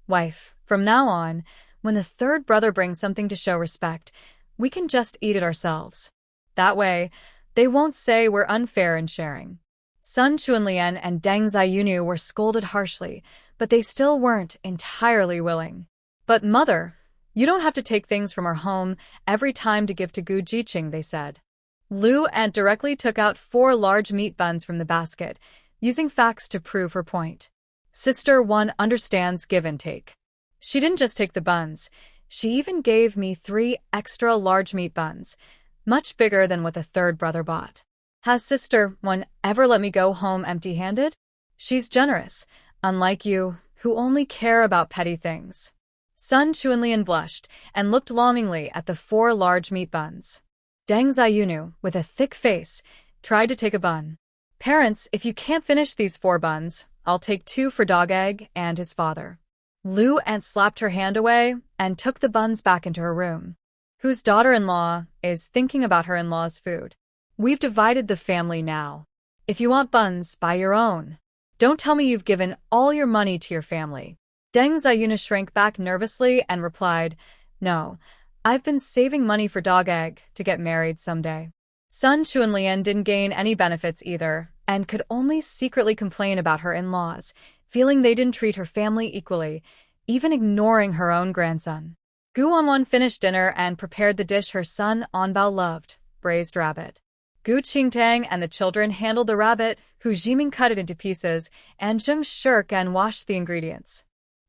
Wife, from now on, when the 3rd brother brings something to show respect, we can just eat it ourselves. That way, they won't say we're unfair in sharing. Sun Chunlian and Deng Ziyunu were scolded harshly, but they still weren't entirely willing. But mother, you don't have to take things from our home every time to give to Gu Jiqing, they said. Lu Aunt directly took out 4 large meat buns from the basket, using facts to prove her point. Sister One understands give and take. She didn't just take the buns, she even gave me 3 extra large meat buns, much bigger than what the 3rd brother bought. Has Sister One ever let me go home empty-handed? She's generous, unlike you, who only care about petty things. Sun Chunlian blushed and looked longingly at the 4 large meat buns. Deng Ziyunu, with a thick face, tried to take a bun. Parents, if you can't finish these 4 buns, I'll take 2 for Dog Egg and his father. Lu Aunt slapped her hand away and took the buns back into her room. Whose daughter-in-law is thinking about her in-law's food? We've divided the family now. If you want buns, buy your own. Don't tell me you've given all your money to your family. Deng Ziyuna shrank back nervously and replied, No, I've been saving money for Dog Egg to get married someday. Sun Chunlian didn't gain any benefits either, and could only secretly complain about her in-laws, feeling they didn't treat her family equally, even ignoring her own grandson. Gu Wanwan finished dinner and prepared the dish her son Onbao loved, braised rabbit. Gu Qingtang and the children handled the rabbit, Hu Jiming cut it into pieces, and Zheng Shirkan washed the ingredients.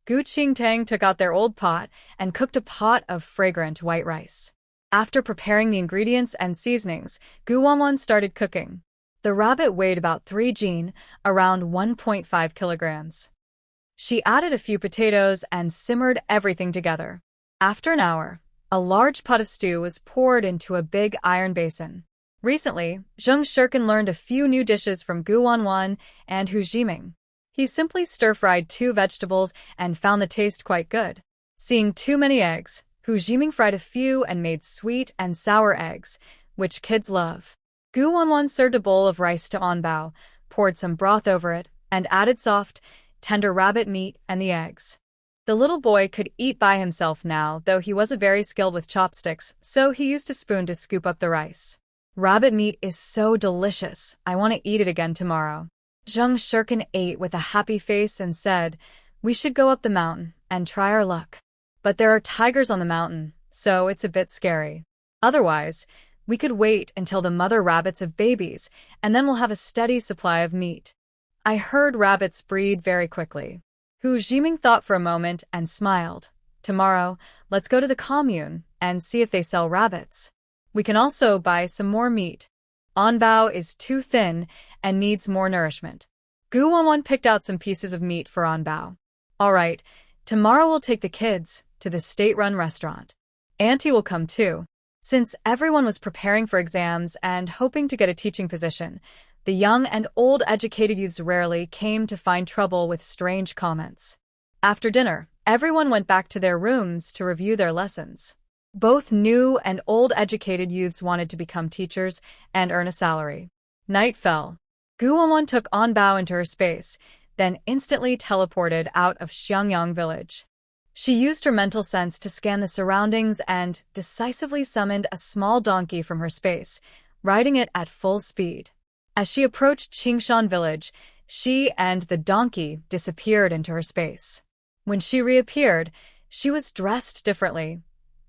Gu Qingtang took out their old pot and cooked a pot of fragrant white rice. After preparing the ingredients and seasonings, Gu Wanwan started cooking. The rabbit weighed about 3 jin, around 1.5 kilograms. She added a few potatoes and simmered everything together. After an hour, a large pot of stew was poured into a big iron basin. Recently, Zheng Shirkan learned a few new dishes from Gu Wanwan and Hu Jiming. He simply stir-fried 2 vegetables and found the taste quite good. Seeing too many eggs, Hu Jiming fried a few and made sweet and sour eggs, which kids love. Gu Wanwan served a bowl of rice to Onbao, poured some broth over it, and added soft, tender rabbit meat and the eggs. The little boy could eat by himself now, though he wasn't very skilled with chopsticks, so he used a spoon to scoop up the rice. Rabbit meat is so delicious, I want to eat it again tomorrow. Zheng Shirkan ate with a happy face and said, We should go up the mountain and try our luck. But there are tigers on the mountain, so it's a bit scary. Otherwise, we could wait until the mother rabbits have babies, and then we'll have a steady supply of meat. I heard rabbits breed very quickly. Hu Jiming thought for a moment and smiled. Tomorrow, let's go to the Commune and see if they sell rabbits. We can also buy some more meat. Onbao is too thin and needs more nourishment. Gu Wanwan picked out some pieces of meat for Onbao. All right, tomorrow we'll take the kids to the state-run restaurant. Auntie will come too. Since everyone was preparing for exams and hoping to get a teaching position, the young and old educated youths rarely came to find trouble with strange comments. After dinner, everyone went back to their rooms to review their lessons. Both new and old educated youths wanted to become teachers and earn a salary. Night fell. Gu Wanwan took Onbao into her space, then instantly teleported out of Xiangyang village. She used her mental sense to scan the surroundings and decisively summoned a small donkey from her space, riding it at full speed. As she approached Qingshan village, she and the donkey disappeared into her space. When she reappeared, she was dressed differently,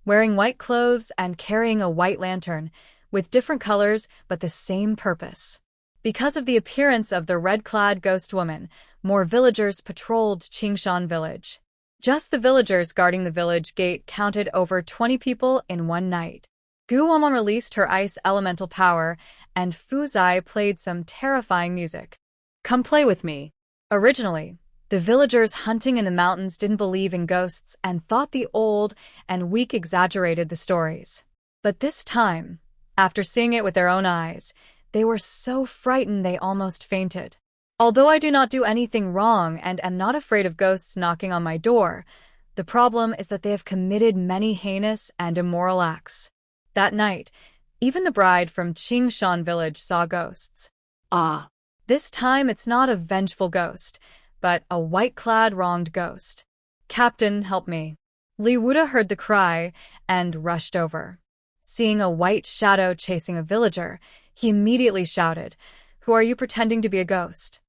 wearing white clothes and carrying a white lantern, with different colors but the same purpose. Because of the appearance of the red-clad ghost woman, more villagers patrolled Qingshan village. Just the villagers guarding the village gate counted over 20 people in one night. Gu Wanwan released her ice elemental power, and Fu Zai played some terrifying music. Come play with me. Originally, the villagers hunting in the mountains didn't believe in ghosts and thought the old and weak exaggerated the stories. But this time, after seeing it with their own eyes, they were so frightened they almost fainted. Although I do not do anything wrong and am not afraid of ghosts knocking on my door, the problem is that they have committed many heinous and immoral acts. That night, even the bride from Qingshan village saw ghosts. Ah. This time it's not a vengeful ghost, but a white-clad wronged ghost. Captain, help me. Li Wuda heard the cry and rushed over. Seeing a white shadow chasing a villager, he immediately shouted, Who are you pretending to be a ghost?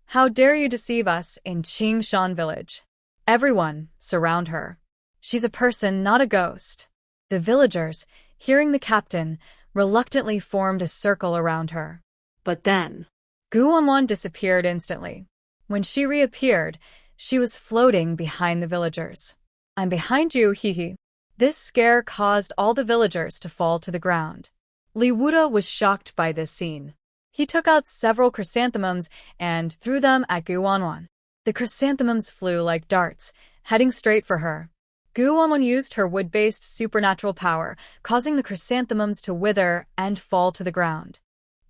How dare you deceive us in Qingshan village? Everyone, surround her. She's a person, not a ghost. The villagers, hearing the captain, reluctantly formed a circle around her. But then, Gu Wanwan disappeared instantly. When she reappeared, she was floating behind the villagers. I'm behind you, hee. This scare caused all the villagers to fall to the ground. Li Wuda was shocked by this scene. He took out several chrysanthemums and threw them at Gu Wanwan. The chrysanthemums flew like darts, heading straight for her. Gu Wanwan used her wood-based supernatural power, causing the chrysanthemums to wither and fall to the ground.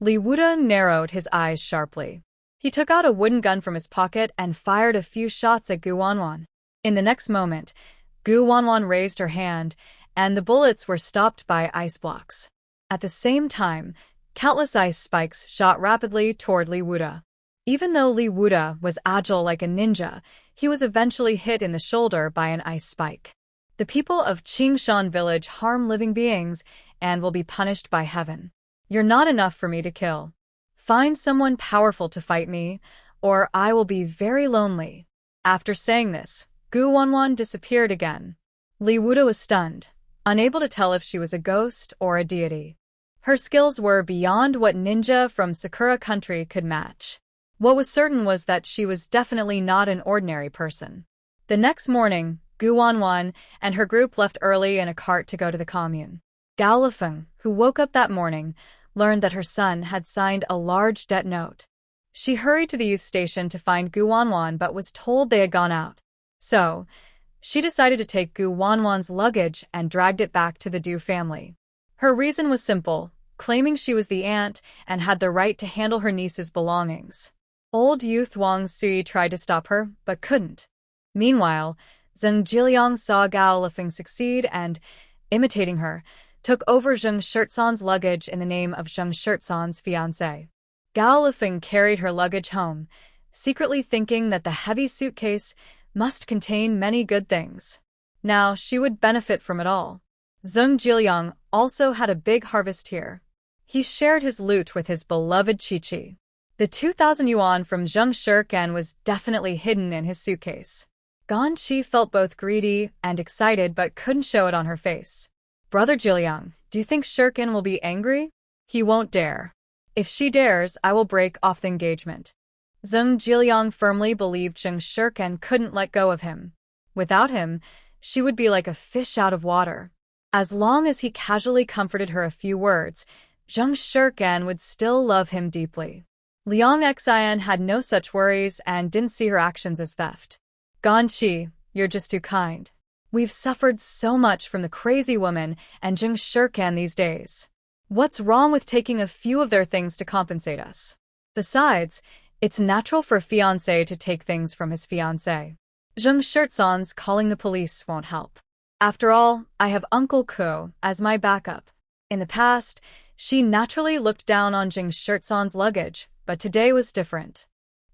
Li Wuda narrowed his eyes sharply. He took out a wooden gun from his pocket and fired a few shots at Gu Wanwan. In the next moment, Gu Wanwan raised her hand, and the bullets were stopped by ice blocks. At the same time, Countless ice spikes shot rapidly toward Li Wuda. Even though Li Wuda was agile like a ninja, he was eventually hit in the shoulder by an ice spike. The people of Qingshan village harm living beings and will be punished by heaven. You're not enough for me to kill. Find someone powerful to fight me, or I will be very lonely. After saying this, Gu Wanwan disappeared again. Li Wuda was stunned, unable to tell if she was a ghost or a deity. Her skills were beyond what ninja from Sakura country could match. What was certain was that she was definitely not an ordinary person. The next morning, Gu Wanwan and her group left early in a cart to go to the commune. Gao Lifeng, who woke up that morning, learned that her son had signed a large debt note. She hurried to the youth station to find Gu Wanwan but was told they had gone out. So, she decided to take Gu Wanwan's luggage and dragged it back to the Du family. Her reason was simple, claiming she was the aunt and had the right to handle her niece's belongings. Old youth Wang Sui tried to stop her, but couldn't. Meanwhile, Zheng Jiliang saw Gao Lifeng succeed and, imitating her, took over Zheng Shirtsan's luggage in the name of Zheng Shirtsan's fiancé. Gao Lifeng carried her luggage home, secretly thinking that the heavy suitcase must contain many good things. Now she would benefit from it all. Zheng Jiliang also had a big harvest here. He shared his loot with his beloved Qiqi. The 2,000 yuan from Zheng Shirkan was definitely hidden in his suitcase. Guan Qi felt both greedy and excited but couldn't show it on her face. Brother Jiliang, do you think Shirkan will be angry? He won't dare. If she dares, I will break off the engagement. Zheng Jiliang firmly believed Zheng Shirkan couldn't let go of him. Without him, she would be like a fish out of water. As long as he casually comforted her a few words, Zheng Shirkan would still love him deeply. Liang Xian had no such worries and didn't see her actions as theft. Guan Qi, you're just too kind. We've suffered so much from the crazy woman and Zheng Shirkan these days. What's wrong with taking a few of their things to compensate us? Besides, it's natural for a fiancé to take things from his fiancée. Zheng Shirtsan's calling the police won't help. After all, I have Uncle Ko as my backup. In the past, she naturally looked down on Zheng Shirtsan's luggage, but today was different.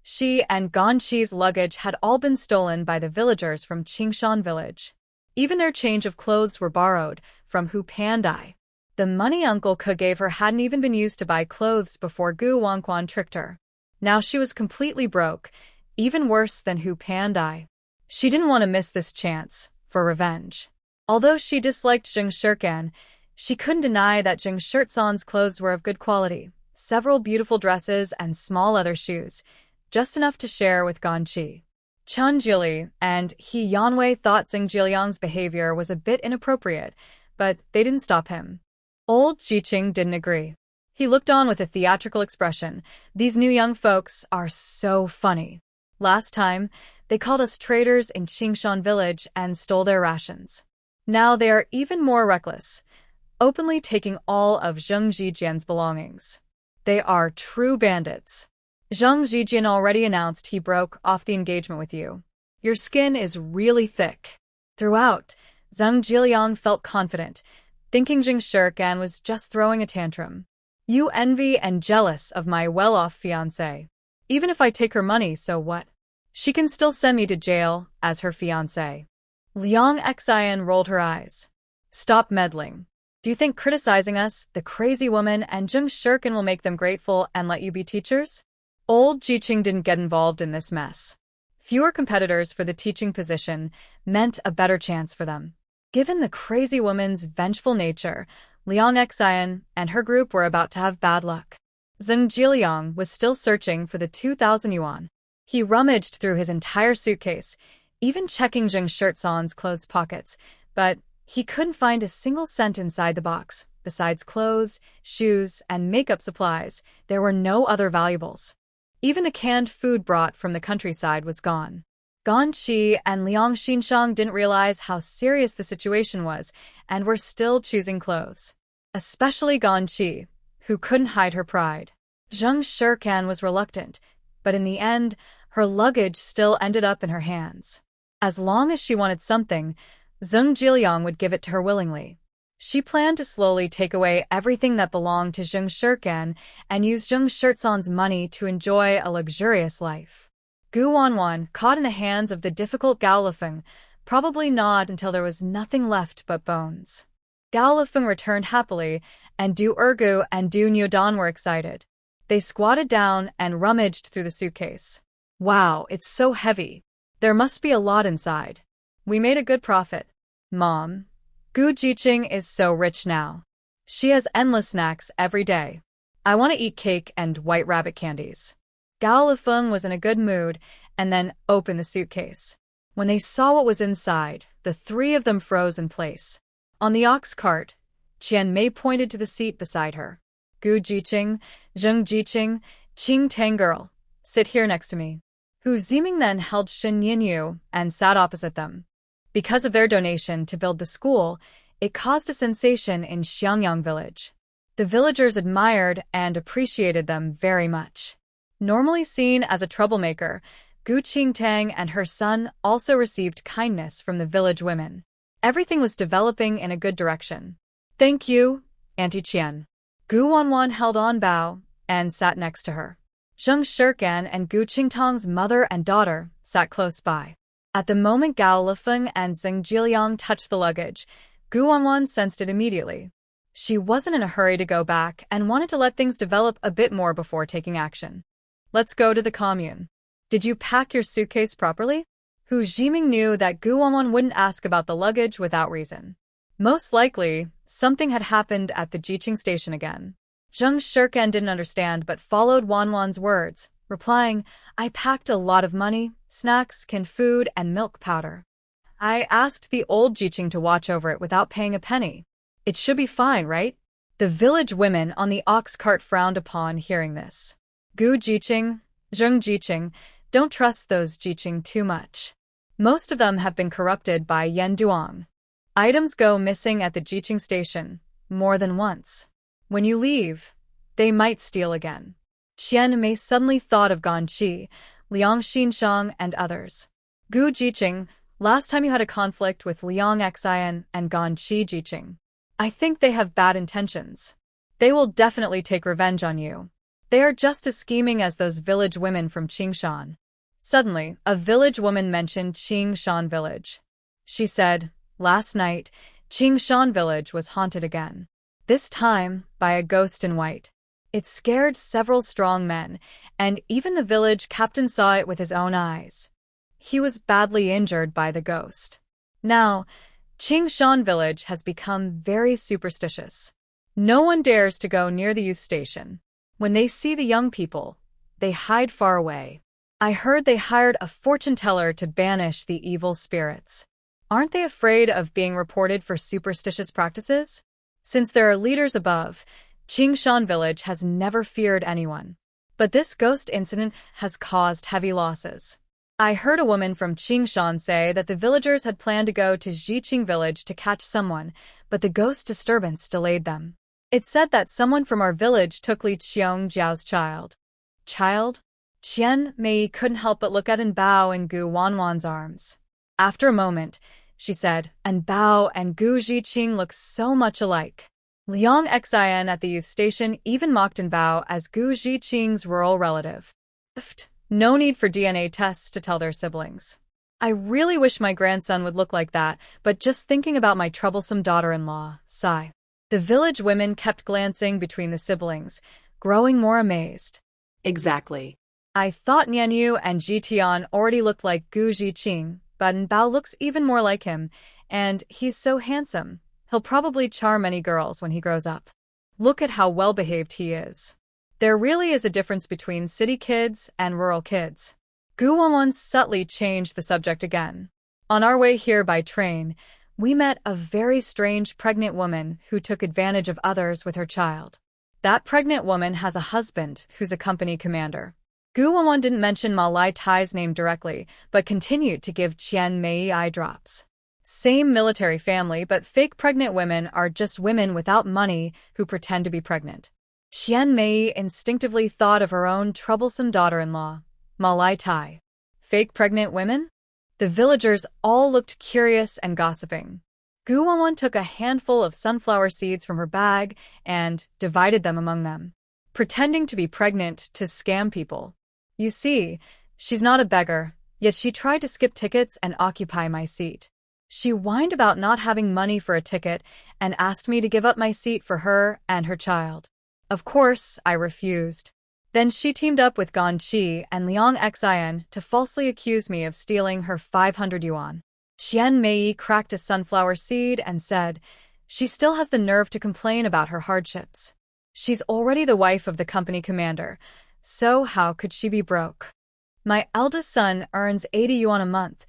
She and Guan Qi's luggage had all been stolen by the villagers from Qingshan village. Even their change of clothes were borrowed from Hu Pandai. The money Uncle Ko gave her hadn't even been used to buy clothes before Gu Wanquan tricked her. Now she was completely broke, even worse than Hu Pandai. She didn't want to miss this chance for revenge. Although she disliked Zheng Shirkan, she couldn't deny that Zheng Shirtsan's clothes were of good quality. Several beautiful dresses and small leather shoes, just enough to share with Guan Qi. Chun Jili and He Yanwei thought Zheng Jiliang's behavior was a bit inappropriate, but they didn't stop him. Old Jiqing didn't agree. He looked on with a theatrical expression. These new young folks are so funny. Last time, they called us traitors in Qingshan village and stole their rations. Now they are even more reckless, openly taking all of Zheng Zijian's belongings. They are true bandits. Zheng Zijian already announced he broke off the engagement with you. Your skin is really thick. Throughout, Zheng Jiliang felt confident, thinking Zheng Shirkan was just throwing a tantrum. You envy and jealous of my well-off fiancé. Even if I take her money, so what? She can still send me to jail as her fiancé. Liang Xian rolled her eyes. Stop meddling. Do you think criticizing us, the crazy woman, and Zheng Shirkan will make them grateful and let you be teachers? Old Jiqing didn't get involved in this mess. Fewer competitors for the teaching position meant a better chance for them. Given the crazy woman's vengeful nature, Liang Xian and her group were about to have bad luck. Zheng Jiliang was still searching for the 2,000 yuan. He rummaged through his entire suitcase, even checking Zheng Shirtsan's clothes pockets, but he couldn't find a single cent inside the box. Besides clothes, shoes, and makeup supplies, there were no other valuables. Even the canned food brought from the countryside was gone. Guan Qi and Liang Xinshang didn't realize how serious the situation was and were still choosing clothes. Especially Guan Qi, who couldn't hide her pride. Zheng Shirkan was reluctant, but in the end, her luggage still ended up in her hands. As long as she wanted something, Zheng Jiliang would give it to her willingly. She planned to slowly take away everything that belonged to Zheng Shirkan and use Zheng Shirtson's money to enjoy a luxurious life. Gu Wanwan, caught in the hands of the difficult Gao Lifeng, probably gnawed until there was nothing left but bones. Gao Lifeng returned happily, and Du Ergu and Du Nyodan were excited. They squatted down and rummaged through the suitcase. Wow, it's so heavy. There must be a lot inside. We made a good profit. Mom, Gu Jiqing is so rich now. She has endless snacks every day. I want to eat cake and white rabbit candies. Gao Lifeng was in a good mood and then opened the suitcase. When they saw what was inside, the three of them froze in place. On the ox cart, Qian Mei pointed to the seat beside her. Gu Jiqing, Zheng Jiqing, Qing Tang girl, sit here next to me. Hu Ziming then held Shen Yinyu and sat opposite them. Because of their donation to build the school, it caused a sensation in Xiangyang village. The villagers admired and appreciated them very much. Normally seen as a troublemaker, Gu Qingtang and her son also received kindness from the village women. Everything was developing in a good direction. Thank you, Auntie Qian. Gu Wanwan held on Bao and sat next to her. Zheng Shirkan and Gu Qingtang's mother and daughter sat close by. At the moment Gao Lifeng and Zheng Jiliang touched the luggage, Gu Wanwan sensed it immediately. She wasn't in a hurry to go back and wanted to let things develop a bit more before taking action. Let's go to the commune. Did you pack your suitcase properly? Hu Ziming knew that Gu Wanwan wouldn't ask about the luggage without reason. Most likely, something had happened at the Jiqing station again. Zheng Shirkan didn't understand but followed Wanwan's words, replying, I packed a lot of money, snacks, canned food, and milk powder. I asked the old Jiqing to watch over it without paying a penny. It should be fine, right? The village women on the ox cart frowned upon hearing this. Gu Jiqing, Zheng Jiqing, don't trust those Jiqing too much. Most of them have been corrupted by Yan Duang. Items go missing at the Jiqing station more than once. When you leave, they might steal again. Qian Mei suddenly thought of Gan Qi, Liang Xinshang, and others. Gu Jiqing, last time you had a conflict with Liang Xian and Gan Qi Jiqing. I think they have bad intentions. They will definitely take revenge on you. They are just as scheming as those village women from Qingshan. Suddenly, a village woman mentioned Qingshan village. She said, last night, Qingshan village was haunted again. This time, by a ghost in white. It scared several strong men, and even the village captain saw it with his own eyes. He was badly injured by the ghost. Now, Qingshan village has become very superstitious. No one dares to go near the youth station. When they see the young people, they hide far away. I heard they hired a fortune teller to banish the evil spirits. Aren't they afraid of being reported for superstitious practices? Since there are leaders above, Qingshan village has never feared anyone. But this ghost incident has caused heavy losses. I heard a woman from Qingshan say that the villagers had planned to go to Jiqing village to catch someone, but the ghost disturbance delayed them. It said that someone from our village took Li Qiongjiao's child. Child? Qian Mei couldn't help but look at Bao and Gu Wanwan's arms. After a moment, she said, and Bao and Gu Jiqing look so much alike. Liang Xian at the youth station even mocked Bao as Gu Jiqing's rural relative. No need for DNA tests to tell their siblings. I really wish my grandson would look like that, but just thinking about my troublesome daughter-in-law, sigh. The village women kept glancing between the siblings, growing more amazed. Exactly. I thought Nianyu and Jitian already looked like Gu Jiqing, but Bao looks even more like him, and he's so handsome. He'll probably charm many girls when he grows up. Look at how well-behaved he is. There really is a difference between city kids and rural kids. Gu Wanwan subtly changed the subject again. On our way here by train, we met a very strange pregnant woman who took advantage of others with her child. That pregnant woman has a husband who's a company commander. Gu Wanwan didn't mention Ma Lai Tai's name directly, but continued to give Qian Mei eye drops. Same military family, but fake pregnant women are just women without money who pretend to be pregnant. Qian Mei instinctively thought of her own troublesome daughter-in-law, Ma Lai Tai. Fake pregnant women? The villagers all looked curious and gossiping. Gu Wanwan took a handful of sunflower seeds from her bag and divided them among them, pretending to be pregnant to scam people. You see, she's not a beggar, yet she tried to skip tickets and occupy my seat. She whined about not having money for a ticket and asked me to give up my seat for her and her child. Of course, I refused. Then she teamed up with Gan Chi and Liang Xian to falsely accuse me of stealing her 500 yuan. Qian Mei cracked a sunflower seed and said, she still has the nerve to complain about her hardships. She's already the wife of the company commander, so how could she be broke? My eldest son earns 80 yuan a month,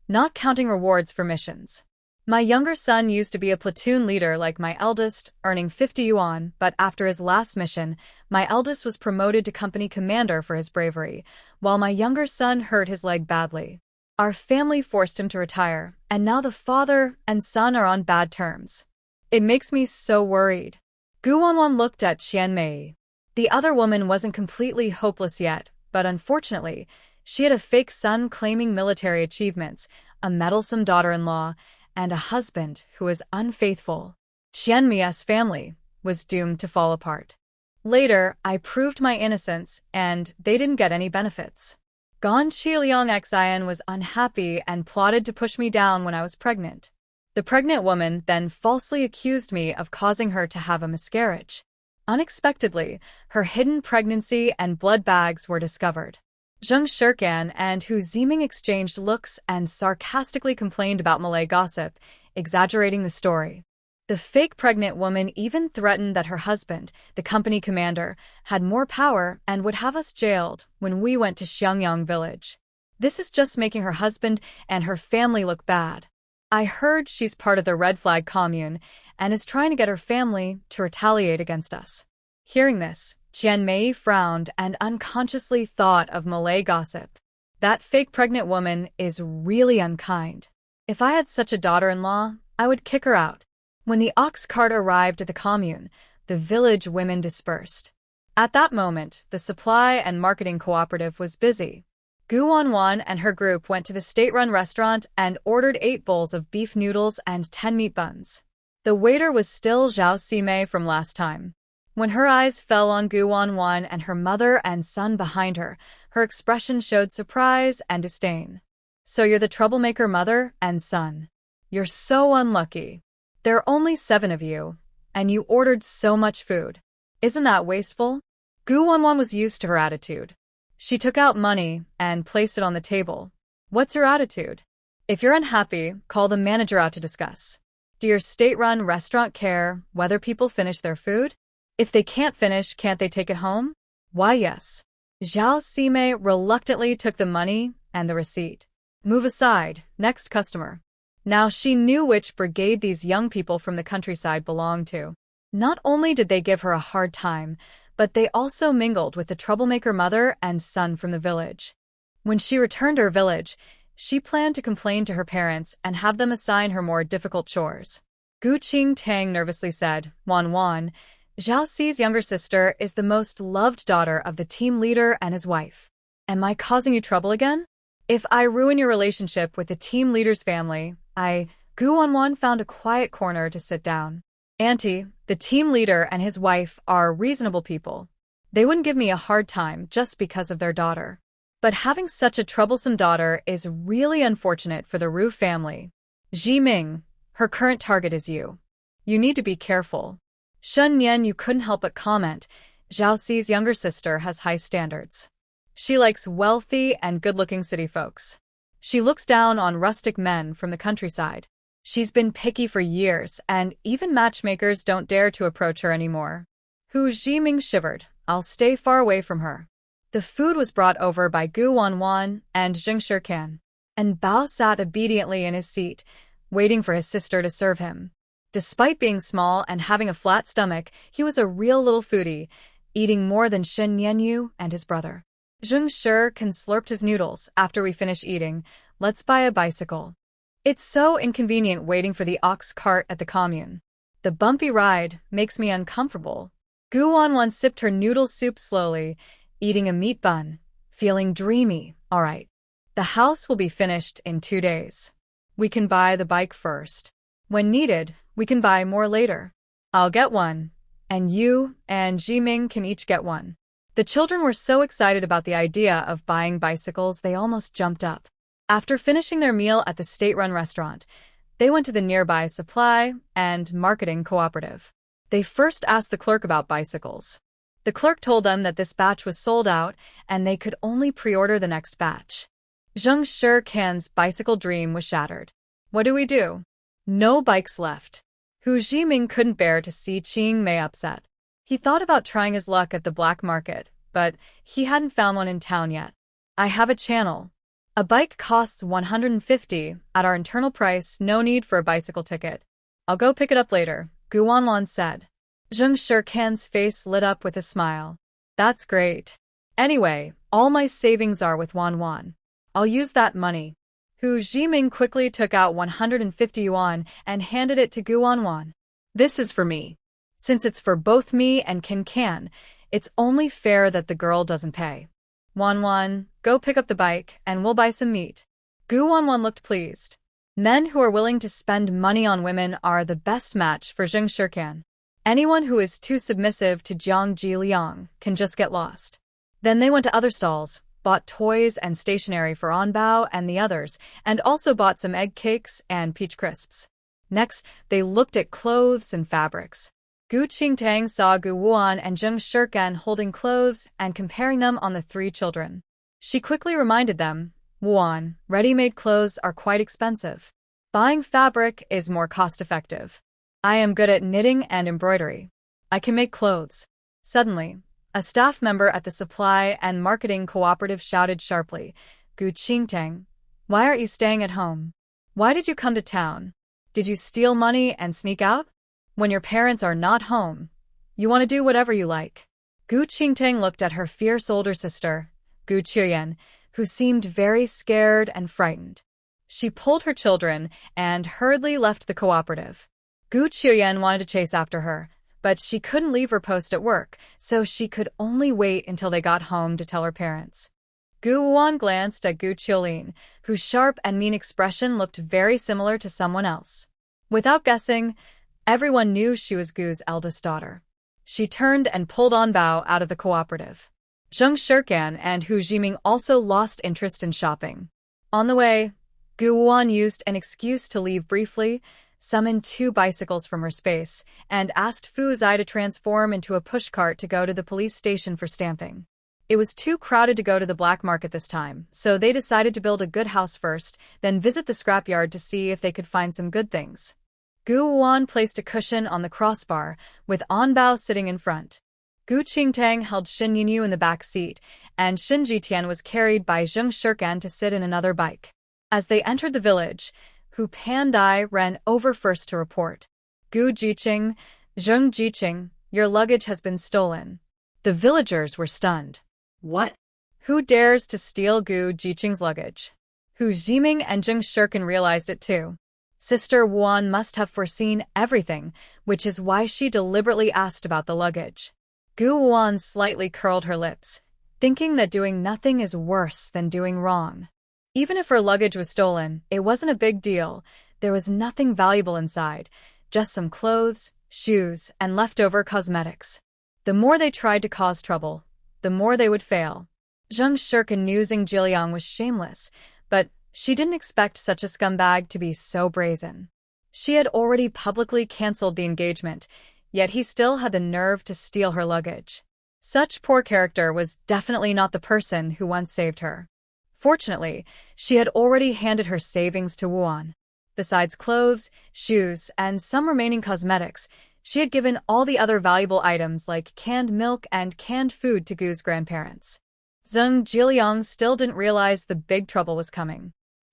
not counting rewards for missions. My younger son used to be a platoon leader like my eldest, earning 50 yuan, but after his last mission, my eldest was promoted to company commander for his bravery, while my younger son hurt his leg badly. Our family forced him to retire, and now the father and son are on bad terms. It makes me so worried. Gu Wanwan looked at Qian Mei. The other woman wasn't completely hopeless yet, but unfortunately, she had a fake son claiming military achievements, a meddlesome daughter-in-law, and a husband who was unfaithful. Qian Mei's family was doomed to fall apart. Later, I proved my innocence, and they didn't get any benefits. Gan Chi Liang Xian was unhappy and plotted to push me down when I was pregnant. The pregnant woman then falsely accused me of causing her to have a miscarriage. Unexpectedly, her hidden pregnancy and blood bags were discovered. Zheng Shirkan and Hu Ziming exchanged looks and sarcastically complained about Malay gossip, exaggerating the story. The fake pregnant woman even threatened that her husband, the company commander, had more power and would have us jailed when we went to Xiangyang village. This is just making her husband and her family look bad. I heard she's part of the Red Flag Commune and is trying to get her family to retaliate against us. Hearing this, Qian Mei frowned and unconsciously thought of Malay gossip. That fake pregnant woman is really unkind. If I had such a daughter-in-law, I would kick her out. When the ox cart arrived at the commune, the village women dispersed. At that moment, the supply and marketing cooperative was busy. Gu Wanwan and her group went to the state-run restaurant and ordered 8 bowls of beef noodles and 10 meat buns. The waiter was still Zhao Simei from last time. When her eyes fell on Gu Wanwan and her mother and son behind her, her expression showed surprise and disdain. So you're the troublemaker mother and son. You're so unlucky. There are only 7 of you, and you ordered so much food. Isn't that wasteful? Gu Wanwan was used to her attitude. She took out money and placed it on the table. What's your attitude? If you're unhappy, call the manager out to discuss. Do your state-run restaurant care whether people finish their food? If they can't finish, can't they take it home? Why, yes. Zhao Simei reluctantly took the money and the receipt. Move aside, next customer. Now she knew which brigade these young people from the countryside belonged to. Not only did they give her a hard time, but they also mingled with the troublemaker mother and son from the village. When she returned to her village, she planned to complain to her parents and have them assign her more difficult chores. Gu Qing Tang nervously said, Wan Wan, Zhao Xi's younger sister is the most loved daughter of the team leader and his wife. Am I causing you trouble again? If I ruin your relationship with the team leader's family, Gu Wanwan found a quiet corner to sit down. Auntie, the team leader and his wife are reasonable people. They wouldn't give me a hard time just because of their daughter. But having such a troublesome daughter is really unfortunate for the Ru family. Ji Ming, her current target is you. You need to be careful. Shun Nian, you couldn't help but comment, Zhao Xi's younger sister has high standards. She likes wealthy and good-looking city folks. She looks down on rustic men from the countryside. She's been picky for years, and even matchmakers don't dare to approach her anymore. Hu Zhiming shivered. I'll stay far away from her. The food was brought over by Gu Wanwan and Zheng Shirkan, and Bao sat obediently in his seat, waiting for his sister to serve him. Despite being small and having a flat stomach, he was a real little foodie, eating more than Shen Nianyu and his brother. Zheng Shirkan slurped his noodles. After we finish eating, let's buy a bicycle. It's so inconvenient waiting for the ox cart at the commune. The bumpy ride makes me uncomfortable. Gu Wanwan sipped her noodle soup slowly, eating a meat bun, feeling dreamy. All right. The house will be finished in 2 days. We can buy the bike first. When needed, we can buy more later. I'll get one. And you and Jiming can each get one. The children were so excited about the idea of buying bicycles they almost jumped up. After finishing their meal at the state-run restaurant, they went to the nearby supply and marketing cooperative. They first asked the clerk about bicycles. The clerk told them that this batch was sold out and they could only pre-order the next batch. Zheng Shikan's bicycle dream was shattered. What do we do? No bikes left. Hu Jiming couldn't bear to see Qing Mei upset. He thought about trying his luck at the black market, but he hadn't found one in town yet. I have a channel. A bike costs 150 at our internal price, no need for a bicycle ticket. I'll go pick it up later, Guan said. Zheng Shikan's face lit up with a smile. That's great. Anyway, all my savings are with Wan. I'll use that money. Hu Jiming quickly took out 150 yuan and handed it to Guan. This is for me. Since it's for both me and Can, it's only fair that the girl doesn't pay. Wan, go pick up the bike and we'll buy some meat. Guan looked pleased. Men who are willing to spend money on women are the best match for Zheng Shikan. Anyone who is too submissive to Jiang Jiliang can just get lost. Then they went to other stalls, bought toys and stationery for Anbao and the others, and also bought some egg cakes and peach crisps. Next, they looked at clothes and fabrics. Gu Qingtang saw Guan and Zheng Shikan holding clothes and comparing them on the three children. She quickly reminded them, Guan, ready-made clothes are quite expensive. Buying fabric is more cost-effective. I am good at knitting and embroidery. I can make clothes. Suddenly, a staff member at the supply and marketing cooperative shouted sharply, Gu Qingtang, why aren't you staying at home? Why did you come to town? Did you steal money and sneak out? When your parents are not home, you want to do whatever you like. Gu Qingtang looked at her fierce older sister, Gu Qiuyan, who seemed very scared and frightened. She pulled her children and hurriedly left the cooperative. Gu Qiuyan wanted to chase after her, but she couldn't leave her post at work, so she could only wait until they got home to tell her parents. Guan glanced at Gu Qiulin, whose sharp and mean expression looked very similar to someone else. Without guessing, everyone knew she was Gu's eldest daughter. She turned and pulled Anbao out of the cooperative. Zheng Shikan and Hu Jiming also lost interest in shopping. On the way, Guan used an excuse to leave briefly, summoned 2 bicycles from her space, and asked Fu Zai to transform into a pushcart to go to the police station for stamping. It was too crowded to go to the black market this time, so they decided to build a good house first, then visit the scrapyard to see if they could find some good things. Guan placed a cushion on the crossbar, with Anbao sitting in front. Gu Qingtang held Xin Yinyu in the back seat, and Xin Jitian was carried by Zheng Shikan to sit in another bike. As they entered the village, Hu Pandai ran over first to report. Gu Jiqing, Zheng Jiqing, your luggage has been stolen. The villagers were stunned. What? Who dares to steal Gu Jiqing's luggage? Hu Jiming and Zheng Shikan realized it too. Sister Guan must have foreseen everything, which is why she deliberately asked about the luggage. Guan slightly curled her lips, thinking that doing nothing is worse than doing wrong. Even if her luggage was stolen, it wasn't a big deal. There was nothing valuable inside, just some clothes, shoes, and leftover cosmetics. The more they tried to cause trouble, the more they would fail. Zheng Shikan knew Zheng Jiliang was shameless, but she didn't expect such a scumbag to be so brazen. She had already publicly cancelled the engagement, yet he still had the nerve to steal her luggage. Such poor character was definitely not the person who once saved her. Fortunately, she had already handed her savings to Guan. Besides clothes, shoes, and some remaining cosmetics, she had given all the other valuable items like canned milk and canned food to Gu's grandparents. Zheng Jiliang still didn't realize the big trouble was coming.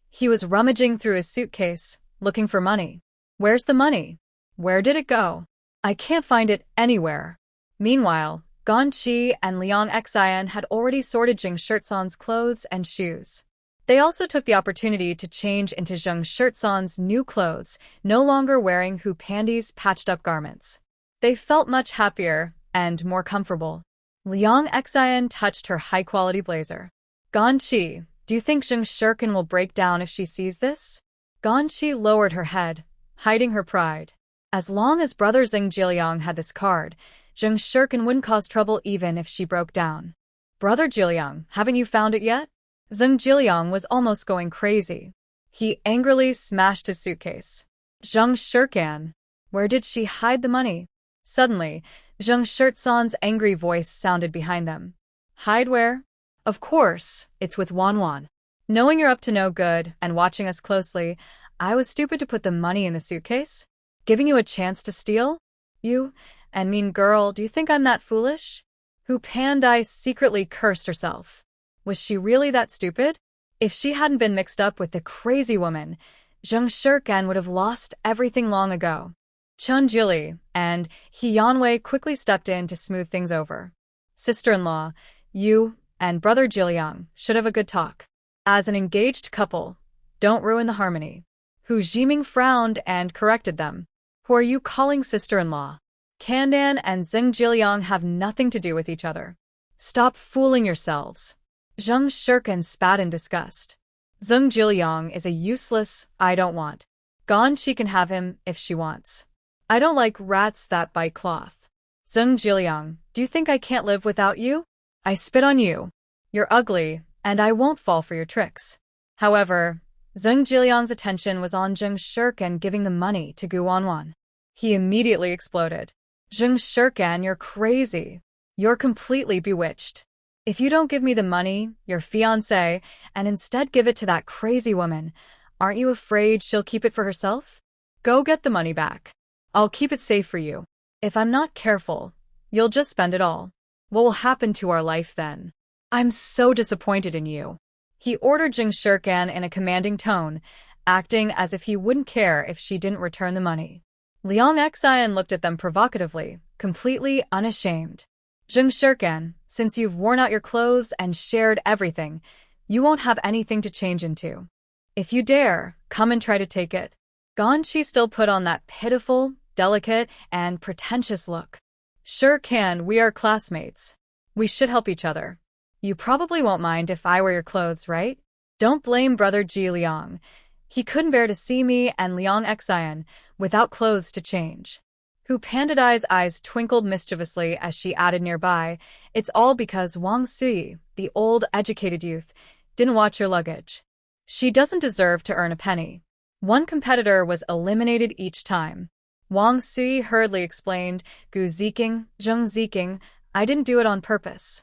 He was rummaging through his suitcase, looking for money. Where's the money? Where did it go? I can't find it anywhere. Meanwhile, Gan Qi and Liang Xian had already sorted Zheng Shirtsan's clothes and shoes. They also took the opportunity to change into Zheng Shirtsan's new clothes, no longer wearing Hu Pandi's patched-up garments. They felt much happier and more comfortable. Liang Xian touched her high-quality blazer. Gan Qi, do you think Zheng Shikan will break down if she sees this? Gan Qi lowered her head, hiding her pride. As long as brother Zheng Jiliang had this card, Zheng Shirkan wouldn't cause trouble even if she broke down. Brother Jiliang, haven't you found it yet? Zheng Jiliang was almost going crazy. He angrily smashed his suitcase. Zheng Shirkan, where did she hide the money? Suddenly, Zheng Shirtsan's angry voice sounded behind them. Hide where? Of course, it's with Wanwan. Knowing you're up to no good and watching us closely, I was stupid to put the money in the suitcase? Giving you a chance to steal? You, and mean girl, do you think I'm that foolish? Hu Pandai secretly cursed herself. Was she really that stupid? If she hadn't been mixed up with the crazy woman, Zheng Shirkan would have lost everything long ago. Chun Jili and He Yanwei quickly stepped in to smooth things over. Sister-in-law, you and brother Jiliang should have a good talk. As an engaged couple, don't ruin the harmony. Hu Jiming frowned and corrected them. Who are you calling sister-in-law? Kandan and Zheng Jiliang have nothing to do with each other. Stop fooling yourselves. Zheng Shirkan spat in disgust. Zheng Jiliang is a useless, I don't want. Guan she can have him if she wants. I don't like rats that bite cloth. Zheng Jiliang, do you think I can't live without you? I spit on you. You're ugly, and I won't fall for your tricks. However, Zheng Jiliang's attention was on Zheng Shirkan giving the money to Guanwan. He immediately exploded. Zheng Shirkan, you're crazy. You're completely bewitched. If you don't give me the money, your fiancé, and instead give it to that crazy woman, aren't you afraid she'll keep it for herself? Go get the money back. I'll keep it safe for you. If I'm not careful, you'll just spend it all. What will happen to our life then? I'm so disappointed in you. He ordered Zheng Shirkan in a commanding tone, acting as if he wouldn't care if she didn't return the money. Liang Xian looked at them provocatively, completely unashamed. Zheng Shirkan, since you've worn out your clothes and shared everything, you won't have anything to change into. If you dare, come and try to take it. Guanxi still put on that pitiful, delicate, and pretentious look. Shirkan, we are classmates. We should help each other. You probably won't mind if I wear your clothes, right? Don't blame brother Ji Liang. He couldn't bear to see me and Liang Xian without clothes to change. Hu Pandadai's eyes twinkled mischievously as she added nearby, it's all because Wang Sui, the old educated youth, didn't watch your luggage. She doesn't deserve to earn a penny. One competitor was eliminated each time. Wang Sui hurriedly explained, Gu Ziking, Zheng Ziking, I didn't do it on purpose.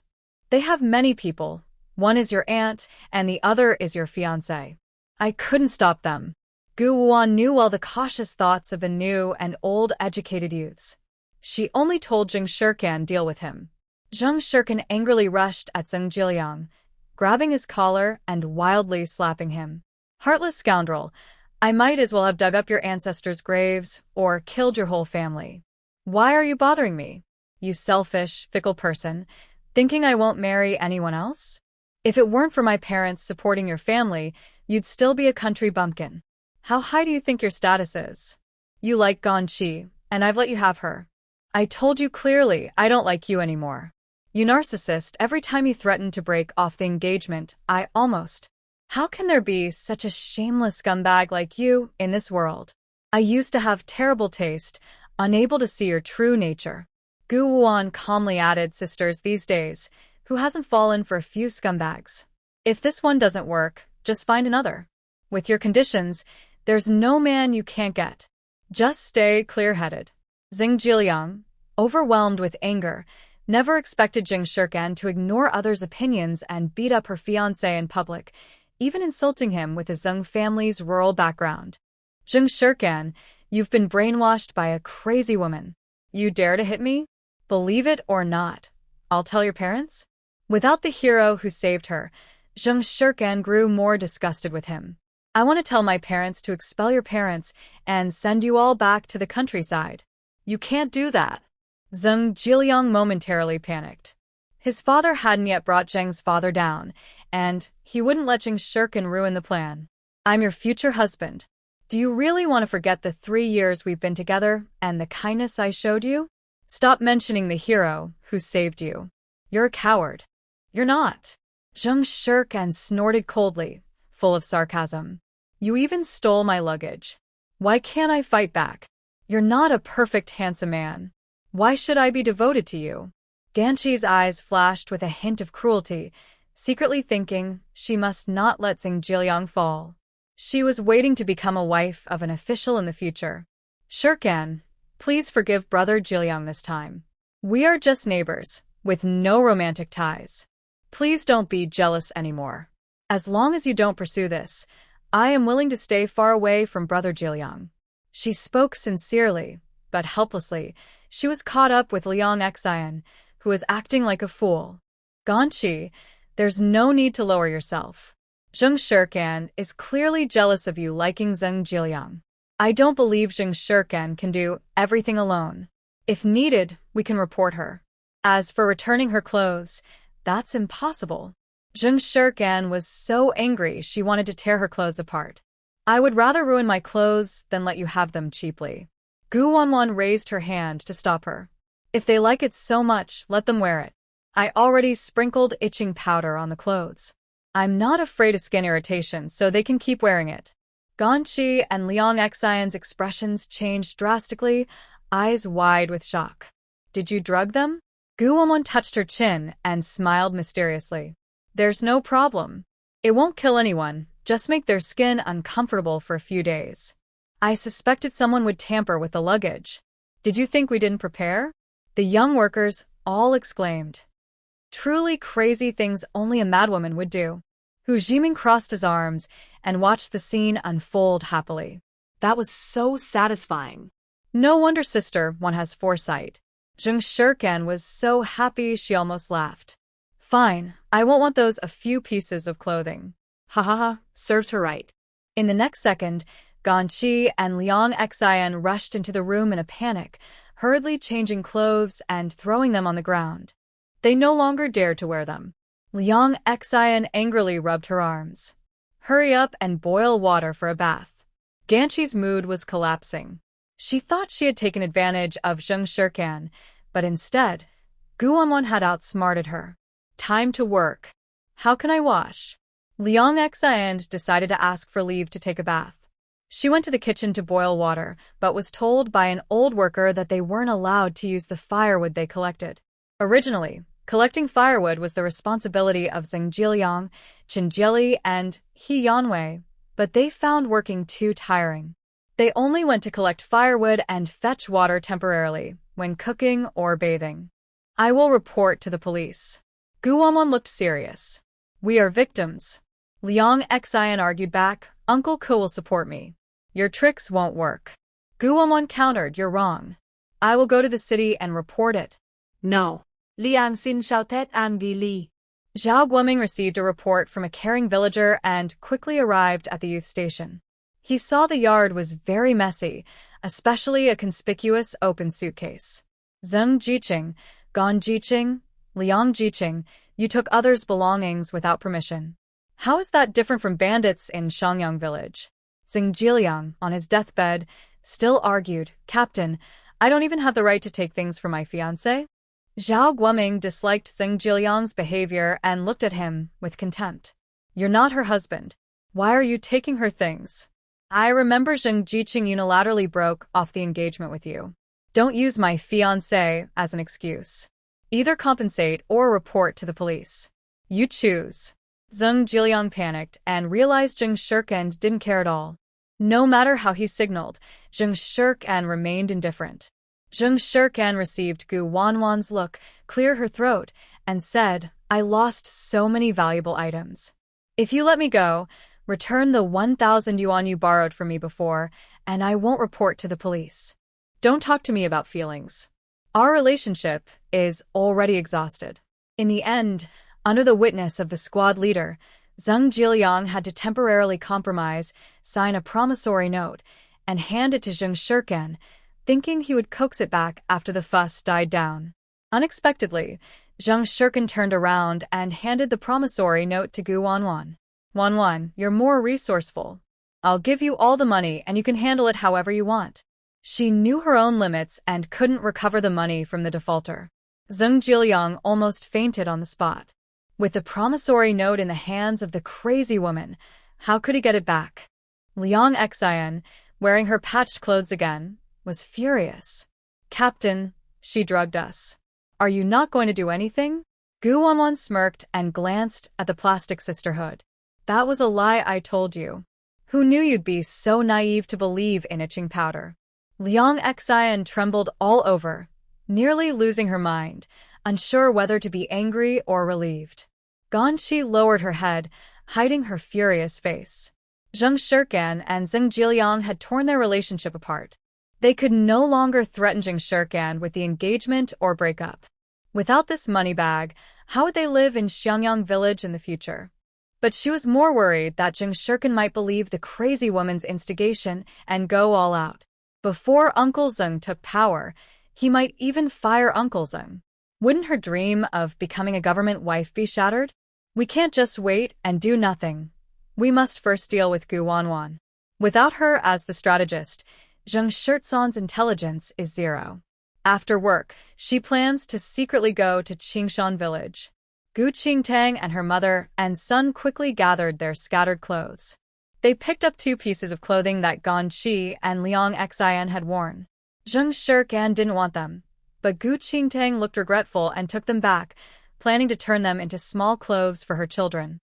They have many people. One is your aunt, and the other is your fiancé. I couldn't stop them. Gu Wuan knew well the cautious thoughts of the new and old educated youths. She only told Zheng Shirkan deal with him. Zheng Shirkan angrily rushed at Zheng Jiliang, grabbing his collar and wildly slapping him. Heartless scoundrel, I might as well have dug up your ancestors' graves or killed your whole family. Why are you bothering me? You selfish, fickle person, thinking I won't marry anyone else? If it weren't for my parents supporting your family, you'd still be a country bumpkin. How high do you think your status is? You like Guanxi, and I've let you have her. I told you clearly I don't like you anymore. You narcissist, every time you threatened to break off the engagement, I almost. How can there be such a shameless scumbag like you in this world? I used to have terrible taste, unable to see your true nature. Gu Wuan calmly added, sisters these days, who hasn't fallen for a few scumbags? If this one doesn't work, just find another. With your conditions, there's no man you can't get. Just stay clear-headed. Zheng Jiliang, overwhelmed with anger, never expected Zheng Shirkan to ignore others' opinions and beat up her fiancé in public, even insulting him with the Zheng family's rural background. Zheng Shirkan, you've been brainwashed by a crazy woman. You dare to hit me? Believe it or not, I'll tell your parents? Without the hero who saved her, Zheng Shirkan grew more disgusted with him. I want to tell my parents to expel your parents and send you all back to the countryside. You can't do that. Zheng Jiliang momentarily panicked. His father hadn't yet brought Zheng's father down, and he wouldn't let Zheng Shirkan ruin the plan. I'm your future husband. Do you really want to forget the 3 years we've been together and the kindness I showed you? Stop mentioning the hero who saved you. You're a coward. You're not. Zheng Shirkan snorted coldly, full of sarcasm. You even stole my luggage. Why can't I fight back? You're not a perfect handsome man. Why should I be devoted to you? Ganchi's eyes flashed with a hint of cruelty, secretly thinking she must not let Xingjiliang fall. She was waiting to become a wife of an official in the future. Shirkan, please forgive Brother Jiliang this time. We are just neighbors, with no romantic ties. Please don't be jealous anymore. As long as you don't pursue this, I am willing to stay far away from Brother Jiliang. She spoke sincerely, but helplessly. She was caught up with Liang Xian, who was acting like a fool. Ganchi, there's no need to lower yourself. Zheng Shirkan is clearly jealous of you liking Zheng Jiliang. I don't believe Zheng Shirkan can do everything alone. If needed, we can report her. As for returning her clothes, that's impossible. Zheng Shirkan was so angry she wanted to tear her clothes apart. I would rather ruin my clothes than let you have them cheaply. Gu Wanwan raised her hand to stop her. If they like it so much, let them wear it. I already sprinkled itching powder on the clothes. I'm not afraid of skin irritation, so they can keep wearing it. Ganchi and Liang Xian's expressions changed drastically, eyes wide with shock. Did you drug them? Gu Wanwan touched her chin and smiled mysteriously. There's no problem. It won't kill anyone, just make their skin uncomfortable for a few days. I suspected someone would tamper with the luggage. Did you think we didn't prepare? The young workers all exclaimed. Truly crazy things only a madwoman would do. Hu Jiming crossed his arms and watched the scene unfold happily. That was so satisfying. No wonder Sister One has foresight. Zheng Shirkan was so happy she almost laughed. Fine, I won't want those a few pieces of clothing. Ha ha ha, serves her right. In the next second, Ganchi and Liang Xian rushed into the room in a panic, hurriedly changing clothes and throwing them on the ground. They no longer dared to wear them. Liang Xian angrily rubbed her arms. Hurry up and boil water for a bath. Ganchi's mood was collapsing. She thought she had taken advantage of Zheng Shirkan, but instead, Gu Wanwan had outsmarted her. Time to work. How can I wash? Liang Xian decided to ask for leave to take a bath. She went to the kitchen to boil water, but was told by an old worker that they weren't allowed to use the firewood they collected. Originally, collecting firewood was the responsibility of Xingjiliang, Qinjili, and He Yanwei, but they found working too tiring. They only went to collect firewood and fetch water temporarily, when cooking or bathing. I will report to the police. Gu Wanwan looked serious. We are victims. Liang Xian argued back, Uncle Ko will support me. Your tricks won't work. Gu Wanwan countered, you're wrong. I will go to the city and report it. No. Liang Xin shouted an Bi Li. Zhao Guoming received a report from a caring villager and quickly arrived at the youth station. He saw the yard was very messy, especially a conspicuous open suitcase. Zheng Jiqing, Gan Jiqing, Liang Jiqing, you took others' belongings without permission. How is that different from bandits in Shangyang village? Xingjiliang, on his deathbed, still argued, Captain, I don't even have the right to take things from my fiancé. Zhao Guoming disliked Xingjiliang's behavior and looked at him with contempt. You're not her husband. Why are you taking her things? I remember Zheng Jiqing unilaterally broke off the engagement with you. Don't use my fiancé as an excuse. Either compensate or report to the police. You choose. Zheng Jiliang panicked and realized Zheng Shirkan didn't care at all. No matter how he signaled, Zheng Shirkan remained indifferent. Zheng Shirkan received Gu Wanwan's look, clear her throat, and said, I lost so many valuable items. If you let me go, return the 1,000 yuan you borrowed from me before, and I won't report to the police. Don't talk to me about feelings. Our relationship is already exhausted. In the end, under the witness of the squad leader, Zheng Jiliang had to temporarily compromise, sign a promissory note, and hand it to Zheng Shirkan, thinking he would coax it back after the fuss died down. Unexpectedly, Zheng Shirkan turned around and handed the promissory note to Gu Wanwan. Wanwan, you're more resourceful. I'll give you all the money and you can handle it however you want. She knew her own limits and couldn't recover the money from the defaulter. Zheng Jiliang almost fainted on the spot. With the promissory note in the hands of the crazy woman, how could he get it back? Liang Xian, wearing her patched clothes again, was furious. "Captain, she drugged us. Are you not going to do anything?" Guan smirked and glanced at the plastic sisterhood. "That was a lie I told you. Who knew you'd be so naive to believe in itching powder?" Liang Xian trembled all over, nearly losing her mind, unsure whether to be angry or relieved. Guanxi lowered her head, hiding her furious face. Zheng Shirkan and Zheng Jiliang had torn their relationship apart. They could no longer threaten Zheng Shirkan with the engagement or breakup. Without this money bag, how would they live in Xiangyang village in the future? But she was more worried that Zheng Shirkan might believe the crazy woman's instigation and go all out. Before Uncle Zheng took power, he might even fire Uncle Zheng. Wouldn't her dream of becoming a government wife be shattered? "We can't just wait and do nothing. We must first deal with Guan. Without her as the strategist, Zheng Shirtsan's intelligence is zero. After work, she plans to secretly go to Qingshan village." Gu Qingtang and her mother and son quickly gathered their scattered clothes. They picked up 2 pieces of clothing that Guanxi and Liang Xian had worn. Zheng Shirkan didn't want them, but Gu Qingtang looked regretful and took them back, planning to turn them into small clothes for her children.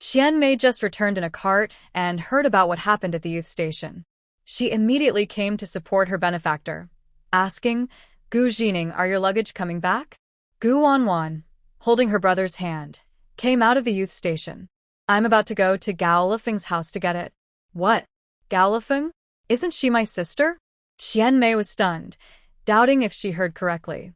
Qian Mei just returned in a cart and heard about what happened at the youth station. She immediately came to support her benefactor, asking, "Gu Jining, are your luggage coming back?" Gu Wanwan, holding her brother's hand, came out of the youth station. "I'm about to go to Gao Lifeng's house to get it." "What? Gao Lifeng? Isn't she my sister?" Qian Mei was stunned, doubting if she heard correctly.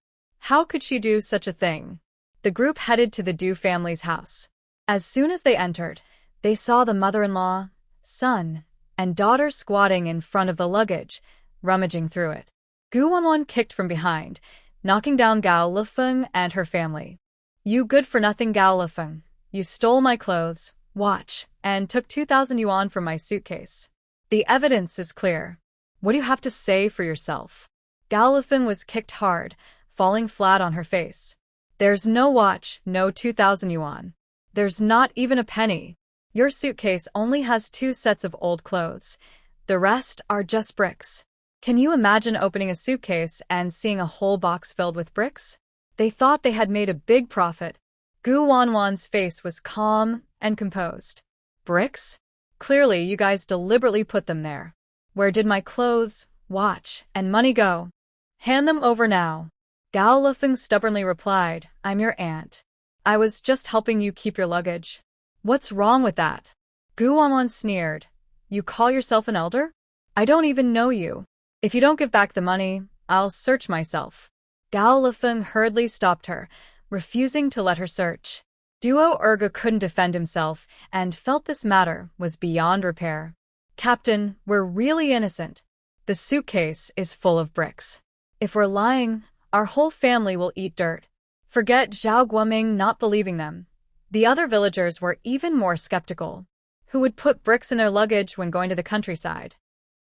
How could she do such a thing? The group headed to the Du family's house. As soon as they entered, they saw the mother-in-law, son, and daughter squatting in front of the luggage, rummaging through it. Gu Wanwan kicked from behind, knocking down Gao Lifeng and her family. "You good-for-nothing Gao Lifeng, you stole my clothes, watch, and took 2,000 yuan from my suitcase. The evidence is clear. What do you have to say for yourself?" Gao Lifeng was kicked hard, falling flat on her face. "There's no watch, no 2,000 yuan. There's not even a penny. Your suitcase only has 2 sets of old clothes. The rest are just bricks. Can you imagine opening a suitcase and seeing a whole box filled with bricks?" They thought they had made a big profit. Gu Wanwan's face was calm and composed. "Bricks? Clearly you guys deliberately put them there. Where did my clothes, watch, and money go? Hand them over now." Gao Lifeng stubbornly replied, "I'm your aunt. I was just helping you keep your luggage." "What's wrong with that?" Gu Wanwan sneered. "You call yourself an elder? I don't even know you. If you don't give back the money, I'll search myself." Gao Lifeng hurriedly stopped her, refusing to let her search. Duo Erga couldn't defend himself and felt this matter was beyond repair. "Captain, we're really innocent. The suitcase is full of bricks. If we're lying, our whole family will eat dirt." Forget Zhao Guoming not believing them. The other villagers were even more skeptical. Who would put bricks in their luggage when going to the countryside?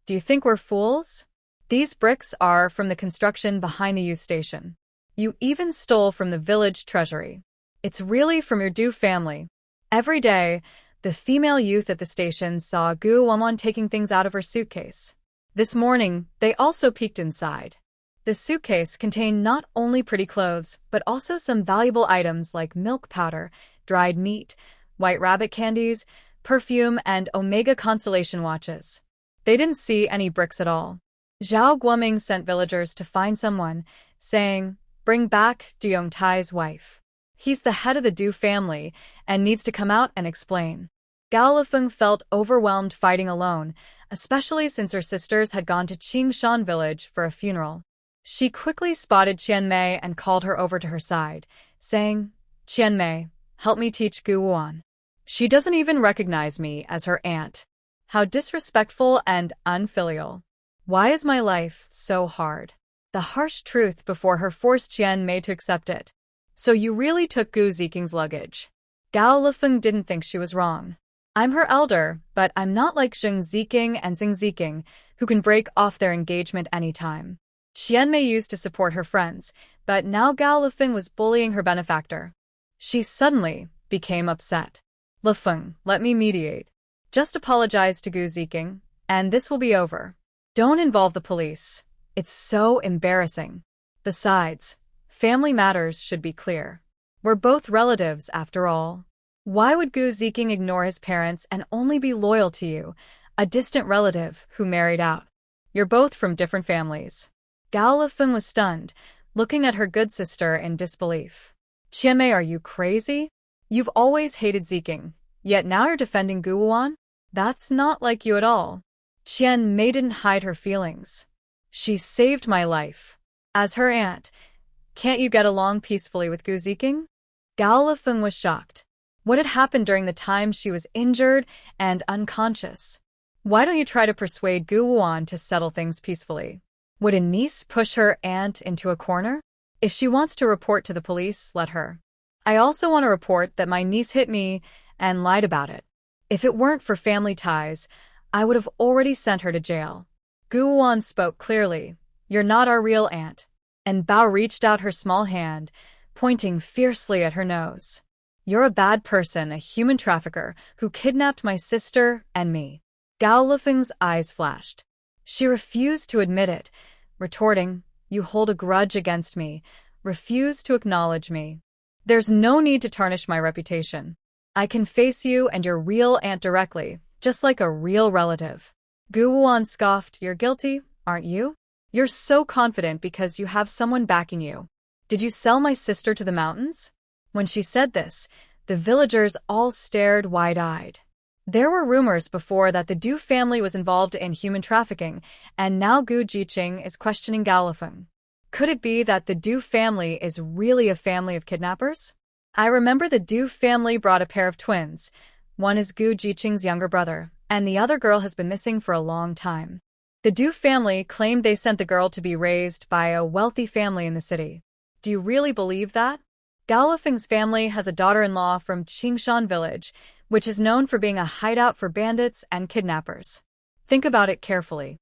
"Do you think we're fools? These bricks are from the construction behind the youth station. You even stole from the village treasury. It's really from your Du family." Every day, the female youth at the station saw Gu Wanwan taking things out of her suitcase. This morning, they also peeked inside. The suitcase contained not only pretty clothes, but also some valuable items like milk powder, dried meat, white rabbit candies, perfume, and Omega Constellation watches. They didn't see any bricks at all. Zhao Guoming sent villagers to find someone, saying, "Bring back Duong Tai's wife. He's the head of the Du family and needs to come out and explain." Gao Lifeng felt overwhelmed fighting alone, especially since her sisters had gone to Qingshan village for a funeral. She quickly spotted Qian Mei and called her over to her side, saying, "Qian Mei, help me teach Gu Wan. She doesn't even recognize me as her aunt. How disrespectful and unfilial. Why is my life so hard?" The harsh truth before her forced Qian Mei to accept it. "So you really took Gu Ziking's luggage?" Gao Lifeng didn't think she was wrong. "I'm her elder, but I'm not like Zheng Ziking and Xing Ziking, who can break off their engagement anytime." Qian Mei used to support her friends, but now Gao Lifeng was bullying her benefactor. She suddenly became upset. "Lifeng, let me mediate. Just apologize to Gu Ziking, and this will be over." Don't involve the police. It's so embarrassing. Besides, family matters should be clear. We're both relatives, after all. Why would Gu Ziqing ignore his parents and only be loyal to you, a distant relative who married out? You're both from different families. Gao Lifeng was stunned, looking at her good sister in disbelief. Qianmei, are you crazy? You've always hated Ziqing, yet now you're defending Gu Wuan? That's not like you at all. Qianmei didn't hide her feelings. She saved my life. As her aunt, can't you get along peacefully with Gu Ziqing? Gao Lifeng was shocked. What had happened during the time she was injured and unconscious? Why don't you try to persuade Gu Wuan to settle things peacefully? Would a niece push her aunt into a corner? If she wants to report to the police, let her. I also want to report that my niece hit me and lied about it. If it weren't for family ties, I would have already sent her to jail. Gu Wuan spoke clearly. You're not our real aunt. And Bao reached out her small hand, pointing fiercely at her nose. You're a bad person, a human trafficker who kidnapped my sister and me. Gao Lifeng's eyes flashed. She refused to admit it, retorting, you hold a grudge against me, refuse to acknowledge me. There's no need to tarnish my reputation. I can face you and your real aunt directly, just like a real relative. Gu Wuan scoffed, you're guilty, aren't you? You're so confident because you have someone backing you. Did you sell my sister to the mountains? When she said this, the villagers all stared wide-eyed. There were rumors before that the Du family was involved in human trafficking, and now Gu Ziqing is questioning Gao Lifeng. Could it be that the Du family is really a family of kidnappers? I remember the Du family brought a pair of twins. One is Gu Ziqing's younger brother, and the other girl has been missing for a long time. The Du family claimed they sent the girl to be raised by a wealthy family in the city. Do you really believe that? Gao Lifeng's family has a daughter-in-law from Qingshan village, which is known for being a hideout for bandits and kidnappers. Think about it carefully.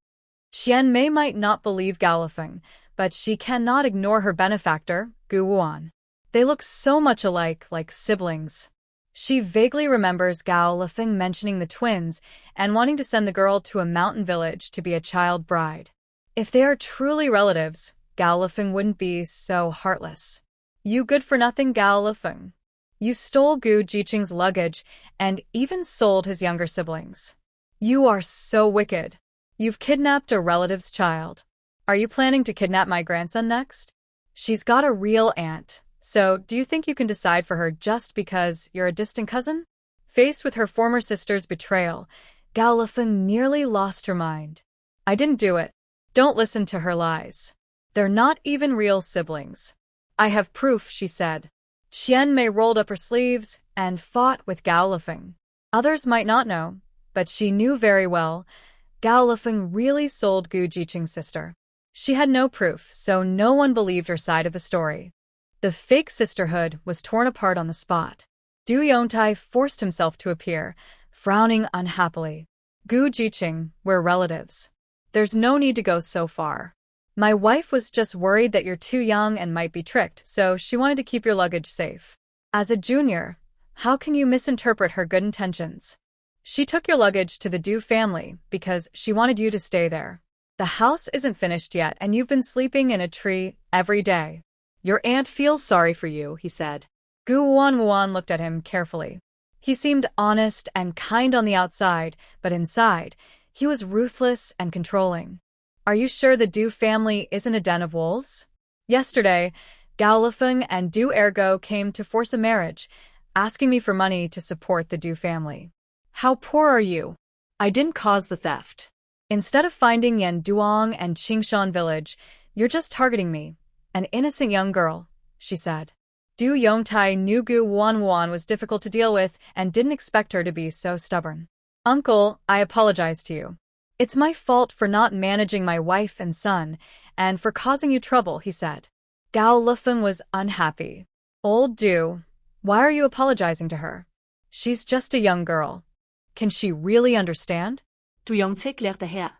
Qianmei might not believe Gao Lifeng, but she cannot ignore her benefactor, Gu Wuan. They look so much alike, like siblings. She vaguely remembers Gao Lifeng mentioning the twins and wanting to send the girl to a mountain village to be a child bride. If they are truly relatives, Gao Lifeng wouldn't be so heartless. You good-for-nothing Gao Lifeng. You stole Gu Ziqing's luggage and even sold his younger siblings. You are so wicked. You've kidnapped a relative's child. Are you planning to kidnap my grandson next? She's got a real aunt, so do you think you can decide for her just because you're a distant cousin? Faced with her former sister's betrayal, Gao Lifeng nearly lost her mind. I didn't do it. Don't listen to her lies. They're not even real siblings. I have proof, she said. Qianmei rolled up her sleeves and fought with Gao Lifeng. Others might not know, but she knew very well. Gao Lifeng really sold Gu Ziqing's sister. She had no proof, so no one believed her side of the story. The fake sisterhood was torn apart on the spot. Du Yongtai forced himself to appear, frowning unhappily. Gu Ziqing, we're relatives. There's no need to go so far. My wife was just worried that you're too young and might be tricked, so she wanted to keep your luggage safe. As a junior, how can you misinterpret her good intentions? She took your luggage to the Du family because she wanted you to stay there. The house isn't finished yet and you've been sleeping in a tree every day. Your aunt feels sorry for you, he said. Gu Wuan looked at him carefully. He seemed honest and kind on the outside, but inside, he was ruthless and controlling. Are you sure the Du family isn't a den of wolves? Yesterday, Gao Lifeng and Du Ergo came to force a marriage, asking me for money to support the Du family. How poor are you? I didn't cause the theft. Instead of finding Yan Duong and Qingshan village, you're just targeting me, an innocent young girl, she said. Du Yongtai knew Gu Wuan was difficult to deal with and didn't expect her to be so stubborn. Uncle, I apologize to you. It's my fault for not managing my wife and son, and for causing you trouble, he said. Gao Lifeng was unhappy. Old Du, why are you apologizing to her? She's just a young girl. Can she really understand? Du Yongtai lærte her.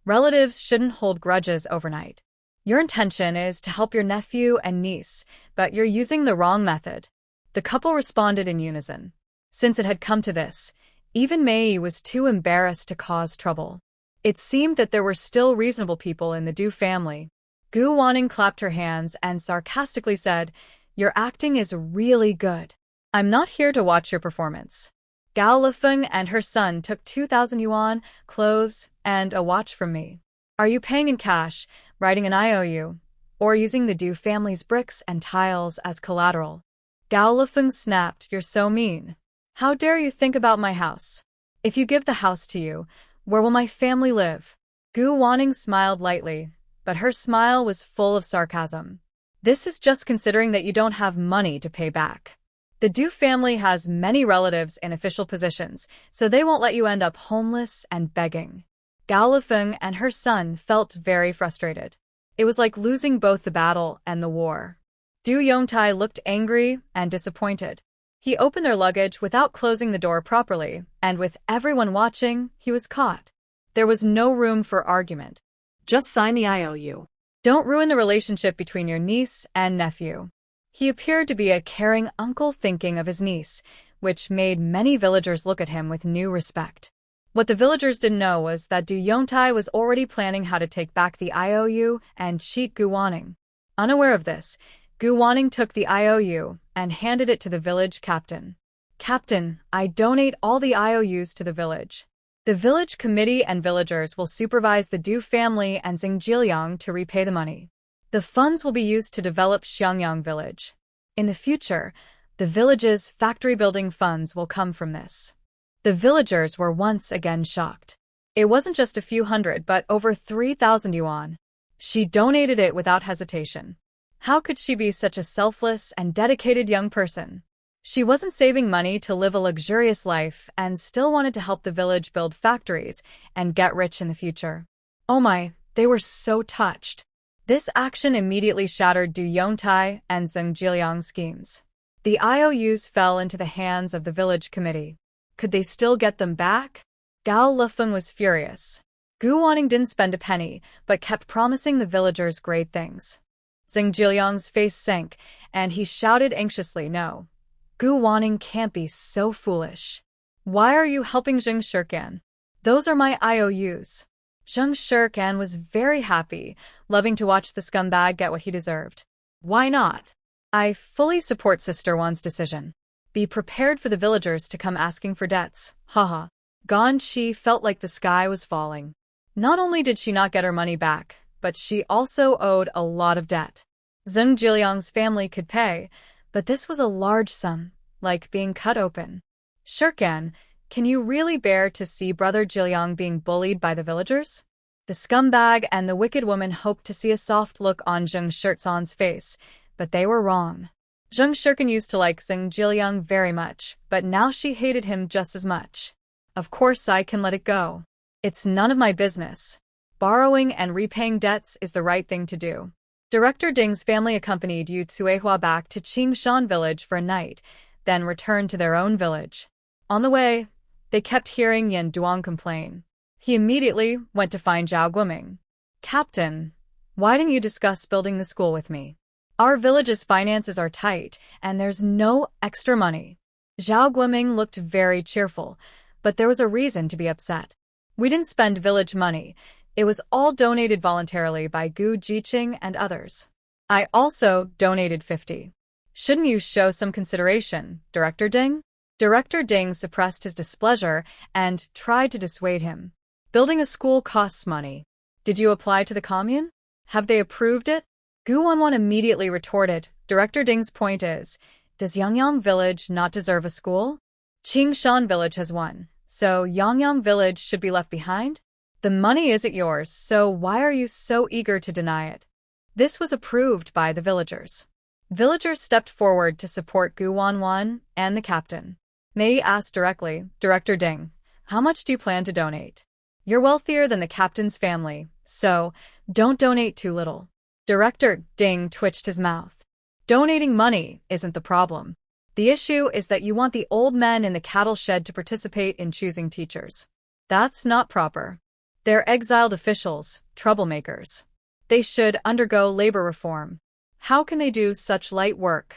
Relatives shouldn't hold grudges overnight. Your intention is to help your nephew and niece, but you're using the wrong method. The couple responded in unison. Since it had come to this, even Mei was too embarrassed to cause trouble. It seemed that there were still reasonable people in the Du family. Gu Wanning clapped her hands and sarcastically said, "Your acting is really good. I'm not here to watch your performance." Gao Lifeng and her son took 2,000 yuan, clothes, and a watch from me. Are you paying in cash, writing an IOU, or using the Du family's bricks and tiles as collateral? Gao Lifeng snapped, "You're so mean. How dare you think about my house? If you give the house to you, where will my family live?" Gu Wanning smiled lightly, but her smile was full of sarcasm. This is just considering that you don't have money to pay back. The Du family has many relatives in official positions, so they won't let you end up homeless and begging. Gao Lifeng and her son felt very frustrated. It was like losing both the battle and the war. Du Yongtai looked angry and disappointed. He opened their luggage without closing the door properly, and with everyone watching, he was caught. There was no room for argument. Just sign the IOU. Don't ruin the relationship between your niece and nephew. He appeared to be a caring uncle thinking of his niece, which made many villagers look at him with new respect. What the villagers didn't know was that Du Yongtai was already planning how to take back the IOU and cheat Gu Wanning. Unaware of this, Gu Wanning took the IOU and handed it to the village captain. "Captain, I donate all the IOUs to the village. The village committee and villagers will supervise the Du family and Xinjiang to repay the money. The funds will be used to develop Xiangyang village. In the future, the village's factory-building funds will come from this." The villagers were once again shocked. It wasn't just a few hundred, but over 3,000 yuan. She donated it without hesitation. How could she be such a selfless and dedicated young person? She wasn't saving money to live a luxurious life and still wanted to help the village build factories and get rich in the future. Oh my, they were so touched. This action immediately shattered Du Yongtai and Zheng Jiliang's schemes. The IOUs fell into the hands of the village committee. Could they still get them back? Gao Lifeng was furious. Gu Wanning didn't spend a penny, but kept promising the villagers great things. Zheng Jiliang's face sank, and he shouted anxiously, "No. Gu Wanning can't be so foolish. Why are you helping Zheng Shirkan? Those are my IOUs." Zheng Shirkan was very happy, loving to watch the scumbag get what he deserved. Why not? I fully support Sister Wan's decision. Be prepared for the villagers to come asking for debts. Haha. Guan Chi felt like the sky was falling. Not only did she not get her money back, but she also owed a lot of debt. Zheng Jiliang's family could pay, but this was a large sum, like being cut open. "Shirkan, can you really bear to see Brother Jiliang being bullied by the villagers?" The scumbag and the wicked woman hoped to see a soft look on Zheng Shirkan's face, but they were wrong. Zheng Shirkan used to like Zheng Jiliang very much, but now she hated him just as much. Of course I can let it go. It's none of my business. Borrowing and repaying debts is the right thing to do. Director Ding's family accompanied Yu Tsuehua back to Qingshan village for a night, then returned to their own village. On the way, they kept hearing Yan Duang complain. He immediately went to find Zhao Guoming. "Captain, why didn't you discuss building the school with me? Our village's finances are tight, and there's no extra money." Zhao Guoming looked very cheerful, but there was a reason to be upset. "We didn't spend village money. It was all donated voluntarily by Gu Jiqing and others. I also donated 50. Shouldn't you show some consideration, Director Ding?" Director Ding suppressed his displeasure and tried to dissuade him. "Building a school costs money. Did you apply to the Commune? Have they approved it?" Gu Wanwan immediately retorted, "Director Ding's point is, does Yangyang Village not deserve a school? Qingshan Village has one, so Yangyang Village should be left behind? The money isn't yours, so why are you so eager to deny it?" This was approved by the villagers. Villagers stepped forward to support Gu Wanwan and the captain. Mei asked directly, "Director Ding, how much do you plan to donate? You're wealthier than the captain's family, so don't donate too little." Director Ding twitched his mouth. "Donating money isn't the problem. The issue is that you want the old men in the cattle shed to participate in choosing teachers. That's not proper. They're exiled officials, troublemakers. They should undergo labor reform. How can they do such light work?"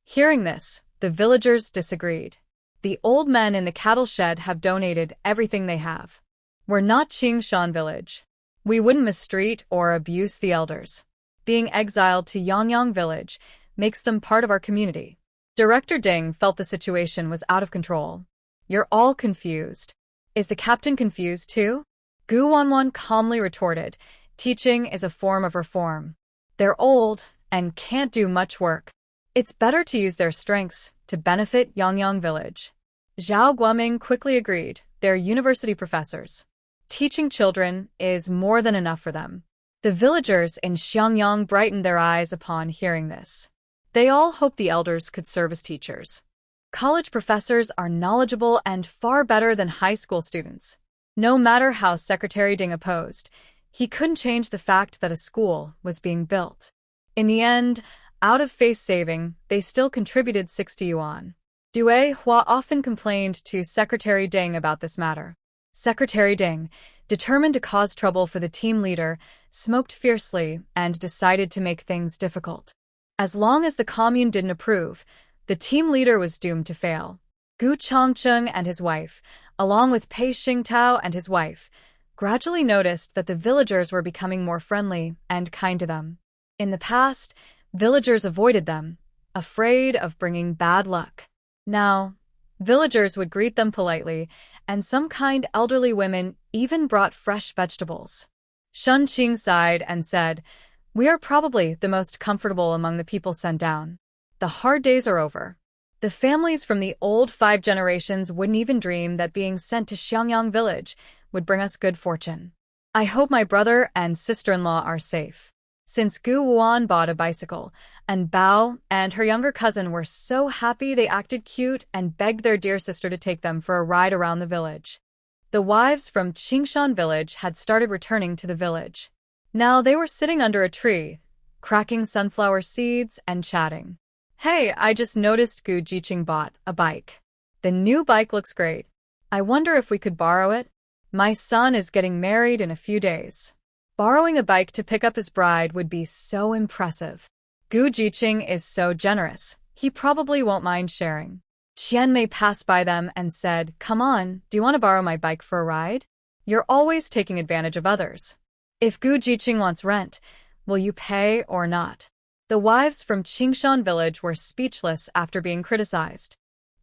Hearing this, the villagers disagreed. The old men in the cattle shed have donated everything they have. We're not Qingshan village. We wouldn't mistreat or abuse the elders. Being exiled to Yangyang village makes them part of our community. Director Ding felt the situation was out of control. You're all confused. Is the captain confused too? Gu Wanwan calmly retorted, teaching is a form of reform. They're old and can't do much work. It's better to use their strengths to benefit Yangyang village. Zhao Guoming quickly agreed. They're university professors. Teaching children is more than enough for them. The villagers in Xiangyang brightened their eyes upon hearing this. They all hoped the elders could serve as teachers. College professors are knowledgeable and far better than high school students. No matter how Secretary Ding opposed, he couldn't change the fact that a school was being built. In the end, out of face saving, they still contributed 60 yuan. Due Hua often complained to Secretary Ding about this matter. Secretary Ding, determined to cause trouble for the team leader, smoked fiercely and decided to make things difficult. As long as the commune didn't approve, the team leader was doomed to fail. Gu Chongcheng and his wife, along with Pei Xingtao and his wife, gradually noticed that the villagers were becoming more friendly and kind to them. In the past, villagers avoided them, afraid of bringing bad luck. Now, villagers would greet them politely, and some kind elderly women even brought fresh vegetables. Shun Qing sighed and said, "We are probably the most comfortable among the people sent down. The hard days are over. The families from the old 5 generations wouldn't even dream that being sent to Xiangyang village would bring us good fortune. I hope my brother and sister-in-law are safe." Since Gu Wuan bought a bicycle, and Bao and her younger cousin were so happy they acted cute and begged their dear sister to take them for a ride around the village. The wives from Qingshan village had started returning to the village. Now they were sitting under a tree, cracking sunflower seeds and chatting. "Hey, I just noticed Gu Jiqing bought a bike. The new bike looks great. I wonder if we could borrow it? My son is getting married in a few days. Borrowing a bike to pick up his bride would be so impressive. Gu Jiqing is so generous. He probably won't mind sharing." Qian Mei passed by them and said, "Come on, do you want to borrow my bike for a ride? You're always taking advantage of others. If Gu Jiqing wants rent, will you pay or not?" The wives from Qingshan village were speechless after being criticized.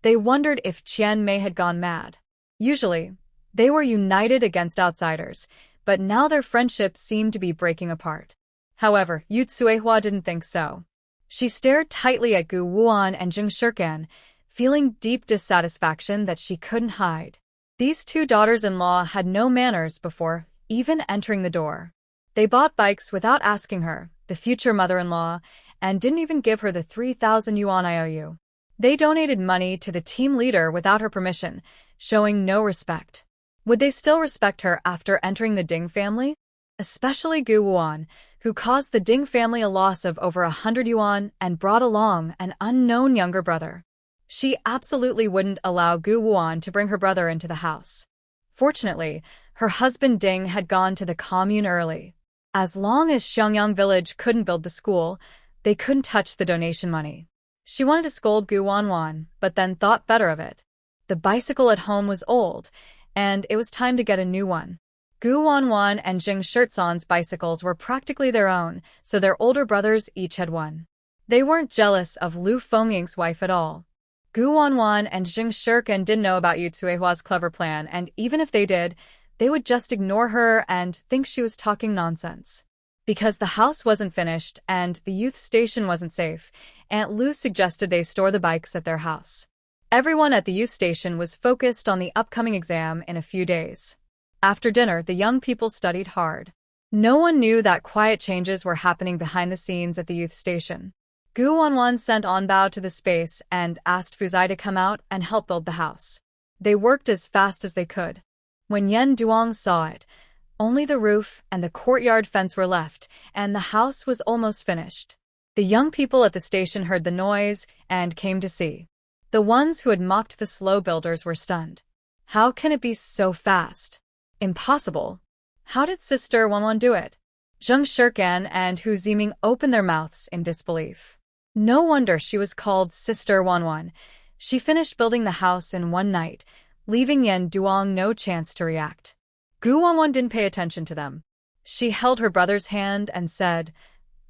They wondered if Qian Mei had gone mad. Usually, they were united against outsiders, but now their friendship seemed to be breaking apart. However, Yu Tsuehua didn't think so. She stared tightly at Gu Wuan and Jing Shirkan, feeling deep dissatisfaction that she couldn't hide. These 2 daughters-in-law had no manners before even entering the door. They bought bikes without asking her, the future mother-in-law, and didn't even give her the 3,000 yuan IOU. They donated money to the team leader without her permission, showing no respect. Would they still respect her after entering the Ding family? Especially Gu Wuan, who caused the Ding family a loss of over 100 yuan and brought along an unknown younger brother. She absolutely wouldn't allow Gu Wuan to bring her brother into the house. Fortunately, her husband Ding had gone to the commune early. As long as Xiangyang village couldn't build the school, they couldn't touch the donation money. She wanted to scold Gu Wanwan, but then thought better of it. The bicycle at home was old, and it was time to get a new one. Gu Wanwan and Jing Shirtsan's bicycles were practically their own, so their older brothers each had one. They weren't jealous of Lu Fengying's wife at all. Gu Wanwan and Jing Shirkan didn't know about Yu Tsuehua's clever plan, and even if they did, they would just ignore her and think she was talking nonsense. Because the house wasn't finished and the youth station wasn't safe, Aunt Lu suggested they store the bikes at their house. Everyone at the youth station was focused on the upcoming exam in a few days. After dinner, the young people studied hard. No one knew that quiet changes were happening behind the scenes at the youth station. Gu Wanwan sent Onbao to the space and asked Fuzai to come out and help build the house. They worked as fast as they could. When Yen Duong saw it, only the roof and the courtyard fence were left, and the house was almost finished. The young people at the station heard the noise and came to see. The ones who had mocked the slow builders were stunned. How can it be so fast? Impossible. How did Sister Wanwan do it? Zheng Shirkan and Hu Ziming opened their mouths in disbelief. No wonder she was called Sister Wanwan. She finished building the house in one night, leaving Yen Duong no chance to react. Gu Wanwan didn't pay attention to them. She held her brother's hand and said,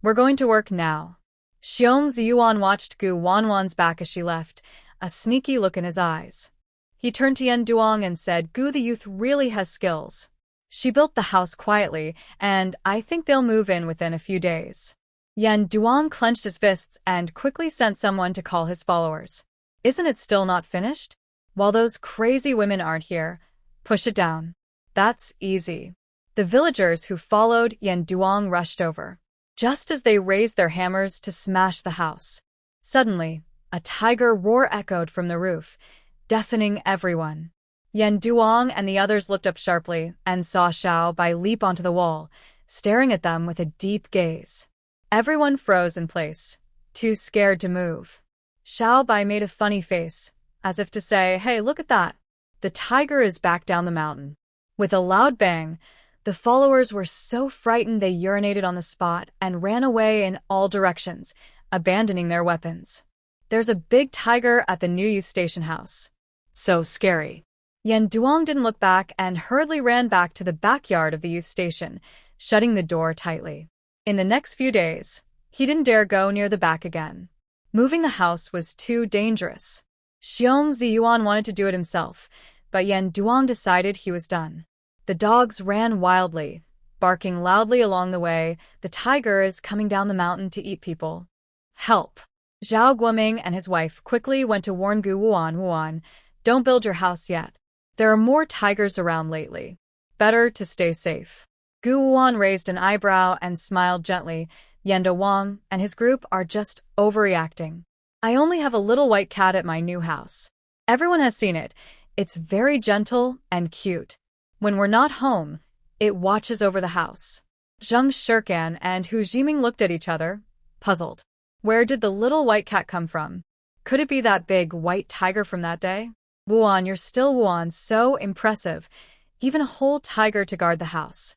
"We're going to work now." Xiong Ziyuan watched Gu Wanwan's back as she left, a sneaky look in his eyes. He turned to Yan Duong and said, "Gu the youth really has skills. She built the house quietly, and I think they'll move in within a few days." Yan Duong clenched his fists and quickly sent someone to call his followers. "Isn't it still not finished? While those crazy women aren't here, push it down." "That's easy." The villagers who followed Yan Duong rushed over. Just as they raised their hammers to smash the house, suddenly, a tiger roar echoed from the roof, deafening everyone. Yan Duong and the others looked up sharply and saw Xiao Bai leap onto the wall, staring at them with a deep gaze. Everyone froze in place, too scared to move. Xiao Bai made a funny face, as if to say, "Hey, look at that. The tiger is back down the mountain." With a loud bang, the followers were so frightened they urinated on the spot and ran away in all directions, abandoning their weapons. "There's a big tiger at the new youth station house. So scary." Yan Duong didn't look back and hurriedly ran back to the backyard of the youth station, shutting the door tightly. In the next few days, he didn't dare go near the back again. Moving the house was too dangerous. Xiong Ziyuan wanted to do it himself, but Yan Duong decided he was done. The dogs ran wildly, barking loudly along the way. "The tiger is coming down the mountain to eat people. Help!" Zhao Guoming and his wife quickly went to warn Gu Wuan, "Don't build your house yet. There are more tigers around lately. Better to stay safe." Gu Wuan raised an eyebrow and smiled gently. "Yenda Wang and his group are just overreacting. I only have a little white cat at my new house. Everyone has seen it. It's very gentle and cute. When we're not home, it watches over the house." Zheng Shirkan and Hu Jiming looked at each other, puzzled. Where did the little white cat come from? Could it be that big white tiger from that day? "Wuan, you're still Wuan, so impressive. Even a whole tiger to guard the house."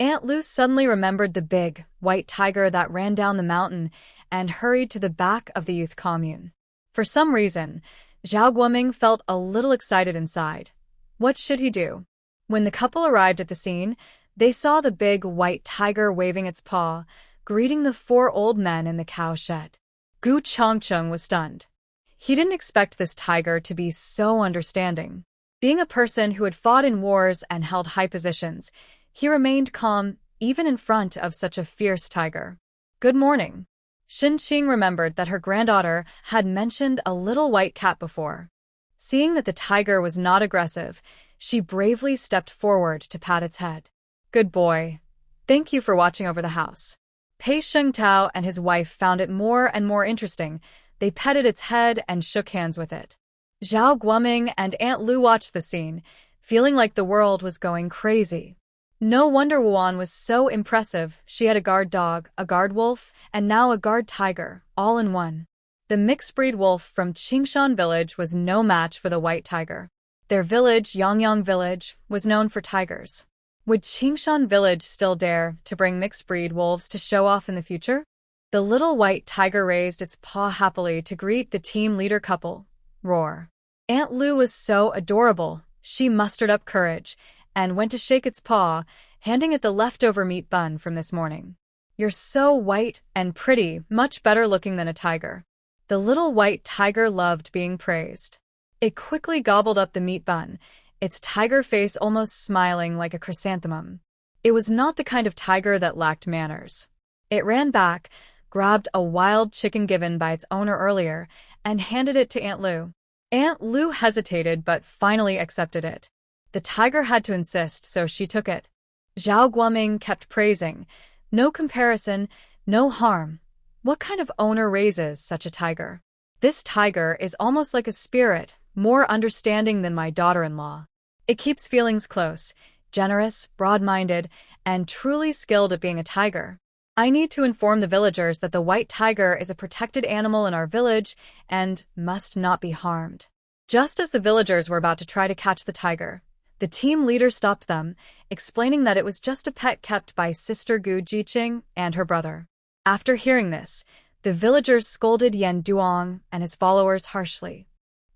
Aunt Lu suddenly remembered the big, white tiger that ran down the mountain and hurried to the back of the youth commune. For some reason, Zhao Guoming felt a little excited inside. What should he do? When the couple arrived at the scene, they saw the big white tiger waving its paw, greeting the 4 old men in the cow shed. Gu Chongcheng was stunned. He didn't expect this tiger to be so understanding. Being a person who had fought in wars and held high positions, he remained calm even in front of such a fierce tiger. "Good morning." Xin Qing remembered that her granddaughter had mentioned a little white cat before. Seeing that the tiger was not aggressive, she bravely stepped forward to pat its head. "Good boy. Thank you for watching over the house." Pei Shengtao and his wife found it more and more interesting. They petted its head and shook hands with it. Zhao Guoming and Aunt Lu watched the scene, feeling like the world was going crazy. No wonder Wuan was so impressive. She had a guard dog, a guard wolf, and now a guard tiger, all in one. The mixed-breed wolf from Qingshan village was no match for the white tiger. Their village, Yangyang village, was known for tigers. Would Qingshan village still dare to bring mixed-breed wolves to show off in the future? The little white tiger raised its paw happily to greet the team leader couple. Roar. Aunt Lu was so adorable. She mustered up courage and went to shake its paw, handing it the leftover meat bun from this morning. "You're so white and pretty, much better looking than a tiger." The little white tiger loved being praised. It quickly gobbled up the meat bun, its tiger face almost smiling like a chrysanthemum. It was not the kind of tiger that lacked manners. It ran back, grabbed a wild chicken given by its owner earlier, and handed it to Aunt Lu. Aunt Lu hesitated but finally accepted it. The tiger had to insist, so she took it. Zhao Guoming kept praising. "No comparison, no harm. What kind of owner raises such a tiger? This tiger is almost like a spirit, more understanding than my daughter-in-law. It keeps feelings close, generous, broad-minded, and truly skilled at being a tiger. I need to inform the villagers that the white tiger is a protected animal in our village and must not be harmed." Just as the villagers were about to try to catch the tiger, the team leader stopped them, explaining that it was just a pet kept by Sister Gu Jiqing and her brother. After hearing this, the villagers scolded Yan Duong and his followers harshly.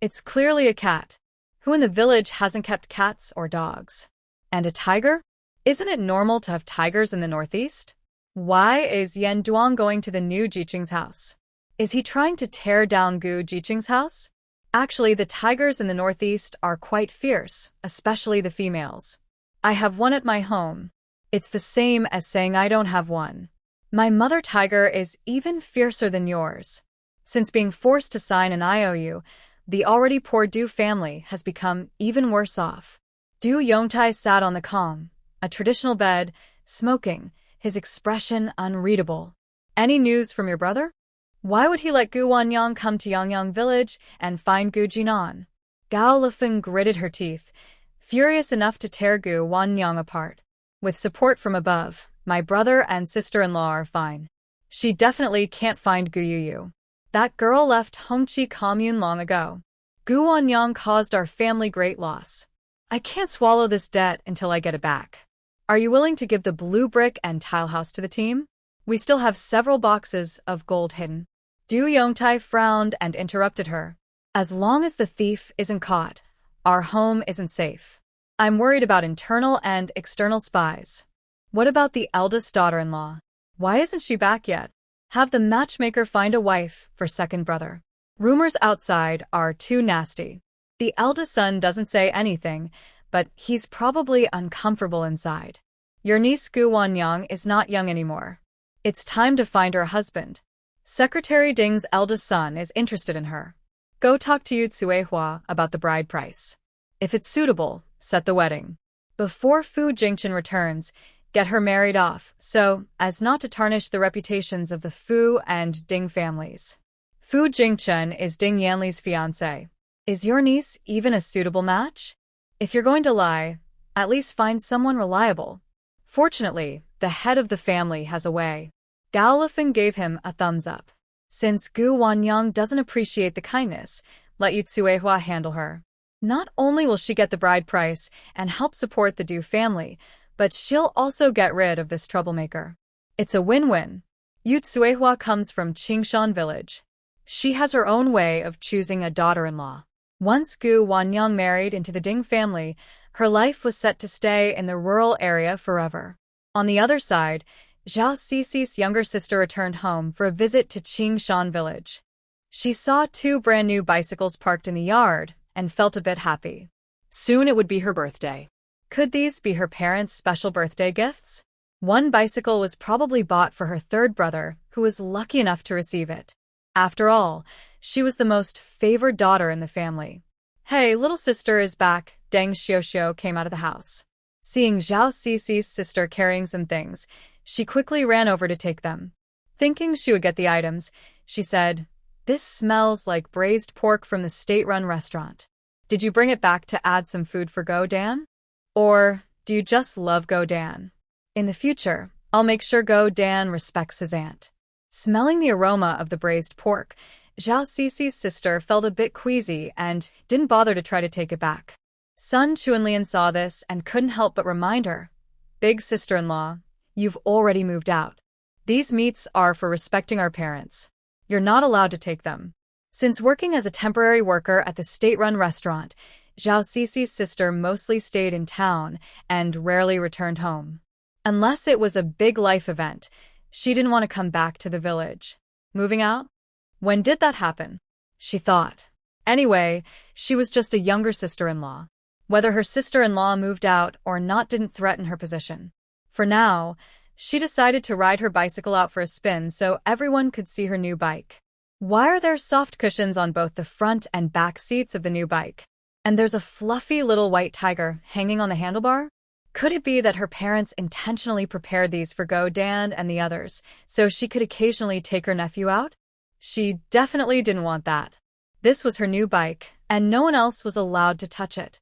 "It's clearly a cat. Who in the village hasn't kept cats or dogs?" And a tiger? Isn't it normal to have tigers in the northeast? Why is Yan Duang going to the new Jiqing's house? Is he trying to tear down Gu Jiqing's house? Actually, the tigers in the northeast are quite fierce, especially the females. I have one at my home. It's the same as saying I don't have one. My mother tiger is even fiercer than yours. Since being forced to sign an IOU, the already poor Du family has become even worse off. Du Yongtai sat on the kong, a traditional bed, smoking, his expression unreadable. Any news from your brother? Why would he let Gu Wanyang come to Yangyang village and find Gu Jinan? Gao Lifeng gritted her teeth, furious enough to tear Gu Wanyang apart. With support from above, my brother and sister-in-law are fine. She definitely can't find Gu Yuyu. That girl left Hongqi Commune long ago. Gu Wanyang caused our family great loss. I can't swallow this debt until I get it back. Are you willing to give the blue brick and tile house to the team? We still have several boxes of gold hidden. Du Yongtai frowned and interrupted her. As long as the thief isn't caught, our home isn't safe. I'm worried about internal and external spies. What about the eldest daughter-in-law? Why isn't she back yet? Have the matchmaker find a wife for second brother. Rumors outside are too nasty. The eldest son doesn't say anything, but he's probably uncomfortable inside. Your niece Gu Wanyang is not young anymore. It's time to find her a husband. Secretary Ding's eldest son is interested in her. Go talk to Yu Tsuehua about the bride price. If it's suitable, set the wedding. Before Fu Jingchen returns, get her married off, so as not to tarnish the reputations of the Fu and Ding families. Fu Jingchen is Ding Yanli's fiancé. Is your niece even a suitable match? If you're going to lie, at least find someone reliable. Fortunately, the head of the family has a way. Gao Lifeng gave him a thumbs up. Since Gu Wanyang doesn't appreciate the kindness, let Yu Tsuehua handle her. Not only will she get the bride price and help support the Du family, but she'll also get rid of this troublemaker. It's a win-win. Yu Tsuehua comes from Qingshan village. She has her own way of choosing a daughter-in-law. Once Gu Wanyang married into the Ding family, her life was set to stay in the rural area forever. On the other side, Zhao Cici's younger sister returned home for a visit to Qingshan village. She saw 2 brand new bicycles parked in the yard and felt a bit happy. Soon it would be her birthday. Could these be her parents' special birthday gifts? One bicycle was probably bought for her third brother, who was lucky enough to receive it. After all, she was the most favored daughter in the family. Hey, little sister is back, Deng Xiuxiu came out of the house. Seeing Zhao Cici's sister carrying some things, she quickly ran over to take them. Thinking she would get the items, she said, "This smells like braised pork from the Staterun restaurant. Did you bring it back to add some food for Go Dan? Or do you just love Go Dan? In the future, I'll make sure Go Dan respects his aunt." Smelling the aroma of the braised pork, Zhao Cici's sister felt a bit queasy and didn't bother to try to take it back. Sun Chuanlian saw this and couldn't help but remind her, "Big sister-in-law, you've already moved out. These meats are for respecting our parents. You're not allowed to take them." Since working as a temporary worker at the state-run restaurant, Zhao Cici's sister mostly stayed in town and rarely returned home. Unless it was a big life event, she didn't want to come back to the village. Moving out? When did that happen? She thought. Anyway, she was just a younger sister-in-law. Whether her sister-in-law moved out or not didn't threaten her position. For now, she decided to ride her bicycle out for a spin so everyone could see her new bike. Why are there soft cushions on both the front and back seats of the new bike? And there's a fluffy little white tiger hanging on the handlebar? Could it be that her parents intentionally prepared these for Go Dan and the others, so she could occasionally take her nephew out? She definitely didn't want that. This was her new bike, and no one else was allowed to touch it.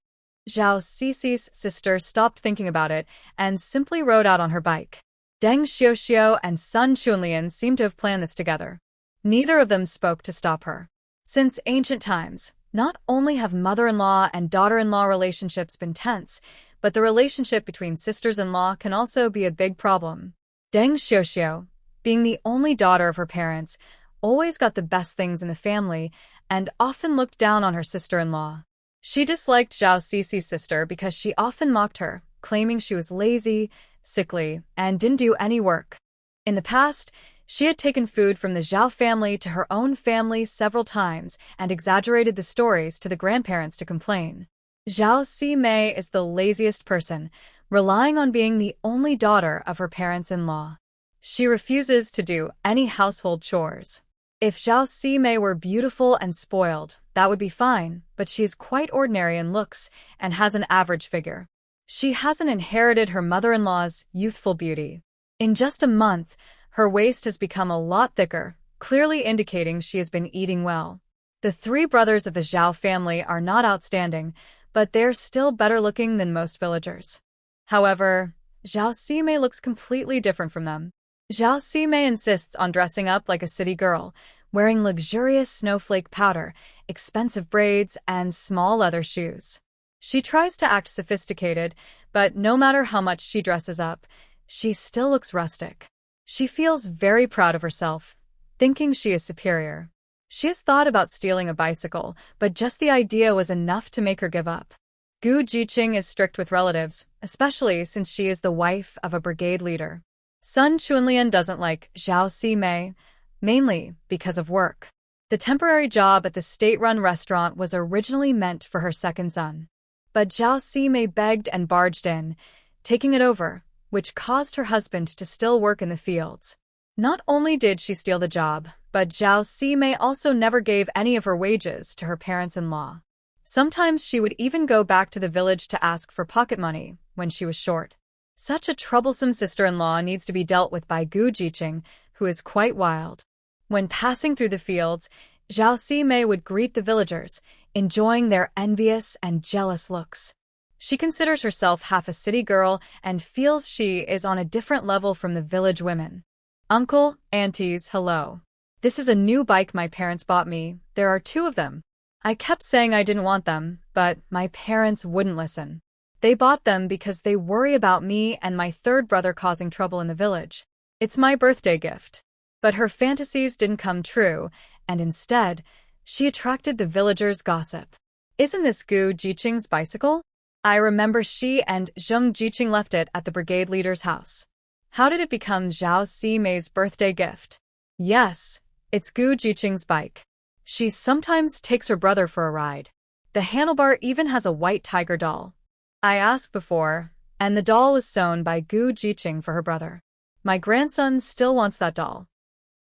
Zhao Cici's sister stopped thinking about it and simply rode out on her bike. Deng Xiuxiu and Sun Chunlian seemed to have planned this together. Neither of them spoke to stop her. Since ancient times, not only have mother-in-law and daughter-in-law relationships been tense, but the relationship between sisters-in-law can also be a big problem. Deng Xiuxiu, being the only daughter of her parents, always got the best things in the family and often looked down on her sister-in-law. She disliked Zhao Cici's sister because she often mocked her, claiming she was lazy, sickly, and didn't do any work. In the past, she had taken food from the Zhao family to her own family several times and exaggerated the stories to the grandparents to complain. Zhao Ximei is the laziest person, relying on being the only daughter of her parents-in-law. She refuses to do any household chores. If Zhao Ximei were beautiful and spoiled, that would be fine, but she is quite ordinary in looks and has an average figure. She hasn't inherited her mother-in-law's youthful beauty. In just a month, her waist has become a lot thicker, clearly indicating she has been eating well. The three brothers of the Zhao family are not outstanding, but they're still better looking than most villagers. However, Zhao Ximei looks completely different from them. Zhao Ximei insists on dressing up like a city girl, wearing luxurious snowflake powder, expensive braids, and small leather shoes. She tries to act sophisticated, but no matter how much she dresses up, she still looks rustic. She feels very proud of herself, thinking she is superior. She has thought about stealing a bicycle, but just the idea was enough to make her give up. Gu Jiqing is strict with relatives, especially since she is the wife of a brigade leader. Sun Chunlian doesn't like Zhao Ximei, mainly because of work. The temporary job at the state-run restaurant was originally meant for her second son. But Zhao Ximei begged and barged in, taking it over, which caused her husband to still work in the fields. Not only did she steal the job, but Zhao Ximei also never gave any of her wages to her parents-in-law. Sometimes she would even go back to the village to ask for pocket money when she was short. Such a troublesome sister-in-law needs to be dealt with by Gu Jiqing, who is quite wild. When passing through the fields, Zhao Ximei would greet the villagers, enjoying their envious and jealous looks. She considers herself half a city girl and feels she is on a different level from the village women. Uncle, aunties, hello. This is a new bike my parents bought me. There are 2 of them. I kept saying I didn't want them, but my parents wouldn't listen. They bought them because they worry about me and my third brother causing trouble in the village. It's my birthday gift. But her fantasies didn't come true, and instead, she attracted the villagers' gossip. Isn't this Gu Jiqing's bicycle? I remember she and Zheng Jiqing left it at the brigade leader's house. How did it become Zhao Ximei's birthday gift? Yes, it's Gu Jiqing's bike. She sometimes takes her brother for a ride. The handlebar even has a white tiger doll. I asked before, and the doll was sewn by Gu Jiqing for her brother. My grandson still wants that doll.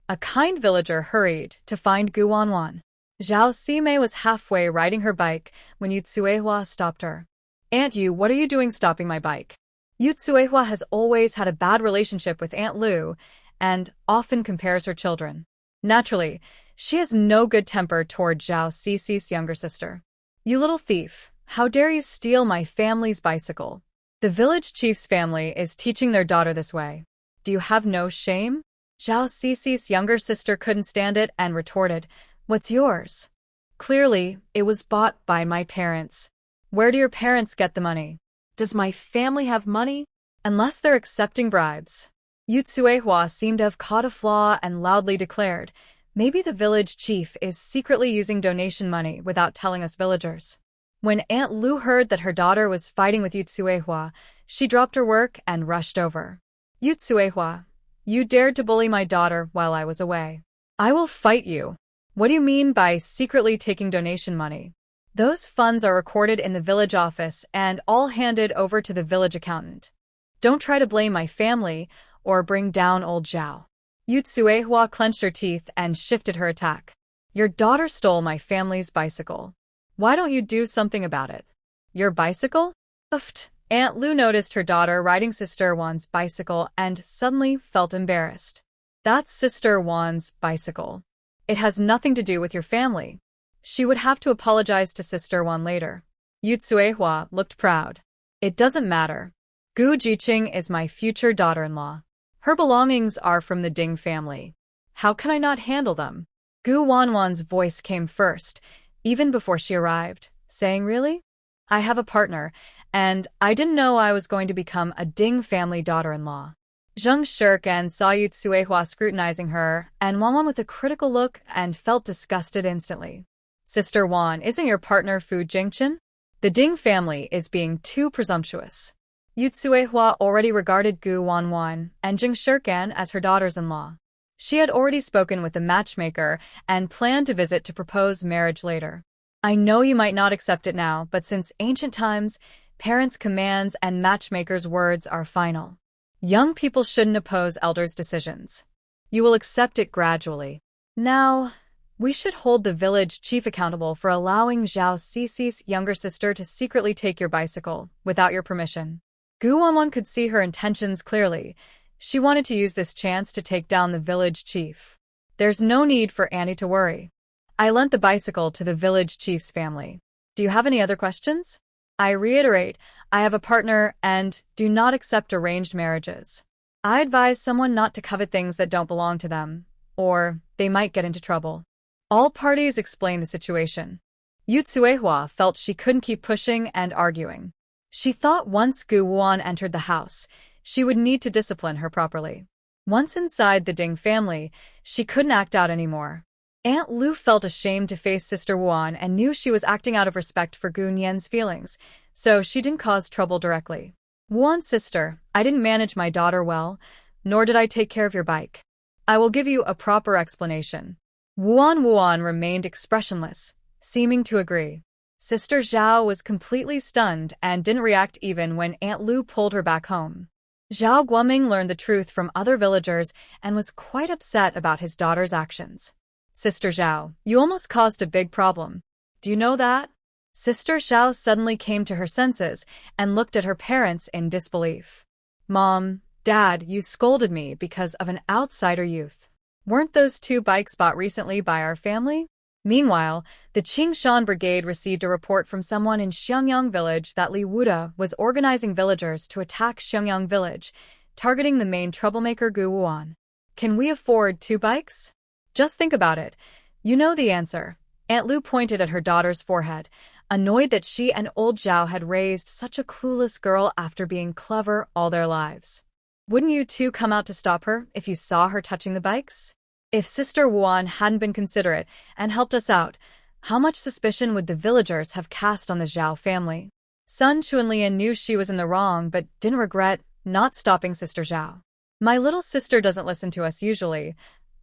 A kind villager hurried to find Gu Wanwan. Zhao Ximei was halfway riding her bike when Yu Tsuehua stopped her. Aunt Yu, what are you doing stopping my bike? Yu Tsuehua has always had a bad relationship with Aunt Lu and often compares her children. Naturally, she has no good temper toward Zhao Xixi's younger sister. You little thief, how dare you steal my family's bicycle? The village chief's family is teaching their daughter this way. Do you have no shame? Zhao Xixi's younger sister couldn't stand it and retorted, What's yours? Clearly, it was bought by my parents. Where do your parents get the money? Does my family have money? Unless they're accepting bribes. Yu Tsuehua seemed to have caught a flaw and loudly declared, Maybe the village chief is secretly using donation money without telling us villagers. When Aunt Lu heard that her daughter was fighting with Yu Tsuehua, she dropped her work and rushed over. Yu Tsuehua, you dared to bully my daughter while I was away. I will fight you. What do you mean by secretly taking donation money? Those funds are recorded in the village office and all handed over to the village accountant. Don't try to blame my family or bring down old Zhao. Yu Tsuehua clenched her teeth and shifted her attack. Your daughter stole my family's bicycle. Why don't you do something about it? Your bicycle? Ooft. Aunt Lu noticed her daughter riding Sister Wan's bicycle and suddenly felt embarrassed. That's Sister Wan's bicycle. It has nothing to do with your family. She would have to apologize to Sister Wan later. Yu Tsuehua looked proud. It doesn't matter. Gu Jiqing is my future daughter-in-law. Her belongings are from the Ding family. How can I not handle them? Gu Wanwan's voice came first, even before she arrived, saying, Really? I have a partner, and I didn't know I was going to become a Ding family daughter-in-law. Zheng Shirkan saw Yu Tsuehua scrutinizing her and Wanwan with a critical look and felt disgusted instantly. Sister Wan, isn't your partner Fu Jingchen? The Ding family is being too presumptuous. Yu Tsuehua already regarded Gu Wanwan and Jing Shirkan as her daughters-in-law. She had already spoken with the matchmaker and planned to visit to propose marriage later. I know you might not accept it now, but since ancient times, parents' commands and matchmakers' words are final. Young people shouldn't oppose elders' decisions. You will accept it gradually. Now, we should hold the village chief accountable for allowing Zhao Cici's younger sister to secretly take your bicycle without your permission. Gu Wanwan could see her intentions clearly. She wanted to use this chance to take down the village chief. There's no need for Annie to worry. I lent the bicycle to the village chief's family. Do you have any other questions? I reiterate, I have a partner and do not accept arranged marriages. I advise someone not to covet things that don't belong to them, or they might get into trouble. All parties explain the situation. Yu Tsuehua felt she couldn't keep pushing and arguing. She thought once Gu Wan entered the house, she would need to discipline her properly. Once inside the Ding family, she couldn't act out anymore. Aunt Lu felt ashamed to face Sister Wan and knew she was acting out of respect for Gu Nian's feelings, so she didn't cause trouble directly. Wan's sister, I didn't manage my daughter well, nor did I take care of your bike. I will give you a proper explanation. Wan remained expressionless, seeming to agree. Sister Zhao was completely stunned and didn't react even when Aunt Lu pulled her back home. Zhao Guoming learned the truth from other villagers and was quite upset about his daughter's actions. Sister Zhao, you almost caused a big problem. Do you know that? Sister Zhao suddenly came to her senses and looked at her parents in disbelief. Mom, Dad, you scolded me because of an outsider youth. Weren't those 2 bikes bought recently by our family? Meanwhile, the Qingshan Brigade received a report from someone in Xiangyang Village that Li Wuda was organizing villagers to attack Xiangyang Village, targeting the main troublemaker Gu Wan. Can we afford 2 bikes? Just think about it. You know the answer. Aunt Lu pointed at her daughter's forehead, annoyed that she and old Zhao had raised such a clueless girl after being clever all their lives. Wouldn't you 2 come out to stop her if you saw her touching the bikes? If Sister Wan hadn't been considerate and helped us out, how much suspicion would the villagers have cast on the Zhao family? Sun Chunlian knew she was in the wrong but didn't regret not stopping Sister Zhao. My little sister doesn't listen to us usually.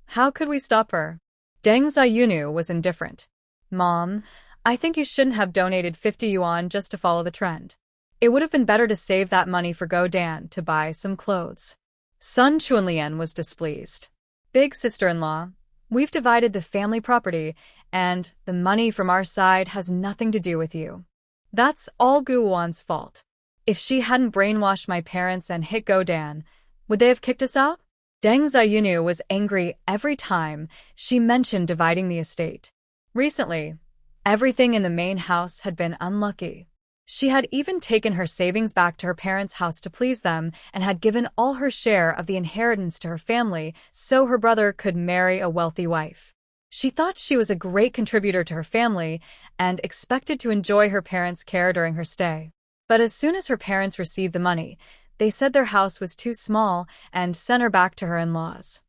How could we stop her? Deng Ziyunu was indifferent. Mom, I think you shouldn't have donated 50 yuan just to follow the trend. It would have been better to save that money for Go Dan to buy some clothes. Sun Chunlian was displeased. Big sister-in-law, we've divided the family property, and the money from our side has nothing to do with you. That's all Gu Wan's fault. If she hadn't brainwashed my parents and hit Go Dan, would they have kicked us out? Deng Ziyunu was angry every time she mentioned dividing the estate. Recently, everything in the main house had been unlucky. She had even taken her savings back to her parents' house to please them and had given all her share of the inheritance to her family so her brother could marry a wealthy wife. She thought she was a great contributor to her family and expected to enjoy her parents' care during her stay. But as soon as her parents received the money, they said their house was too small and sent her back to her in-laws.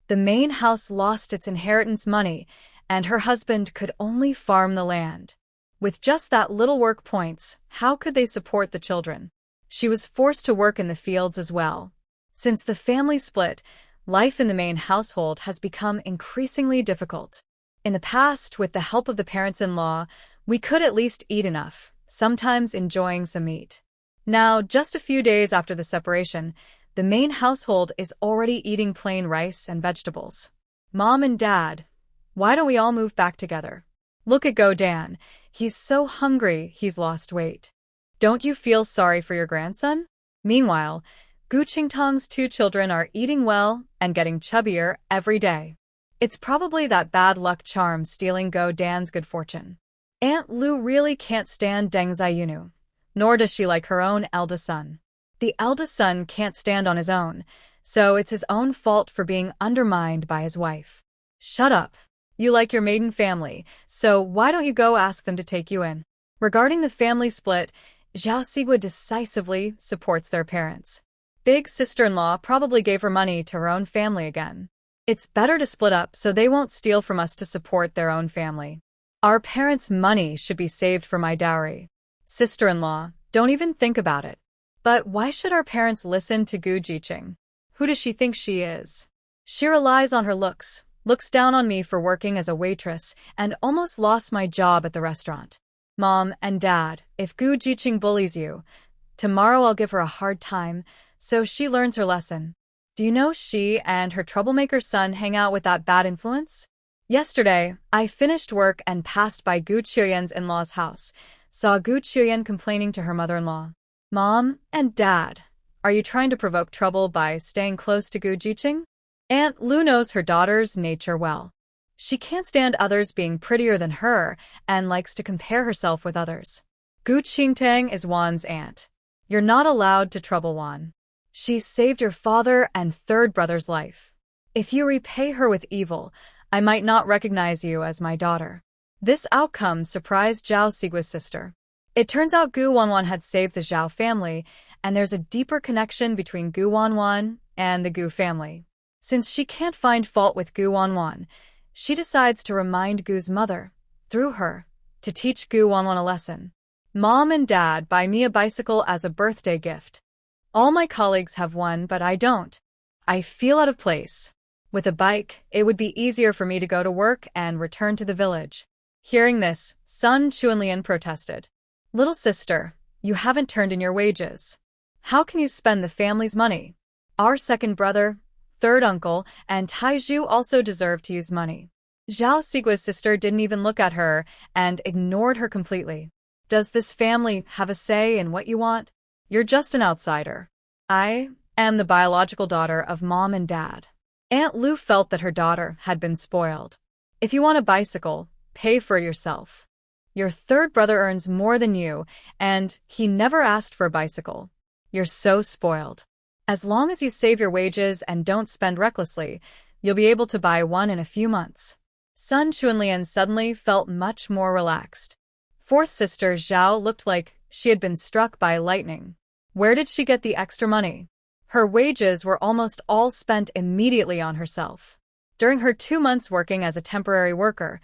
The main house lost its inheritance money, and her husband could only farm the land. With just that little work points, how could they support the children? She was forced to work in the fields as well. Since the family split, life in the main household has become increasingly difficult. In the past, with the help of the parents-in-law, we could at least eat enough, sometimes enjoying some meat. Now, just a few days after the separation, the main household is already eating plain rice and vegetables. Mom and Dad, why don't we all move back together? Look at Go Dan. He's so hungry he's lost weight. Don't you feel sorry for your grandson? Meanwhile, Gu Qingtong's 2 children are eating well and getting chubbier every day. It's probably that bad luck charm stealing Go Dan's good fortune. Aunt Lu really can't stand Deng Ziyunu, nor does she like her own eldest son. The eldest son can't stand on his own, so it's his own fault for being undermined by his wife. Shut up. You like your maiden family, so why don't you go ask them to take you in? Regarding the family split, Zhao Sigua decisively supports their parents. Big sister-in-law probably gave her money to her own family again. It's better to split up so they won't steal from us to support their own family. Our parents' money should be saved for my dowry. Sister-in-law, don't even think about it. But why should our parents listen to Gu Jiqing? Who does she think she is? She relies on her looks, looks down on me for working as a waitress, and almost lost my job at the restaurant. Mom and Dad, if Gu Jiqing bullies you, tomorrow I'll give her a hard time, so she learns her lesson. Do you know she and her troublemaker son hang out with that bad influence? Yesterday, I finished work and passed by Gu Qiuyan's in-laws' house, saw Gu Qiuyan complaining to her mother-in-law. Mom and Dad, are you trying to provoke trouble by staying close to Gu Jiqing? Aunt Lu knows her daughter's nature well. She can't stand others being prettier than her and likes to compare herself with others. Gu Qingtang is Wan's aunt. You're not allowed to trouble Wan. She saved your father and third brother's life. If you repay her with evil, I might not recognize you as my daughter. This outcome surprised Zhao Sigua's sister. It turns out Gu Wanwan had saved the Zhao family, and there's a deeper connection between Gu Wanwan and the Gu family. Since she can't find fault with Gu Wanwan, she decides to remind Gu's mother, through her, to teach Gu Wanwan a lesson. Mom and Dad buy me a bicycle as a birthday gift. All my colleagues have one, but I don't. I feel out of place. With a bike, it would be easier for me to go to work and return to the village. Hearing this, Sun Chuanlian protested. Little sister, you haven't turned in your wages. How can you spend the family's money? Our second brother, third uncle, and Taizhu also deserve to use money. Zhao Sigua's sister didn't even look at her and ignored her completely. Does this family have a say in what you want? You're just an outsider. I am the biological daughter of Mom and Dad. Aunt Lu felt that her daughter had been spoiled. If you want a bicycle, pay for it yourself. Your third brother earns more than you, and he never asked for a bicycle. You're so spoiled. As long as you save your wages and don't spend recklessly, you'll be able to buy one in a few months. Sun Chuanlian suddenly felt much more relaxed. Fourth sister Zhao looked like she had been struck by lightning. Where did she get the extra money? Her wages were almost all spent immediately on herself. During her 2 months working as a temporary worker,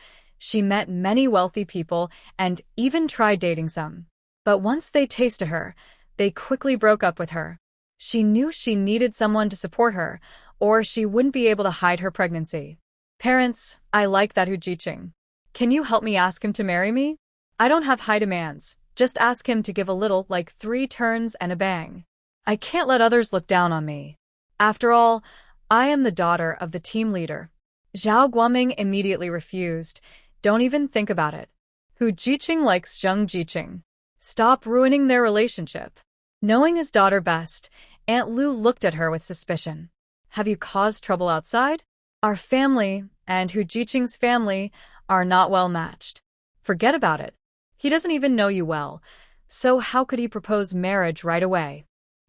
she met many wealthy people and even tried dating some. But once they tasted her, they quickly broke up with her. She knew she needed someone to support her, or she wouldn't be able to hide her pregnancy. Parents, I like that Hu Jiqing. Can you help me ask him to marry me? I don't have high demands. Just ask him to give a little, like 3 turns and a bang. I can't let others look down on me. After all, I am the daughter of the team leader. Zhao Guoming immediately refused. Don't even think about it. Hu Jiqing likes Zheng Jiqing. Stop ruining their relationship. Knowing his daughter best, Aunt Lu looked at her with suspicion. Have you caused trouble outside? Our family and Hu Jiqing's family are not well matched. Forget about it. He doesn't even know you well, so how could he propose marriage right away?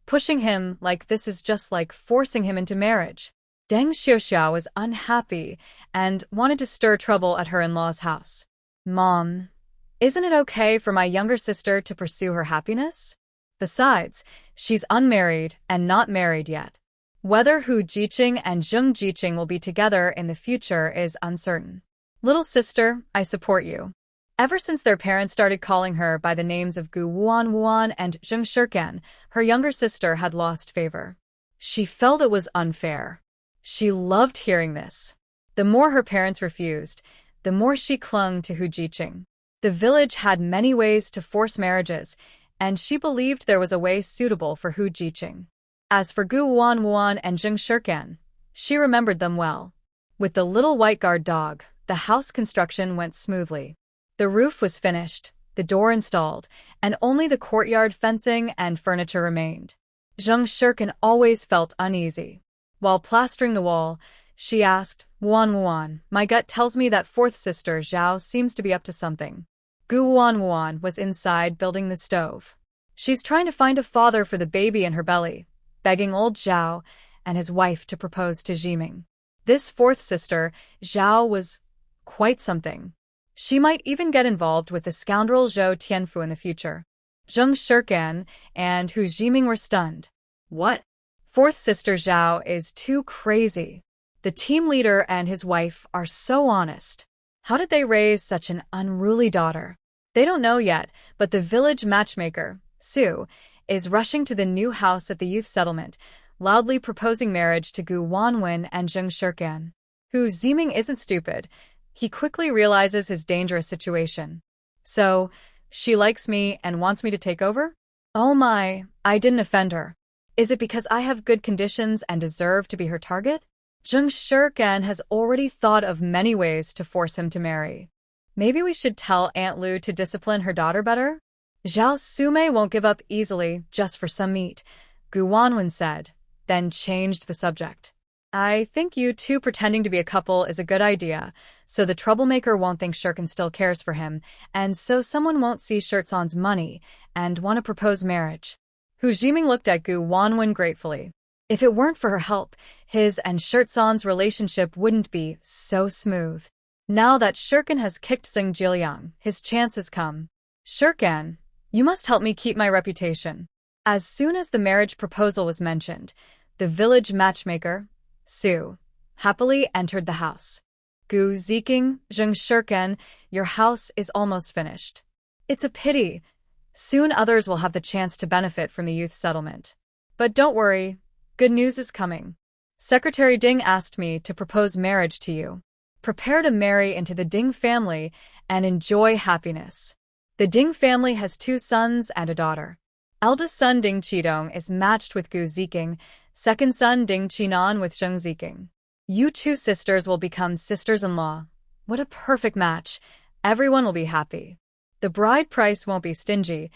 Pushing him like this is just like forcing him into marriage. Deng Xiaoxiao was unhappy and wanted to stir trouble at her in-laws' house. Mom, isn't it okay for my younger sister to pursue her happiness? Besides, she's unmarried and not married yet. Whether Hu Jiqing and Zheng Jiqing will be together in the future is uncertain. Little sister, I support you. Ever since their parents started calling her by the names of Gu Wuan and Zheng Shirkan, her younger sister had lost favor. She felt it was unfair. She loved hearing this. The more her parents refused, the more she clung to Hu Jiqing. The village had many ways to force marriages, and she believed there was a way suitable for Hu Jiqing. As for Gu Wuan and Zheng Shirkan, she remembered them well. With the little white guard dog, the house construction went smoothly. The roof was finished, the door installed, and only the courtyard fencing and furniture remained. Zheng Shirkan always felt uneasy. While plastering the wall, she asked, Wuan, my gut tells me that fourth sister Zhao seems to be up to something. Gu Wuan was inside building the stove. She's trying to find a father for the baby in her belly, begging old Zhao and his wife to propose to Jiming. This fourth sister, Zhao, was quite something. She might even get involved with the scoundrel Zhou Tianfu in the future. Zheng Shirkan and Hu Jiming were stunned. What? Fourth sister Zhao is too crazy. The team leader and his wife are so honest. How did they raise such an unruly daughter? They don't know yet, but the village matchmaker, Su, is rushing to the new house at the youth settlement, loudly proposing marriage to Gu Wanwen and Zheng Shirkan. Hu Ziming isn't stupid. He quickly realizes his dangerous situation. So, she likes me and wants me to take over? Oh my, I didn't offend her. Is it because I have good conditions and deserve to be her target? Zheng Shirkan has already thought of many ways to force him to marry. Maybe we should tell Aunt Lu to discipline her daughter better? Zhao Sume won't give up easily just for some meat, Gu Wanwen said, then changed the subject. I think you two pretending to be a couple is a good idea, so the troublemaker won't think Shirkan still cares for him, and so someone won't see Shirtson's money and want to propose marriage. Hu Jiming looked at Gu Wanwen gratefully. If it weren't for her help, his and Shirtson's relationship wouldn't be so smooth. Now that Shirkan has kicked Xing Jiliang, his chance has come. Shirkan, you must help me keep my reputation. As soon as the marriage proposal was mentioned, the village matchmaker, Su, happily entered the house. Gu Ziking, Zheng Shirkan, your house is almost finished. It's a pity. Soon others will have the chance to benefit from the youth settlement. But don't worry, good news is coming. Secretary Ding asked me to propose marriage to you. Prepare to marry into the Ding family and enjoy happiness. The Ding family has 2 sons and a daughter. Eldest son Ding Qidong is matched with Gu Ziking, second son Ding Qinan with Zheng Ziking. You 2 sisters will become sisters-in-law. What a perfect match. Everyone will be happy. The bride price won't be stingy.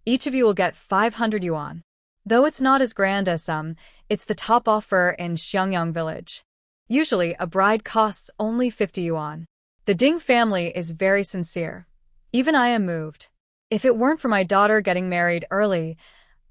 Each of you will get 500 yuan. Though it's not as grand as some, it's the top offer in Xiangyang village. Usually, a bride costs only 50 yuan. The Ding family is very sincere. Even I am moved. If it weren't for my daughter getting married early,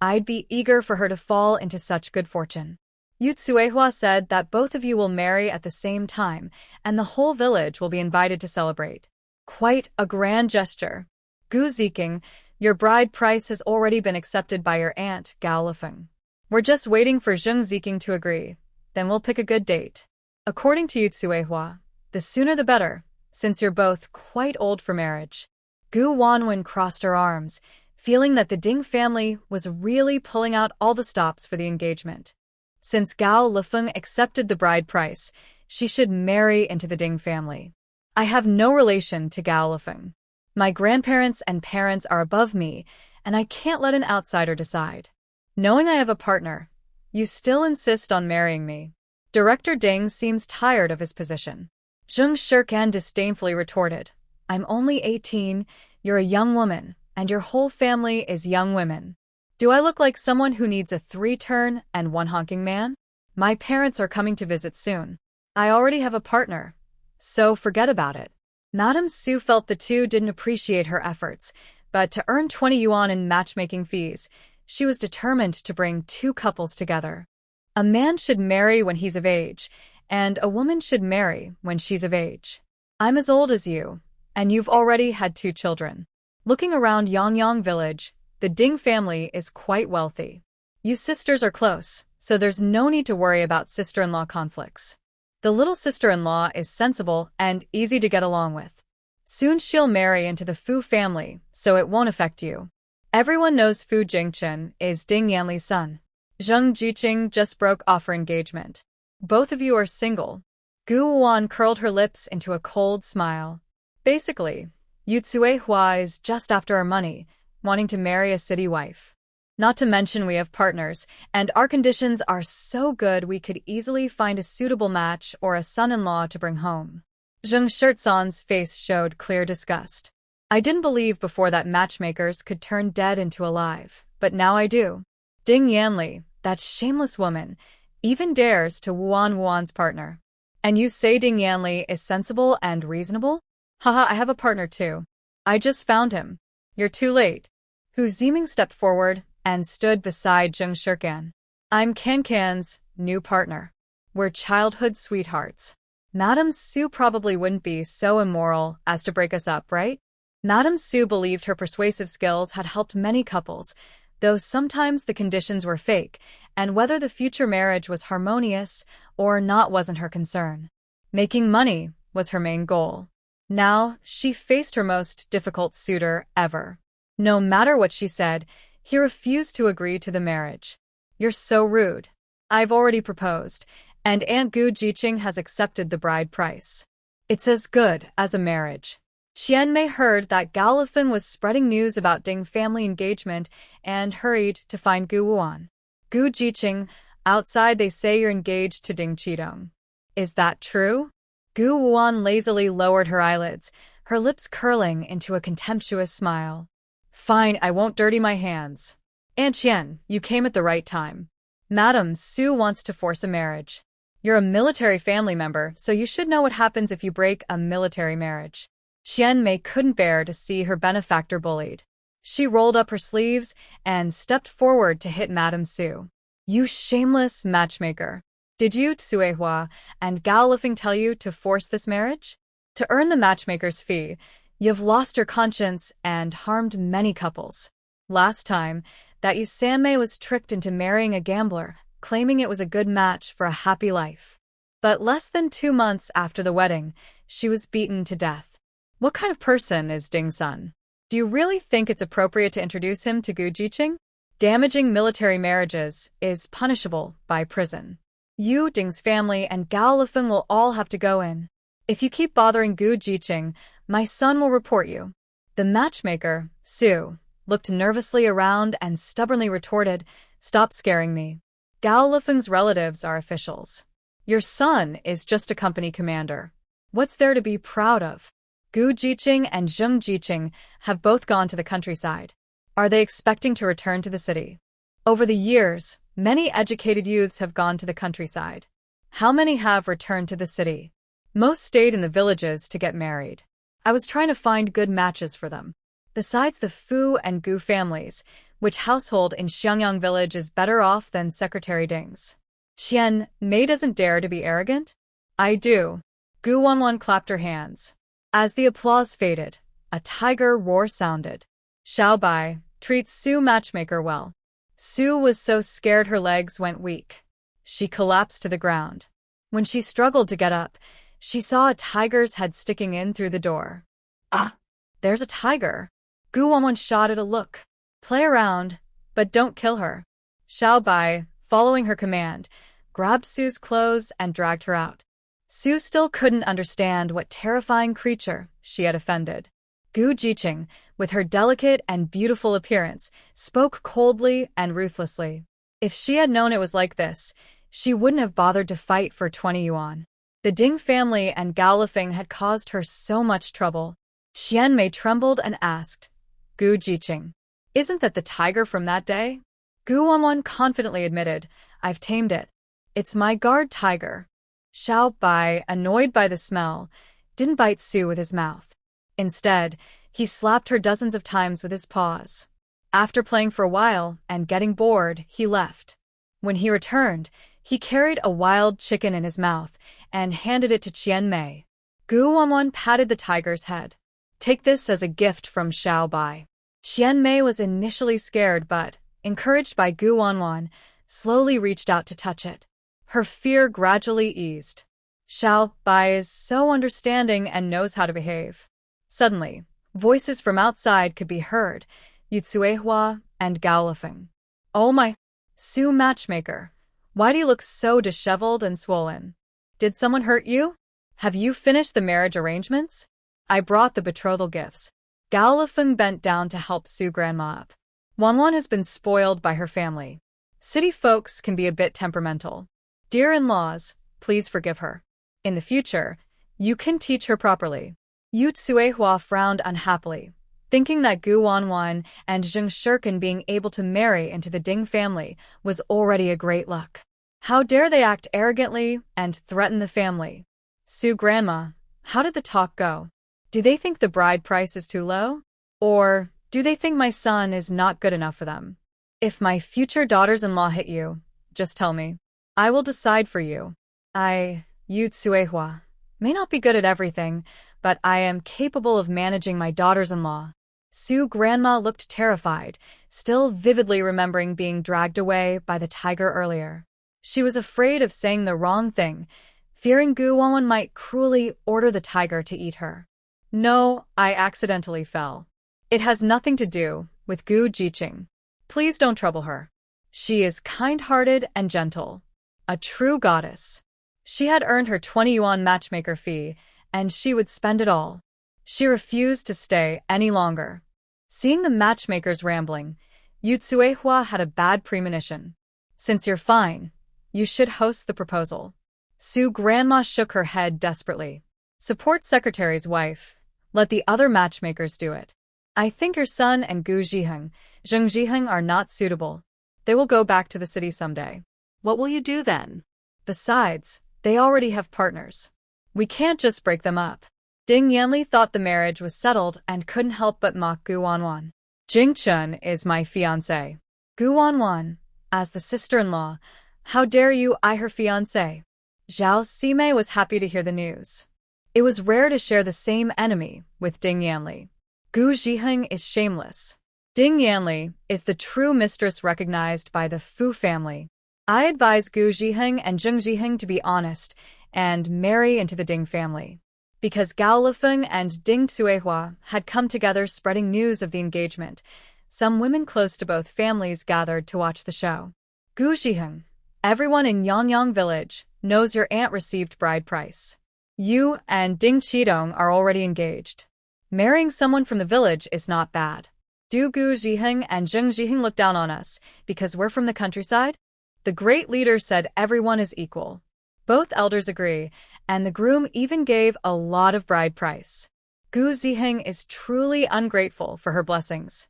I'd be eager for her to fall into such good fortune. Yu Tsuehua said that both of you will marry at the same time, and the whole village will be invited to celebrate. Quite a grand gesture. Gu Ziking, your bride price has already been accepted by your aunt, Gao Lifeng. We're just waiting for Zheng Ziking to agree. Then we'll pick a good date. According to Yu Tsuehua, the sooner the better, since you're both quite old for marriage. Gu Wanwen crossed her arms, feeling that the Ding family was really pulling out all the stops for the engagement. Since Gao Lifeng accepted the bride price, she should marry into the Ding family. I have no relation to Gao Lifeng. My grandparents and parents are above me, and I can't let an outsider decide. Knowing I have a partner, you still insist on marrying me. Director Ding seems tired of his position. Zheng Shirkan disdainfully retorted, I'm only 18, you're a young woman, and your whole family is young women. Do I look like someone who needs a 3-turn and 1 honking man? My parents are coming to visit soon. I already have a partner, so forget about it. Madame Su felt the two didn't appreciate her efforts, but to earn 20 yuan in matchmaking fees, she was determined to bring 2 couples together. A man should marry when he's of age, and a woman should marry when she's of age. I'm as old as you, and you've already had 2 children. Looking around Yangyang village, the Ding family is quite wealthy. You sisters are close, so there's no need to worry about sister-in-law conflicts. The little sister-in-law is sensible and easy to get along with. Soon she'll marry into the Fu family, so it won't affect you. Everyone knows Fu Jingchen is Ding Yanli's son. Zheng Jiqing just broke off her engagement. Both of you are single. Gu Wan curled her lips into a cold smile. Basically, Yu Tsuehua is just after our money, wanting to marry a city wife. Not to mention we have partners, and our conditions are so good we could easily find a suitable match or a son-in-law to bring home. Zheng Shirtson's face showed clear disgust. I didn't believe before that matchmakers could turn dead into alive, but now I do. Ding Yanli, that shameless woman, even dares to Wan's partner. And you say Ding Yanli is sensible and reasonable? Haha, I have a partner too. I just found him. You're too late. Hu Ziming stepped forward and stood beside Zheng Shirkan. I'm Kankan's new partner. We're childhood sweethearts. Madame Su probably wouldn't be so immoral as to break us up, right? Madame Su believed her persuasive skills had helped many couples, though sometimes the conditions were fake, and whether the future marriage was harmonious or not wasn't her concern. Making money was her main goal. Now, she faced her most difficult suitor ever. No matter what she said, He refused to agree to the marriage. You're so rude. I've already proposed, and Aunt Gu Jiqing has accepted the bride price. It's as good as a marriage. Qianmei heard that Galifeng was spreading news about Ding family engagement and hurried to find Gu Wuan. Gu Jiqing, outside they say you're engaged to Ding Qidong. Is that true? Gu Wuan lazily lowered her eyelids, her lips curling into a contemptuous smile. Fine, I won't dirty my hands. Aunt Qian, you came at the right time. Madam Su wants to force a marriage. You're a military family member, so you should know what happens if you break a military marriage. Qianmei couldn't bear to see her benefactor bullied. She rolled up her sleeves and stepped forward to hit Madam Su. You shameless matchmaker. Did you, Tsuehua, and Gao Lifeng tell you to force this marriage? To earn the matchmaker's fee, you've lost your conscience and harmed many couples. Last time, that Yusanmei was tricked into marrying a gambler, claiming it was a good match for a happy life. But less than 2 months after the wedding, she was beaten to death. What kind of person is Ding Sun? Do you really think it's appropriate to introduce him to Gu Jiqing? Damaging military marriages is punishable by prison. You, Ding's family, and Gao Lifeng will all have to go in. If you keep bothering Gu Jiqing, my son will report you. The matchmaker, Su, looked nervously around and stubbornly retorted, Stop scaring me. Gao Lifeng's relatives are officials. Your son is just a company commander. What's there to be proud of? Gu Jiqing and Zheng Jiqing have both gone to the countryside. Are they expecting to return to the city? Over the years, many educated youths have gone to the countryside. How many have returned to the city? Most stayed in the villages to get married. I was trying to find good matches for them. Besides the Fu and Gu families, which household in Xiangyang village is better off than Secretary Ding's? Qianmei doesn't dare to be arrogant? I do. Gu Wanwan clapped her hands. As the applause faded, a tiger roar sounded. Xiao Bai treats Su matchmaker well. Su was so scared her legs went weak. She collapsed to the ground. When she struggled to get up, she saw a tiger's head sticking in through the door. Ah, there's a tiger. Gu Wanwan shot at a look. Play around, but don't kill her. Xiao Bai, following her command, grabbed Su's clothes and dragged her out. Su still couldn't understand what terrifying creature she had offended. Gu Jiqing, with her delicate and beautiful appearance, spoke coldly and ruthlessly. If she had known it was like this, she wouldn't have bothered to fight for 20 yuan. The Ding family and Gao Lifeng had caused her so much trouble. Qianmei trembled and asked, Gu Jiqing, isn't that the tiger from that day? Gu Wanwan confidently admitted, I've tamed it. It's my guard tiger. Xiao Bai, annoyed by the smell, didn't bite Su with his mouth. Instead, he slapped her dozens of times with his paws. After playing for a while and getting bored, he left. When he returned, he carried a wild chicken in his mouth and handed it to Qianmei. Gu Wanwan patted the tiger's head. Take this as a gift from Xiao Bai. Qianmei was initially scared but, encouraged by Gu Wanwan, slowly reached out to touch it. Her fear gradually eased. Xiao Bai is so understanding and knows how to behave. Suddenly, voices from outside could be heard, Yutsuehua and Gao Lifeng. Oh my! Su matchmaker, why do you look so disheveled and swollen? Did someone hurt you? Have you finished the marriage arrangements? I brought the betrothal gifts. Gao Lifeng bent down to help Su grandma up. Wanwan has been spoiled by her family. City folks can be a bit temperamental. Dear in-laws, please forgive her. In the future, you can teach her properly. Yu Tsuehua frowned unhappily, thinking that Gu Wanwan and Zheng Shirkin being able to marry into the Ding family was already a great luck. How dare they act arrogantly and threaten the family? Su grandma, how did the talk go? Do they think the bride price is too low? Or do they think my son is not good enough for them? If my future daughters-in-law hit you, just tell me. I will decide for you. Yu Tsuehua, may not be good at everything, but I am capable of managing my daughters-in-law. Su grandma looked terrified, still vividly remembering being dragged away by the tiger earlier. She was afraid of saying the wrong thing, fearing Gu Wanwan might cruelly order the tiger to eat her. No, I accidentally fell. It has nothing to do with Gu Jiqing. Please don't trouble her. She is kind-hearted and gentle. A true goddess. She had earned her 20 yuan matchmaker fee, and she would spend it all. She refused to stay any longer. Seeing the matchmakers rambling, Yu Tsuehua had a bad premonition. Since you're fine, you should host the proposal. Su Grandma shook her head desperately. Support secretary's wife. Let the other matchmakers do it. I think your son and Gu Zhiheng, Zheng Zhiheng are not suitable. They will go back to the city someday. What will you do then? Besides, they already have partners. We can't just break them up. Ding Yanli thought the marriage was settled and couldn't help but mock Gu Wanwan. Jing Chun is my fiancé. Gu Wanwan, as the sister-in-law, how dare you eye her fiancé? Zhao Sime was happy to hear the news. It was rare to share the same enemy with Ding Yanli. Gu Zhiheng is shameless. Ding Yanli is the true mistress recognized by the Fu family. I advise Gu Zhiheng and Zheng Zhiheng to be honest and marry into the Ding family. Because Gao Lifeng and Ding Tsuehua had come together spreading news of the engagement, some women close to both families gathered to watch the show. Gu Zhiheng, everyone in Yangyang village knows your aunt received bride price. You and Ding Qidong are already engaged. Marrying someone from the village is not bad. Do Gu Zhiheng and Zheng Zhiheng look down on us because we're from the countryside? The great leader said everyone is equal. Both elders agree, and the groom even gave a lot of bride price. Gu Zhiheng is truly ungrateful for her blessings.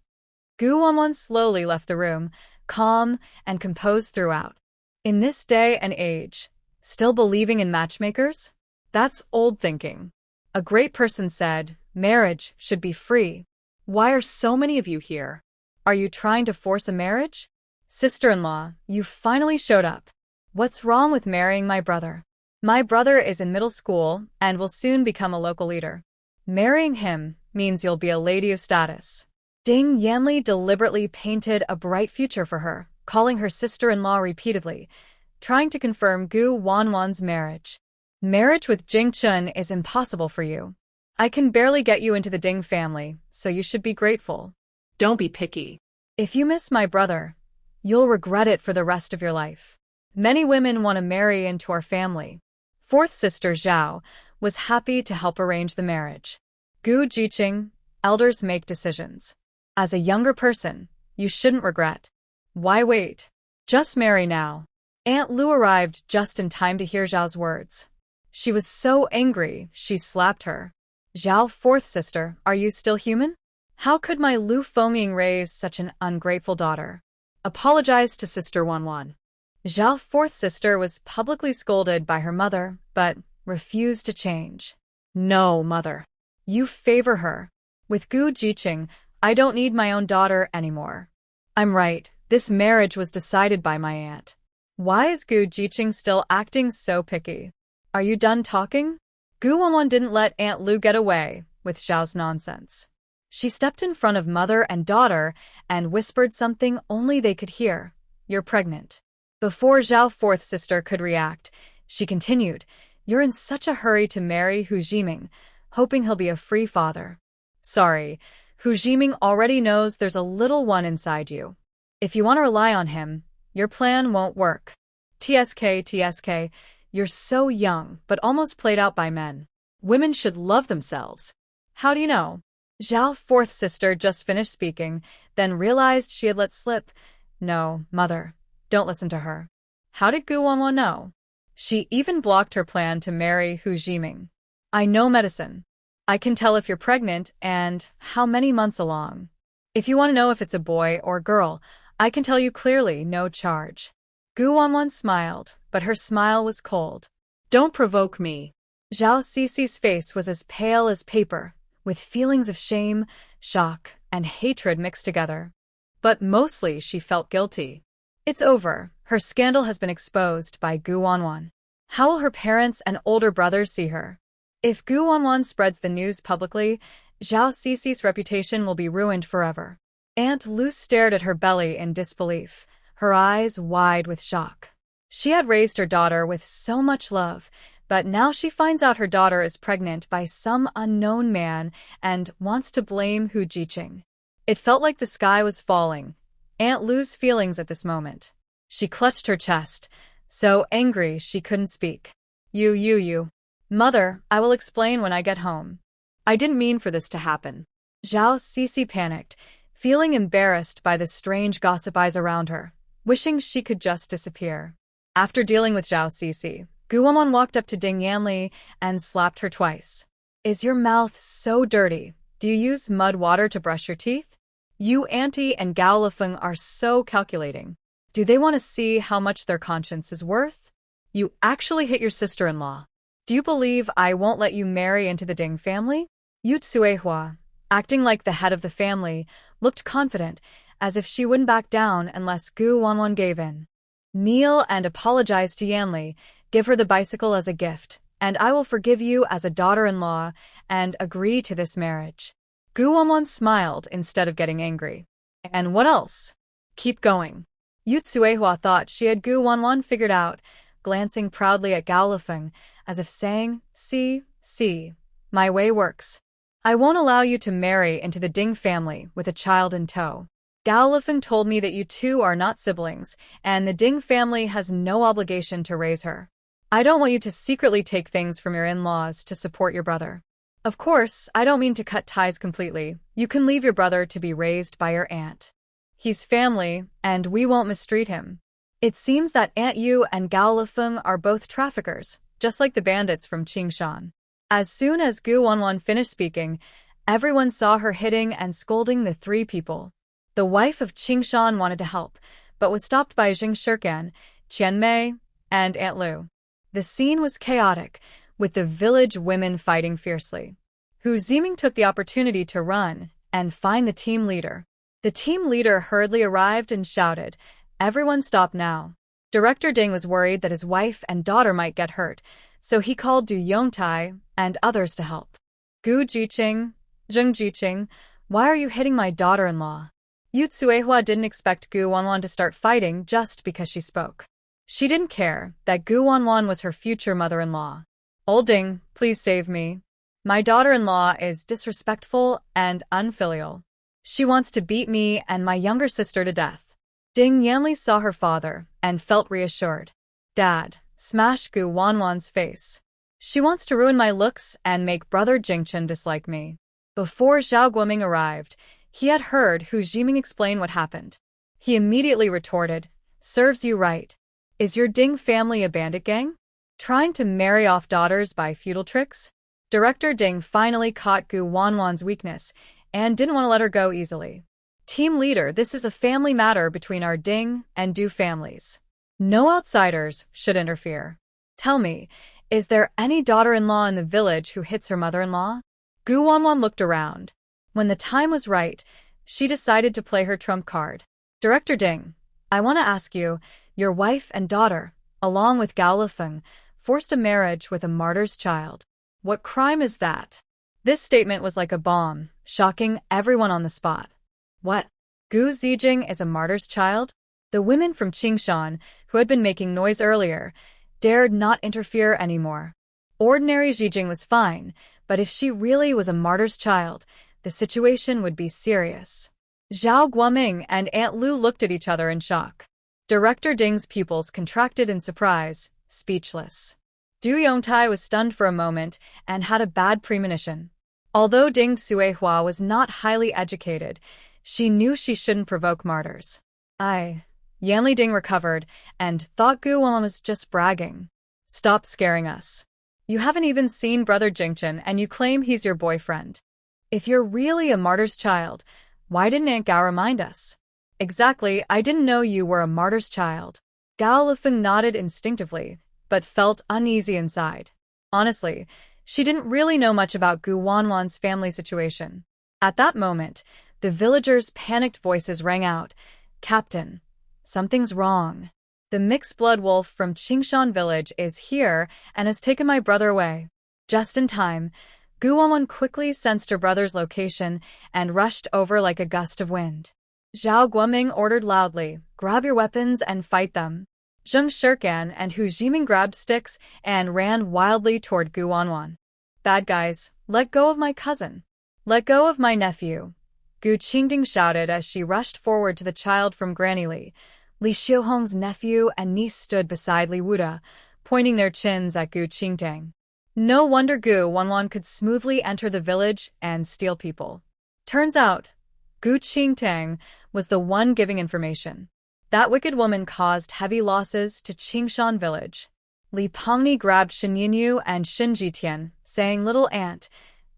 Gu Wanwan slowly left the room, calm and composed throughout. In this day and age, still believing in matchmakers? That's old thinking. A great person said, marriage should be free. Why are so many of you here? Are you trying to force a marriage? Sister-in-law, you finally showed up. What's wrong with marrying my brother? My brother is in middle school and will soon become a local leader. Marrying him means you'll be a lady of status. Ding Yanli deliberately painted a bright future for her, calling her sister-in-law repeatedly, trying to confirm Gu Wanwan's marriage. Marriage with Jing Chun is impossible for you. I can barely get you into the Ding family, so you should be grateful. Don't be picky. If you miss my brother, you'll regret it for the rest of your life. Many women want to marry into our family. Fourth sister Zhao was happy to help arrange the marriage. Gu Jiqing, elders make decisions. As a younger person, you shouldn't regret. Why wait? Just marry now. Aunt Lu arrived just in time to hear Zhao's words. She was so angry, she slapped her. Zhao, fourth sister, are you still human? How could my Lu Fengying raise such an ungrateful daughter? Apologize to Sister Wanwan. Zhao, fourth sister, was publicly scolded by her mother, but refused to change. No, mother. You favor her. With Gu Jiqing, I don't need my own daughter anymore. I'm right, this marriage was decided by my aunt. Why is Gu Jiqing still acting so picky? Are you done talking? Gu Wanwan didn't let Aunt Lu get away with Zhao's nonsense. She stepped in front of mother and daughter and whispered something only they could hear. You're pregnant. Before Zhao, fourth sister, could react, she continued, you're in such a hurry to marry Hu Jiming, hoping he'll be a free father. Sorry, Hu Jiming already knows there's a little one inside you. If you want to rely on him, your plan won't work. TSK, you're so young, but almost played out by men. Women should love themselves. How do you know? Zhao, fourth sister, just finished speaking, then realized she had let slip. No, mother. Don't listen to her. How did Gu Wanwan know? She even blocked her plan to marry Hu Jiming. I know medicine. I can tell if you're pregnant and how many months along. If you want to know if it's a boy or girl, I can tell you clearly, no charge. Gu Wanwan smiled, but her smile was cold. Don't provoke me. Zhao Cici's face was as pale as paper, with feelings of shame, shock, and hatred mixed together. But mostly she felt guilty. It's over. Her scandal has been exposed by Gu Wanwan. How will her parents and older brothers see her? If Gu Wanwan spreads the news publicly, Zhao Cici's reputation will be ruined forever. Aunt Lu stared at her belly in disbelief, her eyes wide with shock. She had raised her daughter with so much love, but now she finds out her daughter is pregnant by some unknown man and wants to blame Hu Jiqing. It felt like the sky was falling, Aunt Lu's feelings at this moment. She clutched her chest, so angry she couldn't speak. You. Mother, I will explain when I get home. I didn't mean for this to happen. Zhao Cece panicked, feeling embarrassed by the strange gossip eyes around her, wishing she could just disappear. After dealing with Zhao Cece, Guan walked up to Ding Yanli and slapped her twice. Is your mouth so dirty? Do you use mud water to brush your teeth? You Auntie and Gao Lifeng are so calculating. Do they want to see how much their conscience is worth? You actually hit your sister-in-law. Do you believe I won't let you marry into the Ding family? Yu Tsuehua, acting like the head of the family, looked confident, as if she wouldn't back down unless Gu Wanwan gave in. Kneel and apologize to Yanli, give her the bicycle as a gift, and I will forgive you as a daughter-in-law and agree to this marriage. Gu Wanwan smiled instead of getting angry. And what else? Keep going. Yu Tsuehua thought she had Gu Wanwan figured out, glancing proudly at Gao Lifeng, as if saying, See, my way works. I won't allow you to marry into the Ding family with a child in tow. Gao Lifeng told me that you two are not siblings, and the Ding family has no obligation to raise her. I don't want you to secretly take things from your in-laws to support your brother. Of course, I don't mean to cut ties completely. You can leave your brother to be raised by your aunt. He's family, and we won't mistreat him. It seems that Aunt Yu and Gao Lifeng are both traffickers, just like the bandits from Qingshan. As soon as Gu Wanwan finished speaking, everyone saw her hitting and scolding the three people. The wife of Qingshan wanted to help, but was stopped by Jing Shirkan, Qian Mei, and Aunt Lu. The scene was chaotic, with the village women fighting fiercely. Hu Ziming took the opportunity to run and find the team leader. The team leader hurriedly arrived and shouted, Everyone stop now. Director Ding was worried that his wife and daughter might get hurt, so he called Du Yongtai and others to help. Gu Jiqing, Zheng Jiqing, why are you hitting my daughter-in-law? Yu Tsuehua didn't expect Gu Wanwan to start fighting just because she spoke. She didn't care that Gu Wanwan was her future mother-in-law. Old Ding, please save me. My daughter-in-law is disrespectful and unfilial. She wants to beat me and my younger sister to death. Ding Yanli saw her father and felt reassured. Dad, smash Gu Wanwan's face. She wants to ruin my looks and make brother Jingchen dislike me. Before Zhao Guoming arrived, he had heard Hu Ziming explain what happened. He immediately retorted, Serves you right. Is your Ding family a bandit gang? Trying to marry off daughters by feudal tricks? Director Ding finally caught Gu Wanwan's weakness and didn't want to let her go easily. Team leader, this is a family matter between our Ding and Du families. No outsiders should interfere. Tell me, is there any daughter-in-law in the village who hits her mother-in-law? Gu Wanwan looked around. When the time was right, she decided to play her trump card. Director Ding, I want to ask you, your wife and daughter, along with Gao Lifeng, forced a marriage with a martyr's child. What crime is that? This statement was like a bomb, shocking everyone on the spot. What? Gu Zijing is a martyr's child? The women from Qingshan, who had been making noise earlier, dared not interfere anymore. Ordinary Zijing was fine, but if she really was a martyr's child, the situation would be serious. Zhao Guoming and Aunt Lu looked at each other in shock. Director Ding's pupils contracted in surprise, speechless. Du Yongtai was stunned for a moment and had a bad premonition. Although Ding Tsuehua was not highly educated, she knew she shouldn't provoke martyrs. Yanli Ding recovered and thought Gu Wanwan was just bragging. Stop scaring us. You haven't even seen brother Jingchen and you claim he's your boyfriend. If you're really a martyr's child, why didn't Aunt Gao remind us? Exactly, I didn't know you were a martyr's child. Gao Lifeng nodded instinctively, but felt uneasy inside. Honestly, she didn't really know much about Gu Wanwan's family situation. At that moment, the villagers' panicked voices rang out, Captain, something's wrong. The mixed-blood wolf from Qingshan village is here and has taken my brother away. Just in time, Gu Wanwan quickly sensed her brother's location and rushed over like a gust of wind. Zhao Guoming ordered loudly, grab your weapons and fight them. Zheng Shirkan and Hu Ziming grabbed sticks and ran wildly toward Gu Wanwan. Bad guys, let go of my cousin. Let go of my nephew. Gu Qingding shouted as she rushed forward to the child from Granny Li. Li Xiuhong's nephew and niece stood beside Li Wuda, pointing their chins at Gu Qingding. No wonder Gu Wanwan could smoothly enter the village and steal people. Turns out, Gu Qingding was the one giving information. That wicked woman caused heavy losses to Qingshan village. Li Pengni grabbed Shen Yinyu and Shen Jitian, saying, "Little aunt,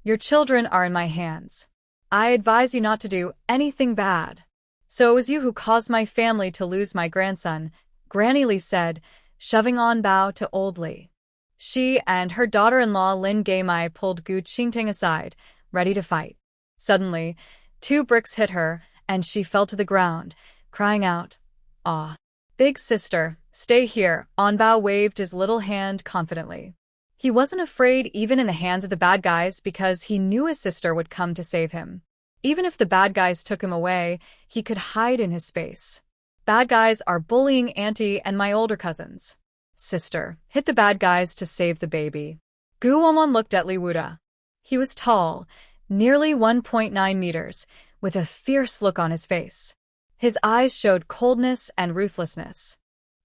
your children are in my hands. I advise you not to do anything bad." "So it was you who caused my family to lose my grandson," Granny Li said, shoving on Bao to old Li. She and her daughter-in-law Lin Gaimai pulled Gu Qingding aside, ready to fight. Suddenly, 2 bricks hit her, and she fell to the ground, crying out, "Ah! Big sister, stay here." Bao waved his little hand confidently. He wasn't afraid even in the hands of the bad guys because he knew his sister would come to save him. Even if the bad guys took him away, he could hide in his space. Bad guys are bullying Auntie and my older cousins. Sister, hit the bad guys to save the baby. Gu Wanwan looked at Li Wuda. He was tall, nearly 1.9 meters, with a fierce look on his face. His eyes showed coldness and ruthlessness.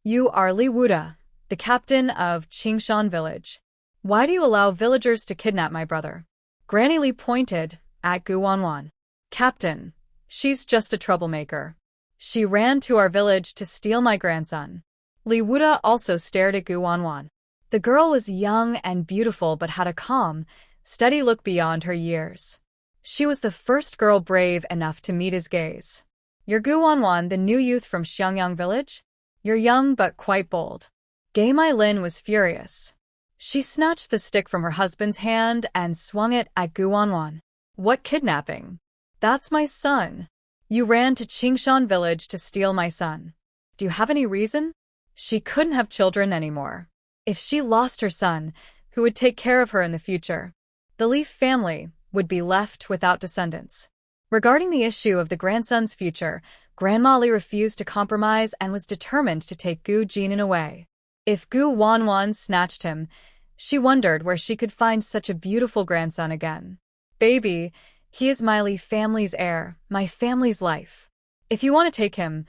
"You are Li Wuda, the captain of Qingshan village. Why do you allow villagers to kidnap my brother?" Granny Li pointed at Gu Wanwan. "Captain, she's just a troublemaker. She ran to our village to steal my grandson." Li Wuda also stared at Gu Wanwan. The girl was young and beautiful but had a calm, steady look beyond her years. She was the first girl brave enough to meet his gaze. "You're Gu Wanwan, the new youth from Xiangyang village? You're young but quite bold." Gaimai Lin was furious. She snatched the stick from her husband's hand and swung it at Gu Wanwan. "What kidnapping? That's my son. You ran to Qingshan village to steal my son. Do you have any reason?" She couldn't have children anymore. If she lost her son, who would take care of her in the future? The Leaf family would be left without descendants. Regarding the issue of the grandson's future, Grandma Li refused to compromise and was determined to take Gu Jinan away. If Gu Wanwan snatched him, she wondered where she could find such a beautiful grandson again. "Baby, he is my Li family's heir, my family's life. If you want to take him,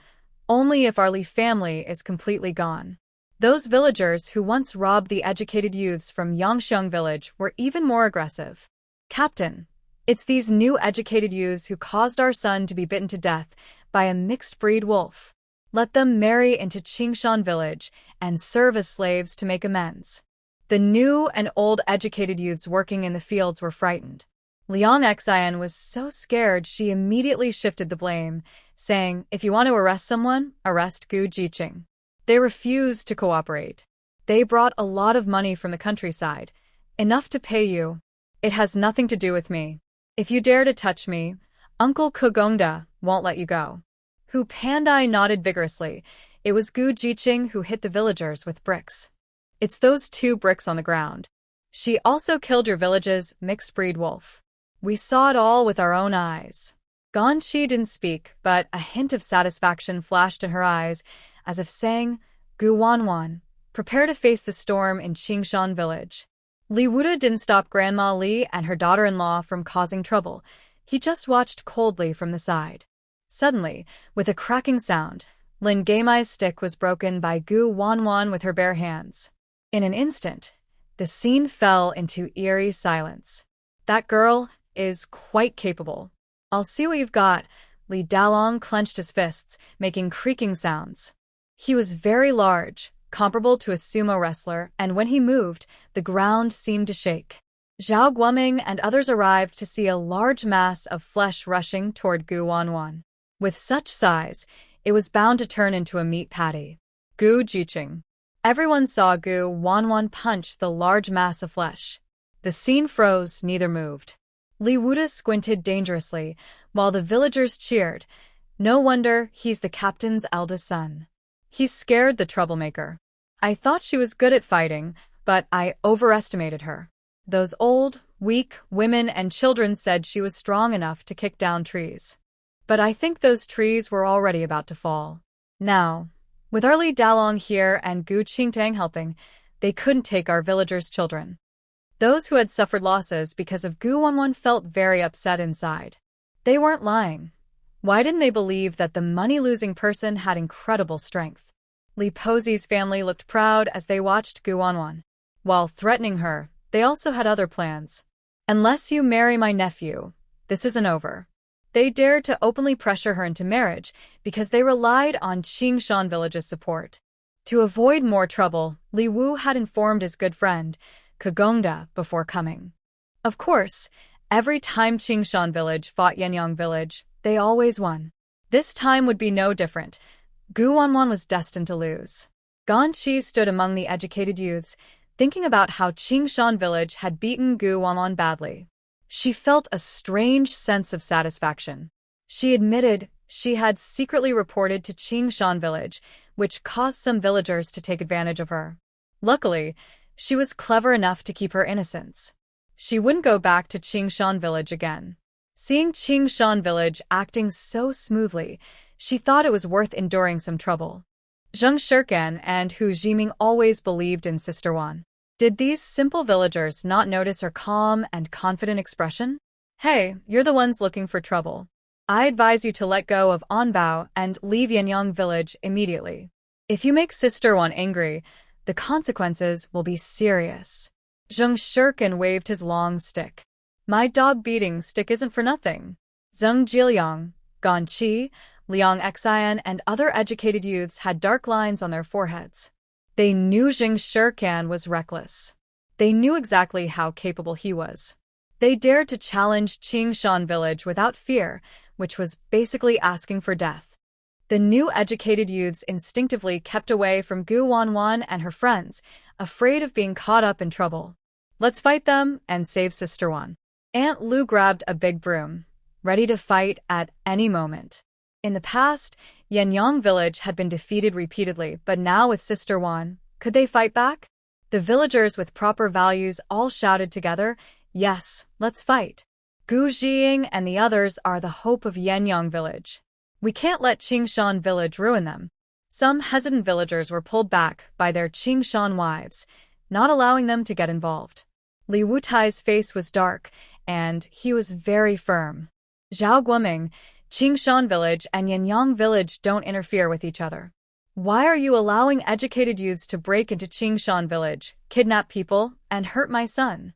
only if our Li family is completely gone." Those villagers who once robbed the educated youths from Yangxiang village were even more aggressive. "Captain, it's these new educated youths who caused our son to be bitten to death by a mixed-breed wolf. Let them marry into Qingshan village and serve as slaves to make amends." The new and old educated youths working in the fields were frightened. Liang Xian was so scared she immediately shifted the blame, saying, "If you want to arrest someone, arrest Gu Jiqing." They refused to cooperate. "They brought a lot of money from the countryside, enough to pay you. It has nothing to do with me. If you dare to touch me, Uncle Kugongda won't let you go." Hu Pandai nodded vigorously. It was Gu Jiqing who hit the villagers with bricks. "It's those 2 bricks on the ground. She also killed your village's mixed-breed wolf. We saw it all with our own eyes." Ganqi didn't speak, but a hint of satisfaction flashed in her eyes, as if saying, "Gu Wanwan, prepare to face the storm in Qingshan village." Li Wuda didn't stop Grandma Li and her daughter-in-law from causing trouble. He just watched coldly from the side. Suddenly, with a cracking sound, Lin Gaimai's stick was broken by Gu Wanwan with her bare hands. In an instant, the scene fell into eerie silence. "That girl is quite capable. I'll see what you've got." Li Dalong clenched his fists, making creaking sounds. He was very large, comparable to a sumo wrestler, and when he moved, the ground seemed to shake. Zhao Guoming and others arrived to see a large mass of flesh rushing toward Gu Wanwan. With such size, it was bound to turn into a meat patty. Gu Jiqing. Everyone saw Gu Wanwan punch the large mass of flesh. The scene froze, neither moved. Li Wuda squinted dangerously, while the villagers cheered. No wonder he's the captain's eldest son. He scared the troublemaker. "I thought she was good at fighting, but I overestimated her. Those old, weak women and children said she was strong enough to kick down trees. But I think those trees were already about to fall. Now, with our Li Dalong here and Gu Qingtang helping, they couldn't take our villagers' children." Those who had suffered losses because of Gu Wanwan felt very upset inside. They weren't lying. Why didn't they believe that the money-losing person had incredible strength? Li Posi's family looked proud as they watched Guan. While threatening her, they also had other plans. Unless you marry my nephew, this isn't over. They dared to openly pressure her into marriage because they relied on Qingshan Village's support. To avoid more trouble, Li Wu had informed his good friend, Kagongda, before coming. Of course, every time Qingshan Village fought Yanyang Village, they always won. This time would be no different. Guan was destined to lose. Guan stood among the educated youths, thinking about how Qingshan Village had beaten Guan badly. She felt a strange sense of satisfaction. She admitted she had secretly reported to Qingshan Village, which caused some villagers to take advantage of her. Luckily, she was clever enough to keep her innocence. She wouldn't go back to Qingshan Village again. Seeing Qingshan Village acting so smoothly, she thought it was worth enduring some trouble. Zheng Shirkan and Hu Jiming always believed in Sister Wan. Did these simple villagers not notice her calm and confident expression? Hey, you're the ones looking for trouble. I advise you to let go of Anbao and leave Yanyang Village immediately. If you make Sister Wan angry, the consequences will be serious. Zheng Shirkan waved his long stick. My dog-beating stick isn't for nothing. Zheng Jiliang, Gan Qi, Liang Xian, and other educated youths had dark lines on their foreheads. They knew Zheng Shirkan was reckless. They knew exactly how capable he was. They dared to challenge Qingshan Village without fear, which was basically asking for death. The new educated youths instinctively kept away from Guan and her friends, afraid of being caught up in trouble. Let's fight them and save Sister Wan. Aunt Lu grabbed a big broom, ready to fight at any moment. In the past, Yanyang Village had been defeated repeatedly, but now with Sister Wan, could they fight back? The villagers with proper values all shouted together, yes, let's fight. Gu Jiying and the others are the hope of Yanyang Village. We can't let Qingshan Village ruin them. Some hesitant villagers were pulled back by their Qingshan wives, not allowing them to get involved. Li Wutai's face was dark, and he was very firm. Zhao Guoming, Qingshan Village and Yanyang Village don't interfere with each other. Why are you allowing educated youths to break into Qingshan Village, kidnap people, and hurt my son?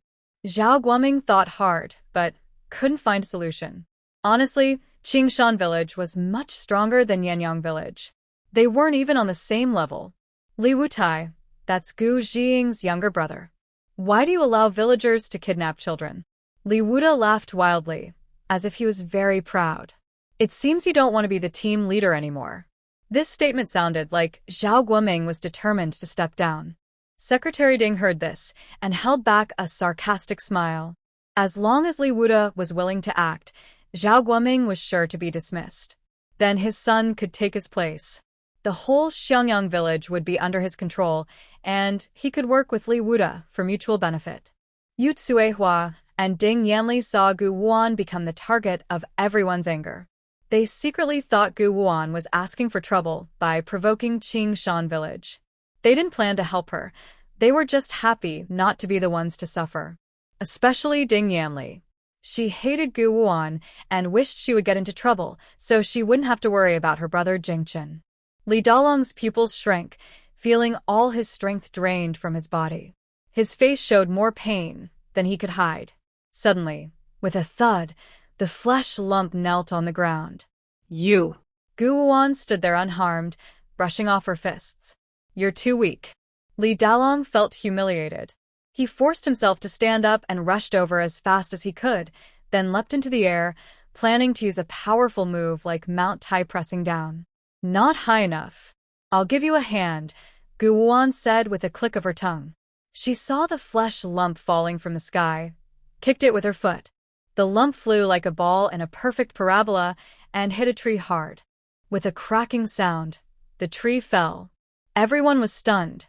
Zhao Guoming thought hard, but couldn't find a solution. Honestly, Qingshan Village was much stronger than Yanyang Village. They weren't even on the same level. Li Wutai, that's Gu Jiying's younger brother. Why do you allow villagers to kidnap children? Li Wuda laughed wildly, as if he was very proud. It seems you don't want to be the team leader anymore. This statement sounded like Zhao Guoming was determined to step down. Secretary Ding heard this and held back a sarcastic smile. As long as Li Wuda was willing to act, Zhao Guoming was sure to be dismissed. Then his son could take his place. The whole Xiangyang village would be under his control, and he could work with Li Wuda for mutual benefit. Yu Tsuehua and Ding Yanli saw Gu Wuan become the target of everyone's anger. They secretly thought Gu Wuan was asking for trouble by provoking Qingshan Village. They didn't plan to help her. They were just happy not to be the ones to suffer. Especially Ding Yanli. She hated Gu Wuan and wished she would get into trouble so she wouldn't have to worry about her brother Jingchen. Li Dalong's pupils shrank, feeling all his strength drained from his body. His face showed more pain than he could hide. Suddenly, with a thud, the flesh lump knelt on the ground. You! Gu Wuan stood there unharmed, brushing off her fists. You're too weak. Li Dalong felt humiliated. He forced himself to stand up and rushed over as fast as he could, then leapt into the air, planning to use a powerful move like Mount Tai pressing down. Not high enough. I'll give you a hand, Gu Wuan said with a click of her tongue. She saw the flesh lump falling from the sky, kicked it with her foot. The lump flew like a ball in a perfect parabola and hit a tree hard. With a cracking sound, the tree fell. Everyone was stunned,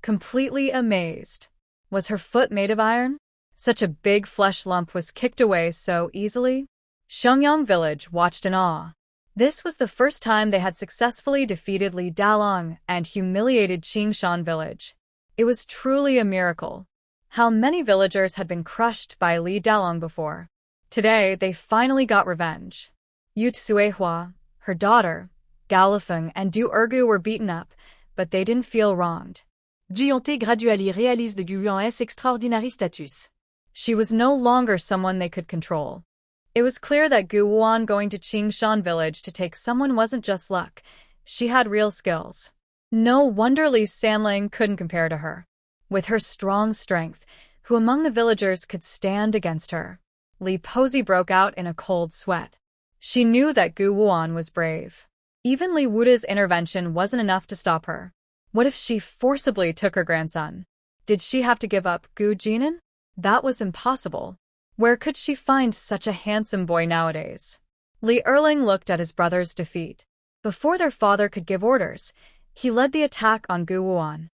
completely amazed. Was her foot made of iron? Such a big flesh lump was kicked away so easily? Xiangyang Village watched in awe. This was the first time they had successfully defeated Li Dalong and humiliated Qingshan Village. It was truly a miracle. How many villagers had been crushed by Li Dalong before? Today, they finally got revenge. Yu Tsuehua, her daughter, Galifeng, and Du Ergu were beaten up, but they didn't feel wronged. Duonté gradually réalise de Guan's extraordinary status. She was no longer someone they could control. It was clear that Guan going to Qingshan village to take someone wasn't just luck. She had real skills. No wonder Li Sanling couldn't compare to her. With her strong strength, who among the villagers could stand against her? Li Posey broke out in a cold sweat. She knew that Guan was brave. Even Li Wuda's intervention wasn't enough to stop her. What if she forcibly took her grandson? Did she have to give up Gu Jinan? That was impossible. Where could she find such a handsome boy nowadays? Li Erling looked at his brother's defeat. Before their father could give orders, he led the attack on Guan.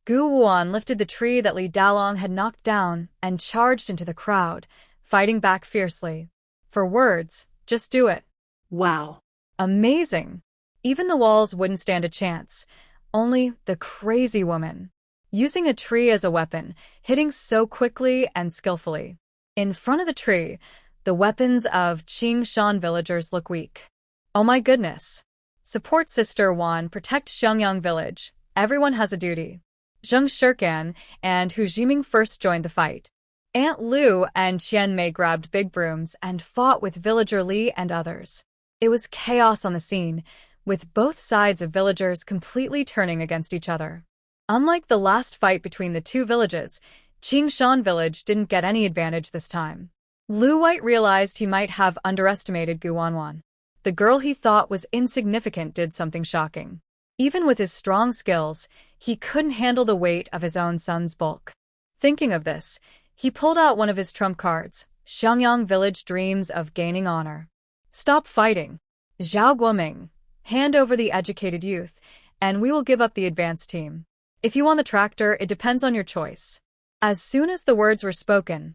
Guan lifted the tree that Li Dalong had knocked down and charged into the crowd, fighting back fiercely. For words, just do it. Wow. Amazing. Even the walls wouldn't stand a chance. Only the crazy woman. Using a tree as a weapon, hitting so quickly and skillfully. In front of the tree, the weapons of Qingshan villagers look weak. Oh my goodness. Support Sister Wan, protect Xiangyang village. Everyone has a duty. Zheng Shirkan and Hu Jiming first joined the fight. Aunt Lu and Qian Mei grabbed big brooms and fought with villager Li and others. It was chaos on the scene, with both sides of villagers completely turning against each other. Unlike the last fight between the two villages, Qingshan village didn't get any advantage this time. Lu White realized he might have underestimated Guanwan. The girl he thought was insignificant did something shocking. Even with his strong skills, he couldn't handle the weight of his own son's bulk. Thinking of this, he pulled out one of his trump cards. Xiangyang village dreams of gaining honor. Stop fighting. Zhao Guoming, hand over the educated youth, and we will give up the advanced team. If you want the tractor, it depends on your choice. As soon as the words were spoken,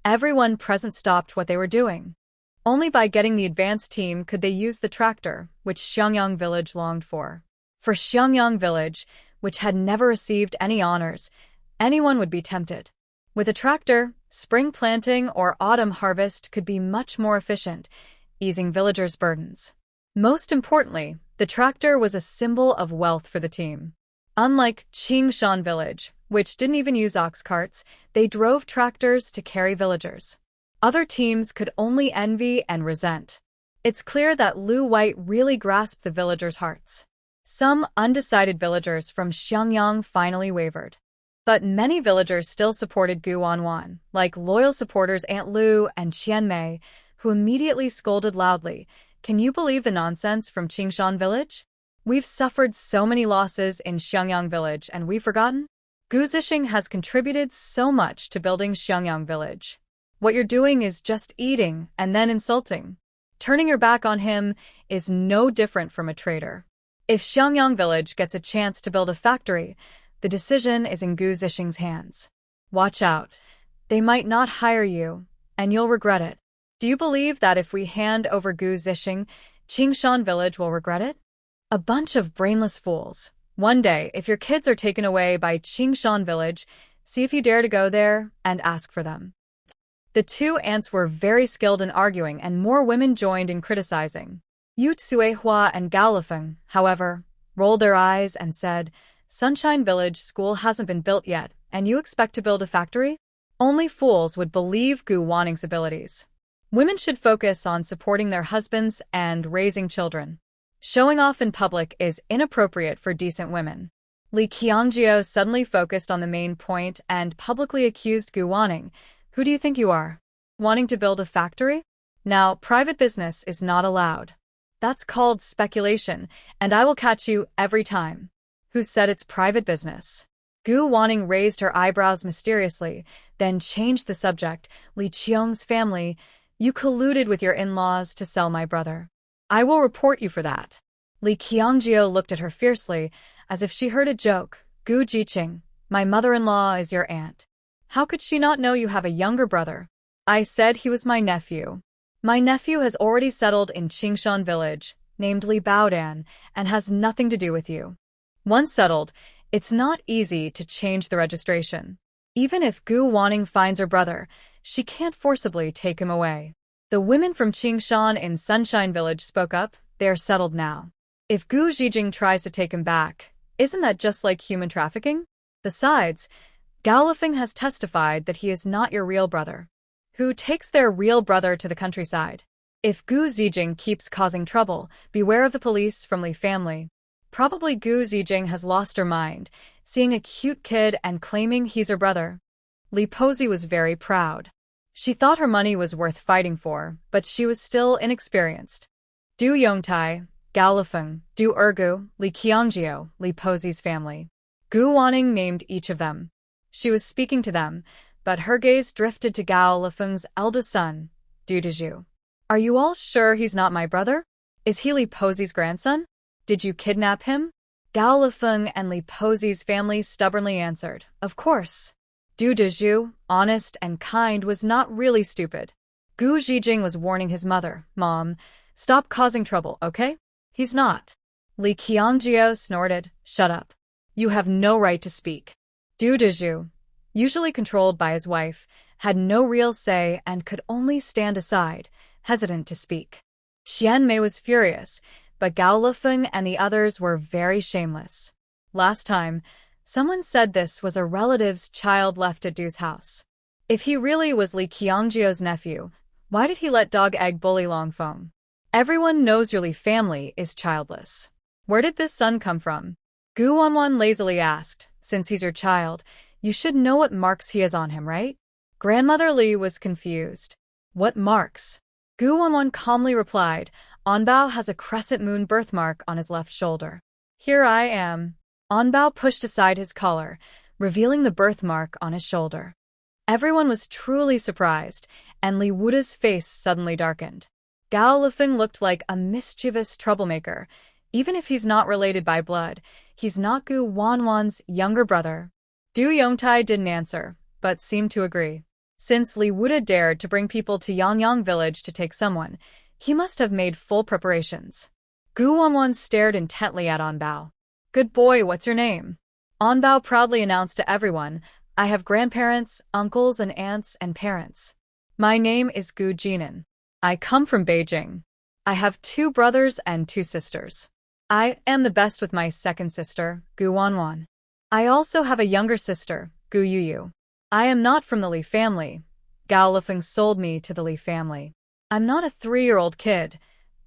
everyone present stopped what they were doing. Only by getting the advanced team could they use the tractor, which Xiangyang village longed for. For Xiangyang village, which had never received any honors, anyone would be tempted. With a tractor, spring planting or autumn harvest could be much more efficient, easing villagers' burdens. Most importantly, the tractor was a symbol of wealth for the team. Unlike Qingshan village, which didn't even use ox carts, they drove tractors to carry villagers. Other teams could only envy and resent. It's clear that Lu White really grasped the villagers' hearts. Some undecided villagers from Xiangyang finally wavered. But many villagers still supported Guanwan, like loyal supporters Aunt Lu and Qian Mei, who immediately scolded loudly. Can you believe the nonsense from Qingshan village? We've suffered so many losses in Xiangyang village and we've forgotten? Gu Zixing has contributed so much to building Xiangyang village. What you're doing is just eating and then insulting. Turning your back on him is no different from a traitor. If Xiangyang village gets a chance to build a factory, the decision is in Gu Zixing's hands. Watch out. They might not hire you, and you'll regret it. Do you believe that if we hand over Gu Zixing, Qingshan village will regret it? A bunch of brainless fools. One day, if your kids are taken away by Qingshan village, see if you dare to go there and ask for them. The two aunts were very skilled in arguing and more women joined in criticizing. Yu Tsuehua and Galifeng, however, rolled their eyes and said, Sunshine Village school hasn't been built yet, and you expect to build a factory? Only fools would believe Gu Waning's abilities. Women should focus on supporting their husbands and raising children. Showing off in public is inappropriate for decent women. Li Qiangjio suddenly focused on the main point and publicly accused Gu Waning. Who do you think you are? Wanting to build a factory? Now, private business is not allowed. That's called speculation, and I will catch you every time. Who said it's private business? Gu Waning raised her eyebrows mysteriously, then changed the subject. Li Qiong's family, you colluded with your in-laws to sell my brother. I will report you for that. Li Qiangjio looked at her fiercely, as if she heard a joke. Gu Jiqing, my mother-in-law is your aunt. How could she not know you have a younger brother? I said he was my nephew. My nephew has already settled in Qingshan village, named Li Baodan, and has nothing to do with you. Once settled, it's not easy to change the registration. Even if Gu Waning finds her brother, she can't forcibly take him away. The women from Qingshan in Sunshine Village spoke up. They are settled now. If Gu Zhijing tries to take him back, isn't that just like human trafficking? Besides, Gao Lifeng has testified that he is not your real brother. Who takes their real brother to the countryside? If Gu Zhijing keeps causing trouble, beware of the police from Li family. Probably Gu Zhijing has lost her mind, seeing a cute kid and claiming he's her brother. Li Posey was very proud. She thought her money was worth fighting for, but she was still inexperienced. Du Yongtai, Gao Lifeng, Du Ergu, Li Qiangjio, Li Posey's family. Gu Wanning named each of them. She was speaking to them, but her gaze drifted to Gao Lifeng's eldest son, Du Dezhu. Are you all sure he's not my brother? Is he Li Posey's grandson? Did you kidnap him? Gao Lifeng and Li Posey's family stubbornly answered, of course. Du Dezhu, honest and kind, was not really stupid. Gu Zhijing was warning his mother, Mom, stop causing trouble, okay? He's not. Li Qiangjio snorted, shut up. You have no right to speak. Du Dezhu, usually controlled by his wife, had no real say and could only stand aside, hesitant to speak. Xian Mei was furious, but Gao Lifeng and the others were very shameless. Last time, someone said this was a relative's child left at Du's house. If he really was Li Qiangjio's nephew, why did he let Dog Egg bully Longfeng? Everyone knows your Li family is childless. Where did this son come from? Gu Wanwan lazily asked, since he's your child, you should know what marks he has on him, right? Grandmother Li was confused. What marks? Gu Wanwan calmly replied, Onbao has a crescent moon birthmark on his left shoulder. Here I am. Onbao pushed aside his collar, revealing the birthmark on his shoulder. Everyone was truly surprised, and Li Wuda's face suddenly darkened. Gao Lifeng looked like a mischievous troublemaker. Even if he's not related by blood, he's not Gu Wanwan's younger brother. Du Yongtai didn't answer, but seemed to agree. Since Li Wuda dared to bring people to Yangyang village to take someone, he must have made full preparations. Gu Wanwan stared intently at Onbao. Good boy, what's your name? Onbao proudly announced to everyone, I have grandparents, uncles and aunts and parents. My name is Gu Jinan. I come from Beijing. I have 2 brothers and 2 sisters. I am the best with my second sister, Gu Wanwan. I also have a younger sister, Gu Yuyu. I am not from the Li family. Gao Lifeng sold me to the Li family. I'm not a 3-year-old kid.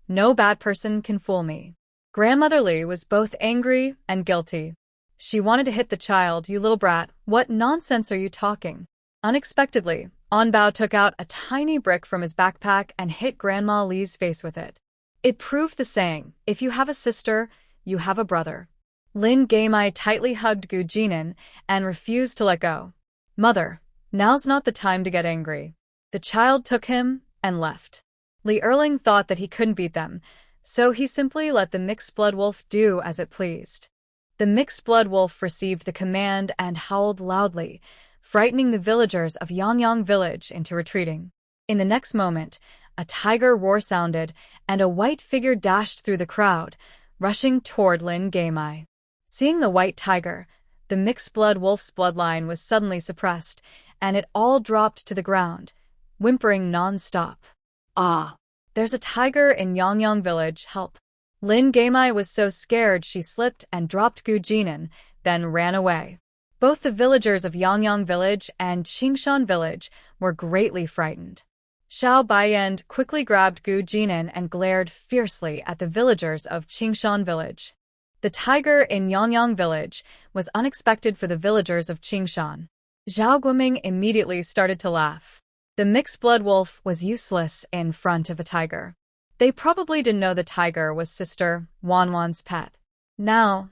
No bad person can fool me. Grandmother Li was both angry and guilty. She wanted to hit the child. You little brat, what nonsense are you talking? Unexpectedly, Onbao took out a tiny brick from his backpack and hit Grandma Li's face with it. It proved the saying, if you have a sister, you have a brother. Lin Gaimai tightly hugged Gu Jinan and refused to let go. Mother, now's not the time to get angry. The child took him and left. Li Erling thought that he couldn't beat them, so he simply let the mixed-blood wolf do as it pleased. The mixed-blood wolf received the command and howled loudly, frightening the villagers of Yangyang village into retreating. In the next moment, a tiger roar sounded, and a white figure dashed through the crowd, rushing toward Lin Gaimai. Seeing the white tiger, the mixed-blood wolf's bloodline was suddenly suppressed, and it all dropped to the ground, whimpering non-stop. Ah! There's a tiger in Yangyang village, help. Lin Gaimai was so scared she slipped and dropped Gu Jinan, then ran away. Both the villagers of Yangyang village and Qingshan village were greatly frightened. Xiao Baiyend quickly grabbed Gu Jinan and glared fiercely at the villagers of Qingshan village. The tiger in Yangyang village was unexpected for the villagers of Qingshan. Zhao Guoming immediately started to laugh. The mixed-blood wolf was useless in front of a tiger. They probably didn't know the tiger was Sister Wanwan's pet. Now,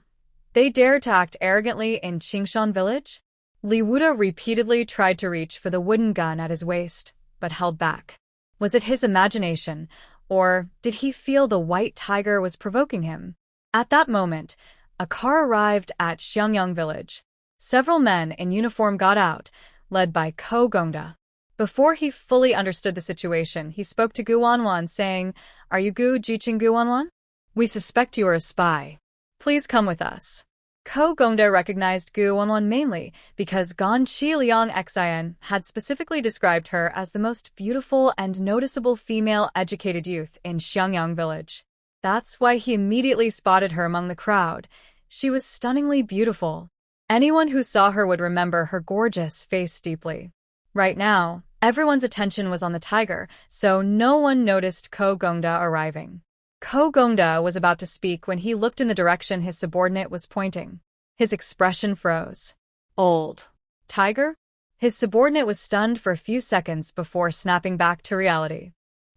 they dared to act arrogantly in Qingshan village? Li Wuda repeatedly tried to reach for the wooden gun at his waist, but held back. Was it his imagination, or did he feel the white tiger was provoking him? At that moment, a car arrived at Xiangyang village. Several men in uniform got out, led by Ko Gongda. Before he fully understood the situation, he spoke to Gu Wanwan, saying, Are you Gu Jiqing Gu Wanwan? We suspect you are a spy. Please come with us. Ko Gongda recognized Gu Wanwan mainly because Gan Chi Liang Xian had specifically described her as the most beautiful and noticeable female educated youth in Xiangyang village. That's why he immediately spotted her among the crowd. She was stunningly beautiful. Anyone who saw her would remember her gorgeous face deeply. Right now, everyone's attention was on the tiger, so no one noticed Ko Gongda arriving. Ko Gongda was about to speak when he looked in the direction his subordinate was pointing. His expression froze. Old tiger? His subordinate was stunned for a few seconds before snapping back to reality.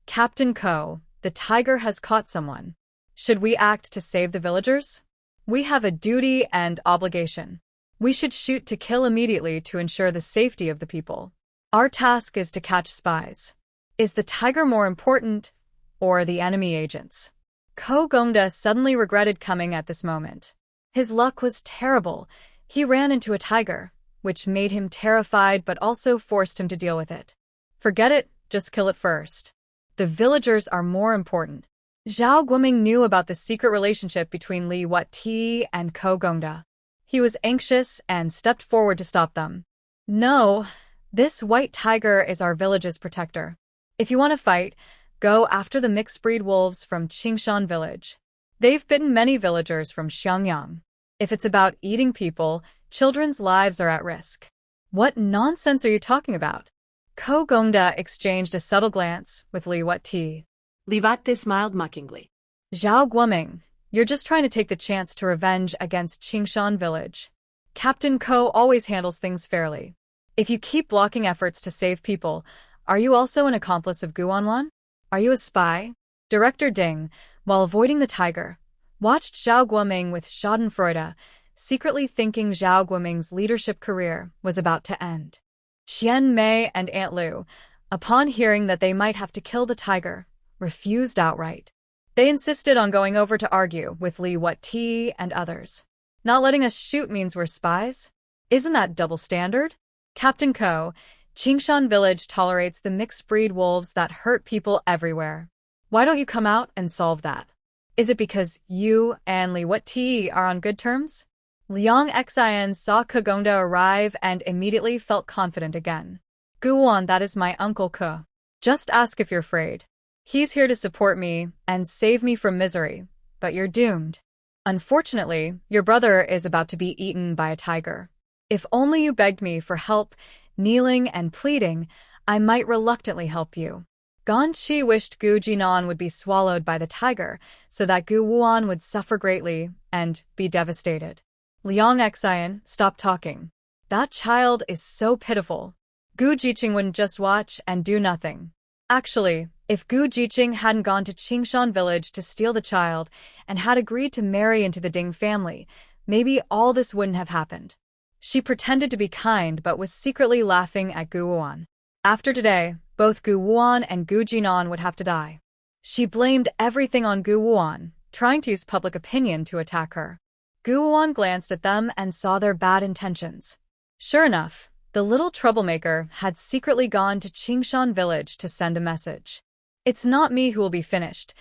Captain Ko, the tiger has caught someone. Should we act to save the villagers? We have a duty and obligation. We should shoot to kill immediately to ensure the safety of the people. Our task is to catch spies. Is the tiger more important, or the enemy agents? Ko Gongda suddenly regretted coming at this moment. His luck was terrible. He ran into a tiger, which made him terrified but also forced him to deal with it. Forget it, just kill it first. The villagers are more important. Zhao Guoming knew about the secret relationship between Li Wutti and Ko Gongda. He was anxious and stepped forward to stop them. No, this white tiger is our village's protector. If you want to fight, go after the mixed-breed wolves from Qingshan village. They've bitten many villagers from Xiangyang. If it's about eating people, children's lives are at risk. What nonsense are you talking about? Ko Gongda exchanged a subtle glance with Li Wutti. Li Wutti smiled mockingly. Zhao Guoming, you're just trying to take the chance to revenge against Qingshan village. Captain Ko always handles things fairly. If you keep blocking efforts to save people, are you also an accomplice of Guanwan? Are you a spy? Director Ding, while avoiding the tiger, watched Zhao Guoming with schadenfreude, secretly thinking Zhao Guoming's leadership career was about to end. Qian Mei and Aunt Lu, upon hearing that they might have to kill the tiger, refused outright. They insisted on going over to argue with Li Wutti and others. Not letting us shoot means we're spies? Isn't that double standard? Captain Ko, Qingshan village tolerates the mixed-breed wolves that hurt people everywhere. Why don't you come out and solve that? Is it because you and Li Wutti are on good terms? Liang Xian saw Ko Gongda arrive and immediately felt confident again. Guan, that is my uncle Ko. Just ask if you're afraid. He's here to support me and save me from misery, but you're doomed. Unfortunately, your brother is about to be eaten by a tiger. If only you begged me for help, kneeling and pleading, I might reluctantly help you. Gan Chi wished Gu Jinan would be swallowed by the tiger so that Gu Wuan would suffer greatly and be devastated. Liang Xian, stop talking. That child is so pitiful. Gu Jiqing wouldn't just watch and do nothing. Actually, if Gu Jiqing hadn't gone to Qingshan village to steal the child and had agreed to marry into the Ding family, maybe all this wouldn't have happened. She pretended to be kind but was secretly laughing at Gu Wuan. After today, both Gu Wuan and Gu Jinan would have to die. She blamed everything on Gu Wuan, trying to use public opinion to attack her. Gu Wuan glanced at them and saw their bad intentions. Sure enough, the little troublemaker had secretly gone to Qingshan village to send a message. It's not me who will be finished.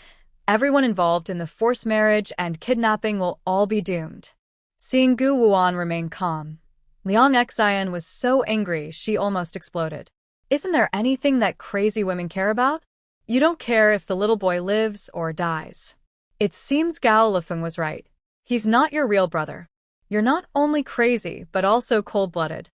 Everyone involved in the forced marriage and kidnapping will all be doomed. Seeing Gu Wuan remain calm, Liang Xian was so angry she almost exploded. Isn't there anything that crazy women care about? You don't care if the little boy lives or dies. It seems Gao Lifeng was right. He's not your real brother. You're not only crazy, but also cold-blooded.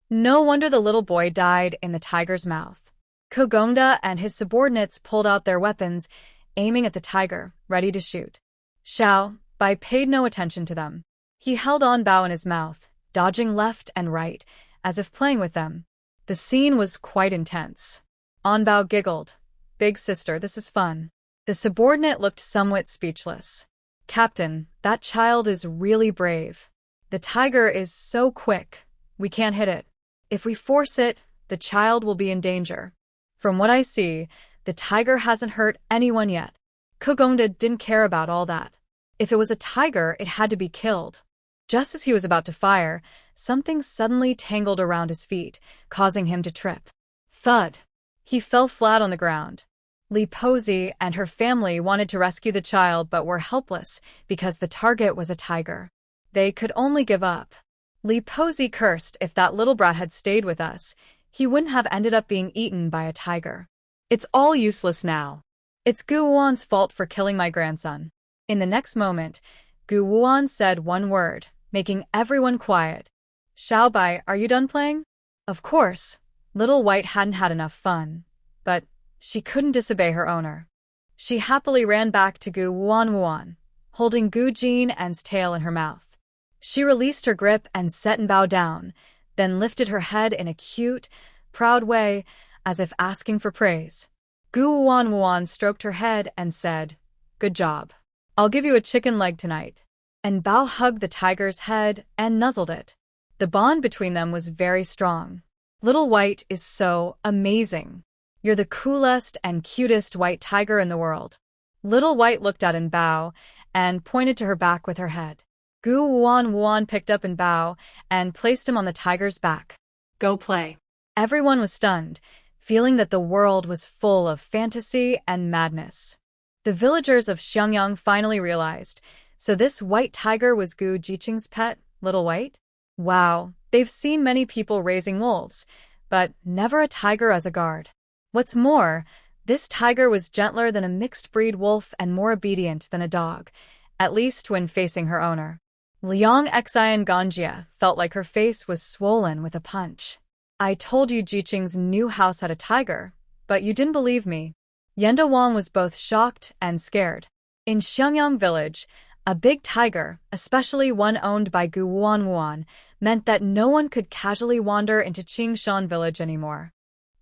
No wonder the little boy died in the tiger's mouth. Ko Gongda and his subordinates pulled out their weapons, aiming at the tiger, ready to shoot. Xiao Bai paid no attention to them. He held on Bao in his mouth, dodging left and right, as if playing with them. The scene was quite intense. Anbao giggled. Big sister, this is fun. The subordinate looked somewhat speechless. Captain, that child is really brave. The tiger is so quick. We can't hit it. If we force it, the child will be in danger. From what I see, the tiger hasn't hurt anyone yet. Ko Gongda didn't care about all that. If it was a tiger, it had to be killed. Just as he was about to fire, something suddenly tangled around his feet, causing him to trip. Thud. He fell flat on the ground. Li Pozi and her family wanted to rescue the child but were helpless because the target was a tiger. They could only give up. Li Posey cursed if that little brat had stayed with us, he wouldn't have ended up being eaten by a tiger. It's all useless now. It's Gu Wuan's fault for killing my grandson. In the next moment, Gu Wuan said one word, making everyone quiet. Xiaobai, are you done playing? Of course, Little White hadn't had enough fun, but she couldn't disobey her owner. She happily ran back to Gu Wuan, holding Gu Jin's tail in her mouth. She released her grip and set and bowed down, then lifted her head in a cute, proud way, as if asking for praise. Gu Wuan stroked her head and said, "Good job. I'll give you a chicken leg tonight." And Bao hugged the tiger's head and nuzzled it. The bond between them was very strong. Little White is so amazing. You're the coolest and cutest white tiger in the world. Little White looked at Bao and pointed to her back with her head. Gu Wuan picked up Bao and placed him on the tiger's back. Go play. Everyone was stunned, feeling that the world was full of fantasy and madness. The villagers of Xiangyang finally realized, so this white tiger was Gu Jiqing's pet, Little White? Wow, they've seen many people raising wolves, but never a tiger as a guard. What's more, this tiger was gentler than a mixed-breed wolf and more obedient than a dog, at least when facing her owner. Liang Xian Ganjia felt like her face was swollen with a punch. I told you Jiqing's new house had a tiger, but you didn't believe me. Yenda Wang was both shocked and scared. In Xiangyang village, a big tiger, especially one owned by Gu Wuan, meant that no one could casually wander into Qingshan village anymore.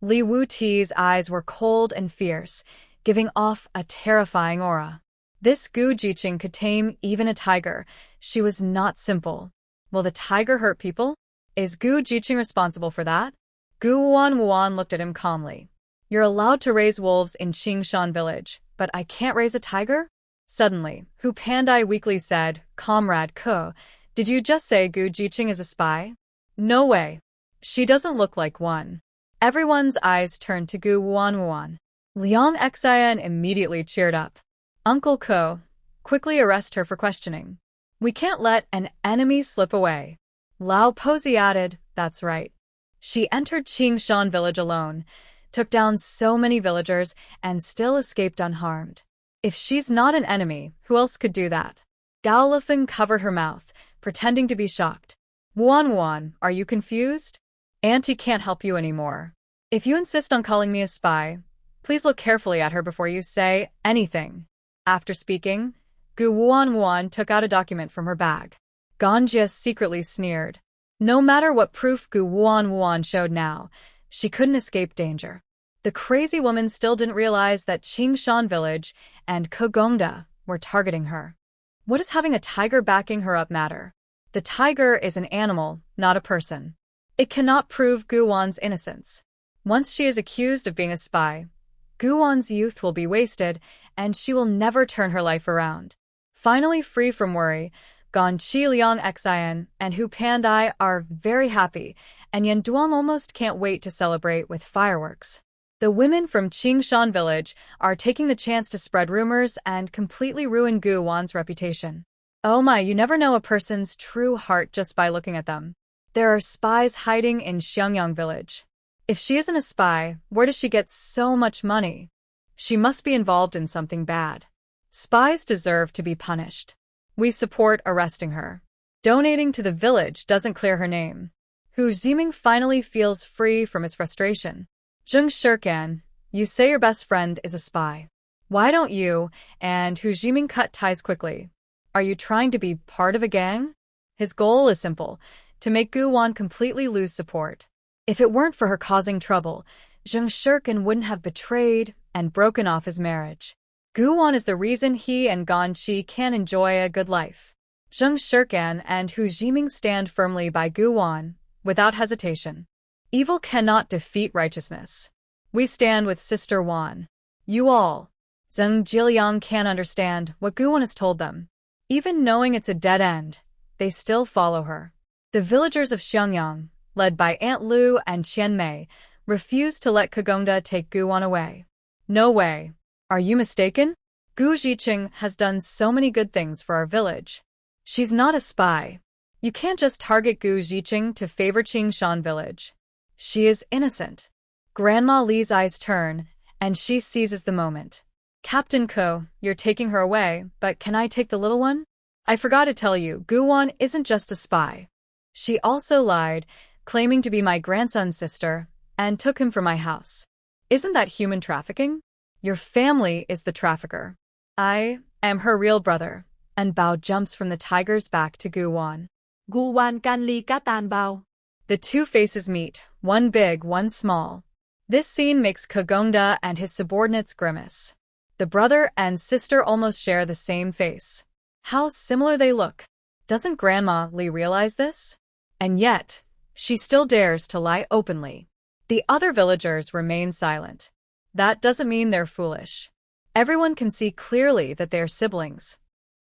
Li Wuti's eyes were cold and fierce, giving off a terrifying aura. This Gu Jiqing could tame even a tiger. She was not simple. Will the tiger hurt people? Is Gu Jiqing responsible for that? Gu Wuan looked at him calmly. You're allowed to raise wolves in Qingshan village, but I can't raise a tiger? Suddenly, Hu Pandai weakly said, Comrade Ko, did you just say Gu Jiqing is a spy? No way. She doesn't look like one. Everyone's eyes turned to Gu Wuan. Liang Xian immediately cheered up. Uncle Ko, quickly arrest her for questioning. We can't let an enemy slip away. Lao Posey added, that's right. She entered Qingshan village alone, took down so many villagers, and still escaped unharmed. If she's not an enemy, who else could do that? Gao Lifeng covered her mouth, pretending to be shocked. Wuan, are you confused? Auntie can't help you anymore. If you insist on calling me a spy, please look carefully at her before you say anything. After speaking, Gu Wuan took out a document from her bag. Ganjia secretly sneered. No matter what proof Gu Wuan showed now, she couldn't escape danger. The crazy woman still didn't realize that Qingshan village and Kogongda were targeting her. What does having a tiger backing her up matter? The tiger is an animal, not a person. It cannot prove Gu Wuan's innocence. Once she is accused of being a spy, Gu Wuan's youth will be wasted, and she will never turn her life around. Finally free from worry, Ganqi Liang Xian and Hu Pandai are very happy, and Yan Duang almost can't wait to celebrate with fireworks. The women from Qingshan village are taking the chance to spread rumors and completely ruin Gu Wuan's reputation. Oh my, you never know a person's true heart just by looking at them. There are spies hiding in Xiangyang village. If she isn't a spy, where does she get so much money? She must be involved in something bad. Spies deserve to be punished. We support arresting her. Donating to the village doesn't clear her name. Hu Ziming finally feels free from his frustration. Zheng Shirkan, you say your best friend is a spy. Why don't you and Hu Ziming cut ties quickly? Are you trying to be part of a gang? His goal is simple, to make Gu Wuan completely lose support. If it weren't for her causing trouble, Zheng Shirkan wouldn't have betrayed and broken off his marriage. Gu Wuan is the reason he and Ganqi can enjoy a good life. Zheng Shirkan and Hu Ziming stand firmly by Gu Wuan, without hesitation. Evil cannot defeat righteousness. We stand with Sister Wan. You all. Zheng Jiliang can't understand what Gu Wuan has told them. Even knowing it's a dead end, they still follow her. The villagers of Xiangyang, led by Aunt Lu and Qian Mei, refused to let Kogongda take Gu Wuan away. No way. Are you mistaken? Gu Jiqing has done so many good things for our village. She's not a spy. You can't just target Gu Ziqing to favor Qingshan village. She is innocent. Grandma Li's eyes turn, and she seizes the moment. Captain Ko, you're taking her away, but can I take the little one? I forgot to tell you, Guan isn't just a spy. She also lied, claiming to be my grandson's sister, and took him from my house. Isn't that human trafficking? Your family is the trafficker. I am her real brother. And Bao jumps from the tiger's back to Guan. Guan can li ka tan bao. The two faces meet, one big, one small. This scene makes Kogongda and his subordinates grimace. The brother and sister almost share the same face. How similar they look. Doesn't Grandma Li realize this? And yet, she still dares to lie openly. The other villagers remain silent. That doesn't mean they're foolish. Everyone can see clearly that they're siblings.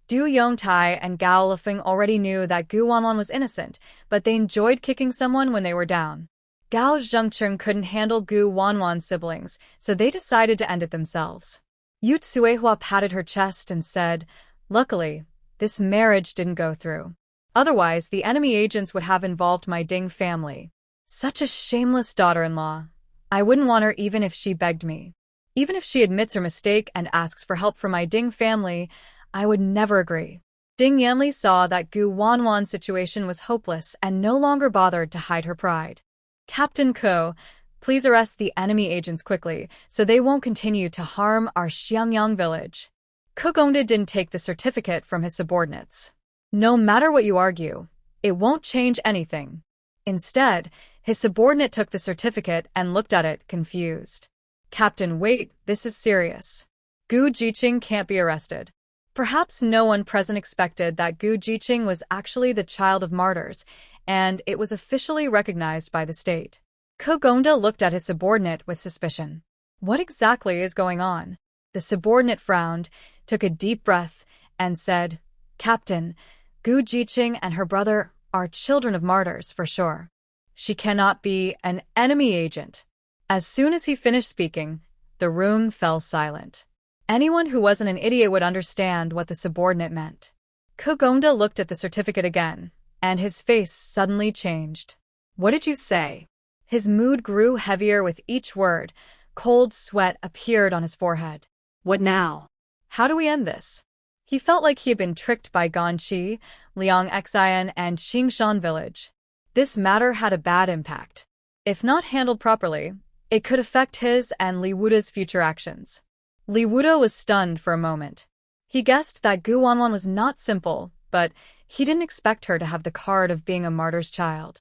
Du Yongtai and Gao Lifeng already knew that Gu Wanwan was innocent, but they enjoyed kicking someone when they were down. Gao Zhengcheng couldn't handle Gu Wanwan's siblings, so they decided to end it themselves. Yu Tsuehua patted her chest and said, "Luckily, this marriage didn't go through. Otherwise, the enemy agents would have involved my Ding family. Such a shameless daughter-in-law. I wouldn't want her even if she begged me. Even if she admits her mistake and asks for help from my Ding family, I would never agree." Ding Yanli saw that Gu Wanwan's situation was hopeless and no longer bothered to hide her pride. "Captain Ko, please arrest the enemy agents quickly so they won't continue to harm our Xiangyang village." Kogongda didn't take the certificate from his subordinates. No matter what you argue, it won't change anything. Instead, his subordinate took the certificate and looked at it, confused. "Captain, wait, this is serious. Gu Jiqing can't be arrested." Perhaps no one present expected that Gu Jiqing was actually the child of martyrs, and it was officially recognized by the state. Kogongda looked at his subordinate with suspicion. What exactly is going on? The subordinate frowned, took a deep breath, and said, "Captain, Gu Jiqing and her brother are children of martyrs for sure. She cannot be an enemy agent." As soon as he finished speaking, the room fell silent. Anyone who wasn't an idiot would understand what the subordinate meant. Kogongda looked at the certificate again, and his face suddenly changed. "What did you say?" His mood grew heavier with each word. Cold sweat appeared on his forehead. "What now? How do we end this?" He felt like he had been tricked by Ganqi, Liang Xian, and Qingshan village. This matter had a bad impact. If not handled properly, it could affect his and Li Wuda's future actions. Li Wuda was stunned for a moment. He guessed that Gu Wanwan was not simple, but he didn't expect her to have the card of being a martyr's child.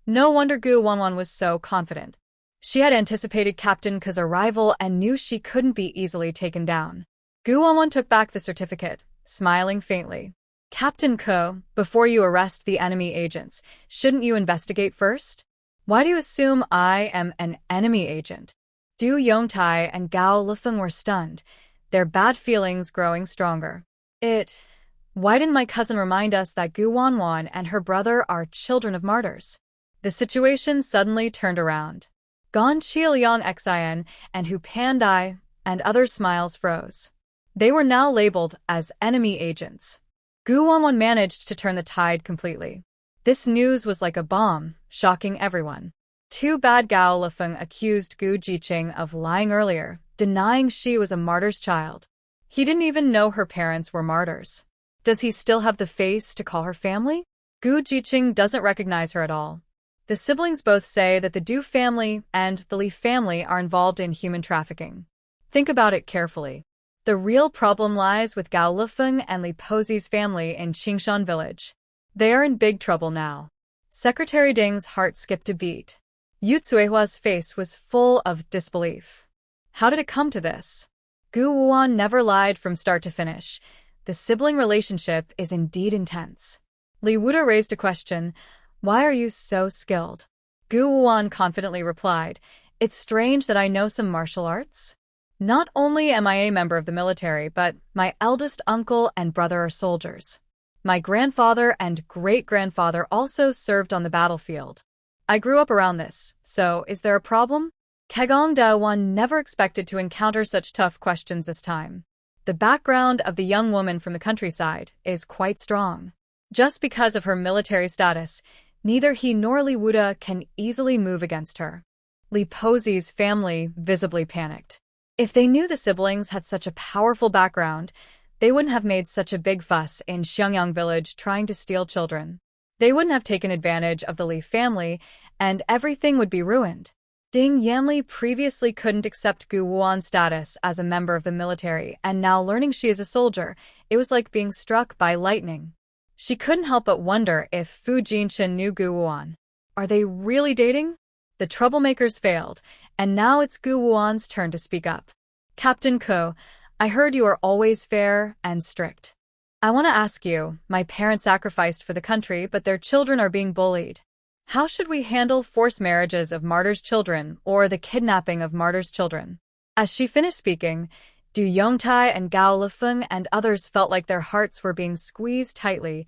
No wonder Gu Wanwan was so confident. She had anticipated Captain Ke's arrival and knew she couldn't be easily taken down. Gu Wanwan took back the certificate, smiling faintly. "Captain Ke, before you arrest the enemy agents, shouldn't you investigate first? Why do you assume I am an enemy agent?" Du Yongtai and Gao Lifeng were stunned, their bad feelings growing stronger. Why didn't my cousin remind us that Gu Wanwan and her brother are children of martyrs? The situation suddenly turned around. Ganqi, Liang Xian, and Hu Pandai, and other smiles froze. They were now labeled as enemy agents. Gu Wanwan managed to turn the tide completely. This news was like a bomb, shocking everyone. Too bad Gao Lifeng accused Gu Jiqing of lying earlier, denying she was a martyr's child. He didn't even know her parents were martyrs. Does he still have the face to call her family? Gu Jiqing doesn't recognize her at all. The siblings both say that the Du family and the Li family are involved in human trafficking. Think about it carefully. The real problem lies with Gao Lifeng and Li Pozi's family in Qingshan village. They are in big trouble now. Secretary Ding's heart skipped a beat. Yu Tsuehua's face was full of disbelief. How did it come to this? Gu Wuan never lied from start to finish. The sibling relationship is indeed intense. Li Wuda raised a question. "Why are you so skilled?" Gu Wuan confidently replied, "It's strange that I know some martial arts. Not only am I a member of the military, but my eldest uncle and brother are soldiers. My grandfather and great-grandfather also served on the battlefield. I grew up around this, so is there a problem?" Kegong Wan never expected to encounter such tough questions this time. The background of the young woman from the countryside is quite strong. Just because of her military status, neither he nor Li Wuda can easily move against her. Li Posi's family visibly panicked. If they knew the siblings had such a powerful background, they wouldn't have made such a big fuss in Xiangyang village trying to steal children. They wouldn't have taken advantage of the Li family, and everything would be ruined. Ding Yanli previously couldn't accept Gu Wuan's status as a member of the military, and now learning she is a soldier, it was like being struck by lightning. She couldn't help but wonder if Fu Jinchen knew Gu Wuan. Are they really dating? The troublemakers failed, and now it's Gu Wuan's turn to speak up. Captain Ko, I heard you are always fair and strict. I want to ask you, my parents sacrificed for the country, but their children are being bullied. How should we handle forced marriages of martyrs' children or the kidnapping of martyrs' children? As she finished speaking, Du Yongtai and Gao Lifeng and others felt like their hearts were being squeezed tightly,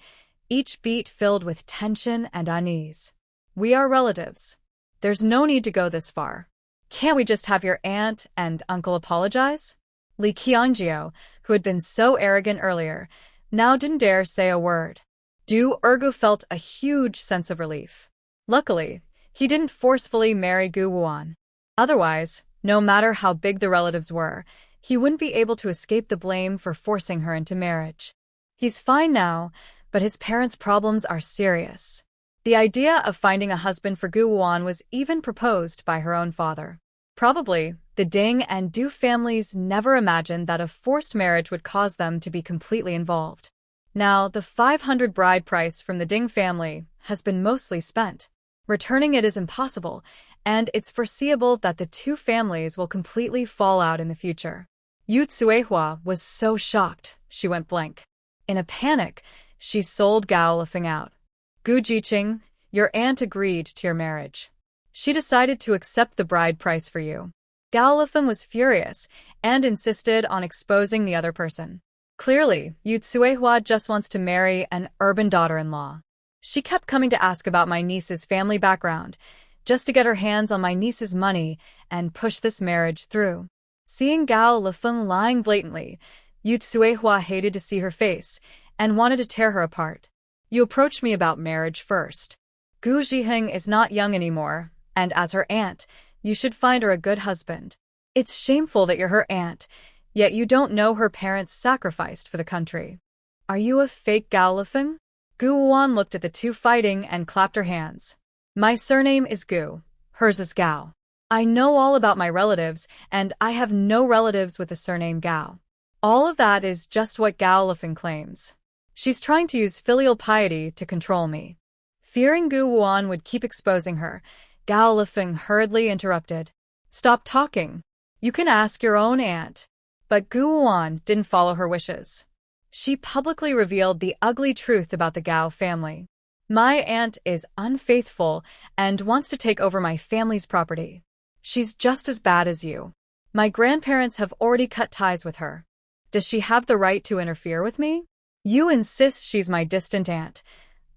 each beat filled with tension and unease. We are relatives. There's no need to go this far. Can't we just have your aunt and uncle apologize? Li Qiangjio, who had been so arrogant earlier, now didn't dare say a word. Du Ergu felt a huge sense of relief. Luckily, he didn't forcefully marry Gu Wuan. Otherwise, no matter how big the relatives were, he wouldn't be able to escape the blame for forcing her into marriage. He's fine now, but his parents' problems are serious. The idea of finding a husband for Gu Wuan was even proposed by her own father. Probably, the Ding and Du families never imagined that a forced marriage would cause them to be completely involved. Now, the 500 bride price from the Ding family has been mostly spent. Returning it is impossible, and it's foreseeable that the two families will completely fall out in the future. Yu Tsuehua was so shocked, she went blank. In a panic, she sold Gao Lifeng out. Gu Jiqing, your aunt agreed to your marriage. She decided to accept the bride price for you. Gao Lifeng was furious and insisted on exposing the other person. Clearly, Yu Tsuehua just wants to marry an urban daughter-in-law. She kept coming to ask about my niece's family background, just to get her hands on my niece's money and push this marriage through. Seeing Gao Lifeng lying blatantly, Yu Tsuehua hated to see her face and wanted to tear her apart. You approached me about marriage first. Gu Zhiheng is not young anymore, and as her aunt, you should find her a good husband. It's shameful that you're her aunt, yet you don't know her parents sacrificed for the country. Are you a fake Gao Lifeng? Gu Wuan looked at the two fighting and clapped her hands. My surname is Gu, hers is Gao. I know all about my relatives, and I have no relatives with the surname Gao. All of that is just what Gao Lifeng claims. She's trying to use filial piety to control me. Fearing Gu Wuan would keep exposing her, Gao Lifeng hurriedly interrupted. Stop talking. You can ask your own aunt. But Gu Wuan didn't follow her wishes. She publicly revealed the ugly truth about the Gao family. My aunt is unfaithful and wants to take over my family's property. She's just as bad as you. My grandparents have already cut ties with her. Does she have the right to interfere with me? You insist she's my distant aunt.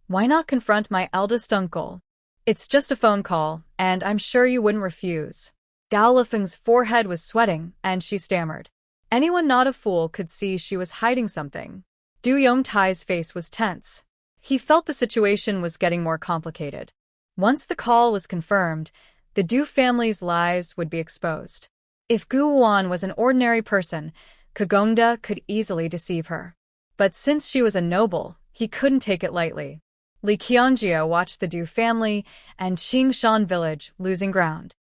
Why not confront my eldest uncle? It's just a phone call, and I'm sure you wouldn't refuse. Gao Lifeng's forehead was sweating, and she stammered. Anyone not a fool could see she was hiding something. Du Yongtai's face was tense. He felt the situation was getting more complicated. Once the call was confirmed, the Du family's lies would be exposed. If Gu Wuan was an ordinary person, Kagongda could easily deceive her. But since she was a noble, he couldn't take it lightly. Li Qiangjio watched the Du family and Qingshan village losing ground.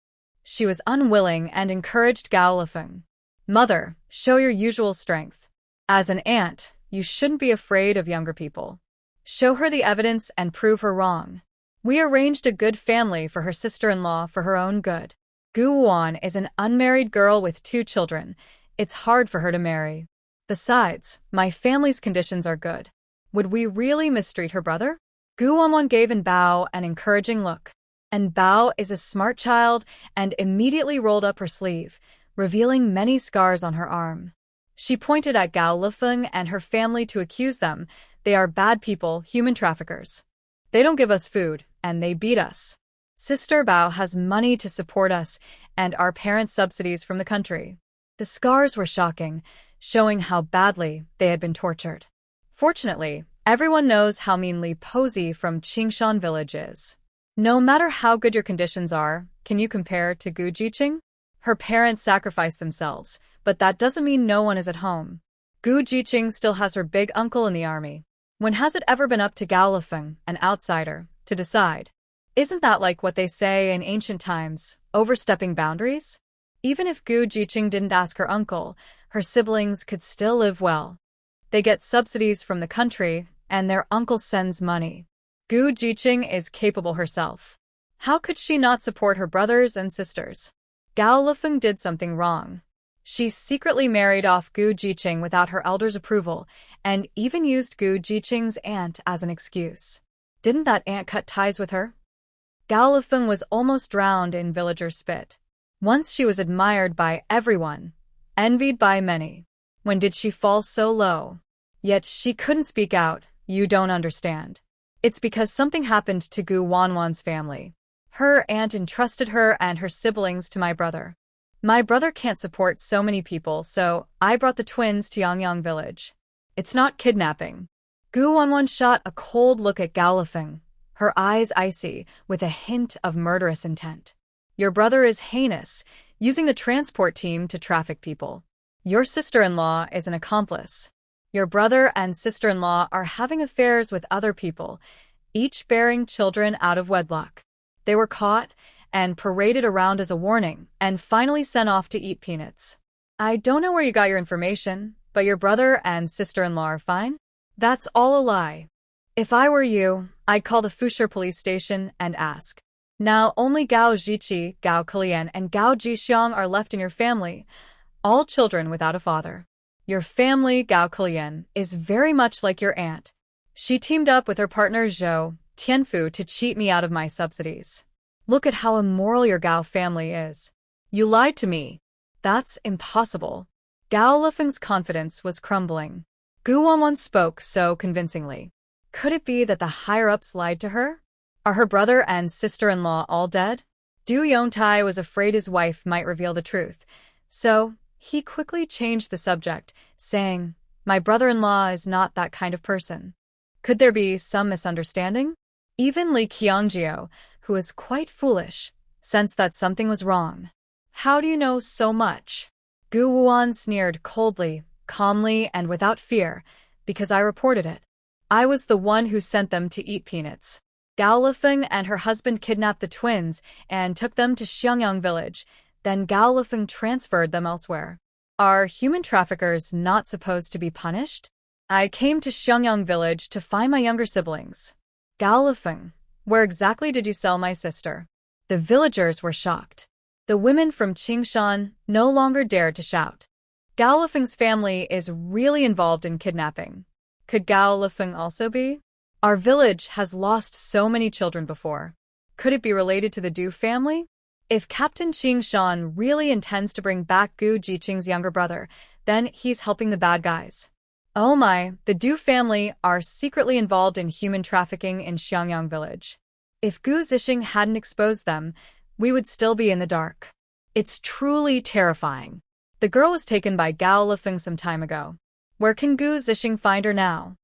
She was unwilling and encouraged Gao Lifeng. Mother, show your usual strength. As an aunt, you shouldn't be afraid of younger people. Show her the evidence and prove her wrong. We arranged a good family for her sister-in-law for her own good. Gu Wuan is an unmarried girl with 2 children. It's hard for her to marry. Besides, my family's conditions are good. Would we really mistreat her brother? Gu Wanwan gave Bao an encouraging look. And Bao is a smart child and immediately rolled up her sleeve, revealing many scars on her arm. She pointed at Gao Lifeng and her family to accuse them. They are bad people, human traffickers. They don't give us food, and they beat us. Sister Bao has money to support us and our parents' subsidies from the country. The scars were shocking, showing how badly they had been tortured. Fortunately, Everyone knows how meanly Posy from Qingshan village is. No matter how good your conditions are, can you compare to Gu Jiqing? Her parents sacrificed themselves, but that doesn't mean no one is at home. Gu Jiqing still has her big uncle in the army. When has it ever been up to Gao Lifeng, an outsider, to decide? Isn't that like what they say in ancient times, overstepping boundaries? Even if Gu Jiqing didn't ask her uncle, her siblings could still live well. They get subsidies from the country, and their uncle sends money. Gu Jiqing is capable herself. How could she not support her brothers and sisters? Gao Lifeng did something wrong. She secretly married off Gu Jiqing without her elder's approval, and even used Gu Jiqing's aunt as an excuse. Didn't that aunt cut ties with her? Gao Lifeng was almost drowned in villager spit. Once she was admired by everyone, envied by many. When did she fall so low? Yet she couldn't speak out. You don't understand. It's because something happened to Gu Wanwan's family. Her aunt entrusted her and her siblings to my brother. My brother can't support so many people, so I brought the twins to Yangyang village. It's not kidnapping. Gu Wanwan shot a cold look at Gao Lifeng, her eyes icy, with a hint of murderous intent. Your brother is heinous, using the transport team to traffic people. Your sister-in-law is an accomplice. Your brother and sister-in-law are having affairs with other people, each bearing children out of wedlock. They were caught and paraded around as a warning, and finally sent off to eat peanuts. I don't know where you got your information, but your brother and sister-in-law are fine? That's all a lie. If I were you, I'd call the Fusher police station and ask. Now only Gao Ziqi, Gao Kalian, and Gao Jixiang are left in your family, all children without a father. Your family, Gao Kalian, is very much like your aunt. She teamed up with her partner Zhou Tianfu to cheat me out of my subsidies. Look at how immoral your Gao family is. You lied to me. That's impossible. Gao Lifeng's confidence was crumbling. Gu Wanwan spoke so convincingly. Could it be that the higher-ups lied to her? Are her brother and sister-in-law all dead? Du Yongtai was afraid his wife might reveal the truth, so he quickly changed the subject, saying, My brother-in-law is not that kind of person. Could there be some misunderstanding? Even Li Qiangjio, who is quite foolish, sensed that something was wrong. How do you know so much? Gu Wuan sneered coldly, calmly, and without fear, because I reported it. I was the one who sent them to eat peanuts. Gao Lifeng and her husband kidnapped the twins and took them to Xiangyang village, then Gao Lifeng transferred them elsewhere. Are human traffickers not supposed to be punished? I came to Xiangyang village to find my younger siblings. Gao Lifeng, where exactly did you sell my sister? The villagers were shocked. The women from Qingshan no longer dared to shout. Gao Lifeng's family is really involved in kidnapping. Could Gao Lifeng also be? Our village has lost so many children before. Could it be related to the Du family? If Captain Qingshan really intends to bring back Gu Jiqing's younger brother, then he's helping the bad guys. Oh my, the Du family are secretly involved in human trafficking in Xiangyang village. If Gu Zixing hadn't exposed them, we would still be in the dark. It's truly terrifying. The girl was taken by Gao Lifeng some time ago. Where can Gu Zixing find her now?